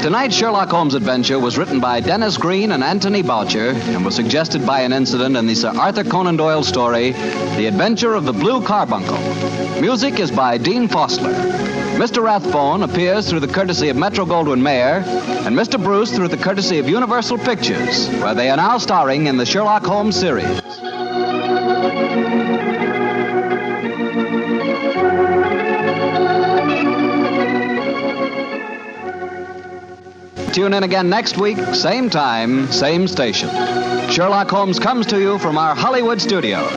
Tonight's Sherlock Holmes adventure was written by Dennis Green and Anthony Boucher and was suggested by an incident in the Sir Arthur Conan Doyle story, The Adventure of the Blue Carbuncle. Music is by Dean Fossler. Mr. Rathbone appears through the courtesy of Metro-Goldwyn-Mayer and Mr. Bruce through the courtesy of Universal Pictures, where they are now starring in the Sherlock Holmes series. Tune in again next week, same time, same station. Sherlock Holmes comes to you from our Hollywood studios.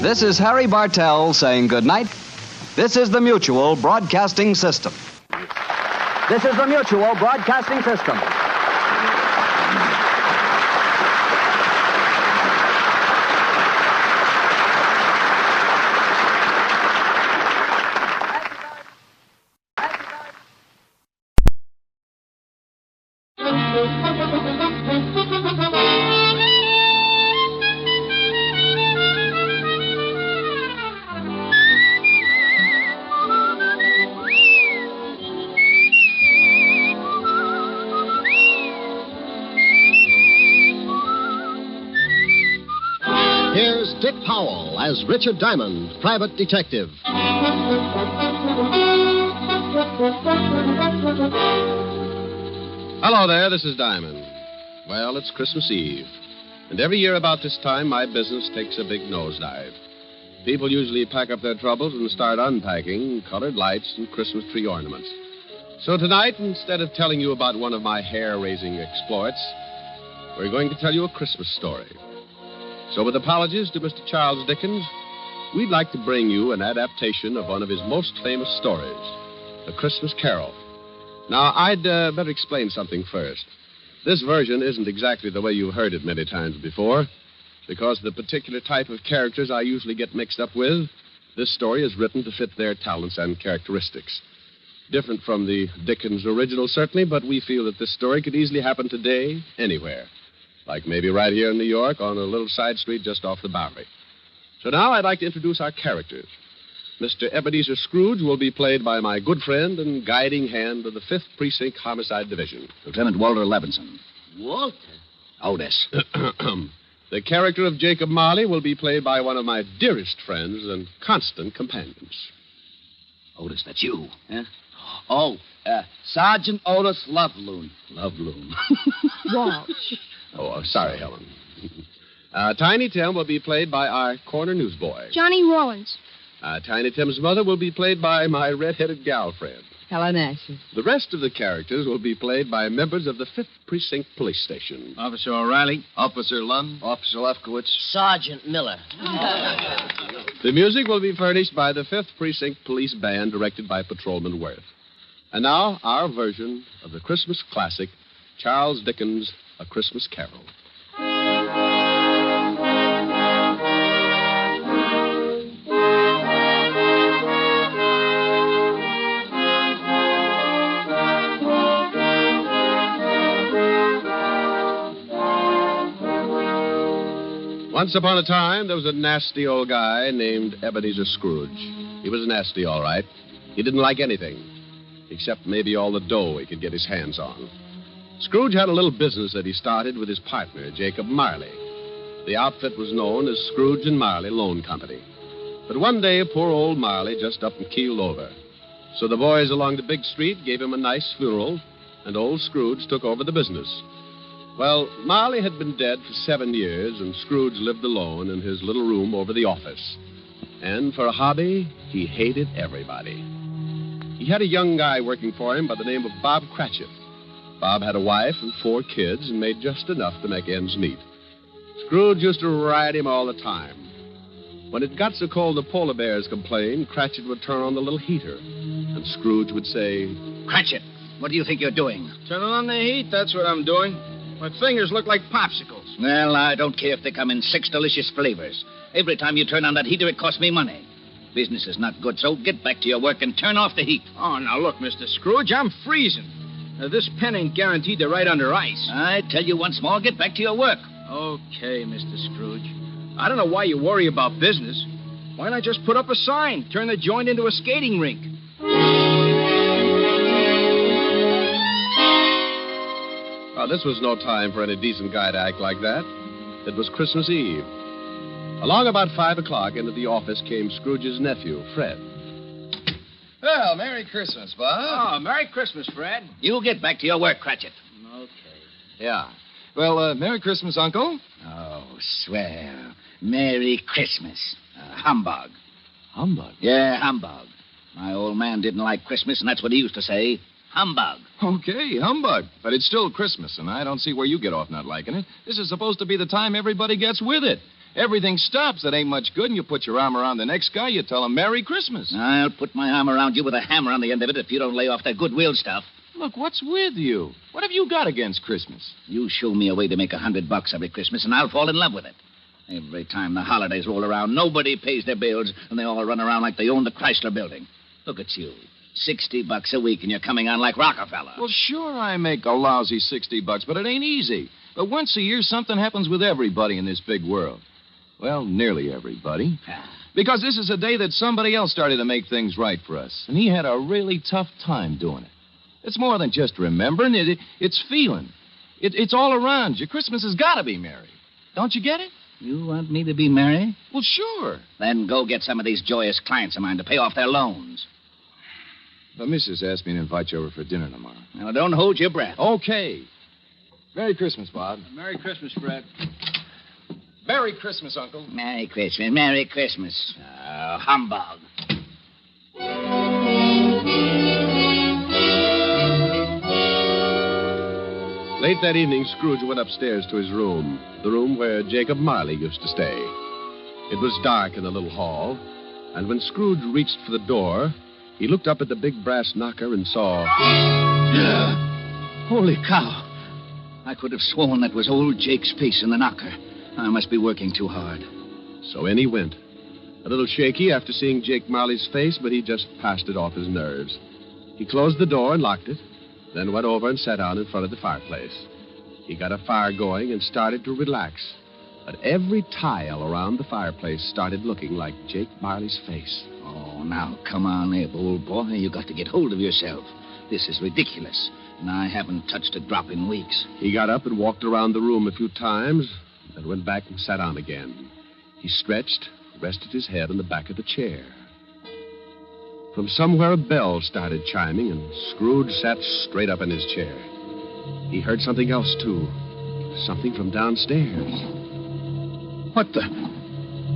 This is Harry Bartell saying good night. This is the Mutual Broadcasting System. This is the Mutual Broadcasting System. Here's Dick Powell as Richard Diamond, private detective. Hello there, this is Diamond. Well, it's Christmas Eve. And every year about this time, my business takes a big nosedive. People usually pack up their troubles and start unpacking colored lights and Christmas tree ornaments. So tonight, instead of telling you about one of my hair-raising exploits, we're going to tell you a Christmas story. So with apologies to Mr. Charles Dickens, we'd like to bring you an adaptation of one of his most famous stories, A Christmas Carol. Now, I'd better explain something first. This version isn't exactly the way you've heard it many times before. Because of the particular type of characters I usually get mixed up with, this story is written to fit their talents and characteristics. Different from the Dickens original, certainly, but we feel that this story could easily happen today, anywhere. Like maybe right here in New York on a little side street just off the Bowery. So now I'd like to introduce our characters. Mr. Ebenezer Scrooge will be played by my good friend and guiding hand of the 5th Precinct Homicide Division, Lieutenant Walter Levinson. Walter? Otis. The character of Jacob Marley will be played by one of my dearest friends and constant companions. Otis, that's you. Huh? Oh, Sergeant Otis Loveloon. Loveloon. Walsh. Oh, sorry, Helen. Tiny Tim will be played by our corner newsboy. Johnny Rollins. Tiny Tim's mother will be played by my red-headed gal friend. Helen Asher. The rest of the characters will be played by members of the 5th Precinct Police Station. Officer O'Reilly. Officer Lund. Officer Lefkowitz. Sergeant Miller. The music will be furnished by the 5th Precinct Police Band, directed by Patrolman Worth. And now, our version of the Christmas classic, Charles Dickens' A Christmas Carol. Once upon a time, there was a nasty old guy named Ebenezer Scrooge. He was nasty, all right. He didn't like anything, except maybe all the dough he could get his hands on. Scrooge had a little business that he started with his partner, Jacob Marley. The outfit was known as Scrooge and Marley Loan Company. But one day, poor old Marley just up and keeled over. So the boys along the big street gave him a nice funeral, and old Scrooge took over the business. Well, Marley had been dead for 7 years, and Scrooge lived alone in his little room over the office. And for a hobby, he hated everybody. He had a young guy working for him by the name of Bob Cratchit. Bob had a wife and 4 kids and made just enough to make ends meet. Scrooge used to ride him all the time. When it got so cold the polar bears complained, Cratchit would turn on the little heater, and Scrooge would say, Cratchit, what do you think you're doing? Turning on the heat, that's what I'm doing. My fingers look like popsicles. Well, I don't care if they come in 6 delicious flavors. Every time you turn on that heater, it costs me money. Business is not good, so get back to your work and turn off the heat. Oh, now look, Mr. Scrooge, I'm freezing. This pen ain't guaranteed to ride under ice. I tell you once more, get back to your work. Okay, Mr. Scrooge. I don't know why you worry about business. Why not just put up a sign, turn the joint into a skating rink? Well, this was no time for any decent guy to act like that. It was Christmas Eve. Along about 5 o'clock, into the office came Scrooge's nephew, Fred. Well, Merry Christmas, Bob. Oh, Merry Christmas, Fred. You get back to your work, Cratchit. Okay. Yeah. Well, Merry Christmas, Uncle. Oh, swell. Merry Christmas. Humbug. Humbug? Yeah, humbug. My old man didn't like Christmas, and that's what he used to say. Humbug. Okay, humbug. But it's still Christmas, and I don't see where you get off not liking it. This is supposed to be the time everybody gets with it. Everything stops that ain't much good, and you put your arm around the next guy, you tell him Merry Christmas. I'll put my arm around you with a hammer on the end of it if you don't lay off that goodwill stuff. Look, what's with you? What have you got against Christmas? You show me a way to make $100 every Christmas, and I'll fall in love with it. Every time the holidays roll around, nobody pays their bills, and they all run around like they own the Chrysler Building. Look at you. $60 a week, and you're coming on like Rockefeller. Well, sure, I make a lousy $60, but it ain't easy. But once a year, something happens with everybody in this big world. Well, nearly everybody. Because this is a day that somebody else started to make things right for us, and he had a really tough time doing it. It's more than just remembering. It's feeling. It's all around you. Christmas has got to be merry. Don't you get it? You want me to be merry? Well, sure. Then go get some of these joyous clients of mine to pay off their loans. The missus asked me to invite you over for dinner tomorrow. Now, don't hold your breath. Okay. Merry Christmas, Bob. Merry Christmas, Fred. Merry Christmas, Uncle. Merry Christmas. Merry Christmas. Humbug. Late that evening, Scrooge went upstairs to his room, the room where Jacob Marley used to stay. It was dark in the little hall, and when Scrooge reached for the door, he looked up at the big brass knocker and saw... Holy cow. I could have sworn that was old Jake's face in the knocker. I must be working too hard. So in he went. A little shaky after seeing Jake Marley's face, but he just passed it off his nerves. He closed the door and locked it, then went over and sat down in front of the fireplace. He got a fire going and started to relax. But every tile around the fireplace started looking like Jake Marley's face. Oh, now, come on, Abe, old boy. You got to get hold of yourself. This is ridiculous, and I haven't touched a drop in weeks. He got up and walked around the room a few times, then went back and sat down again. He stretched, rested his head on the back of the chair. From somewhere a bell started chiming, and Scrooge sat straight up in his chair. He heard something else, too. Something from downstairs. What the...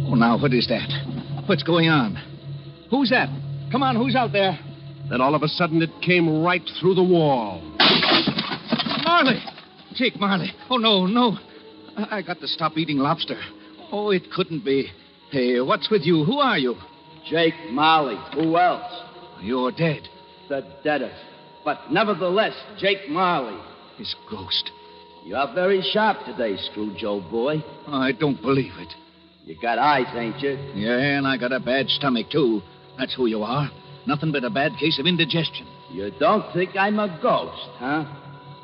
Oh, now, what is that? What's going on? Who's that? Come on, who's out there? Then all of a sudden it came right through the wall. Marley! Jake Marley. Oh, no. I got to stop eating lobster. Oh, it couldn't be. Hey, what's with you? Who are you? Jake Marley. Who else? You're dead. The deadest. But nevertheless, Jake Marley. His ghost. You're very sharp today, Scrooge, old boy. I don't believe it. You got eyes, ain't you? Yeah, and I got a bad stomach, too. That's who you are. Nothing but a bad case of indigestion. You don't think I'm a ghost, huh?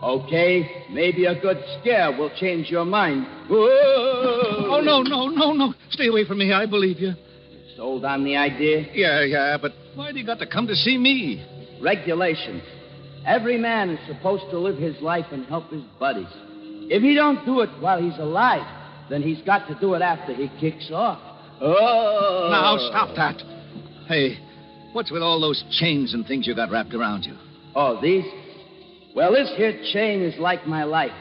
Okay, maybe a good scare will change your mind. Whoa! Oh, no. Stay away from me. I believe you. Sold on the idea? Yeah, but why do you got to come to see me? Regulations. Every man is supposed to live his life and help his buddies. If he don't do it while he's alive, then he's got to do it after he kicks off. Oh! Now, stop that. Hey, what's with all those chains and things you got wrapped around you? Oh, these? Well, this here chain is like my life.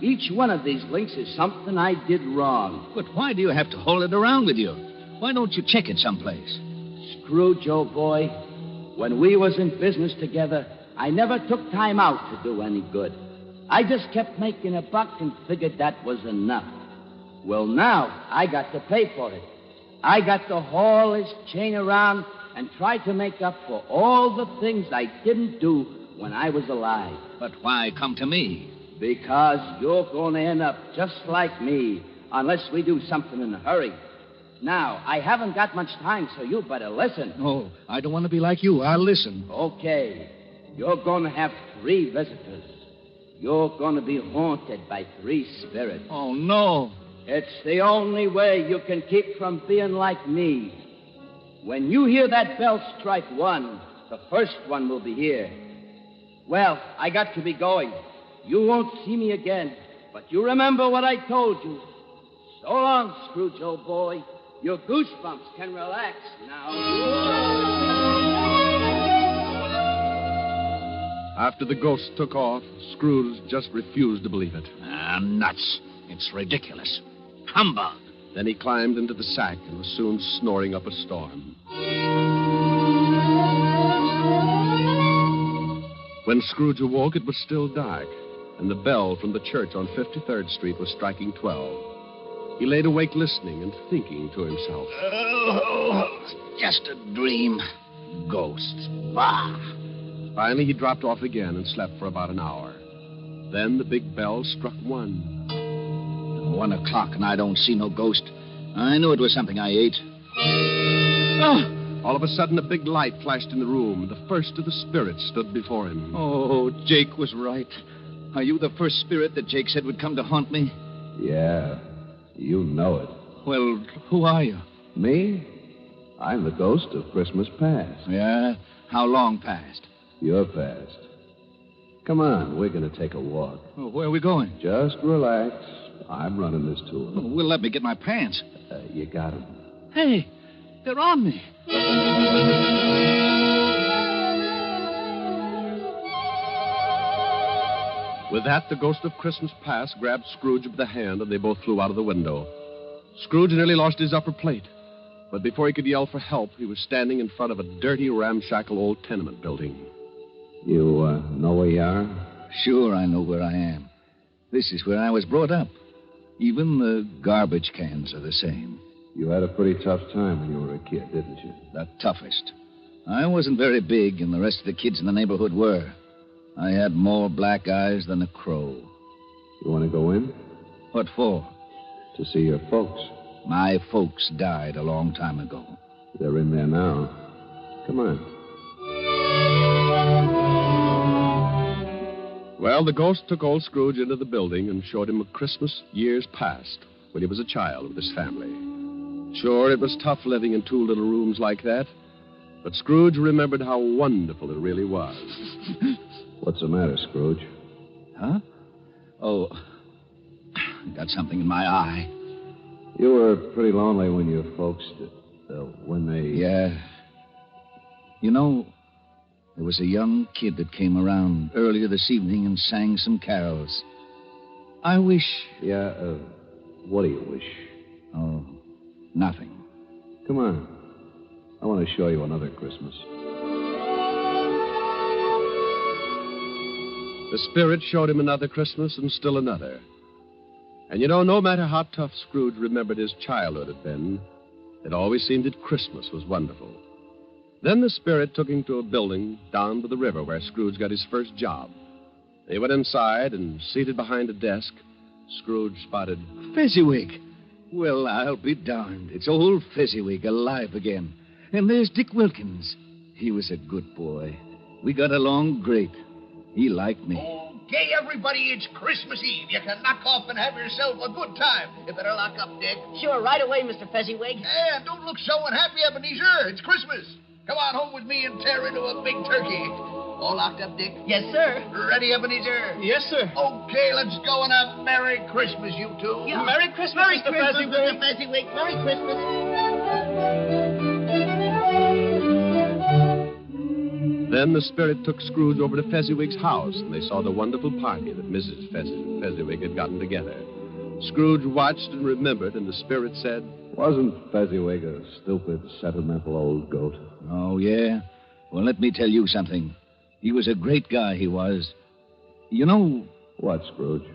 Each one of these links is something I did wrong. But why do you have to hold it around with you? Why don't you check it someplace? Scrooge, old boy, when we was in business together, I never took time out to do any good. I just kept making a buck and figured that was enough. Well, now I got to pay for it. I got to haul this chain around and try to make up for all the things I didn't do when I was alive. But why come to me? Because you're going to end up just like me unless we do something in a hurry. Now, I haven't got much time, so you better listen. Oh, I don't want to be like you. I'll listen. Okay. You're going to have 3 visitors. You're going to be haunted by 3 spirits. Oh, no. It's the only way you can keep from being like me. When you hear that bell strike 1, the first one will be here. Well, I got to be going. You won't see me again, but you remember what I told you. So long, Scrooge, old boy. Your goosebumps can relax now. After the ghost took off, Scrooge just refused to believe it. Nuts. It's ridiculous. Humbug. Then he climbed into the sack and was soon snoring up a storm. When Scrooge awoke, it was still dark, and the bell from the church on 53rd Street was striking 12. He laid awake listening and thinking to himself. Oh, just a dream. Ghosts. Bah. Finally, he dropped off again and slept for about an hour. Then the big bell struck 1. 1 o'clock and I don't see no ghost. I knew it was something I ate. Oh! All of a sudden, a big light flashed in the room. The first of the spirits stood before him. Oh, Jake was right. Are you the first spirit that Jake said would come to haunt me? Yeah, you know it. Well, who are you? Me? I'm the ghost of Christmas past. Yeah? How long past? Your past. Come on, we're going to take a walk. Oh, where are we going? Just relax. I'm running this tour. Oh, well, let me get my pants. You got them. Hey, they're on me. With that, the ghost of Christmas past grabbed Scrooge by the hand, and they both flew out of the window. Scrooge nearly lost his upper plate. But before he could yell for help, he was standing in front of a dirty, ramshackle old tenement building. You know where you are? Sure, I know where I am. This is where I was brought up. Even the garbage cans are the same. You had a pretty tough time when you were a kid, didn't you? The toughest. I wasn't very big, and the rest of the kids in the neighborhood were. I had more black eyes than a crow. You want to go in? What for? To see your folks. My folks died a long time ago. They're in there now. Come on. Well, the ghost took old Scrooge into the building and showed him a Christmas years past when he was a child with his family. Sure, it was tough living in 2 little rooms like that, but Scrooge remembered how wonderful it really was. What's the matter, Scrooge? Huh? Oh, got something in my eye. You were pretty lonely when your folks, when they... Yeah. You know, there was a young kid that came around earlier this evening and sang some carols. I wish... Yeah, what do you wish? Oh, nothing. Come on. I want to show you another Christmas. The spirit showed him another Christmas and still another. And you know, no matter how tough Scrooge remembered his childhood had been, it always seemed that Christmas was wonderful. Then the spirit took him to a building down by the river where Scrooge got his first job. They went inside, and seated behind a desk, Scrooge spotted... Fezziwig. Well, I'll be darned. It's old Fezziwig alive again. And there's Dick Wilkins. He was a good boy. We got along great. He liked me. Oh, Okay, everybody, it's Christmas Eve. You can knock off and have yourself a good time. You better lock up, Dick. Sure, right away, Mr. Fezziwig. Yeah, don't look so unhappy, Ebenezer. It's Christmas. Come on home with me and tear into a big turkey. All locked up, Dick? Yes, sir. Ready, Ebenezer? Yes, sir. Okay, let's go and have Merry Christmas, you two. Yeah. Merry Christmas, Merry Mr. Christmas, Fezziwig. Mr. Fezziwig. Merry Christmas. Then the spirit took Scrooge over to Fezziwig's house, and they saw the wonderful party that Mrs. Fezziwig had gotten together. Scrooge watched and remembered, and the spirit said, Wasn't Fezziwig a stupid, sentimental old goat? Oh, yeah? Well, let me tell you something. He was a great guy, he was. You know... What, Scrooge?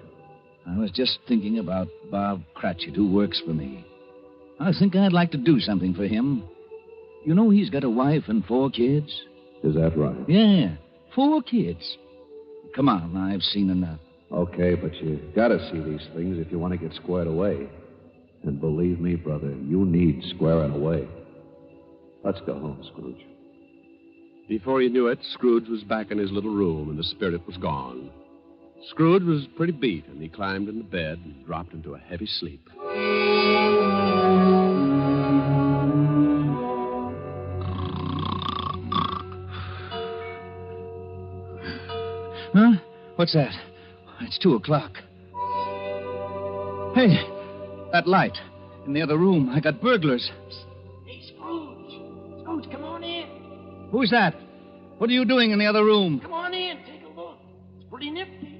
I was just thinking about Bob Cratchit, who works for me. I think I'd like to do something for him. You know he's got a wife and 4 kids? Is that right? Yeah, 4 kids. Come on, I've seen enough. Okay, but you gotta see these things if you want to get squared away. And believe me, brother, you need squaring away. Let's go home, Scrooge. Before he knew it, Scrooge was back in his little room, and the spirit was gone. Scrooge was pretty beat, and he climbed into bed and dropped into a heavy sleep. Huh? What's that? It's 2:00. Hey, that light in the other room. I got burglars. Hey, Scrooge. Scrooge, come on in. Who's that? What are you doing in the other room? Come on in. Take a look. It's pretty nifty.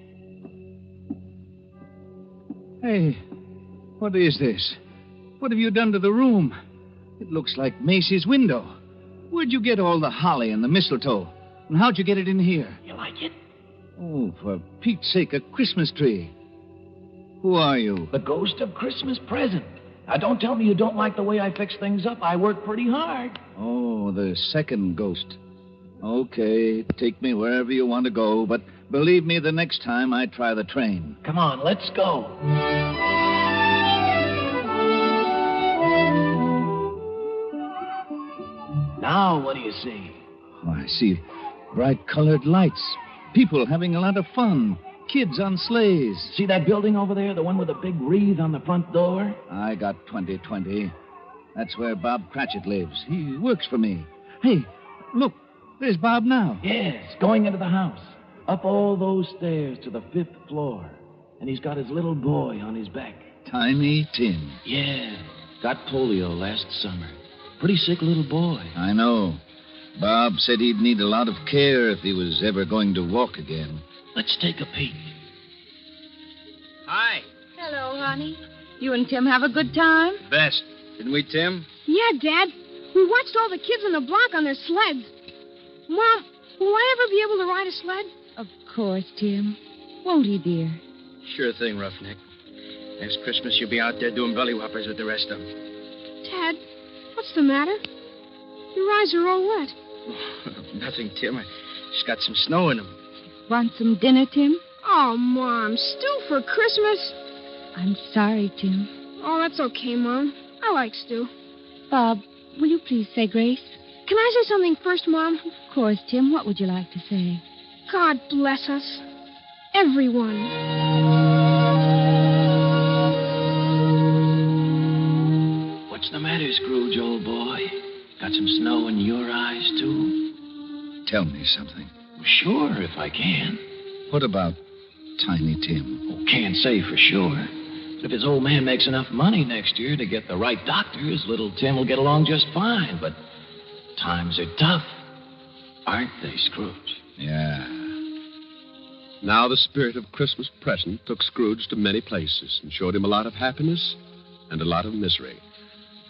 Hey, what is this? What have you done to the room? It looks like Macy's window. Where'd you get all the holly and the mistletoe? And how'd you get it in here? You like it? Oh, for Pete's sake, a Christmas tree. Who are you? The ghost of Christmas present. Now, don't tell me you don't like the way I fix things up. I work pretty hard. Oh, the second ghost. Okay, take me wherever you want to go, but believe me, the next time I try the train. Come on, let's go. Now, what do you see? Oh, I see bright colored lights. People having a lot of fun. Kids on sleighs. See that building over there, the one with the big wreath on the front door? I got 2020. That's where Bob Cratchit lives. He works for me. Hey, look, there's Bob now. Yes, going into the house. Up all those stairs to the 5th floor. And he's got his little boy on his back. Tiny Tim. Yeah, got polio last summer. Pretty sick little boy. I know. Bob said he'd need a lot of care if he was ever going to walk again. Let's take a peek. Hi. Hello, honey. You and Tim have a good time? Best. Didn't we, Tim? Yeah, Dad. We watched all the kids on the block on their sleds. Mom, will I ever be able to ride a sled? Of course, Tim. Won't he, dear? Sure thing, Roughneck. Next Christmas, you'll be out there doing belly whoppers with the rest of them. Dad, what's the matter? Your eyes are all wet. Nothing, Tim. I just got some snow in them. Want some dinner, Tim? Oh, Mom, stew for Christmas? I'm sorry, Tim. Oh, that's okay, Mom. I like stew. Bob, will you please say grace? Can I say something first, Mom? Of course, Tim. What would you like to say? God bless us. Everyone. What's the matter, Scrooge, old boy? Got some snow in your eyes, too? Tell me something. Sure, if I can. What about Tiny Tim? Oh, can't say for sure. But if his old man makes enough money next year to get the right doctors, little Tim will get along just fine. But times are tough, aren't they, Scrooge? Yeah. Now the spirit of Christmas present took Scrooge to many places and showed him a lot of happiness and a lot of misery.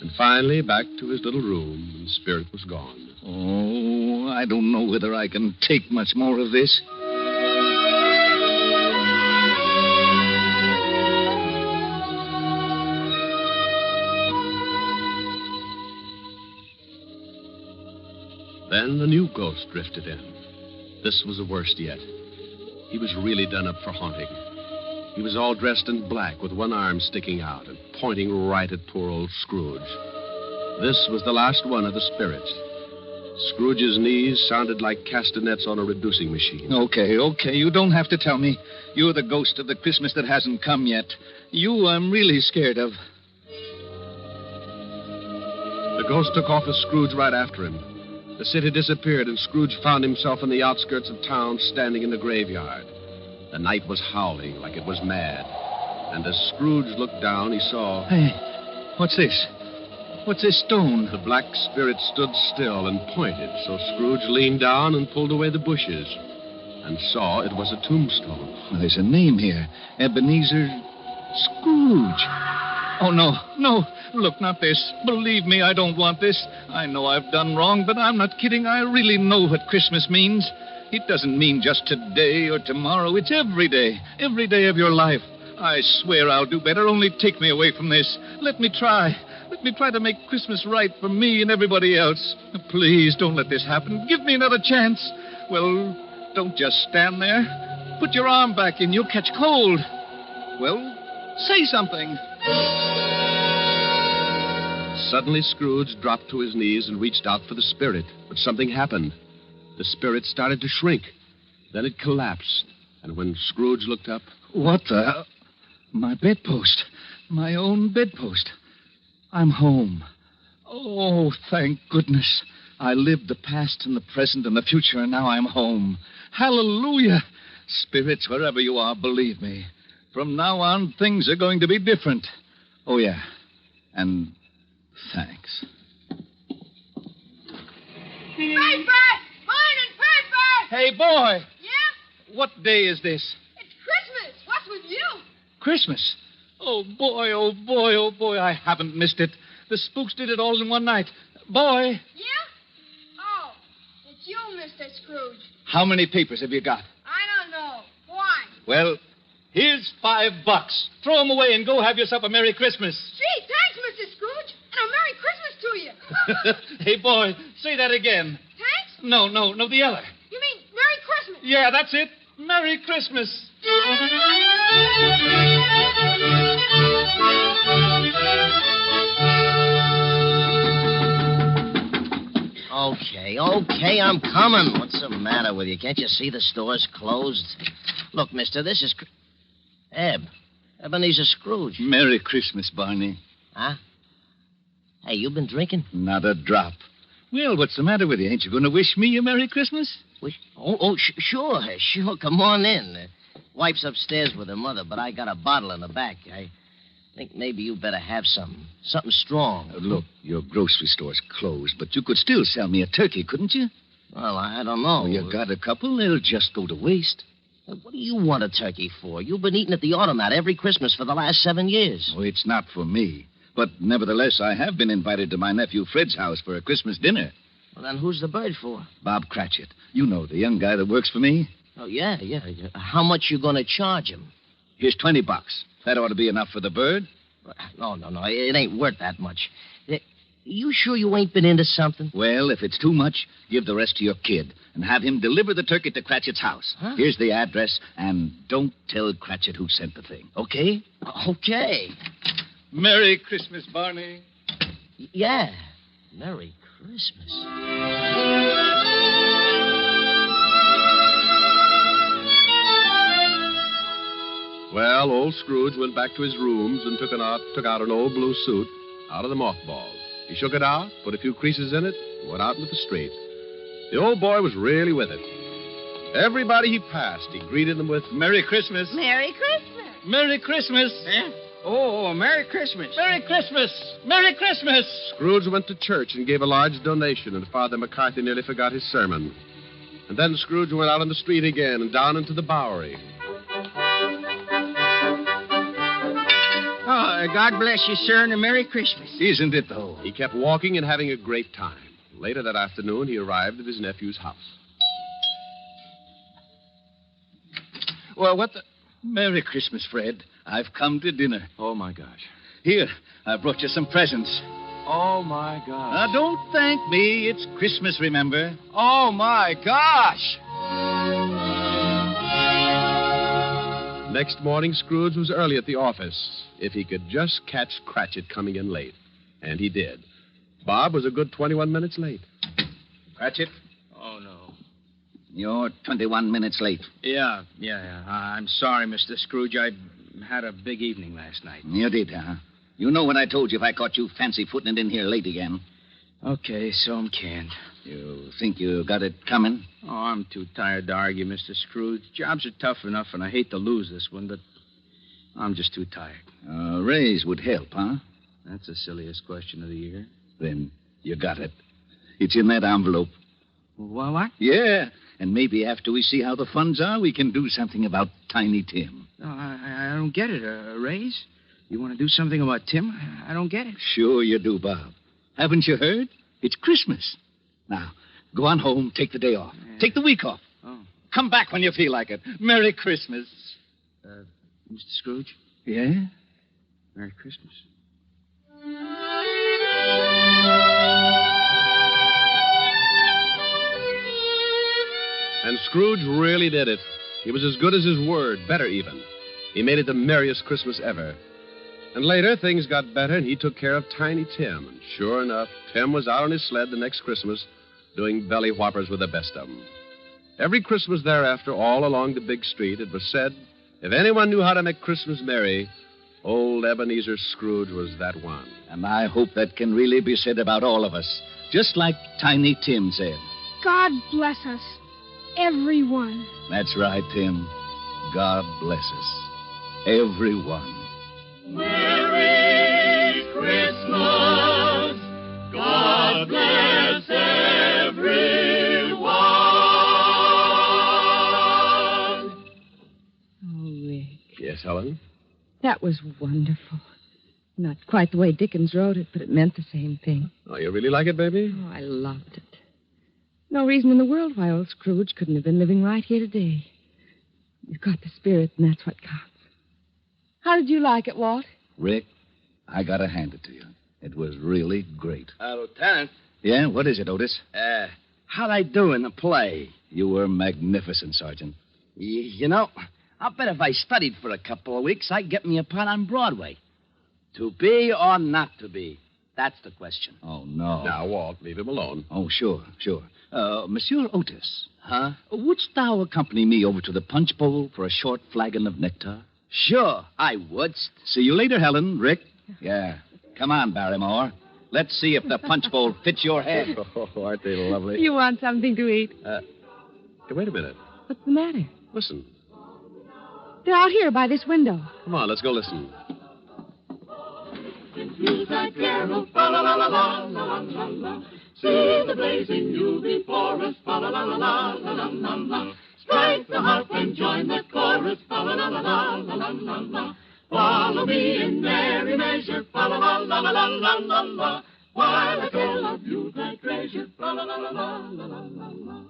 And finally, back to his little room, and the spirit was gone. Oh, I don't know whether I can take much more of this. Then the new ghost drifted in. This was the worst yet. He was really done up for haunting. He was all dressed in black with one arm sticking out and pointing right at poor old Scrooge. This was the last one of the spirits. Scrooge's knees sounded like castanets on a reducing machine. Okay. You don't have to tell me. You're the ghost of the Christmas that hasn't come yet. You I'm really scared of. The ghost took off with Scrooge right after him. The city disappeared, and Scrooge found himself in the outskirts of town, standing in the graveyard. The night was howling like it was mad. And as Scrooge looked down, he saw... Hey, what's this? What's this stone? The black spirit stood still and pointed, so Scrooge leaned down and pulled away the bushes and saw it was a tombstone. Well, there's a name here. Ebenezer Scrooge. Oh, no. Look, not this. Believe me, I don't want this. I know I've done wrong, but I'm not kidding. I really know what Christmas means. It doesn't mean just today or tomorrow. It's every day of your life. I swear I'll do better. Only take me away from this. Let me try. Let me try to make Christmas right for me and everybody else. Please, don't let this happen. Give me another chance. Well, don't just stand there. Put your arm back in. You'll catch cold. Well, say something. Suddenly, Scrooge dropped to his knees and reached out for the spirit. But something happened. The spirit started to shrink. Then it collapsed. And when Scrooge looked up... What the... My bedpost. My own bedpost. I'm home. Oh, thank goodness. I lived the past and the present and the future, and now I'm home. Hallelujah. Spirits, wherever you are, believe me. From now on, things are going to be different. Oh, yeah. And thanks. Paper! Morning, paper! Hey, boy. Yeah? What day is this? It's Christmas. What's with you? Christmas. Oh, boy, I haven't missed it. The spooks did it all in one night. Boy. Yeah? Oh, it's you, Mr. Scrooge. How many papers have you got? I don't know. Why? Well, here's $5. Throw them away and go have yourself a Merry Christmas. Gee, thanks, Mr. Scrooge. And a Merry Christmas to you. Hey, boy, say that again. Thanks? No, the other. You mean Merry Christmas? Yeah, that's it. Merry Christmas. Okay, I'm coming. What's the matter with you? Can't you see the store's closed? Look, mister, this is... Ebenezer Scrooge. Merry Christmas, Barney. Huh? Hey, you been drinking? Not a drop. Well, what's the matter with you? Ain't you going to wish me a Merry Christmas? Wish? Sure. Come on in. Wife's upstairs with her mother, but I got a bottle in the back. I think maybe you better have something strong. Look, your grocery store's closed, but you could still sell me a turkey, couldn't you? Well, I don't know. Well, you got a couple. They'll just go to waste. What do you want a turkey for? You've been eating at the automat every Christmas for the last 7 years. Oh, it's not for me. But nevertheless, I have been invited to my nephew Fred's house for a Christmas dinner. Well, then who's the bird for? Bob Cratchit. You know, the young guy that works for me. Oh, yeah. How much you going to charge him? Here's $20. That ought to be enough for the bird. No. It ain't worth that much. You sure you ain't been into something? Well, if it's too much, give the rest to your kid and have him deliver the turkey to Cratchit's house. Huh? Here's the address, and don't tell Cratchit who sent the thing, okay? Okay. Merry Christmas, Barney. Yeah. Merry Christmas. Well, old Scrooge went back to his rooms and took out an old blue suit out of the mothballs. He shook it out, put a few creases in it, and went out into the street. The old boy was really with it. Everybody he passed, he greeted them with, Merry Christmas. Merry Christmas. Merry Christmas. Eh? Oh, Merry Christmas. Merry Christmas. Merry Christmas. Scrooge went to church and gave a large donation, and Father McCarthy nearly forgot his sermon. And then Scrooge went out on the street again and down into the Bowery. Oh, God bless you, sir, and a Merry Christmas. Isn't it, though? He kept walking and having a great time. Later that afternoon, he arrived at his nephew's house. Well, what the... Merry Christmas, Fred. I've come to dinner. Oh, my gosh. Here, I brought you some presents. Oh, my gosh. Now, don't thank me. It's Christmas, remember? Oh, my gosh. Next morning, Scrooge was early at the office. If he could just catch Cratchit coming in late. And he did. Bob was a good 21 minutes late. Cratchit? Oh, no. You're 21 minutes late. Yeah. I'm sorry, Mr. Scrooge. I had a big evening last night. You did, huh? You know what I told you if I caught you fancy-footing it in here late again. Okay, so I'm canned. You think you got it coming? Oh, I'm too tired to argue, Mr. Scrooge. Jobs are tough enough, and I hate to lose this one, but I'm just too tired. A raise would help, huh? That's the silliest question of the year. Then you got it. It's in that envelope. What? Yeah, and maybe after we see how the funds are, we can do something about Tiny Tim. No, I don't get it. A raise? You want to do something about Tim? I don't get it. Sure you do, Bob. Haven't you heard? It's Christmas. Now, go on home, take the day off. Yeah. Take the week off. Oh. Come back when you feel like it. Merry Christmas. Mr. Scrooge? Yeah? Merry Christmas. And Scrooge really did it. He was as good as his word, better even. He made it the merriest Christmas ever. And later, things got better, and he took care of Tiny Tim. And sure enough, Tim was out on his sled the next Christmas doing belly whoppers with the best of them. Every Christmas thereafter, all along the big street, it was said, if anyone knew how to make Christmas merry, old Ebenezer Scrooge was that one. And I hope that can really be said about all of us, just like Tiny Tim said. God bless us. Everyone. That's right, Tim. God bless us. Everyone. Merry Christmas. God bless everyone. Oh, Rick, Yes, Helen? that was wonderful. Not quite the way Dickens wrote it, but it meant the same thing. Oh, you really like it, baby? Oh, I loved it. No reason in the world why old Scrooge couldn't have been living right here today. You've got the spirit, and that's what counts. How did you like it, Walt? Rick, I gotta hand it to you. It was really great. Lieutenant. Yeah, what is it, Otis? How'd I do in the play? You were magnificent, Sergeant. You know, I'll bet if I studied for a couple of weeks, I'd get me a part on Broadway. To be or not to be? That's the question. Oh, no. Now, Walt, leave him alone. Oh, sure. Monsieur Otis. Huh? Wouldst thou accompany me over to the punch bowl for a short flagon of nectar? Sure, I would. See you later, Helen. Rick? Yeah. Come on, Barrymore. Let's see if the punch bowl fits your head. Oh, aren't they lovely? You want something to eat? Hey, wait a minute. What's the matter? Listen. They're out here by this window. Come on, let's go listen. Yuletide carol, fa la la la la la la la. See the blazing Yuletide forest, fa la la la la la la la. Strike the harp and join the chorus, fa la la la la la la la. Follow me in merry measure, fa la la la la la la la. While I tell of Yuletide treasure, fa la la la la la la la.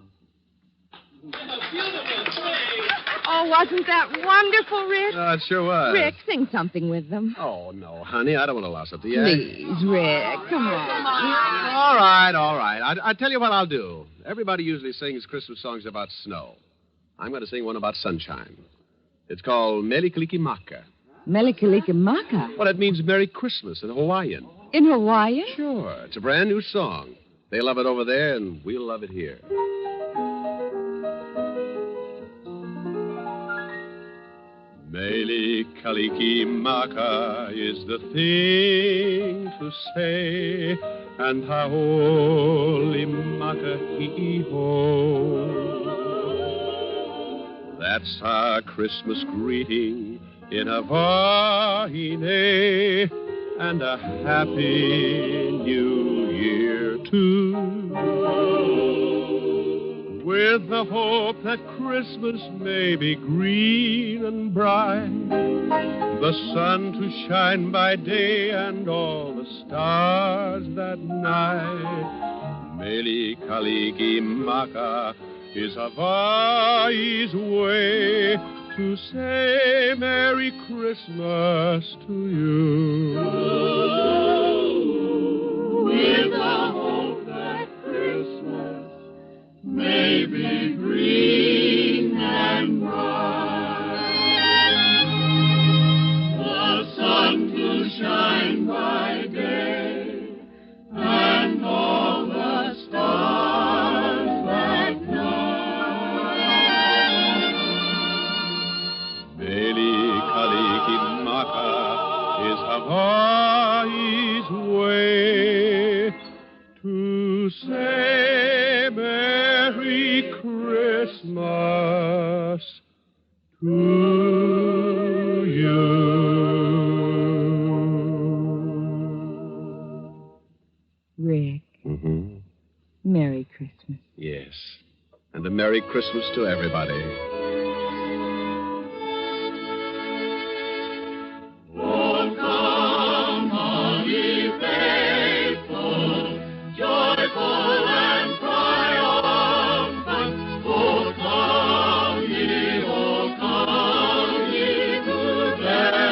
Oh, wasn't that wonderful, Rick? Oh, it sure was. Rick, sing something with them. Oh, no, honey, I don't want to louse up the act. Please, Rick, come on. All right. I tell you what I'll do. Everybody usually sings Christmas songs about snow. I'm going to sing one about sunshine. It's called Melikalikimaka. Melikalikimaka? Well, it means Merry Christmas in Hawaiian. In Hawaii? Sure. It's a brand new song. They love it over there, and we'll love it here. Melikalikimaka is the thing to say, and Haolimaka hi-ho. That's our Christmas greeting in Hawaii, and a happy new year, too. With the hope that Christmas may be green and bright, the sun to shine by day and all the stars that night. Melikalikimaka is Hawaii's way to say Merry Christmas to you. With the hope that Christmas may be green and bright, the sun to shine by day, and all the stars Christmas to you. Rick, Mm-hmm. Merry Christmas. Yes. And a Merry Christmas to everybody. Oh, come, all ye faithful, joyful and triumphant. Oh, come ye to Bethlehem.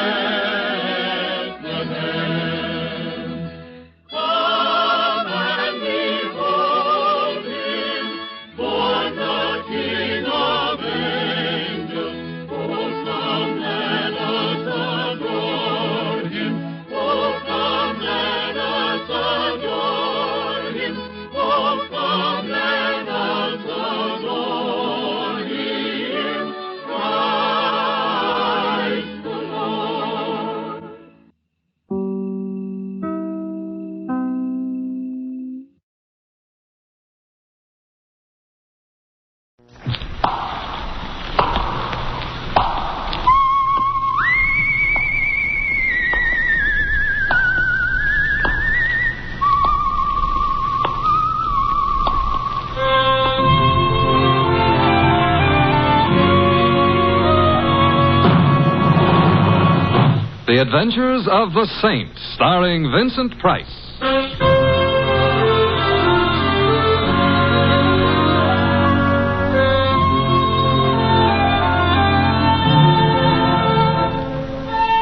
Come and behold him, born the King of angels. Oh, come, let us adore him. Oh, come, let us adore him. Oh, come, let us adore him. Christ the Lord. The Adventures of the Saint, starring Vincent Price.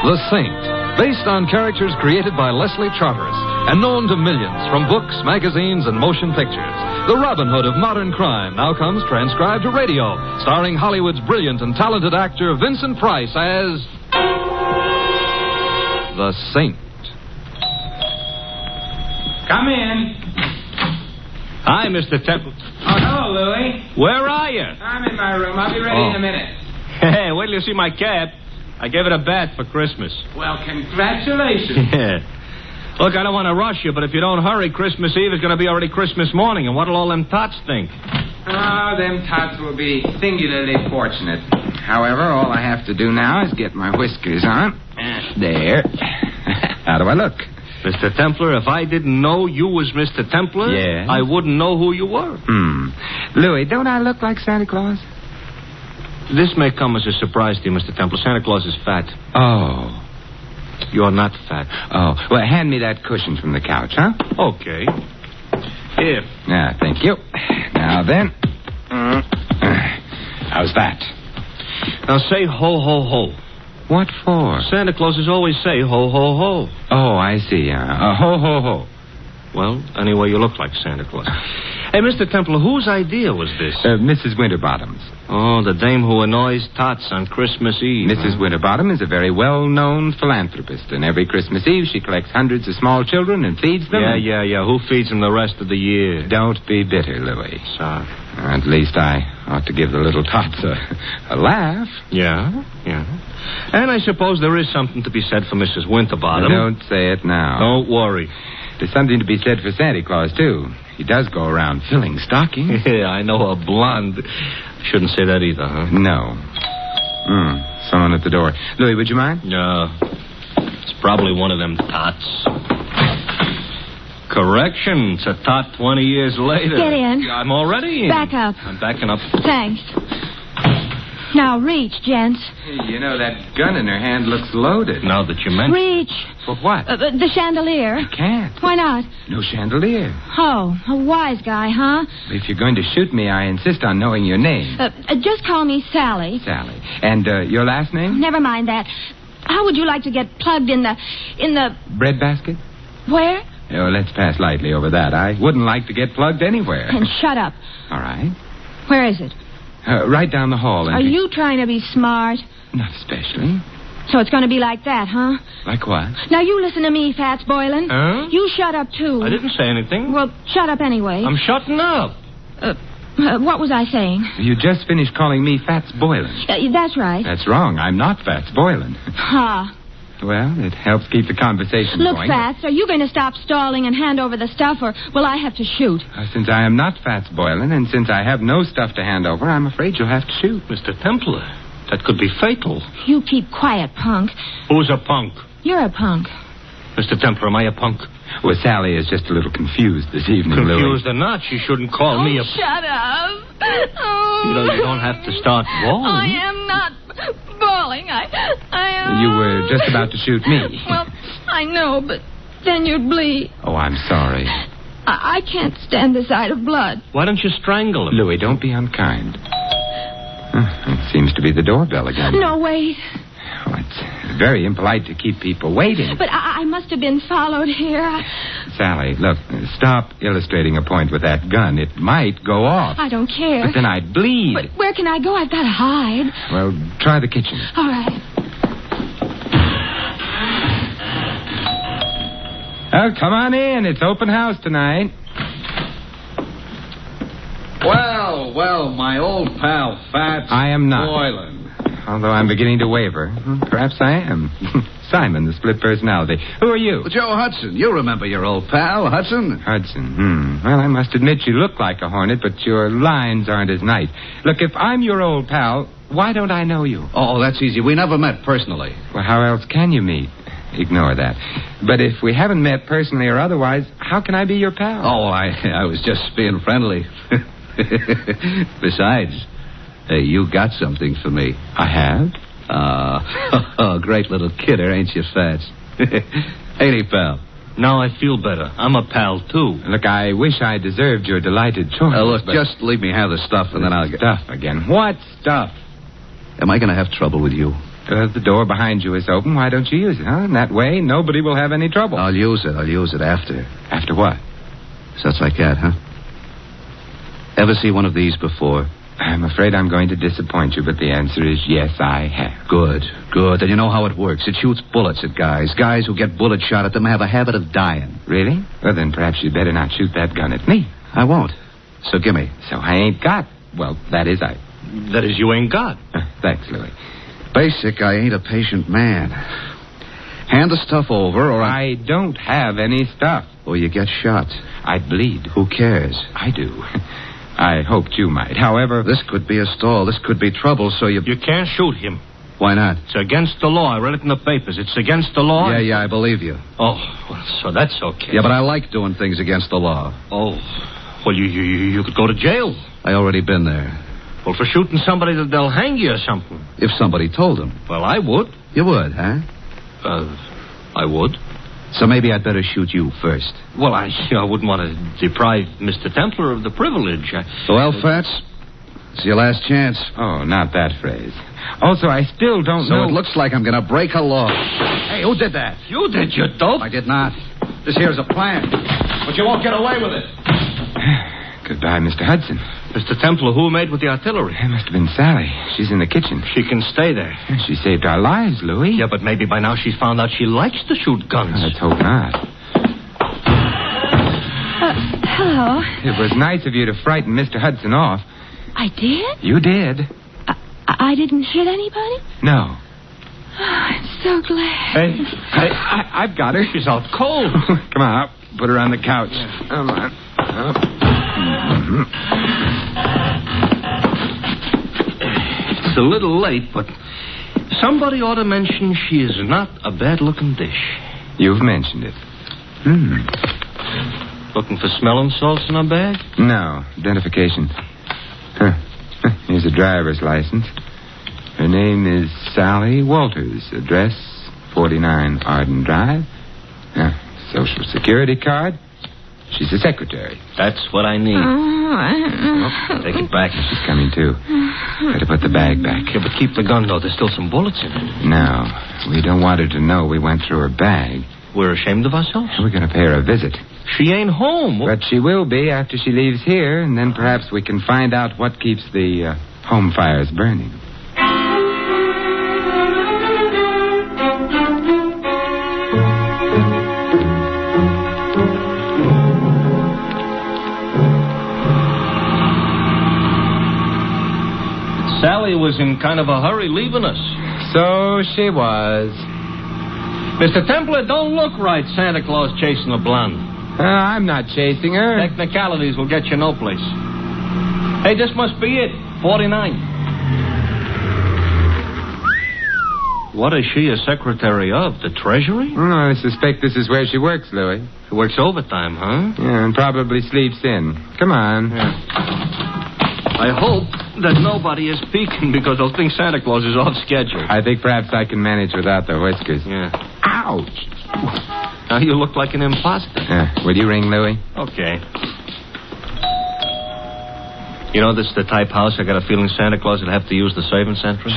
The Saint, based on characters created by Leslie Charteris and known to millions from books, magazines, and motion pictures. The Robin Hood of modern crime now comes transcribed to radio, starring Hollywood's brilliant and talented actor Vincent Price as the Saint. Come in. Hi, Mr. Temple. Oh, hello, Louie. Where are you? I'm in my room. I'll be ready in a minute. Hey, wait till you see my cap. I gave it a bath for Christmas. Well, congratulations. Yeah. Look, I don't want to rush you, but if you don't hurry, Christmas Eve is going to be already Christmas morning, and what'll all them tots think? Oh, them tots will be singularly fortunate. However, all I have to do now is get my whiskers on. There. How do I look? Mr. Templar, if I didn't know you was Mr. Templar, Yes? I wouldn't know who you were. Louis, don't I look like Santa Claus? This may come as a surprise to you, Mr. Templar. Santa Claus is fat. Oh. You're not fat. Oh. Well, hand me that cushion from the couch, huh? Okay. Here. Yeah, thank you. Now then. How's that? Now say ho, ho, ho. What for? Santa Clauses always say ho, ho, ho. Oh, I see. Ho, ho, ho. Well, anyway, you look like Santa Claus. Hey, Mr. Templar, whose idea was this? Mrs. Winterbottom's. Oh, the dame who annoys tots on Christmas Eve. Mrs. Winterbottom is a very well-known philanthropist, and every Christmas Eve she collects hundreds of small children and feeds them. Yeah. Who feeds them the rest of the year? Don't be bitter, Louis. Sorry. At least I ought to give the little tots a laugh. Yeah. And I suppose there is something to be said for Mrs. Winterbottom. Don't say it now. Don't worry. There's something to be said for Santa Claus, too. He does go around filling stockings. Yeah, I know a blonde. Shouldn't say that either, huh? No. Someone at the door. Louis, would you mind? No. It's probably one of them tots. Correction. It's a tot 20 years later. Get in. I'm already in. Back up. I'm backing up. Thanks. Now reach, gents. Hey, you know, that gun in her hand looks loaded. Now that you mention Reach. For what? The chandelier. I can't. Why not? No chandelier. Oh, a wise guy, huh? If you're going to shoot me, I insist on knowing your name. Just call me Sally. Sally. And your last name? Never mind that. How would you like to get plugged in the... Bread basket? Where? Oh, let's pass lightly over that. I wouldn't like to get plugged anywhere. And shut up. All right. Where is it? Right down the hall. Are you trying to be smart? Not especially. So it's going to be like that, huh? Like what? Now you listen to me, Fats Boylan. Huh? You shut up, too. I didn't say anything. Well, shut up anyway. I'm shutting up. What was I saying? You just finished calling me Fats Boylan. That's right. That's wrong. I'm not Fats Boylan. Ha. Well, it helps keep the conversation Look, going. Fats, are you going to stop stalling and hand over the stuff, or will I have to shoot? Since I am not Fats Boylan, and since I have no stuff to hand over, I'm afraid you'll have to shoot. Mr. Templar, that could be fatal. You keep quiet, punk. Who's a punk? You're a punk. Mr. Templar, am I a punk? Well, Sally is just a little confused this evening, Louis. Confused or not, she shouldn't call me a... Shut up. Oh. You know, you don't have to start bawling. I am not bawling. I am... You were just about to shoot me. Well, I know, but then you'd bleed. Oh, I'm sorry. I can't stand the sight of blood. Why don't you strangle him? Louis, don't be unkind. It seems to be the doorbell again. No, wait. Oh, it's very impolite to keep people waiting. But I must have been followed here. Sally, look, stop illustrating a point with that gun. It might go off. I don't care. But then I'd bleed. But where can I go? I've got to hide. Well, try the kitchen. All right. Oh, come on in. It's open house tonight. Well, my old pal, Fats I am not. Boylan. Although I'm beginning to waver. Perhaps I am. Simon, the split personality. Who are you? Well, Joe Hudson. You remember your old pal, Hudson? Hudson. Well, I must admit you look like a hornet, but your lines aren't as nice. Look, if I'm your old pal, why don't I know you? Oh, that's easy. We never met personally. Well, how else can you meet? Ignore that. But if we haven't met personally or otherwise, how can I be your pal? Oh, I was just being friendly. Besides, hey, you got something for me. I have? Great little kidder, ain't you, Fats? Ain't he, pal? Now I feel better. I'm a pal, too. Look, I wish I deserved your delighted choice. Look, just leave me have the stuff, and then I'll get... Stuff again. What stuff? Am I going to have trouble with you? The door behind you is open. Why don't you use it, huh? In that way, nobody will have any trouble. I'll use it after. After what? Such like that, huh? Ever see one of these before? I'm afraid I'm going to disappoint you, but the answer is yes, I have. Good. And you know how it works. It shoots bullets at guys. Guys who get bullet shot at them have a habit of dying. Really? Well, then perhaps you'd better not shoot that gun at me. I won't. So gimme. So I ain't got. Well, that is I. That is you ain't got. Thanks, Louis. Basic, I ain't a patient man. Hand the stuff over, or I don't have any stuff. Or you get shot. I'd bleed. Who cares? I do. I hoped you might. However... This could be a stall. This could be trouble, so you... You can't shoot him. Why not? It's against the law. I read it in the papers. It's against the law. Yeah, I believe you. Oh, well, so that's okay. Yeah, but I like doing things against the law. Oh, well, you could go to jail. I already been there. Well, for shooting somebody, they'll hang you or something. If somebody told them. Well, I would. You would, huh? I would. So maybe I'd better shoot you first. Well, I wouldn't want to deprive Mr. Templar of the privilege. Well, Fats, it's your last chance. Oh, not that phrase. Also, I still don't know... So it looks like I'm going to break a law. Hey, who did that? You did, you dope. I did not. This here's a plan. But you won't get away with it. Goodbye, Mr. Hudson. Mr. Templar, who made with the artillery? It must have been Sally. She's in the kitchen. She can stay there. She saved our lives, Louis. Yeah, but maybe by now she's found out she likes to shoot guns. Let's hope not. Hello. It was nice of you to frighten Mr. Hudson off. I did? You did. I didn't hit anybody? No. Oh, I'm so glad. Hey, I've got her. She's out cold. Come on, I'll put her on the couch. Come on. It's a little late, but somebody ought to mention she is not a bad-looking dish. You've mentioned it. Looking for smelling salts in her bag? No, identification. Here's a driver's license. Her name is Sally Walters. Address 49 Arden Drive. Social Security card. She's a secretary. That's what I need. Take it back. She's coming, too. Better put the bag back. Yeah, but keep the gun, though. There's still some bullets in it. No. We don't want her to know we went through her bag. We're ashamed of ourselves? We're going to pay her a visit. She ain't home. But she will be after she leaves here, and then perhaps we can find out what keeps the home fires burning. Sally was in kind of a hurry leaving us. So she was. Mr. Templar, don't look right. Santa Claus chasing a blonde. I'm not chasing her. Technicalities will get you no place. Hey, this must be it. 49. What is she a secretary of? The Treasury? Oh, I suspect this is where she works, Louis. She works overtime, huh? Yeah, and probably sleeps in. Come on. Yeah. I hope that nobody is peeking because they'll think Santa Claus is off schedule. I think perhaps I can manage without the whiskers. Yeah. Ouch. Now you look like an imposter. Will you ring, Louis? Okay. You know, this is the type house I got a feeling Santa Claus would have to use the service entrance.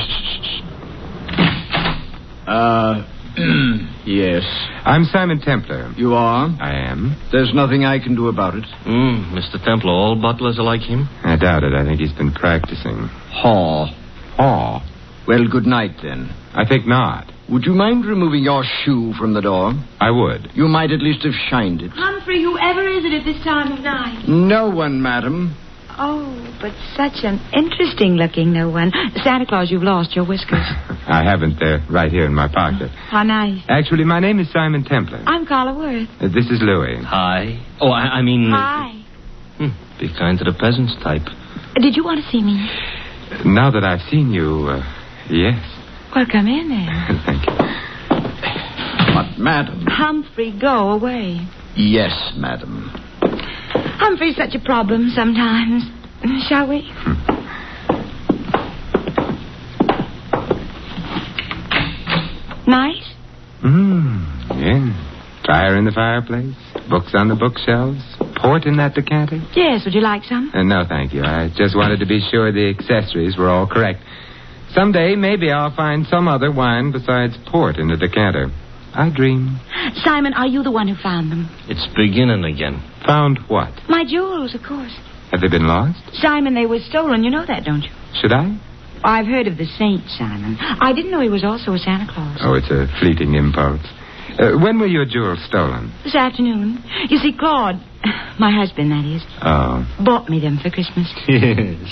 Yes. I'm Simon Templar. You are? I am. There's nothing I can do about it. Mr. Templar, all butlers are like him? I doubt it. I think he's been practicing. Haw. Haw? Well, good night, then. I think not. Would you mind removing your shoe from the door? I would. You might at least have shined it. Humphrey, whoever is it at this time of night? No one, madam. Oh, but such an interesting-looking no one. Santa Claus, you've lost your whiskers. I haven't. They're right here in my pocket. How nice. Actually, my name is Simon Templar. I'm Carla Worth. This is Louis. Hi. Oh, I mean... Hi. Be kind to the peasants type. Did you want to see me? Now that I've seen you, yes. Well, come in then. Thank you. But, madam... Humphrey, go away. Yes, madam. Humphrey's such a problem sometimes. Shall we? Nice? Yeah. Fire in the fireplace, books on the bookshelves, port in that decanter. Yes, would you like some? No, thank you. I just wanted to be sure the accessories were all correct. Someday, maybe I'll find some other wine besides port in the decanter. I dream. Simon, are you the one who found them? It's beginning again. Found what? My jewels, of course. Have they been lost? Simon, they were stolen. You know that, don't you? Should I? I've heard of the saint, Simon. I didn't know he was also a Santa Claus. Oh, it's a fleeting impulse. When were your jewels stolen? This afternoon. You see, Claude, my husband, that is, bought me them for Christmas.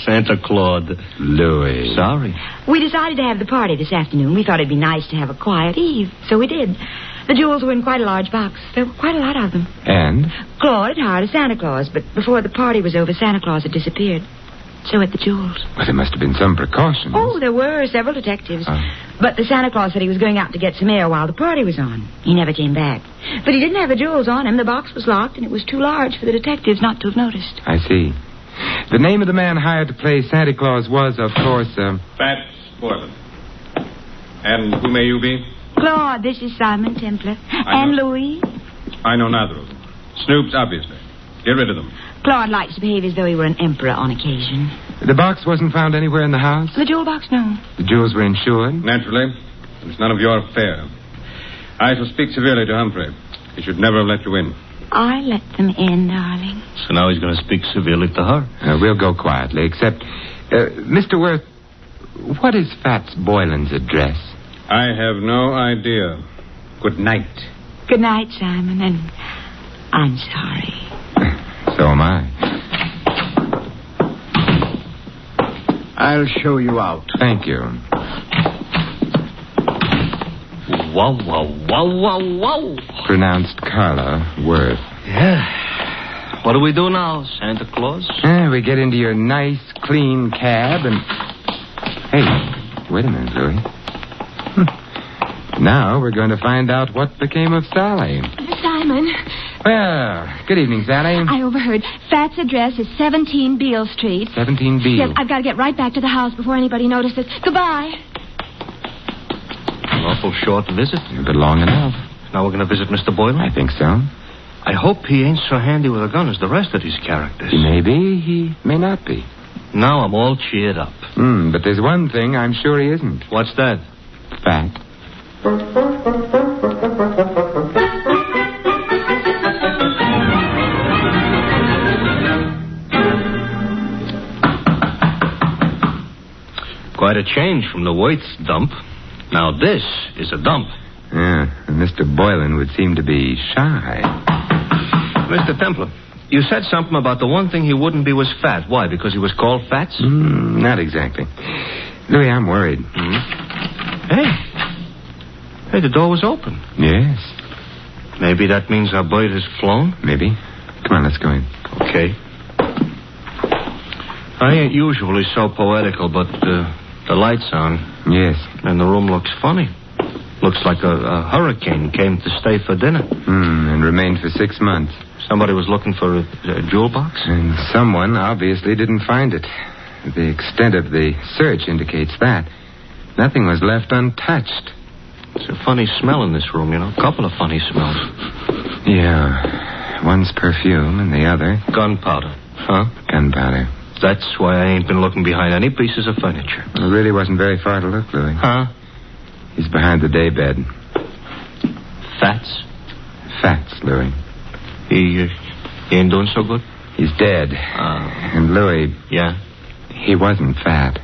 Santa Claus. Louis. Sorry. We decided to have the party this afternoon. We thought it'd be nice to have a quiet eve, so we did. The jewels were in quite a large box. There were quite a lot of them. And? Claude had hired a Santa Claus, but before the party was over, Santa Claus had disappeared. So had the jewels. Well, there must have been some precautions. Oh, there were several detectives. But the Santa Claus said he was going out to get some air while the party was on. He never came back. But he didn't have the jewels on him. The box was locked, and it was too large for the detectives not to have noticed. I see. The name of the man hired to play Santa Claus was, of course, Fats Boylan. And who may you be? Claude, this is Simon Templar. And Louis. I know neither of them. Snoops, obviously. Get rid of them. Claude likes to behave as though he were an emperor on occasion. The box wasn't found anywhere in the house? The jewel box, no. The jewels were insured? Naturally. It's none of your affair. I shall speak severely to Humphrey. He should never have let you in. I let them in, darling. So now he's going to speak severely to her. We'll go quietly, except... Mr. Worth, what is Fats Boylan's address? I have no idea. Good night. Good night, Simon, and I'm sorry. So am I. I'll show you out. Thank you. Wow, wow, wow, wow, wow. Pronounced Carla Worth. Yeah. What do we do now, Santa Claus? We get into your nice, clean cab and... Hey, wait a minute, Louis. Now we're going to find out what became of Sally. Simon. Well, good evening, Sally. I overheard. Fat's address is 17 Beale Street. 17 Beale. Yes, I've got to get right back to the house before anybody notices. Goodbye. An awful short visit. But long enough. Now we're going to visit Mr. Boylan? I think so. I hope he ain't so handy with a gun as the rest of these characters. He may be, he may not be. Now I'm all cheered up. But there's one thing I'm sure he isn't. What's that? Fat. Quite a change from the Waits dump. Now this is a dump. Yeah, and Mr. Boylan would seem to be shy. Mr. Templar, you said something about the one thing he wouldn't be was fat. Why, because he was called Fats? Not exactly. Louis, I'm worried. Hey. Hey, the door was open. Yes. Maybe that means our bird has flown? Maybe. Come on, let's go in. Okay. I ain't usually so poetical, but the light's on. Yes. And the room looks funny. Looks like a hurricane came to stay for dinner. And remained for 6 months. Somebody was looking for a jewel box? And someone obviously didn't find it. The extent of the search indicates that. Nothing was left untouched. It's a funny smell in this room, A couple of funny smells. Yeah. One's perfume and the other... Gunpowder. Huh? Gunpowder. That's why I ain't been looking behind any pieces of furniture. It really wasn't very far to look, Louis. Huh? He's behind the daybed. Fats? Fats, Louis. He ain't doing so good? He's dead. And Louis... Yeah? He wasn't fat.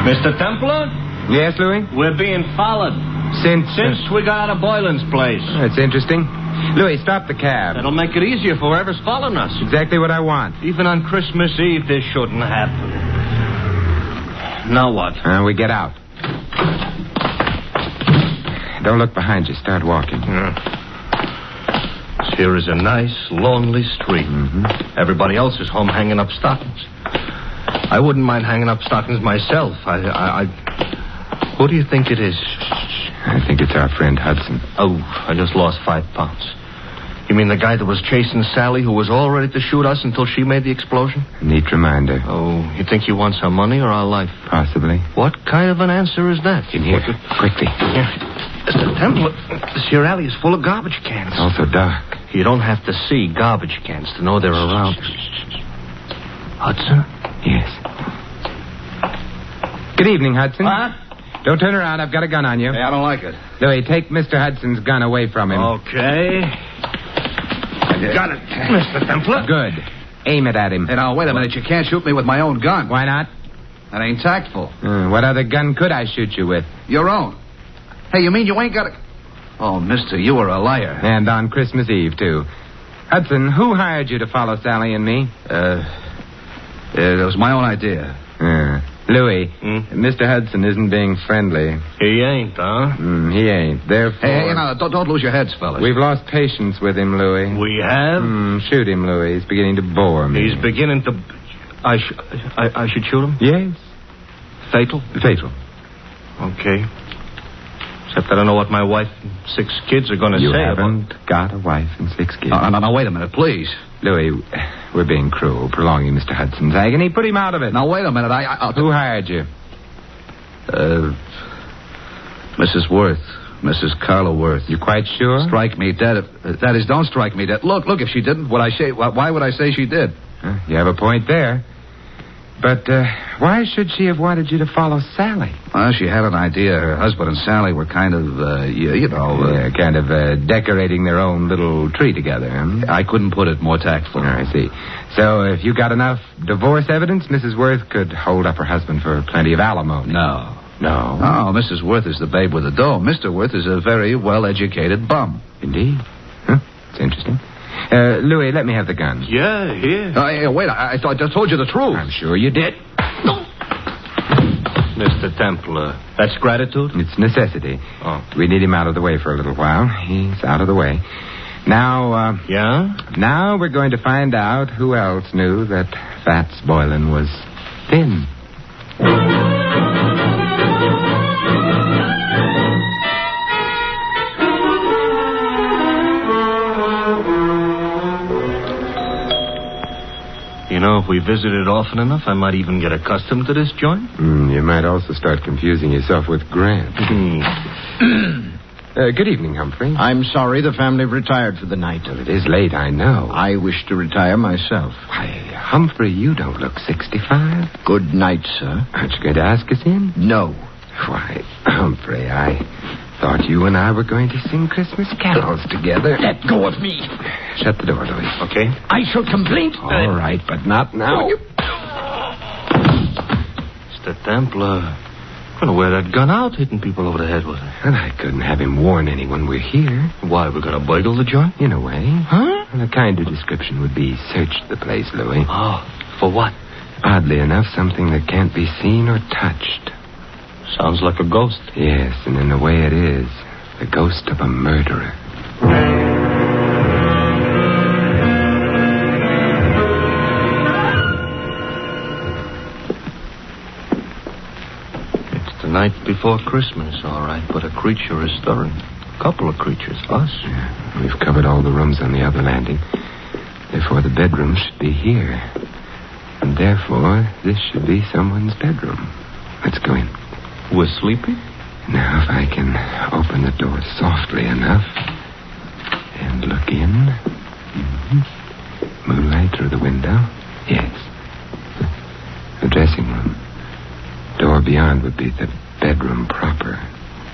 Mr. Templar? Yes, Louis? We're being followed. Since we got out of Boylan's place. That's interesting. Louis, stop the cab. That'll make it easier for whoever's following us. Exactly what I want. Even on Christmas Eve, this shouldn't happen. Now what? We get out. Don't look behind you. Start walking. Here is a nice, lonely street. Everybody else is home hanging up stockings. I wouldn't mind hanging up stockings myself. Who do you think it is? I think it's our friend Hudson. Oh, I just lost 5 pounds. You mean the guy that was chasing Sally, who was all ready to shoot us until she made the explosion? Neat reminder. Oh, you think he wants our money or our life? Possibly. What kind of an answer is that? In here, quickly. Yeah. Mr. Templar, this here alley is full of garbage cans. It's also dark. You don't have to see garbage cans to know they're around. Hudson? Yes. Good evening, Hudson. What? Don't turn around. I've got a gun on you. Hey, I don't like it. Louis, take Mr. Hudson's gun away from him. Okay. Got it, Mr. Templar. Good. Aim it at him. Hey, now, wait a minute. You can't shoot me with my own gun. Why not? That ain't tactful. What other gun could I shoot you with? Your own. Hey, you mean you ain't got a... Oh, mister, you were a liar. And on Christmas Eve, too. Hudson, who hired you to follow Sally and me? It was my own idea. Louis, Mr. Hudson isn't being friendly. He ain't, huh? He ain't. Therefore... Hey, now, don't lose your heads, fellas. We've lost patience with him, Louis. We have? Shoot him, Louis. He's beginning to bore me. He's beginning to... I should shoot him? Yes. Fatal? Fatal. Okay. Except I don't know what my wife and 6 kids are going to say. You haven't got a wife and 6 kids. Now, wait a minute, please. Louis, we're being cruel, prolonging Mr. Hudson's agony. Put him out of it. Now, wait a minute. Who hired you? Mrs. Worth. Mrs. Carla Worth. You quite sure? Strike me dead. That is, don't strike me dead. Look, if she didn't, why would I say she did? You have a point there. But why should she have wanted you to follow Sally? Well, she had an idea. Her husband and Sally were kind of, kind of decorating their own little tree together. I couldn't put it more tactful. I see. So if you got enough divorce evidence, Mrs. Worth could hold up her husband for plenty of alimony. No. No, Mrs. Worth is the babe with the dough. Mr. Worth is a very well-educated bum. Indeed. It's interesting. Louis, let me have the gun. Yeah, here. Wait, I told you the truth. I'm sure you did. Mr. Templar, that's gratitude? It's necessity. Oh. We need him out of the way for a little while. He's out of the way. Now, Yeah? Now we're going to find out who else knew that Fats Boylan was thin. You know, if we visited often enough, I might even get accustomed to this joint. You might also start confusing yourself with Grant. Good evening, Humphrey. I'm sorry the family retired for the night. Well, it is late, I know. I wish to retire myself. Why, Humphrey, you don't look 65. Good night, sir. Aren't you going to ask us in? No. Why, Humphrey, I thought you and I were going to sing Christmas carols together. Let go of me. Shut the door, Louis. Okay. I shall complain. All right, but not now. Mr. Templar, I'm going to wear that gun out, hitting people over the head with it. And I couldn't have him warn anyone we're here. Why, we're going to burgle the joint? In a way. Huh? A kinder description would be search the place, Louis. Oh, for what? Oddly enough, something that can't be seen or touched. Sounds like a ghost. Yes, and in a way it is. The ghost of a murderer. It's the night before Christmas, all right, but a creature is stirring. A couple of creatures, us. Yeah, we've covered all the rooms on the other landing. Therefore, the bedroom should be here. And therefore, this should be someone's bedroom. Let's go in. We're sleeping? Now, if I can open the door softly enough and look in. Mm-hmm. Moonlight through the window. Yes. The dressing room. Door beyond would be the bedroom proper.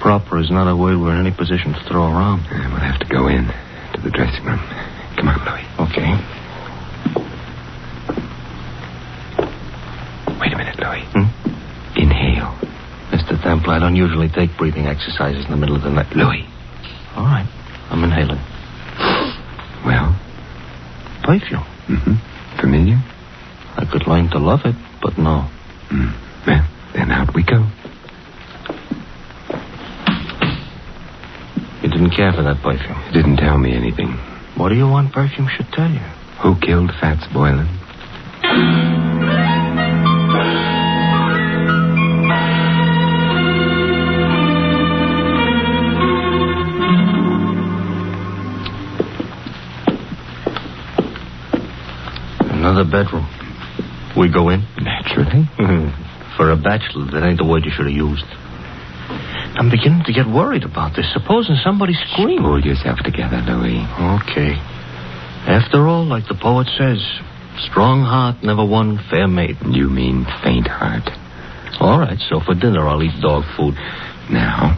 Proper is not a word we're in any position to throw around. We'll have to go in to the dressing room. Come on, Louis. Okay. Wait a minute, Louis. Inhale. Mr. Templar, I don't usually take breathing exercises in the middle of the night. Louis. All right. I'm inhaling. Well? Perfume. Mm-hmm. Familiar? I could learn to love it, but no. Well, then out we go. You didn't care for that perfume? It didn't tell me anything. What do you want perfume should tell you? Who killed Fats Boylan? Another bedroom. We go in? Naturally. For a bachelor, that ain't the word you should have used. I'm beginning to get worried about this. Supposing somebody screamed. Hold yourself together, Louis. Okay. After all, like the poet says, strong heart never won fair maiden. You mean faint heart. All right, so for dinner I'll eat dog food. Now.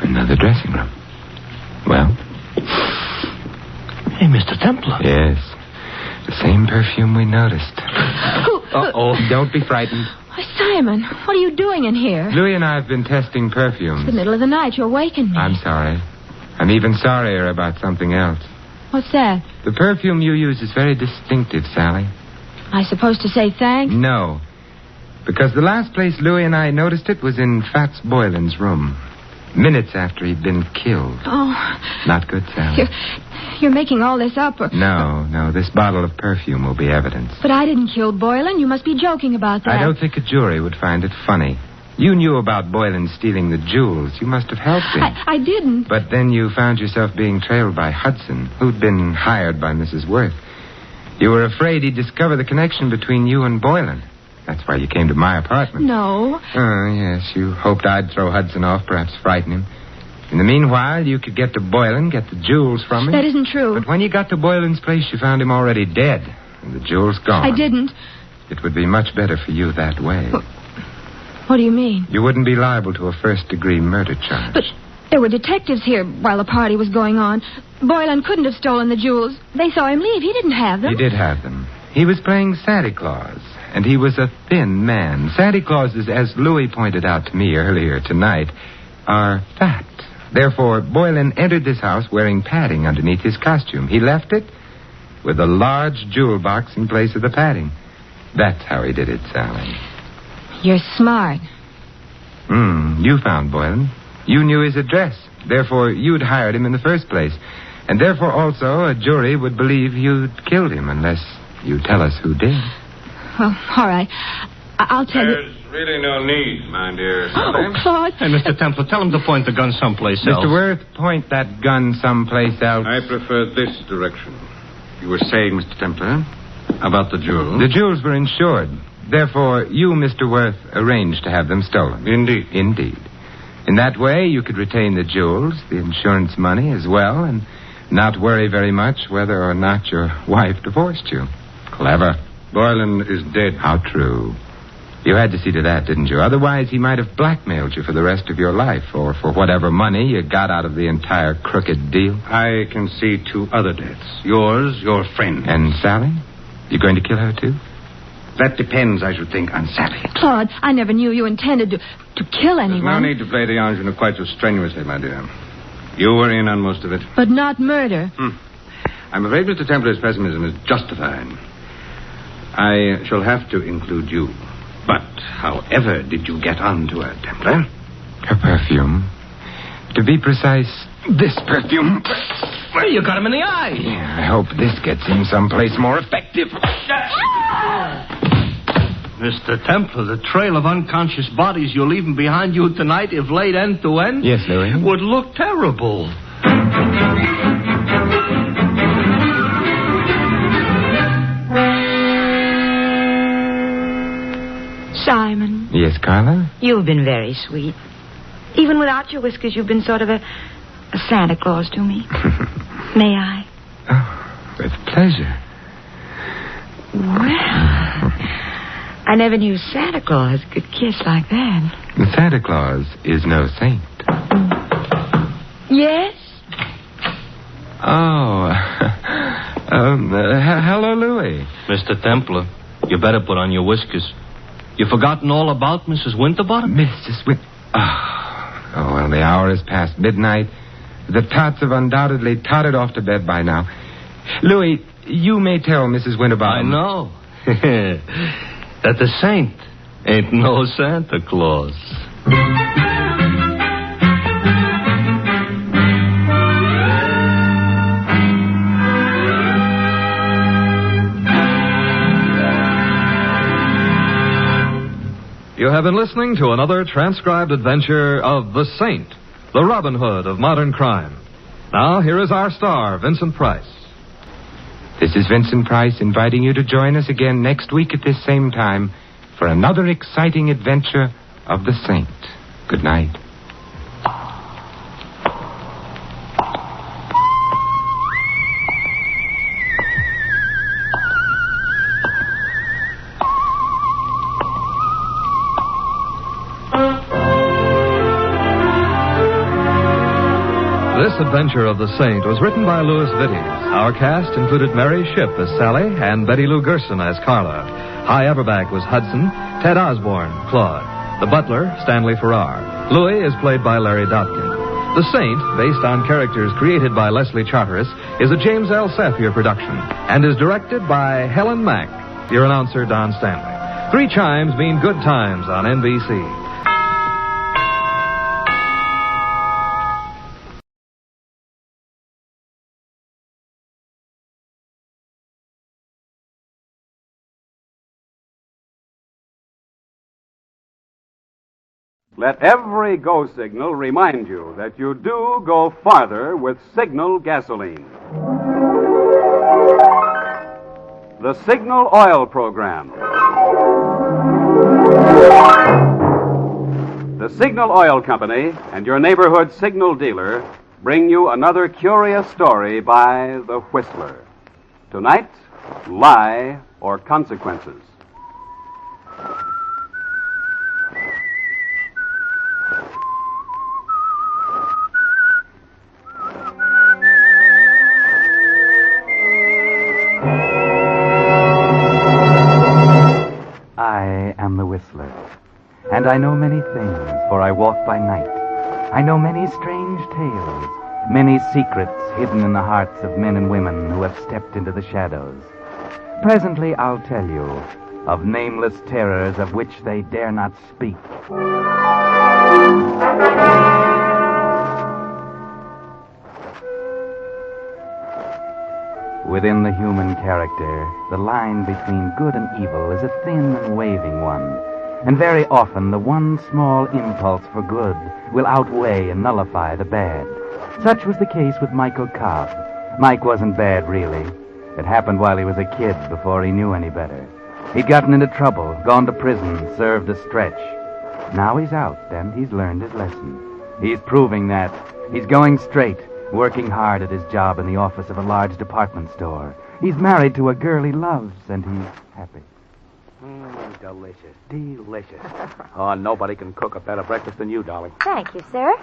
Another dressing room. Well? Hey, Mr. Templar. Yes. The same perfume we noticed. Uh-oh. Don't be frightened. Why, Simon, what are you doing in here? Louis and I have been testing perfumes. It's the middle of the night. You awakened me. I'm sorry. I'm even sorrier about something else. What's that? The perfume you use is very distinctive, Sally. I supposed to say thanks? No. Because the last place Louis and I noticed it was in Fats Boylan's room. Minutes after he'd been killed. Oh. Not good, Sally. You're making all this up. No. This bottle of perfume will be evidence. But I didn't kill Boylan. You must be joking about that. I don't think a jury would find it funny. You knew about Boylan stealing the jewels. You must have helped him. I didn't. But then you found yourself being trailed by Hudson, who'd been hired by Mrs. Worth. You were afraid he'd discover the connection between you and Boylan. That's why you came to my apartment. No. Oh, yes. You hoped I'd throw Hudson off, perhaps frighten him. In the meanwhile, you could get to Boylan, get the jewels from him. That isn't true. But when you got to Boylan's place, you found him already dead, and the jewels gone. I didn't. It would be much better for you that way. What do you mean? You wouldn't be liable to a first-degree murder charge. But there were detectives here while the party was going on. Boylan couldn't have stolen the jewels. They saw him leave. He didn't have them. He did have them. He was playing Santa Claus, and he was a thin man. Santa Clauses, as Louis pointed out to me earlier tonight, are fat. Therefore, Boylan entered this house wearing padding underneath his costume. He left it with a large jewel box in place of the padding. That's how he did it, Sally. You're smart. You found Boylan. You knew his address. Therefore, you'd hired him in the first place. And therefore, also, a jury would believe you'd killed him unless you tell us who did. Well, all right. I'll tell you. There's really no need, my dear Oh, Sally. Claude. Hey, Mr. Templar, tell him to point the gun someplace else. Mr. Worth, point that gun someplace else. I prefer this direction. You were saying, Mr. Templar, about the jewels. The jewels were insured. Therefore, you, Mr. Worth, arranged to have them stolen. Indeed. Indeed. In that way, you could retain the jewels, the insurance money as well, and not worry very much whether or not your wife divorced you. Clever. Boylan is dead. How true. You had to see to that, didn't you? Otherwise, he might have blackmailed you for the rest of your life, or for whatever money you got out of the entire crooked deal. I can see two other deaths. Yours, your friend. And Sally? You going to kill her, too? That depends, I should think, on Sally. Claude, I never knew you intended to kill anyone. There's no need to play the ingenue quite so strenuously, my dear. You were in on most of it. But not murder. I'm afraid Mr. Templar's pessimism is justified. I shall have to include you. But however did you get onto her, Templar? Her perfume. To be precise, this perfume. Well, you got him in the eye. Yeah, I hope this gets him someplace more effective. Mr. Templar, the trail of unconscious bodies you're leaving behind you tonight, if laid end to end, Yes, Louis? would look terrible. Simon, Yes, Carla? you've been very sweet. Even without your whiskers, you've been sort of a Santa Claus to me. May I? With pleasure. Well, I never knew Santa Claus could kiss like that. Santa Claus is no saint. Yes? Oh. Hello, Louis. Mr. Templar, you better put on your whiskers. You've forgotten all about Mrs. Winterbottom? Mrs. Oh, well, the hour is past midnight. The tots have undoubtedly tottered off to bed by now. Louis, you may tell Mrs. Winterbottom. I know. That the saint ain't no Santa Claus. You have been listening to another transcribed adventure of The Saint, the Robin Hood of modern crime. Now, here is our star, Vincent Price. This is Vincent Price inviting you to join us again next week at this same time for another exciting adventure of the Saint. Good night. This adventure of the Saint was written by Louis Vittes. Our cast included Mary Shipp as Sally and Betty Lou Gerson as Carla. Hy Averback was Hudson, Ted Osborne, Claude. The butler, Stanley Farrar. Louis is played by Larry Dotkin. The Saint, based on characters created by Leslie Charteris, is a James L. Safier production and is directed by Helen Mack. Your announcer, Don Stanley. 3 chimes mean good times on NBC. Let every go signal remind you that you do go farther with Signal gasoline. The Signal Oil Program. The Signal Oil Company and your neighborhood Signal dealer bring you another curious story by The Whistler. Tonight, Lie or Consequences. I am the Whistler, and I know many things, for I walk by night. I know many strange tales, many secrets hidden in the hearts of men and women who have stepped into the shadows. Presently I'll tell you of nameless terrors of which they dare not speak. Within the human character, the line between good and evil is a thin and waving one. And very often the one small impulse for good will outweigh and nullify the bad. Such was the case with Michael Cobb. Mike wasn't bad, really. It happened while he was a kid, before he knew any better. He'd gotten into trouble, gone to prison, served a stretch. Now he's out, and he's learned his lesson. He's proving that. He's going straight, working hard at his job in the office of a large department store. He's married to a girl he loves, and he's happy. Delicious, delicious. Oh, nobody can cook a better breakfast than you, darling. Thank you, sir.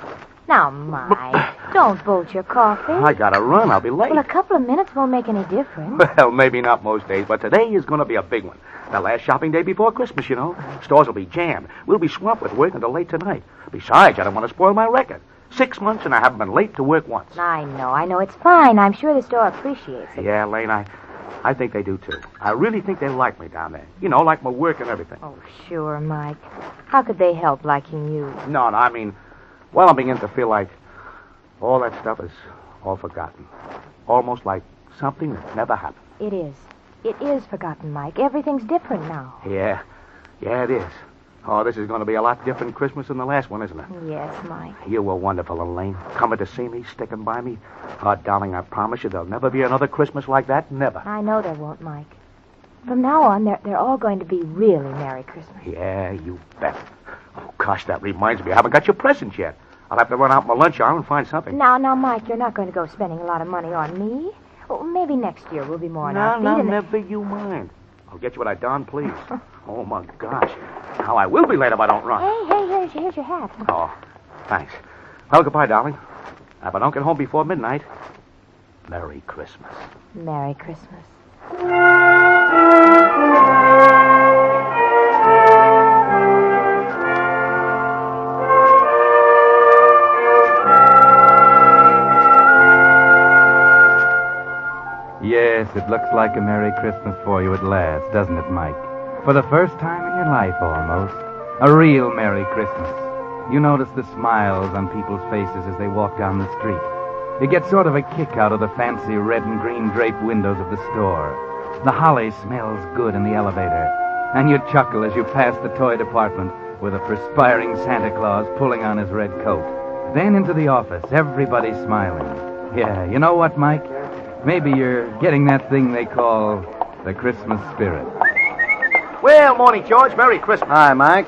Now, Mike, don't bolt your coffee. I gotta run. I'll be late. Well, a couple of minutes won't make any difference. Well, maybe not most days, but today is going to be a big one. The last shopping day before Christmas, you know. Stores will be jammed. We'll be swamped with work until late tonight. Besides, I don't want to spoil my record. 6 months, and I haven't been late to work once. I know. It's fine. I'm sure the store appreciates it. Yeah, Lane, I think they do, too. I really think they like me down there. You know, like my work and everything. Oh, sure, Mike. How could they help liking you? No, I mean, well, I'm beginning to feel like all that stuff is all forgotten. Almost like something that never happened. It is. It is forgotten, Mike. Everything's different now. Yeah, it is. Oh, this is going to be a lot different Christmas than the last one, isn't it? Yes, Mike. You were wonderful, Elaine. Coming to see me, sticking by me. Oh, darling, I promise you there'll never be another Christmas like that. Never. I know there won't, Mike. From now on, they're all going to be really Merry Christmas. Yeah, you bet. Oh, gosh, that reminds me. I haven't got your presents yet. I'll have to run out my lunch hour and find something. Now, Mike, you're not going to go spending a lot of money on me. Oh, maybe next year we'll be more on our feet. No, never you mind. I'll get you what I darn please. Oh, my gosh. Now, I will be late if I don't run. Hey, here's your hat. Oh, thanks. Well, goodbye, darling. If I don't get home before midnight, Merry Christmas. Merry Christmas. Yes, it looks like a Merry Christmas for you at last, doesn't it, Mike? For the first time in your life, almost. A real Merry Christmas. You notice the smiles on people's faces as they walk down the street. You get sort of a kick out of the fancy red and green draped windows of the store. The holly smells good in the elevator. And you chuckle as you pass the toy department with a perspiring Santa Claus pulling on his red coat. Then into the office, everybody smiling. Yeah, you know what, Mike? Maybe you're getting that thing they call the Christmas spirit. Well, morning, George. Merry Christmas. Hi, Mike.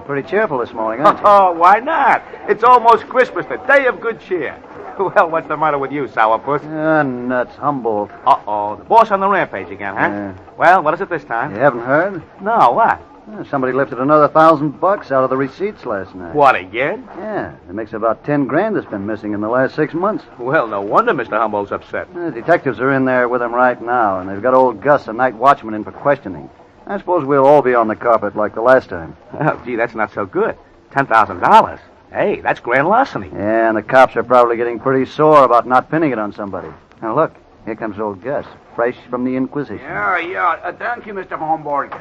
Pretty cheerful this morning, aren't you? Oh, why not? It's almost Christmas, the day of good cheer. Well, what's the matter with you, sourpuss? Nuts. Humboldt. Uh-oh. The boss on the rampage again, huh? Yeah. Well, what is it this time? You haven't heard? No, what? Somebody lifted another $1,000 out of the receipts last night. What, again? Yeah. It makes about 10 grand that's been missing in the last 6 months. Well, no wonder Mr. Humboldt's upset. The detectives are in there with him right now, and they've got old Gus, the night watchman, in for questioning. I suppose we'll all be on the carpet like the last time. Oh, gee, that's not so good. $10,000. Hey, that's grand larceny. Yeah, and the cops are probably getting pretty sore about not pinning it on somebody. Now, look, here comes old Gus, fresh from the Inquisition. Yeah. Thank you, Mr. Humboldt.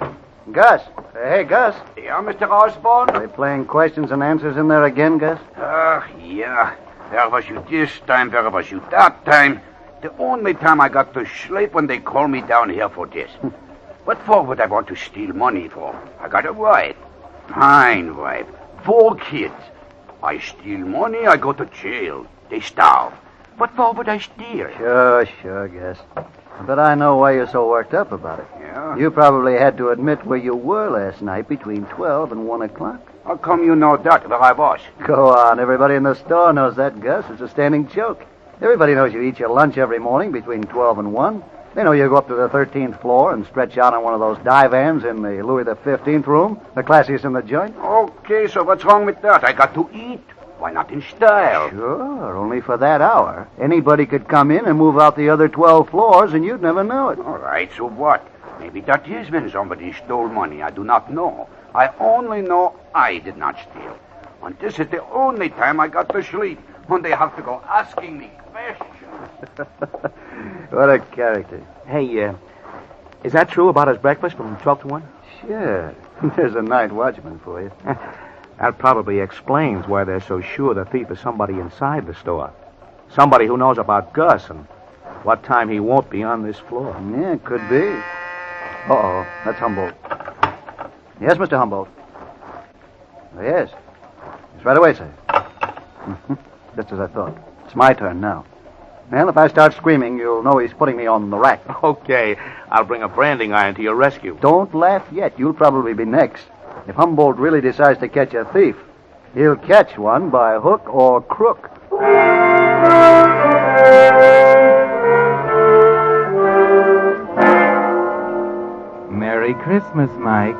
Gus. Hey, Gus. Yeah, Mr. Osborne? Are they playing questions and answers in there again, Gus? Yeah. Where was you this time? Where was you that time? The only time I got to sleep when they called me down here for this. What for would I want to steal money for? I got a wife. Fine wife. 4 kids. I steal money, I go to jail. They starve. What for would I steal? Sure, Gus. But I know why you're so worked up about it. Yeah? You probably had to admit where you were last night between 12 and 1 o'clock. How come you know that, where I was? Go on. Everybody in the store knows that, Gus. It's a standing joke. Everybody knows you eat your lunch every morning between 12 and 1. They know you go up to the 13th floor and stretch out on one of those divans in the Louis the 15th room, the classiest in the joint. Okay, so what's wrong with that? I got to eat. Why not in style? Sure, only for that hour. Anybody could come in and move out the other 12 floors, and you'd never know it. All right, so what? Maybe that is when somebody stole money. I do not know. I only know I did not steal. And this is the only time I got to sleep, when they have to go asking me questions. What a character. Hey, is that true about his breakfast from 12 to 1? Sure. There's a night watchman for you. That probably explains why they're so sure the thief is somebody inside the store. Somebody who knows about Gus and what time he won't be on this floor. Yeah, could be. Uh-oh, that's Humboldt. Yes, Mr. Humboldt. Oh, yes. It's right away, sir. Just as I thought. It's my turn now. Well, if I start screaming, you'll know he's putting me on the rack. Okay, I'll bring a branding iron to your rescue. Don't laugh yet. You'll probably be next. If Humboldt really decides to catch a thief, he'll catch one by hook or crook. Merry Christmas, Mike.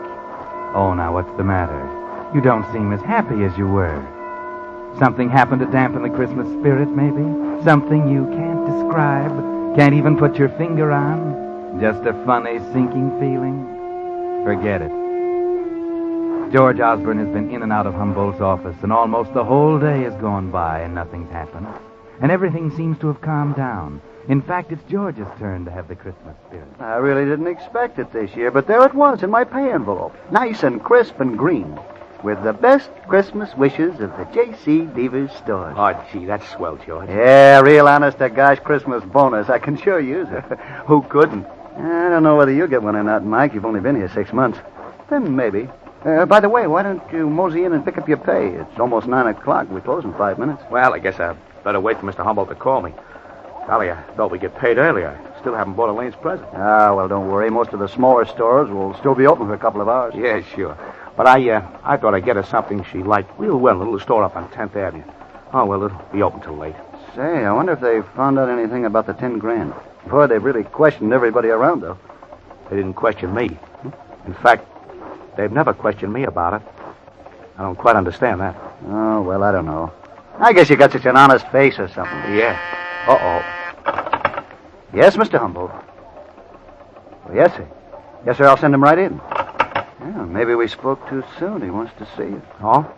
Oh, now, what's the matter? You don't seem as happy as you were. Something happened to dampen the Christmas spirit, maybe? Something you can't describe, can't even put your finger on? Just a funny, sinking feeling? Forget it. George Osborne has been in and out of Humboldt's office, and almost the whole day has gone by and nothing's happened. And everything seems to have calmed down. In fact, it's George's turn to have the Christmas spirit. I really didn't expect it this year, but there it was in my pay envelope. Nice and crisp and green. With the best Christmas wishes of the J.C. Devers stores. Oh, gee, that's swell, George. Yeah, real honest-to-gosh Christmas bonus. I can sure use it. Who couldn't? I don't know whether you'll get one or not, Mike. You've only been here 6 months. Then maybe. By the way, why don't you mosey in and pick up your pay? It's almost 9 o'clock. We close in 5 minutes. Well, I guess I better wait for Mr. Humboldt to call me. Golly, I thought we'd get paid earlier. I still haven't bought Elaine's present. Ah, well, don't worry. Most of the smaller stores will still be open for a couple of hours. Yeah, sure. But I thought I'd get her something she liked real well, a little store up on 10th Avenue. Oh, well, it'll be open till late. Say, I wonder if they found out anything about the 10 grand. Boy, they've really questioned everybody around, though. They didn't question me. In fact, they've never questioned me about it. I don't quite understand that. Oh, well, I don't know. I guess you got such an honest face or something. Yeah. Uh-oh. Yes, Mr. Humboldt. Well, yes, sir. Yes, sir, I'll send him right in. Yeah, maybe we spoke too soon. He wants to see you. Oh?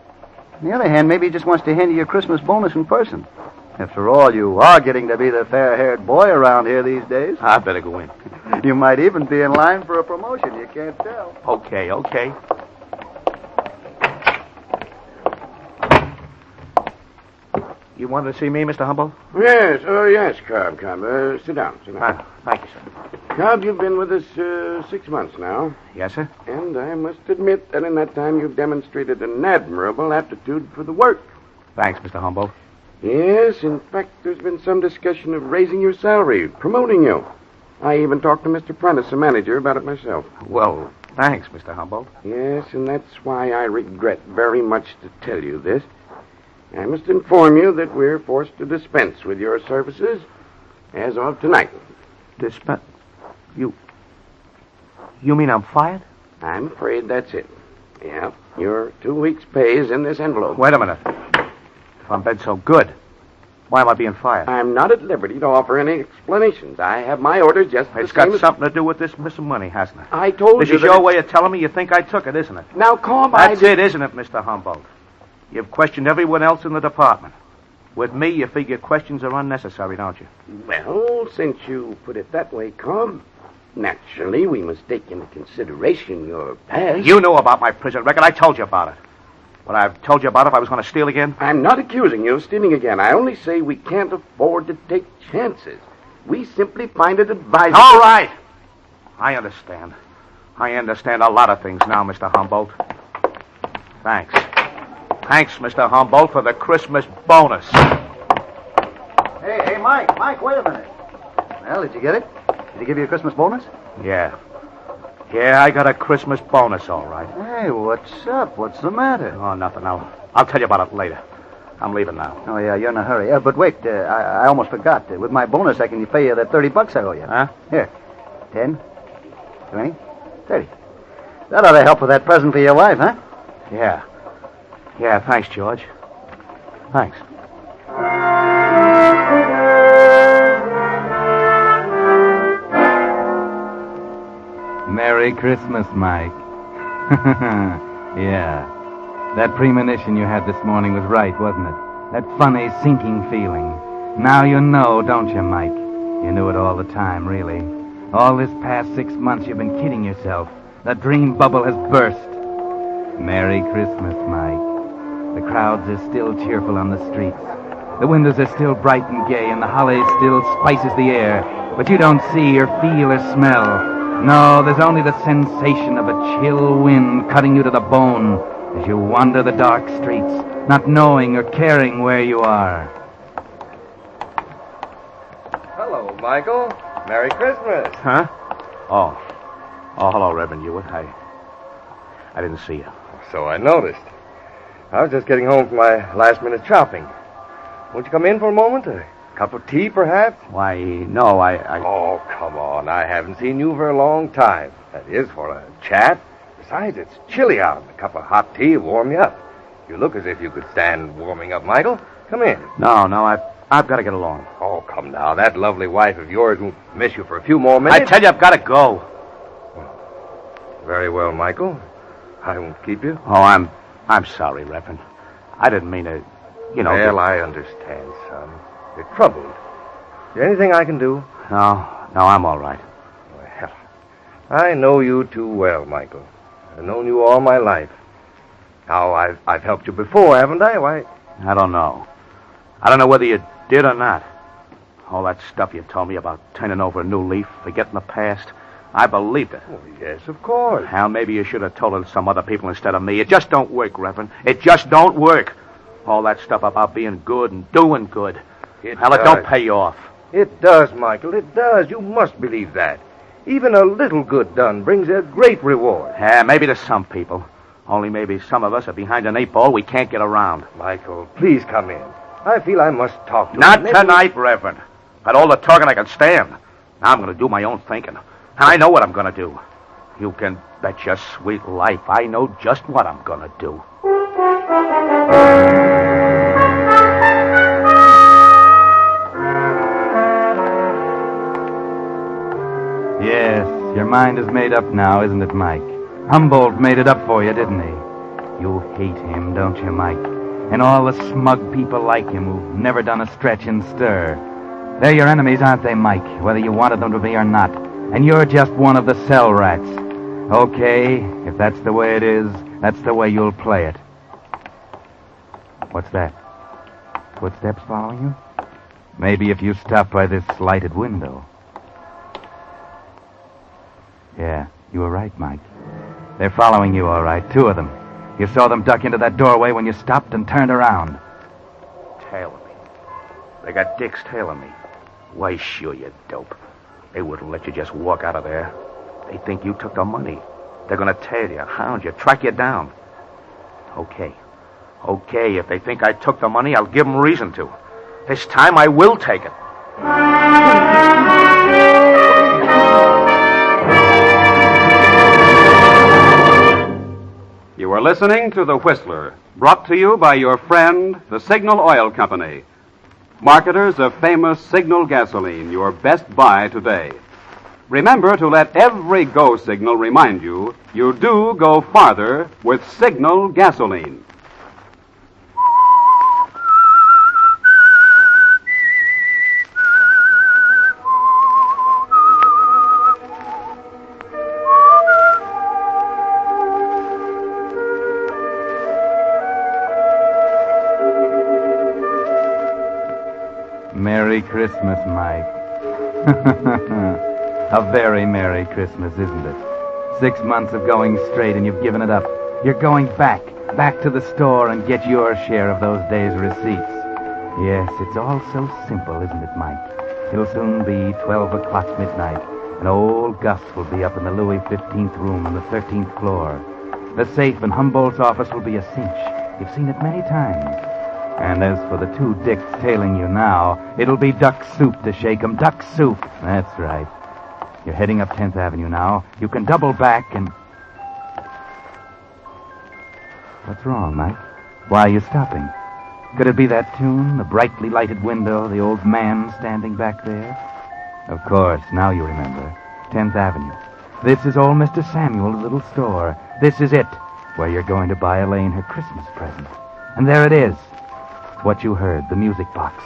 On the other hand, maybe he just wants to hand you your Christmas bonus in person. After all, you are getting to be the fair-haired boy around here these days. I better go in. You might even be in line for a promotion. You can't tell. Okay. You wanted to see me, Mr. Humboldt? Yes, yes, Cobb. Sit down. Thank you, sir. Cobb, you've been with us 6 months now. Yes, sir. And I must admit that in that time you've demonstrated an admirable aptitude for the work. Thanks, Mr. Humboldt. Yes, in fact, there's been some discussion of raising your salary, promoting you. I even talked to Mr. Prentice, the manager, about it myself. Well, thanks, Mr. Humboldt. Yes, and that's why I regret very much to tell you this. I must inform you that we're forced to dispense with your services as of tonight. Dispense? You mean I'm fired? I'm afraid that's it. Yeah, your 2 weeks' pay is in this envelope. Wait a minute. If I'm been so good, why am I being fired? I'm not at liberty to offer any explanations. I have my orders just the It's same got something to do with this missing money, hasn't it? I told this you is that your way of telling me you think I took it, isn't it? Now, Cobb, That's it, isn't it, Mr. Humboldt? You've questioned everyone else in the department. With me, you figure questions are unnecessary, don't you? Well, since you put it that way, Cobb, naturally we must take into consideration your past. You knew about my prison record. I told you about it. But I've told you about it if I was going to steal again? I'm not accusing you of stealing again. I only say we can't afford to take chances. We simply find it advisable. All right. I understand. I understand a lot of things now, Mr. Humboldt. Thanks. Thanks, Mr. Humboldt, for the Christmas bonus. Hey, Mike, wait a minute. Well, did you get it? Did he give you a Christmas bonus? Yeah, I got a Christmas bonus, all right. Hey, what's up? What's the matter? Oh, nothing. I'll tell you about it later. I'm leaving now. Oh, yeah, you're in a hurry. But wait, I almost forgot. With my bonus, I can pay you that $30 I owe you. Huh? Here. 10, 20, 30. That ought to help with that present for your wife, huh? Yeah, thanks, George. Thanks. Merry Christmas, Mike. Yeah. That premonition you had this morning was right, wasn't it? That funny, sinking feeling. Now you know, don't you, Mike? You knew it all the time, really. All this past 6 months you've been kidding yourself. The dream bubble has burst. Merry Christmas, Mike. The crowds are still cheerful on the streets. The windows are still bright and gay, and the holly still spices the air. But you don't see or feel or smell. No, there's only the sensation of a chill wind cutting you to the bone as you wander the dark streets, not knowing or caring where you are. Hello, Michael. Merry Christmas. Huh? Oh, hello, Reverend Hewitt. I didn't see you. So I noticed. I was just getting home from my last-minute shopping. Won't you come in for a moment? A cup of tea, perhaps? Why, no, Oh, come on. I haven't seen you for a long time. That is, for a chat. Besides, it's chilly out. A cup of hot tea will warm you up. You look as if you could stand warming up, Michael. Come in. No, I've got to get along. Oh, come now. That lovely wife of yours won't miss you for a few more minutes. I tell you, I've got to go. Very well, Michael. I won't keep you. Oh, I'm sorry, Reverend. I didn't mean to, Well, I understand, son. You're troubled. Is there anything I can do? No, I'm all right. Well, I know you too well, Michael. I've known you all my life. Now, I've helped you before, haven't I? Why? I don't know. I don't know whether you did or not. All that stuff you told me about turning over a new leaf, forgetting the past, I believed it. Oh, yes, of course. Hal, maybe you should have told it to some other people instead of me. It just don't work, Reverend. It just don't work. All that stuff about being good and doing good. Hal, it don't pay off. It does, Michael. It does. You must believe that. Even a little good done brings a great reward. Yeah, maybe to some people. Only maybe some of us are behind an 8-ball we can't get around. Michael, please come in. I feel I must talk to you. Not tonight, Reverend. Had all the talking I can stand. Now I'm going to do my own thinking. And I know what I'm going to do. You can bet your sweet life I know just what I'm going to do. Yes, your mind is made up now, isn't it, Mike? Humboldt made it up for you, didn't he? You hate him, don't you, Mike? And all the smug people like him who've never done a stretch and stir. They're your enemies, aren't they, Mike? Whether you wanted them to be or not. And you're just one of the cell rats. Okay, if that's the way it is, that's the way you'll play it. What's that? Footsteps following you? Maybe if you stop by this lighted window. Yeah, you were right, Mike. They're following you, all right. 2 of them. You saw them duck into that doorway when you stopped and turned around. Tailing me. They got dicks tailing me. Why, sure, you dope. They wouldn't let you just walk out of there. They think you took the money. They're going to tail you, hound you, track you down. Okay, if they think I took the money, I'll give them reason to. This time I will take it. You are listening to The Whistler, brought to you by your friend, the Signal Oil Company. Marketers of famous Signal gasoline, your best buy today. Remember to let every go signal remind you do go farther with Signal gasoline. Merry Christmas, Mike. A very Merry Christmas, isn't it? 6 months of going straight and you've given it up. You're going back to the store and get your share of those days' receipts. Yes, it's all so simple, isn't it, Mike? It'll soon be 12 o'clock midnight, and old Gus will be up in the Louis 15th room on the 13th floor. The safe in Humboldt's office will be a cinch. You've seen it many times. And as for the 2 dicks tailing you now, it'll be duck soup to shake 'em. Duck soup. That's right. You're heading up 10th Avenue now. You can double back and... What's wrong, Mike? Why are you stopping? Could it be that tune, the brightly lighted window, the old man standing back there? Of course, now you remember. 10th Avenue. This is old Mr. Samuel's little store. This is it, where you're going to buy Elaine her Christmas present. And there it is. What you heard, the music box,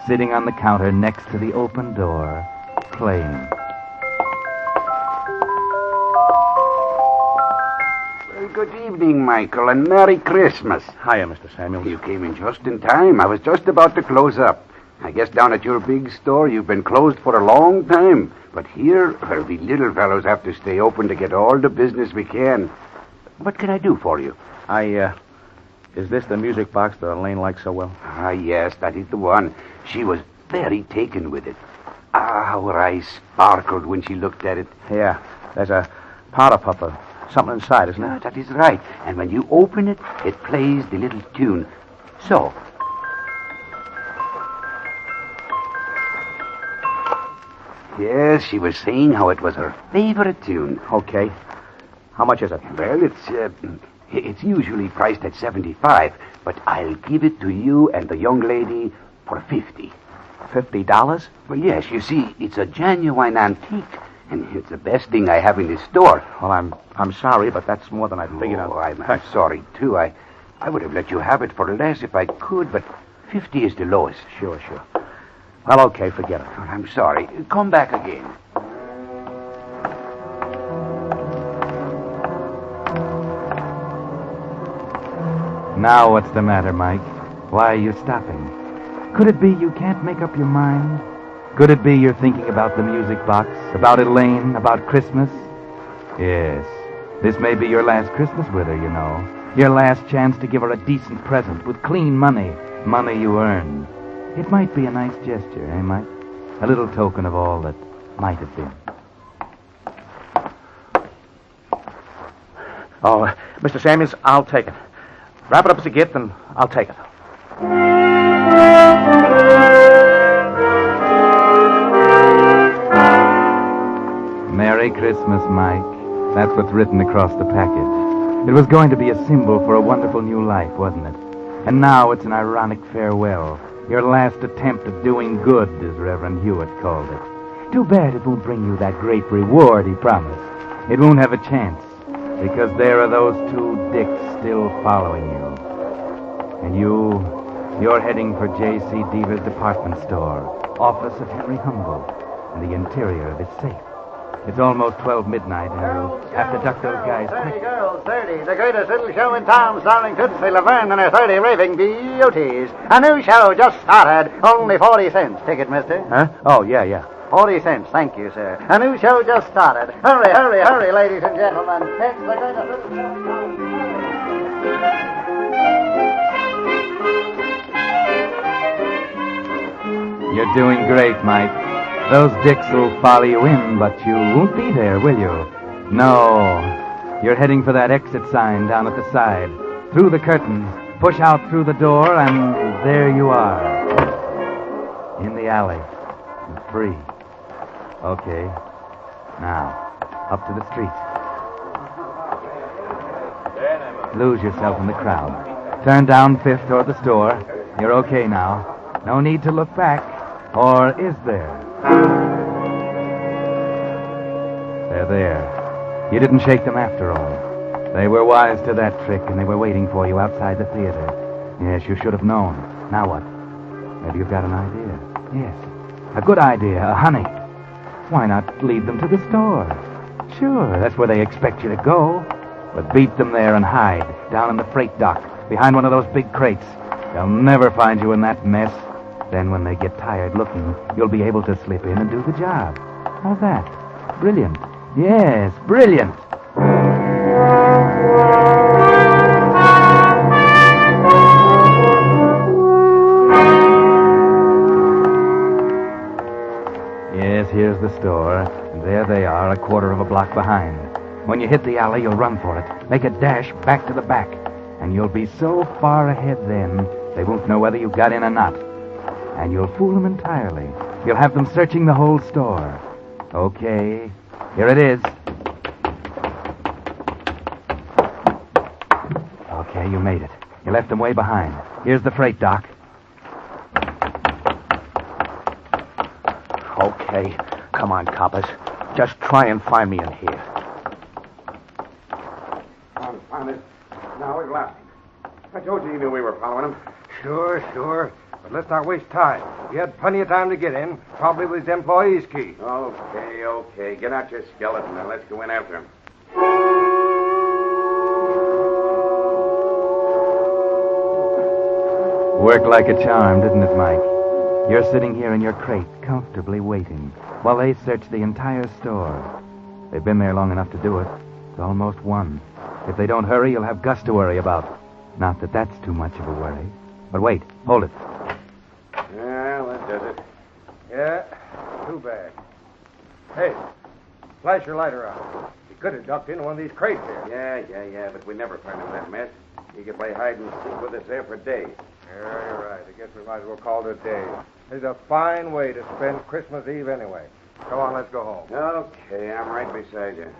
sitting on the counter next to the open door, playing. Well, good evening, Michael, and Merry Christmas. Hiya, Mr. Samuel. You came in just in time. I was just about to close up. I guess down at your big store you've been closed for a long time. But here, well, we little fellows have to stay open to get all the business we can. What can I do for you? Is this the music box that Elaine likes so well? Ah, yes, that is the one. She was very taken with it. Ah, how her eyes sparkled when she looked at it. Yeah, there's a powder puff of something inside, isn't there? That is right. And when you open it, it plays the little tune. So. Yes, she was saying how it was her favorite tune. Okay. How much is it? Well, it's usually priced at $75, but I'll give it to you and the young lady for $50. $50? Well, yes, you see, it's a genuine antique, And it's the best thing I have in the store. Well, I'm sorry, but that's more than I figured out. I'm sorry, too. I would have let you have it for less if I could, but 50 is the lowest. Sure. Well, okay, forget it. Well, I'm sorry. Come back again. Now what's the matter, Mike? Why are you stopping? Could it be you can't make up your mind? Could it be you're thinking about the music box, about Elaine, about Christmas? Yes, this may be your last Christmas with her, you know. Your last chance to give her a decent present with clean money you earned. It might be a nice gesture, eh, Mike? A little token of all that might have been. Oh, Mr. Samuels, I'll take it. Wrap it up as a gift, and I'll take it. Merry Christmas, Mike. That's what's written across the package. It was going to be a symbol for a wonderful new life, wasn't it? And now it's an ironic farewell. Your last attempt at doing good, as Reverend Hewitt called it. Too bad it won't bring you that great reward he promised. It won't have a chance, because there are those two dicks still following you. And you're heading for J.C. Deaver's department store, office of Henry Humboldt, and the interior of his safe. It's almost 12 midnight, and you'll have to duck those guys quick. 30 girls, 30. The greatest little show in town, starring Tootsie Laverne and her 30 raving beauties. A new show just started. Only 40 cents. Ticket, mister? Huh? Oh, yeah. 40 cents. Thank you, sir. A new show just started. Hurry, ladies and gentlemen. It's the greatest little show in town. You're doing great, Mike. Those dicks will follow you in, but you won't be there, will you? No. You're heading for that exit sign down at the side. Through the curtains, push out through the door, and there you are. In the alley. Free. Okay. Now, up to the street. Lose yourself in the crowd. Turn down Fifth toward the store. You're okay now. No need to look back. Or is there? They're there. You didn't shake them after all. They were wise to that trick, and they were waiting for you outside the theater. Yes, you should have known. Now what? Maybe you've got an idea. Yes, a good idea, a honey. Why not lead them to the store? Sure, that's where they expect you to go. But beat them there and hide, down in the freight dock, behind one of those big crates. They'll never find you in that mess. Then when they get tired looking, you'll be able to slip in and do the job. How's that? Brilliant. Yes, brilliant. Yes, here's the store. And there they are, a quarter of a block behind. When you hit the alley, you'll run for it. Make a dash back to the back. And you'll be so far ahead then, they won't know whether you got in or not. And you'll fool them entirely. You'll have them searching the whole store. Okay, here it is. Okay, you made it. You left them way behind. Here's the freight dock. Okay, come on, coppers. Just try and find me in here. Found it. Now we've lost him. I told you knew we were following him. Sure. But let's not waste time. We had plenty of time to get in, probably with his employee's key. Okay. Get out your skeleton and let's go in after him. Worked like a charm, didn't it, Mike? You're sitting here in your crate, comfortably waiting, while they search the entire store. They've been there long enough to do it. It's almost 1. If they don't hurry, you'll have Gus to worry about. Not that that's too much of a worry. But wait, hold it. Well, that does it. Yeah, too bad. Hey, flash your lighter out. You could have ducked into one of these crates here. Yeah, but we never find him in that mess. He could play hide and seek with us there for days. Yeah, you're right. I guess we might as well call it a day. It's a fine way to spend Christmas Eve anyway. Come on, let's go home. Okay, I'm right beside you.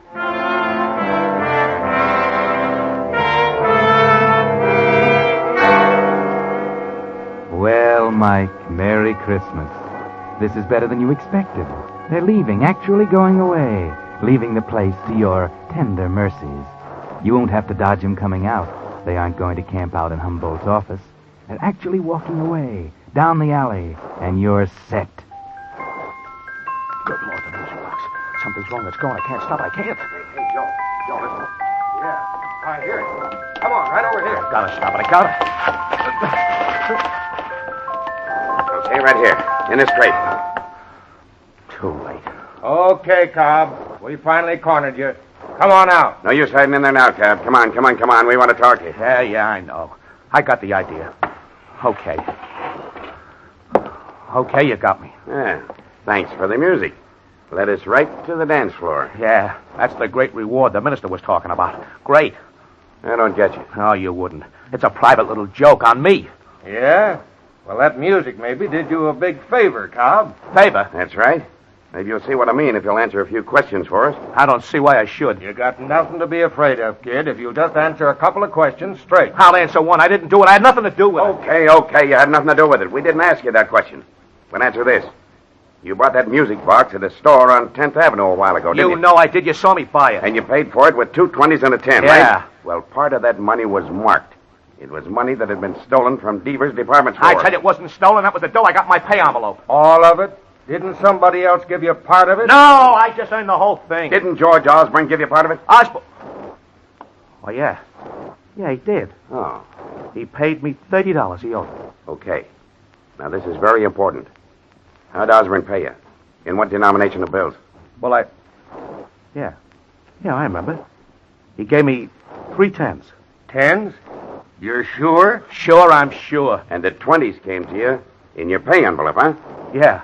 Well, Mike, Merry Christmas. This is better than you expected. They're leaving, actually going away, leaving the place to your tender mercies. You won't have to dodge them coming out. They aren't going to camp out in Humboldt's office. They're actually walking away, down the alley, and you're set. Good Lord, the music box. Something's wrong. It's going. I can't stop. I can't. Hey, Joe. Joe, listen. Yeah, I hear it. Come on, right over here. I've got to stop it. I got it. Okay, right here. In this crate. Too late. Okay, Cobb. We finally cornered you. Come on out. No use hiding in there now, Cab. Come on. We want to talk to you. Yeah, I know. I got the idea. Okay. Okay, you got me. Yeah. Thanks for the music. Led us right to the dance floor. Yeah, that's the great reward the minister was talking about. Great. I don't get you. Oh, you wouldn't. It's a private little joke on me. Yeah? Well, that music maybe did you a big favor, Cobb. Favor? That's right. Maybe you'll see what I mean if you'll answer a few questions for us. I don't see why I should. You got nothing to be afraid of, kid, if you'll just answer a couple of questions straight. I'll answer one. I didn't do it. I had nothing to do with it. Okay. You had nothing to do with it. We didn't ask you that question. But answer this. You bought that music box at a store on 10th Avenue a while ago, didn't you? You know I did. You saw me buy it. And you paid for it with 2 20s and a 10, yeah. Right? Well, part of that money was marked. It was money that had been stolen from Deaver's department store. I tell you, it wasn't stolen. That was the dough. I got in my pay envelope. All of it? Didn't somebody else give you part of it? No, I just earned the whole thing. Didn't George Osborne give you part of it? Osborne? Oh, yeah. Yeah, he did. Oh. He paid me $30 he owed me. Okay. Now, this is very important. How'd Osborne pay you? In what denomination of bills? Well, Yeah, I remember. He gave me 3 10s. 10s? You're sure? Sure, I'm sure. And the 20s came to you in your pay envelope, huh? Yeah.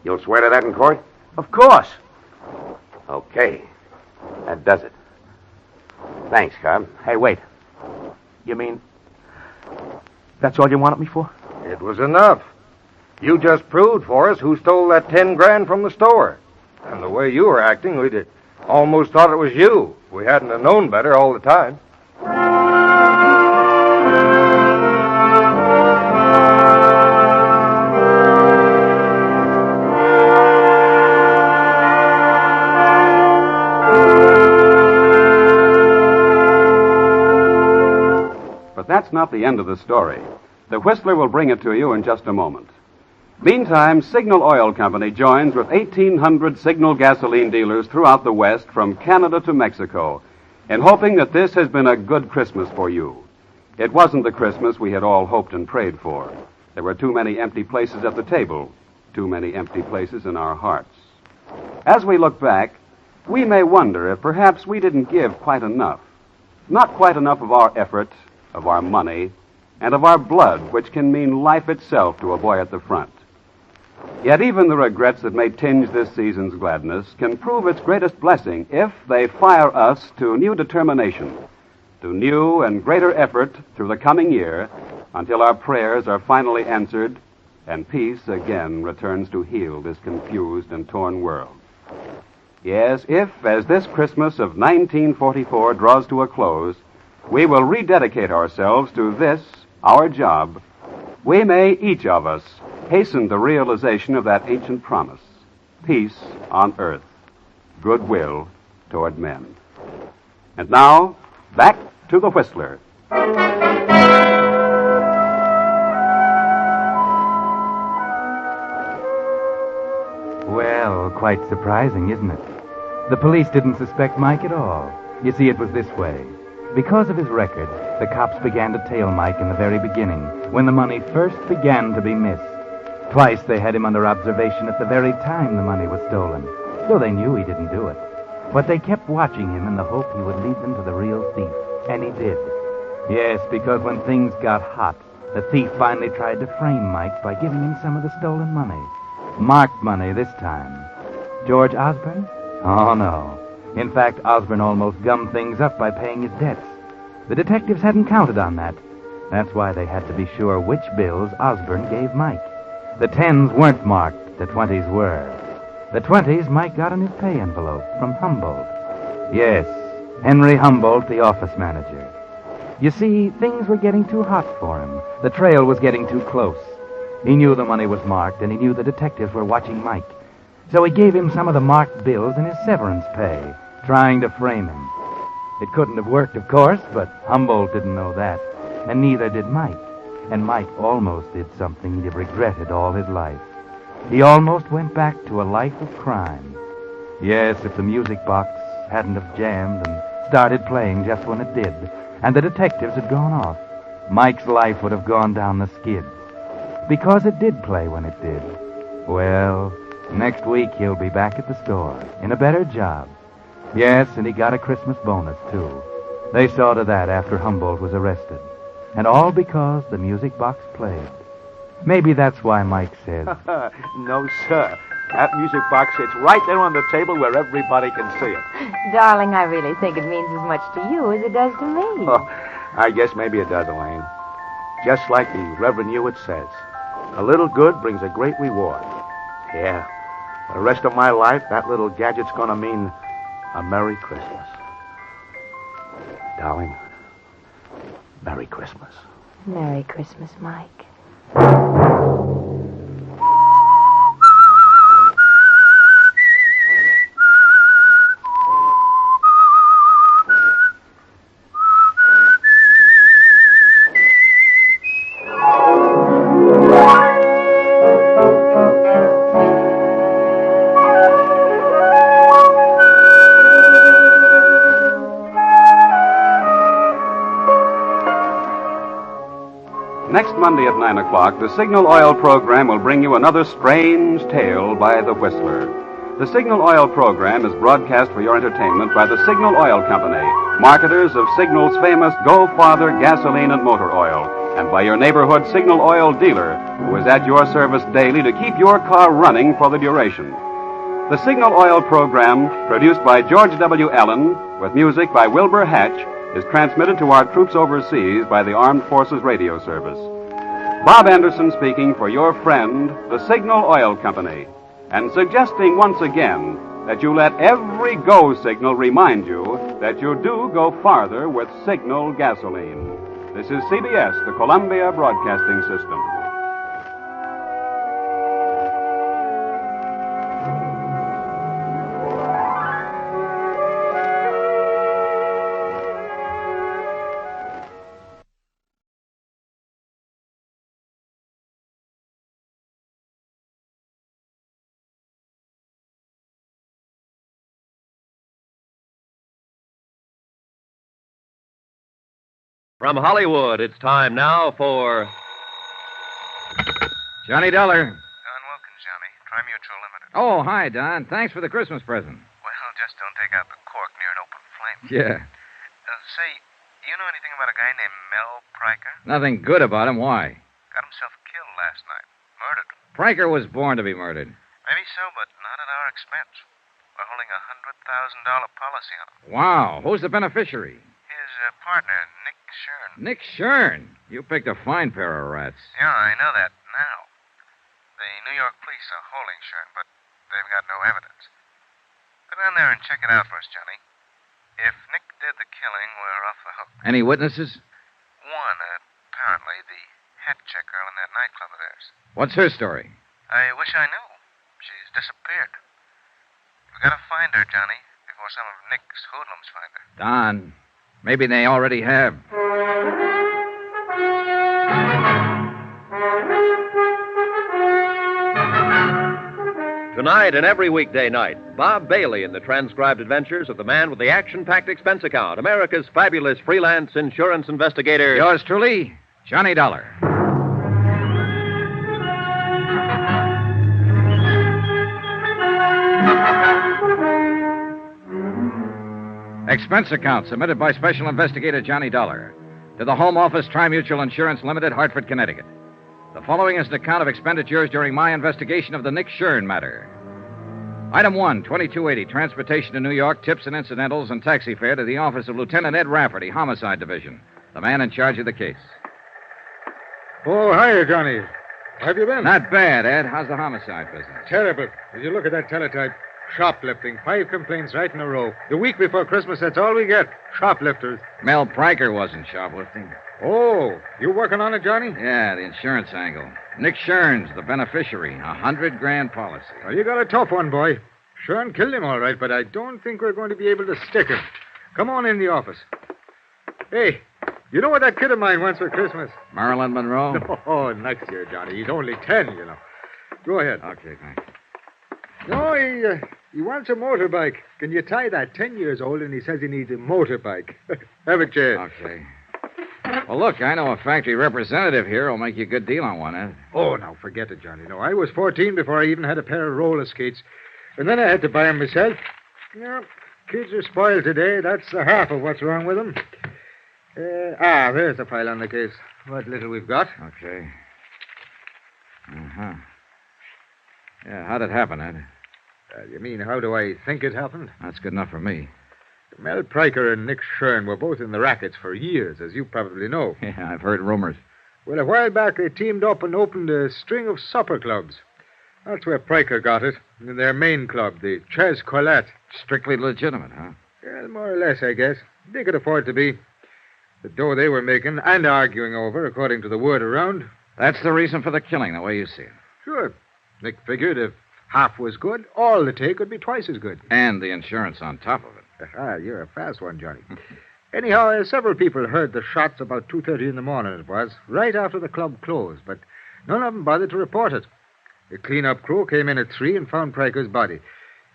You'll swear to that in court? Of course. Okay. That does it. Thanks, Cobb. Hey, wait. You mean that's all you wanted me for? It was enough. You just proved for us who stole that 10 grand from the store. And the way you were acting, we'd almost thought it was you. We hadn't have known better all the time. But that's not the end of the story. The Whistler will bring it to you in just a moment. Meantime, Signal Oil Company joins with 1,800 Signal gasoline dealers throughout the West from Canada to Mexico in hoping that this has been a good Christmas for you. It wasn't the Christmas we had all hoped and prayed for. There were too many empty places at the table, too many empty places in our hearts. As we look back, we may wonder if perhaps we didn't give quite enough. Not quite enough of our effort, of our money, and of our blood, which can mean life itself to a boy at the front. Yet even the regrets that may tinge this season's gladness can prove its greatest blessing if they fire us to new determination, to new and greater effort through the coming year until our prayers are finally answered and peace again returns to heal this confused and torn world. Yes, if, as this Christmas of 1944 draws to a close, we will rededicate ourselves to this, our job, we may, each of us, hasten the realization of that ancient promise, peace on earth, goodwill toward men. And now, back to the Whistler. Well, quite surprising, isn't it? The police didn't suspect Mike at all. You see, it was this way. Because of his record, the cops began to tail Mike in the very beginning, when the money first began to be missed. Twice they had him under observation at the very time the money was stolen, though they knew he didn't do it. But they kept watching him in the hope he would lead them to the real thief, and he did. Yes, because when things got hot, the thief finally tried to frame Mike by giving him some of the stolen money. Marked money this time. George Osborne? Oh, no. In fact, Osborne almost gummed things up by paying his debts. The detectives hadn't counted on that. That's why they had to be sure which bills Osborne gave Mike. The 10s weren't marked, the 20s were. The 20s Mike got in his pay envelope from Humboldt. Yes, Henry Humboldt, the office manager. You see, things were getting too hot for him. The trail was getting too close. He knew the money was marked, and he knew the detectives were watching Mike. So he gave him some of the marked bills in his severance pay, trying to frame him. It couldn't have worked, of course, but Humboldt didn't know that, and neither did Mike. And Mike almost did something he'd have regretted all his life. He almost went back to a life of crime. Yes, if the music box hadn't have jammed and started playing just when it did, and the detectives had gone off, Mike's life would have gone down the skids. Because it did play when it did. Well, next week he'll be back at the store, in a better job. Yes, and he got a Christmas bonus, too. They saw to that after Humboldt was arrested. And all because the music box played. Maybe that's why Mike said, No, sir. That music box sits right there on the table where everybody can see it. Darling, I really think it means as much to you as it does to me. Oh, I guess maybe it does, Elaine. Just like the Reverend Hewitt says, a little good brings a great reward. Yeah, for the rest of my life, that little gadget's gonna mean a Merry Christmas. Darling, Merry Christmas. Merry Christmas, Mike. Next Monday at 9 o'clock, the Signal Oil program will bring you another strange tale by the Whistler. The Signal Oil program is broadcast for your entertainment by the Signal Oil Company, marketers of Signal's famous Go Farther gasoline and motor oil, and by your neighborhood Signal Oil dealer, who is at your service daily to keep your car running for the duration. The Signal Oil program, produced by George W. Allen, with music by Wilbur Hatch, is transmitted to our troops overseas by the Armed Forces Radio Service. Bob Anderson speaking for your friend, the Signal Oil Company, and suggesting once again that you let every go signal remind you that you do go farther with Signal gasoline. This is CBS, the Columbia Broadcasting System. From Hollywood, it's time now for Johnny Dollar. Don Wilkins, Johnny. Tri-Mutual Limited. Oh, hi, Don. Thanks for the Christmas present. Well, just don't take out the cork near an open flame. Yeah. Say, you know anything about a guy named Mel Pryker? Nothing good about him. Why? Got himself killed last night. Murdered. Pryker was born to be murdered. Maybe so, but not at our expense. We're holding a $100,000 policy on him. Wow. Who's the beneficiary? His partner, Nick SHURN. Nick SHURN. You picked a fine pair of rats. Yeah, I know that now. The New York police are holding SHURN, but they've got no evidence. Go down there and check it out for us, Johnny. If Nick did the killing, we're off the hook. Any witnesses? One, apparently, the hat check girl in that nightclub of theirs. What's her story? I wish I knew. She's disappeared. We've got to find her, Johnny, before some of Nick's hoodlums find her. Don, maybe they already have. Tonight and every weekday night, Bob Bailey in the transcribed adventures of the man with the action-packed expense account, America's fabulous freelance insurance investigator. Yours truly, Johnny Dollar. Expense account submitted by Special Investigator Johnny Dollar to the Home Office Tri-Mutual Insurance Limited, Hartford, Connecticut. The following is an account of expenditures during my investigation of the Nick SHURN matter. Item 1, 2280, transportation to New York, tips and incidentals, and taxi fare to the office of Lieutenant Ed Rafferty, Homicide Division, the man in charge of the case. Oh, hiya, Johnny. How have you been? Not bad, Ed. How's the homicide business? Terrible. Did you look at that teletype? Shoplifting. 5 complaints right in a row. The week before Christmas, that's all we get. Shoplifters. Mel Pryker wasn't shoplifting. Oh, you working on it, Johnny? Yeah, the insurance angle. Nick SHURN's the beneficiary. $100,000 policy. Well, you got a tough one, boy. SHURN killed him all right, but I don't think we're going to be able to stick him. Come on in the office. Hey, you know what that kid of mine wants for Christmas? Marilyn Monroe? Oh, next year, Johnny. He's only 10, you know. Go ahead. Okay, thanks. No, he wants a motorbike. Can you tie that? 10 years old, and he says he needs a motorbike. Have a chair. Okay. Well, look, I know a factory representative here who'll make you a good deal on one, eh? Oh, now, forget it, Johnny. No, I was 14 before I even had a pair of roller skates. And then I had to buy them myself. Yeah, kids are spoiled today. That's the half of what's wrong with them. There's the file on the case. What little we've got. Okay. Uh-huh. Yeah, how'd it happen, Ed? You mean, how do I think it happened? That's good enough for me. Mel Pryker and Nick SHURN were both in the rackets for years, as you probably know. Yeah, I've heard rumors. Well, a while back, they teamed up and opened a string of supper clubs. That's where Pryker got it, in their main club, the Ches Colette. Strictly legitimate, huh? Well, more or less, I guess. They could afford to be. The dough they were making and arguing over, according to the word around. That's the reason for the killing, the way you see it. Sure. Nick figured if half was good, all the take would be twice as good. And the insurance on top of it. You're a fast one, Johnny. Anyhow, several people heard the shots about 2:30 in the morning, it was, right after the club closed, but none of them bothered to report it. The clean-up crew came in at 3 and found Pryker's body.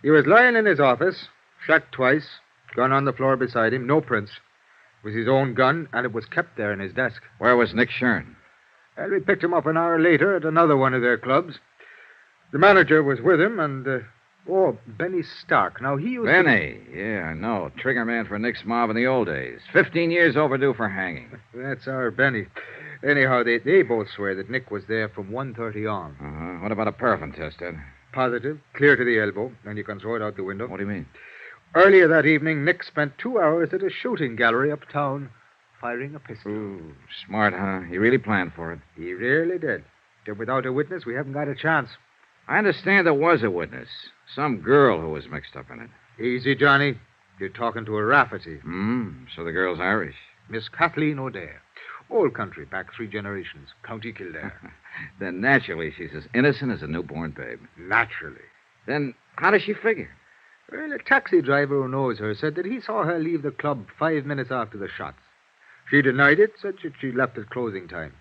He was lying in his office, shot twice, gun on the floor beside him, no prints. It was his own gun, and it was kept there in his desk. Where was Nick SHURN? Well, we picked him up an hour later at another one of their clubs. The manager was with him, and, Benny Stark. Now, he was... Benny, yeah, I know. Trigger man for Nick's mob in the old days. 15 years overdue for hanging. That's our Benny. Anyhow, they both swear that Nick was there from 1:30 on. Uh-huh. What about a paraffin test, Ed? Positive, clear to the elbow, and you can throw it out the window. What do you mean? Earlier that evening, Nick spent 2 hours at a shooting gallery uptown, firing a pistol. Ooh, smart, huh? He really planned for it. He really did. But without a witness, we haven't got a chance. I understand there was a witness. Some girl who was mixed up in it. Easy, Johnny. You're talking to a Rafferty. So the girl's Irish. Miss Kathleen O'Dare. Old country, back 3 generations. County Kildare. Then naturally she's as innocent as a newborn babe. Naturally. Then how does she figure? Well, a taxi driver who knows her said that he saw her leave the club 5 minutes after the shots. She denied it, said that she left at closing time.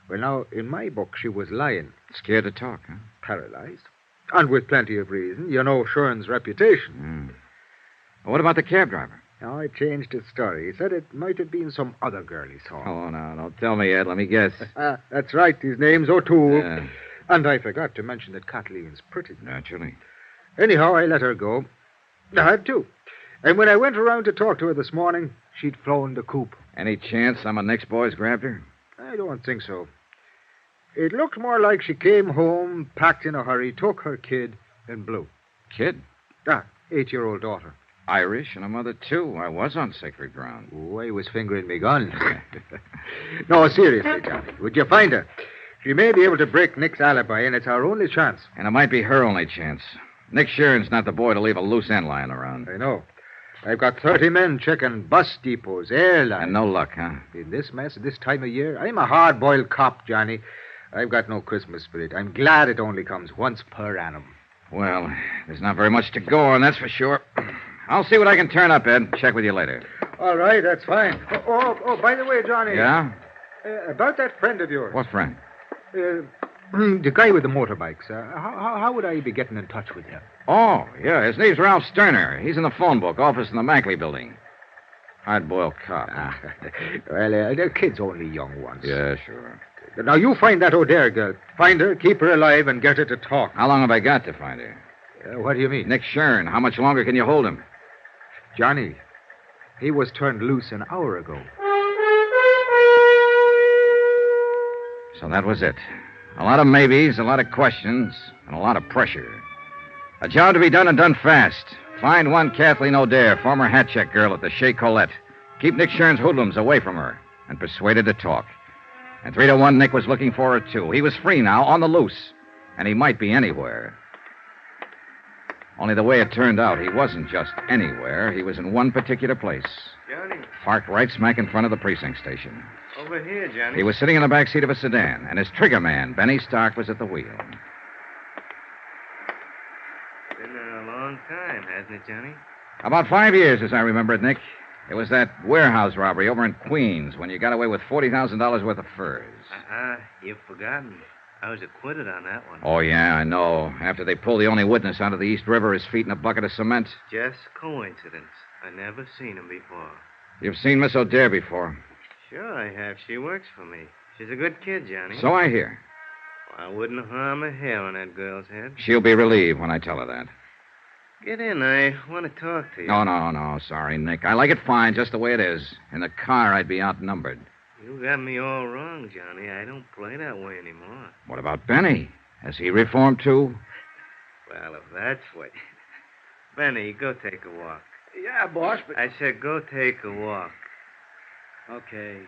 Well, now, in my book, she was lying. Scared to talk, huh? Paralyzed. And with plenty of reason. You know SHURN's reputation. Well, what about the cab driver? Now, I changed his story. He said it might have been some other girl he saw. Oh, no, don't tell me, Ed. Let me guess. That's right. His name's O'Toole. Yeah. And I forgot to mention that Kathleen's pretty. Naturally. Anyhow, I let her go. I had to. And when I went around to talk to her this morning, she'd flown the coop. Any chance some of Nick's boys grabbed her? I don't think so. It looked more like she came home, packed in a hurry, took her kid, and blew. Kid? 8-year-old daughter. Irish and a mother, too. I was on sacred ground. Oh, I was fingering me gun. No, seriously, Johnny. Would you find her? She may be able to break Nick's alibi, and it's our only chance. And it might be her only chance. Nick SHURN's not the boy to leave a loose end lying around. I know. I've got 30 men checking bus depots, airlines. And no luck, huh? In this mess at this time of year, I'm a hard-boiled cop, Johnny. I've got no Christmas spirit. I'm glad it only comes once per annum. Well, there's not very much to go on, that's for sure. I'll see what I can turn up, Ed. Check with you later. All right, that's fine. Oh, by the way, Johnny. Yeah? About that friend of yours. What friend? The guy with the motorbikes. How would I be getting in touch with him? Oh, yeah. His name's Ralph Sterner. He's in the phone book office in the Mackley building. Hard-boiled cop. Well, they're kids only young ones. Yeah, sure. Now, you find that O'Dare girl. Find her, keep her alive, and get her to talk. How long have I got to find her? What do you mean? Nick SHURN. How much longer can you hold him? Johnny, he was turned loose an hour ago. So that was it. A lot of maybes, a lot of questions, and a lot of pressure. A job to be done and done fast. Find one Kathleen O'Dare, former hat check girl at the Chez Colette. Keep Nick SHURN's hoodlums away from her, and persuade her to talk. And 3 to 1, Nick was looking for her, too. He was free now, on the loose, and he might be anywhere. Only the way it turned out, he wasn't just anywhere. He was in one particular place. Johnny, Parked right smack in front of the precinct station. over here, Johnny. He was sitting in the back seat of a sedan, and his trigger man, Benny Stark, was at the wheel. Been a long time, hasn't it, Johnny? About 5 years, as I remember it, Nick. It was that warehouse robbery over in Queens when you got away with $40,000 worth of furs. You've forgotten. I was acquitted on that one. Oh, yeah, I know. After they pulled the only witness out of the East River, his feet in a bucket of cement. Just coincidence. I never seen him before. You've seen Miss O'Dare before. Sure I have. She works for me. She's a good kid, Johnny. So I hear. I wouldn't harm a hair on that girl's head. She'll be relieved when I tell her that. Get in. I want to talk to you. No. Sorry, Nick. I like it fine just the way it is. In the car, I'd be outnumbered. You got me all wrong, Johnny. I don't play that way anymore. What about Benny? Has he reformed, too? Well, if that's what... Benny, go take a walk. Yeah, boss, but... I said go take a walk. Okay.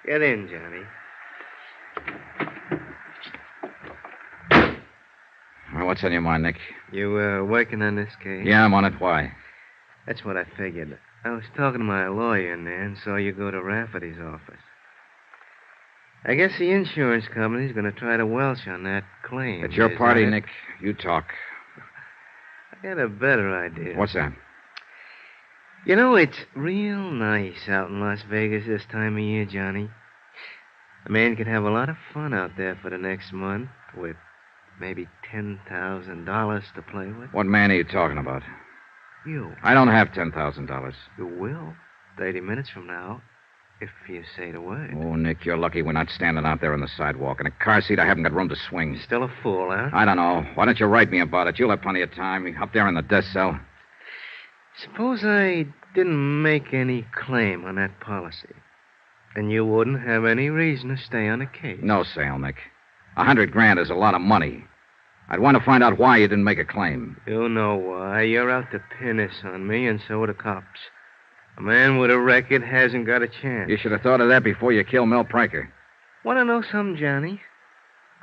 Get in, Johnny. Well, what's on your mind, Nick? You working on this case? Yeah, I'm on it. Why? That's what I figured. I was talking to my lawyer in there and saw you go to Rafferty's office. I guess the insurance company's going to try to welch on that claim. It's your party, Nick. You talk. I got a better idea. What's that? You know, it's real nice out in Las Vegas this time of year, Johnny. A man could have a lot of fun out there for the next month with maybe $10,000 to play with. What man are you talking about? You. I don't have $10,000. You will. 30 minutes from now, if you say the word. Oh, Nick, you're lucky we're not standing out there on the sidewalk. In a car seat, I haven't got room to swing. Still a fool, huh? I don't know. Why don't you write me about it? You'll have plenty of time. Up there in the death cell. Suppose I didn't make any claim on that policy. Then you wouldn't have any reason to stay on the case. No sale, Nick. $100,000 is a lot of money. I'd want to find out why you didn't make a claim. You know why. You're out to pin this on me, and so are the cops. A man with a record hasn't got a chance. You should have thought of that before you killed Mel Pranker. Want to know something, Johnny?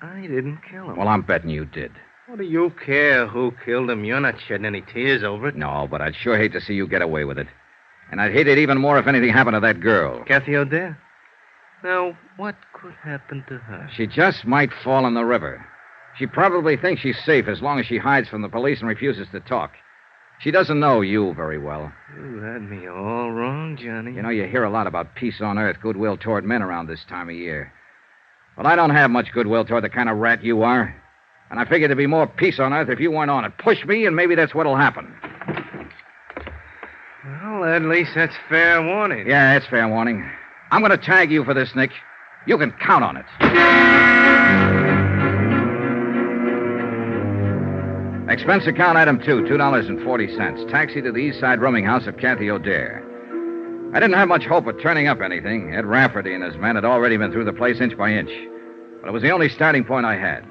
I didn't kill him. Well, I'm betting you did. What do you care who killed him? You're not shedding any tears over it. No, but I'd sure hate to see you get away with it. And I'd hate it even more if anything happened to that girl. Kathy O'Dare? Now, what could happen to her? She just might fall in the river. She probably thinks she's safe as long as she hides from the police and refuses to talk. She doesn't know you very well. You had me all wrong, Johnny. You know, you hear a lot about peace on earth, goodwill toward men around this time of year. Well, I don't have much goodwill toward the kind of rat you are. And I figured there'd be more peace on earth if you weren't on it. Push me, and maybe that's what'll happen. Well, at least that's fair warning. Yeah, it's fair warning. I'm going to tag you for this, Nick. You can count on it. Expense account item 2, $2.40. Taxi to the East Side rooming house of Kathy O'Dare. I didn't have much hope of turning up anything. Ed Rafferty and his men had already been through the place inch by inch. But it was the only starting point I had.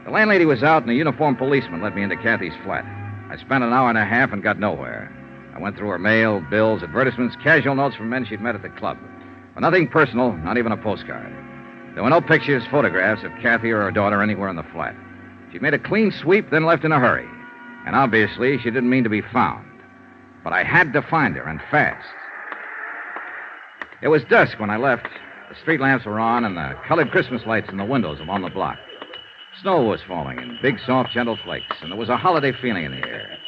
The landlady was out, and a uniformed policeman led me into Kathy's flat. I spent an hour and a half and got nowhere. I went through her mail, bills, advertisements, casual notes from men she'd met at the club. But nothing personal, not even a postcard. There were no pictures, photographs of Kathy or her daughter anywhere in the flat. She'd made a clean sweep, then left in a hurry. And obviously, she didn't mean to be found. But I had to find her, and fast. It was dusk when I left. The street lamps were on, and the colored Christmas lights in the windows along the block. Snow was falling in big, soft, gentle flakes, and there was a holiday feeling in the air.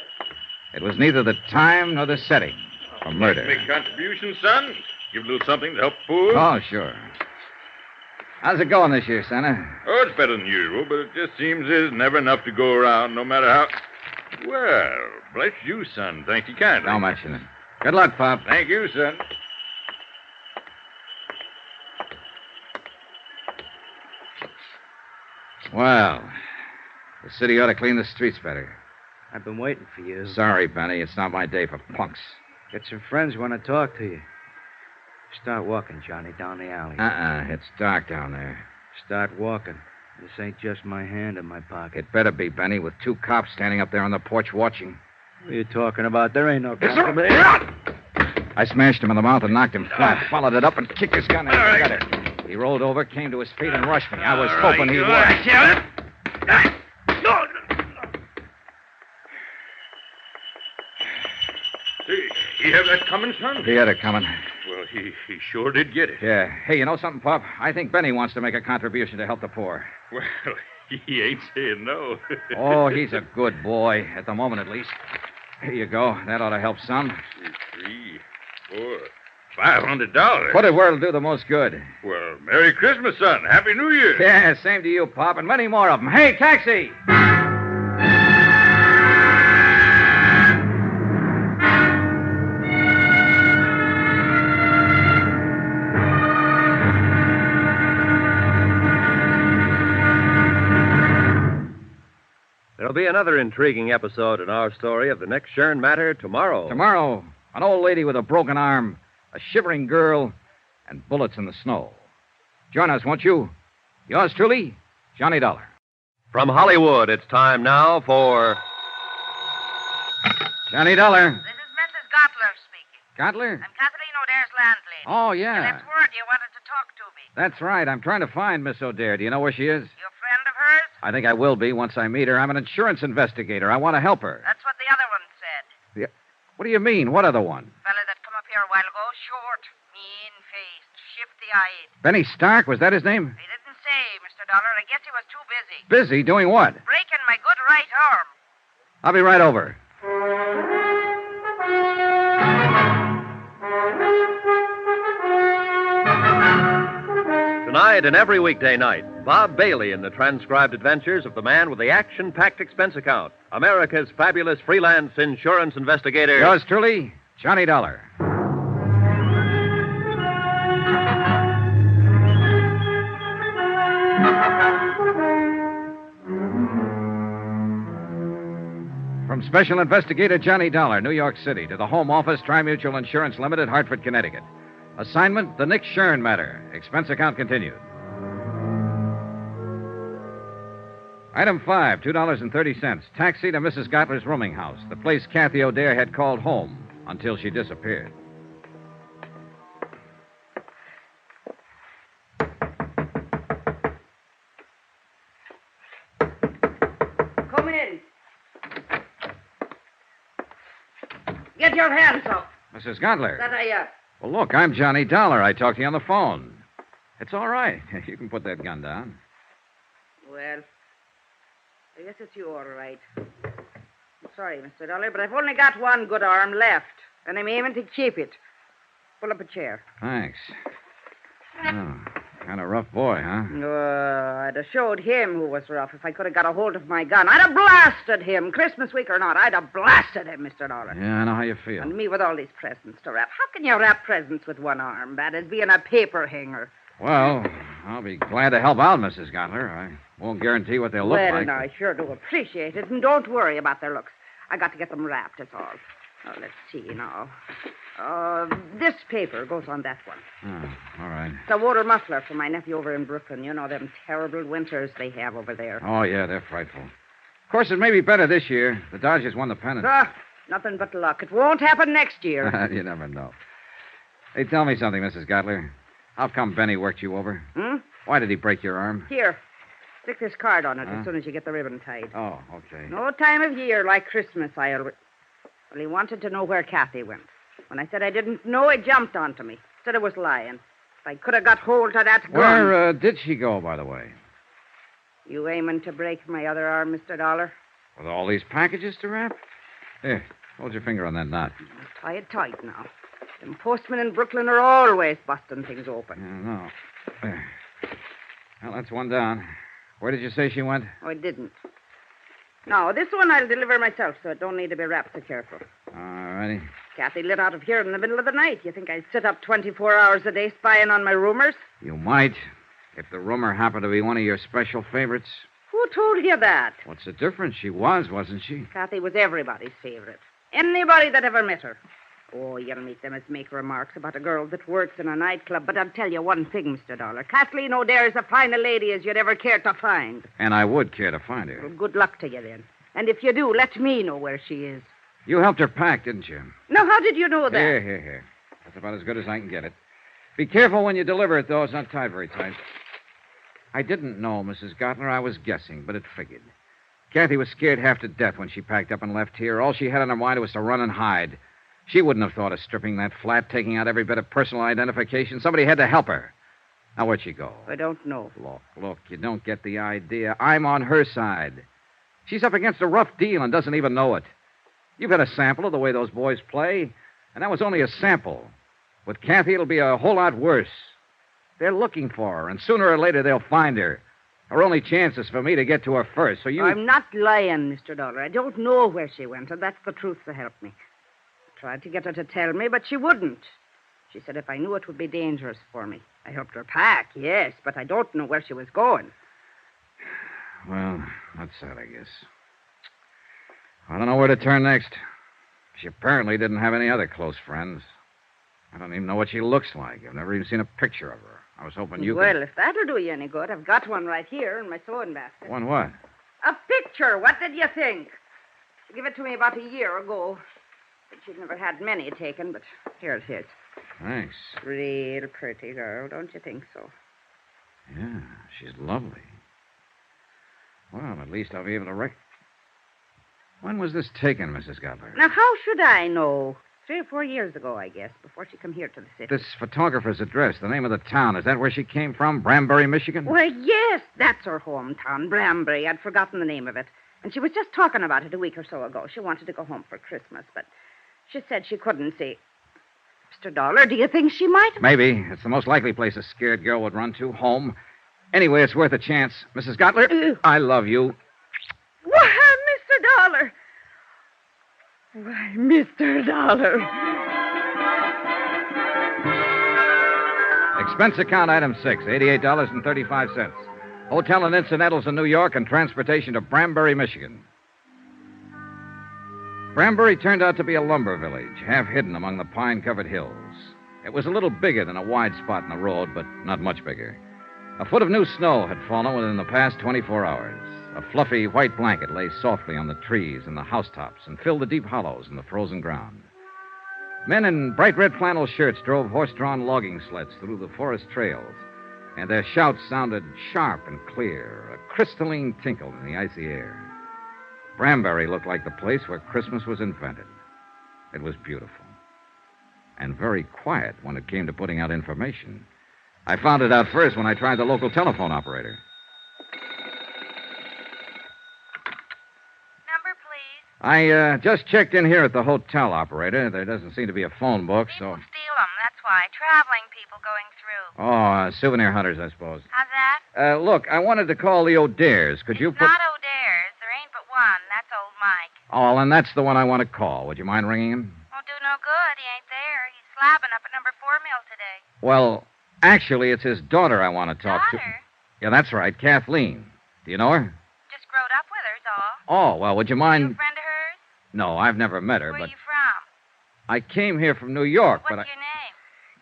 It was neither the time nor the setting for murder. Big contribution, son. Give a little something to help poor. Oh, sure. How's it going this year, Santa? Oh, it's better than usual, but it just seems there's never enough to go around, no matter how... Well, bless you, son. Thank you kindly. Don't mention it. Good luck, Pop. Thank you, son. Well, the city ought to clean the streets better. I've been waiting for you. Sorry, Benny. It's not my day for punks. Got some friends want to talk to you. Start walking, Johnny, down the alley. It's dark down there. Start walking. This ain't just my hand in my pocket. It better be, Benny, with 2 cops standing up there on the porch watching. What are you talking about? There ain't no cops. I smashed him in the mouth and knocked him flat. Followed it up and kicked his gun in. All right. He rolled over, came to his feet, and rushed me. I was hoping he would. He have that coming, son? He had it coming. Well, he sure did get it. Yeah. Hey, you know something, Pop? I think Benny wants to make a contribution to help the poor. Well, he ain't saying no. Oh, he's a good boy, at the moment at least. Here you go. That ought to help some. 3, 4, $500. Put it where it'll do the most good. Well, Merry Christmas, son. Happy New Year. Yeah, same to you, Pop, and many more of them. Hey, taxi! There'll be another intriguing episode in our story of the next Shern matter tomorrow. Tomorrow, an old lady with a broken arm, a shivering girl, and bullets in the snow. Join us, won't you? Yours truly, Johnny Dollar. From Hollywood, it's time now for... Johnny Dollar. This is Mrs. Gottler speaking. Gottler? I'm Kathleen O'Dare's landlady. Oh, You yeah. left word you wanted to talk to me. That's right. I'm trying to find Miss O'Dare. Do you know where she is? You a friend of hers? I think I will be once I meet her. I'm an insurance investigator. I want to help her. That's what the other one said. What do you mean? What other one? Fella that come up here a while ago, short, mean-faced, shifty-eyed. Benny Stark? Was that his name? He didn't say, Mr. Dollar. I guess he was too busy. Busy? Doing what? Breaking my good right arm. I'll be right over. Tonight and every weekday night, Bob Bailey in the transcribed adventures of the man with the action-packed expense account, America's fabulous freelance insurance investigator. Yours truly, Johnny Dollar. From Special Investigator Johnny Dollar, New York City, to the Home Office, Tri-Mutual Insurance Limited, Hartford, Connecticut. Assignment, the Nick Shern matter. Expense account continued. Item 5, $2.30. Taxi to Mrs. Gottler's rooming house, the place Kathy O'Dare had called home until she disappeared. Come in. Get your hands up. Mrs. Gottler. That I, Well, look, I'm Johnny Dollar. I talked to you on the phone. It's all right. You can put that gun down. Well, I guess it's you all right. I'm sorry, Mr. Dollar, but I've only got one good arm left, and I'm aiming to keep it. Pull up a chair. Thanks. Oh, kind of rough boy, huh? I'd have showed him who was rough if I could have got a hold of my gun. I'd have blasted him, Christmas week or not. I'd have blasted him, Mr. Dollar. Yeah, I know how you feel. And me with all these presents to wrap. How can you wrap presents with one arm? Bad as being a paper hanger. Well, I'll be glad to help out, Mrs. Gottler. I won't guarantee what they'll look Well, like. now, I sure do appreciate it, and don't worry about their looks. I got to get them wrapped, that's all. Oh, let's see now. This paper goes on that one. Oh, all right. It's a water muffler for my nephew over in Brooklyn. You know them terrible winters they have over there. Oh, yeah, they're frightful. Of course, it may be better this year. The Dodgers won the pennant. Nothing but luck. It won't happen next year. You never know. Hey, tell me something, Mrs. Gottler. How come Benny worked you over? Why did he break your arm? Here. Stick this card on it Huh? as soon as you get the ribbon tied. Oh, okay. No time of year like Christmas, Well, he wanted to know where Kathy went. When I said I didn't know, he jumped onto me. Said I was lying. If I could have got hold of that gun... Where did she go, by the way? You aiming to break my other arm, Mr. Dollar? With all these packages to wrap? Here, hold your finger on that knot. Tie it tight now. Them postmen in Brooklyn are always busting things open. Yeah, no. There. Well, that's one down. Where did you say she went? Oh, I didn't. No, this one I'll deliver myself, so it don't need to be wrapped so careful. All righty. Kathy lit out of here in the middle of the night. You think I'd sit up 24 hours a day spying on my roomers? You might, if the rumor happened to be one of your special favorites. Who told you that? What's the difference? She was, wasn't she? Kathy was everybody's favorite. Anybody that ever met her. Oh, you'll meet them as make remarks about a girl that works in a nightclub. But I'll tell you one thing, Mr. Dollar. Kathleen O'Dare is as fine a lady as you'd ever care to find. And I would care to find her. Well, good luck to you, then. And if you do, let me know where she is. You helped her pack, didn't you? Now, how did you know that? Here. That's about as good as I can get it. Be careful when you deliver it, though. It's not tied very tight. I didn't know, Mrs. Gottler. I was guessing, but it figured. Kathy was scared half to death when she packed up and left here. All she had on her mind was to run and hide. She wouldn't have thought of stripping that flat, taking out every bit of personal identification. Somebody had to help her. Now, where'd she go? I don't know. Look, you don't get the idea. I'm on her side. She's up against a rough deal and doesn't even know it. You've had a sample of the way those boys play, and that was only a sample. With Kathy, it'll be a whole lot worse. They're looking for her, and sooner or later they'll find her. Her only chance is for me to get to her first, so you... I'm not lying, Mr. Dollar. I don't know where she went, and that's the truth to help me. I tried to get her to tell me, but she wouldn't. She said if I knew it would be dangerous for me. I helped her pack, yes, but I don't know where she was going. Well, that's sad, I guess. I don't know where to turn next. She apparently didn't have any other close friends. I don't even know what she looks like. I've never even seen a picture of her. I was hoping you Well, could... if that'll do you any good, I've got one right here in my sewing basket. One what? A picture. What did you think? She gave it to me about a year ago. But she'd never had many taken, but here it is. Thanks. Real pretty girl, don't you think so? Yeah, she's lovely. Well, at least I'll be able to When was this taken, Mrs. Gottler? Now, how should I know? 3 or 4 years ago, I guess, before she come here to the city. This photographer's address, the name of the town, is that where she came from? Branbury, Michigan? Why, yes, that's her hometown, Branbury. I'd forgotten the name of it. And she was just talking about it a week or so ago. She wanted to go home for Christmas, but she said she couldn't see. Mr. Dollar, do you think she might? Maybe. It's the most likely place a scared girl would run to, home. Anyway, it's worth a chance. Mrs. Gottler, I love you. Why, Mr. Dollar. Why, Mr. Dollar. Expense account item 6, $88.35. Hotel and incidentals in New York and transportation to Branbury, Michigan. Branbury turned out to be a lumber village, half hidden among the pine-covered hills. It was a little bigger than a wide spot in the road, but not much bigger. A foot of new snow had fallen within the past 24 hours. A fluffy white blanket lay softly on the trees and the housetops and filled the deep hollows in the frozen ground. Men in bright red flannel shirts drove horse-drawn logging sleds through the forest trails, and their shouts sounded sharp and clear, a crystalline tinkle in the icy air. Branbury looked like the place where Christmas was invented. It was beautiful. And very quiet when it came to putting out information. I found it out first when I tried the local telephone operator. Number, please. I just checked in here at the hotel, operator. There doesn't seem to be a phone book, so... Steal them, that's why. Traveling people going through. Oh, souvenir hunters, I suppose. How's that? Look, I wanted to call the O'Dares. Could you put... Not O'Dares. There ain't but one. That's old Mike. Oh, and that's the one I want to call. Would you mind ringing him? Won't do no good. He ain't there. He's slabbing up at number 4 mill today. Well, actually, it's his daughter I want to talk to. Daughter? Yeah, that's right, Kathleen. Do you know her? Just growed up with her's all. Oh, well, would you mind... You a friend of hers? No, I've never met her, Where but... you from? I came here from New York, What's but your name?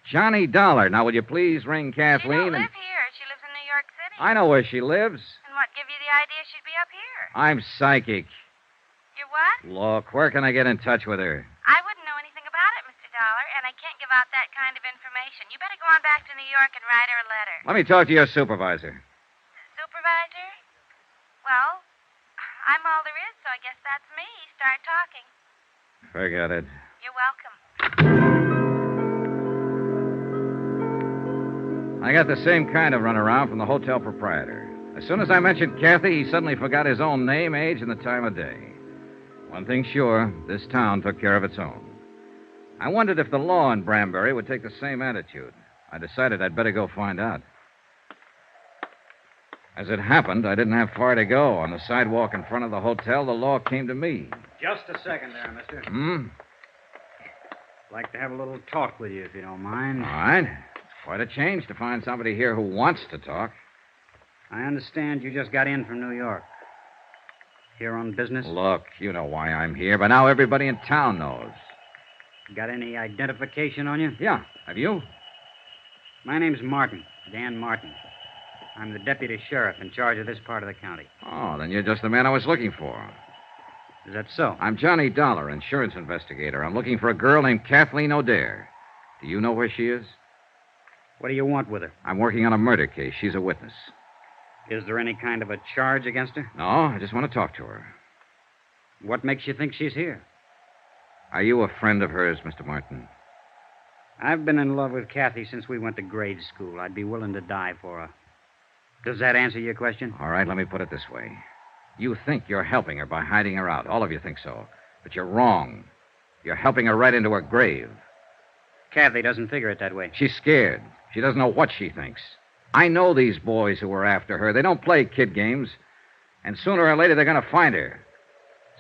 Johnny Dollar. Now, will you please ring She Kathleen don't live here. She lives in New York City. I know where she lives. And what give you the idea she'd be up here? I'm psychic. You're what? Look, where can I get in touch with her? I wouldn't know anything about it, Mr. Dollar, and I can't give out that kind of information. You better go on back to New York and write her a letter. Let me talk to your supervisor. Supervisor? Well, I'm all there is, so I guess that's me. Start talking. Forget it. You're welcome. I got the same kind of runaround from the hotel proprietor. As soon as I mentioned Kathy, he suddenly forgot his own name, age, and the time of day. One thing sure, this town took care of its own. I wondered if the law in Branbury would take the same attitude. I decided I'd better go find out. As it happened, I didn't have far to go. On the sidewalk in front of the hotel, the law came to me. Just a second there, mister. Hmm? I'd like to have a little talk with you, if you don't mind. All right. It's quite a change to find somebody here who wants to talk. I understand you just got in from New York. Here on business? Look, you know why I'm here, but now everybody in town knows. Got any identification on you? Yeah. Have you? My name's Martin, Dan Martin. I'm the deputy sheriff in charge of this part of the county. Oh, then you're just the man I was looking for. Is that so? I'm Johnny Dollar, insurance investigator. I'm looking for a girl named Kathleen O'Dare. Do you know where she is? What do you want with her? I'm working on a murder case. She's a witness. Is there any kind of a charge against her? No, I just want to talk to her. What makes you think she's here? Are you a friend of hers, Mr. Martin? I've been in love with Kathy since we went to grade school. I'd be willing to die for her. Does that answer your question? All right, let me put it this way. You think you're helping her by hiding her out. All of you think so. But you're wrong. You're helping her right into her grave. Kathy doesn't figure it that way. She's scared. She doesn't know what she thinks. I know these boys who are after her. They don't play kid games. And sooner or later, they're going to find her.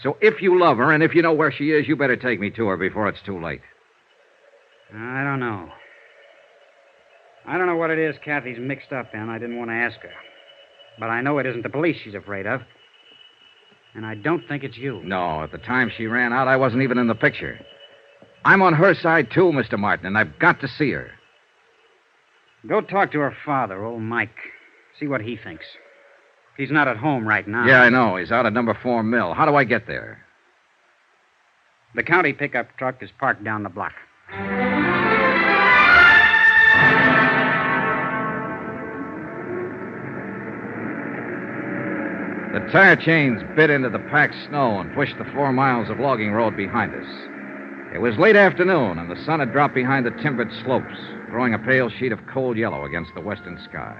So if you love her and if you know where she is, you better take me to her before it's too late. I don't know. I don't know what it is Kathy's mixed up in. I didn't want to ask her. But I know it isn't the police she's afraid of. And I don't think it's you. No, at the time she ran out, I wasn't even in the picture. I'm on her side, too, Mr. Martin, and I've got to see her. Go talk to her father, old Mike. See what he thinks. He's not at home right now. Yeah, I know. He's out at number 4 Mill. How do I get there? The county pickup truck is parked down the block. The tire chains bit into the packed snow and pushed the 4 miles of logging road behind us. It was late afternoon, and the sun had dropped behind the timbered slopes, throwing a pale sheet of cold yellow against the western sky.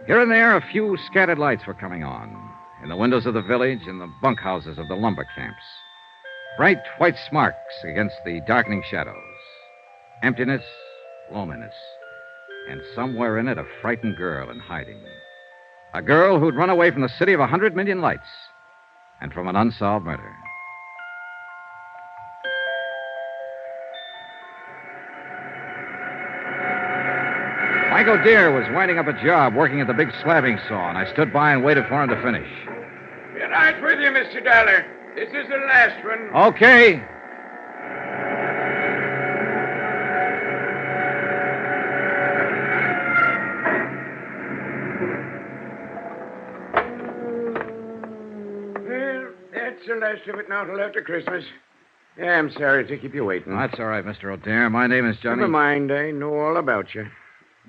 Here and there, a few scattered lights were coming on, in the windows of the village and the bunkhouses of the lumber camps. Bright white sparks against the darkening shadows. Emptiness, loneliness, and somewhere in it a frightened girl in hiding. A girl who'd run away from the city of 100 million lights and from an unsolved murder. Mike O'Dare was winding up a job working at the big slabbing saw, and I stood by and waited for him to finish. Be right with you, Mr. Dollar. This is the last one. Okay. Well, that's the last of it now till after Christmas. Yeah, I'm sorry to keep you waiting. That's all right, Mr. O'Dare. My name is Johnny. Never mind. I know all about you.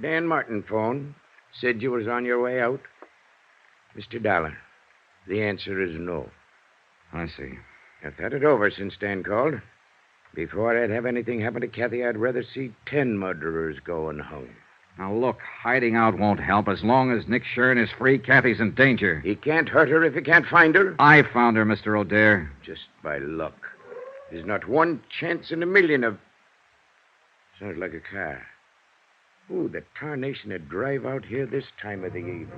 Dan Martin phoned. Said you was on your way out. Mr. Dollar, the answer is no. I see. I've thought it over since Dan called. Before I'd have anything happen to Kathy, I'd rather see 10 murderers go unhung. Now, look, hiding out won't help. As long as Nick SHURN is free, Kathy's in danger. He can't hurt her if he can't find her. I found her, Mr. O'Dare. Just by luck. There's not one chance in a million of... Sounds like a car. Who the tarnation would drive out here this time of the evening?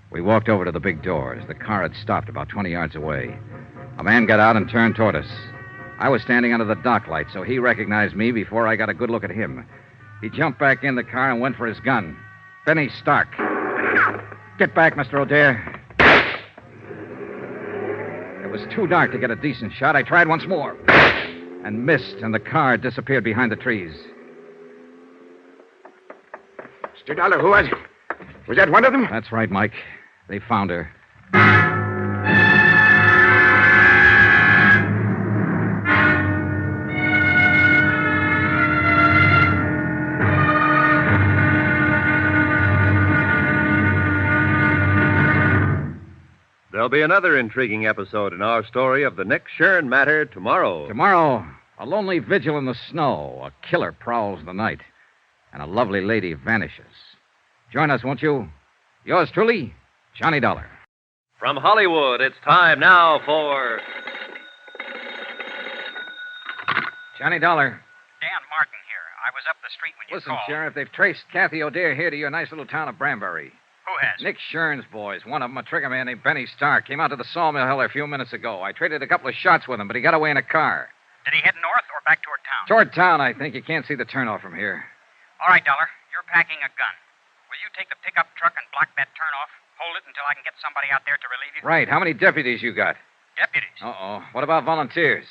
We walked over to the big doors. The car had stopped about 20 yards away. A man got out and turned toward us. I was standing under the dock light, so he recognized me before I got a good look at him. He jumped back in the car and went for his gun. Benny Stark. Get back, Mr. O'Dare. It was too dark to get a decent shot. I tried once more and missed, and the car disappeared behind the trees. Mr. Dollar, who was it? Was that one of them? That's right, Mike. They found her. There'll be another intriguing episode in our story of the Nick SHURN matter tomorrow. Tomorrow, a lonely vigil in the snow. A killer prowls the night. And a lovely lady vanishes. Join us, won't you? Yours truly, Johnny Dollar. From Hollywood, it's time now for... Johnny Dollar. Dan Martin here. I was up the street when you Listen, called. Sheriff, they've traced Kathy O'Dare here to your nice little town of Branbury. Who has? Nick SHURN's boys. One of them, a trigger man named Benny Stark, came out to the sawmill hill a few minutes ago. I traded a couple of shots with him, but he got away in a car. Did he head north or back toward town? Toward town, I think. You can't see the turnoff from here. All right, Dollar. You're packing a gun. Will you take the pickup truck and block that turnoff? Hold it until I can get somebody out there to relieve you? Right. How many deputies you got? Deputies? Uh-oh. What about volunteers?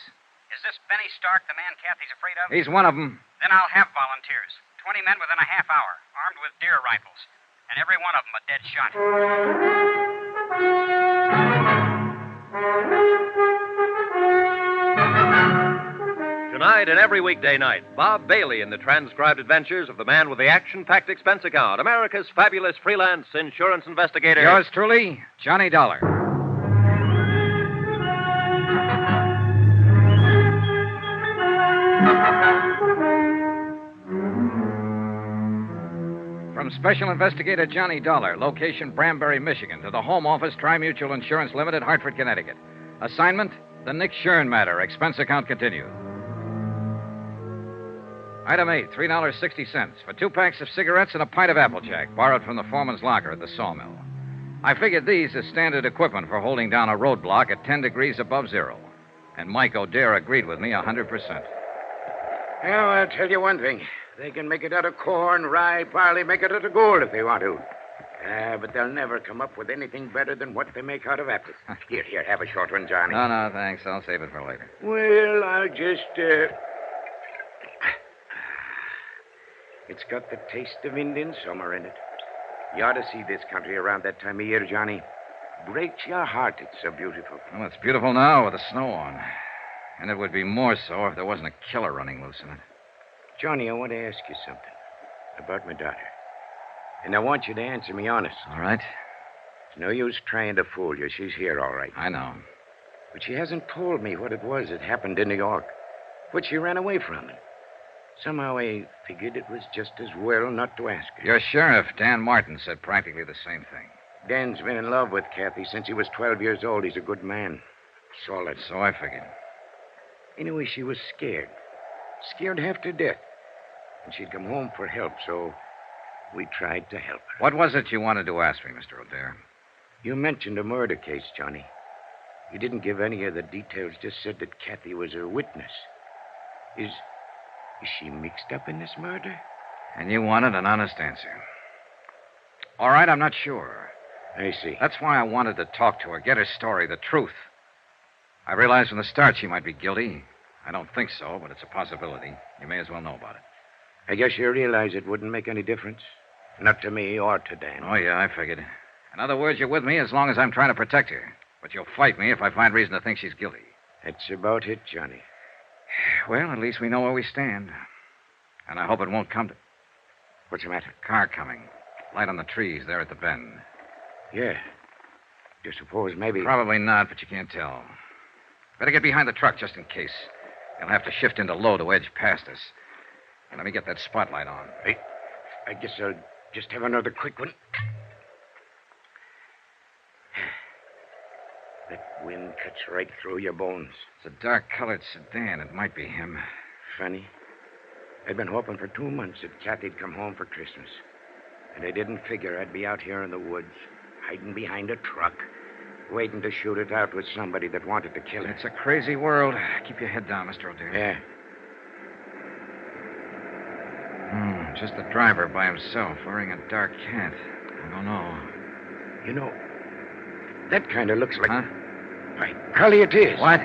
Is this Benny Stark the man Kathy's afraid of? He's one of them. Then I'll have volunteers. 20 men within a half hour, armed with deer rifles. And every one of them a dead shot. Tonight and every weekday night, Bob Bailey in the transcribed adventures of the man with the action-packed expense account, America's fabulous freelance insurance investigator. Yours truly, Johnny Dollar. From Special Investigator Johnny Dollar, location Branbury, Michigan, to the Home Office, Tri-Mutual Insurance Limited, Hartford, Connecticut. Assignment, the Nick Shurn matter. Expense account continued. Item 8, $3.60 for 2 packs of cigarettes and a pint of Applejack, borrowed from the foreman's locker at the sawmill. I figured these as standard equipment for holding down a roadblock at 10 degrees above zero. And Mike O'Dare agreed with me 100%. Well, I'll tell you one thing. They can make it out of corn, rye, barley, make it out of gold if they want to. But they'll never come up with anything better than what they make out of apples. Here, have a short one, Johnny. No, thanks. I'll save it for later. Well, I'll just, It's got the taste of Indian summer in it. You ought to see this country around that time of year, Johnny. Breaks your heart, it's so beautiful. Well, it's beautiful now with the snow on. And it would be more so if there wasn't a killer running loose in it. Johnny, I want to ask you something about my daughter. And I want you to answer me honest. All right. It's no use trying to fool you. She's here, all right. I know. But she hasn't told me what it was that happened in New York. What she ran away from. And somehow I figured it was just as well not to ask her. Your sheriff, Dan Martin, said practically the same thing. Dan's been in love with Kathy since he was 12 years old. He's a good man. Solid. So I figured. Anyway, she was scared. Scared half to death. And she'd come home for help, so we tried to help her. What was it you wanted to ask me, Mr. O'Dare? You mentioned a murder case, Johnny. You didn't give any of the details, just said that Kathy was a witness. Is she mixed up in this murder? And you wanted an honest answer. All right, I'm not sure. I see. That's why I wanted to talk to her, get her story, the truth. I realized from the start she might be guilty. I don't think so, but it's a possibility. You may as well know about it. I guess you realize it wouldn't make any difference. Not to me or to Dan. Oh, yeah, I figured. In other words, you're with me as long as I'm trying to protect her. But you'll fight me if I find reason to think she's guilty. That's about it, Johnny. Well, at least we know where we stand. And I hope it won't come to... What's the matter? Car coming. Light on the trees there at the bend. Yeah. Do you suppose maybe... Probably not, but you can't tell. Better get behind the truck just in case. You'll have to shift into low to edge past us. And let me get that spotlight on. I guess I'll just have another quick one. That wind cuts right through your bones. It's a dark-colored sedan. It might be him. Funny. I'd been hoping for 2 months that Kathy'd come home for Christmas. And I didn't figure I'd be out here in the woods, hiding behind a truck, waiting to shoot it out with somebody that wanted to kill her. It's a crazy world. Keep your head down, Mr. O'Dare. Yeah. Just the driver by himself, wearing a dark hat. I don't know. You know, that kind of looks like... Huh? By golly, it is. What?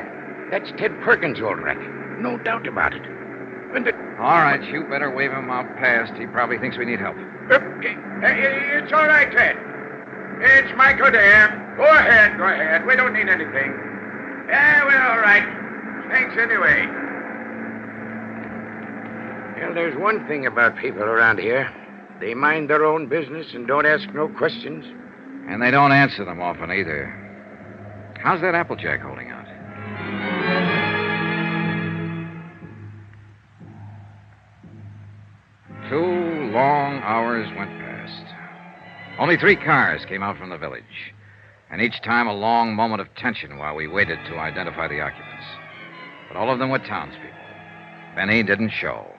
That's Ted Perkins, all right. No doubt about it. All right, you better wave him out past. He probably thinks we need help. It's all right, Ted. It's Michael Dare. Go ahead. We don't need anything. Yeah, we're all right. Thanks anyway. Well, there's one thing about people around here. They mind their own business and don't ask no questions. And they don't answer them often either. How's that Applejack holding out? Two long hours went past. Only 3 cars came out from the village. And each time a long moment of tension while we waited to identify the occupants. But all of them were townspeople. Benny didn't show.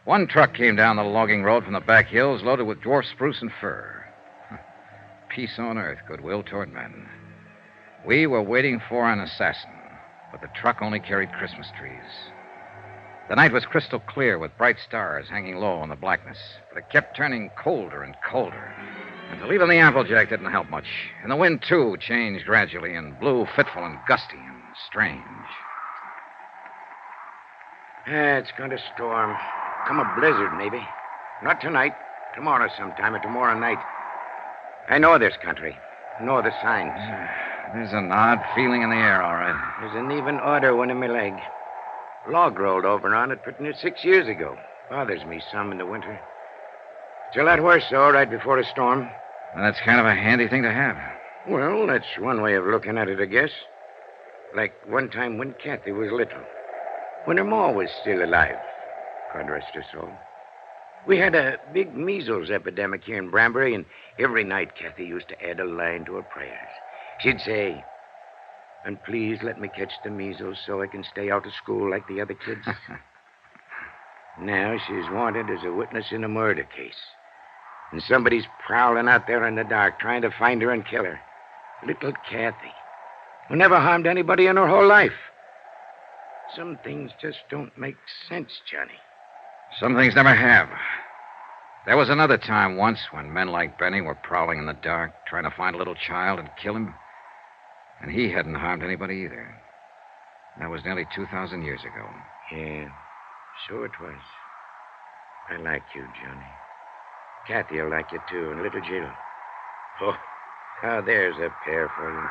One truck came down the logging road from the back hills loaded with dwarf spruce and fir. Peace on earth, goodwill toward men. We were waiting for an assassin, but the truck only carried Christmas trees. The night was crystal clear with bright stars hanging low in the blackness, but it kept turning colder and colder. And to leave on the Applejack didn't help much. And the wind, too, changed gradually and blew fitful and gusty and strange. It's going to storm. Come a blizzard, maybe. Not tonight. Tomorrow sometime or tomorrow night. I know this country. Know the signs. There's an odd feeling in the air, all right. There's an even odder one in my leg. Log rolled over on it pretty near 6 years ago. Bothers me some in the winter. Till that worse, though, right before a storm. Well, that's kind of a handy thing to have. Well, that's one way of looking at it, I guess. Like one time when Kathy was little. When her ma was still alive. God rest her soul. We had a big measles epidemic here in Branbury, and every night Kathy used to add a line to her prayers. She'd say, "And please let me catch the measles so I can stay out of school like the other kids." Now she's wanted as a witness in a murder case. And somebody's prowling out there in the dark trying to find her and kill her. Little Kathy, who never harmed anybody in her whole life. Some things just don't make sense, Johnny. Some things never have. There was another time once when men like Benny were prowling in the dark, trying to find a little child and kill him. And he hadn't harmed anybody either. That was nearly 2,000 years ago. Yeah, so it was. I like you, Johnny. Kathy'll like you, too, and little Jill. Oh, now there's a pair for you.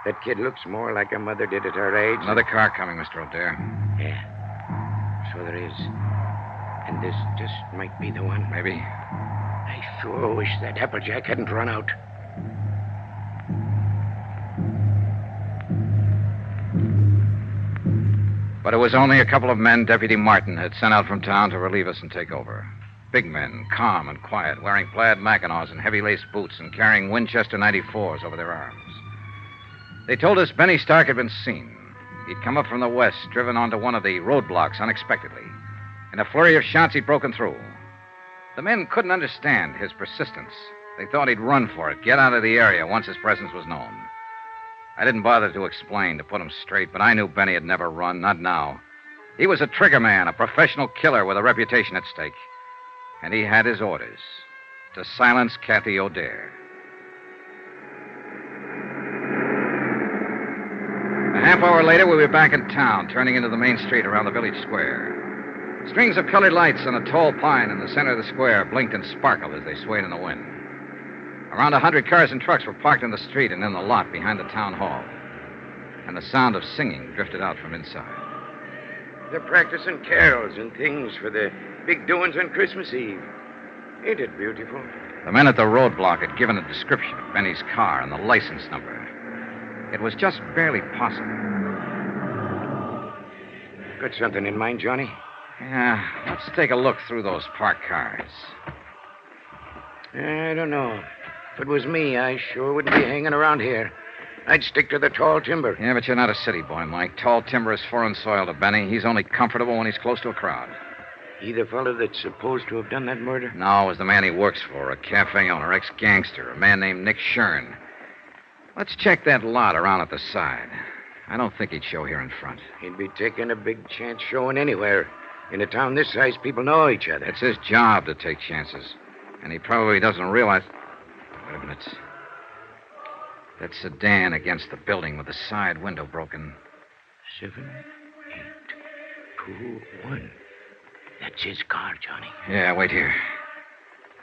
That kid looks more like her mother did at her age. Another car coming, Mr. O'Dare. Yeah, so there is. And this just might be the one. Maybe. I sure wish that Applejack hadn't run out. But it was only a couple of men Deputy Martin had sent out from town to relieve us and take over. Big men, calm and quiet, wearing plaid mackinaws and heavy-laced boots and carrying Winchester 94s over their arms. They told us Benny Stark had been seen. He'd come up from the west, driven onto one of the roadblocks unexpectedly. In a flurry of shots, he'd broken through. The men couldn't understand his persistence. They thought he'd run for it, get out of the area once his presence was known. I didn't bother to explain, to put him straight, but I knew Benny had never run, not now. He was a trigger man, a professional killer with a reputation at stake. And he had his orders to silence Kathy O'Dare. A half hour later, we were back in town, turning into the main street around the village square. Strings of colored lights on a tall pine in the center of the square blinked and sparkled as they swayed in the wind. Around 100 cars and trucks were parked in the street and in the lot behind the town hall. And the sound of singing drifted out from inside. They're practicing carols and things for the big doings on Christmas Eve. Ain't it beautiful? The men at the roadblock had given a description of Benny's car and the license number. It was just barely possible. Got something in mind, Johnny? Yeah, let's take a look through those parked cars. I don't know. If it was me, I sure wouldn't be hanging around here. I'd stick to the tall timber. Yeah, but you're not a city boy, Mike. Tall timber is foreign soil to Benny. He's only comfortable when he's close to a crowd. He the fellow that's supposed to have done that murder? No, it was the man he works for, a cafe owner, ex-gangster, a man named Nick SHURN. Let's check that lot around at the side. I don't think he'd show here in front. He'd be taking a big chance showing anywhere. In a town this size, people know each other. It's his job to take chances. And he probably doesn't realize... Wait a minute. That sedan against the building with the side window broken. 7, 8, 2, 1. That's his car, Johnny. Yeah, wait here.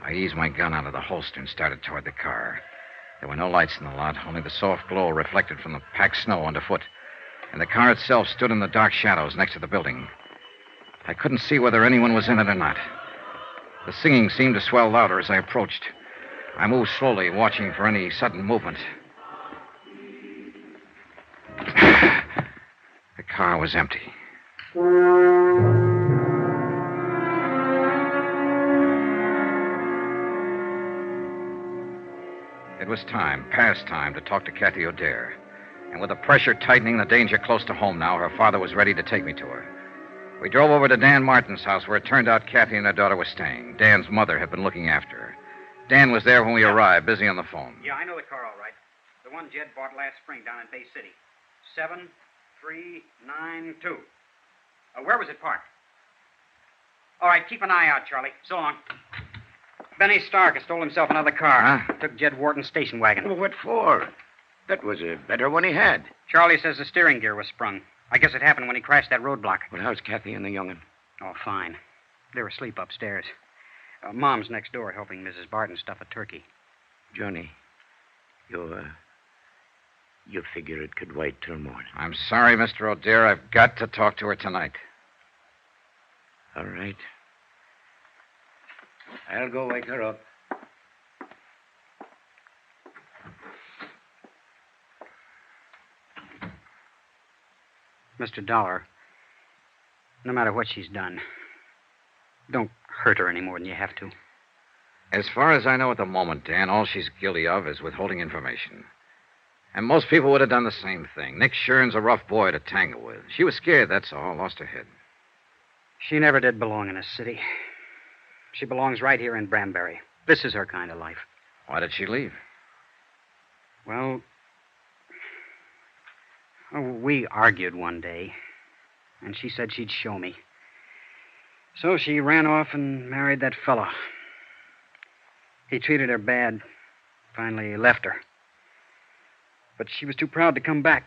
I eased my gun out of the holster and started toward the car. There were no lights in the lot, only the soft glow reflected from the packed snow underfoot. And the car itself stood in the dark shadows next to the building. I couldn't see whether anyone was in it or not. The singing seemed to swell louder as I approached. I moved slowly, watching for any sudden movement. The car was empty. It was time, past time, to talk to Kathy O'Dare. And with the pressure tightening, the danger close to home now, her father was ready to take me to her. We drove over to Dan Martin's house, where it turned out Kathy and her daughter were staying. Dan's mother had been looking after her. Dan was there when we arrived, busy on the phone. Yeah, I know the car all right. The one Jed bought last spring down in Bay City. 7392. Where was it parked? All right, keep an eye out, Charlie. So long. Benny Stark has stole himself another car. Huh? Took Jed Wharton's station wagon. Well, what for? That was a better one he had. Charlie says the steering gear was sprung. I guess it happened when he crashed that roadblock. Well, how's Kathy and the young'un? Oh, fine. They're asleep upstairs. Mom's next door helping Mrs. Barton stuff a turkey. Johnny, you figure it could wait till morning. I'm sorry, Mr. O'Dare. I've got to talk to her tonight. All right. I'll go wake her up. Mr. Dollar, no matter what she's done, don't hurt her any more than you have to. As far as I know at the moment, Dan, all she's guilty of is withholding information. And most people would have done the same thing. Nick Shurn's a rough boy to tangle with. She was scared, that's all. Lost her head. She never did belong in a city. She belongs right here in Branbury. This is her kind of life. Why did she leave? Well, we argued one day, and she said she'd show me. So she ran off and married that fella. He treated her bad. Finally left her. But she was too proud to come back.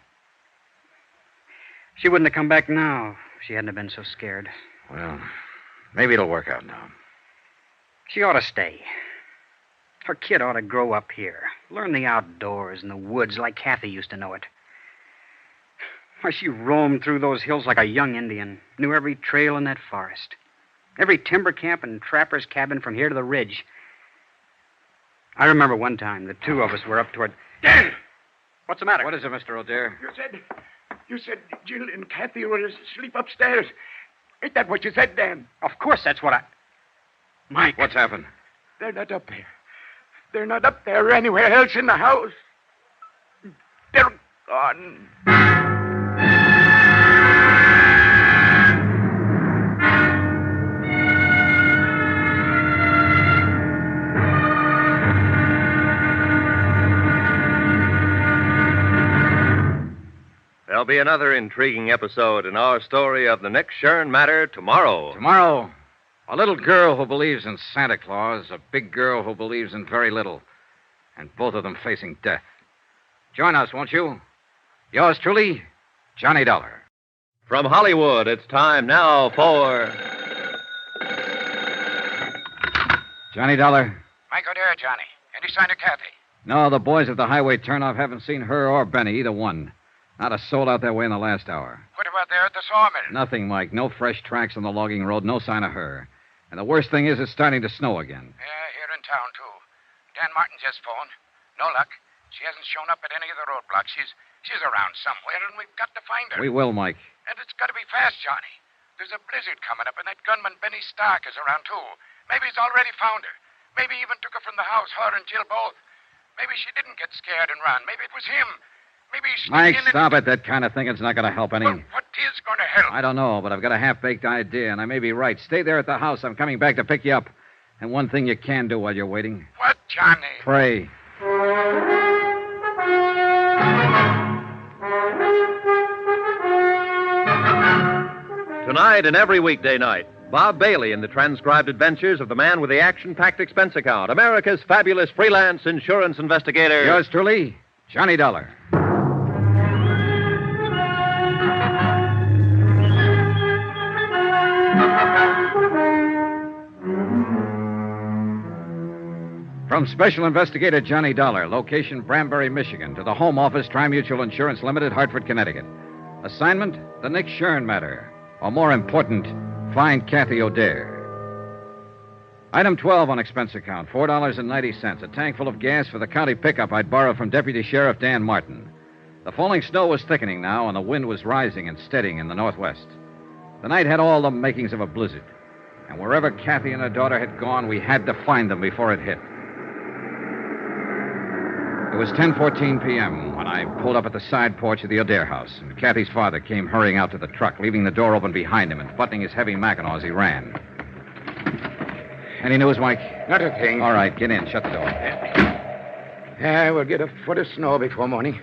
She wouldn't have come back now if she hadn't have been so scared. Well, maybe it'll work out now. She ought to stay. Her kid ought to grow up here. Learn the outdoors and the woods like Kathy used to know it. Why, she roamed through those hills like a young Indian. Knew every trail in that forest. Every timber camp and trapper's cabin from here to the ridge. I remember one time the two of us were up toward... Dan! What's the matter? What is it, Mr. O'Dare? You said Jill and Kathy were asleep upstairs. Ain't that what you said, Dan? Of course that's what I... Mike. What's happened? They're not up there. They're not up there or anywhere else in the house. They're gone. There'll be another intriguing episode in our story of the Nick Shurn matter tomorrow. Tomorrow, a little girl who believes in Santa Claus, a big girl who believes in very little, and both of them facing death. Join us, won't you? Yours truly, Johnny Dollar. From Hollywood, it's time now for... Johnny Dollar. Mike O'Dare, Johnny. Any sign of Kathy? No, the boys at the highway turnoff haven't seen her or Benny, either one. Not a soul out that way in the last hour. What about there at the sawmill? Nothing, Mike. No fresh tracks on the logging road, no sign of her. And the worst thing is it's starting to snow again. Yeah, here in town, too. Dan Martin just phoned. No luck. She hasn't shown up at any of the roadblocks. She's around somewhere, and we've got to find her. We will, Mike. And it's got to be fast, Johnny. There's a blizzard coming up, and that gunman Benny Stark is around, too. Maybe he's already found her. Maybe he even took her from the house, her and Jill both. Maybe she didn't get scared and run. Maybe it was him. Maybe he sneaked Mike, in and... stop it. That kind of thinking's not going to help any. Well, what is going to help? I don't know, but I've got a half-baked idea, and I may be right. Stay there at the house. I'm coming back to pick you up. And one thing you can do while you're waiting. What, Johnny? Pray. Tonight and every weekday night, Bob Bailey in the transcribed adventures of the man with the action-packed expense account, America's fabulous freelance insurance investigator. Yours truly, Johnny Dollar. From Special Investigator Johnny Dollar, location Branbury, Michigan, to the Home Office, Tri-Mutual Insurance Limited, Hartford, Connecticut. Assignment, the Nick Shurn matter. Or more important, find Kathy O'Dare. Item 12 on expense account, $4.90. A tank full of gas for the county pickup I'd borrowed from Deputy Sheriff Dan Martin. The falling snow was thickening now, and the wind was rising and steadying in the northwest. The night had all the makings of a blizzard. And wherever Kathy and her daughter had gone, we had to find them before it hit. It was 10:14 p.m. when I pulled up at the side porch of the O'Dare house, and Kathy's father came hurrying out to the truck, leaving the door open behind him and buttoning his heavy mackinaw as he ran. Any news, Mike? Not a thing. All right, get in. Shut the door. Yeah, we'll get a foot of snow before morning,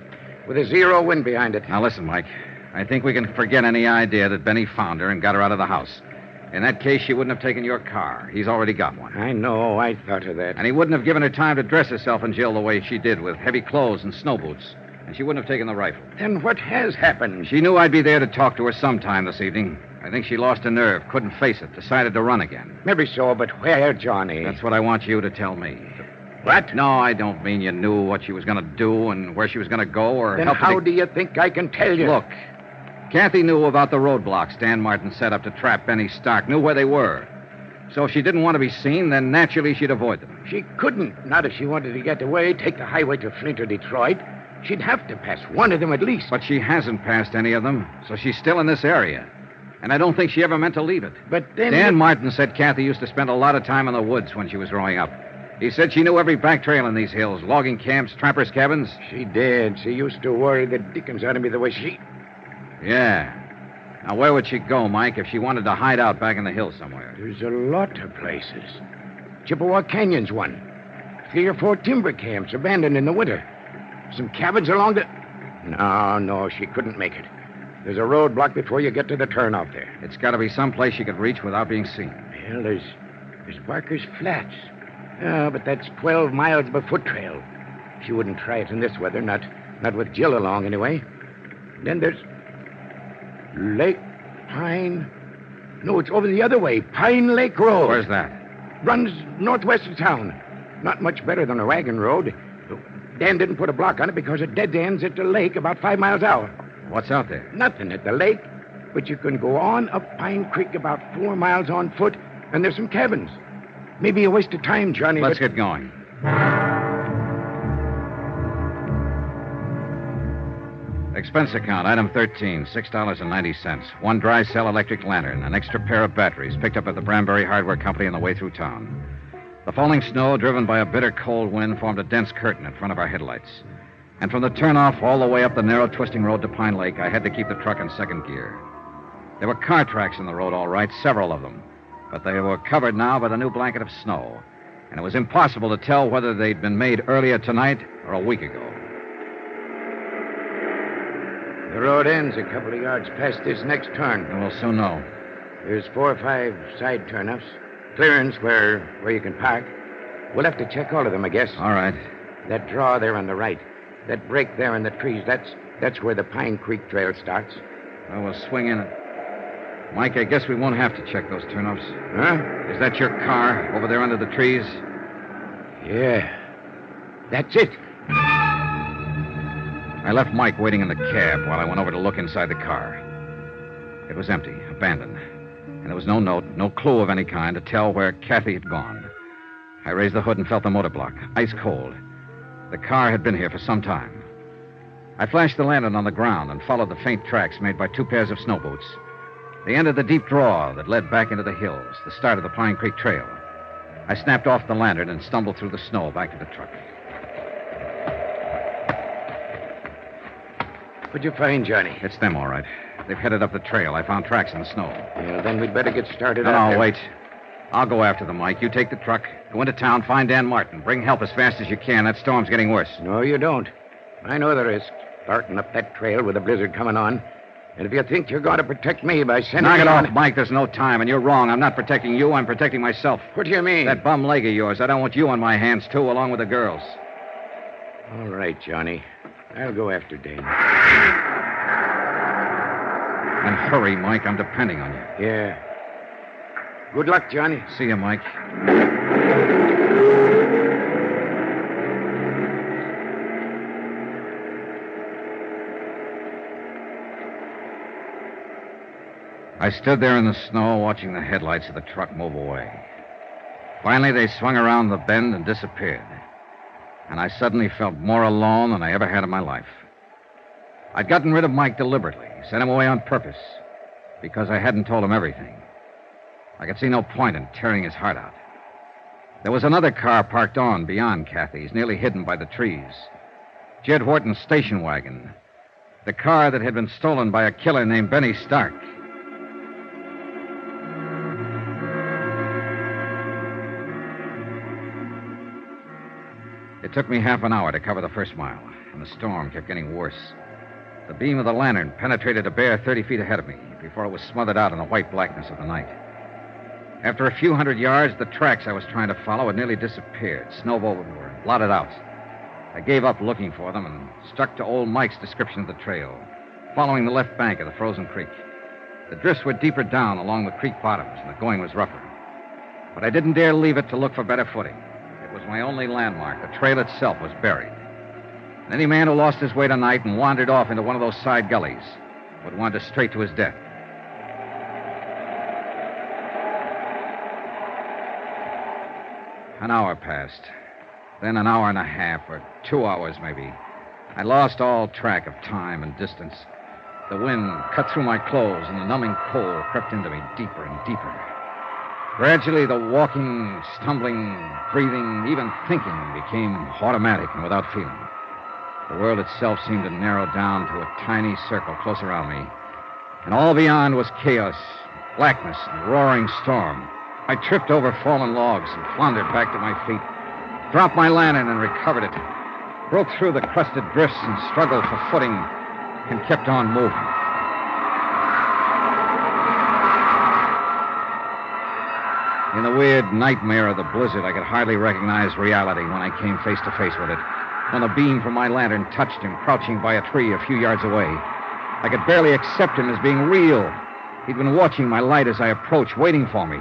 with a zero wind behind it. Now, listen, Mike. I think we can forget any idea that Benny found her and got her out of the house. In that case, she wouldn't have taken your car. He's already got one. I know. I thought of that. And he wouldn't have given her time to dress herself and Jill the way she did, with heavy clothes and snow boots. And she wouldn't have taken the rifle. Then what has happened? She knew I'd be there to talk to her sometime this evening. I think she lost her nerve, couldn't face it, decided to run again. Maybe so, but where, Johnny? That's what I want you to tell me. What? No, I don't mean you knew what she was going to do and where she was going to go or Then help her how to... do you think I can tell you? Look, Kathy knew about the roadblocks Dan Martin set up to trap Benny Stark, knew where they were. So if she didn't want to be seen, then naturally she'd avoid them. She couldn't. Not if she wanted to get away, take the highway to Flint or Detroit. She'd have to pass one of them at least. But she hasn't passed any of them, so she's still in this area. And I don't think she ever meant to leave it. But then... Dan Martin said Kathy used to spend a lot of time in the woods when she was growing up. He said she knew every back trail in these hills, logging camps, trappers' cabins. She did. She used to worry the dickens out of me the way she... Yeah. Now, where would she go, Mike, if she wanted to hide out back in the hills somewhere? There's a lot of places. Chippewa Canyon's one. 3 or 4 timber camps abandoned in the winter. Some cabins along the... No, she couldn't make it. There's a roadblock before you get to the turnoff there. It's got to be someplace she could reach without being seen. Well, there's Barker's Flats. But that's 12 miles of a foot trail. She wouldn't try it in this weather, not with Jill along anyway. Then there's Lake Pine. No, it's over the other way. Pine Lake Road. Where's that? Runs northwest of town. Not much better than a wagon road. Dan didn't put a block on it because it dead ends at the lake about 5 miles out. What's out there? Nothing at the lake, but you can go on up Pine Creek about 4 miles on foot, and there's some cabins. Maybe a waste of time, Johnny. Let's get going. Expense account, item 13, $6.90. 1 dry cell electric lantern, an extra pair of batteries picked up at the Branbury Hardware Company on the way through town. The falling snow, driven by a bitter cold wind, formed a dense curtain in front of our headlights. And from the turnoff all the way up the narrow, twisting road to Pine Lake, I had to keep the truck in second gear. There were car tracks in the road, all right, several of them. But they were covered now by the new blanket of snow. And it was impossible to tell whether they'd been made earlier tonight or a week ago. The road ends a couple of yards past this next turn. And we'll soon know. There's 4 or 5 side turnoffs. Clearance where you can park. We'll have to check all of them, I guess. All right. That draw there on the right. That break there in the trees, that's where the Pine Creek Trail starts. Well, we'll swing in it. Mike, I guess we won't have to check those turnoffs. Huh? Is that your car over there under the trees? Yeah. That's it. I left Mike waiting in the cab while I went over to look inside the car. It was empty, abandoned. And there was no note, no clue of any kind to tell where Kathy had gone. I raised the hood and felt the motor block, ice cold. The car had been here for some time. I flashed the lantern on the ground and followed the faint tracks made by 2 pairs of snow boots. They entered the deep draw that led back into the hills, the start of the Pine Creek Trail. I snapped off the lantern and stumbled through the snow back to the truck. What'd you find, Johnny? It's them, all right. They've headed up the trail. I found tracks in the snow. Yeah, then we'd better get started. No, wait. I'll go after them, Mike. You take the truck, go into town, find Dan Martin. Bring help as fast as you can. That storm's getting worse. No, you don't. I know the risk. Starting up that trail with a blizzard coming on. And if you think you're going to protect me by sending Knock me it on... off, Mike. There's no time, and you're wrong. I'm not protecting you. I'm protecting myself. What do you mean? That bum leg of yours. I don't want you on my hands, too, along with the girls. All right, Johnny. I'll go after Dan. And hurry, Mike. I'm depending on you. Yeah. Good luck, Johnny. See you, Mike. I stood there in the snow watching the headlights of the truck move away. Finally, they swung around the bend and disappeared. And I suddenly felt more alone than I ever had in my life. I'd gotten rid of Mike deliberately, sent him away on purpose, because I hadn't told him everything. I could see no point in tearing his heart out. There was another car parked on beyond Kathy's, nearly hidden by the trees. Jed Wharton's station wagon. The car that had been stolen by a killer named Benny Stark. It took me half an hour to cover the first mile, and the storm kept getting worse. The beam of the lantern penetrated a bare 30 feet ahead of me before it was smothered out in the white blackness of the night. After a few hundred yards, the tracks I was trying to follow had nearly disappeared, snowed over and blotted out. I gave up looking for them and stuck to old Mike's description of the trail, following the left bank of the frozen creek. The drifts were deeper down along the creek bottoms, and the going was rougher. But I didn't dare leave it to look for better footing. It was my only landmark. The trail itself was buried. And any man who lost his way tonight and wandered off into one of those side gullies would wander straight to his death. An hour passed. Then an hour and a half, or 2 hours maybe. I lost all track of time and distance. The wind cut through my clothes, and the numbing cold crept into me deeper and deeper. Gradually, the walking, stumbling, breathing, even thinking became automatic and without feeling. The world itself seemed to narrow down to a tiny circle close around me. And all beyond was chaos, blackness, and roaring storm. I tripped over fallen logs and floundered back to my feet, dropped my lantern and recovered it, broke through the crusted drifts and struggled for footing, and kept on moving. In the weird nightmare of the blizzard, I could hardly recognize reality when I came face to face with it. When the beam from my lantern touched him, crouching by a tree a few yards away. I could barely accept him as being real. He'd been watching my light as I approached, waiting for me.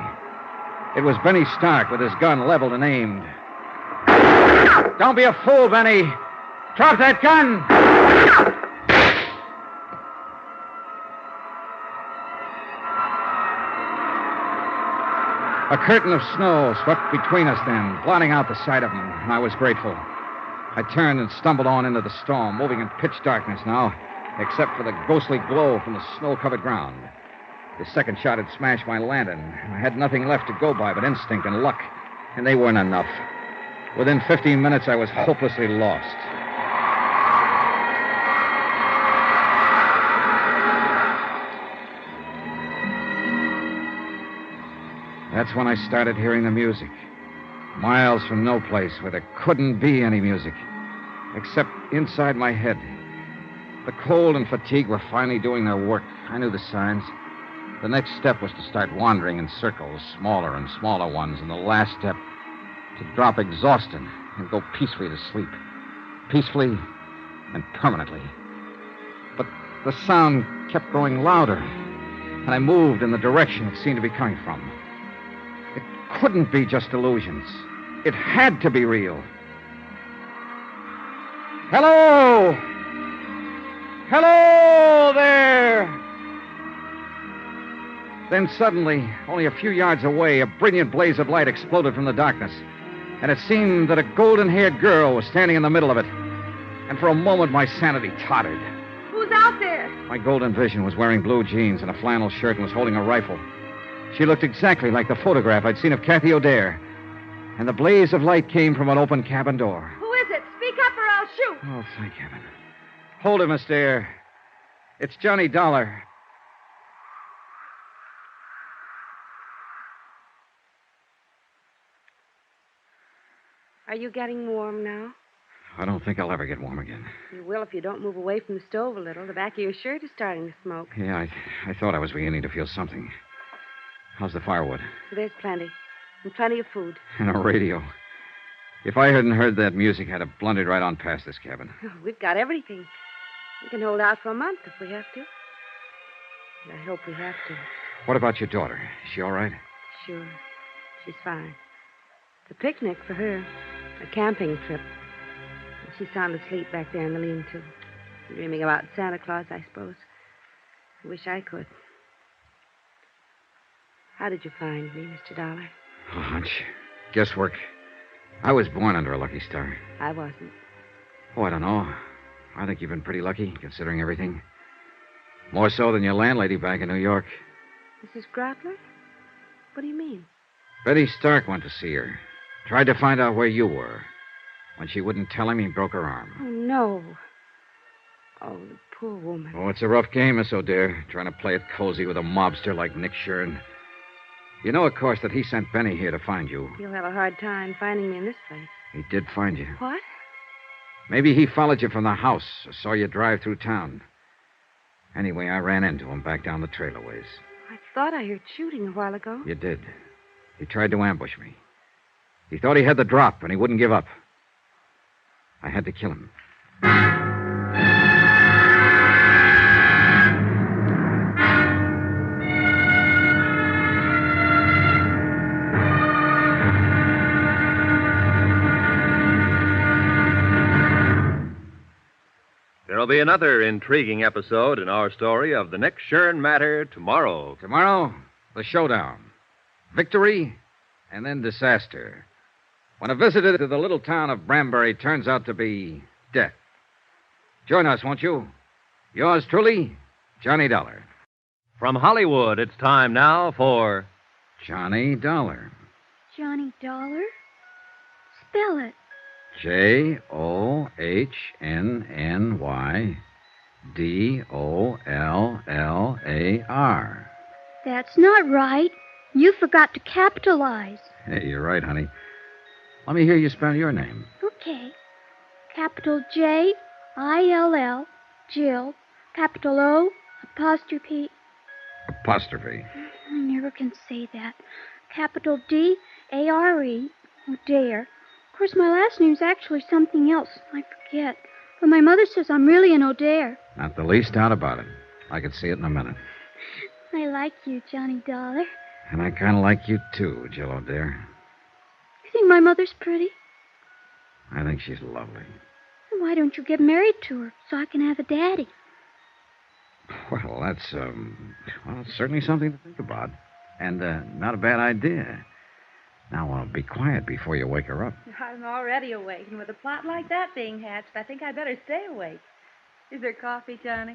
It was Benny Stark with his gun leveled and aimed. Don't be a fool, Benny. Drop that gun! A curtain of snow swept between us then, blotting out the sight of him, and I was grateful. I turned and stumbled on into the storm, moving in pitch darkness now, except for the ghostly glow from the snow-covered ground. The second shot had smashed my lantern. I had nothing left to go by but instinct and luck, and they weren't enough. Within 15 minutes, I was hopelessly lost. That's when I started hearing the music. Miles from no place where there couldn't be any music, except inside my head. The cold and fatigue were finally doing their work. I knew the signs. The next step was to start wandering in circles, smaller and smaller ones, and the last step, to drop exhausted and go peacefully to sleep. Peacefully and permanently. But the sound kept growing louder, and I moved in the direction it seemed to be coming from. It couldn't be just illusions. It had to be real. Hello! Hello there! Then suddenly, only a few yards away, a brilliant blaze of light exploded from the darkness. And it seemed that a golden-haired girl was standing in the middle of it. And for a moment, my sanity tottered. Who's out there? My golden vision was wearing blue jeans and a flannel shirt and was holding a rifle. She looked exactly like the photograph I'd seen of Kathy O'Dare. And the blaze of light came from an open cabin door. Who is it? Speak up or I'll shoot. Oh, thank heaven. Hold it, Miss Dare. It's Johnny Dollar. Are you getting warm now? I don't think I'll ever get warm again. You will if you don't move away from the stove a little. The back of your shirt is starting to smoke. Yeah, I thought I was beginning to feel something. How's the firewood? There's plenty. And plenty of food. And a radio. If I hadn't heard that music, I'd have blundered right on past this cabin. Oh, we've got everything. We can hold out for a month if we have to. And I hope we have to. What about your daughter? Is she all right? Sure. She's fine. It's a picnic for her. A camping trip. And she's sound asleep back there in the lean-to. Dreaming about Santa Claus, I suppose. I wish I could. How did you find me, Mr. Dollar? A hunch. Guesswork. I was born under a lucky star. I wasn't. Oh, I don't know. I think you've been pretty lucky, considering everything. More so than your landlady back in New York. Mrs. Grotler? What do you mean? Betty Stark went to see her. Tried to find out where you were. When she wouldn't tell him, he broke her arm. Oh, no. Oh, the poor woman. Oh, it's a rough game, Miss O'Dare, trying to play it cozy with a mobster like Nick SHURN. You know, of course, that he sent Benny here to find you. You'll have a hard time finding me in this place. He did find you. What? Maybe he followed you from the house or saw you drive through town. Anyway, I ran into him back down the trailer ways. I thought I heard shooting a while ago. You did. He tried to ambush me. He thought he had the drop, and he wouldn't give up. I had to kill him. be another intriguing episode in our story of the Nick Shurn matter tomorrow. Tomorrow, the showdown. Victory, and then disaster. When a visitor to the little town of Branbury turns out to be death. Join us, won't you? Yours truly, Johnny Dollar. From Hollywood, it's time now for... Johnny Dollar. Johnny Dollar? Spell it. JOHNNYDOLLAR. That's not right. You forgot to capitalize. Hey, you're right, honey. Let me hear you spell your name. Okay. Capital J-I-L-L, Jill. Capital O, apostrophe. Apostrophe. I never can say that. Capital D-A-R-E, Dare. Of course, my last name's actually something else. I forget. But my mother says I'm really an O'Dare. Not the least doubt about it. I could see it in a minute. I like you, Johnny Dollar. And I kind of like you, too, Jill O'Dare. You think my mother's pretty? I think she's lovely. Then why don't you get married to her so I can have a daddy? Well, that's, it's certainly something to think about. And, not a bad idea. Now, be quiet before you wake her up. I'm already awake, and with a plot like that being hatched, I think I better stay awake. Is there coffee, Johnny?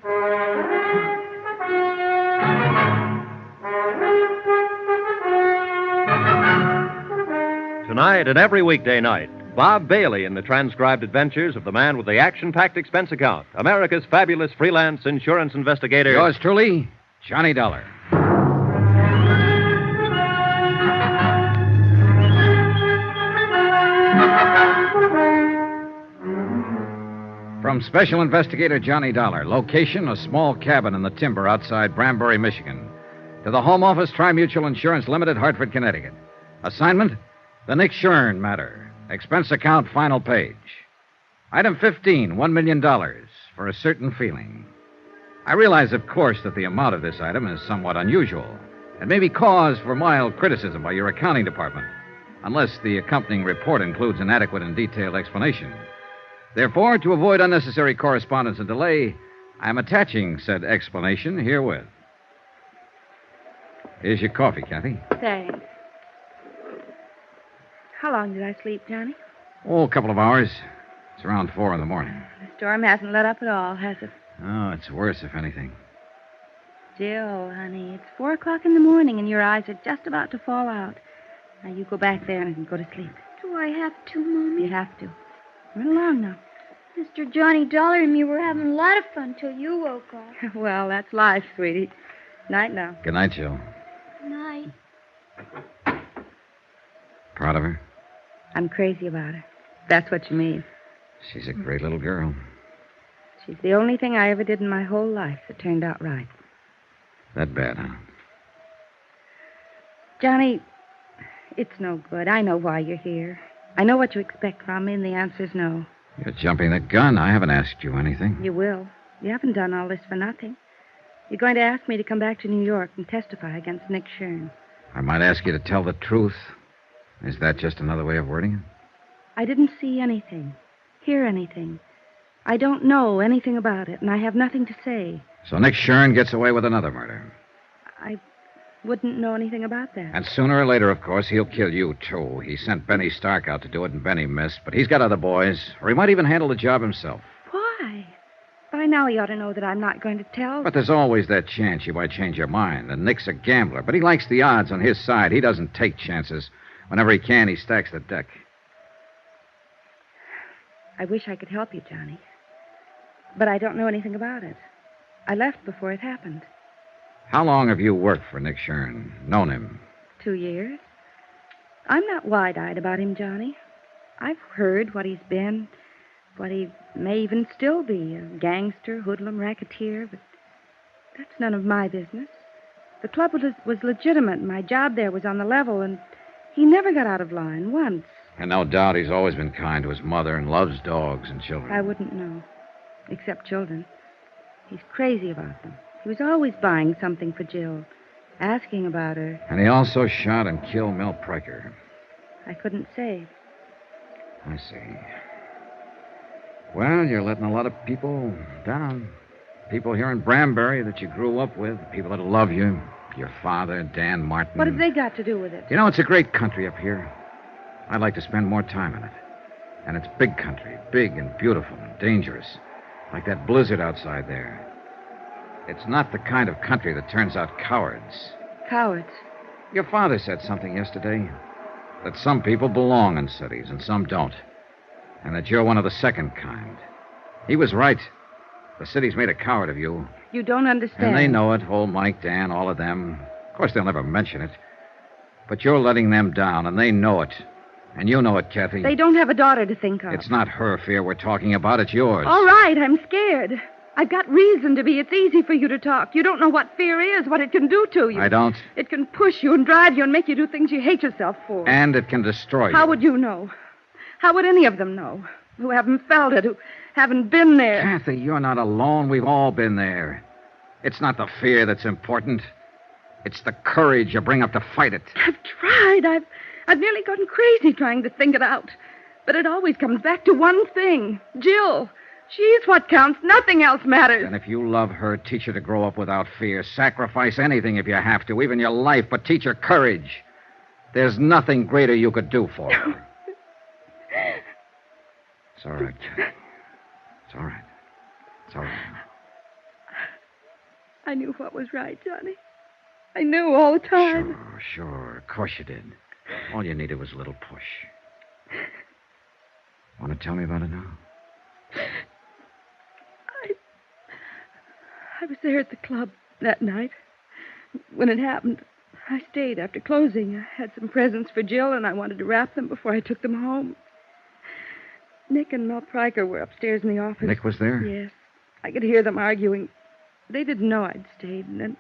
Tonight and every weekday night, Bob Bailey in the transcribed adventures of the man with the action-packed expense account, America's fabulous freelance insurance investigator. Yours truly, Johnny Dollar. From Special Investigator Johnny Dollar, location a small cabin in the timber outside Branbury, Michigan, to the Home Office Tri-Mutual Insurance Limited, Hartford, Connecticut. Assignment, the Nick Shurn matter. Expense account, final page. Item 15, $1 million for a certain feeling. I realize, of course, that the amount of this item is somewhat unusual and may be cause for mild criticism by your accounting department, unless the accompanying report includes an adequate and detailed explanation. Therefore, to avoid unnecessary correspondence and delay, I am attaching said explanation herewith. Here's your coffee, Kathy. Thanks. How long did I sleep, Johnny? Oh, a couple of hours. It's around 4 in the morning. The storm hasn't let up at all, has it? Oh, it's worse, if anything. Jill, honey, it's 4 o'clock in the morning, and your eyes are just about to fall out. Now, you go back there and go to sleep. Do I have to, Mommy? You have to. Run along now. Mr. Johnny Dollar and me were having a lot of fun till you woke up. Well, that's life, sweetie. Night now. Good night, Jill. Night. Proud of her? I'm crazy about her. That's what you mean. She's a great little girl. She's the only thing I ever did in my whole life that turned out right. That bad, huh? Johnny, it's no good. I know why you're here. I know what you expect from me, and the answer's no. You're jumping the gun. I haven't asked you anything. You will. You haven't done all this for nothing. You're going to ask me to come back to New York and testify against Nick Shurn. I might ask you to tell the truth. Is that just another way of wording it? I didn't see anything, hear anything. I don't know anything about it, and I have nothing to say. So Nick Shurn gets away with another murder. I wouldn't know anything about that. And sooner or later, of course, he'll kill you, too. He sent Benny Stark out to do it, and Benny missed. But he's got other boys, or he might even handle the job himself. Why? By now he ought to know that I'm not going to tell. But there's always that chance you might change your mind. And Nick's a gambler, but he likes the odds on his side. He doesn't take chances. Whenever he can, he stacks the deck. I wish I could help you, Johnny. But I don't know anything about it. I left before it happened. How long have you worked for Nick Shurn? Known him? 2 years. I'm not wide-eyed about him, Johnny. I've heard what he's been, what he may even still be, a gangster, hoodlum, racketeer, but that's none of my business. The club was legitimate, and my job there was on the level, and he never got out of line once. And no doubt he's always been kind to his mother and loves dogs and children. I wouldn't know, except children. He's crazy about them. He was always buying something for Jill, asking about her. And he also shot and killed Mel Pryker. I couldn't say. I see. Well, you're letting a lot of people down. People here in Branbury that you grew up with, people that love you. Your father, Dan Martin. What have they got to do with it? You know, it's a great country up here. I'd like to spend more time in it. And it's big country, big and beautiful and dangerous. Like that blizzard outside there. It's not the kind of country that turns out cowards. Cowards? Your father said something yesterday. That some people belong in cities and some don't. And that you're one of the second kind. He was right. The city's made a coward of you. You don't understand. And they know it. Old Mike, Dan, all of them. Of course, they'll never mention it. But you're letting them down, and they know it. And you know it, Kathy. They don't have a daughter to think of. It's not her fear we're talking about. It's yours. All right, I'm scared. I've got reason to be. It's easy for you to talk. You don't know what fear is, what it can do to you. I don't. It can push you and drive you and make you do things you hate yourself for. And it can destroy you. How would you know? How would any of them know? Who haven't felt it, who haven't been there. Kathy, you're not alone. We've all been there. It's not the fear that's important. It's the courage you bring up to fight it. I've tried. I've nearly gone crazy trying to think it out. But it always comes back to one thing. Jill. She's what counts. Nothing else matters. And if you love her, teach her to grow up without fear. Sacrifice anything if you have to, even your life, but teach her courage. There's nothing greater you could do for her. It's all right, Kathy. It's all right. It's all right. I knew what was right, Johnny. I knew all the time. Sure. Of course you did. All you needed was a little push. Want to tell me about it now? I was there at the club that night. When it happened, I stayed after closing. I had some presents for Jill, and I wanted to wrap them before I took them home. Nick and Mel Pryker were upstairs in the office. Nick was there? Yes. I could hear them arguing. They didn't know I'd stayed, and then...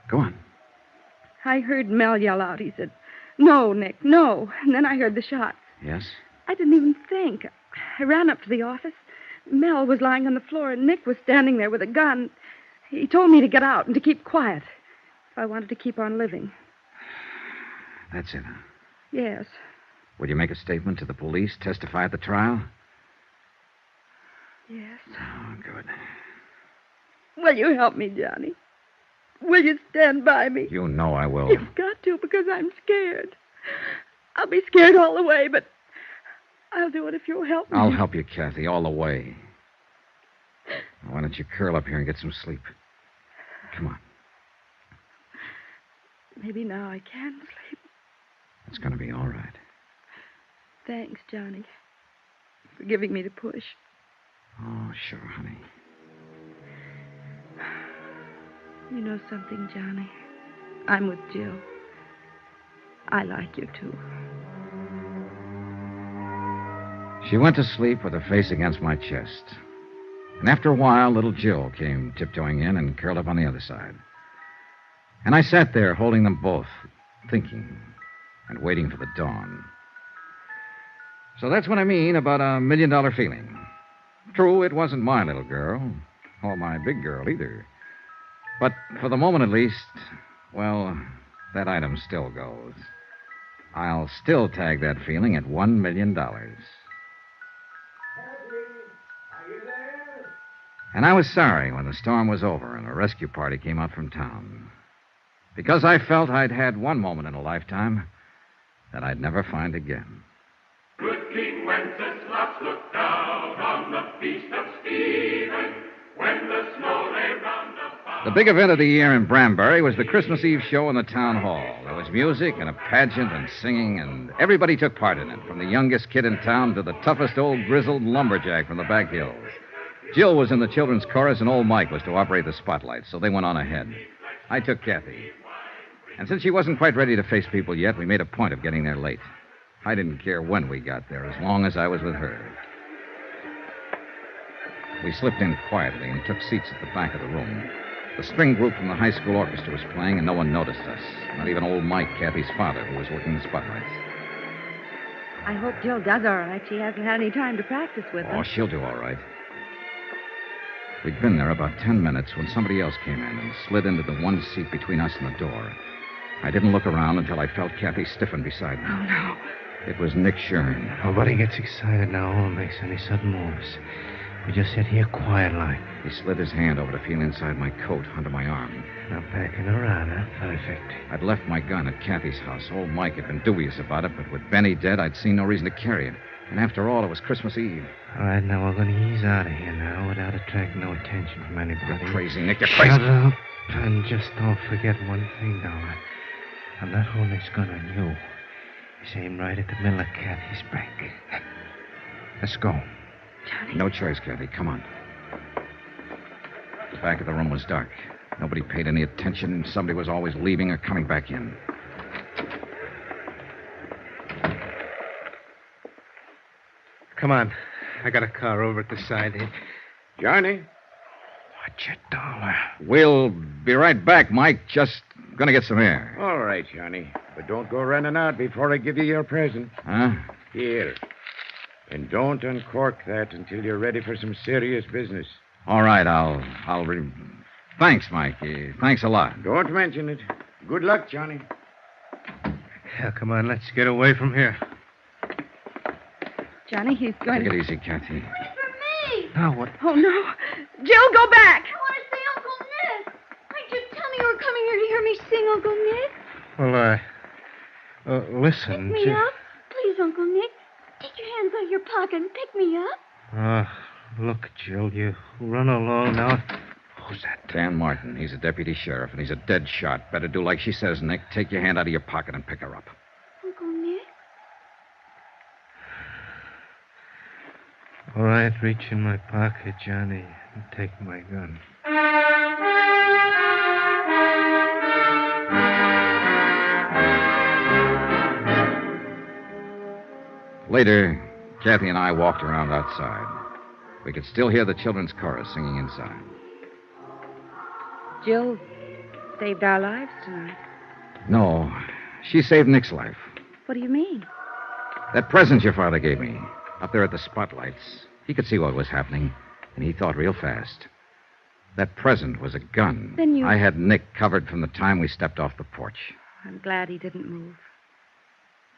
Go on. I heard Mel yell out. He said, "No, Nick, no." And then I heard the shots. Yes? I didn't even think. I ran up to the office. Mel was lying on the floor, and Nick was standing there with a gun. He told me to get out and to keep quiet if I wanted to keep on living. That's it, huh? Yes. Would you make a statement to the police, testify at the trial? Yes. Oh, good. Will you help me, Johnny? Will you stand by me? You know I will. You've got to, because I'm scared. I'll be scared all the way, but I'll do it if you'll help me. I'll help you, Kathy, all the way. Why don't you curl up here and get some sleep? Come on. Maybe now I can sleep. It's going to be all right. Thanks, Johnny, for giving me the push. Oh, sure, honey. You know something, Johnny? I'm with Jill. I like you, too. She went to sleep with her face against my chest. And after a while, little Jill came tiptoeing in and curled up on the other side. And I sat there holding them both, thinking and waiting for the dawn. So that's what I mean about a $1 million feeling. True, it wasn't my little girl, or my big girl either. But for the moment at least, well, that item still goes. I'll still tag that feeling at $1 million. And I was sorry when the storm was over and a rescue party came out from town. Because I felt I'd had one moment in a lifetime that I'd never find again. Good King Wenceslas looked down on the feast of Stephen when the snow lay round about. The big event of the year in Branbury was the Christmas Eve show in the town hall. There was music and a pageant and singing, and everybody took part in it, from the youngest kid in town to the toughest old grizzled lumberjack from the back hills. Jill was in the children's chorus, and old Mike was to operate the spotlight, so they went on ahead. I took Kathy. And since she wasn't quite ready to face people yet, we made a point of getting there late. I didn't care when we got there, as long as I was with her. We slipped in quietly and took seats at the back of the room. The string group from the high school orchestra was playing, and no one noticed us. Not even old Mike, Kathy's father, who was working the spotlights. I hope Jill does all right. She hasn't had any time to practice with Oh, us. she'll do all right. We'd been there about 10 minutes when somebody else came in and slid into the one seat between us and the door. I didn't look around until I felt Kathy stiffen beside me. Oh, no. It was Nick SHURN. Nobody gets excited now or makes any sudden moves. We just sit here quiet like. He slid his hand over to feel inside my coat under my arm. Now backing around, huh? Perfect. I'd left my gun at Kathy's house. Old Mike had been dubious about it, but with Benny dead, I'd seen no reason to carry it. And after all, it was Christmas Eve. All right, now we're going to ease out of here now without attracting no attention from anybody. You're crazy, Nick. You're crazy. Shut up. And just don't forget one thing, Dollar. I'm not holding this gun on you. It's aimed right at the middle of Kathy's back. Let's go. Johnny. No choice, Kathy. Come on. The back of the room was dark. Nobody paid any attention. Somebody was always leaving or coming back in. Come on. I got a car over at the side here. Johnny? Watch it, Dollar. We'll be right back, Mike. Just gonna get some air. All right, Johnny. But don't go running out before I give you your present. Huh? Here. And don't uncork that until you're ready for some serious business. All right, Thanks, Mike. Thanks a lot. Don't mention it. Good luck, Johnny. Yeah, come on, let's get away from here. Johnny, he's going Take to... it easy, Kathy. Me! Now what? Oh, no. Jill, go back. I want to see Uncle Nick. Just tell me you were coming here to hear me sing, Uncle Nick. Well, listen. Pick me up. Please, Uncle Nick. Take your hands out of your pocket and pick me up. Look, Jill, you run along now. Who's that? Dan Martin. He's a deputy sheriff, and he's a dead shot. Better do like she says, Nick. Take your hand out of your pocket and pick her up. Uncle Nick? All right, reach in my pocket, Johnny, and take my gun. Later, Kathy and I walked around outside. We could still hear the children's chorus singing inside. Jill saved our lives tonight. No, she saved Nick's life. What do you mean? That present your father gave me, up there at the spotlights, he could see what was happening, and he thought real fast. That present was a gun. Then you... I had Nick covered from the time we stepped off the porch. I'm glad he didn't move.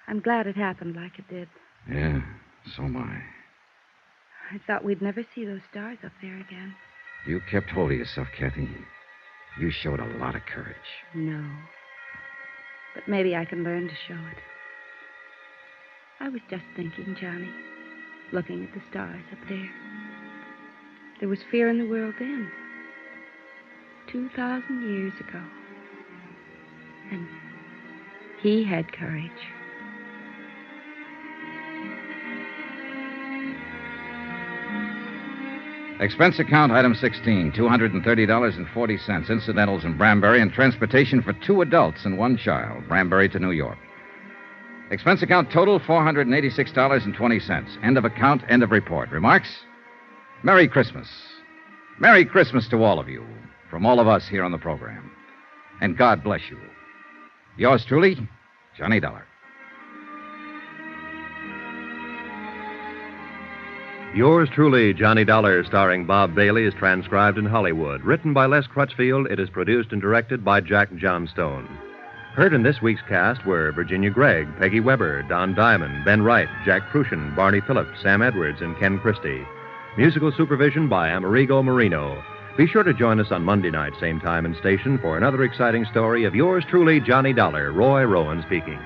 I'm glad it happened like it did. Yeah, so am I. I thought we'd never see those stars up there again. You kept hold of yourself, Kathy. You showed a lot of courage. No. But maybe I can learn to show it. I was just thinking, Johnny, looking at the stars up there. There was fear in the world then. 2,000 years ago. And he had courage. Expense account, item 16, $230.40, incidentals in Branbury, and transportation for 2 adults and 1 child, Branbury to New York. Expense account total, $486.20. End of account, end of report. Remarks? Merry Christmas. Merry Christmas to all of you, from all of us here on the program. And God bless you. Yours truly, Johnny Dollar. Yours truly, Johnny Dollar, starring Bob Bailey, is transcribed in Hollywood. Written by Les Crutchfield, it is produced and directed by Jack Johnstone. Heard in this week's cast were Virginia Gregg, Peggy Weber, Don Diamond, Ben Wright, Jack Crucian, Barney Phillips, Sam Edwards, and Ken Christie. Musical supervision by Amerigo Marino. Be sure to join us on Monday night, same time and station, for another exciting story of yours truly, Johnny Dollar. Roy Rowan speaking.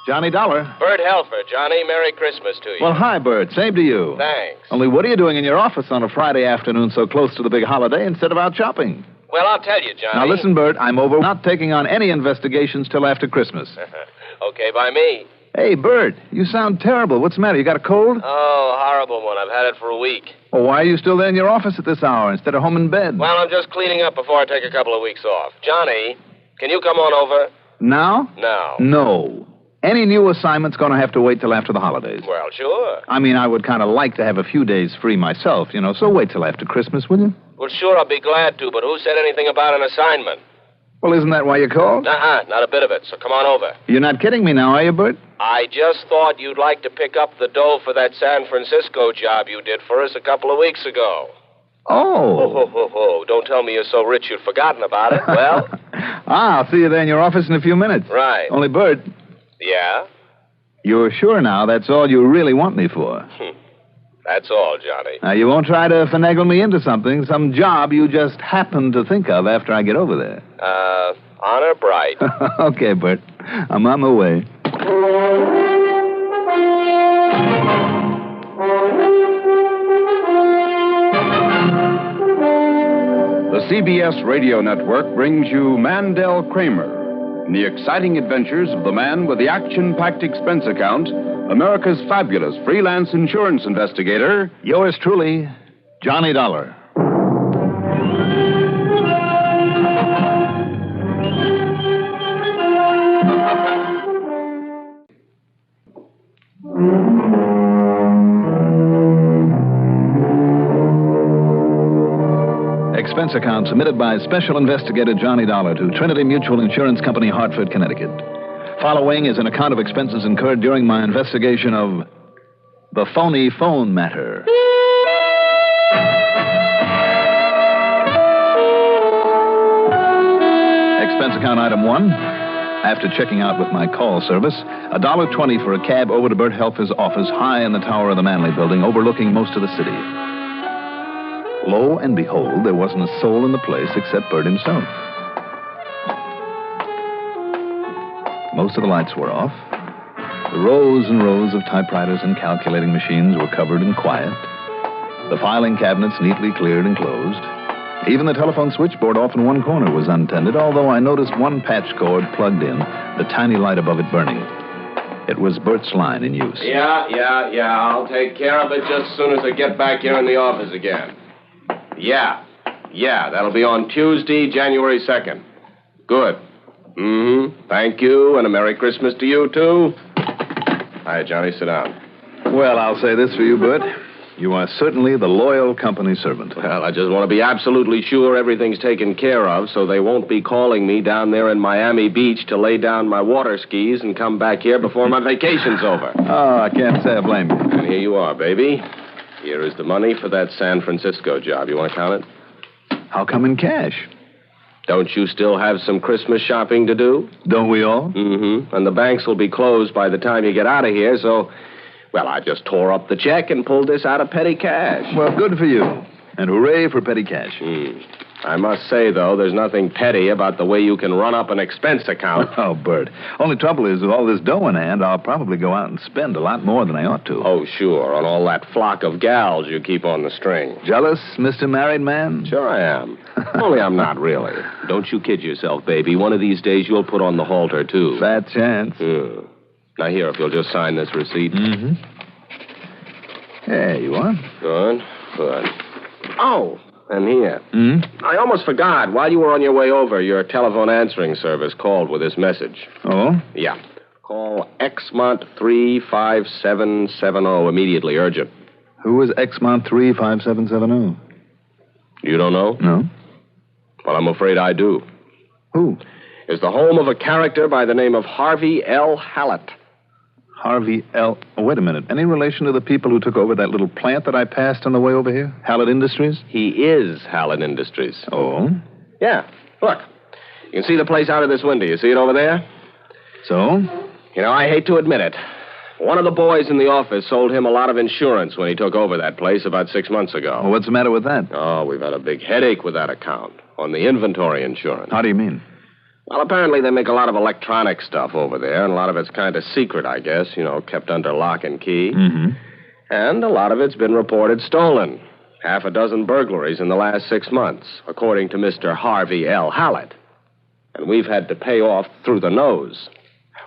Johnny Dollar. Bert Helfer, Johnny. Merry Christmas to you. Well, hi, Bert. Same to you. Thanks. Only what are you doing in your office on a Friday afternoon so close to the big holiday instead of out shopping? Well, I'll tell you, Johnny. Now, listen, Bert, I'm over not taking on any investigations till after Christmas. Okay, by me. Hey, Bert, you sound terrible. What's the matter? You got a cold? Oh, horrible one. I've had it for a week. Well, why are you still there in your office at this hour instead of home in bed? Well, I'm just cleaning up before I take a couple of weeks off. Johnny, can you come on over? Now? Now. No. Any new assignment's going to have to wait till after the holidays. Well, sure. I mean, I would kind of like to have a few days free myself, so wait till after Christmas, will you? Well, sure, I'll be glad to, but who said anything about an assignment? Well, isn't that why you called? Not a bit of it, so come on over. You're not kidding me now, are you, Bert? I just thought you'd like to pick up the dough for that San Francisco job you did for us a couple of weeks ago. Oh. Don't tell me you're so rich you'd forgotten about it. Well? I'll see you there in your office in a few minutes. Right. Only, Bert. Yeah? You're sure now that's all you really want me for? That's all, Johnny. Now, you won't try to finagle me into something, some job you just happen to think of after I get over there. Honor bright. Okay, Bert. I'm on my way. The CBS Radio Network brings you Mandel Kramer, in the exciting adventures of the man with the action-packed expense account, America's fabulous freelance insurance investigator. Yours truly, Johnny Dollar. Expense account submitted by Special Investigator Johnny Dollar to Trinity Mutual Insurance Company, Hartford, Connecticut. Following is an account of expenses incurred during my investigation of the phony phone matter. Expense account item 1. After checking out with my call service, $1.20 for a cab over to Bert Helfer's office high in the tower of the Manley Building overlooking most of the city. Lo and behold, there wasn't a soul in the place except Bert himself. Most of the lights were off. The rows and rows of typewriters and calculating machines were covered and quiet. The filing cabinets neatly cleared and closed. Even the telephone switchboard off in one corner was untended, although I noticed one patch cord plugged in, the tiny light above it burning. It was Bert's line in use. Yeah. I'll take care of it just as soon as I get back here in the office again. Yeah, that'll be on Tuesday, January 2nd. Good. Thank you, and a Merry Christmas to you, too. Hi, Johnny, sit down. Well, I'll say this for you, Bert. You are certainly the loyal company servant. Well, I just want to be absolutely sure everything's taken care of so they won't be calling me down there in Miami Beach to lay down my water skis and come back here before my vacation's over. Oh, I can't say I blame you. And here you are, baby. Here is the money for that San Francisco job. You want to count it? How come in cash? Don't you still have some Christmas shopping to do? Don't we all? And the banks will be closed by the time you get out of here, so... Well, I just tore up the check and pulled this out of petty cash. Well, good for you. And hooray for petty cash. I must say, though, there's nothing petty about the way you can run up an expense account. Oh, Bert. Only trouble is, with all this dough in hand, I'll probably go out and spend a lot more than I ought to. Oh, sure, on all that flock of gals you keep on the string. Jealous, Mr. Married Man? Sure I am. Only I'm not really. Don't you kid yourself, baby. One of these days you'll put on the halter, too. Fat chance. Now, here, if you'll just sign this receipt. There you are. Good. Oh, and here. I almost forgot. While you were on your way over, your telephone answering service called with this message. Oh? Yeah. Call Exmont 35770 immediately, urgent. Who is Exmont 35770? You don't know? No. Well, I'm afraid I do. Who? It's the home of a character by the name of Harvey L. Hallett. Harvey L. Oh, wait a minute. Any relation to the people who took over that little plant that I passed on the way over here? Hallett Industries? He is Hallett Industries. Oh? Yeah. Look. You can see the place out of this window. You see it over there? So? You know, I hate to admit it. One of the boys in the office sold him a lot of insurance when he took over that place about 6 months ago. Well, what's the matter with that? Oh, we've had a big headache with that account on the inventory insurance. How do you mean? Well, apparently they make a lot of electronic stuff over there, and a lot of it's kind of secret, I guess, kept under lock and key. Mm-hmm. And a lot of it's been reported stolen. 6 burglaries in the last 6 months, according to Mr. Harvey L. Hallett. And we've had to pay off through the nose.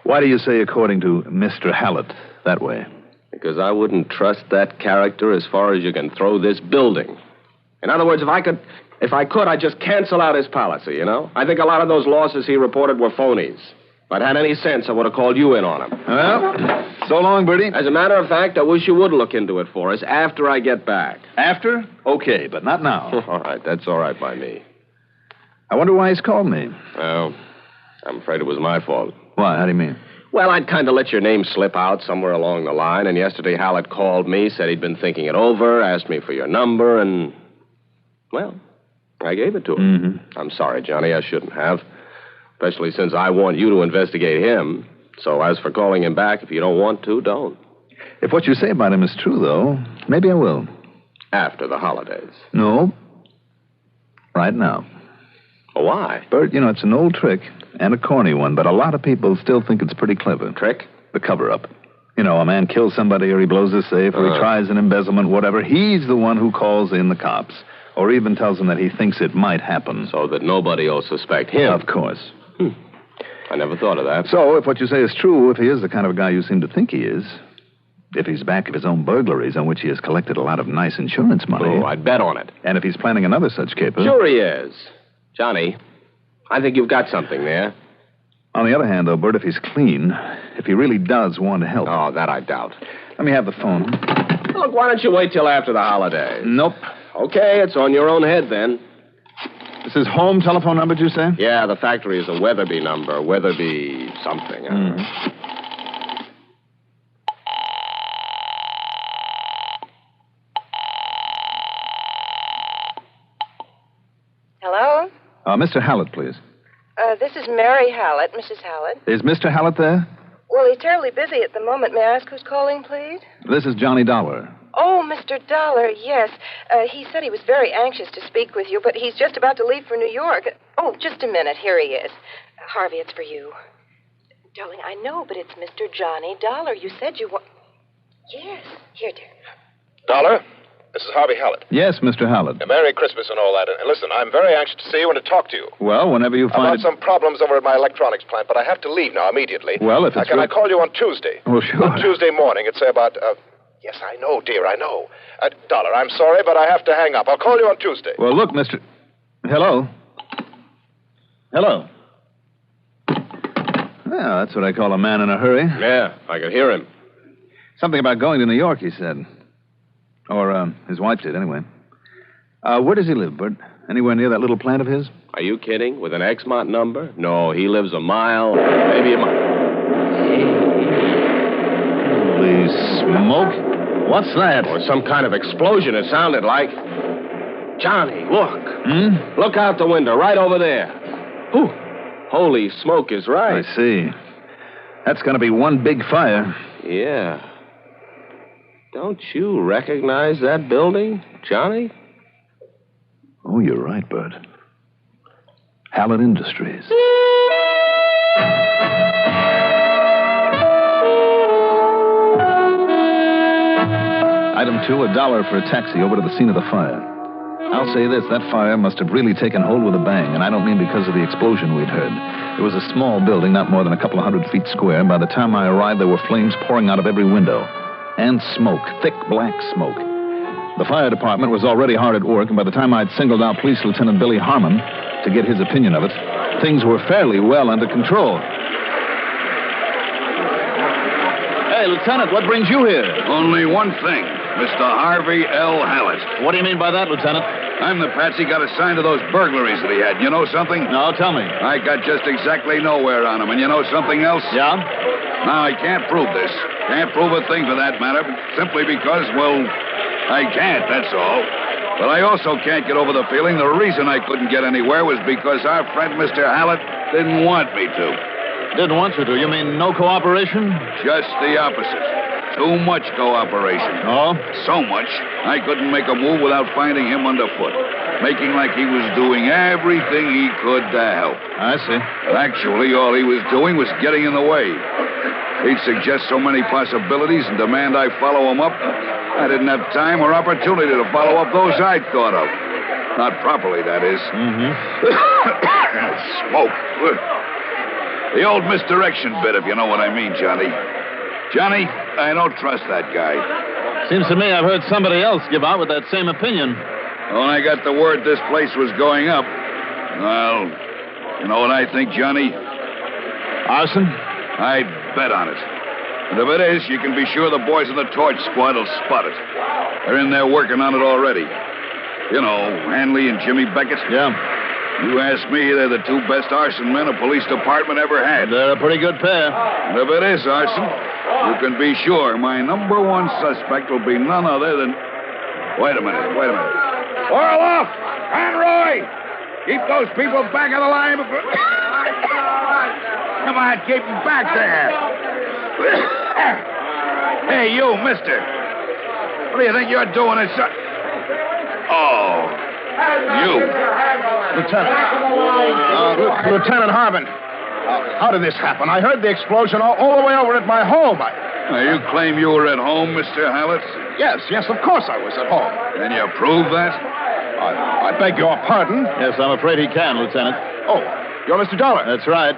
Why do you say according to Mr. Hallett that way? Because I wouldn't trust that character as far as you can throw this building. In other words, if I could, I'd just cancel out his policy, I think a lot of those losses he reported were phonies. If I'd had any sense, I would have called you in on him. Well, so long, Bertie. As a matter of fact, I wish you would look into it for us after I get back. After? Okay, but not now. All right, that's all right by me. I wonder why he's called me. Well, I'm afraid it was my fault. Why? How do you mean? Well, I'd kind of let your name slip out somewhere along the line, and yesterday Hallett called me, said he'd been thinking it over, asked me for your number, and, well, I gave it to him. Mm-hmm. I'm sorry, Johnny, I shouldn't have, especially since I want you to investigate him. So as for calling him back, if you don't want to, don't. If what you say about him is true, though, maybe I will. After the holidays. No. Right now. Why? Bert, it's an old trick and a corny one, but a lot of people still think it's pretty clever. Trick? The cover-up. A man kills somebody or he blows his safe or he tries an embezzlement, whatever. He's the one who calls in the cops or even tells them that he thinks it might happen. So that nobody will suspect him. Of course. I never thought of that. So if what you say is true, if he is the kind of guy you seem to think he is, if he's back of his own burglaries on which he has collected a lot of nice insurance money... Oh, I'd bet on it. And if he's planning another such caper... Sure he is. Johnny, I think you've got something there. On the other hand, though, Bert, if he's clean, if he really does want to help... Oh, that I doubt. Let me have the phone. Look, why don't you wait till after the holidays? Nope. Okay, it's on your own head then. This is home telephone number, did you say? Yeah, the factory is a Weatherby number. Weatherby something. Hello? Mr. Hallett, please. This is Mary Hallett, Mrs. Hallett. Is Mr. Hallett there? Well, he's terribly busy at the moment. May I ask who's calling, please? This is Johnny Dollar. Oh, Mr. Dollar, yes. He said he was very anxious to speak with you, but he's just about to leave for New York. Oh, just a minute. Here he is. Harvey, it's for you. Darling, I know, but it's Mr. Johnny Dollar. You said you want... Yes. Here, dear. Dollar, this is Harvey Hallett. Yes, Mr. Hallett. Merry Christmas and all that. And listen, I'm very anxious to see you and to talk to you. Well, whenever you find... I've had some problems over at my electronics plant, but I have to leave now immediately. Well, if it's... Can I call you on Tuesday? Oh, sure. On Tuesday morning, it's about... Yes, I know, dear, I know. Dollar, I'm sorry, but I have to hang up. I'll call you on Tuesday. Well, look, Mr... Hello? Hello? Well, that's what I call a man in a hurry. Yeah, I could hear him. Something about going to New York, he said. Or, his wife did, anyway. Where does he live, Bert? Anywhere near that little plant of his? Are you kidding? With an Exmont number? No, he lives a mile, maybe a mile. Holy smoke. What's that? Or some kind of explosion, it sounded like. Johnny, look. Look out the window, right over there. Whew. Holy smoke is right. I see. That's going to be one big fire. Yeah. Don't you recognize that building, Johnny? Oh, you're right, Bert. Hallett Industries. Item 2, $1 for a taxi over to the scene of the fire. I'll say this, that fire must have really taken hold with a bang, and I don't mean because of the explosion we'd heard. It was a small building, not more than a couple of 100 feet square, and by the time I arrived, there were flames pouring out of every window. And smoke, thick black smoke. The fire department was already hard at work, and by the time I'd singled out Police Lieutenant Billy Harmon to get his opinion of it, things were fairly well under control. Hey, Lieutenant, what brings you here? Only one thing, Mr. Harvey L. Hallett. What do you mean by that, Lieutenant? I'm the patsy got assigned to those burglaries that he had. You know something? No, tell me. I got just exactly nowhere on him. And you know something else? Yeah? Now, I can't prove this. Can't prove a thing for that matter. Simply because, well, I can't, that's all. But I also can't get over the feeling the reason I couldn't get anywhere was because our friend Mr. Hallett didn't want me to. Didn't want you to? You mean no cooperation? Just the opposite. Too much cooperation. Oh? So much, I couldn't make a move without finding him underfoot, making like he was doing everything he could to help. I see. But actually, all he was doing was getting in the way. He'd suggest so many possibilities and demand I follow him up. I didn't have time or opportunity to follow up those I'd thought of. Not properly, that is. Mm-hmm. Smoke. The old misdirection bit, if you know what I mean, Johnny. Johnny, I don't trust that guy. Seems to me I've heard somebody else give out with that same opinion. When I got the word this place was going up, well, you know what I think, Johnny? Arson? I'd bet on it. And if it is, you can be sure the boys in the torch squad will spot it. They're in there working on it already. You know, Hanley and Jimmy Beckett. Yeah. You ask me, they're the two best arson men a police department ever had. They're a pretty good pair. And if it is arson, you can be sure my number one suspect will be none other than... Wait a minute. Oil off! Conroy! Keep those people back of the line before... Come on, keep them back there. Hey, you, mister. What do you think you're doing in such... Oh, you. Lieutenant Harvin, how did this happen? I heard the explosion all the way over at my home. Now, you claim you were at home, Mr. Hallett? Yes, of course I was at home. Can you prove that? I beg your pardon? Yes, I'm afraid he can, Lieutenant. Oh, you're Mr. Dollar? That's right.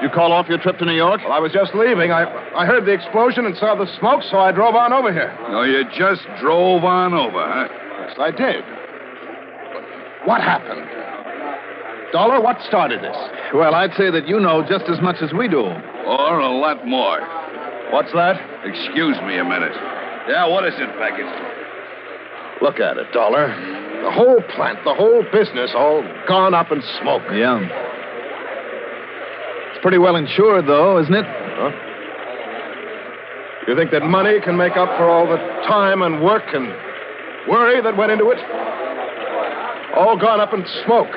You call off your trip to New York? Well, I was just leaving. I heard the explosion and saw the smoke, so I drove on over here. No, you just drove on over, huh? Yes, I did. What happened? Dollar, what started this? Well, I'd say that you know just as much as we do. Or a lot more. What's that? Excuse me a minute. Yeah, what is it, Beckett? Look at it, Dollar. The whole plant, the whole business, all gone up in smoke. Yeah. It's pretty well insured, though, isn't it? Huh? You think that money can make up for all the time and work and worry that went into it? All gone up in smoke.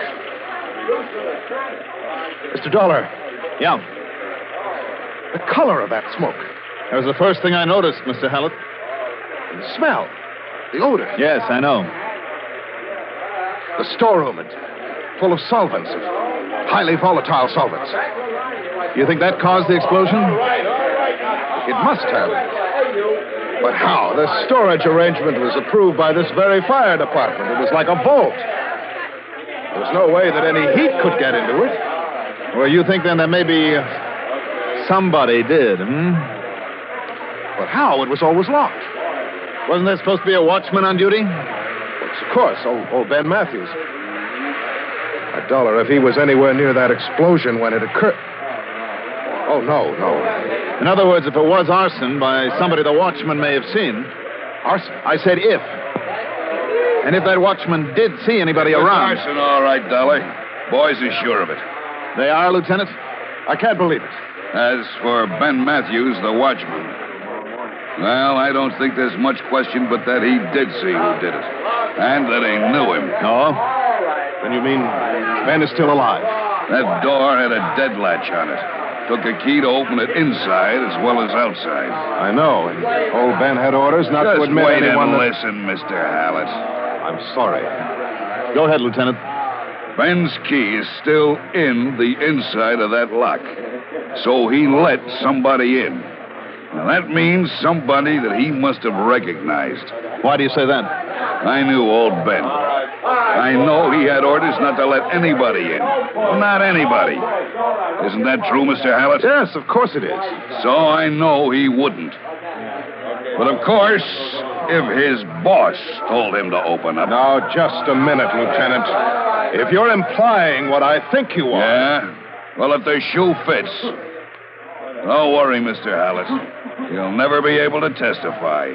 Mr. Dollar. Yeah. The color of that smoke. That was the first thing I noticed, Mr. Hallett. And the smell. The odor. Yes, I know. The storeroom, full of solvents, of highly volatile solvents. You think that caused the explosion? It must have. But how? The storage arrangement was approved by this very fire department. It was like a vault. There was no way that any heat could get into it. Well, you think then that maybe somebody did, But how? It was always locked. Wasn't there supposed to be a watchman on duty? Of course, old Ben Matthews. Dollar, if he was anywhere near that explosion when it occurred... Oh, no. In other words, if it was arson by somebody the watchman may have seen... Arson? I said if. And if that watchman did see anybody around... Arson, all right, Dolly. Boys are sure of it. They are, Lieutenant? I can't believe it. As for Ben Matthews, the watchman... Well, I don't think there's much question but that he did see who did it. And that he knew him. No? Then you mean Ben is still alive? That door had a dead latch on it. Took a key to open it inside as well as outside. I know. And old Ben had orders not to admit wait anyone... and listen, Mr. Hallett. I'm sorry. Go ahead, Lieutenant. Ben's key is still in the inside of that lock. So he let somebody in. Now, that means somebody that he must have recognized. Why do you say that? I knew old Ben. I know he had orders not to let anybody in. Not anybody. Isn't that true, Mr. Hallett? Yes, of course it is. So I know he wouldn't. But of course, if his boss told him to open up... Now, just a minute, Lieutenant. If you're implying what I think you are... Yeah? Well, if the shoe fits... Don't worry, Mr. Hallett. He'll never be able to testify.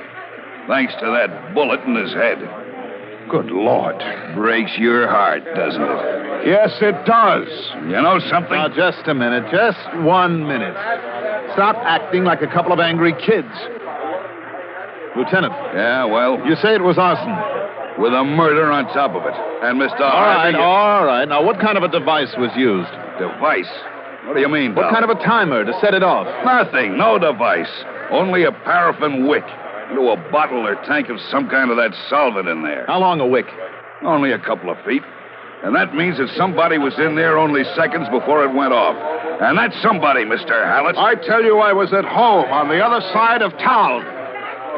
Thanks to that bullet in his head. Good Lord. Breaks your heart, doesn't it? Yes, it does. You know something? Now, just a minute. Just 1 minute. Stop acting like a couple of angry kids. Lieutenant. Yeah, well? You say it was arson. With a murder on top of it. And Mr. All right. Now, what kind of a device was used? Device? What do you mean, What kind of a timer to set it off? Nothing. No device. Only a paraffin wick. Into a bottle or tank of some kind of that solvent in there. How long a wick? Only a couple of feet. And that means that somebody was in there only seconds before it went off. And that's somebody, Mr. Hallett. I tell you, I was at home on the other side of town.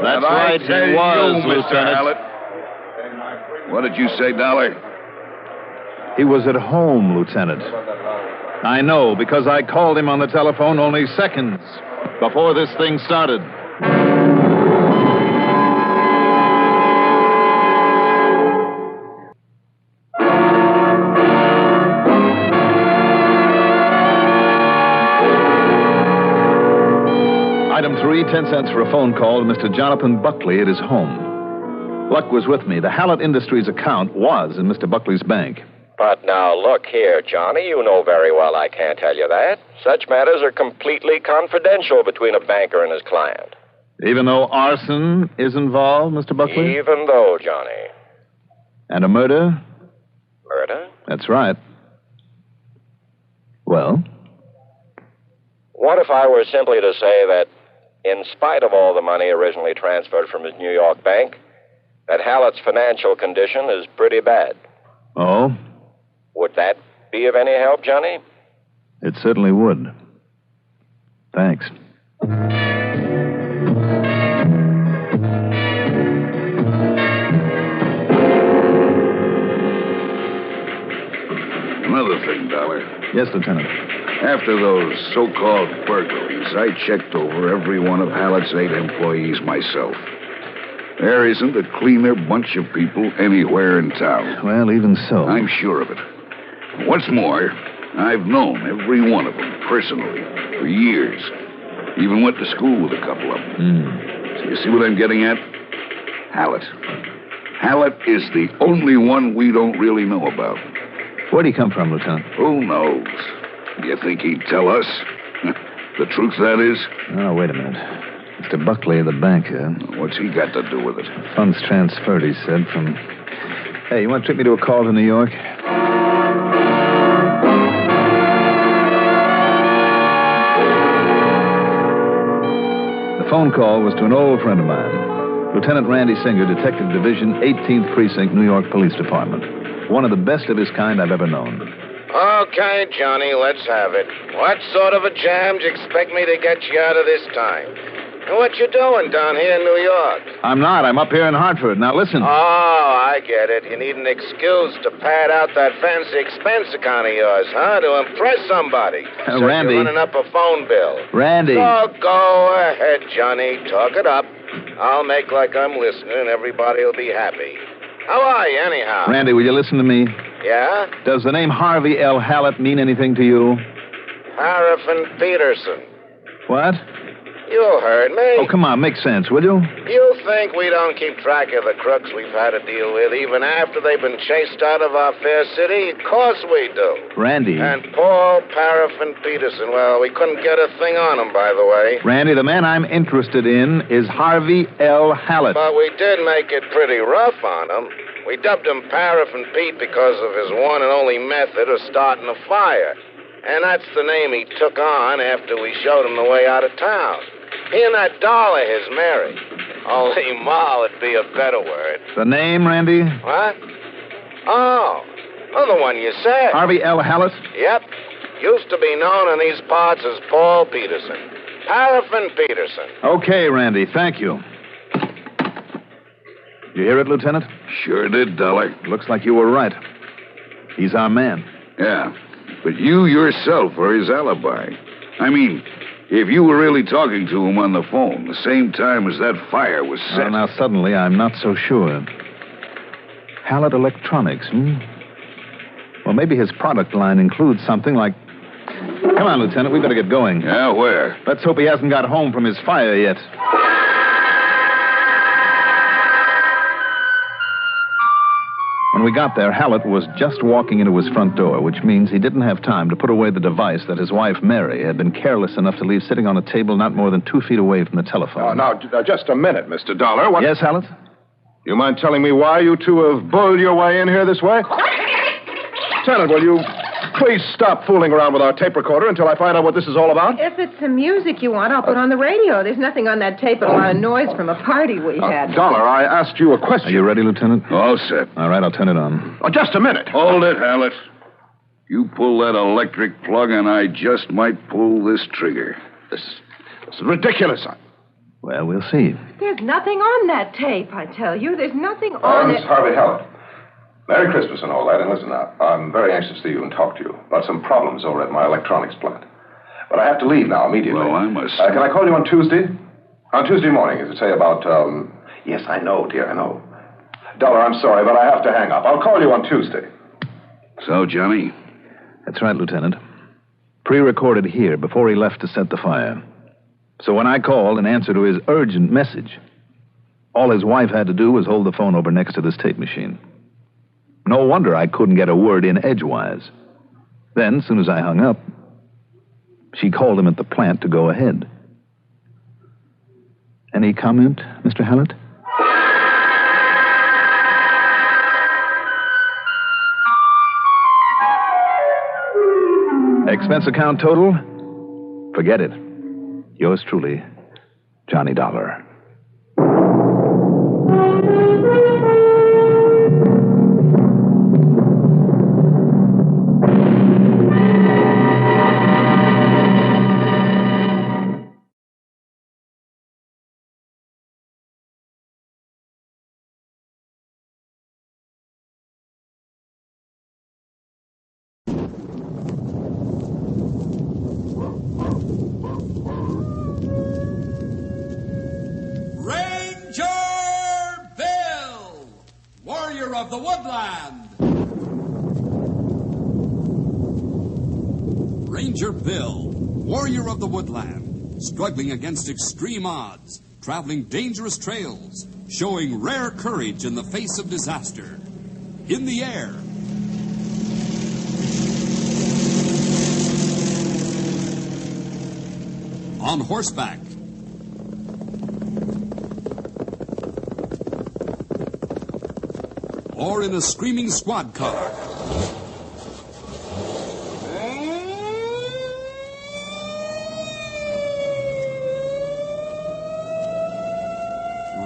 That's And right, I tell he was, you, Mr. Lieutenant. Hallett. What did you say, Dollar? He was at home, Lieutenant. I know, because I called him on the telephone only seconds before this thing started. Item 3, 10 cents for a phone call to Mr. Jonathan Buckley at his home. Luck was with me. The Hallett Industries account was in Mr. Buckley's bank. But now, look here, Johnny. You know very well I can't tell you that. Such matters are completely confidential between a banker and his client. Even though arson is involved, Mr. Buckley? Even though, Johnny. And a murder? Murder? That's right. Well? What if I were simply to say that, in spite of all the money originally transferred from his New York bank, that Hallett's financial condition is pretty bad? Oh? Would that be of any help, Johnny? It certainly would. Thanks. Another thing, Dollar. Yes, Lieutenant. After those so-called burglaries, I checked over every one of Hallett's 8 employees myself. There isn't a cleaner bunch of people anywhere in town. Well, even so. I'm sure of it. What's more, I've known every one of them personally for years. Even went to school with a couple of them. So you see what I'm getting at? Hallett. Hallett is the only one we don't really know about. Where'd he come from, Lieutenant? Who knows? Do you think he'd tell us? The truth, that is? Oh, wait a minute. Mr. Buckley, the banker. What's he got to do with it? Funds transferred, he said, from... Hey, you want to take me to a call to New York? The phone call was to an old friend of mine, Lieutenant Randy Singer, Detective Division, 18th Precinct, New York Police Department. One of the best of his kind I've ever known. Okay, Johnny, let's have it. What sort of a jam do you expect me to get you out of this time? And what you doing down here in New York? I'm not. I'm up here in Hartford. Now, listen. Oh, I get it. You need an excuse to pad out that fancy expense account of yours, huh? To impress somebody. So Randy. you're running up a phone bill. Randy. So go ahead, Johnny. Talk it up. I'll make like I'm listening, and everybody will be happy. How are you, anyhow? Randy, will you listen to me? Yeah? Does the name Harvey L. Hallett mean anything to you? Paraffin Peterson. What? You heard me. Oh, come on, make sense, will you? You think we don't keep track of the crooks we've had to deal with even after they've been chased out of our fair city? Of course we do. Randy. And Paul Paraffin Peterson, well, we couldn't get a thing on him, by the way. Randy, the man I'm interested in is Harvey L. Hallett. But we did make it pretty rough on him. We dubbed him Paraffin Pete because of his one and only method of starting a fire. And that's the name he took on after we showed him the way out of town. He and that doll of his, Mary. Only Ma would be a better word. The name, Randy? What? Oh, the one you said. Harvey L. Hallett? Yep. Used to be known in these parts as Paul Peterson. Paraffin Peterson. Okay, Randy, thank you. You hear it, Lieutenant? Sure did, Dollar. Looks like you were right. He's our man. Yeah, but you yourself are his alibi. I mean, if you were really talking to him on the phone the same time as that fire was set... Well, now, suddenly, I'm not so sure. Hallett Electronics, Well, maybe his product line includes something like... Come on, Lieutenant, we better get going. Yeah, where? Let's hope he hasn't got home from his fire yet. When we got there, Hallett was just walking into his front door, which means he didn't have time to put away the device that his wife, Mary, had been careless enough to leave sitting on a table not more than 2 feet away from the telephone. Now, just a minute, Mr. Dollar. What... Yes, Hallett? You mind telling me why you two have bulled your way in here this way? Lieutenant, will you Please stop fooling around with our tape recorder until I find out what this is all about. If it's some music you want, I'll put on the radio. There's nothing on that tape but a lot of noise from a party we had. Dollar, I asked you a question. Are you ready, Lieutenant? All set. All right, I'll turn it on. Oh, just a minute. Hold it, Hallett. You pull that electric plug, and I just might pull this trigger. This is ridiculous. Well, we'll see. There's nothing on that tape, I tell you. There's nothing on Miss it. Harvey Hallett. Merry Christmas and all that, and listen now. I'm very anxious to see you and talk to you about some problems over at my electronics plant. But I have to leave now immediately. Well, I must... Can I call you on Tuesday? On Tuesday morning, as I say, about, Yes, I know, dear, I know. Dollar, I'm sorry, but I have to hang up. I'll call you on Tuesday. So, Johnny? That's right, Lieutenant. Pre-recorded here before he left to set the fire. So when I called in answer to his urgent message, all his wife had to do was hold the phone over next to this tape machine. No wonder I couldn't get a word in edgewise. Then, as soon as I hung up, she called him at the plant to go ahead. Any comment, Mr. Hallett? Expense account total? Forget it. Yours truly, Johnny Dollar. Of the woodland. Ranger Bill, warrior of the woodland, struggling against extreme odds, traveling dangerous trails, showing rare courage in the face of disaster. In the air. On horseback. Or in a screaming squad car.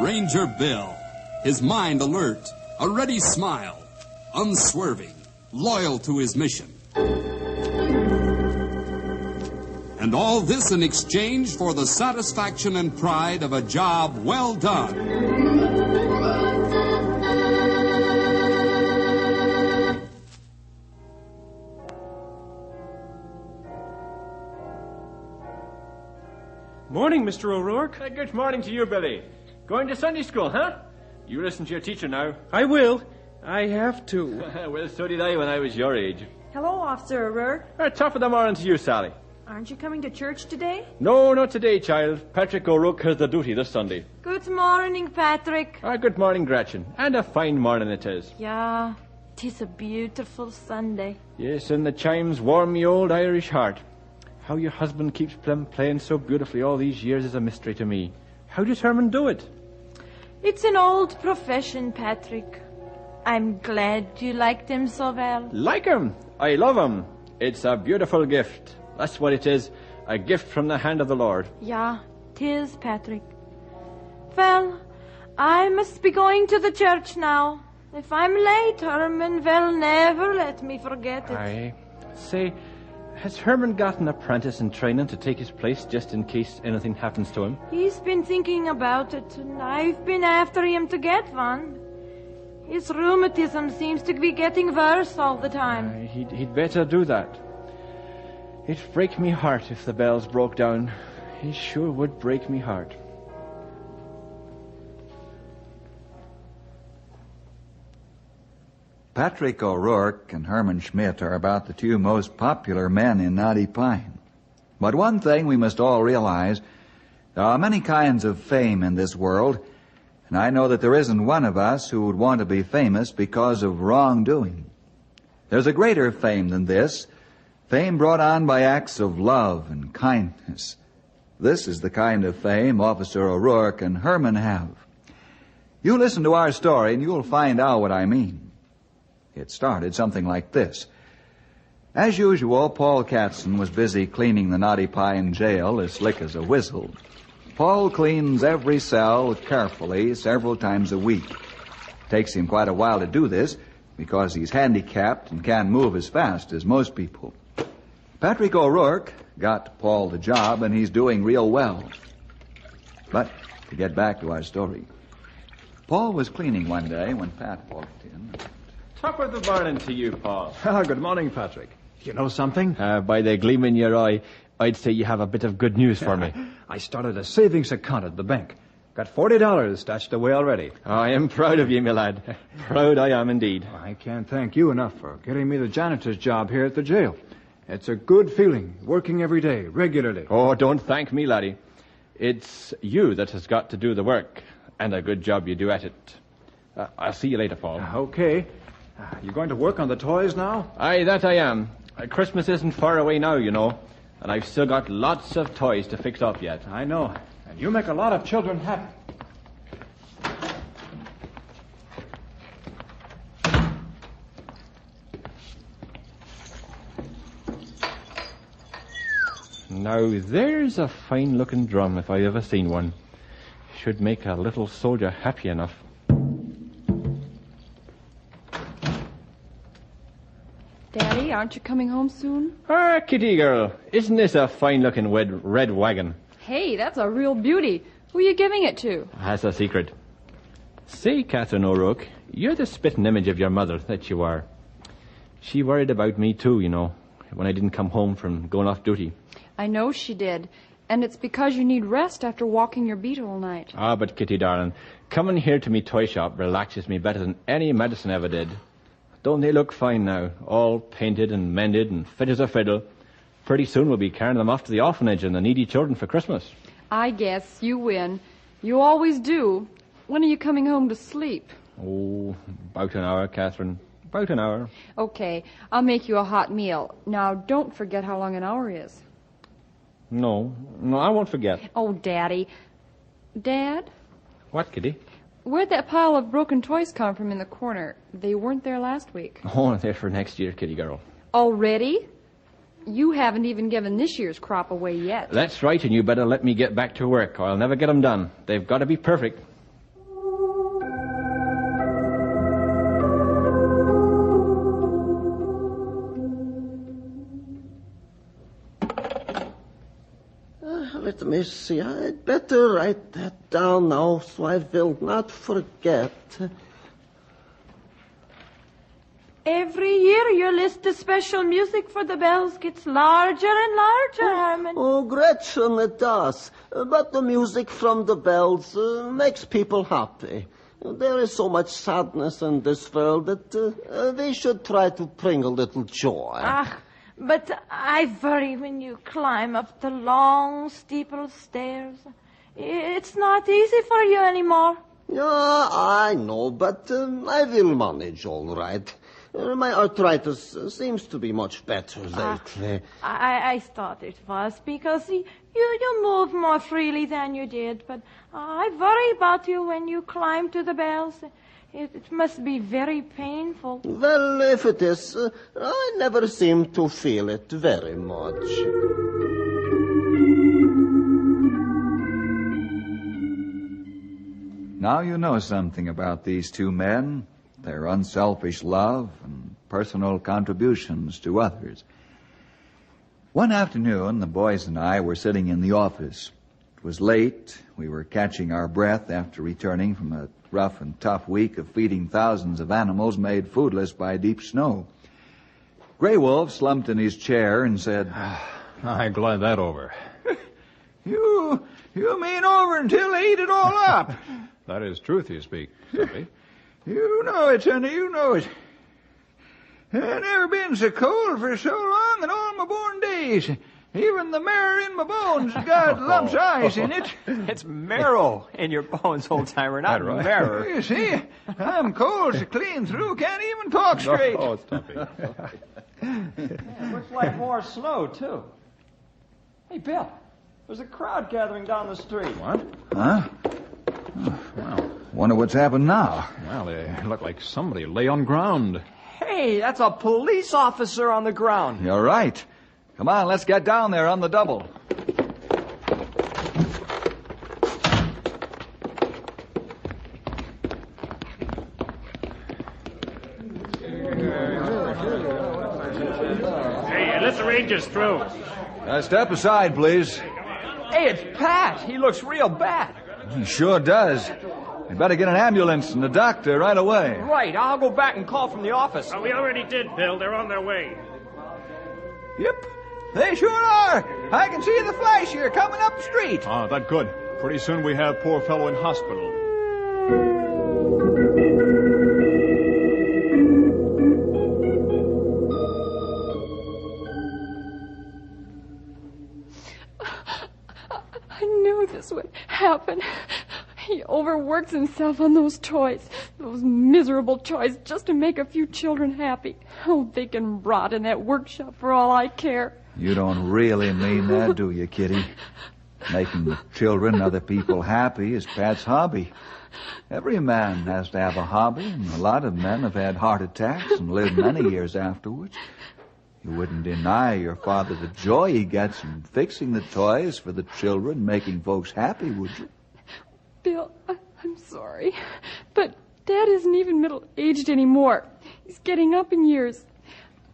Ranger Bill, his mind alert, a ready smile, unswerving, loyal to his mission. And all this in exchange for the satisfaction and pride of a job well done. Morning, Mr. O'Rourke. Good morning to you, Billy. Going to Sunday school, huh? You listen to your teacher now. I will. I have to. Well, so did I when I was your age. Hello, Officer O'Rourke. Top of the morning to you, Sally. Aren't you coming to church today? No, not today, child. Patrick O'Rourke has the duty this Sunday. Good morning, Patrick. Good morning, Gretchen. And a fine morning it is. Yeah, 'tis a beautiful Sunday. Yes, and the chimes warm me old Irish heart. How your husband keeps playing so beautifully all these years is a mystery to me. How does Herman do it? It's an old profession, Patrick. I'm glad you liked him so well. Like him? I love him. It's a beautiful gift. That's what it is. A gift from the hand of the Lord. Yeah, 'tis, Patrick. Well, I must be going to the church now. If I'm late, Herman will never let me forget it. I say... Has Herman got an apprentice in training to take his place just in case anything happens to him? He's been thinking about it, and I've been after him to get one. His rheumatism seems to be getting worse all the time. He'd better do that. It'd break me heart if the bells broke down. It sure would break me heart. Patrick O'Rourke and Herman Schmidt are about the two most popular men in Knotty Pine. But one thing we must all realize, there are many kinds of fame in this world, and I know that there isn't one of us who would want to be famous because of wrongdoing. There's a greater fame than this, fame brought on by acts of love and kindness. This is the kind of fame Officer O'Rourke and Herman have. You listen to our story and you'll find out what I mean. It started something like this. As usual, Paul Katzen was busy cleaning the Knotty Pine jail as slick as a whistle. Paul cleans every cell carefully several times a week. Takes him quite a while to do this because he's handicapped and can't move as fast as most people. Patrick O'Rourke got Paul the job, and he's doing real well. But to get back to our story, Paul was cleaning one day when Pat walked in. Top of the morning to you, Paul. Good morning, Patrick. You know something? By the gleam in your eye, I'd say you have a bit of good news for me. I started a savings account at the bank. Got $40 stashed away already. I am proud of you, my lad. Proud I am indeed. I can't thank you enough for getting me the janitor's job here at the jail. It's a good feeling, working every day, regularly. Oh, don't thank me, laddie. It's you that has got to do the work, and a good job you do at it. I'll see you later, Paul. Okay. You going to work on the toys now? Aye, that I am. Christmas isn't far away now, you know, and I've still got lots of toys to fix up yet. I know. And you make a lot of children happy. Now, there's a fine-looking drum if I ever seen one. Should make a little soldier happy enough. Daddy, aren't you coming home soon? Ah, Kitty girl, isn't this a fine-looking red wagon? Hey, that's a real beauty. Who are you giving it to? That's a secret. Say, Catherine O'Rourke, you're the spitting image of your mother, that you are. She worried about me, too, you know, when I didn't come home from going off duty. I know she did. And it's because you need rest after walking your beat all night. Ah, but Kitty, darling, coming here to me toy shop relaxes me better than any medicine ever did. Don't they look fine now? All painted and mended and fit as a fiddle. Pretty soon we'll be carrying them off to the orphanage and the needy children for Christmas. I guess you win. You always do. When are you coming home to sleep? Oh, about an hour, Catherine. About an hour. Okay, I'll make you a hot meal. Now, don't forget how long an hour is. No, I won't forget. Oh, Daddy. Dad? What, Kitty? Where'd that pile of broken toys come from in the corner? They weren't there last week. Oh, they're for next year, Kitty girl. Already? You haven't even given this year's crop away yet. That's right, and you better let me get back to work, or I'll never get them done. They've got to be perfect. Let me see. I'd better write that down now so I will not forget. Every year your list of special music for the bells gets larger and larger, Herman. Oh, Gretchen, it does. But the music from the bells makes people happy. There is so much sadness in this world that we should try to bring a little joy. But I worry when you climb up the long, steeple stairs. It's not easy for you anymore. Yeah, I know, but I will manage all right. My arthritis seems to be much better lately. I thought it was because you move more freely than you did. But I worry about you when you climb to the bells. It must be very painful. Well, if it is, I never seem to feel it very much. Now you know something about these two men, their unselfish love and personal contributions to others. One afternoon, the boys and I were sitting in the office. It was late. We were catching our breath after returning from a rough and tough week of feeding thousands of animals made foodless by deep snow. Grey Wolf slumped in his chair and said, I'm glad that's over. You mean over until they eat it all up? That is truth you speak, Stumpy. You know it, sonny, you know it. I've never been so cold for so long in all my born days. Even the marrow in my bones has got lumps of ice in it. It's marrow in your bones, old-timer, not right. marrow. You see, I'm cold so clean through, can't even talk straight. Oh, Stumpy. It looks like more snow, too. Hey, Bill, there's a crowd gathering down the street. What? Huh? Oh, well, wonder what's happened now. Well, they look like somebody lay on ground. Hey, that's a police officer on the ground. You're right. Come on, let's get down there on the double. Hey, let the Rangers through. Step aside, please. Hey, it's Pat. He looks real bad. He sure does. We better get an ambulance and a doctor right away. Right, I'll go back and call from the office. We already did, Bill. They're on their way. Yep, they sure are. I can see the flash here coming up the street. Ah, that good. Pretty soon we have poor fellow in hospital. I knew this would happen. He overworks himself on those toys. Those miserable toys just to make a few children happy. Oh, they can rot in that workshop for all I care. You don't really mean that, do you, Kitty? Making the children and other people happy is Pat's hobby. Every man has to have a hobby, and a lot of men have had heart attacks and lived many years afterwards. You wouldn't deny your father the joy he gets from fixing the toys for the children, making folks happy, would you? Bill, I'm sorry, but Dad isn't even middle-aged anymore. He's getting up in years.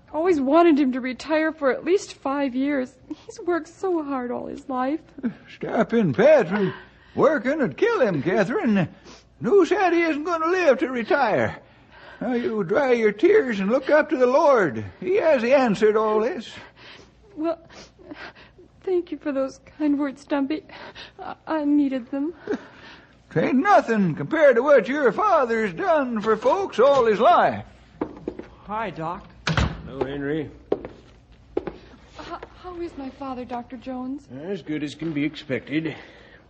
I always wanted him to retire for at least 5 years. He's worked so hard all his life. Stopping Pat from working would kill him, Catherine. Who said he isn't going to live to retire? Now you dry your tears and look up to the Lord. He has answered all this. Well, thank you for those kind words, Stumpy. I needed them. Ain't nothing compared to what your father's done for folks all his life. Hi, Doc. Hello, Henry. How is my father, Dr. Jones? As good as can be expected.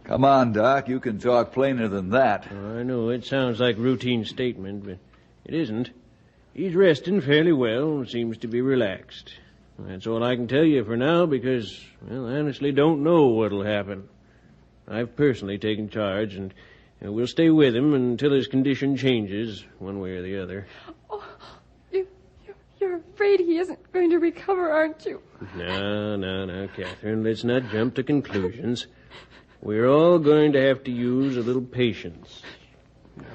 Come on, Doc. You can talk plainer than that. I know it sounds like routine statement, but it isn't. He's resting fairly well and seems to be relaxed. That's all I can tell you for now because, well, I honestly don't know what'll happen. I've personally taken charge, and we'll stay with him until his condition changes, one way or the other. Oh, you're afraid he isn't going to recover, aren't you? No, Catherine. Let's not jump to conclusions. We're all going to have to use a little patience.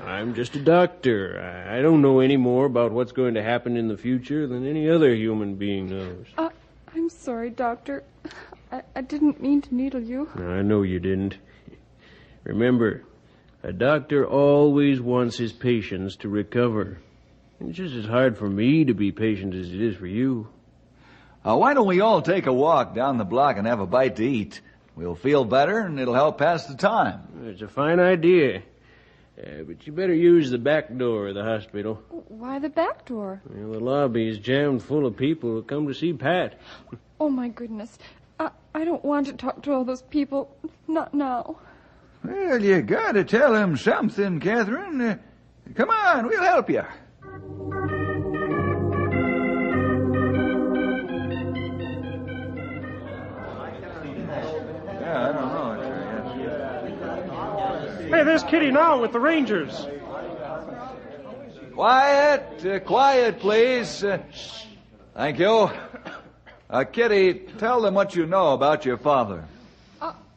I'm just a doctor. I don't know any more about what's going to happen in the future than any other human being knows. I'm sorry, Doctor. I didn't mean to needle you. I know you didn't. Remember, a doctor always wants his patients to recover. It's just as hard for me to be patient as it is for you. Why don't we all take a walk down the block and have a bite to eat? We'll feel better, and it'll help pass the time. It's a fine idea. But you better use the back door of the hospital. Why the back door? Well, the lobby is jammed full of people who come to see Pat. Oh, my goodness. I don't want to talk to all those people. Not now. Well, you gotta tell him something, Catherine. Come on, we'll help you. Yeah, I don't know. Hey, there's Kitty now with the Rangers. Quiet, please. Thank you. Kitty, tell them what you know about your father.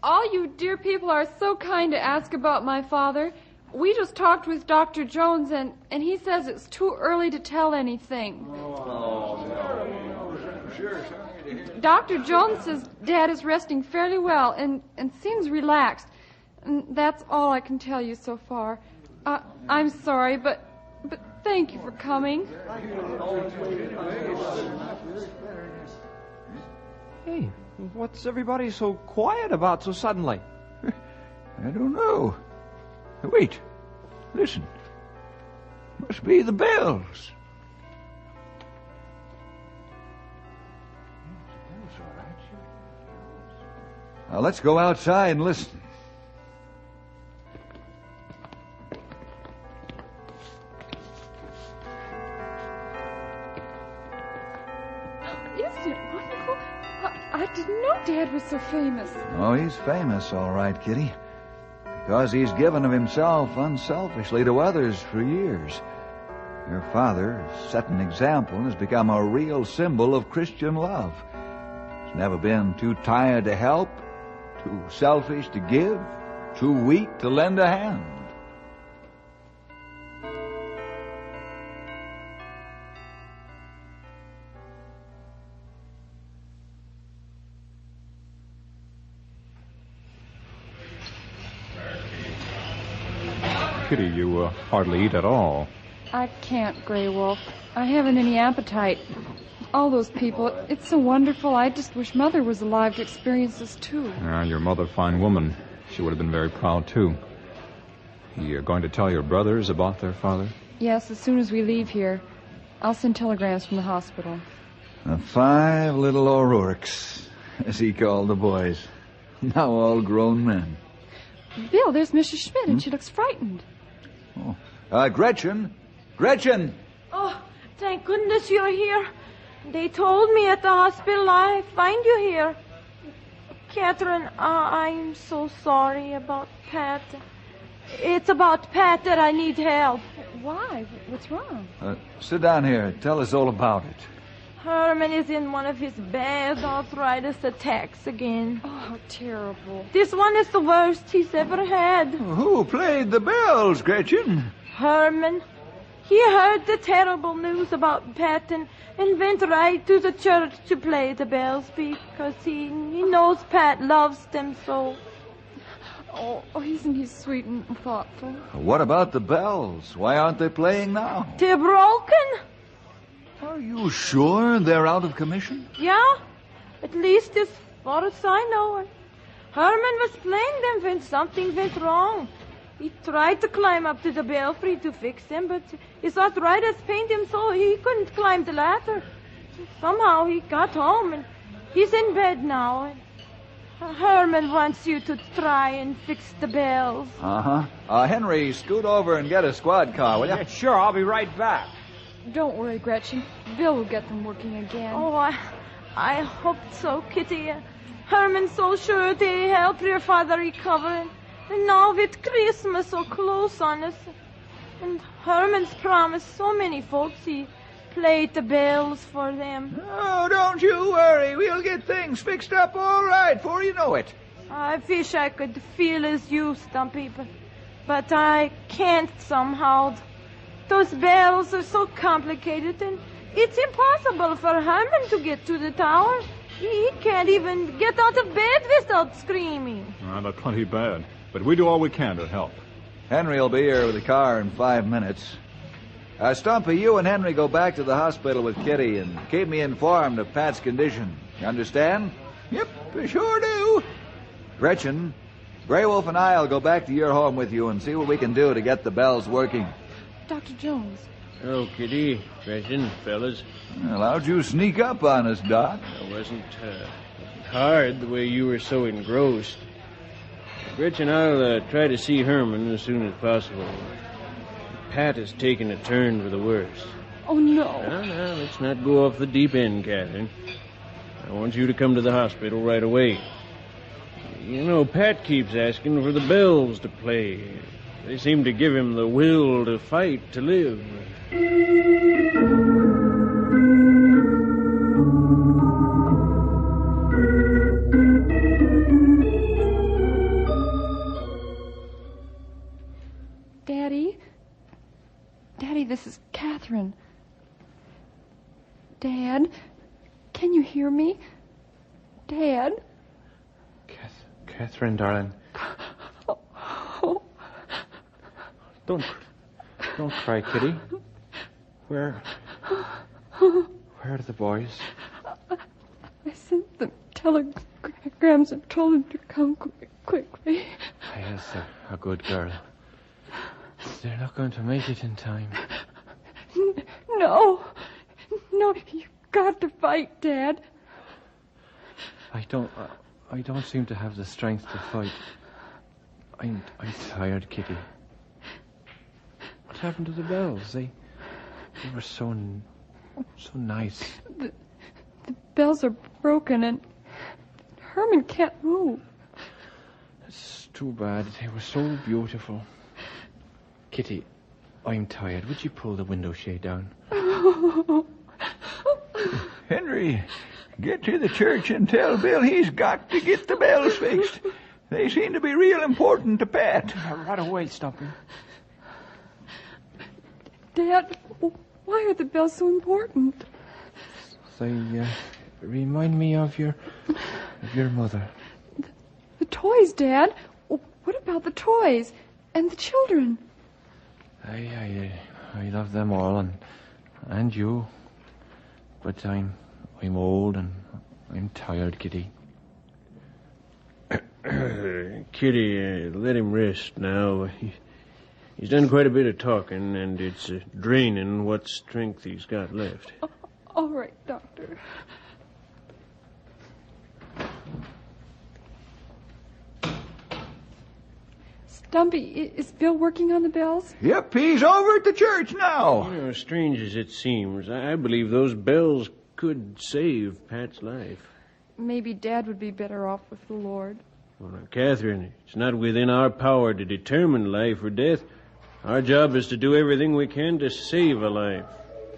All you dear people are so kind to ask about my father. We just talked with Dr. Jones, and he says it's too early to tell anything. Dr. Jones says Dad is resting fairly well and seems relaxed. And that's all I can tell you so far. I'm sorry, but thank you for coming. Hey, what's everybody so quiet about so suddenly? I don't know. Wait, listen. Must be the bells. Now let's go outside and listen. Isn't it wonderful? I didn't know Dad was so famous. Oh, he's famous, all right, Kitty. Because he's given of himself unselfishly to others for years. Your father has set an example and has become a real symbol of Christian love. He's never been too tired to help, too selfish to give, too weak to lend a hand. Kitty, you hardly eat at all. I can't, Grey Wolf. I haven't any appetite. All those people, it's so wonderful. I just wish Mother was alive to experience this, too. Your mother, fine woman. She would have been very proud, too. You're going to tell your brothers about their father? Yes, as soon as we leave here. I'll send telegrams from the hospital. The 5 little O'Rourkes, as he called the boys. Now all grown men. Bill, there's Mrs. Schmidt, and she looks frightened. Oh. Gretchen! Gretchen! Oh, thank goodness you're here. They told me at the hospital I'd find you here. Catherine, I'm so sorry about Pat. It's about Pat that I need help. Why? What's wrong? Sit down here. Tell us all about it. Herman is in one of his bad arthritis attacks again. Oh, how terrible. This one is the worst he's ever had. Who played the bells, Gretchen? Herman. He heard the terrible news about Pat and went right to the church to play the bells because he knows Pat loves them so. Oh, isn't he sweet and thoughtful? What about the bells? Why aren't they playing now? They're broken. Are you sure they're out of commission? Yeah, at least as far as I know. Herman was playing them when something went wrong. He tried to climb up to the belfry to fix them, but his arthritis pained him so he couldn't climb the ladder. Somehow he got home, and he's in bed now. Herman wants you to try and fix the bells. Henry, scoot over and get a squad car, will you? Yeah, sure, I'll be right back. Don't worry, Gretchen. Bill will get them working again. Oh, I hope so, Kitty. Herman's so sure they help your father recover. And now with Christmas so close on us, and Herman's promised so many folks he played the bells for them. Oh, don't you worry. We'll get things fixed up all right before you know it. I wish I could feel as you, Stumpy, but I can't somehow. Those bells are so complicated, and it's impossible for Herman to get to the tower. He can't even get out of bed without screaming. That's plenty bad. But we do all we can to help. Henry will be here with the car in 5 minutes. Stumpy, you and Henry go back to the hospital with Kitty and keep me informed of Pat's condition. You understand? Yep, we sure do. Gretchen, Grey Wolf and I'll go back to your home with you and see what we can do to get the bells working. Dr. Jones. Hello, Kitty, Gretchen, fellas. Well, how'd you sneak up on us, Doc? It wasn't hard the way you were so engrossed. Gretchen, I'll try to see Herman as soon as possible. Pat has taken a turn for the worse. Oh, no. Now, let's not go off the deep end, Catherine. I want you to come to the hospital right away. You know, Pat keeps asking for the bells to play. They seem to give him the will to fight to live. Daddy, this is Catherine. Dad, can you hear me? Dad? Catherine, darling. Oh. Don't cry, Kitty. Where are the boys? I sent them telegrams and told them to come quickly. Yes, a good girl. They're not going to make it in time. No, you've got to fight, Dad. I don't seem to have the strength to fight. I'm tired, Kitty. What happened to the bells? They were so nice. The bells are broken and Herman can't move. It's too bad. They were so beautiful. Kitty, I'm tired. Would you pull the window shade down? Henry, get to the church and tell Bill he's got to get the bells fixed. They seem to be real important to Pat. Right away, Stumpy. Dad, why are the bells so important? They remind me of your mother. The toys, Dad. What about the toys and the children? I love them all, and you. But I'm old and I'm tired, Kitty. Kitty, let him rest now. He's done quite a bit of talking, and it's draining what strength he's got left. All right, Doctor. Stumpy, is Bill working on the bells? Yep, he's over at the church now. You know, strange as it seems, I believe those bells could save Pat's life. Maybe Dad would be better off with the Lord. Well, now, Catherine, it's not within our power to determine life or death. Our job is to do everything we can to save a life.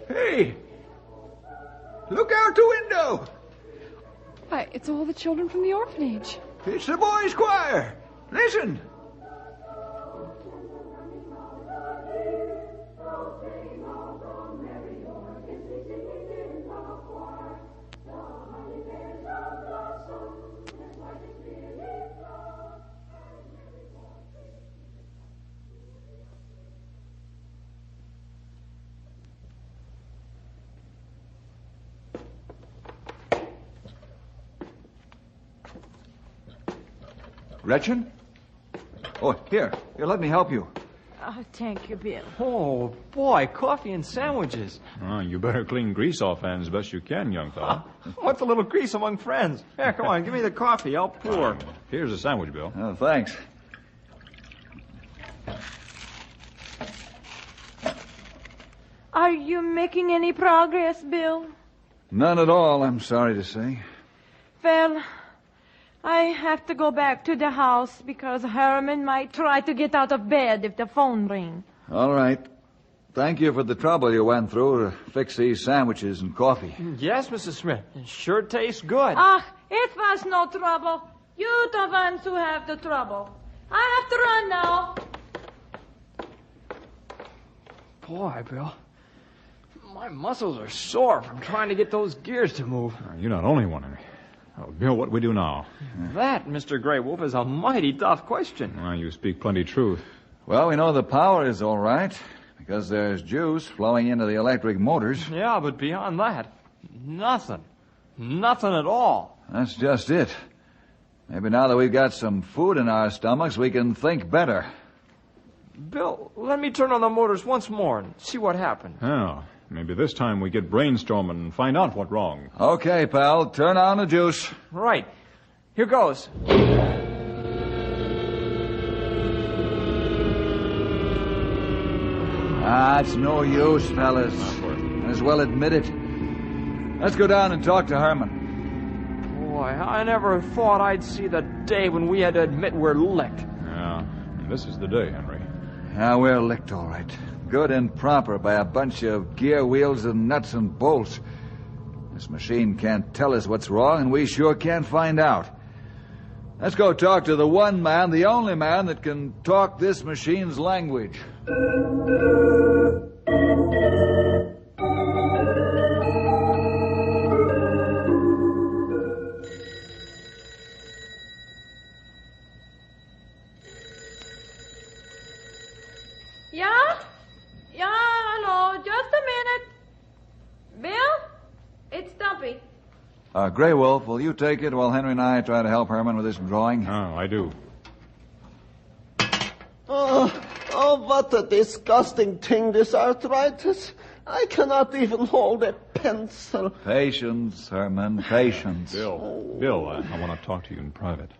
Hey! Look out the window! Why, it's all the children from the orphanage. It's the boys' choir. Listen. Gretchen? Oh, here, let me help you. Oh, thank you, Bill. Oh, boy, coffee and sandwiches. Oh, you better clean grease off hands as best you can, young fellow. What's a little grease among friends? Here, come on, give me the coffee. I'll pour. Here's a sandwich, Bill. Oh, thanks. Are you making any progress, Bill? None at all, I'm sorry to say. Well, I have to go back to the house because Herman might try to get out of bed if the phone rings. All right. Thank you for the trouble you went through to fix these sandwiches and coffee. Yes, Mrs. Smith. It sure tastes good. Ah, it was no trouble. You the ones who have the trouble. I have to run now. Boy, Bill, my muscles are sore from trying to get those gears to move. You're not only one, Henry. Oh, Bill, what do we do now? That, Mr. Grey Wolf, is a mighty tough question. Well, you speak plenty truth. Well, we know the power is all right, because there's juice flowing into the electric motors. Yeah, but beyond that, nothing. Nothing at all. That's just it. Maybe now that we've got some food in our stomachs, we can think better. Bill, let me turn on the motors once more and see what happened. Oh, maybe this time we get brainstorming and find out what's wrong. Okay, pal. Turn on the juice. Right. Here goes. It's no use, fellas. Might as well admit it. Let's go down and talk to Herman. Boy, I never thought I'd see the day when we had to admit we're licked. Yeah, this is the day, Henry. Yeah, we're licked, all right. Good and proper by a bunch of gear wheels and nuts and bolts. This machine can't tell us what's wrong, and we sure can't find out. Let's go talk to the one man, the only man that can talk this machine's language. Yeah? Yeah, hello. Just a minute. Bill? It's Stumpy. Grey Wolf, will you take it while Henry and I try to help Herman with this drawing? Oh, I do. Oh, what a disgusting thing, this arthritis. I cannot even hold a pencil. Patience, Herman, patience. Bill, I want to talk to you in private.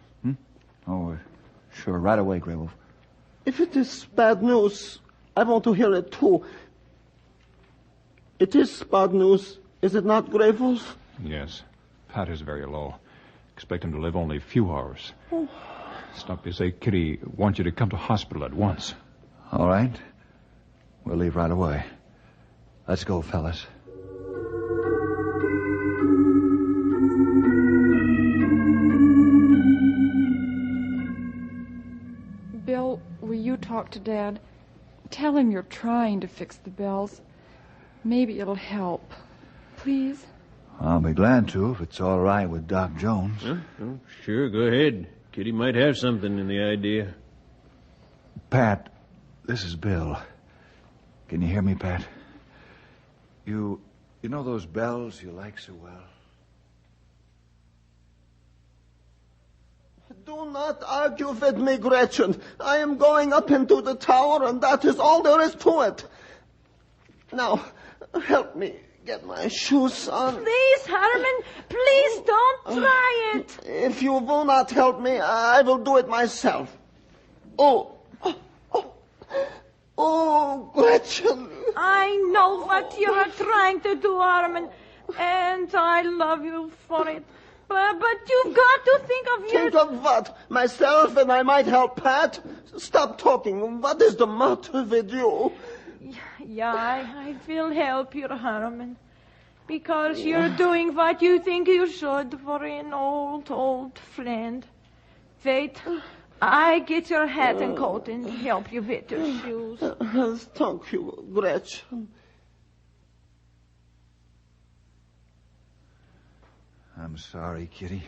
Oh, sure, right away, Grey Wolf. If it is bad news, I want to hear it too. It is bad news, is it not, Grey Wolf? Yes. Pat is very low. Expect him to live only a few hours. Oh. Stumpy say Kitty wants you to come to hospital at once. All right. We'll leave right away. Let's go, fellas. Bill, will you talk to Dad? Tell him you're trying to fix the bells. Maybe it'll help. Please? I'll be glad to if it's all right with Doc Jones. Huh? Oh, sure, go ahead. Kitty might have something in the idea. Pat, this is Bill. Can you hear me, Pat? You know those bells you like so well? Do not argue with me, Gretchen. I am going up into the tower, and that is all there is to it. Now, help me get my shoes on. Please, Herman, please don't try it. If you will not help me, I will do it myself. Oh, Gretchen. I know what you are trying to do, Herman, and I love you for it. But you've got to think of your... Think of what? Myself, and I might help Pat? Stop talking. What is the matter with you? Yeah, I will help you, Herman. Because you're doing what you think you should for an old friend. Wait, I get your hat and coat and help you with your shoes. Thank you, Gretchen. I'm sorry, Kitty.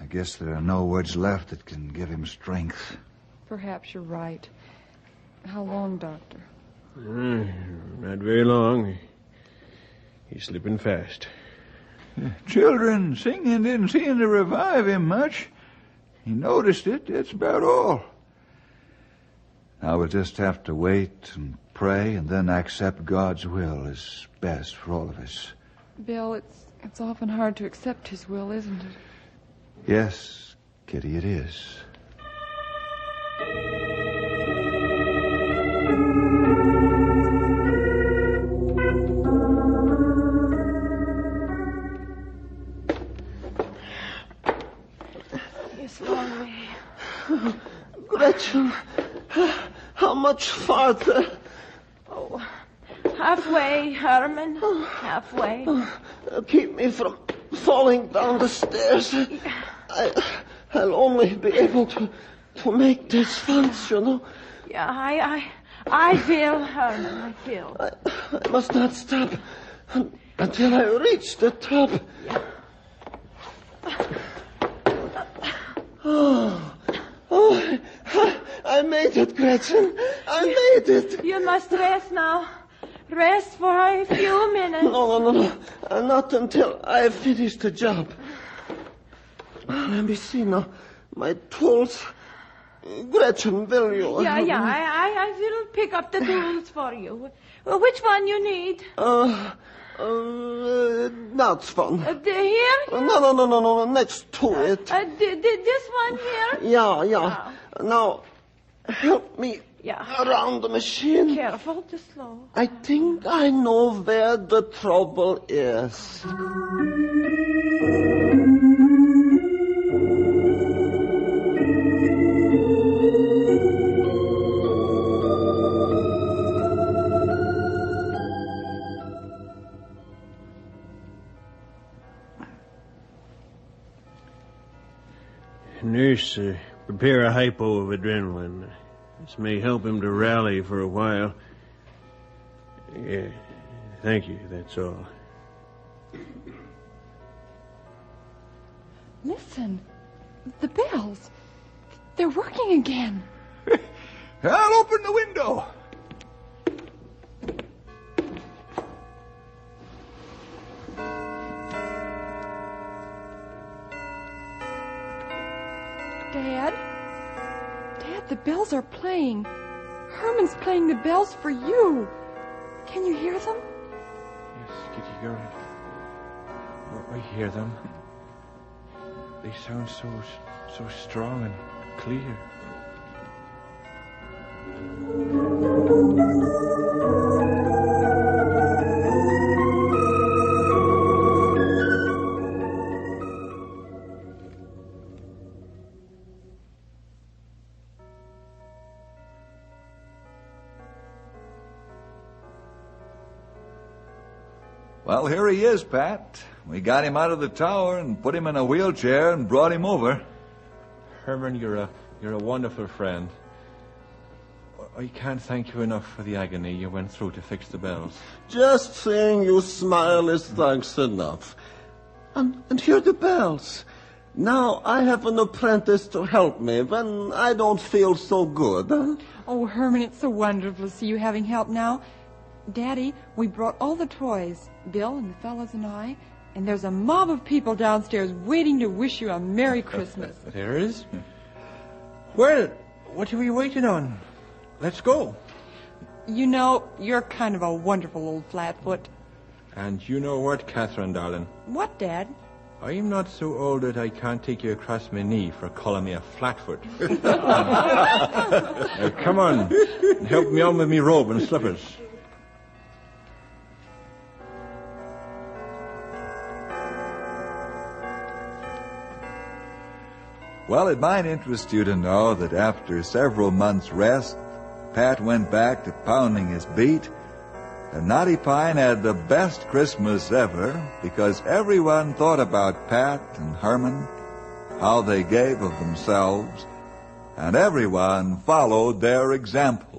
I guess there are no words left that can give him strength. Perhaps you're right. How long, Doctor? Not very long. He's slipping fast. Children singing didn't seem to revive him much. He noticed it, that's about all. Now we'll just have to wait and pray and then accept God's will as best for all of us. Bill, it's often hard to accept his will, isn't it? Yes, Kitty, it is. It's a long way. Gretchen, how much farther? Oh, halfway, Herman. Halfway. Keep me from falling down the stairs. I'll only be able to make this once, you know. Yeah, I will, Herman, I will. I must not stop until I reach the top. Yeah. Oh, I made it, Gretchen. I made it. You must rest now. Rest for a few minutes. No. Not until I have finished the job. Let me see now. My tools. Gretchen, will you? Yeah, I will pick up the tools for you. Which one you need? That one. Here? No, next to it. This one here? Yeah. Now, help me around the machine. Careful, just slow. I think I know where the trouble is. Nurse, prepare a hypo of adrenaline. This may help him to rally for a while. Yeah, thank you, that's all. Listen, the bells. They're working again. I'll open the window. Dad, the bells are playing. Herman's playing the bells for you. Can you hear them? Yes, Kitty girl. I hear them. They sound so strong and clear. Well, here he is, Pat. We got him out of the tower and put him in a wheelchair and brought him over. Herman, you're a wonderful friend. I can't thank you enough for the agony you went through to fix the bells. Just seeing you smile is thanks enough. And here are the bells. Now I have an apprentice to help me when I don't feel so good. Huh? Oh, Herman, it's so wonderful to see you having help now. Daddy, we brought all the toys, Bill and the fellas and I, and there's a mob of people downstairs waiting to wish you a Merry Christmas. There is? Well, what are we waiting on? Let's go. You know, you're kind of a wonderful old flatfoot. And you know what, Catherine, darling? What, Dad? I'm not so old that I can't take you across my knee for calling me a flatfoot. Now, come on, help me on with me robe and slippers. Well, it might interest you to know that after several months' rest, Pat went back to pounding his beat, and Knotty Pine had the best Christmas ever because everyone thought about Pat and Herman, how they gave of themselves, and everyone followed their example.